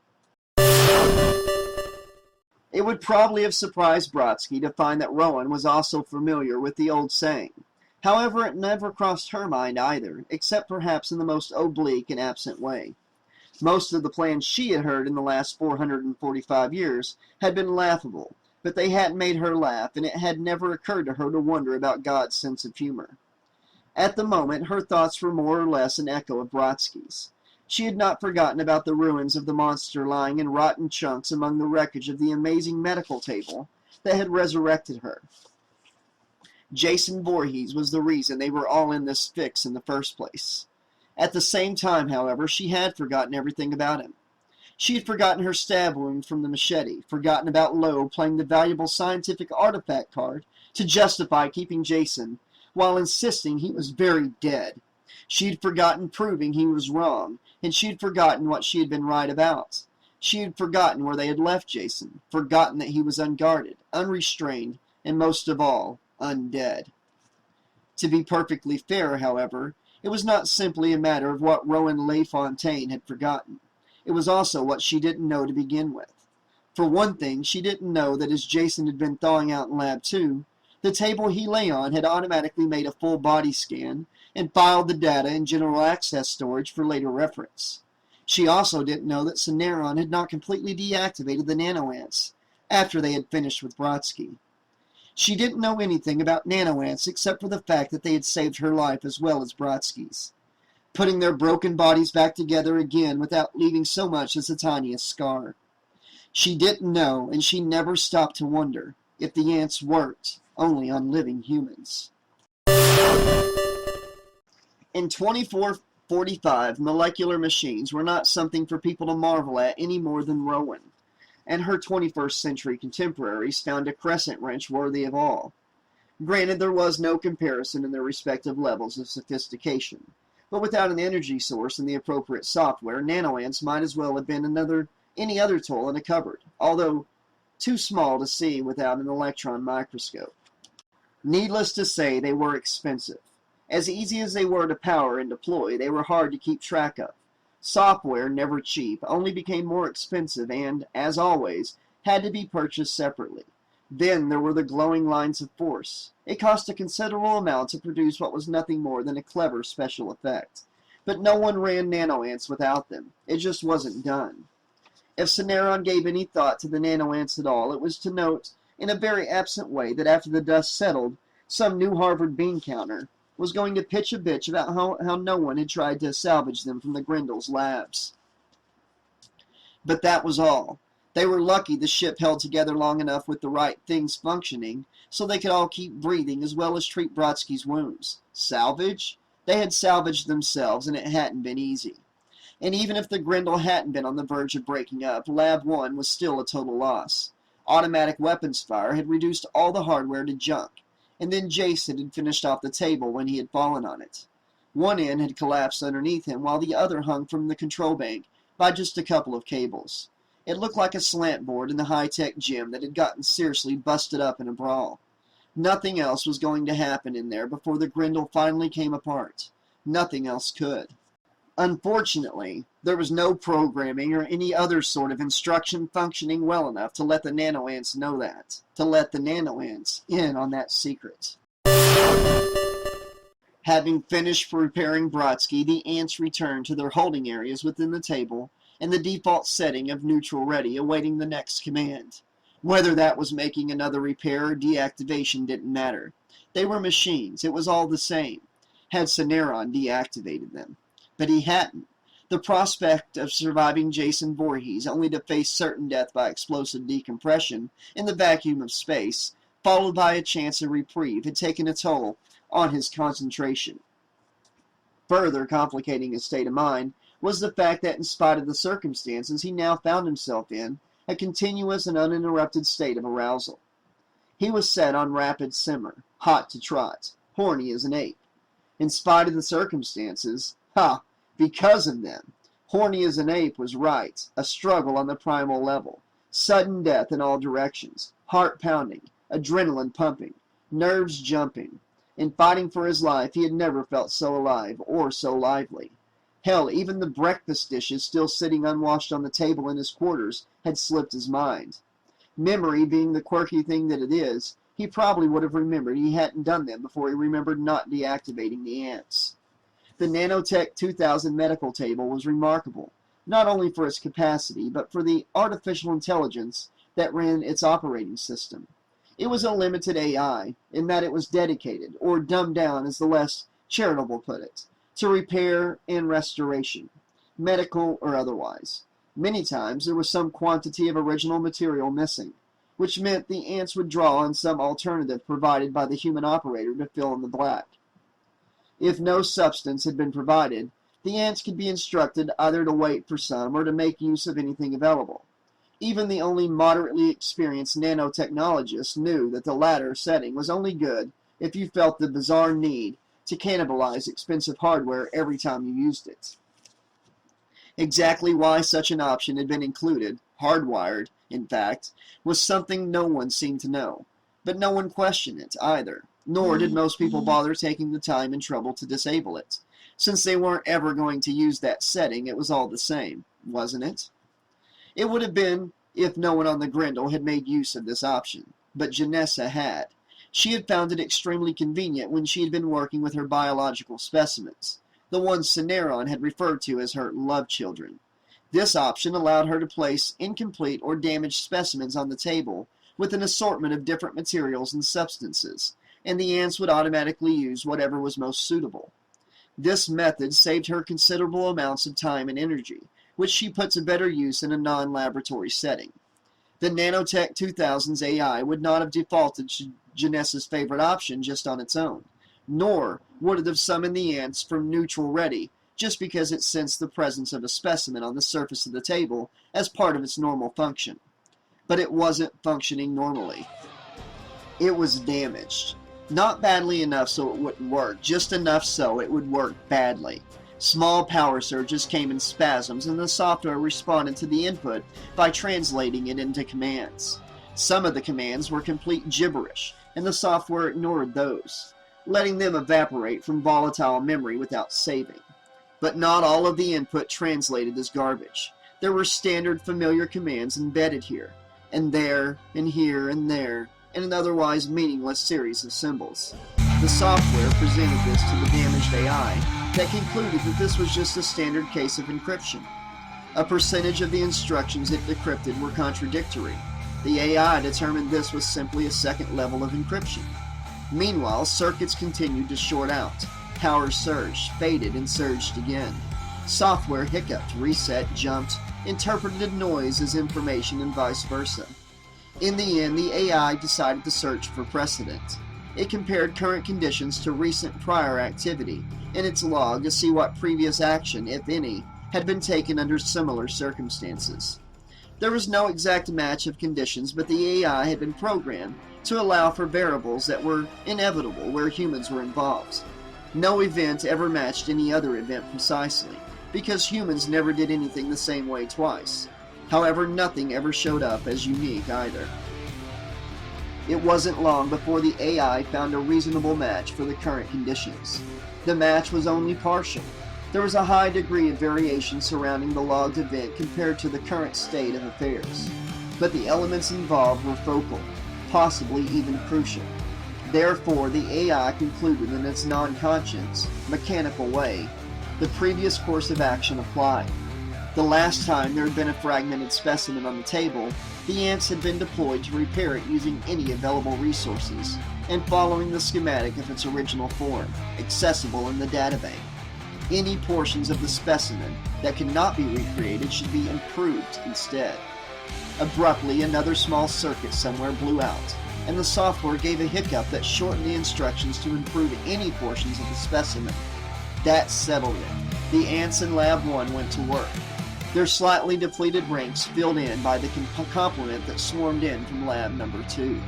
It would probably have surprised Brodsky to find that Rowan was also familiar with the old saying. However, it never crossed her mind either, except perhaps in the most oblique and absent way. Most of the plans she had heard in the last 445 years had been laughable, but they hadn't made her laugh, and it had never occurred to her to wonder about God's sense of humor. At the moment, her thoughts were more or less an echo of Brodsky's. She had not forgotten about the ruins of the monster lying in rotten chunks among the wreckage of the amazing medical table that had resurrected her. Jason Voorhees was the reason they were all in this fix in the first place. At the same time, however, she had forgotten everything about him. She had forgotten her stab wound from the machete, forgotten about Lowe playing the valuable scientific artifact card to justify keeping Jason, while insisting he was very dead. She had forgotten proving he was wrong, and she had forgotten what she had been right about. She had forgotten where they had left Jason, forgotten that he was unguarded, unrestrained, and most of all, undead. To be perfectly fair, however, it was not simply a matter of what Rowan LaFontaine had forgotten. It was also what she didn't know to begin with. For one thing, she didn't know that as Jason had been thawing out in Lab 2, the table he lay on had automatically made a full body scan and filed the data in general access storage for later reference. She also didn't know that Soneron had not completely deactivated the nanoants after they had finished with Brodsky. She didn't know anything about nanoants except for the fact that they had saved her life as well as Brodsky's, putting their broken bodies back together again without leaving so much as the tiniest scar. She didn't know, and she never stopped to wonder, if the ants worked only on living humans. In 2445, molecular machines were not something for people to marvel at any more than Rowan, and her 21st century contemporaries found a crescent wrench worthy of all. Granted, there was no comparison in their respective levels of sophistication, but without an energy source and the appropriate software, nanoants might as well have been any other tool in a cupboard, although too small to see without an electron microscope. Needless to say, they were expensive, As easy as they were to power and deploy, they were hard to keep track of. Software, never cheap, only became more expensive and, as always, had to be purchased separately. Then there were the glowing lines of force. It cost a considerable amount to produce what was nothing more than a clever special effect. But no one ran nano-ants without them. It just wasn't done. If Syneron gave any thought to the nano-ants at all, it was to note, in a very absent way, that after the dust settled, some new Harvard bean counter was going to pitch a bitch about how no one had tried to salvage them from the Grendel's labs. But that was all. They were lucky the ship held together long enough with the right things functioning so they could all keep breathing as well as treat Brodsky's wounds. Salvage? They had salvaged themselves, and it hadn't been easy. And even if the Grendel hadn't been on the verge of breaking up, Lab 1 was still a total loss. Automatic weapons fire had reduced all the hardware to junk, and then Jason had finished off the table when he had fallen on it. One end had collapsed underneath him, while the other hung from the control bank by just a couple of cables. It looked like a slant board in the high-tech gym that had gotten seriously busted up in a brawl. Nothing else was going to happen in there before the Grendel finally came apart. Nothing else could. Unfortunately, there was no programming or any other sort of instruction functioning well enough to let the nano-ants know that, to let the nano-ants in on that secret. Having finished preparing Brodsky, the ants returned to their holding areas within the table and the default setting of neutral ready, awaiting the next command. Whether that was making another repair or deactivation didn't matter. They were machines. It was all the same. Had Syneron deactivated them. But he hadn't. The prospect of surviving Jason Voorhees only to face certain death by explosive decompression in the vacuum of space, followed by a chance of reprieve, had taken a toll on his concentration. Further complicating his state of mind was the fact that in spite of the circumstances he now found himself in, a continuous and uninterrupted state of arousal. He was set on rapid simmer, hot to trot, horny as an ape. In spite of the circumstances, because of them, horny as an ape was right, a struggle on the primal level, sudden death in all directions, heart pounding, adrenaline pumping, nerves jumping. In fighting for his life, he had never felt so alive or so lively. Hell, even the breakfast dishes still sitting unwashed on the table in his quarters had slipped his mind. Memory being the quirky thing that it is, he probably would have remembered he hadn't done them before he remembered not deactivating the ants. The Nanotech 2000 medical table was remarkable, not only for its capacity, but for the artificial intelligence that ran its operating system. It was a limited AI, in that it was dedicated, or dumbed down as the less charitable put it, to repair and restoration, medical or otherwise. Many times there was some quantity of original material missing, which meant the ants would draw on some alternative provided by the human operator to fill in the blank. If no substance had been provided, the ants could be instructed either to wait for some or to make use of anything available. Even the only moderately experienced nanotechnologists knew that the latter setting was only good if you felt the bizarre need to cannibalize expensive hardware every time you used it. Exactly why such an option had been included, hardwired, in fact, was something no one seemed to know. But no one questioned it either, nor did most people bother taking the time and trouble to disable it. Since they weren't ever going to use that setting, it was all the same, wasn't it? It would have been if no one on the Grendel had made use of this option, but Janessa had. She had found it extremely convenient when she had been working with her biological specimens, the ones Syneron had referred to as her love children. This option allowed her to place incomplete or damaged specimens on the table with an assortment of different materials and substances, and the ants would automatically use whatever was most suitable. This method saved her considerable amounts of time and energy, which she put to better use in a non-laboratory setting. The Nanotech 2000's AI would not have defaulted to Janessa's favorite option just on its own, nor would it have summoned the ants from neutral ready just because it sensed the presence of a specimen on the surface of the table as part of its normal function. But it wasn't functioning normally. It was damaged. Not badly enough so it wouldn't work, just enough so it would work badly. Small power surges came in spasms, and the software responded to the input by translating it into commands. Some of the commands were complete gibberish, and the software ignored those. letting them evaporate from volatile memory without saving. But not all of the input translated as garbage. There were standard familiar commands embedded here, and there, and here, and there, and an otherwise meaningless series of symbols. The software presented this to the damaged AI that concluded that this was just a standard case of encryption. A percentage of the instructions it decrypted were contradictory. The AI determined this was simply a second level of encryption. Meanwhile, circuits continued to short out. Power surged, faded, and surged again. Software hiccuped, reset, jumped, interpreted noise as information, and vice versa. In the end, the AI decided to search for precedent. It compared current conditions to recent prior activity in its log to see what previous action, if any, had been taken under similar circumstances. There was no exact match of conditions, but the AI had been programmed to allow for variables that were inevitable where humans were involved. No event ever matched any other event precisely, because humans never did anything the same way twice. However, nothing ever showed up as unique either. It wasn't long before the AI found a reasonable match for the current conditions. The match was only partial. There was a high degree of variation surrounding the logged event compared to the current state of affairs, but the elements involved were focal, possibly even crucial. Therefore, the AI concluded in its non-conscious, mechanical way, the previous course of action applied. The last time there had been a fragmented specimen on the table, the ants had been deployed to repair it using any available resources, and following the schematic of its original form, accessible in the databank. Any portions of the specimen that could not be recreated should be improved instead. Abruptly, another small circuit somewhere blew out, and the software gave a hiccup that shortened the instructions to improve any portions of the specimen. That settled it. The ants in Lab 1 went to work. Their slightly depleted ranks filled in by the complement that swarmed in from Lab number 2.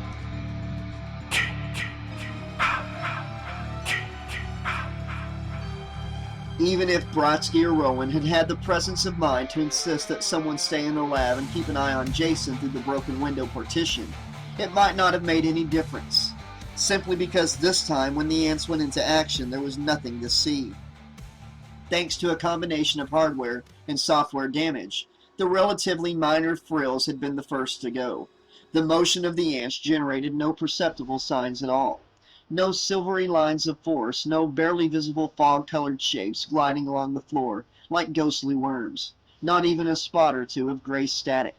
Even if Brodsky or Rowan had had the presence of mind to insist that someone stay in the lab and keep an eye on Jason through the broken window partition, it might not have made any difference, simply because this time when the ants went into action there was nothing to see. Thanks to a combination of hardware and software damage, the relatively minor frills had been the first to go. The motion of the ants generated no perceptible signs at all. No silvery lines of force, no barely visible fog-colored shapes gliding along the floor like ghostly worms, not even a spot or two of gray static.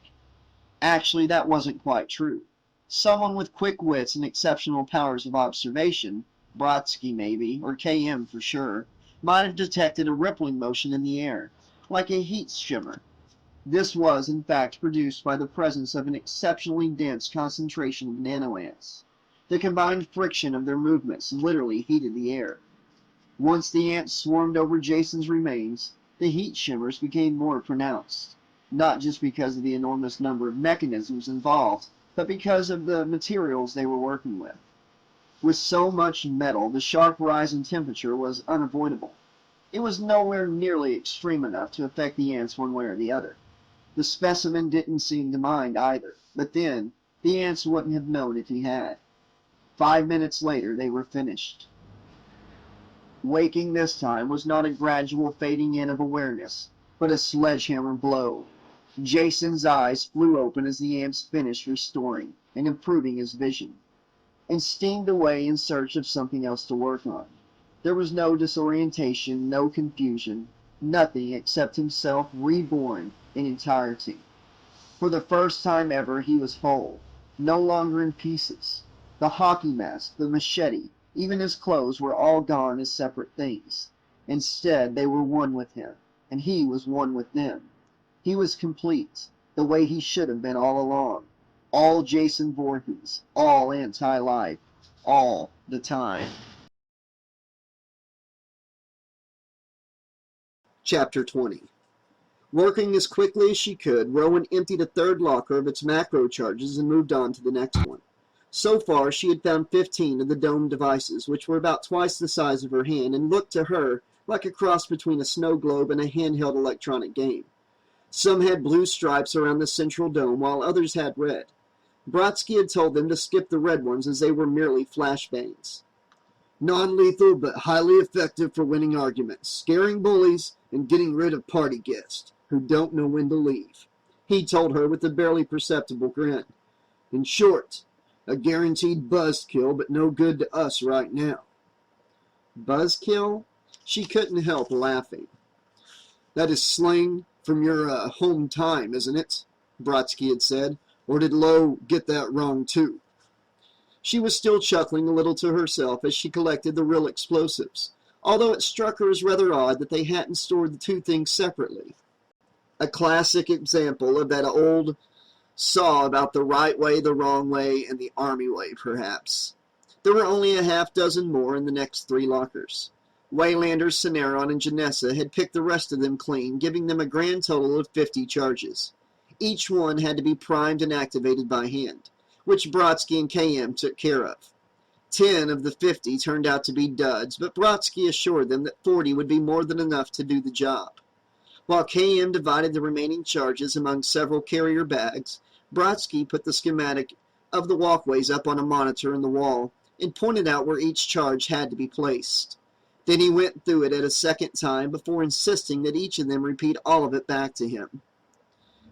Actually, that wasn't quite true. Someone with quick wits and exceptional powers of observation, Brodsky maybe, or KM for sure, might have detected a rippling motion in the air, like a heat shimmer. This was, in fact, produced by the presence of an exceptionally dense concentration of nanoants. The combined friction of their movements literally heated the air. Once the ants swarmed over Jason's remains, the heat shimmers became more pronounced, not just because of the enormous number of mechanisms involved, but because of the materials they were working with. With so much metal, the sharp rise in temperature was unavoidable. It was nowhere nearly extreme enough to affect the ants one way or the other. The specimen didn't seem to mind either, but then, the ants wouldn't have known if he had. 5 minutes later, they were finished. Waking this time was not a gradual fading in of awareness, but a sledgehammer blow. Jason's eyes flew open as the ants finished restoring and improving his vision, and steamed away in search of something else to work on. There was no disorientation, no confusion, nothing except himself reborn in entirety. For the first time ever, he was whole, no longer in pieces. The hockey mask, the machete, even his clothes were all gone as separate things. Instead, they were one with him, and he was one with them. He was complete, the way he should have been all along. All Jason Voorhees, all anti-life, all the time. Chapter 20. Working as quickly as she could, Rowan emptied a third locker of its macro charges and moved on to the next one. So far, she had found 15 of the domed devices, which were about twice the size of her hand and looked to her like a cross between a snow globe and a handheld electronic game. Some had blue stripes around the central dome, while others had red. Brodsky had told them to skip the red ones as they were merely flashbangs. Non-lethal but highly effective for winning arguments, scaring bullies, and getting rid of party guests who don't know when to leave, he told her with a barely perceptible grin. In short, a guaranteed buzzkill, but no good to us right now. Buzzkill? She couldn't help laughing. That is slang from your home time, isn't it? Brodsky had said. Or did Lowe get that wrong too? She was still chuckling a little to herself as she collected the real explosives, although it struck her as rather odd that they hadn't stored the two things separately. A classic example of that old saw about the right way, the wrong way, and the army way, perhaps. There were only a half dozen more in the next 3 lockers. Waylander, Cineron, and Janessa had picked the rest of them clean, giving them a grand total of 50 charges. Each one had to be primed and activated by hand, which Brodsky and KM took care of. 10 of the 50 turned out to be duds, but Brodsky assured them that 40 would be more than enough to do the job. While KM divided the remaining charges among several carrier bags, Brodsky put the schematic of the walkways up on a monitor in the wall and pointed out where each charge had to be placed. Then he went through it at a second time before insisting that each of them repeat all of it back to him.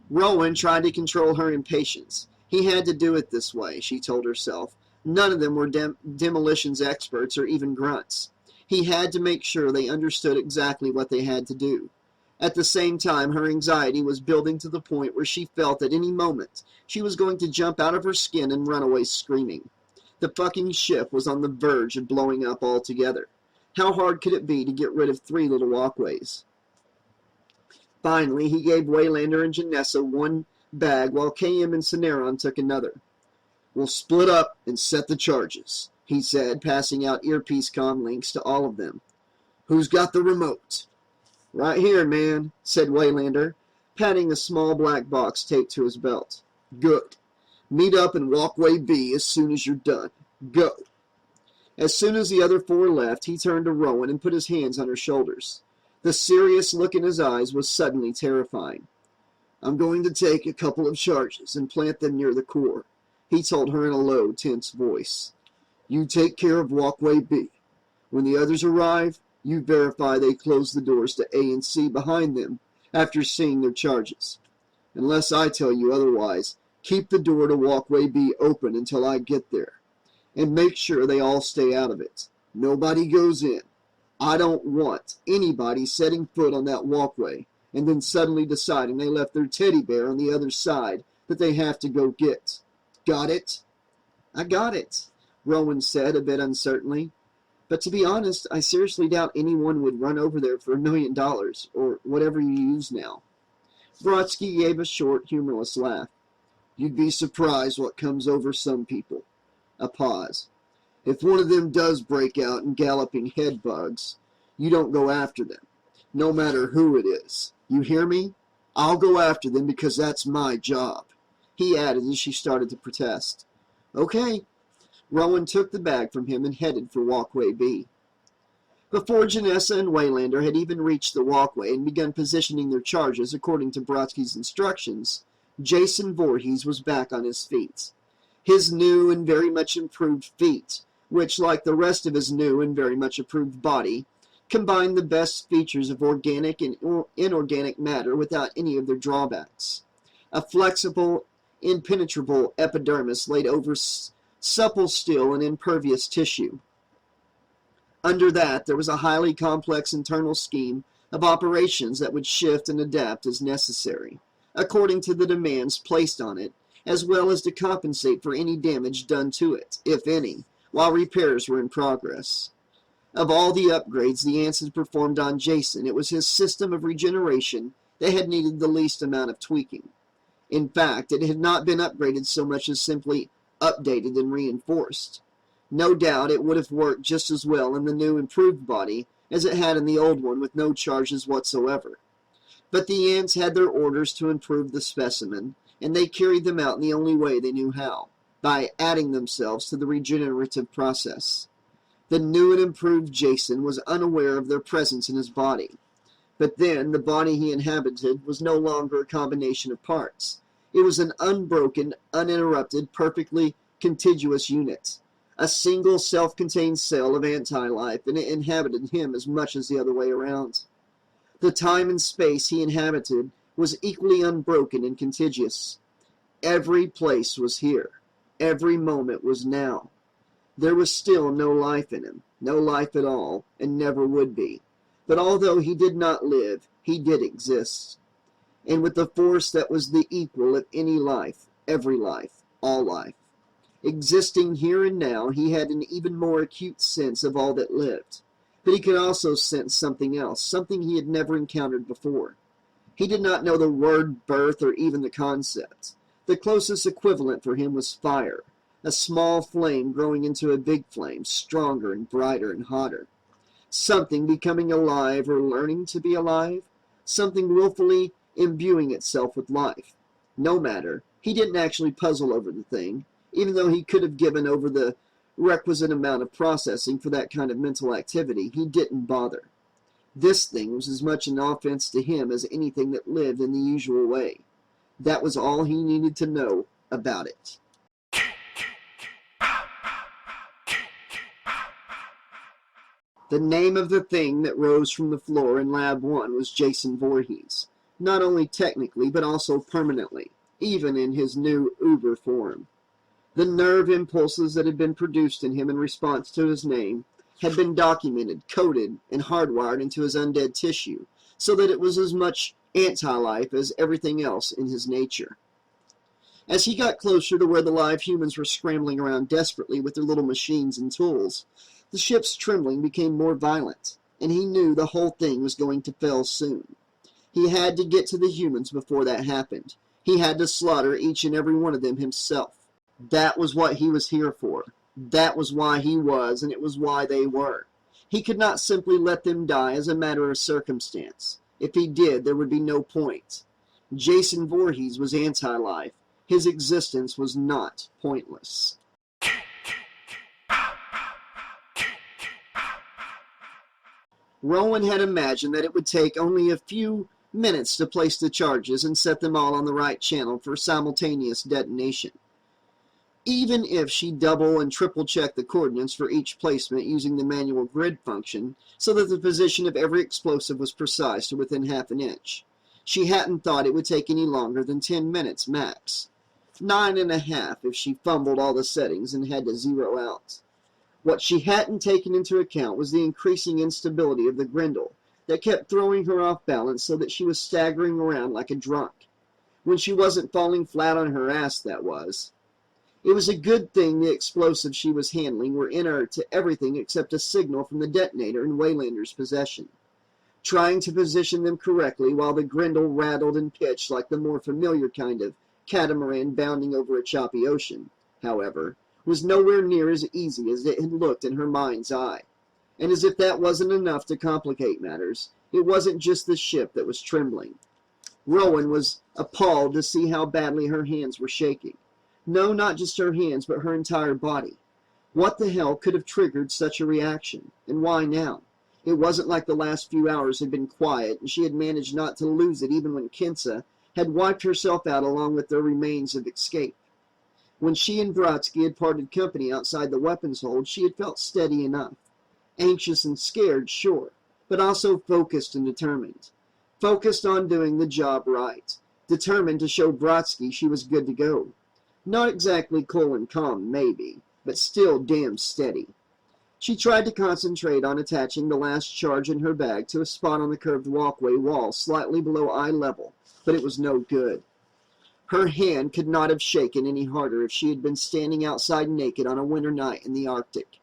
Rowan tried to control her impatience. He had to do it this way, she told herself. None of them were demolitions experts or even grunts. He had to make sure they understood exactly what they had to do. At the same time, her anxiety was building to the point where she felt at any moment she was going to jump out of her skin and run away screaming. The fucking ship was on the verge of blowing up altogether. How hard could it be to get rid of 3 little walkways? Finally, he gave Waylander and Janessa one bag while KM and Cineron took another. We'll split up and set the charges, he said, passing out earpiece comm links to all of them. Who's got the remote? Right here, man, said Waylander, patting a small black box taped to his belt. Good. Meet up in walkway B as soon as you're done. Go. As soon as the other 4 left, he turned to Rowan and put his hands on her shoulders. The serious look in his eyes was suddenly terrifying. I'm going to take a couple of charges and plant them near the core, he told her in a low, tense voice. You take care of walkway B. When the others arrive, you verify they close the doors to A and C behind them after seeing their charges. Unless I tell you otherwise, keep the door to walkway B open until I get there. And make sure they all stay out of it. Nobody goes in. I don't want anybody setting foot on that walkway and then suddenly deciding they left their teddy bear on the other side that they have to go get. Got it? I got it, Rowan said a bit uncertainly. But to be honest, I seriously doubt anyone would run over there for $1 million, or whatever you use now. Brodsky gave a short, humorless laugh. You'd be surprised what comes over some people. A pause. If one of them does break out in galloping head bugs, you don't go after them, no matter who it is. You hear me? I'll go after them because that's my job, he added as she started to protest. Okay. Rowan took the bag from him and headed for walkway B. Before Janessa and Waylander had even reached the walkway and begun positioning their charges according to Brodsky's instructions, Jason Voorhees was back on his feet. His new and very much improved feet, which, like the rest of his new and very much improved body, combined the best features of organic and inorganic matter without any of their drawbacks. A flexible, impenetrable epidermis laid over supple steel and impervious tissue. Under that, there was a highly complex internal scheme of operations that would shift and adapt as necessary, according to the demands placed on it, as well as to compensate for any damage done to it, if any, while repairs were in progress. Of all the upgrades the ants had performed on Jason, it was his system of regeneration that had needed the least amount of tweaking. In fact, it had not been upgraded so much as simply updated and reinforced. No doubt it would have worked just as well in the new improved body as it had in the old one with no charges whatsoever. But the ants had their orders to improve the specimen, and they carried them out in the only way they knew how, by adding themselves to the regenerative process. The new and improved Jason was unaware of their presence in his body. But then, the body he inhabited was no longer a combination of parts. It was an unbroken, uninterrupted, perfectly contiguous unit. a single self-contained cell of anti-life, and it inhabited him as much as the other way around. The time and space he inhabited was equally unbroken and contiguous. Every place was here. Every moment was now. There was still no life in him, no life at all, and never would be. But although he did not live, he did exist. And with the force that was the equal of any life, every life, all life. Existing here and now, he had an even more acute sense of all that lived. But he could also sense something else, something he had never encountered before. He did not know the word birth or even the concept. The closest equivalent for him was fire, a small flame growing into a big flame, stronger and brighter and hotter. Something becoming alive or learning to be alive, something willfully imbuing itself with life. No matter, he didn't actually puzzle over the thing, even though he could have given over the requisite amount of processing for that kind of mental activity. He didn't bother. This thing was as much an offense to him as anything that lived in the usual way. That was all he needed to know about it. The name of the thing that rose from the floor in Lab 1 was Jason Voorhees, not only technically but also permanently, even in his new uber form. The nerve impulses that had been produced in him in response to his name had been documented, coded, and hardwired into his undead tissue, so that it was as much anti-life as everything else in his nature. As he got closer to where the live humans were scrambling around desperately with their little machines and tools, the ship's trembling became more violent, and he knew the whole thing was going to fail soon. He had to get to the humans before that happened. He had to slaughter each and every one of them himself. That was what he was here for. That was why he was, and it was why they were. He could not simply let them die as a matter of circumstance. If he did, there would be no point. Jason Voorhees was anti-life. His existence was not pointless. Rowan had imagined that it would take only a few minutes to place the charges and set them all on the right channel for simultaneous detonation. Even if she double and triple checked the coordinates for each placement using the manual grid function so that the position of every explosive was precise to within half an inch, she hadn't thought it would take any longer than 10 minutes max. 9.5 if she fumbled all the settings and had to zero out. What she hadn't taken into account was the increasing instability of the grindle that kept throwing her off balance so that she was staggering around like a drunk. When she wasn't falling flat on her ass, that was. It was a good thing the explosives she was handling were inert to everything except a signal from the detonator in Waylander's possession. Trying to position them correctly while the grindle rattled and pitched like the more familiar kind of catamaran bounding over a choppy ocean, however, was nowhere near as easy as it had looked in her mind's eye. And as if that wasn't enough to complicate matters, it wasn't just the ship that was trembling. Rowan was appalled to see how badly her hands were shaking. No, not just her hands, but her entire body. What the hell could have triggered such a reaction, and why now? It wasn't like the last few hours had been quiet, and she had managed not to lose it even when Kinsa had wiped herself out along with the remains of escape. When she and Brodsky had parted company outside the weapons hold, she had felt steady enough. Anxious and scared, sure, but also focused and determined. Focused on doing the job right. Determined to show Brodsky she was good to go. Not exactly cool and calm, maybe, but still damn steady. She tried to concentrate on attaching the last charge in her bag to a spot on the curved walkway wall slightly below eye level, but it was no good. Her hand could not have shaken any harder if she had been standing outside naked on a winter night in the Arctic.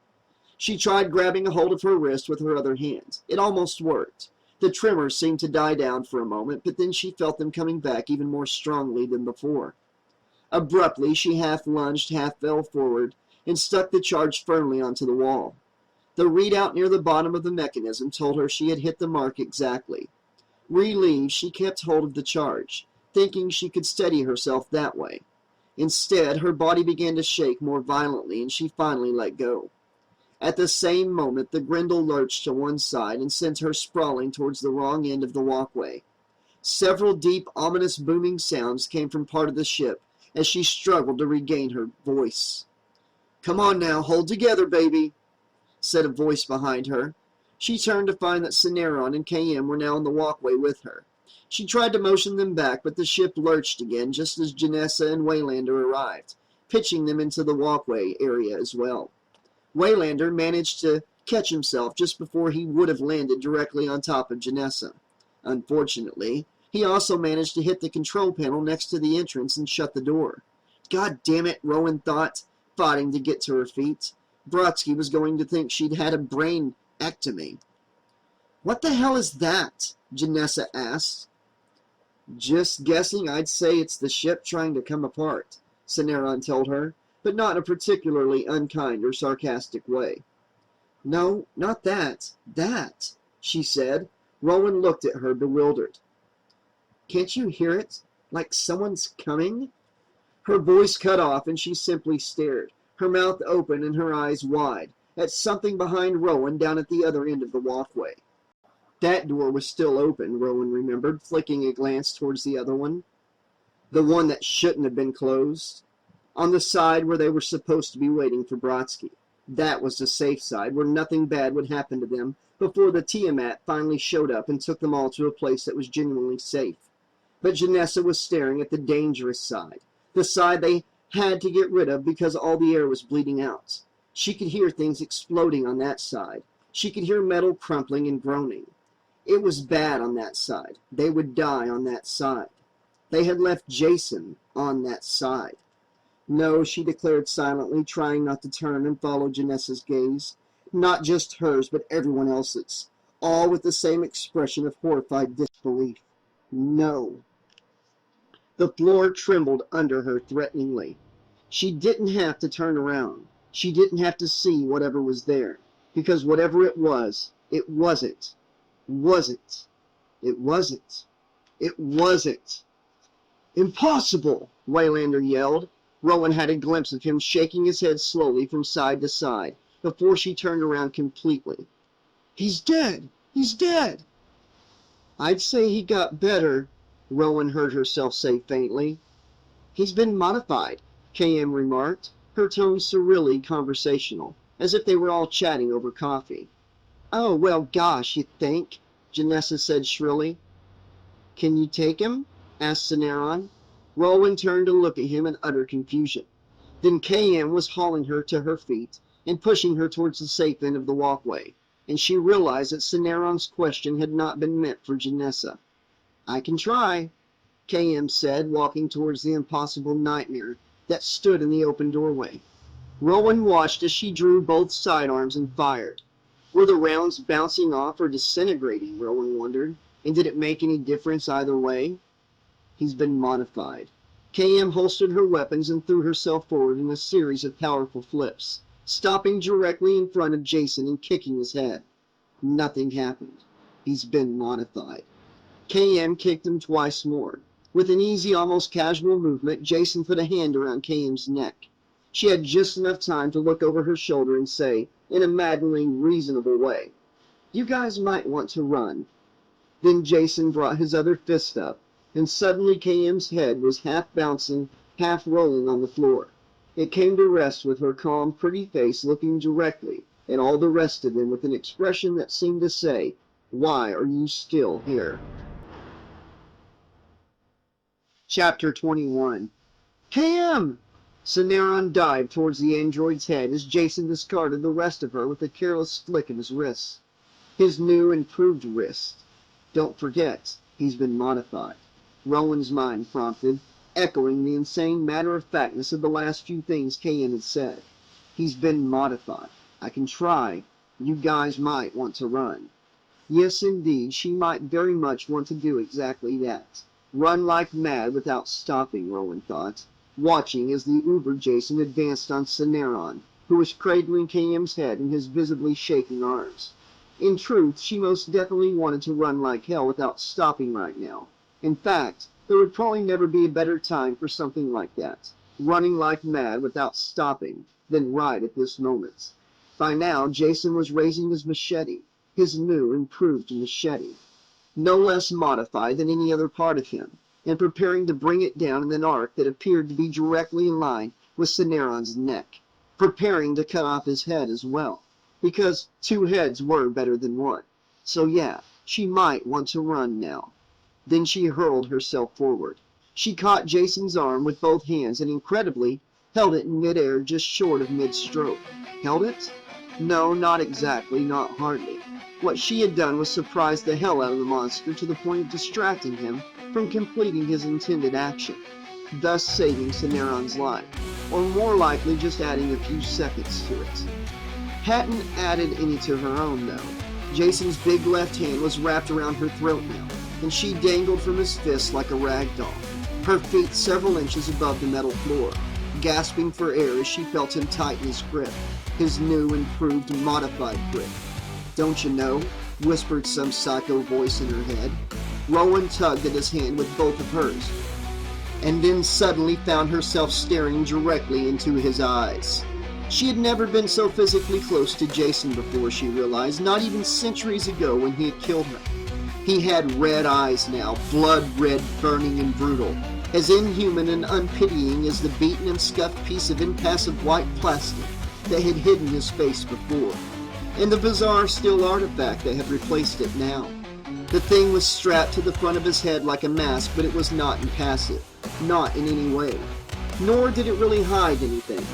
She tried grabbing a hold of her wrist with her other hand. It almost worked. The tremors seemed to die down for a moment, but then she felt them coming back even more strongly than before. Abruptly, she half lunged, half fell forward, and stuck the charge firmly onto the wall. The readout near the bottom of the mechanism told her she had hit the mark exactly. Relieved, she kept hold of the charge, thinking she could steady herself that way. Instead, her body began to shake more violently, and she finally let go. At the same moment, the grindle lurched to one side and sent her sprawling towards the wrong end of the walkway. Several deep, ominous booming sounds came from part of the ship as she struggled to regain her voice. "Come on now, hold together, baby," said a voice behind her. She turned to find that Cineron and KM were now on the walkway with her. She tried to motion them back, but the ship lurched again just as Janessa and Waylander arrived, pitching them into the walkway area as well. Waylander managed to catch himself just before he would have landed directly on top of Janessa. Unfortunately, he also managed to hit the control panel next to the entrance and shut the door. God damn it, Rowan thought, fighting to get to her feet. Brodsky was going to think she'd had a brain ectomy. "What the hell is that?" Janessa asked. "Just guessing, I'd say it's the ship trying to come apart," Cineron told her, but not in a particularly unkind or sarcastic way. "No, not that. That," she said. Rowan looked at her, bewildered. "Can't you hear it? Like someone's coming?" Her voice cut off, and she simply stared, her mouth open and her eyes wide, at something behind Rowan down at the other end of the walkway. That door was still open, Rowan remembered, flicking a glance towards the other one. The one that shouldn't have been closed. On the side where they were supposed to be waiting for Brodsky. That was the safe side, where nothing bad would happen to them before the Tiamat finally showed up and took them all to a place that was genuinely safe. But Janessa was staring at the dangerous side, the side they had to get rid of because all the air was bleeding out. She could hear things exploding on that side. She could hear metal crumpling and groaning. It was bad on that side. They would die on that side. They had left Jason on that side. "No," she declared silently, trying not to turn and follow Janessa's gaze. Not just hers, but everyone else's, all with the same expression of horrified disbelief. "No." The floor trembled under her threateningly. She didn't have to turn around. She didn't have to see whatever was there, because whatever it wasn't. It wasn't. It wasn't. "Impossible!" Waylander yelled. Rowan had a glimpse of him shaking his head slowly from side to side before she turned around completely. "He's dead! He's dead!" "I'd say he got better," Rowan heard herself say faintly. "He's been modified," KM remarked, her tone surreally conversational, as if they were all chatting over coffee. "Oh, well, gosh, you think?" Janessa said shrilly. "Can you take him?" asked Cineron. Rowan turned to look at him in utter confusion. Then KM was hauling her to her feet and pushing her towards the safe end of the walkway, and she realized that Cineron's question had not been meant for Janessa. "I can try," KM said, walking towards the impossible nightmare that stood in the open doorway. Rowan watched as she drew both sidearms and fired. Were the rounds bouncing off or disintegrating, Rowan wondered, and did it make any difference either way? "He's been modified." KM holstered her weapons and threw herself forward in a series of powerful flips, stopping directly in front of Jason and kicking his head. Nothing happened. "He's been modified." KM kicked him twice more. With an easy, almost casual movement, Jason put a hand around KM's neck. She had just enough time to look over her shoulder and say, in a maddeningly reasonable way, "You guys might want to run." Then Jason brought his other fist up, and suddenly KM's head was half bouncing, half rolling on the floor. It came to rest with her calm, pretty face looking directly at all the rest of them with an expression that seemed to say, "Why are you still here?" Chapter 21. KM! Cineron dived towards the android's head as Jason discarded the rest of her with a careless flick of his wrist. His new, improved wrist. "Don't forget, he's been modified," Rowan's mind prompted, echoing the insane matter-of-factness of the last few things KM had said. "He's been modified. I can try. You guys might want to run." Yes, indeed, she might very much want to do exactly that. Run like mad without stopping, Rowan thought, watching as the Uber Jason advanced on Cineron, who was cradling KM's head in his visibly shaking arms. In truth, she most definitely wanted to run like hell without stopping right now. In fact, there would probably never be a better time for something like that, running like mad without stopping, than right at this moment. By now, Jason was raising his machete, his new, improved machete, no less modified than any other part of him, and preparing to bring it down in an arc that appeared to be directly in line with Cineron's neck. preparing to cut off his head as well, because 2 heads were better than 1. So yeah, she might want to run now. Then she hurled herself forward. She caught Jason's arm with both hands and incredibly held it in midair just short of mid-stroke. Held it? No, not exactly, not hardly. What she had done was surprise the hell out of the monster to the point of distracting him from completing his intended action, thus saving Cineron's life, or more likely just adding a few seconds to it. Hadn't added any to her own, though. Jason's big left hand was wrapped around her throat now, and she dangled from his fist like a rag doll, her feet several inches above the metal floor, gasping for air as she felt him tighten his grip, his new, improved, modified grip. "Don't you know?" whispered some psycho voice in her head. Rowan tugged at his hand with both of hers, and then suddenly found herself staring directly into his eyes. She had never been so physically close to Jason before, she realized, not even centuries ago when he had killed her. He had red eyes now, blood red, burning and brutal, as inhuman and unpitying as the beaten and scuffed piece of impassive white plastic that had hidden his face before, and the bizarre steel artifact that had replaced it now. The thing was strapped to the front of his head like a mask, but it was not impassive, not in any way. Nor did it really hide anything.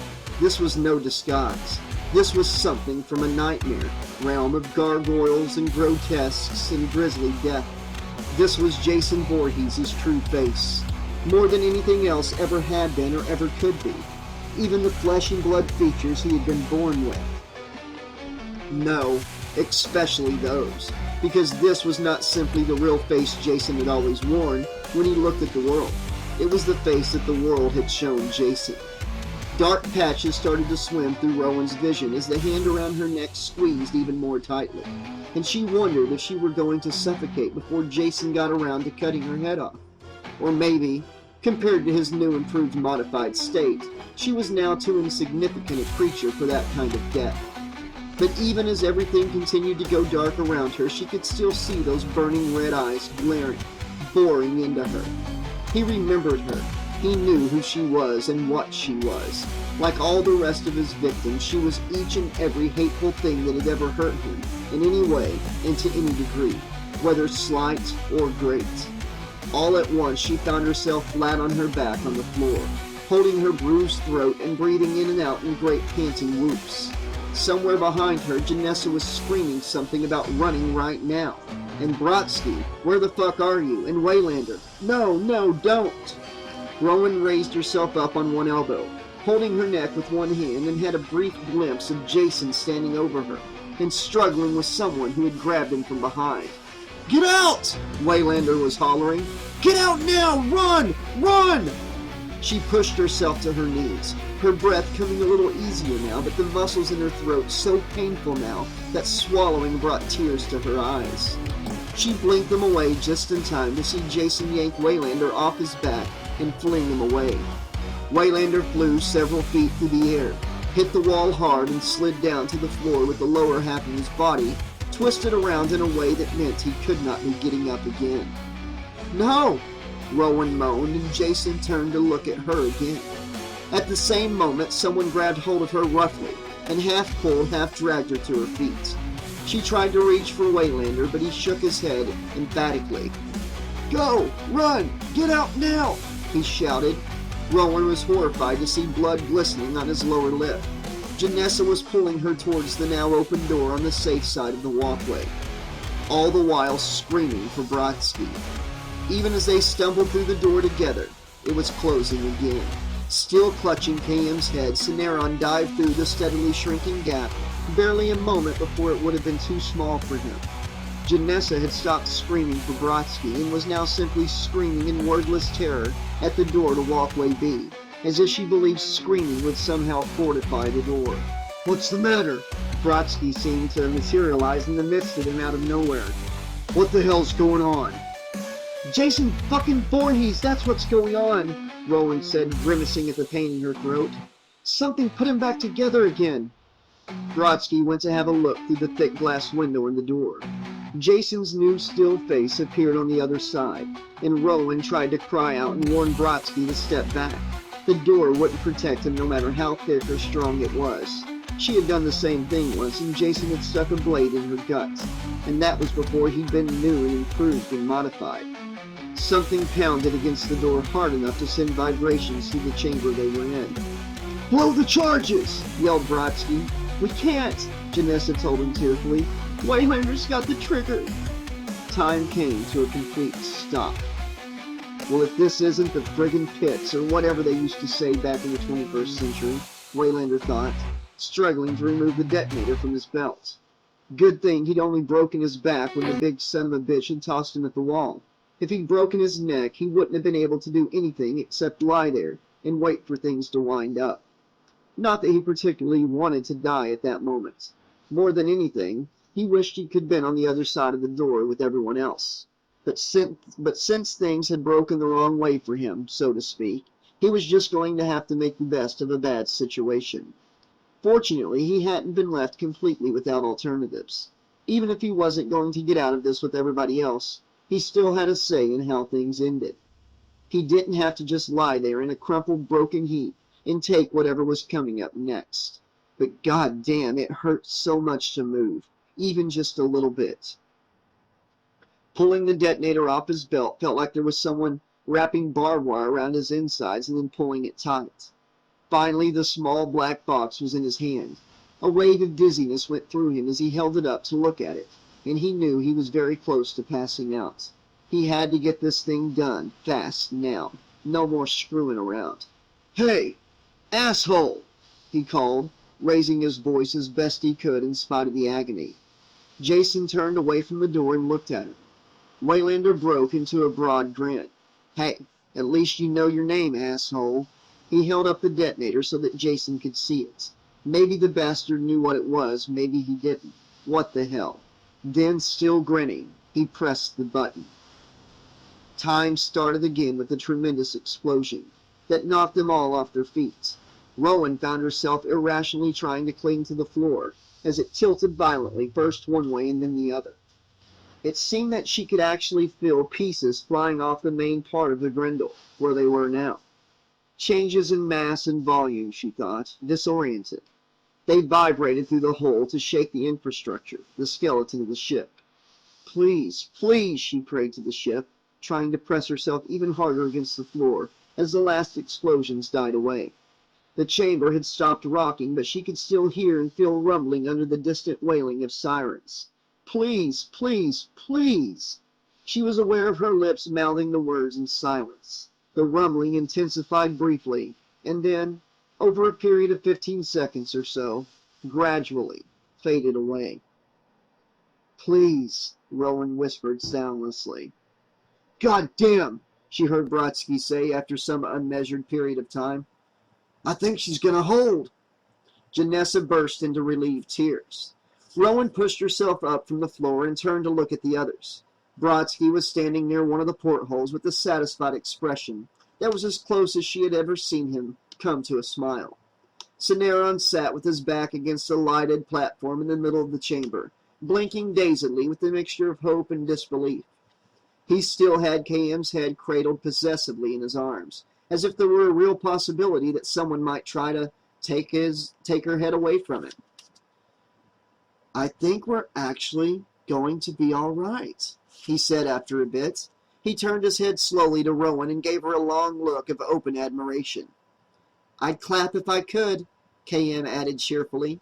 This was no disguise. This was something from a nightmare realm of gargoyles and grotesques and grisly death. This was Jason Voorhees' true face, more than anything else ever had been or ever could be, even the flesh and blood features he had been born with. No, especially those, because this was not simply the real face Jason had always worn when he looked at the world. It was the face that the world had shown Jason. Dark patches started to swim through Rowan's vision as the hand around her neck squeezed even more tightly, and she wondered if she were going to suffocate before Jason got around to cutting her head off. Or maybe, compared to his new, improved, modified state, she was now too insignificant a creature for that kind of death. But even as everything continued to go dark around her, she could still see those burning red eyes glaring, boring into her. He remembered her. He knew who she was and what she was. Like all the rest of his victims, she was each and every hateful thing that had ever hurt him, in any way and to any degree, whether slight or great. All at once she found herself flat on her back on the floor, holding her bruised throat and breathing in and out in great panting whoops. Somewhere behind her, Janessa was screaming something about running right now. And Brodsky, "Where the fuck are you?" And Waylander, "No, no, don't!" Rowan raised herself up on one elbow, holding her neck with one hand, and had a brief glimpse of Jason standing over her and struggling with someone who had grabbed him from behind. "Get out!" Waylander was hollering. "Get out now! Run! Run!" She pushed herself to her knees, her breath coming a little easier now, but the muscles in her throat so painful now that swallowing brought tears to her eyes. She blinked them away just in time to see Jason yank Waylander off his back and fling him away. Waylander flew several feet through the air, hit the wall hard, and slid down to the floor with the lower half of his body twisted around in a way that meant he could not be getting up again. "No!" Rowan moaned, and Jason turned to look at her again. At the same moment, someone grabbed hold of her roughly and half pulled, half dragged her to her feet. She tried to reach for Waylander, but he shook his head emphatically. "Go! Run! Get out now!" he shouted. Rowan was horrified to see blood glistening on his lower lip. Janessa was pulling her towards the now open door on the safe side of the walkway, all the while screaming for Brodsky. Even as they stumbled through the door together, it was closing again. Still clutching KM's head, Cineron dived through the steadily shrinking gap, barely a moment before it would have been too small for him. Janessa had stopped screaming for Brodsky and was now simply screaming in wordless terror at the door to Walkway B, as if she believed screaming would somehow fortify the door. "What's the matter?" Brodsky seemed to materialize in the midst of them out of nowhere. "What the hell's going on?" "Jason fucking Voorhees, that's what's going on," Rowan said, grimacing at the pain in her throat. "Something put him back together again." Brodsky went to have a look through the thick glass window in the door. Jason's new still face appeared on the other side, and Rowan tried to cry out and warn Brodsky to step back. The door wouldn't protect him no matter how thick or strong it was. She had done the same thing once, and Jason had stuck a blade in her gut, and that was before he'd been new and improved and modified. Something pounded against the door hard enough to send vibrations through the chamber they were in. "Blow the charges!" yelled Brodsky. "We can't," Janessa told him tearfully. "Waylander's got the trigger." Time came to a complete stop. Well, if this isn't the friggin' pits, or whatever they used to say back in the 21st century, Waylander thought, struggling to remove the detonator from his belt. Good thing he'd only broken his back when the big son of a bitch had tossed him at the wall. If he'd broken his neck, he wouldn't have been able to do anything except lie there and wait for things to wind up. Not that he particularly wanted to die at that moment. More than anything, he wished he could have been on the other side of the door with everyone else. But since things had broken the wrong way for him, so to speak, he was just going to have to make the best of a bad situation. Fortunately, he hadn't been left completely without alternatives. Even if he wasn't going to get out of this with everybody else, he still had a say in how things ended. He didn't have to just lie there in a crumpled, broken heap and take whatever was coming up next. But goddamn, it hurt so much to move, even just a little bit. Pulling the detonator off his belt felt like there was someone wrapping barbed wire around his insides and then pulling it tight. Finally, the small black box was in his hand. A wave of dizziness went through him as he held it up to look at it, and he knew he was very close to passing out. He had to get this thing done, fast, now. No more screwing around. "Hey, asshole!" he called, raising his voice as best he could in spite of the agony. Jason turned away from the door and looked at him. Waylander broke into a broad grin. "Hey, at least you know your name, asshole." He held up the detonator so that Jason could see it. Maybe the bastard knew what it was, maybe he didn't. What the hell? Then, still grinning, he pressed the button. Time started again with a tremendous explosion that knocked them all off their feet. Rowan found herself irrationally trying to cling to the floor as it tilted violently, first one way and then the other. It seemed that she could actually feel pieces flying off the main part of the Grendel, where they were now. Changes in mass and volume, she thought, disoriented. They vibrated through the hole to shake the infrastructure, the skeleton of the ship. "Please, please," she prayed to the ship, trying to press herself even harder against the floor as the last explosions died away. The chamber had stopped rocking, but she could still hear and feel rumbling under the distant wailing of sirens. "Please, please, please!" She was aware of her lips mouthing the words in silence. The rumbling intensified briefly, and then, over a period of 15 seconds or so, gradually faded away. "Please," Rowan whispered soundlessly. "God damn," she heard Brodsky say after some unmeasured period of time. "I think she's gonna hold." Janessa burst into relieved tears. Rowan pushed herself up from the floor and turned to look at the others. Brodsky was standing near one of the portholes with a satisfied expression that was as close as she had ever seen him come to a smile. Cineron sat with his back against a lighted platform in the middle of the chamber, blinking dazedly with a mixture of hope and disbelief. He still had KM's head cradled possessively in his arms, as if there were a real possibility that someone might try to take her head away from it. "I think we're actually going to be all right," he said after a bit. He turned his head slowly to Rowan and gave her a long look of open admiration. "I'd clap if I could," KM added cheerfully.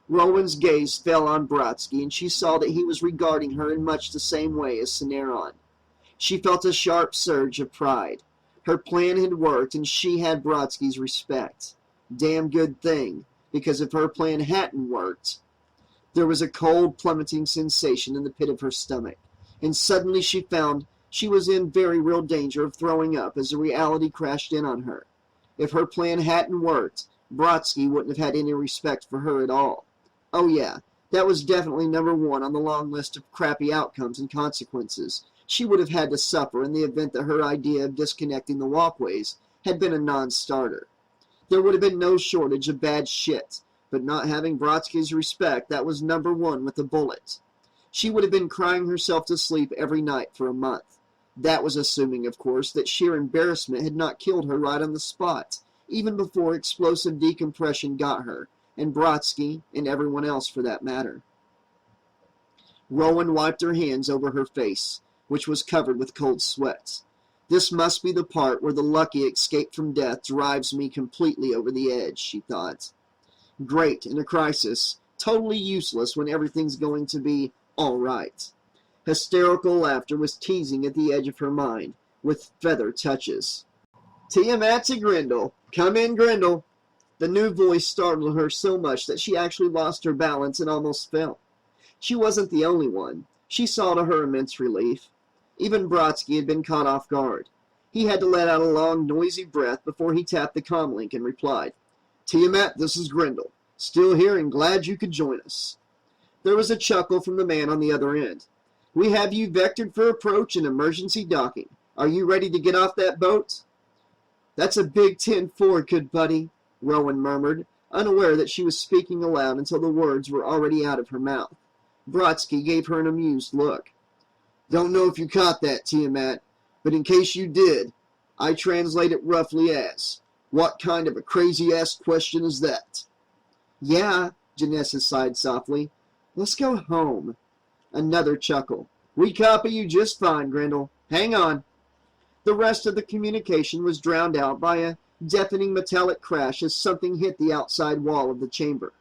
Rowan's gaze fell on Brodsky, and she saw that he was regarding her in much the same way as Cineron. She felt a sharp surge of pride. Her plan had worked, and she had Brodsky's respect. Damn good thing, because if her plan hadn't worked... There was a cold, plummeting sensation in the pit of her stomach, and suddenly she found she was in very real danger of throwing up as the reality crashed in on her. If her plan hadn't worked, Brodsky wouldn't have had any respect for her at all. Oh yeah, that was definitely number one on the long list of crappy outcomes and consequences she would have had to suffer in the event that her idea of disconnecting the walkways had been a non-starter. There would have been no shortage of bad shit, but not having Brodsky's respect, that was number one with a bullet. She would have been crying herself to sleep every night for a month. That was assuming, of course, that sheer embarrassment had not killed her right on the spot, even before explosive decompression got her, and Brodsky, and everyone else for that matter. Rowan wiped her hands over her face, which was covered with cold sweat. This must be the part where the lucky escape from death drives me completely over the edge, she thought. Great in a crisis, totally useless when everything's going to be all right. Hysterical laughter was teasing at the edge of her mind, with feather touches. Tiamat to Grendel. Come in, Grendel. The new voice startled her so much that she actually lost her balance and almost fell. She wasn't the only one. She saw to her immense relief. Even Brodsky had been caught off guard. He had to let out a long, noisy breath before he tapped the comlink and replied, Tiamat, this is Grendel. Still here and glad you could join us. There was a chuckle from the man on the other end. We have you vectored for approach and emergency docking. Are you ready to get off that boat? That's a big 10-4, good buddy, Rowan murmured, unaware that she was speaking aloud until the words were already out of her mouth. Brodsky gave her an amused look. Don't know if you caught that, Tiamat, but in case you did, I translate it roughly as, what kind of a crazy-ass question is that? Yeah, Janessa sighed softly. Let's go home. Another chuckle. We copy you just fine, Grendel. Hang on. The rest of the communication was drowned out by a deafening metallic crash as something hit the outside wall of the chamber.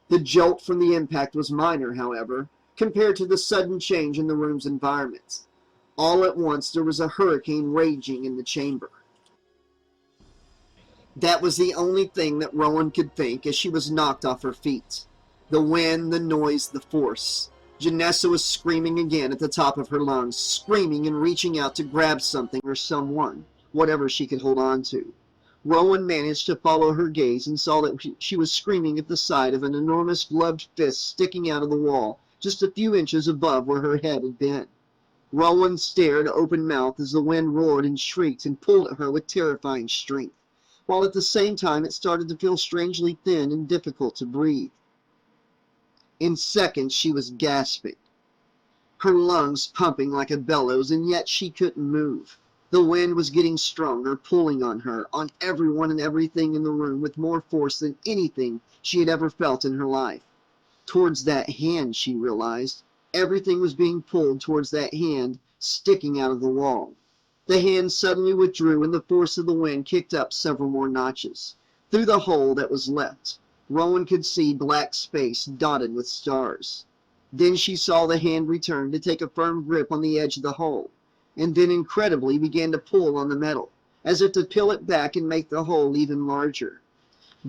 The jolt from the impact was minor, however, compared to the sudden change in the room's environment. All at once there was a hurricane raging in the chamber. That was the only thing that Rowan could think as she was knocked off her feet. The wind, the noise, the force. Janessa was screaming again at the top of her lungs, screaming and reaching out to grab something or someone, whatever she could hold on to. Rowan managed to follow her gaze and saw that she was screaming at the sight of an enormous gloved fist sticking out of the wall, just a few inches above where her head had been. Rowan stared open-mouthed as the wind roared and shrieked and pulled at her with terrifying strength, while at the same time it started to feel strangely thin and difficult to breathe. In seconds she was gasping, her lungs pumping like a bellows, and yet she couldn't move. The wind was getting stronger, pulling on her, on everyone and everything in the room with more force than anything she had ever felt in her life. Towards that hand, she realized. Everything was being pulled towards that hand, sticking out of the wall. The hand suddenly withdrew, and the force of the wind kicked up several more notches. Through the hole that was left, Rowan could see black space dotted with stars. Then she saw the hand return to take a firm grip on the edge of the hole, and then incredibly began to pull on the metal, as if to peel it back and make the hole even larger.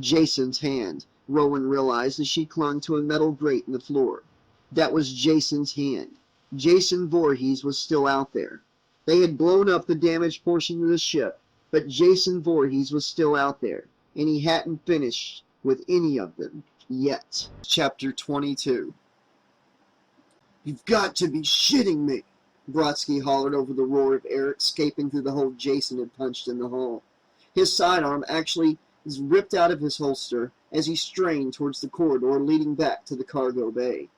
Jason's hand, Rowan realized as she clung to a metal grate in the floor. That was Jason's hand. Jason Voorhees was still out there. They had blown up the damaged portion of the ship, but Jason Voorhees was still out there, and he hadn't finished with any of them yet. Chapter 22. You've got to be shitting me, Brodsky hollered over the roar of air escaping through the hole Jason had punched in the hull. His sidearm actually was ripped out of his holster as he strained towards the corridor leading back to the cargo bay.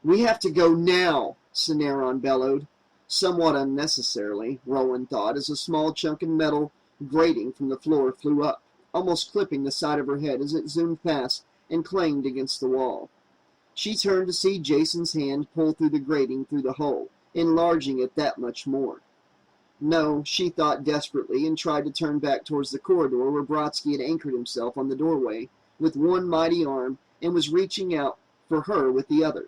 We have to go now, Cineron bellowed. Somewhat unnecessarily, Rowan thought, as a small chunk of metal grating from the floor flew up, almost clipping the side of her head as it zoomed past and clanged against the wall. She turned to see Jason's hand pull through the grating through the hole, enlarging it that much more. No, she thought desperately, and tried to turn back towards the corridor where Brodsky had anchored himself on the doorway with one mighty arm and was reaching out for her with the other.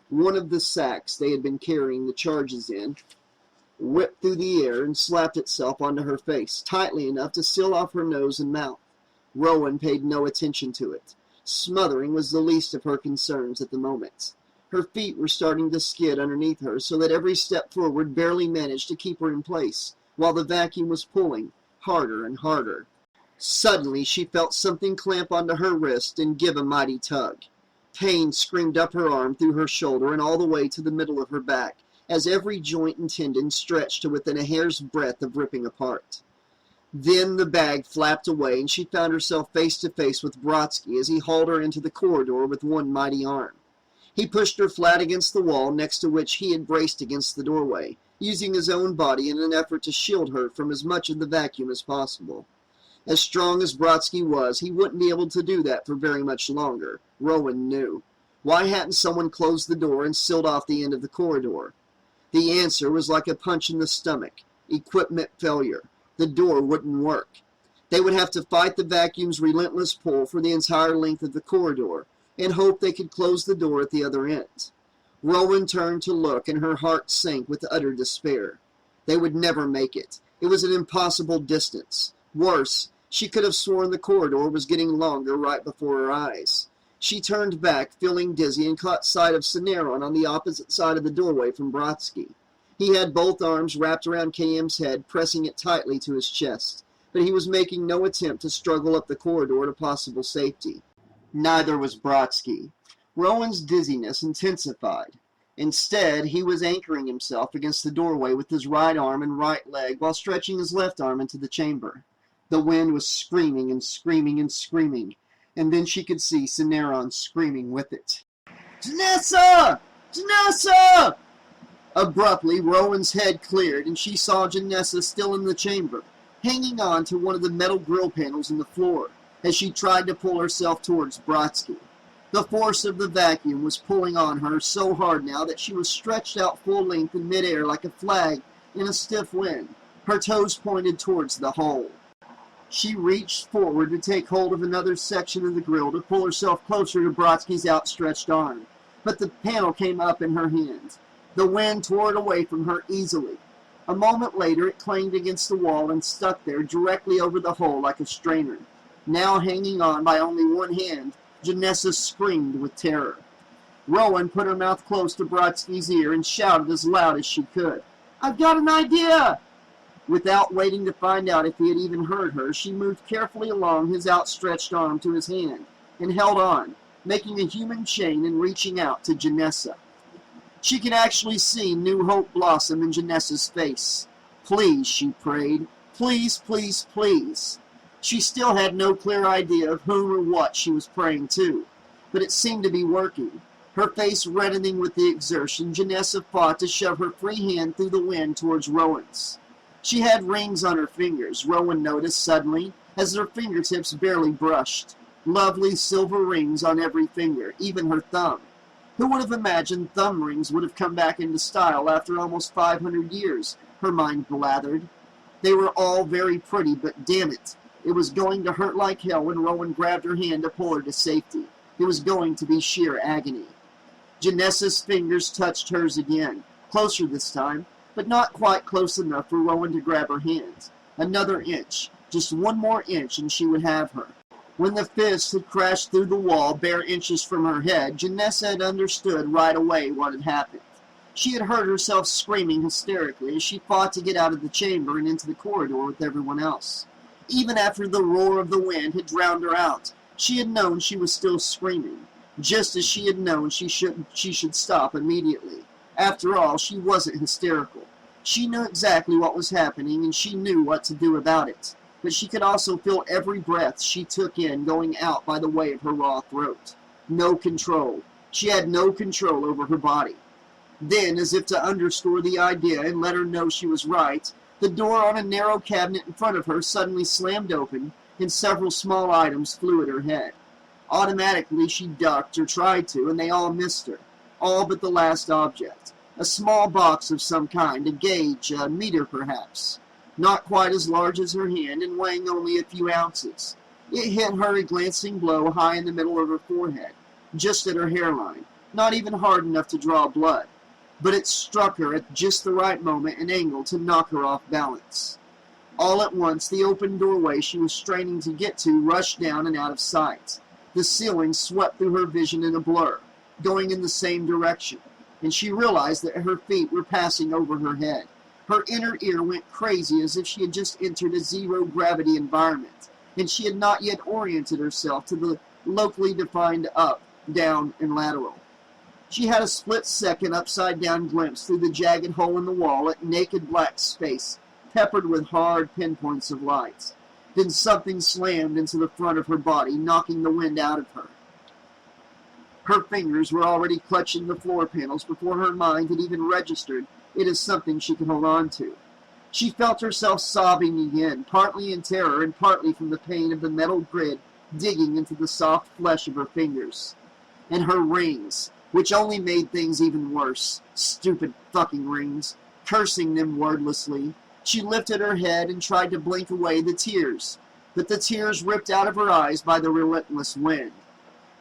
One of the sacks they had been carrying the charges in whipped through the air and slapped itself onto her face, tightly enough to seal off her nose and mouth. Rowan paid no attention to it. Smothering was the least of her concerns at the moment. Her feet were starting to skid underneath her, so that every step forward barely managed to keep her in place, while the vacuum was pulling harder and harder. Suddenly she felt something clamp onto her wrist and give a mighty tug. Pain screamed up her arm, through her shoulder, and all the way to the middle of her back, as every joint and tendon stretched to within a hair's breadth of ripping apart. Then the bag flapped away, and she found herself face to face with Brodsky as he hauled her into the corridor with one mighty arm. He pushed her flat against the wall next to which he had braced against the doorway, using his own body in an effort to shield her from as much of the vacuum as possible. As strong as Brodsky was, he wouldn't be able to do that for very much longer. Rowan knew. Why hadn't someone closed the door and sealed off the end of the corridor? The answer was like a punch in the stomach. Equipment failure. The door wouldn't work. They would have to fight the vacuum's relentless pull for the entire length of the corridor and hope they could close the door at the other end. Rowan turned to look, and her heart sank with utter despair. They would never make it. It was an impossible distance. Worse, she could have sworn the corridor was getting longer right before her eyes. She turned back, feeling dizzy, and caught sight of Cineron on the opposite side of the doorway from Brodsky. He had both arms wrapped around KM's head, pressing it tightly to his chest, but he was making no attempt to struggle up the corridor to possible safety. Neither was Brodsky. Rowan's dizziness intensified. Instead, he was anchoring himself against the doorway with his right arm and right leg while stretching his left arm into the chamber. The wind was screaming and screaming and screaming, and then she could see Cineron screaming with it. "Janessa! Janessa!" Abruptly, Rowan's head cleared, and she saw Janessa still in the chamber, hanging on to one of the metal grill panels in the floor, as she tried to pull herself towards Brodsky. The force of the vacuum was pulling on her so hard now that she was stretched out full length in midair like a flag in a stiff wind, her toes pointed towards the hole. She reached forward to take hold of another section of the grill to pull herself closer to Brodsky's outstretched arm, but the panel came up in her hand. The wind tore it away from her easily. A moment later, it clanged against the wall and stuck there directly over the hole like a strainer. Now hanging on by only one hand, Janessa screamed with terror. Rowan put her mouth close to Brodsky's ear and shouted as loud as she could, "I've got an idea!" Without waiting to find out if he had even heard her, she moved carefully along his outstretched arm to his hand and held on, making a human chain and reaching out to Janessa. She could actually see new hope blossom in Janessa's face. "Please," she prayed. "Please, please, please." She still had no clear idea of whom or what she was praying to, but it seemed to be working. Her face reddening with the exertion, Janessa fought to shove her free hand through the wind towards Rowan's. She had rings on her fingers, Rowan noticed suddenly, as her fingertips barely brushed. Lovely silver rings on every finger, even her thumb. Who would have imagined thumb rings would have come back into style after almost 500 years, her mind blathered. They were all very pretty, but damn it, it was going to hurt like hell when Rowan grabbed her hand to pull her to safety. It was going to be sheer agony. Janessa's fingers touched hers again, closer this time, but not quite close enough for Rowan to grab her hand. Another inch, just one more inch, and she would have her. When the fist had crashed through the wall bare inches from her head, Janessa had understood right away what had happened. She had heard herself screaming hysterically as she fought to get out of the chamber and into the corridor with everyone else. Even after the roar of the wind had drowned her out, she had known she was still screaming, just as she had known she should stop immediately. After all, she wasn't hysterical. She knew exactly what was happening, and she knew what to do about it. But she could also feel every breath she took in going out by the way of her raw throat. No control. She had no control over her body. Then, as if to underscore the idea and let her know she was right, the door on a narrow cabinet in front of her suddenly slammed open, and several small items flew at her head. Automatically, she ducked, or tried to, and they all missed her. All but the last object. A small box of some kind, a gauge, a meter perhaps. Not quite as large as her hand and weighing only a few ounces. It hit her a glancing blow high in the middle of her forehead, just at her hairline, not even hard enough to draw blood. But it struck her at just the right moment and angle to knock her off balance. All at once, the open doorway she was straining to get to rushed down and out of sight. The ceiling swept through her vision in a blur, going in the same direction, and she realized that her feet were passing over her head. Her inner ear went crazy as if she had just entered a zero-gravity environment, and she had not yet oriented herself to the locally defined up, down, and lateral. She had a split-second upside-down glimpse through the jagged hole in the wall at naked black space, peppered with hard pinpoints of light. Then something slammed into the front of her body, knocking the wind out of her. Her fingers were already clutching the floor panels before her mind had even registered it as something she could hold on to. She felt herself sobbing again, partly in terror and partly from the pain of the metal grid digging into the soft flesh of her fingers. And her rings, which only made things even worse. Stupid fucking rings. Cursing them wordlessly, she lifted her head and tried to blink away the tears, but the tears ripped out of her eyes by the relentless wind.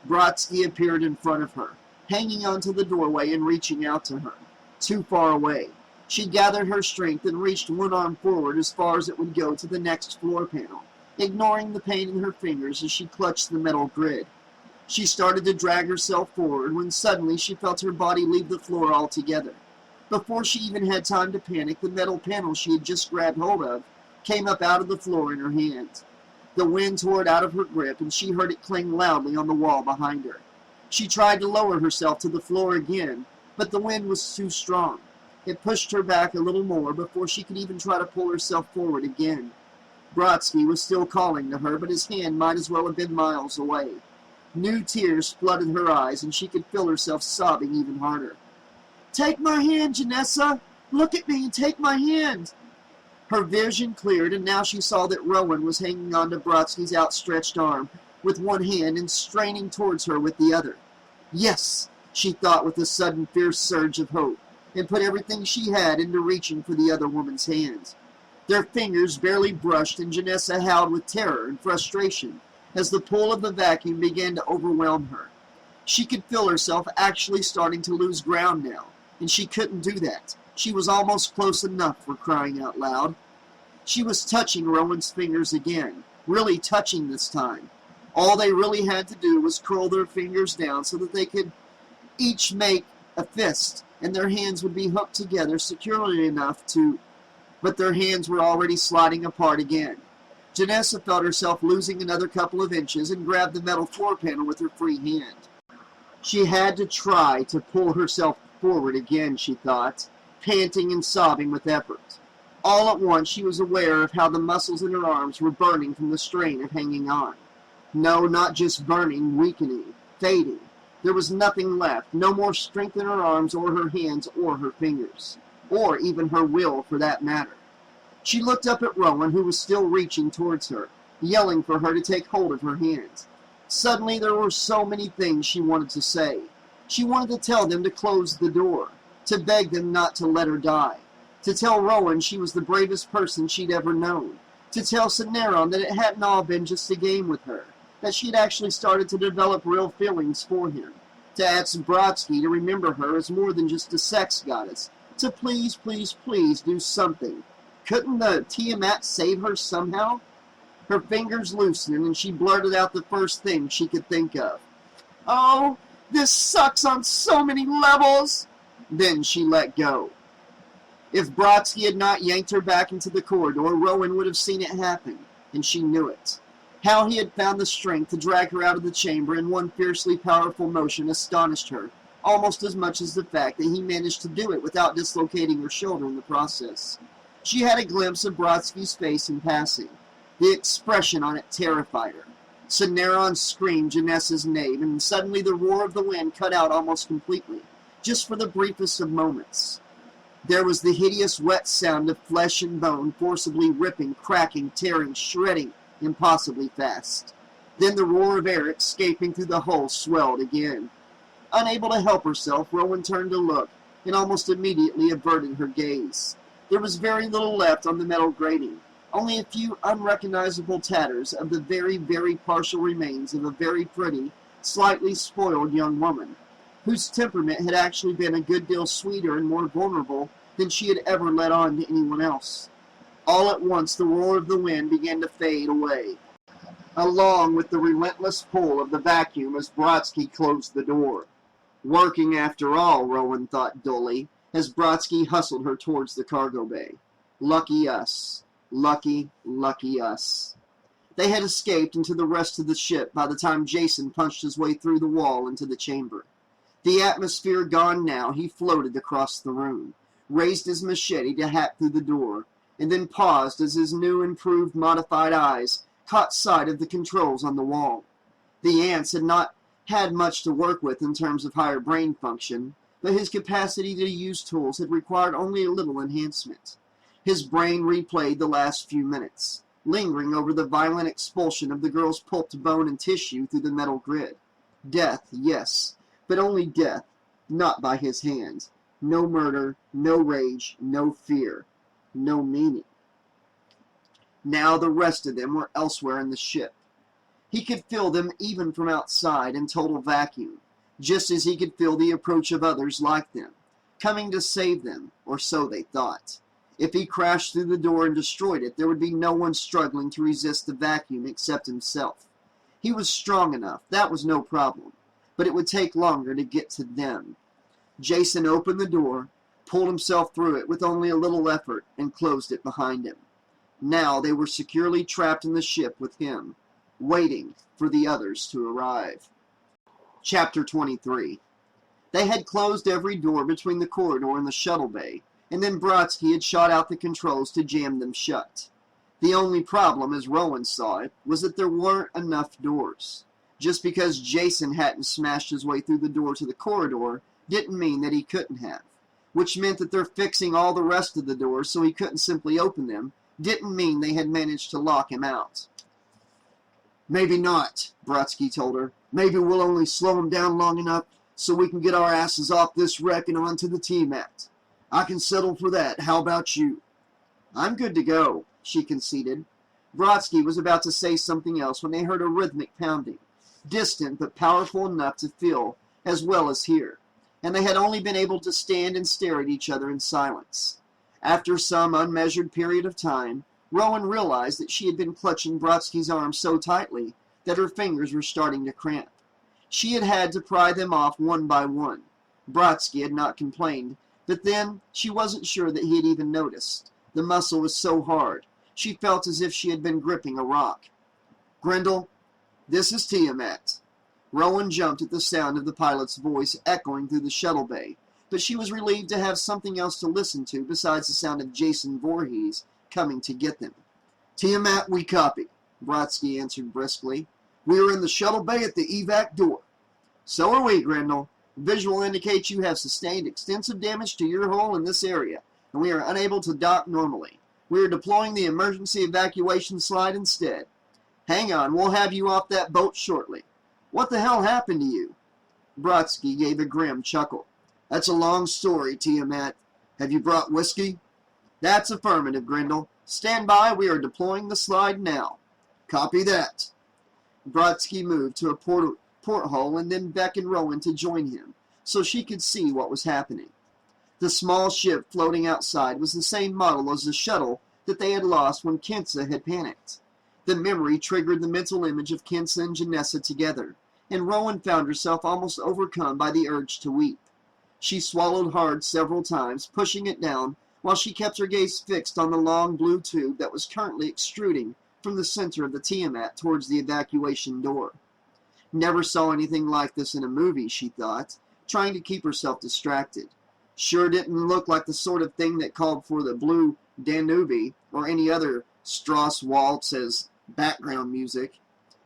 Brodsky appeared in front of her, hanging onto the doorway and reaching out to her. Too far away. She gathered her strength and reached one arm forward as far as it would go to the next floor panel, ignoring the pain in her fingers as she clutched the metal grid. She started to drag herself forward when suddenly she felt her body leave the floor altogether. Before she even had time to panic, the metal panel she had just grabbed hold of came up out of the floor in her hand. The wind tore it out of her grip, and she heard it clang loudly on the wall behind her. She tried to lower herself to the floor again, but the wind was too strong. It pushed her back a little more before she could even try to pull herself forward again. Brodsky was still calling to her, but his hand might as well have been miles away. New tears flooded her eyes, and she could feel herself sobbing even harder. "Take my hand, Janessa! Look at me and take my hand!" Her vision cleared, and now she saw that Rowan was hanging onto Brodsky's outstretched arm with one hand and straining towards her with the other. Yes, she thought with a sudden fierce surge of hope, and put everything she had into reaching for the other woman's hand. Their fingers barely brushed, and Janessa howled with terror and frustration as the pull of the vacuum began to overwhelm her. She could feel herself actually starting to lose ground now, and she couldn't do that. She was almost close enough, for crying out loud. She was touching Rowan's fingers again, really touching this time. All they really had to do was curl their fingers down so that they could each make a fist, and their hands would be hooked together securely enough to... But their hands were already sliding apart again. Janessa felt herself losing another couple of inches and grabbed the metal floor panel with her free hand. She had to try to pull herself forward again, she thought, panting and sobbing with effort. All at once she was aware of how the muscles in her arms were burning from the strain of hanging on. No, not just burning, weakening, fading. There was nothing left, no more strength in her arms or her hands or her fingers, or even her will for that matter. She looked up at Rowan, who was still reaching towards her, yelling for her to take hold of her hand. Suddenly there were so many things she wanted to say. She wanted to tell them to close the door, to beg them not to let her die, to tell Rowan she was the bravest person she'd ever known, to tell Cineron that it hadn't all been just a game with her, that she'd actually started to develop real feelings for him, to ask Brodsky to remember her as more than just a sex goddess, to please, please, please do something. Couldn't the Tiamat save her somehow? Her fingers loosened, and she blurted out the first thing she could think of. "Oh, this sucks on so many levels!" Then she let go. If Brodsky had not yanked her back into the corridor, Rowan would have seen it happen, and she knew it. How he had found the strength to drag her out of the chamber in one fiercely powerful motion astonished her, almost as much as the fact that he managed to do it without dislocating her shoulder in the process. She had a glimpse of Brodsky's face in passing. The expression on it terrified her. Cineron screamed Janessa's name, and suddenly the roar of the wind cut out almost completely, just for the briefest of moments. There was the hideous wet sound of flesh and bone forcibly ripping, cracking, tearing, shredding impossibly fast. Then the roar of air escaping through the hole swelled again. Unable to help herself, Rowan turned to look, and almost immediately averted her gaze. There was very little left on the metal grating, only a few unrecognizable tatters of the very, very partial remains of a very pretty, slightly spoiled young woman, whose temperament had actually been a good deal sweeter and more vulnerable than she had ever let on to anyone else. All at once the roar of the wind began to fade away, along with the relentless pull of the vacuum as Brodsky closed the door. Working after all, Rowan thought dully, as Brodsky hustled her towards the cargo bay. Lucky us. Lucky, lucky us. They had escaped into the rest of the ship by the time Jason punched his way through the wall into the chamber. The atmosphere gone now, he floated across the room, raised his machete to hack through the door, and then paused as his new, improved, modified eyes caught sight of the controls on the wall. The ants had not had much to work with in terms of higher brain function, but his capacity to use tools had required only a little enhancement. His brain replayed the last few minutes, lingering over the violent expulsion of the girl's pulped bone and tissue through the metal grid. Death, yes, but only death, not by his hand. No murder, no rage, no fear, no meaning. Now the rest of them were elsewhere in the ship. He could feel them even from outside in total vacuum, just as he could feel the approach of others like them, coming to save them, or so they thought. If he crashed through the door and destroyed it, there would be no one struggling to resist the vacuum except himself. He was strong enough, that was no problem, but it would take longer to get to them. Jason opened the door, pulled himself through it with only a little effort, and closed it behind him. Now they were securely trapped in the ship with him, waiting for the others to arrive. Chapter 23. They had closed every door between the corridor and the shuttle bay, and then Brodsky had shot out the controls to jam them shut. The only problem, as Rowan saw it, was that there weren't enough doors. Just because Jason hadn't smashed his way through the door to the corridor didn't mean that he couldn't have, which meant that their fixing all the rest of the doors so he couldn't simply open them didn't mean they had managed to lock him out. "Maybe not," Brodsky told her. "Maybe we'll only slow him down long enough so we can get our asses off this wreck and onto the T-mat. I can settle for that. How about you?" "I'm good to go," she conceded. Brodsky was about to say something else when they heard a rhythmic pounding, distant but powerful enough to feel as well as hear, and they had only been able to stand and stare at each other in silence. After some unmeasured period of time, Rowan realized that she had been clutching Brodsky's arm so tightly that her fingers were starting to cramp. She had had to pry them off one by one. Brodsky had not complained, but then she wasn't sure that he had even noticed. The muscle was so hard, she felt as if she had been gripping a rock. "Grendel, this is Tiamat." Rowan jumped at the sound of the pilot's voice echoing through the shuttle bay, but she was relieved to have something else to listen to besides the sound of Jason Voorhees coming to get them. "Tiamat, we copy," Brodsky answered briskly. "We are in the shuttle bay at the evac door." "So are we, Grendel. Visual indicates you have sustained extensive damage to your hull in this area, and we are unable to dock normally. We are deploying the emergency evacuation slide instead. Hang on, we'll have you off that boat shortly. What the hell happened to you?" Brodsky gave a grim chuckle. "That's a long story, Tiamat. Have you brought whiskey?" "That's affirmative, Grendel. Stand by, we are deploying the slide now." "Copy that." Brodsky moved to a porthole and then beckoned Rowan to join him, so she could see what was happening. The small ship floating outside was the same model as the shuttle that they had lost when Kensa had panicked. The memory triggered the mental image of Kensa and Janessa together, and Rowan found herself almost overcome by the urge to weep. She swallowed hard several times, pushing it down, while she kept her gaze fixed on the long blue tube that was currently extruding from the center of the Tiamat towards the evacuation door. Never saw anything like this in a movie, she thought, trying to keep herself distracted. Sure didn't look like the sort of thing that called for the Blue Danube or any other Strauss waltz as background music.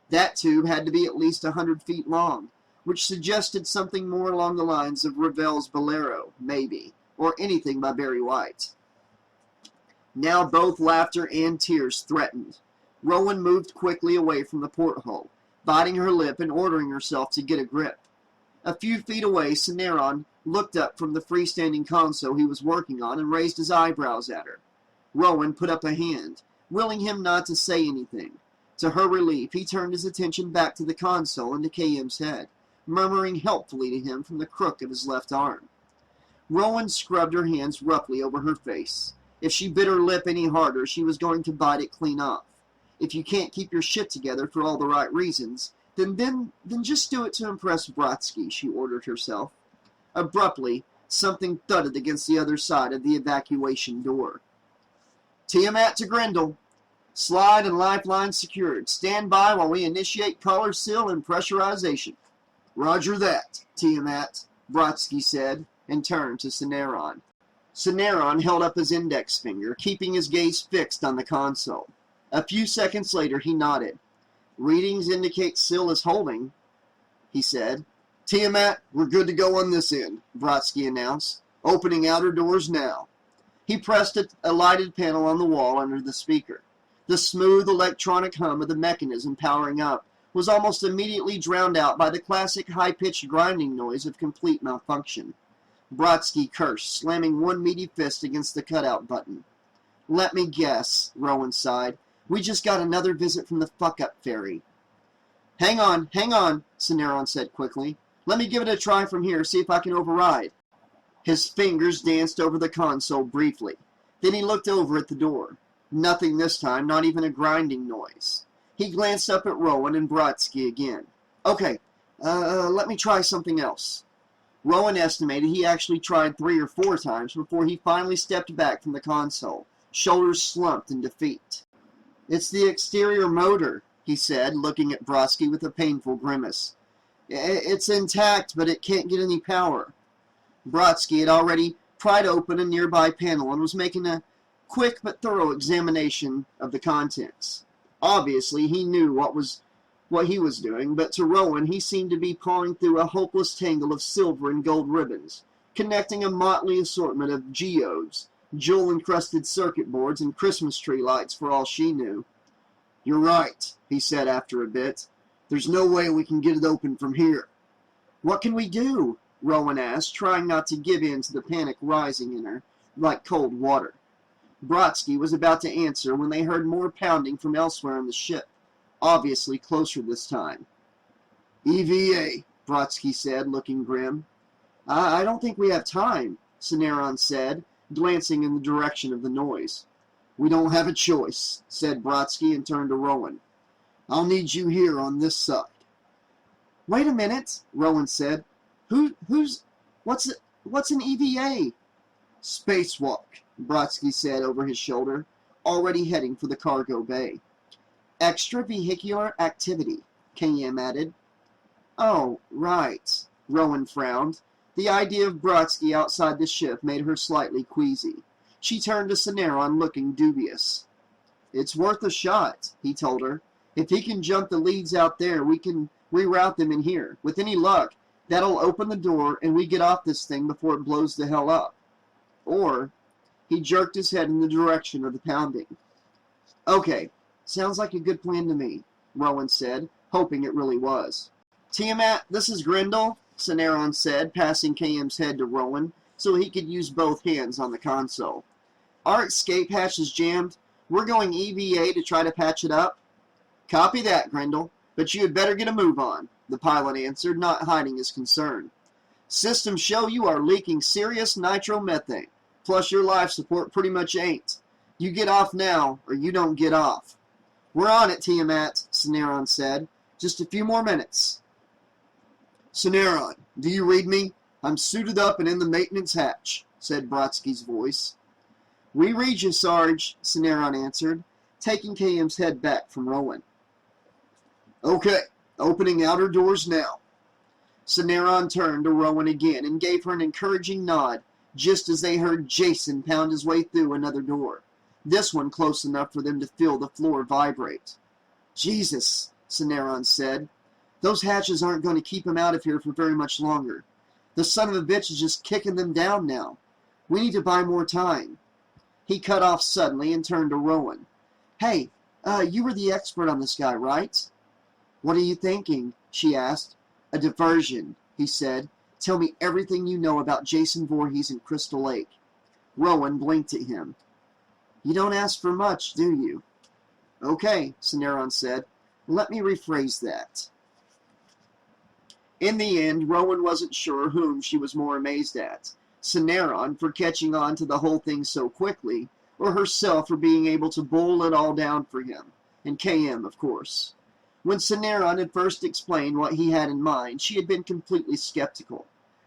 That tube had to be at least 100 feet long, which suggested something more along the lines of Ravel's Bolero, maybe, or anything by Barry White. Now both laughter and tears threatened. Rowan moved quickly away from the porthole, biting her lip and ordering herself to get a grip. A few feet away, Cineron looked up from the freestanding console he was working on and raised his eyebrows at her. Rowan put up a hand, willing him not to say anything. To her relief, he turned his attention back to the console and to KM's head, murmuring helpfully to him from the crook of his left arm. Rowan scrubbed her hands roughly over her face. If she bit her lip any harder, she was going to bite it clean off. If you can't keep your shit together for all the right reasons, then just do it to impress Brodsky, she ordered herself. Abruptly, something thudded against the other side of the evacuation door. Tiamat to Grendel. Slide and lifeline secured. Stand by while we initiate collar seal and pressurization. Roger that, Tiamat, Brodsky said, and turned to Cineron. Cineron held up his index finger, keeping his gaze fixed on the console. A few seconds later, he nodded. Readings indicate seal is holding, he said. Tiamat, we're good to go on this end, Brodsky announced. Opening outer doors now. He pressed a lighted panel on the wall under the speaker. The smooth electronic hum of the mechanism powering up was almost immediately drowned out by the classic high-pitched grinding noise of complete malfunction. Brodsky cursed, slamming one meaty fist against the cutout button. "Let me guess," Rowan sighed. "We just got another visit from the fuck-up fairy." Hang on, Syneron said quickly. "Let me give it a try from here, see if I can override." His fingers danced over the console briefly. Then he looked over at the door. Nothing this time, not even a grinding noise. He glanced up at Rowan and Brodsky again. "Okay, let me try something else." Rowan estimated he actually tried 3 or 4 times before he finally stepped back from the console, shoulders slumped in defeat. "It's the exterior motor," he said, looking at Brodsky with a painful grimace. "It's intact, but it can't get any power." Brodsky had already pried open a nearby panel and was making a quick but thorough examination of the contents. Obviously, he knew what he was doing, but to Rowan he seemed to be pawing through a hopeless tangle of silver and gold ribbons, connecting a motley assortment of geodes, jewel-encrusted circuit boards, and Christmas tree lights for all she knew. "You're right," he said after a bit. "There's no way we can get it open from here." "What can we do?" Rowan asked, trying not to give in to the panic rising in her like cold water. Brodsky was about to answer when they heard more pounding from elsewhere in the ship, obviously closer this time. "EVA," Brodsky said, looking grim. I don't think we have time," Syneron said, glancing in the direction of the noise. "We don't have a choice," said Brodsky and turned to Rowan. "I'll need you here on this side." "Wait a minute," Rowan said. What's an EVA?" "Spacewalk," Brodsky said over his shoulder, already heading for the cargo bay. "Extravehicular activity," KM added. "Oh, right," Rowan frowned. The idea of Brodsky outside the ship made her slightly queasy. She turned to Syneron, looking dubious. "It's worth a shot," he told her. "If he can jump the leads out there, we can reroute them in here. With any luck, that'll open the door and we get off this thing before it blows the hell up. Or," he jerked his head in the direction of the pounding. "Okay, sounds like a good plan to me," Rowan said, hoping it really was. "Tiamat, this is Grendel," Syneron said, passing KM's head to Rowan so he could use both hands on the console. "Our escape hatch is jammed. We're going EVA to try to patch it up." "Copy that, Grendel, but you had better get a move on," the pilot answered, not hiding his concern. "Systems show you are leaking serious nitromethane, plus your life support pretty much ain't. You get off now, or you don't get off." "We're on it, Tiamat," Syneron said. "Just a few more minutes." "Syneron, do you read me? I'm suited up and in the maintenance hatch," said Brodsky's voice. "We read you, Sarge," Syneron answered, taking KM's head back from Rowan. "Okay, opening outer doors now." Syneron turned to Rowan again and gave her an encouraging nod, just as they heard Jason pound his way through another door, this one close enough for them to feel the floor vibrate. "Jesus," Syneron said. "Those hatches aren't going to keep him out of here for very much longer. The son of a bitch is just kicking them down now. We need to buy more time." He cut off suddenly and turned to Rowan. "Hey, you were the expert on this guy, right?" "What are you thinking?" she asked. "A diversion," he said. "Tell me everything you know about Jason Voorhees and Crystal Lake." Rowan blinked at him. "You don't ask for much, do you?" "Okay," Syneron said. "Let me rephrase that." In the end, Rowan wasn't sure whom she was more amazed at, Syneron for catching on to the whole thing so quickly, or herself for being able to boil it all down for him, and KM, of course. When Syneron had first explained what he had in mind, she had been completely skeptical.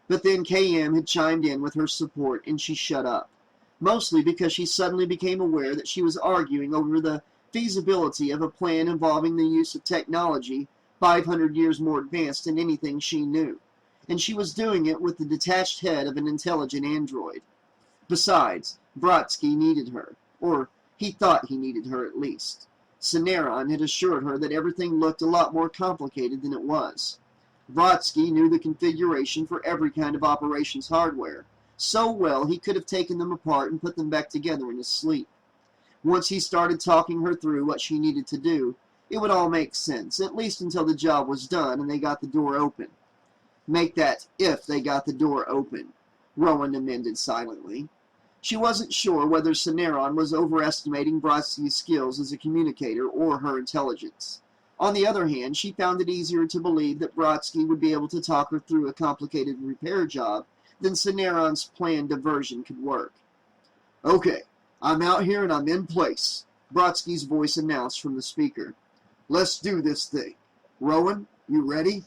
But then KM had chimed in with her support, and she shut up, mostly because she suddenly became aware that she was arguing over the feasibility of a plan involving the use of technology 500 years more advanced than anything she knew, and she was doing it with the detached head of an intelligent android. Besides, Brodsky needed her, or he thought he needed her at least. Syneron had assured her that everything looked a lot more complicated than it was. Brodsky knew the configuration for every kind of operations hardware, so well he could have taken them apart and put them back together in his sleep. Once he started talking her through what she needed to do, it would all make sense, at least until the job was done and they got the door open. Make that if they got the door open, Rowan amended silently. She wasn't sure whether Cineron was overestimating Brodsky's skills as a communicator or her intelligence. On the other hand, she found it easier to believe that Brodsky would be able to talk her through a complicated repair job than Cineron's planned diversion could work. "Okay, I'm out here and I'm in place," Brodsky's voice announced from the speaker. "Let's do this thing. Rowan, you ready?"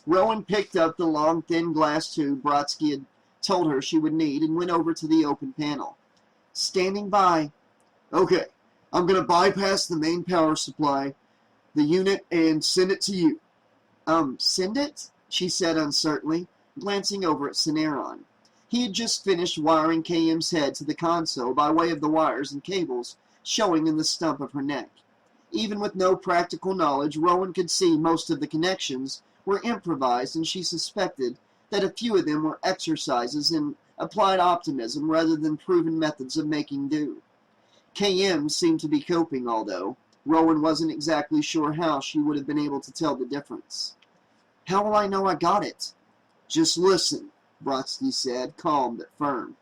Rowan picked up the long, thin glass tube Brodsky had told her she would need and went over to the open panel. "Standing by." "Okay, I'm going to bypass the main power supply, the unit, and send it to you." Send it?" she said uncertainly, glancing over at Cineron. He had just finished wiring KM's head to the console by way of the wires and cables showing in the stump of her neck. Even with no practical knowledge, Rowan could see most of the connections were improvised, and she suspected that a few of them were exercises in applied optimism rather than proven methods of making do. KM seemed to be coping, although Rowan wasn't exactly sure how she would have been able to tell the difference. "How will I know I got it?" "Just listen," Brodsky said, calm but firm.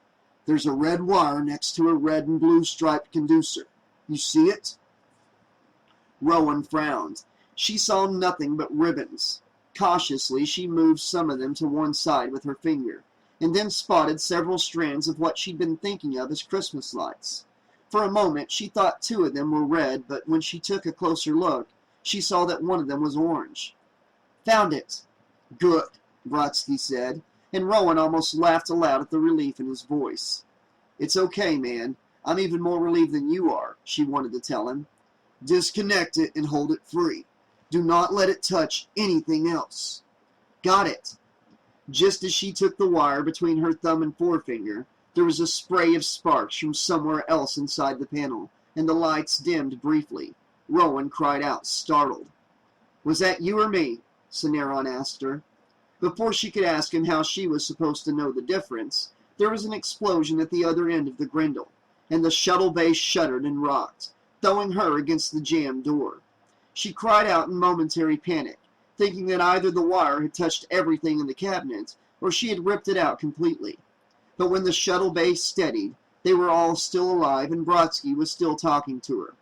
"There's a red wire next to a red and blue striped conducer. You see it?" Rowan frowned. She saw nothing but ribbons. Cautiously, she moved some of them to one side with her finger, and then spotted several strands of what she'd been thinking of as Christmas lights. For a moment, she thought two of them were red, but when she took a closer look, she saw that one of them was orange. "Found it." "Good," Brodsky said, and Rowan almost laughed aloud at the relief in his voice. "It's okay, man. I'm even more relieved than you are," she wanted to tell him. "Disconnect it and hold it free. Do not let it touch anything else." "Got it." Just as she took the wire between her thumb and forefinger, there was a spray of sparks from somewhere else inside the panel, and the lights dimmed briefly. Rowan cried out, startled. "Was that you or me?" Cineron asked her. Before she could ask him how she was supposed to know the difference, there was an explosion at the other end of the grindle, and the shuttle bay shuddered and rocked, throwing her against the jammed door. She cried out in momentary panic, thinking that either the wire had touched everything in the cabinet, or she had ripped it out completely. But when the shuttle bay steadied, they were all still alive, and Brodsky was still talking to her.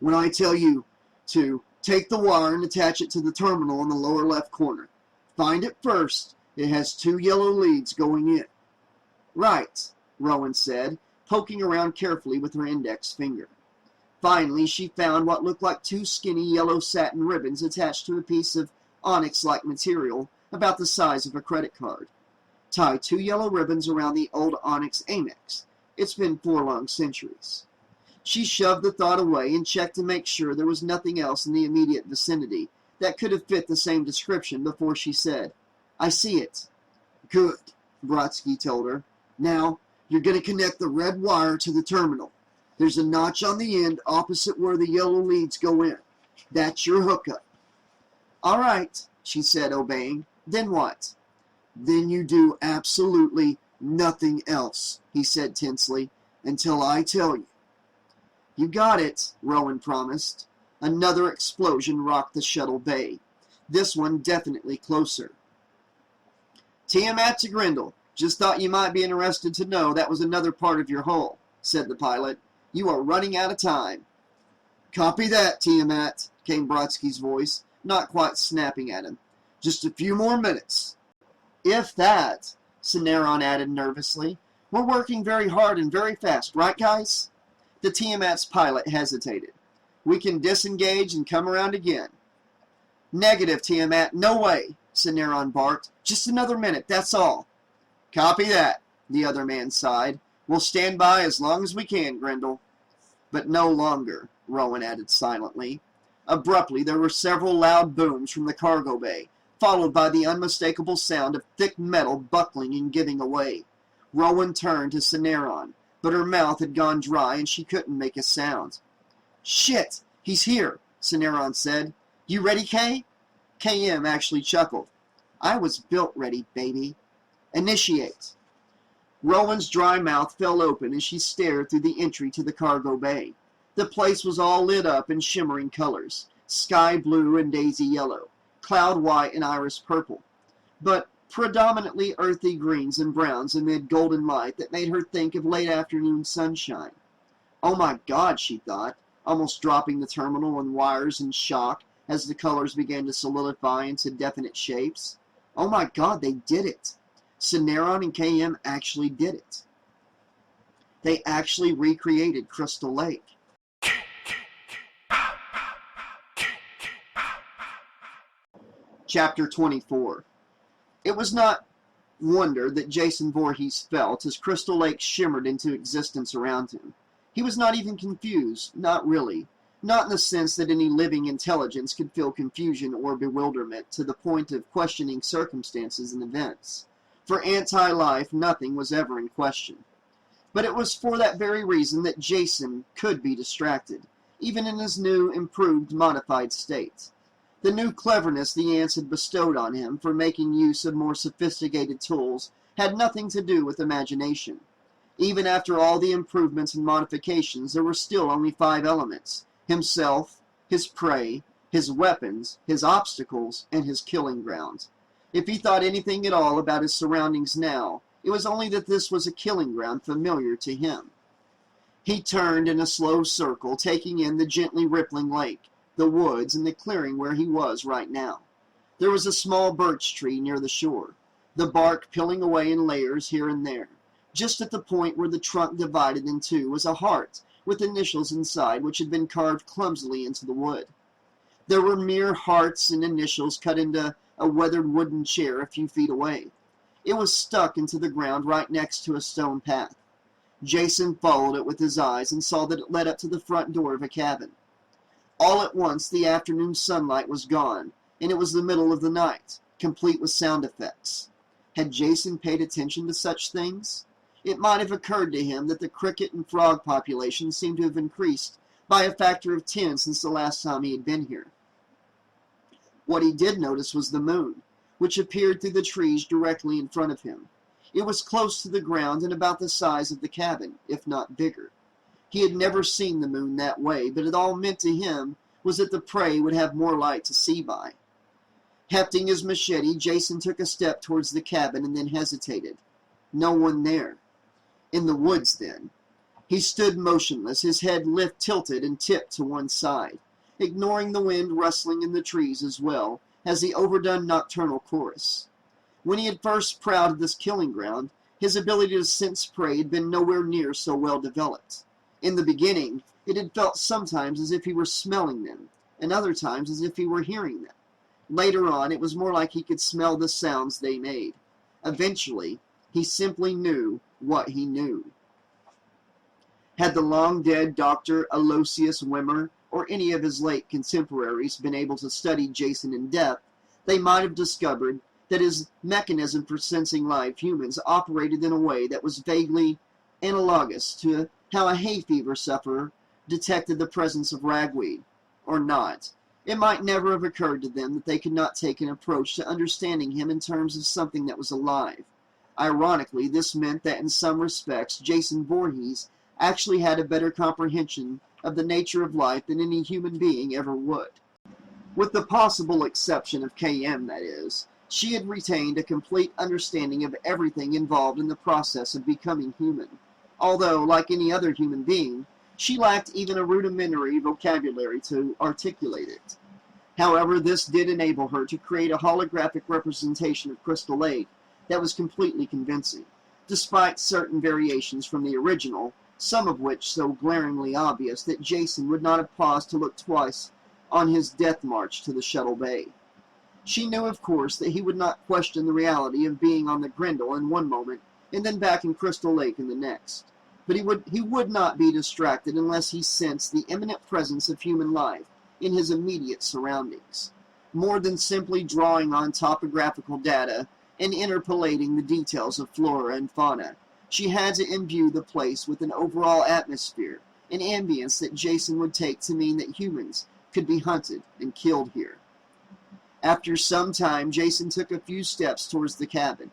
"When I tell you to take the wire and attach it to the terminal in the lower left corner. Find it first. It has 2 yellow leads going in." "Right," Rowan said, poking around carefully with her index finger. Finally, she found what looked like 2 skinny yellow satin ribbons attached to a piece of onyx-like material about the size of a credit card. Tie 2 yellow ribbons around the old onyx Amex. It's been 4 long centuries. She shoved the thought away and checked to make sure there was nothing else in the immediate vicinity that could have fit the same description before she said, "I see it." "Good," Brodsky told her. "Now, you're going to connect the red wire to the terminal. There's a notch on the end opposite where the yellow leads go in. That's your hookup." "All right," she said, obeying. "Then what?" "Then you do absolutely nothing else," he said tensely, "until I tell you." "You got it," Rowan promised. Another explosion rocked the shuttle bay, this one definitely closer. "Tiamat to Grindel. Just thought you might be interested to know that was another part of your hull," said the pilot. "You are running out of time." "Copy that, Tiamat," came Brodsky's voice, not quite snapping at him. "Just a few more minutes." "If that," Cineron added nervously. "We're working very hard and very fast, right, guys?" The Tiamat's pilot hesitated. "We can disengage and come around again." "Negative, Tiamat, no way," Cineron barked. "Just another minute, that's all." "Copy that," the other man sighed. "We'll stand by as long as we can, Grindel." "But no longer," Rowan added silently. Abruptly, there were several loud booms from the cargo bay, followed by the unmistakable sound of thick metal buckling and giving away. Rowan turned to Cineron, but her mouth had gone dry and she couldn't make a sound. "Shit, he's here," Cineron said. "You ready, Kay?" KM actually chuckled. "I was built ready, baby." Initiate. Rowan's dry mouth fell open as she stared through the entry to the cargo bay. The place was all lit up in shimmering colors, sky blue and daisy yellow, cloud white and iris purple, but predominantly earthy greens and browns amid golden light that made her think of late afternoon sunshine. Oh my God, she thought, almost dropping the terminal and wires in shock as the colors began to solidify into definite shapes. Oh my God, they did it. Syneron and KM actually did it. They actually recreated Crystal Lake. Chapter 24. It was not wonder that Jason Voorhees felt as Crystal Lake shimmered into existence around him. He was not even confused, not really. Not in the sense that any living intelligence could feel confusion or bewilderment to the point of questioning circumstances and events. For anti-life, nothing was ever in question. But it was for that very reason that Jason could be distracted, even in his new, improved, modified state. The new cleverness the ants had bestowed on him for making use of more sophisticated tools had nothing to do with imagination. Even after all the improvements and modifications, there were still only 5 elements: himself, his prey, his weapons, his obstacles, and his killing ground. If he thought anything at all about his surroundings now, it was only that this was a killing ground familiar to him. He turned in a slow circle, taking in the gently rippling lake, the woods, and the clearing where he was right now. There was a small birch tree near the shore, the bark peeling away in layers here and there. Just at the point where the trunk divided in two was a heart with initials inside which had been carved clumsily into the wood. There were mere hearts and initials cut into a weathered wooden chair a few feet away. It was stuck into the ground right next to a stone path. Jason followed it with his eyes and saw that it led up to the front door of a cabin. All at once the afternoon sunlight was gone, and it was the middle of the night, complete with sound effects. Had Jason paid attention to such things? It might have occurred to him that the cricket and frog population seemed to have increased by a factor of 10 since the last time he had been here. What he did notice was the moon, which appeared through the trees directly in front of him. It was close to the ground and about the size of the cabin, if not bigger. He had never seen the moon that way, but it all meant to him was that the prey would have more light to see by. Hefting his machete, Jason took a step towards the cabin and then hesitated. No one there. In the woods, then. He stood motionless, his head tilted and tipped to one side, ignoring the wind rustling in the trees as well as the overdone nocturnal chorus. When he had first prowled this killing ground, his ability to sense prey had been nowhere near so well developed. In the beginning, it had felt sometimes as if he were smelling them, and other times as if he were hearing them. Later on, it was more like he could smell the sounds they made. Eventually, he simply knew what he knew. Had the long-dead Dr. Aloysius Wimmer or any of his late contemporaries been able to study Jason in depth, they might have discovered that his mechanism for sensing live humans operated in a way that was vaguely analogous to how a hay fever sufferer detected the presence of ragweed, or not. It might never have occurred to them that they could not take an approach to understanding him in terms of something that was alive. Ironically, this meant that in some respects, Jason Voorhees actually had a better comprehension of the nature of life than any human being ever would. With the possible exception of KM, that is, she had retained a complete understanding of everything involved in the process of becoming human. Although, like any other human being, she lacked even a rudimentary vocabulary to articulate it. However, this did enable her to create a holographic representation of Crystal Lake that was completely convincing, despite certain variations from the original, some of which so glaringly obvious that Jason would not have paused to look twice on his death march to the shuttle bay. She knew, of course, that he would not question the reality of being on the Grendel in one moment and then back in Crystal Lake in the next. But he would not be distracted unless he sensed the imminent presence of human life in his immediate surroundings. More than simply drawing on topographical data and interpolating the details of flora and fauna, she had to imbue the place with an overall atmosphere, an ambience that Jason would take to mean that humans could be hunted and killed here. After some time, Jason took a few steps towards the cabin.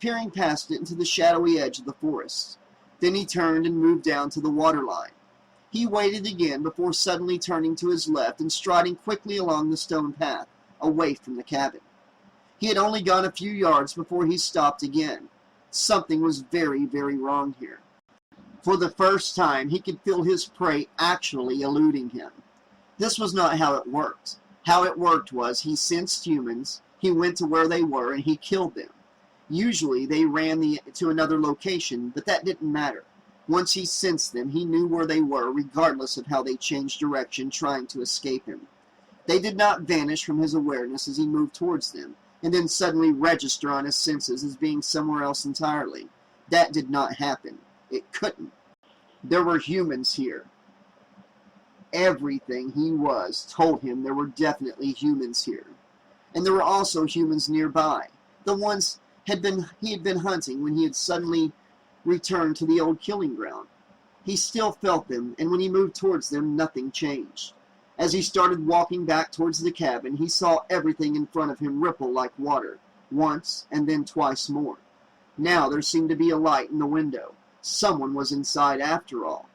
peering past it into the shadowy edge of the forest. Then he turned and moved down to the waterline. He waited again before suddenly turning to his left and striding quickly along the stone path, away from the cabin. He had only gone a few yards before he stopped again. Something was very, very wrong here. For the first time, he could feel his prey actually eluding him. This was not how it worked. How it worked was he sensed humans, he went to where they were, and he killed them. Usually they ran to another location, but that didn't matter. Once he sensed them, he knew where they were, regardless of how they changed direction, trying to escape him. They did not vanish from his awareness as he moved towards them, and then suddenly register on his senses as being somewhere else entirely. That did not happen. It couldn't. There were humans here. Everything he was told him there were definitely humans here. And there were also humans nearby. The ones he had been hunting when he had suddenly returned to the old killing ground. He still felt them, and when he moved towards them, nothing changed. As he started walking back towards the cabin, he saw everything in front of him ripple like water, once and then twice more. Now there seemed to be a light in the window. Someone was inside after all.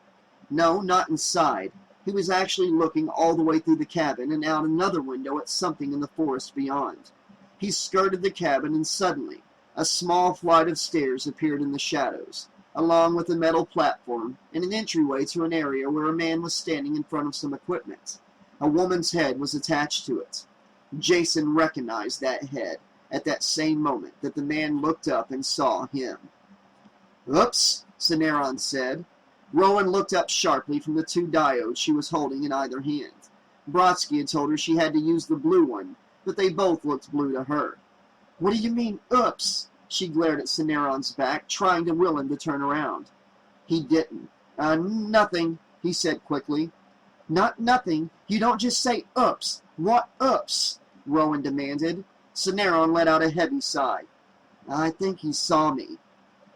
No, not inside. He was actually looking all the way through the cabin and out another window at something in the forest beyond. He skirted the cabin, and suddenly a small flight of stairs appeared in the shadows, along with a metal platform and an entryway to an area where a man was standing in front of some equipment. A woman's head was attached to it. Jason recognized that head at that same moment that the man looked up and saw him. "Oops," Cineron said. Rowan looked up sharply from the two diodes she was holding in either hand. Brodsky had told her she had to use the blue one, but they both looked blue to her. "What do you mean, oops?" She glared at Cineron's back, trying to will him to turn around. He didn't. Nothing," he said quickly. "Not nothing. You don't just say oops. What oops?" Rowan demanded. Cineron let out a heavy sigh. "I think he saw me."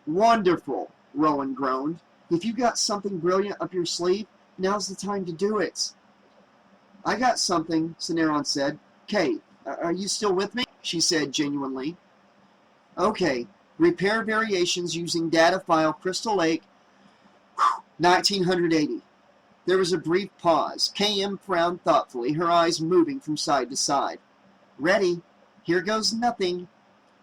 "Wonderful," Rowan groaned. "If you got something brilliant up your sleeve, now's the time to do it." "I got something," Cineron said. "Kate, are you still with me?" she said genuinely. "Okay, repair variations using data file Crystal Lake, 1980. There was a brief pause. KM frowned thoughtfully, her eyes moving from side to side. "Ready. Here goes nothing."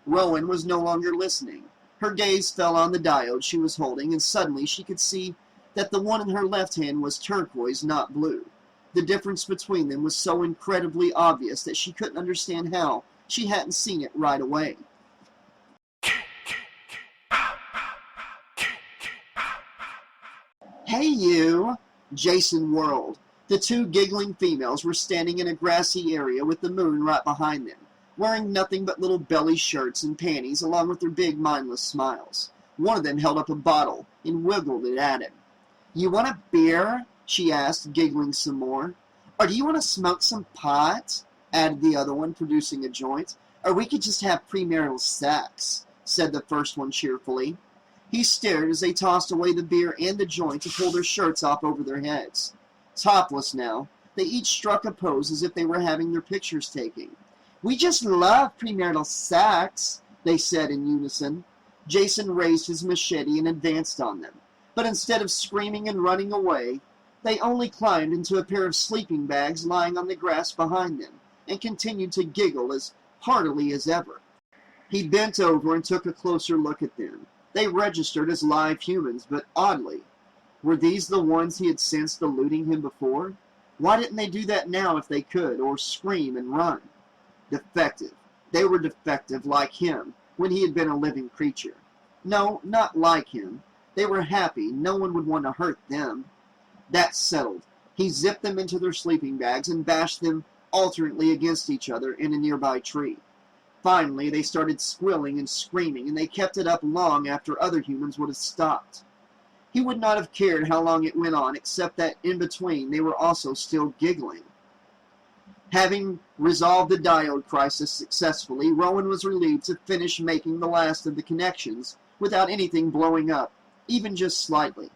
Rowan was no longer listening. Her gaze fell on the diode she was holding, and suddenly she could see that the one in her left hand was turquoise, not blue. The difference between them was so incredibly obvious that she couldn't understand how she hadn't seen it right away. "Hey, you!" Jason whirled. The two giggling females were standing in a grassy area with the moon right behind them, wearing nothing but little belly shirts and panties along with their big mindless smiles. One of them held up a bottle and wiggled it at him. "You want a beer?" she asked, giggling some more. "Or do you want to smoke some pot?" added the other one, producing a joint. "Or we could just have premarital sex," said the first one cheerfully. He stared as they tossed away the beer and the joint to pull their shirts off over their heads. Topless now, they each struck a pose as if they were having their pictures taken. "We just love premarital sex," they said in unison. Jason raised his machete and advanced on them, but instead of screaming and running away, they only climbed into a pair of sleeping bags lying on the grass behind them, and continued to giggle as heartily as ever. He bent over and took a closer look at them. They registered as live humans, but oddly, were these the ones he had sensed eluding him before? Why didn't they do that now if they could, or scream and run? Defective. They were defective like him, when he had been a living creature. No, not like him. They were happy. No one would want to hurt them. That settled. He zipped them into their sleeping bags and bashed them alternately against each other in a nearby tree. Finally, they started squealing and screaming, and they kept it up long after other humans would have stopped. He would not have cared how long it went on, except that in between they were also still giggling. Having resolved the diode crisis successfully, Rowan was relieved to finish making the last of the connections without anything blowing up, even just slightly.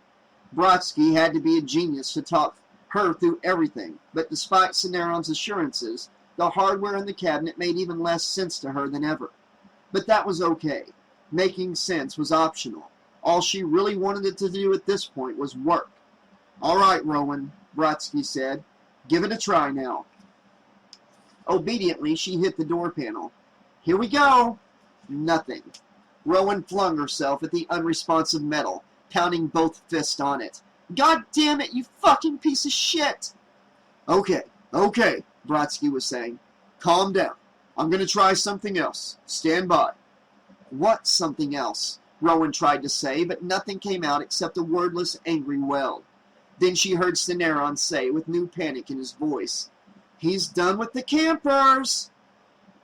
Brodsky had to be a genius to talk her through everything, but despite Cineron's assurances, the hardware in the cabinet made even less sense to her than ever. But that was okay. Making sense was optional. All she really wanted it to do at this point was work. "All right, Rowan," Brodsky said. "Give it a try now." Obediently, she hit the door panel. "Here we go!" Nothing. Rowan flung herself at the unresponsive metal, pounding both fists on it. "God damn it, you fucking piece of shit!" Okay, Brodsky was saying. "Calm down. I'm going to try something else. Stand by." "What something else?" Rowan tried to say, but nothing came out except a wordless, angry wail. Then she heard Cineron say, with new panic in his voice, "He's done with the campers!"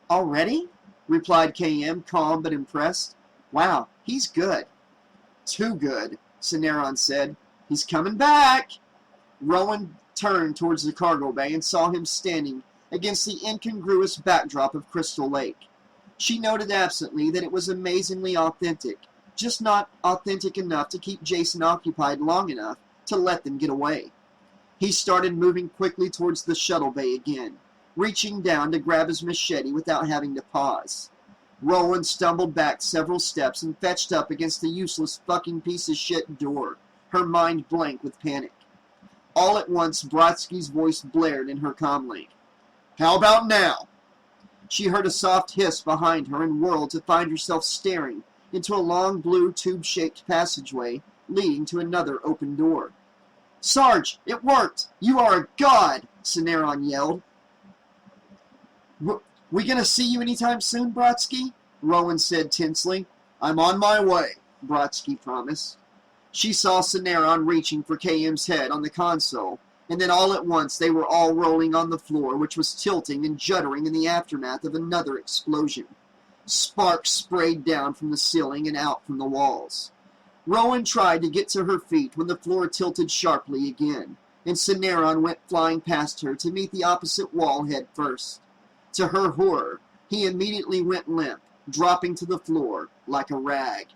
"Already?" replied KM, calm but impressed. "Wow, he's good." "Too good," Cineron said. "He's coming back." Rowan turned towards the cargo bay and saw him standing against the incongruous backdrop of Crystal Lake. She noted absently that it was amazingly authentic, just not authentic enough to keep Jason occupied long enough to let them get away. He started moving quickly towards the shuttle bay again, reaching down to grab his machete without having to pause. Rowan stumbled back several steps and fetched up against the useless fucking piece of shit door, her mind blank with panic. All at once, Brodsky's voice blared in her comlink. "How about now?" She heard a soft hiss behind her and whirled to find herself staring into a long blue tube-shaped passageway leading to another open door. "Sarge, it worked! You are a god!" Cineron yelled. "We gonna see you anytime soon, Brodsky?" Rowan said tensely. "I'm on my way," Brodsky promised. She saw Cineron reaching for KM's head on the console, and then all at once they were all rolling on the floor, which was tilting and juddering in the aftermath of another explosion. Sparks sprayed down from the ceiling and out from the walls. Rowan tried to get to her feet when the floor tilted sharply again, and Cineron went flying past her to meet the opposite wall head first. To her horror, he immediately went limp, dropping to the floor like a rag.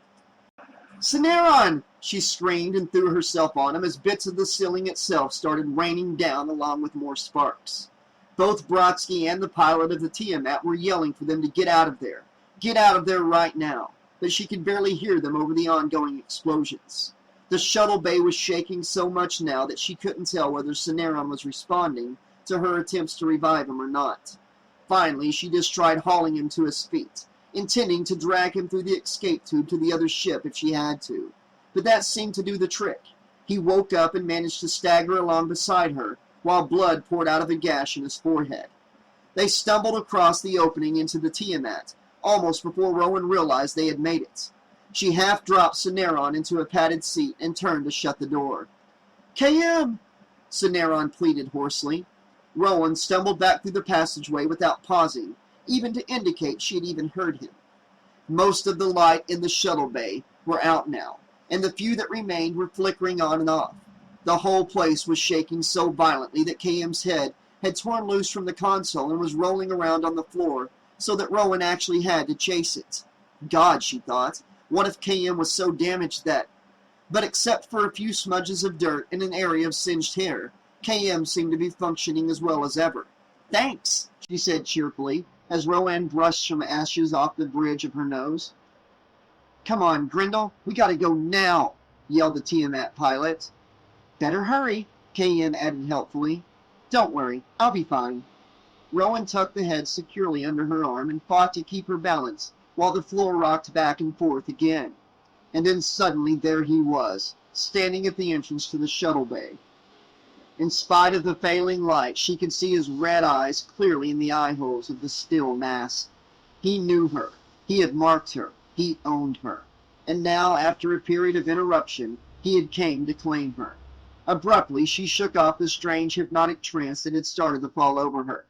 "Cineron!" she screamed and threw herself on him as bits of the ceiling itself started raining down along with more sparks. Both Brodsky and the pilot of the Tiamat were yelling for them to get out of there. Get out of there right now. But she could barely hear them over the ongoing explosions. The shuttle bay was shaking so much now that she couldn't tell whether Cineron was responding to her attempts to revive him or not. Finally, she just tried hauling him to his feet, intending to drag him through the escape tube to the other ship if she had to. But that seemed to do the trick. He woke up and managed to stagger along beside her, while blood poured out of a gash in his forehead. They stumbled across the opening into the Tiamat, almost before Rowan realized they had made it. She half dropped Cineron into a padded seat and turned to shut the door. "KM!" Cineron pleaded hoarsely. Rowan stumbled back through the passageway without pausing, even to indicate she had even heard him. Most of the light in the shuttle bay were out now, and the few that remained were flickering on and off. The whole place was shaking so violently that KM's head had torn loose from the console and was rolling around on the floor, so that Rowan actually had to chase it. God, she thought, what if KM was so damaged that... But except for a few smudges of dirt and an area of singed hair, KM seemed to be functioning as well as ever. "Thanks," she said cheerfully, as Rowan brushed some ashes off the bridge of her nose. "Come on, Grindel, we gotta go now," yelled the Tiamat pilot. "Better hurry," KM added helpfully. "Don't worry, I'll be fine." Rowan tucked the head securely under her arm and fought to keep her balance while the floor rocked back and forth again. And then suddenly there he was, standing at the entrance to the shuttle bay. In spite of the failing light, she could see his red eyes clearly in the eye holes of the still mass. He knew her. He had marked her. He owned her. And now, after a period of interruption, he had came to claim her. Abruptly, she shook off the strange hypnotic trance that had started to fall over her.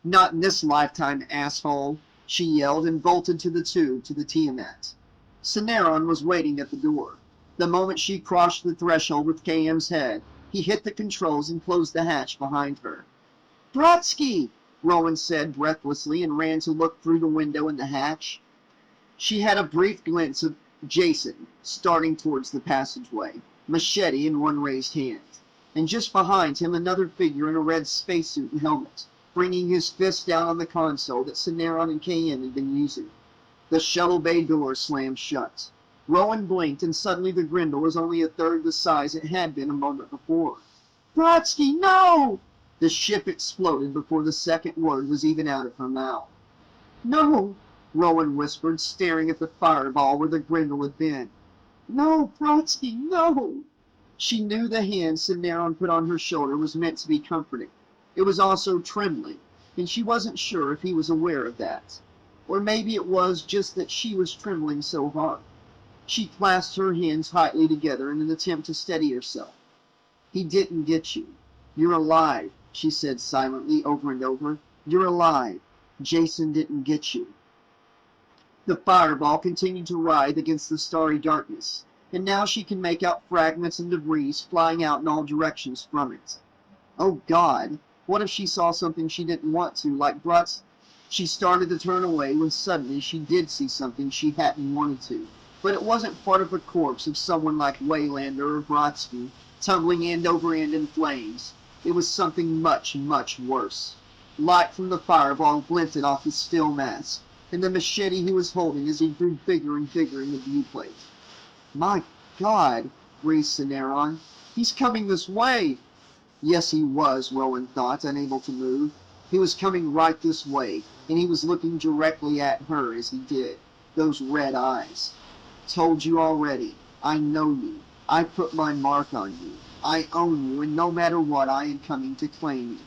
"Not in this lifetime, asshole," she yelled and bolted to the tube to the Tiamat. Cineron was waiting at the door. The moment she crossed the threshold with KM's head, he hit the controls and closed the hatch behind her. "Brodsky!" Rowan said breathlessly and ran to look through the window in the hatch. She had a brief glimpse of Jason starting towards the passageway, machete in one raised hand, and just behind him another figure in a red spacesuit and helmet, bringing his fist down on the console that Cineron and KM had been using. The shuttle bay door slammed shut. Rowan blinked, and suddenly the grindle was only a third the size it had been a moment before. Brodsky, no! The ship exploded before the second word was even out of her mouth. No, Rowan whispered, staring at the fireball where the grindle had been. No, Brodsky, no! She knew the hand Cineron put on her shoulder was meant to be comforting. It was also trembling, and she wasn't sure if he was aware of that. Or maybe it was just that she was trembling so hard. She clasped her hands tightly together in an attempt to steady herself. He didn't get you. You're alive, she said silently over and over. You're alive. Jason didn't get you. The fireball continued to writhe against the starry darkness, and now she can make out fragments and debris flying out in all directions from it. Oh God, what if she saw something she didn't want to, like Brutz? She started to turn away when suddenly she did see something she hadn't wanted to. But it wasn't part of the corpse of someone like Waylander or Brodsky, tumbling end over end in flames. It was something much, much worse. Light from the fireball glinted off his still mask, and the machete he was holding as he grew bigger and bigger in the viewplate. My God, breathed Cineron. He's coming this way! Yes, he was, Rowan thought, unable to move. He was coming right this way, and he was looking directly at her as he did. Those red eyes. Told you already. I know you. I put my mark on you. I own you, and no matter what, I am coming to claim you.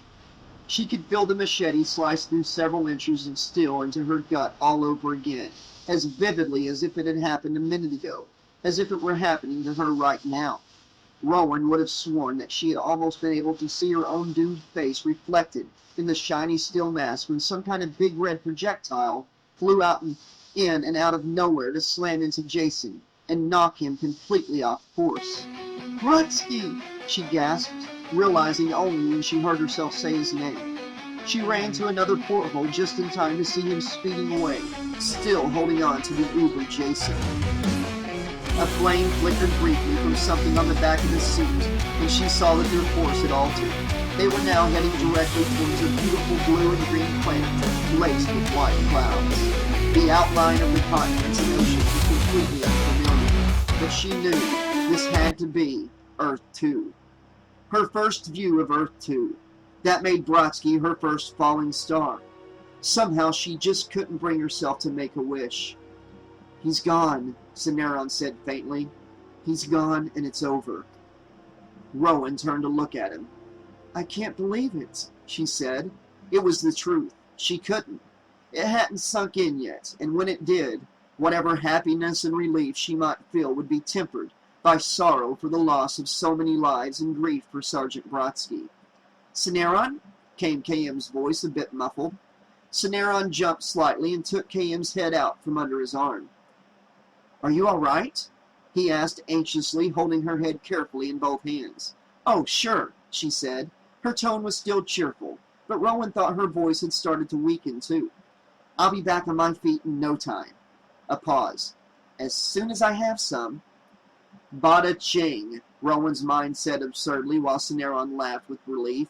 She could feel the machete slice through several inches of steel into her gut all over again, as vividly as if it had happened a minute ago, as if it were happening to her right now. Rowan would have sworn that she had almost been able to see her own doomed face reflected in the shiny steel mask when some kind of big red projectile flew out in and out of nowhere to slam into Jason and knock him completely off course. Brodsky! She gasped, realizing only when she heard herself say his name. She ran to another porthole just in time to see him speeding away, still holding on to the Uber Jason. A flame flickered briefly from something on the back of his suit, and she saw that their course had altered. They were now heading directly towards a beautiful blue and green planet, laced with white clouds. The outline of the continents and oceans was completely unfamiliar, but she knew this had to be Earth 2. Her first view of Earth 2. That made Brodsky her first falling star. Somehow she just couldn't bring herself to make a wish. He's gone, Cineron said faintly. He's gone, and it's over. Rowan turned to look at him. I can't believe it, she said. It was the truth. She couldn't. It hadn't sunk in yet, and when it did, whatever happiness and relief she might feel would be tempered by sorrow for the loss of so many lives and grief for Sergeant Brodsky. Cineron? Came KM's voice, a bit muffled. Cineron jumped slightly and took KM's head out from under his arm. Are you all right? He asked anxiously, holding her head carefully in both hands. Oh, sure, she said. Her tone was still cheerful, but Rowan thought her voice had started to weaken too. I'll be back on my feet in no time. A pause. As soon as I have some. Bada ching, Rowan's mind said absurdly while Cineron laughed with relief.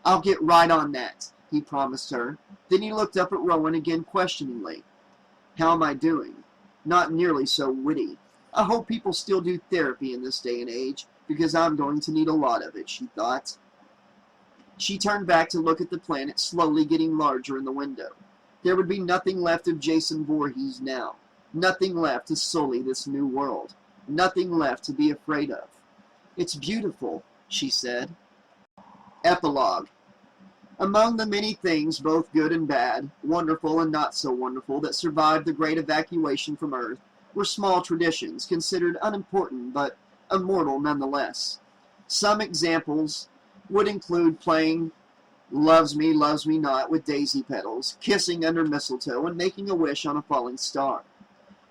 I'll get right on that, he promised her. Then he looked up at Rowan again questioningly. How am I doing? Not nearly so witty. I hope people still do therapy in this day and age, because I'm going to need a lot of it, she thought. She turned back to look at the planet slowly getting larger in the window. There would be nothing left of Jason Voorhees now. Nothing left to sully this new world. Nothing left to be afraid of. It's beautiful, she said. Epilogue. Among the many things, both good and bad, wonderful and not so wonderful, that survived the great evacuation from Earth, were small traditions, considered unimportant but immortal nonetheless. Some examples would include playing Loves Me Not with daisy petals, kissing under mistletoe, and making a wish on a falling star.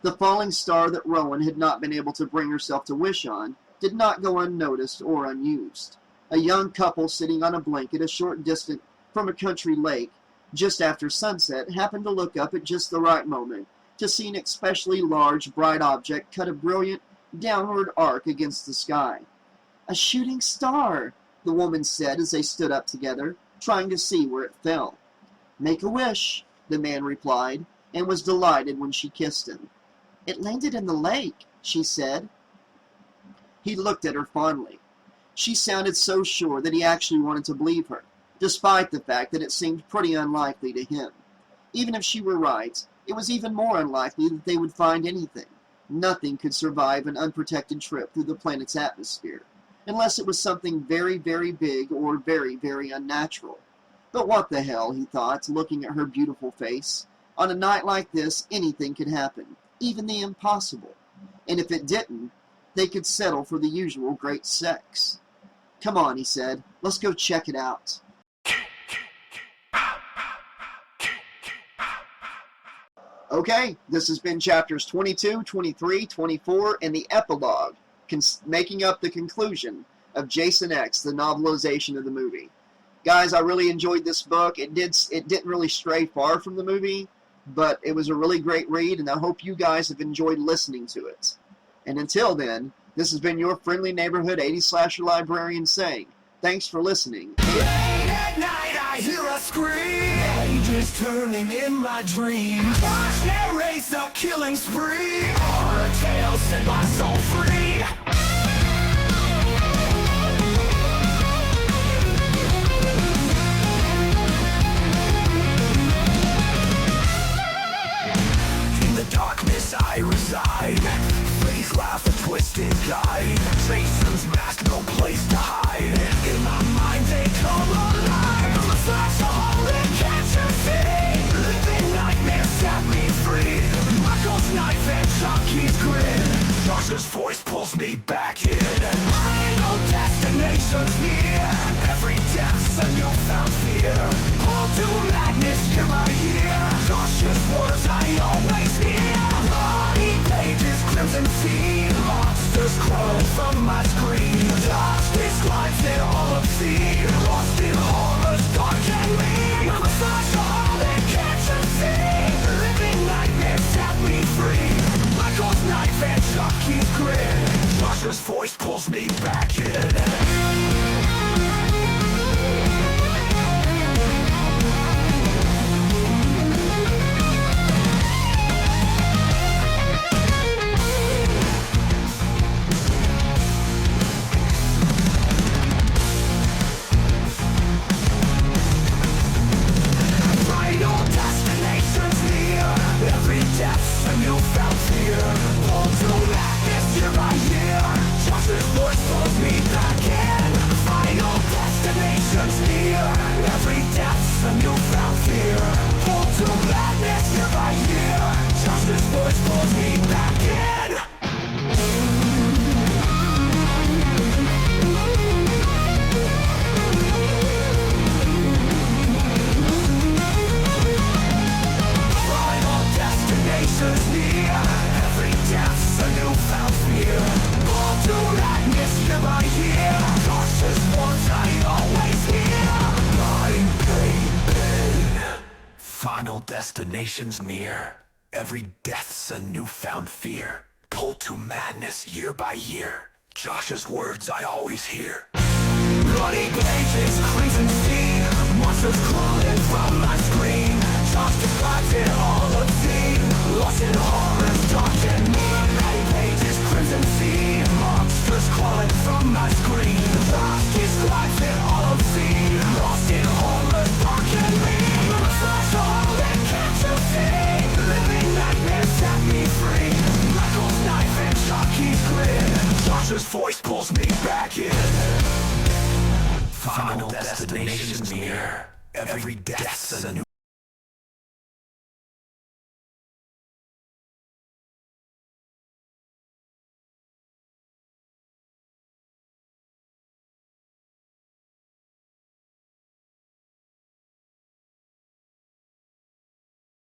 The falling star that Rowan had not been able to bring herself to wish on did not go unnoticed or unused. A young couple sitting on a blanket a short distance from a country lake just after sunset happened to look up at just the right moment to see an especially large, bright object cut a brilliant, downward arc against the sky. A shooting star, the woman said as they stood up together, trying to see where it fell. Make a wish, the man replied, and was delighted when she kissed him. "It landed in the lake," she said. He looked at her fondly. She sounded so sure that he actually wanted to believe her, despite the fact that it seemed pretty unlikely to him. Even if she were right, it was even more unlikely that they would find anything. Nothing could survive an unprotected trip through the planet's atmosphere, unless it was something very, very big or very, very unnatural. But what the hell, he thought, looking at her beautiful face. On a night like this, anything could happen, even the impossible. And if it didn't, they could settle for the usual great sex. "Come on," he said. "Let's go check it out." Okay, this has been chapters 22, 23, 24, and the epilogue, making up the conclusion of Jason X, the novelization of the movie. Guys, I really enjoyed this book. It didn't really stray far from the movie, but it was a really great read, and I hope you guys have enjoyed listening to it. And until then, this has been your friendly neighborhood 80s slasher librarian saying, thanks for listening. Late at night I hear a scream, pages turning in my dream. Watch narrates a killing spree, horror tales set my soul free. In the darkness I reside, face laugh a twisted guide. Jason's mask, no place to hide. In my mind they come alive. I'm a flash of all that can't you see? Living nightmares set me free. Michael's knife and Chucky's grin. Josh's voice pulls me back in. Final destination's near. Every death's a newfound fear. All to madness, hear my ear. Josh's words I always hear. Bloody pages, crimson sea. Monsters crawl from my screen. Justice climbs in all of sea. Lost in horrors dark and mean. I'm a flash of all that can't you see? Living nightmares set me free. Michael's knife and Chucky's grin. Josh's voice pulls me back in. Death's a newfound fear. Hold to madness year by year. Josh's voice pulls me back in. Final destination's near. Every death's a newfound fear. Hold to madness year by year. Josh's voice pulls me back in. Destination's near. Every death's a newfound fear. All to madness year by year. Cautious words I always hear. Mind, pain. Final destination's near. Every death's a newfound fear. Pulled to madness year by year. Josh's words I always hear. Bloody pages, crimson sea. Monsters crawling from my screen. Josh describes it all obscene. Lost in horrors, dark and mean. Bloody pages, crimson sea. Monsters crawling from my screen. Josh describes it all obscene. Lost in horrors, dark and mean. I'm a flash of all that can't you see? Living nightmares set me free. Michael's knife and Chucky's grin. Josh's voice pulls me back in. Final destination's near. Every death's a new